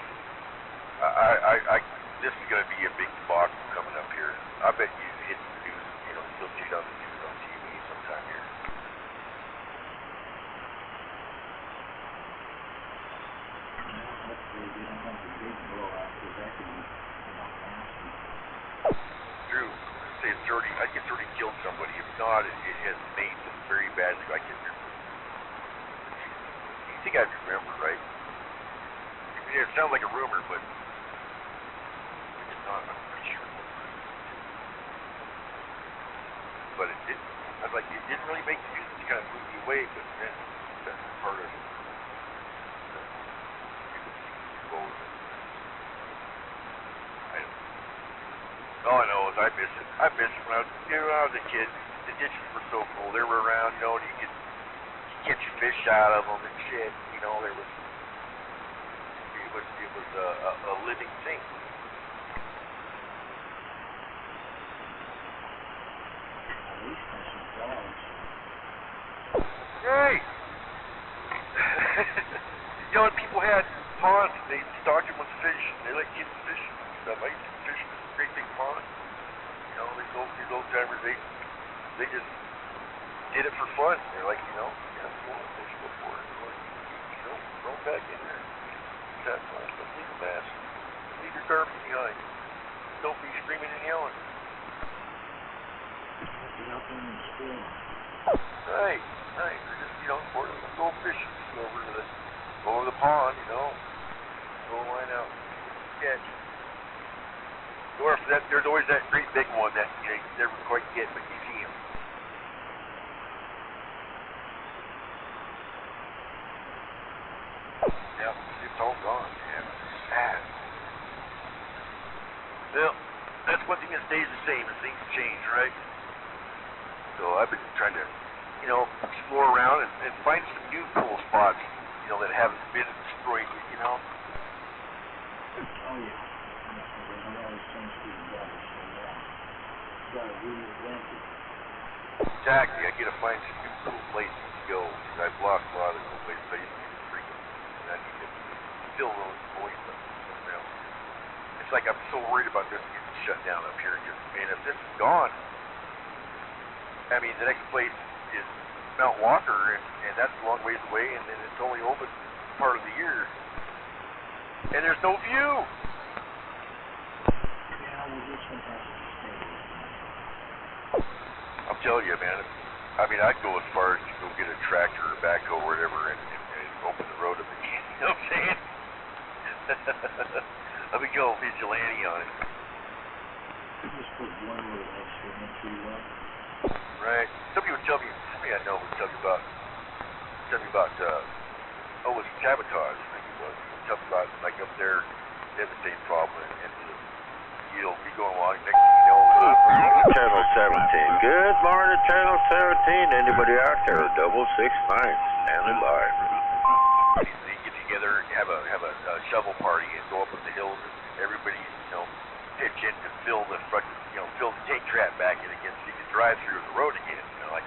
this is going to be a big debacle coming up here. I bet you hit the news, you'll see it on the news on TV sometime here. Hopefully they don't have a big blowout, because that could be, nasty. Drew, say it's already, I think it's already killed somebody. If not, it has made some very bad. I can remember. You think I remember, right? It sounds like a rumor, but it's not. I'm pretty sure. But it didn't. I was like, it didn't really make the news. It kind of moved me away, but then that's part of it. All I know is I miss it. I miss it when I was a kid. The ditches were so cool. They were around, and you could catch fish out of them and shit. There was. It was a living thing. Hey! And people had ponds, they stocked them with fish, they let kids fish and stuff. I used to fish in this great big pond. These old timers, they just did it for fun. They're like, you want to fish, go for it. Throw back in there. That's fine. Don't leave a mess. Leave your garbage behind. Don't be screaming and yelling. Right. We're just, go fishing. Go over the pond, go line out. Catch. Or there's always that great big one that you never quite get, but you see him. Yeah, it's all gone, man. It's sad. Well, that's one thing that stays the same as things change, right? So I've been trying to, explore around and find some new cool spots, that haven't been destroyed, Oh, yeah. They always change things up, so yeah. Gotta reinvent it. Exactly. I gotta find some new cool places to go, because I've lost a lot of cool places I used to frequent, and I need to fill those voids up something else. It's like I'm so worried about this getting shut down up here, and if this is gone, I mean, the next place is Mount Walker, and that's a long ways away, and then it's only open part of the year, and there's no view. Yeah, we just have to stay. I'm telling you, man. I mean, I'd go as far as to go get a tractor or backhoe or whatever and open the road up again. You know what I'm saying? Let me go vigilante on it. Just put one little extra entry up. Right. Somebody I know would tell me about, it was sabotage, I think it was. Tell me about, like, up there, they have the same problem, and you'll be going along, next thing you know, Channel 17. Good morning, Channel 17. Anybody out there? 669, standing by. They get together and have a shovel party and go up in the hills, and everybody, pitch in to fill the tank trap back in again so you can drive through the road again, like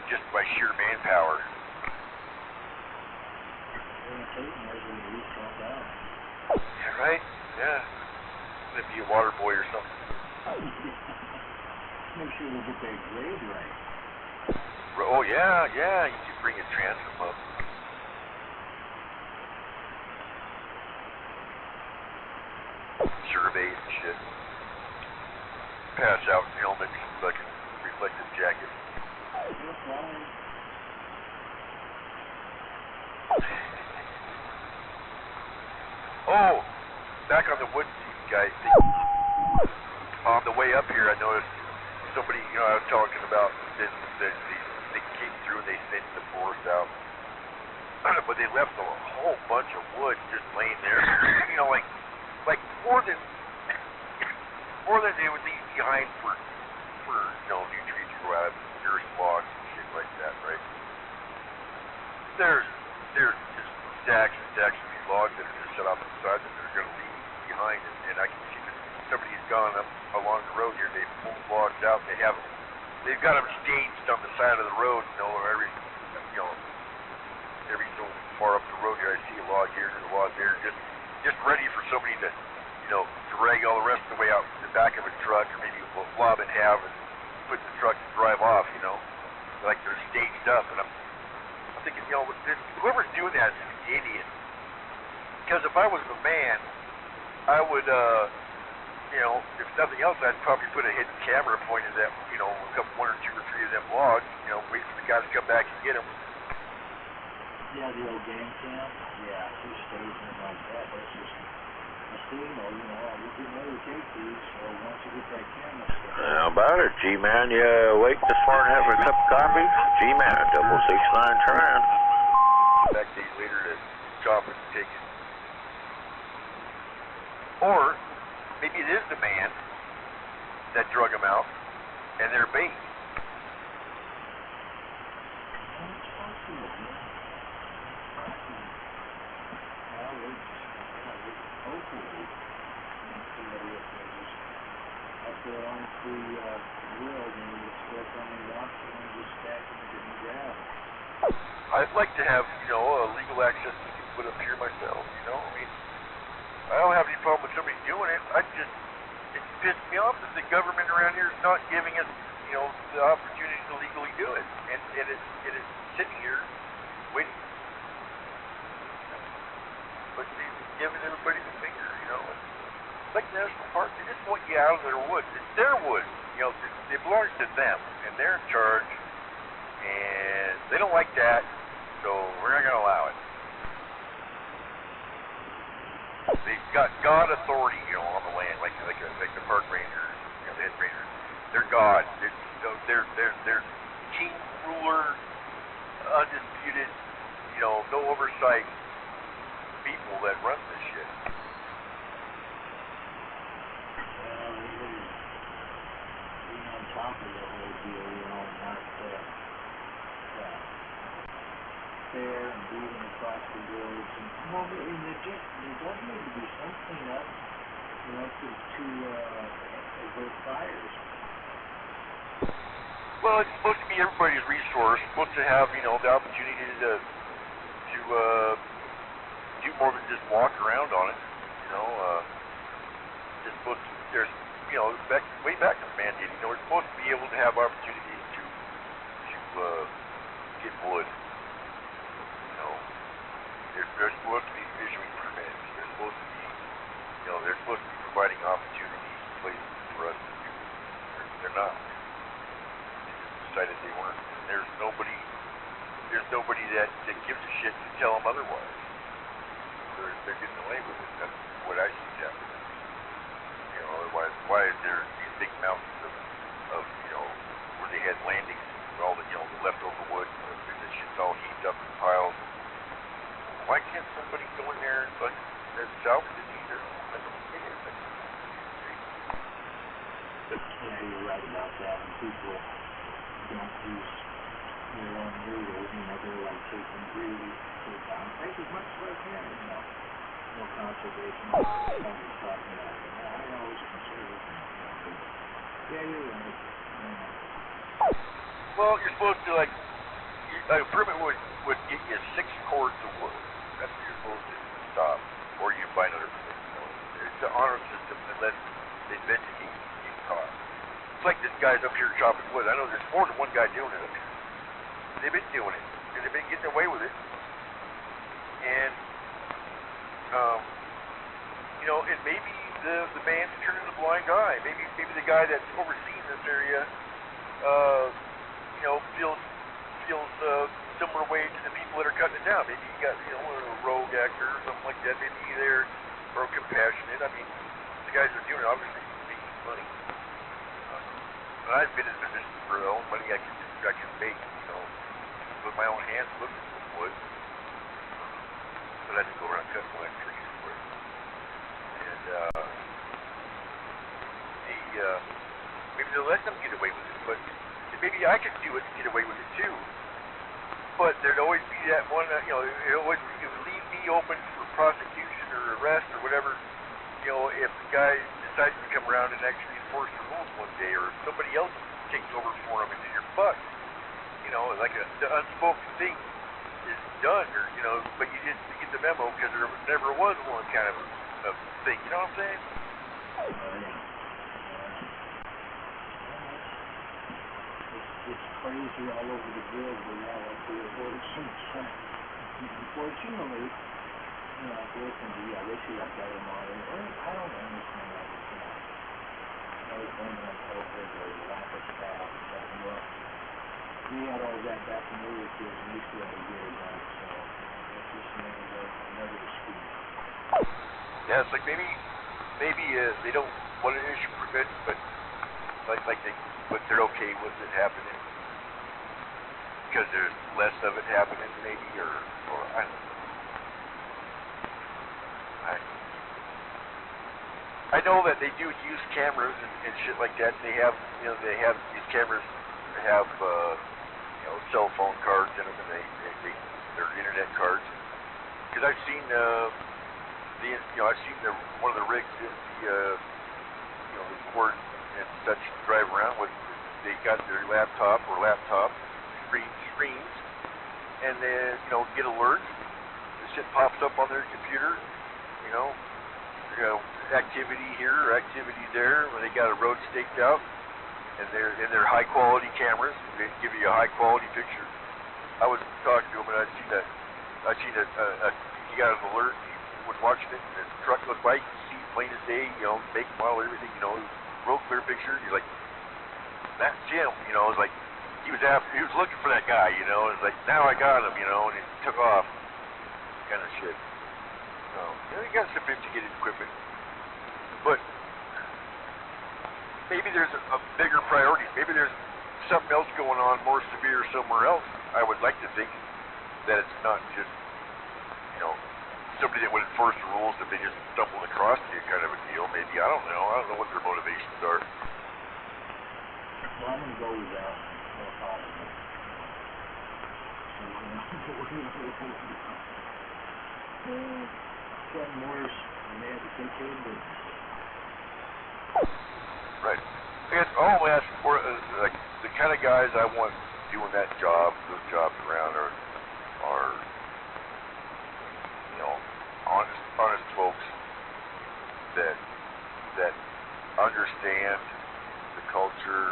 just by sheer manpower. Yeah, right? Yeah. It'd be a water boy or something. Make sure we get that grade right. Oh, yeah. You could bring a transom up. Surveys and shit. Pass out helmets, fucking reflective jackets. Oh, back on the wood guys. On the way up here, I noticed somebody, I was talking about they came through and they sent the forest out. But they left a whole bunch of wood just laying there. like more than they would leave behind for new trees to grow out of, earth logs and shit like that, right? There's just stacks and stacks of these logs that are just set off to the side that they're going to leave behind, and I can see that somebody's gone up along the road here. They've pulled logs out. They've got them staged on the side of the road. Every so far up the road here, I see a log here and a log there, just ready for somebody to drag all the rest of the way out to the back of a truck, or maybe lob in half and put the truck and drive off, like they're staged up. And I'm thinking, whoever's doing that is an idiot. Because if I was a man, I would, if nothing else, I'd probably put a hidden camera pointed at, one or two or three of them logs, wait for the guys to come back and get them. Yeah, the old game cam. Yeah, two stations like that. That's just a signal, we can never take these, so once you get that camera set. How about it, G-Man? You awake this morning having a cup of coffee? G-Man, 669 turn. Back days later to chop it and take it. Or maybe it is the man that drug them out, and they're bait. I'd like to have, legal access to put up here myself, I don't have any problem with somebody doing it. It pissed me off that the government around here is not giving us, the opportunity to legally do it. And it's sitting here waiting. But they're giving everybody the finger, It's like national parks. They just want you out of their woods. It's their woods. They belong to them, and they're in charge. And they don't like that, so we're not going to allow it. They've got God authority, on the land, like the park rangers, the head rangers. They're God. They're king, ruler, undisputed, no oversight people that run this shit. Being on top of the whole deal, not fair and moving across the roads. And there does need to be some cleanup, to avert fires. Well, it's supposed to be everybody's resource. It's supposed to have, the opportunity to do more than just walk around on it. It's supposed to, there's, way back in the mandate, we're supposed to be able to have opportunities to get wood. They're supposed to be issuing permits. They're supposed to be, they're supposed to be providing opportunities, places for us to do. They're not. They just decided they weren't. And there's nobody that gives a shit to tell them otherwise. They're getting away with it. That's what I see happening. Otherwise, why is there these big mountains of where they had landings, all the, the leftover wood, and the shit's all heaped up in piles. Why can't somebody go in there and salvage it either? I don't get it. Yeah, you're right about that. And people don't use their own noodles, they're like taking greedy, take as much as I can, no conservation. Somebody's talking about it. I always consider it. Yeah, you're right. Well, you're supposed to, a permit would get you 6 cords of wood. That's what you're supposed to stop. Or you buy another permit. It's an honor system unless they investigate you get caught. It's like this guy's up here chopping wood. I know there's more than one guy doing it up here. They've been doing it. And they've been getting away with it. And, and maybe the man's turning a blind eye. Maybe the guy that's overseeing this area, feels similar way to the people that are cutting it down. Maybe you got, a rogue actor or something like that. Maybe they're compassionate. I mean, the guys are doing it obviously making money. And I've been in a position for the own money I can make, with my own hands looking for wood. But I had to go around cutting my trees for it. And maybe they'll let them get away with it, but maybe I could do it and get away with it too. But there'd always be that one, it would leave me open for prosecution or arrest or whatever, if the guy decides to come around and actually enforce the rules one day, or if somebody else takes over for him and then you're fucked. Like the unspoken thing is done, or, but you didn't get the memo because there never was one kind of thing. You know what I'm saying? It's crazy all over the grid, but now like the abortion track. Unfortunately, you know, they should have got him on it. I don't understand that. I was wondering on COVID or lack of staff. Well, we had all that back in the early years, and we still have a year ago, so that's just another excuse. Yeah, it's like maybe they don't want an issue prevent, but but they're okay with it happening because there's less of it happening, maybe, or I don't know. I know that they do use cameras and shit like that. They have these cameras have cell phone cards in them, and they're internet cards. Because I've seen one of the rigs is the board and such drive around with. They got their laptop screens, and then get alerts. The shit pops up on their computer. Activity here or activity there. When they got a road staked out, and they're high quality cameras, they give you a high quality picture. I was talking to him, and I seen he got an alert. He was watching it, and the truck looked like, you see plain as day, make, model, everything, real clear picture. He's like, that's Jim, it's like he was looking for that guy, it's like, now I got him, and he took off, kind of shit. You got sophisticated equipment, but maybe there's a bigger priority. Maybe there's something else going on more severe somewhere else. I would like to think that it's not just, somebody that would enforce the rules if they just stumbled across you kind of a deal. Maybe, I don't know. I don't know what their motivations are. Well, I'm going to go with that. No problem. Getting worse, and they have to take care of it. Right. I guess all I'm asking for is like the kind of guys I want doing those jobs around are honest folks that understand the culture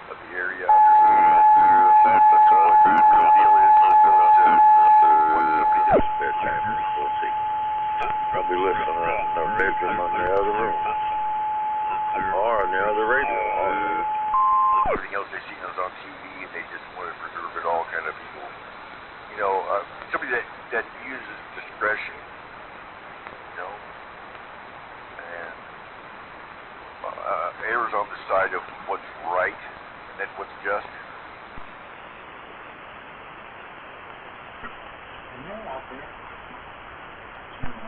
of the area, understand what the real deal is, what somebody does in their time. We'll see. Probably listening around in their bedroom on the other room. Or on the other radio. Everything else they see is on TV, and they just want to preserve it all kind of people. Somebody that uses discretion, and errs on the side of what's right and what's just.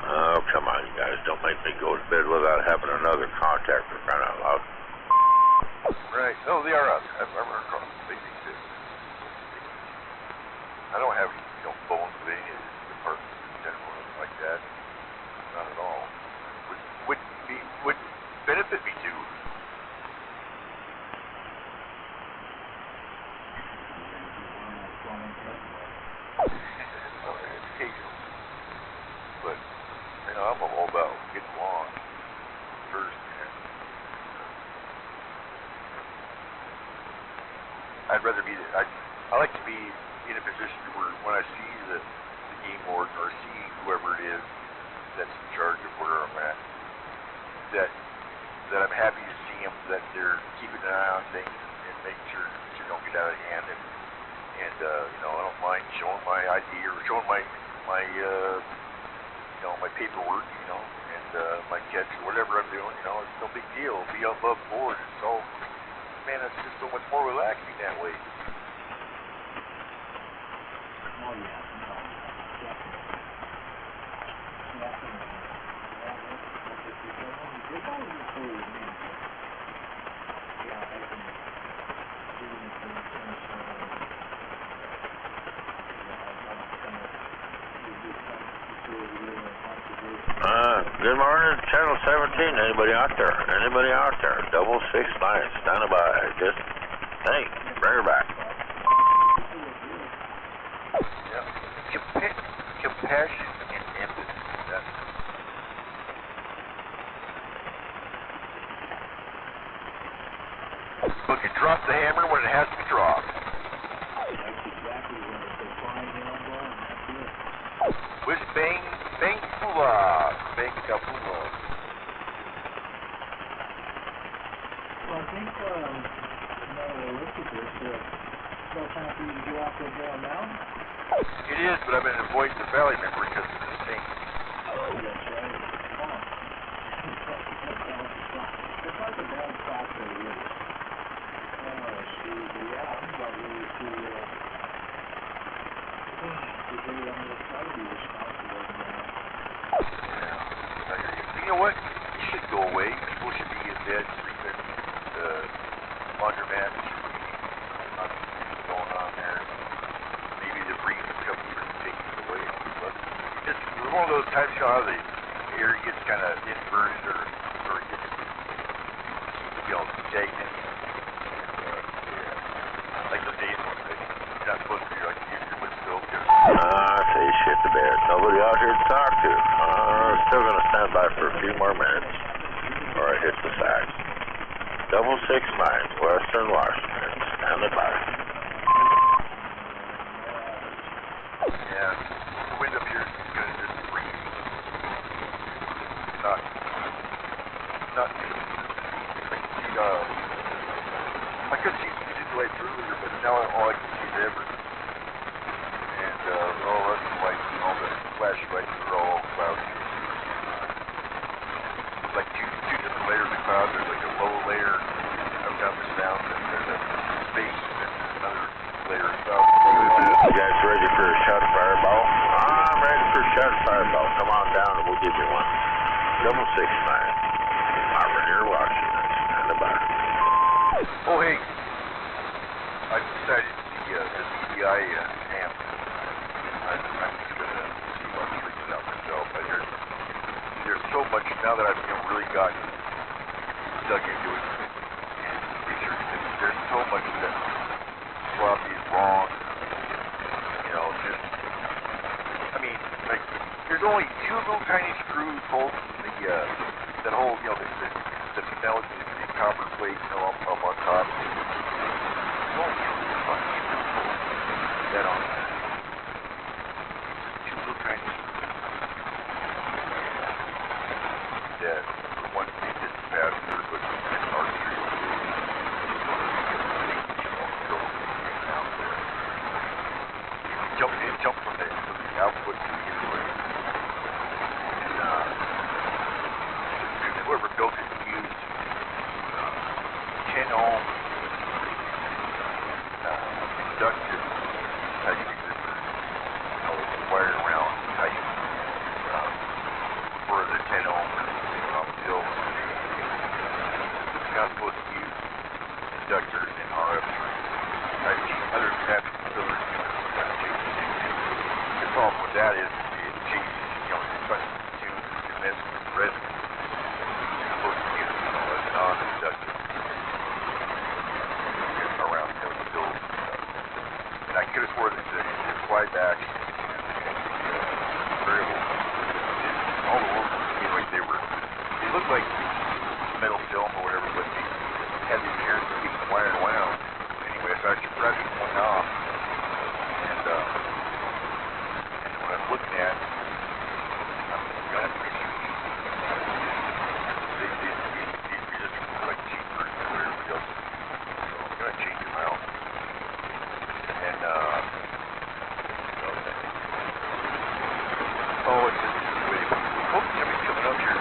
Oh, come on, you guys. Don't make me go to bed without having another contact for crying out loud. Right. No, they are out there. I've run across them. They exist. I don't have any bones with any of the departments in general like that. Not at all. Would benefit me to. Occasionally. But I'm all about getting along first. I'd rather be. I like to be in a position where when I see the game warden or see whoever it is that's in charge of where I'm at, that I'm happy to see them, that they're keeping an eye on things and making sure you don't get out of hand. And I don't mind showing my ID or showing my paperwork, and my catch or whatever I'm doing. It's no big deal. Be above board. It's all, man, it's just so much more relaxing that way. Oh, yeah. No. Definitely. They've always been cool with me. Yeah, I can do Good morning, Channel 17. Anybody out there? 669, standing by. Just, hey, bring her back. Yeah. Compassion and empathy. Look, you drop the hammer when it has to be dropped. That's exactly what it's a flying nail ball, and that's it. Whiz bang, bang, pula. Bang, kapula. Well, I think, now that I look at this, it's about time for you to get off that damn mountain. It is, but I've been avoiding the valley, remember, because of this thing. Oh, that's right. Come on. It's not a bad spot there, really. Oh, shoot. Yeah, I'm about ready to, I'm going to try to be responsible now. You know what? It should go away. People should be in bed, sleeping. The laundromat should be nothing going on there. Maybe the breeze would come here and take it away. But it's one of those times, you know, how the air gets kind of inverted or it gets, stagnant. Like the days when you're not supposed to be like you're with Bill. Say shit the bed. Nobody out here to talk to. Still gonna stand by for a few more minutes before I hit the sack. 669, Western Washington. Stand by. Yeah, the wind up here is going to just breeze. Not I could see the lights earlier, but now all I can see is Everett. And all the lights and all the flashing lights are all cloudy. Like two different layers of clouds. There's like a low layer of up and down, and there's a space, and another layer of clouds. You guys ready for a shot of fireball? I'm ready for a shot of fireball. Come on down and we'll give you one. 669, Armenier, Washington. Stand by. Oh, hey. I decided the CDI amp. I'm just going to see what I'm freaking out myself. There's so much, now that I've really gotten dug into it and researched it, there's so much that sloppy is wrong. You know, just, I mean, like, there's only two little tiny screws holding that whole, you know, the fidelity, the copper plate, you know, up on top. There's only two fucking screws holding that on there. Two little tiny screws. That one thing that's faster, but it's archery. Out there. Jump from the output to the input. And whoever built it used 10 ohm inductive type resistor, wired around type for the 10 ohm still. It's not supposed to use inductors and RF type other than that, the problem with that is it changes, you know, it's trying to tune this resonance. It's supposed to use a non-inductive around the build. And I could have sworn that the flyback variable, all the ones, you know, they looked like metal film or whatever, but they had these hairs being wired around. Anyway, so I tried to get one off, and what I'm looking at, I'm going to have to research. These resistors look like cheapers than what everybody else is. So I'm going to change them out. And then, oh, it's just, wait, somebody's coming up here.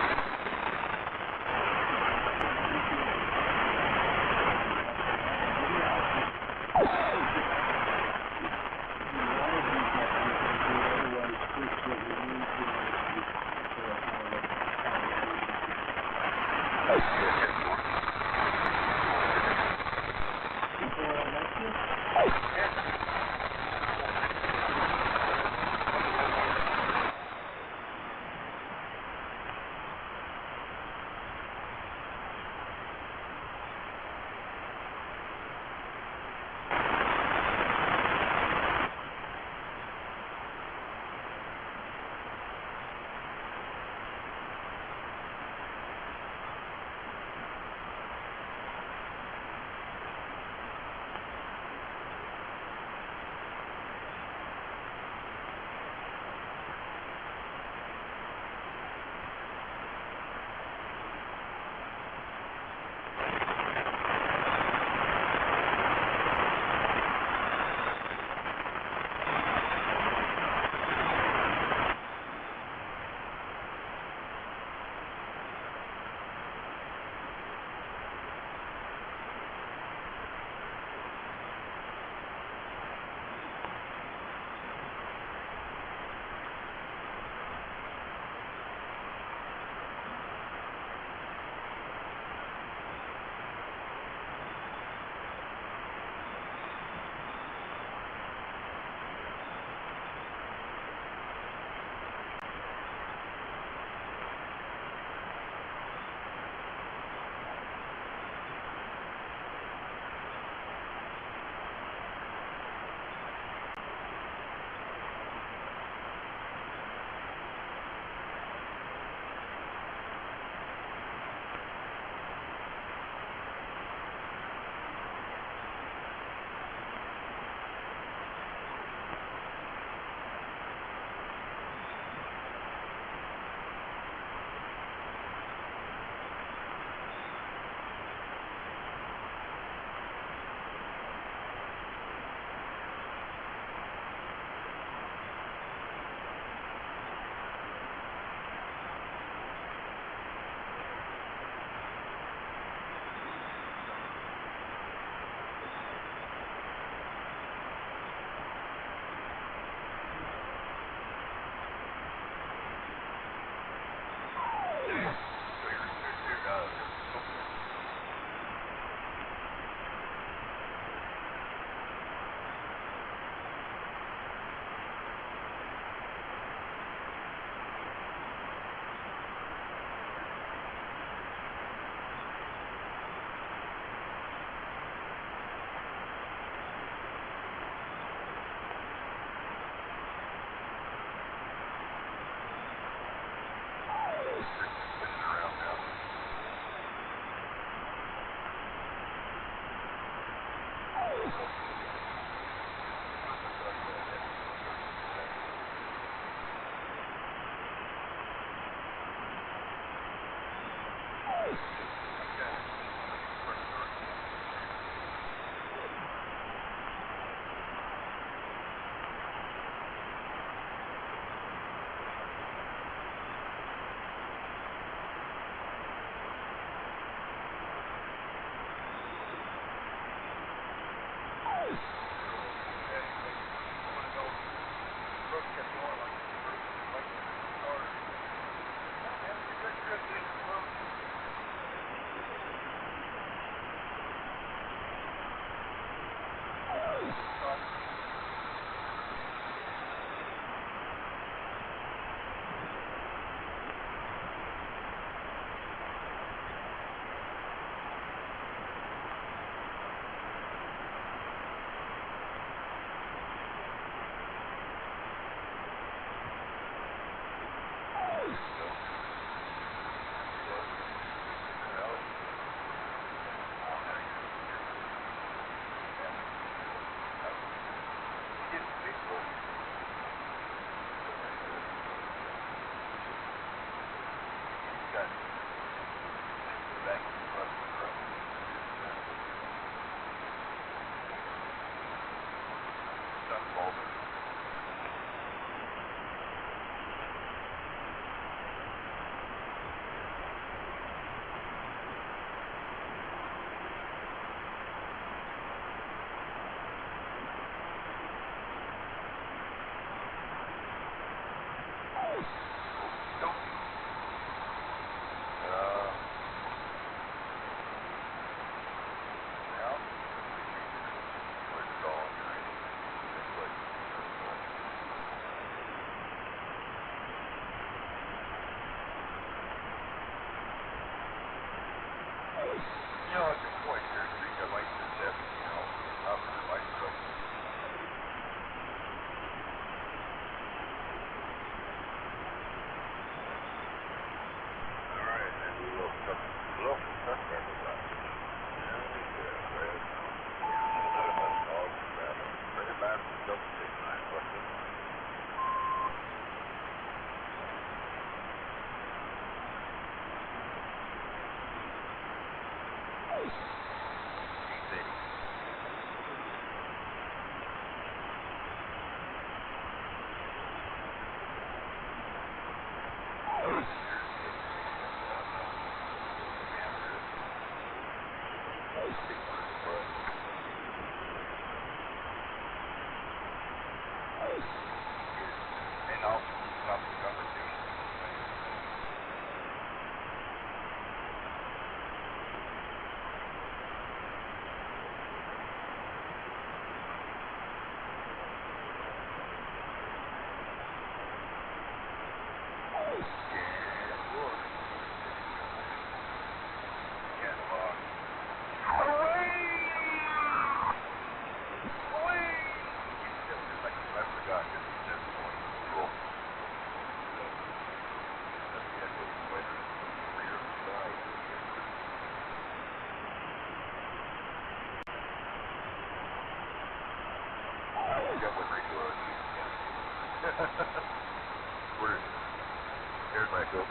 know, at this point, there's a light to set, you know, up in the light, so. All right, and we will suspect with that. Bring it back to 669, what's it? Here's Michael.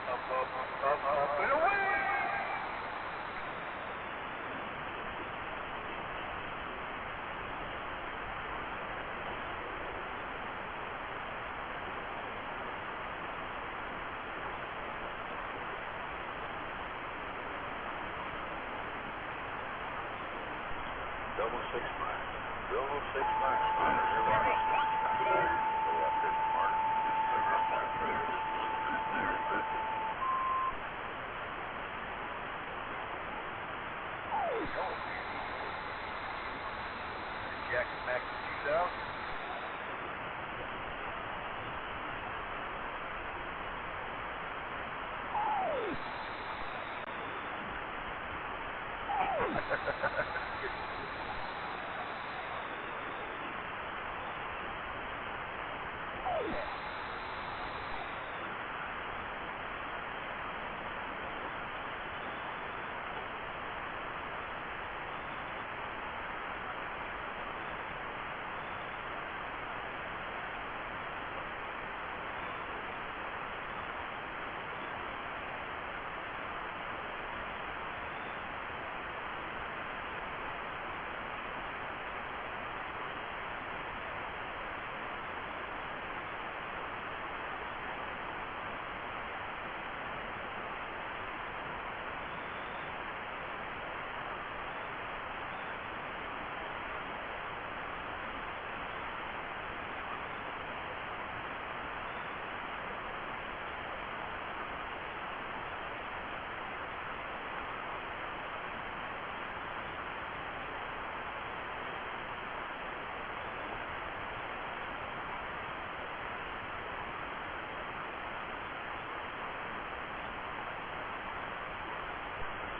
Up and away! Double 6 miles. Double 6 miles. Jack and Mac shoot out.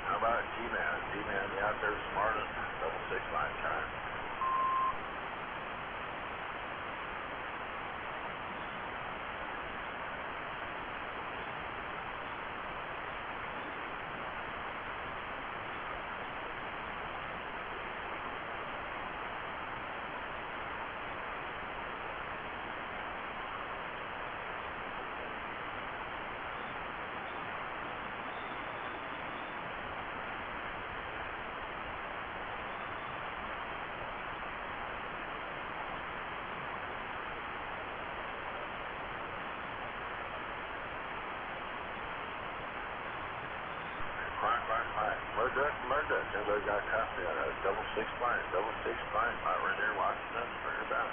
How about G-Man? G-Man, you out there smartest, double 6 line time. Murder. Everybody got copy on that. Double 6 line. We're in there watching us. Bring her back.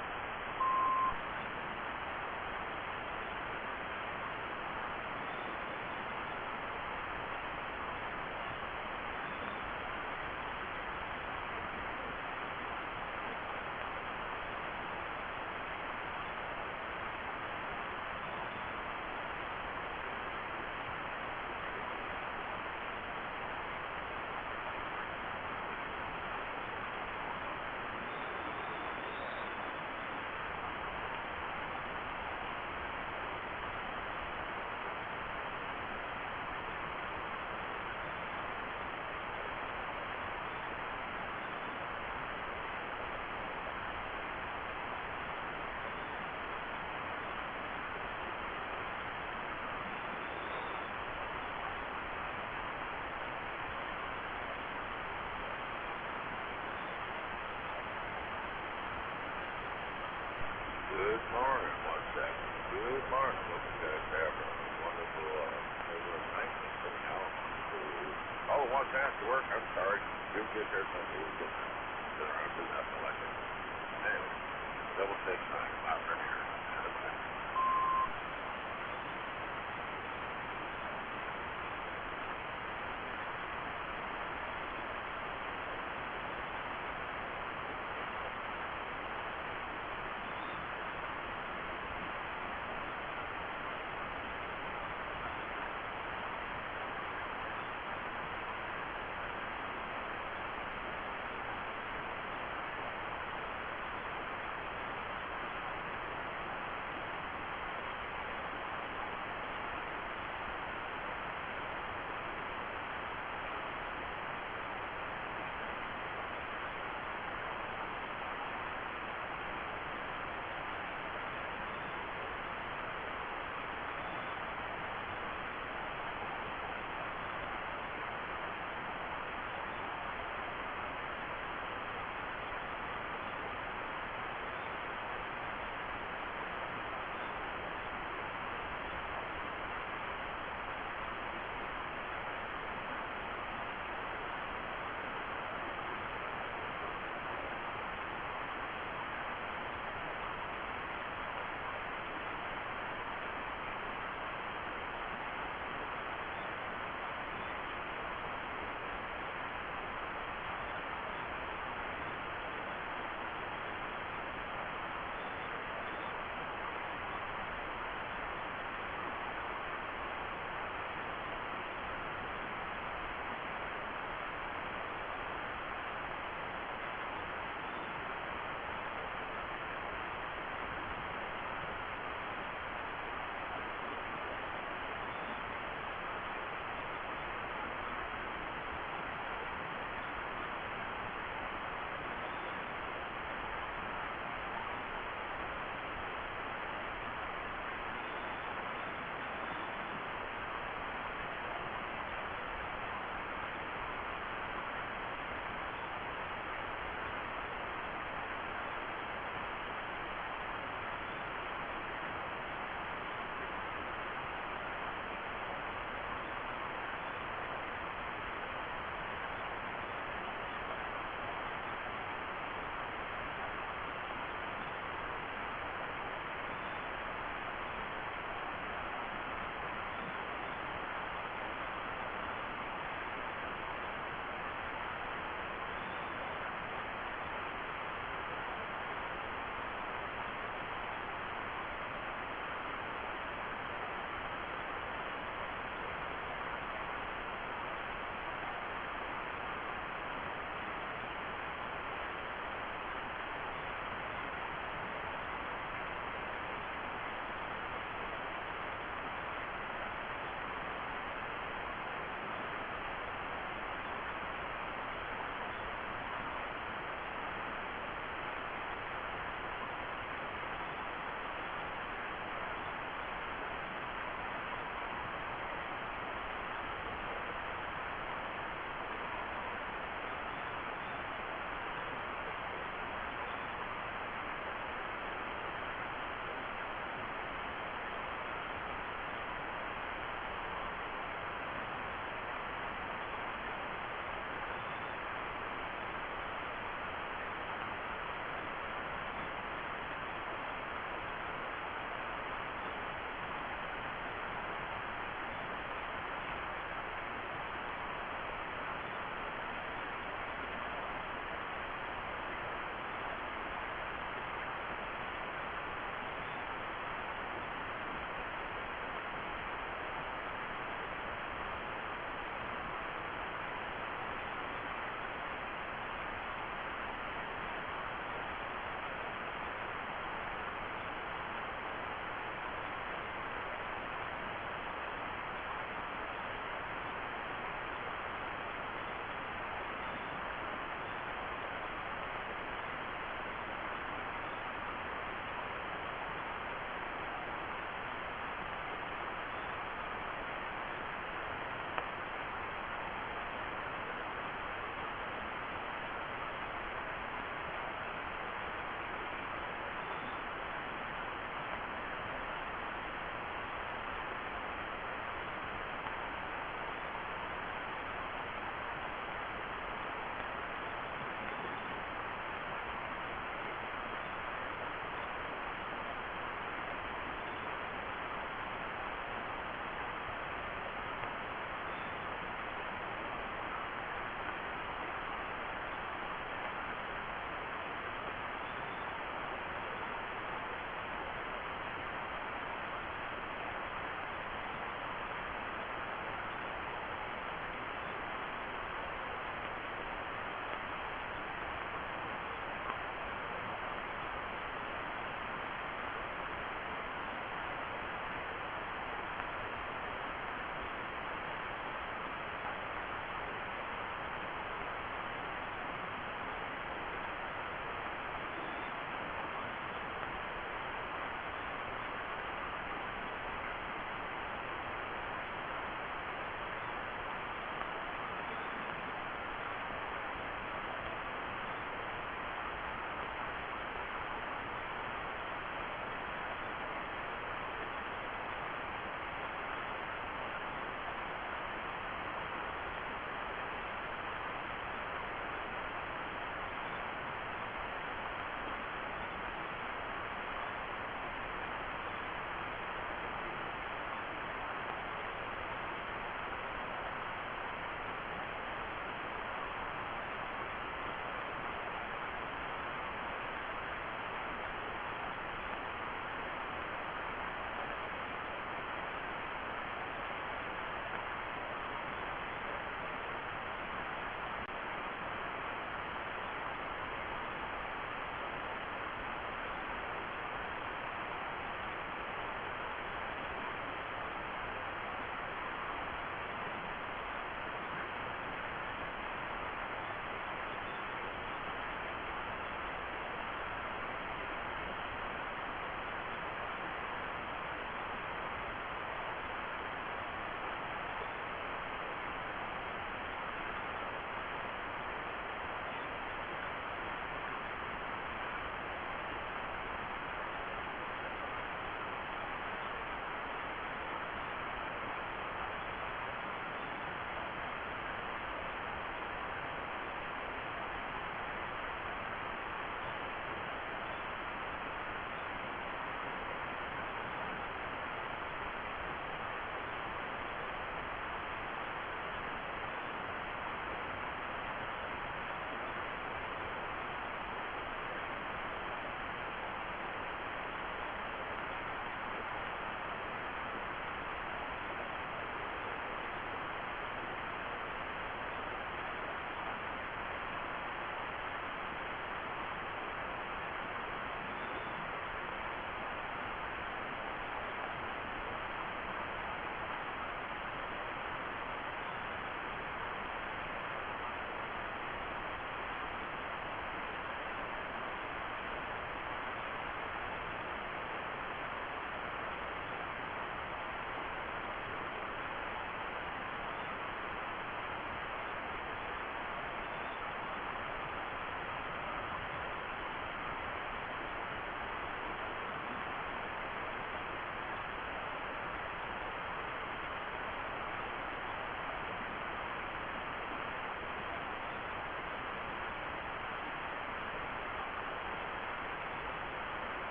card. You'll get there Sunday. We'll get there. Then I'll do nothing like it. Anyway, double six, I'm out right here.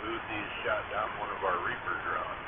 Houthis shot down one of our Reaper drones.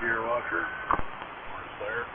Deer Walker, Slayer.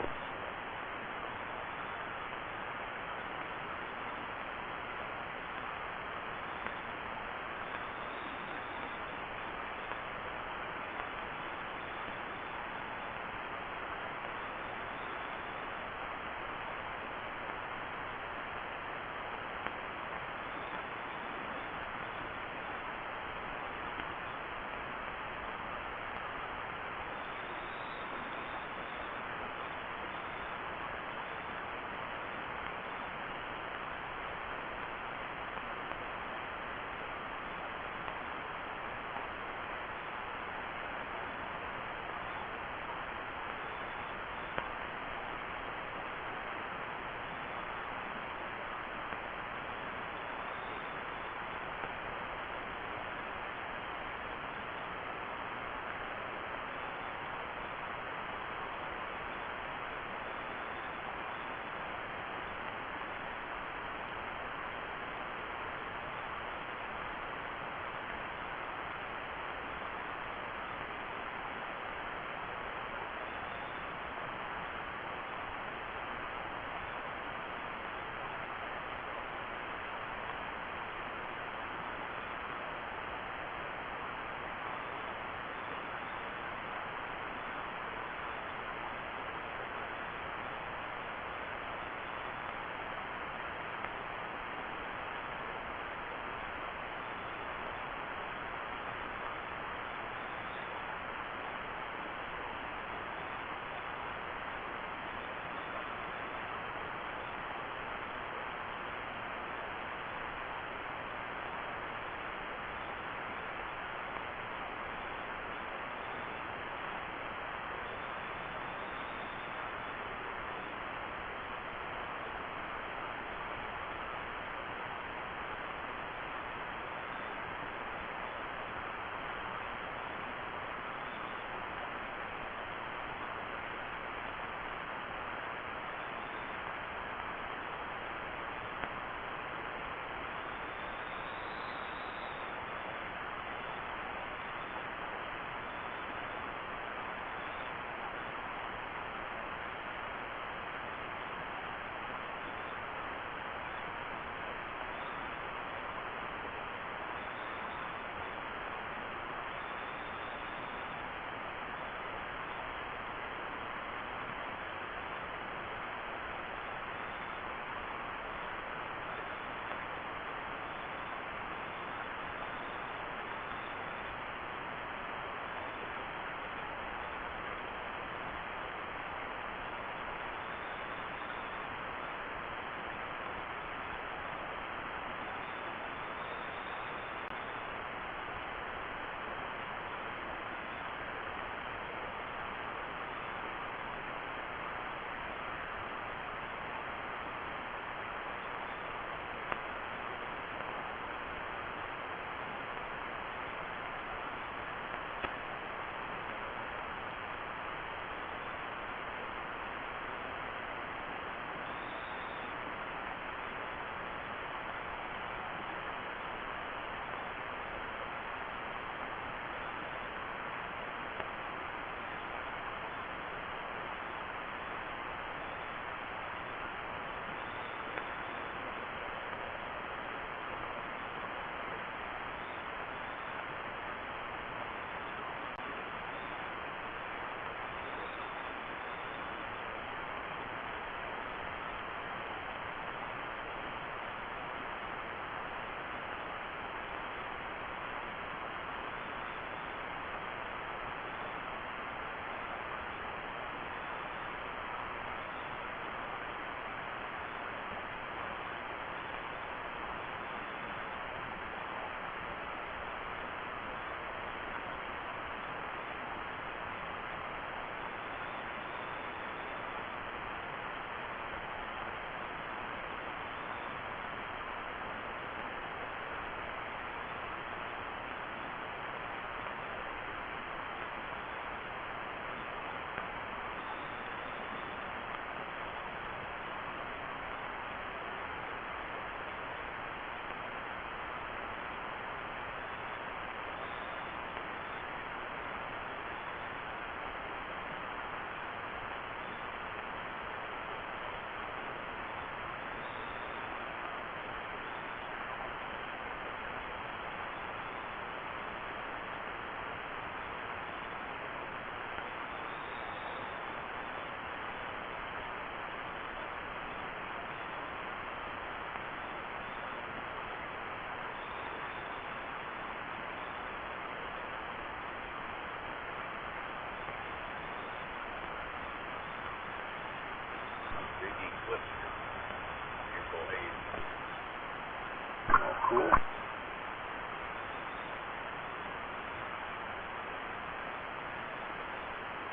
cool.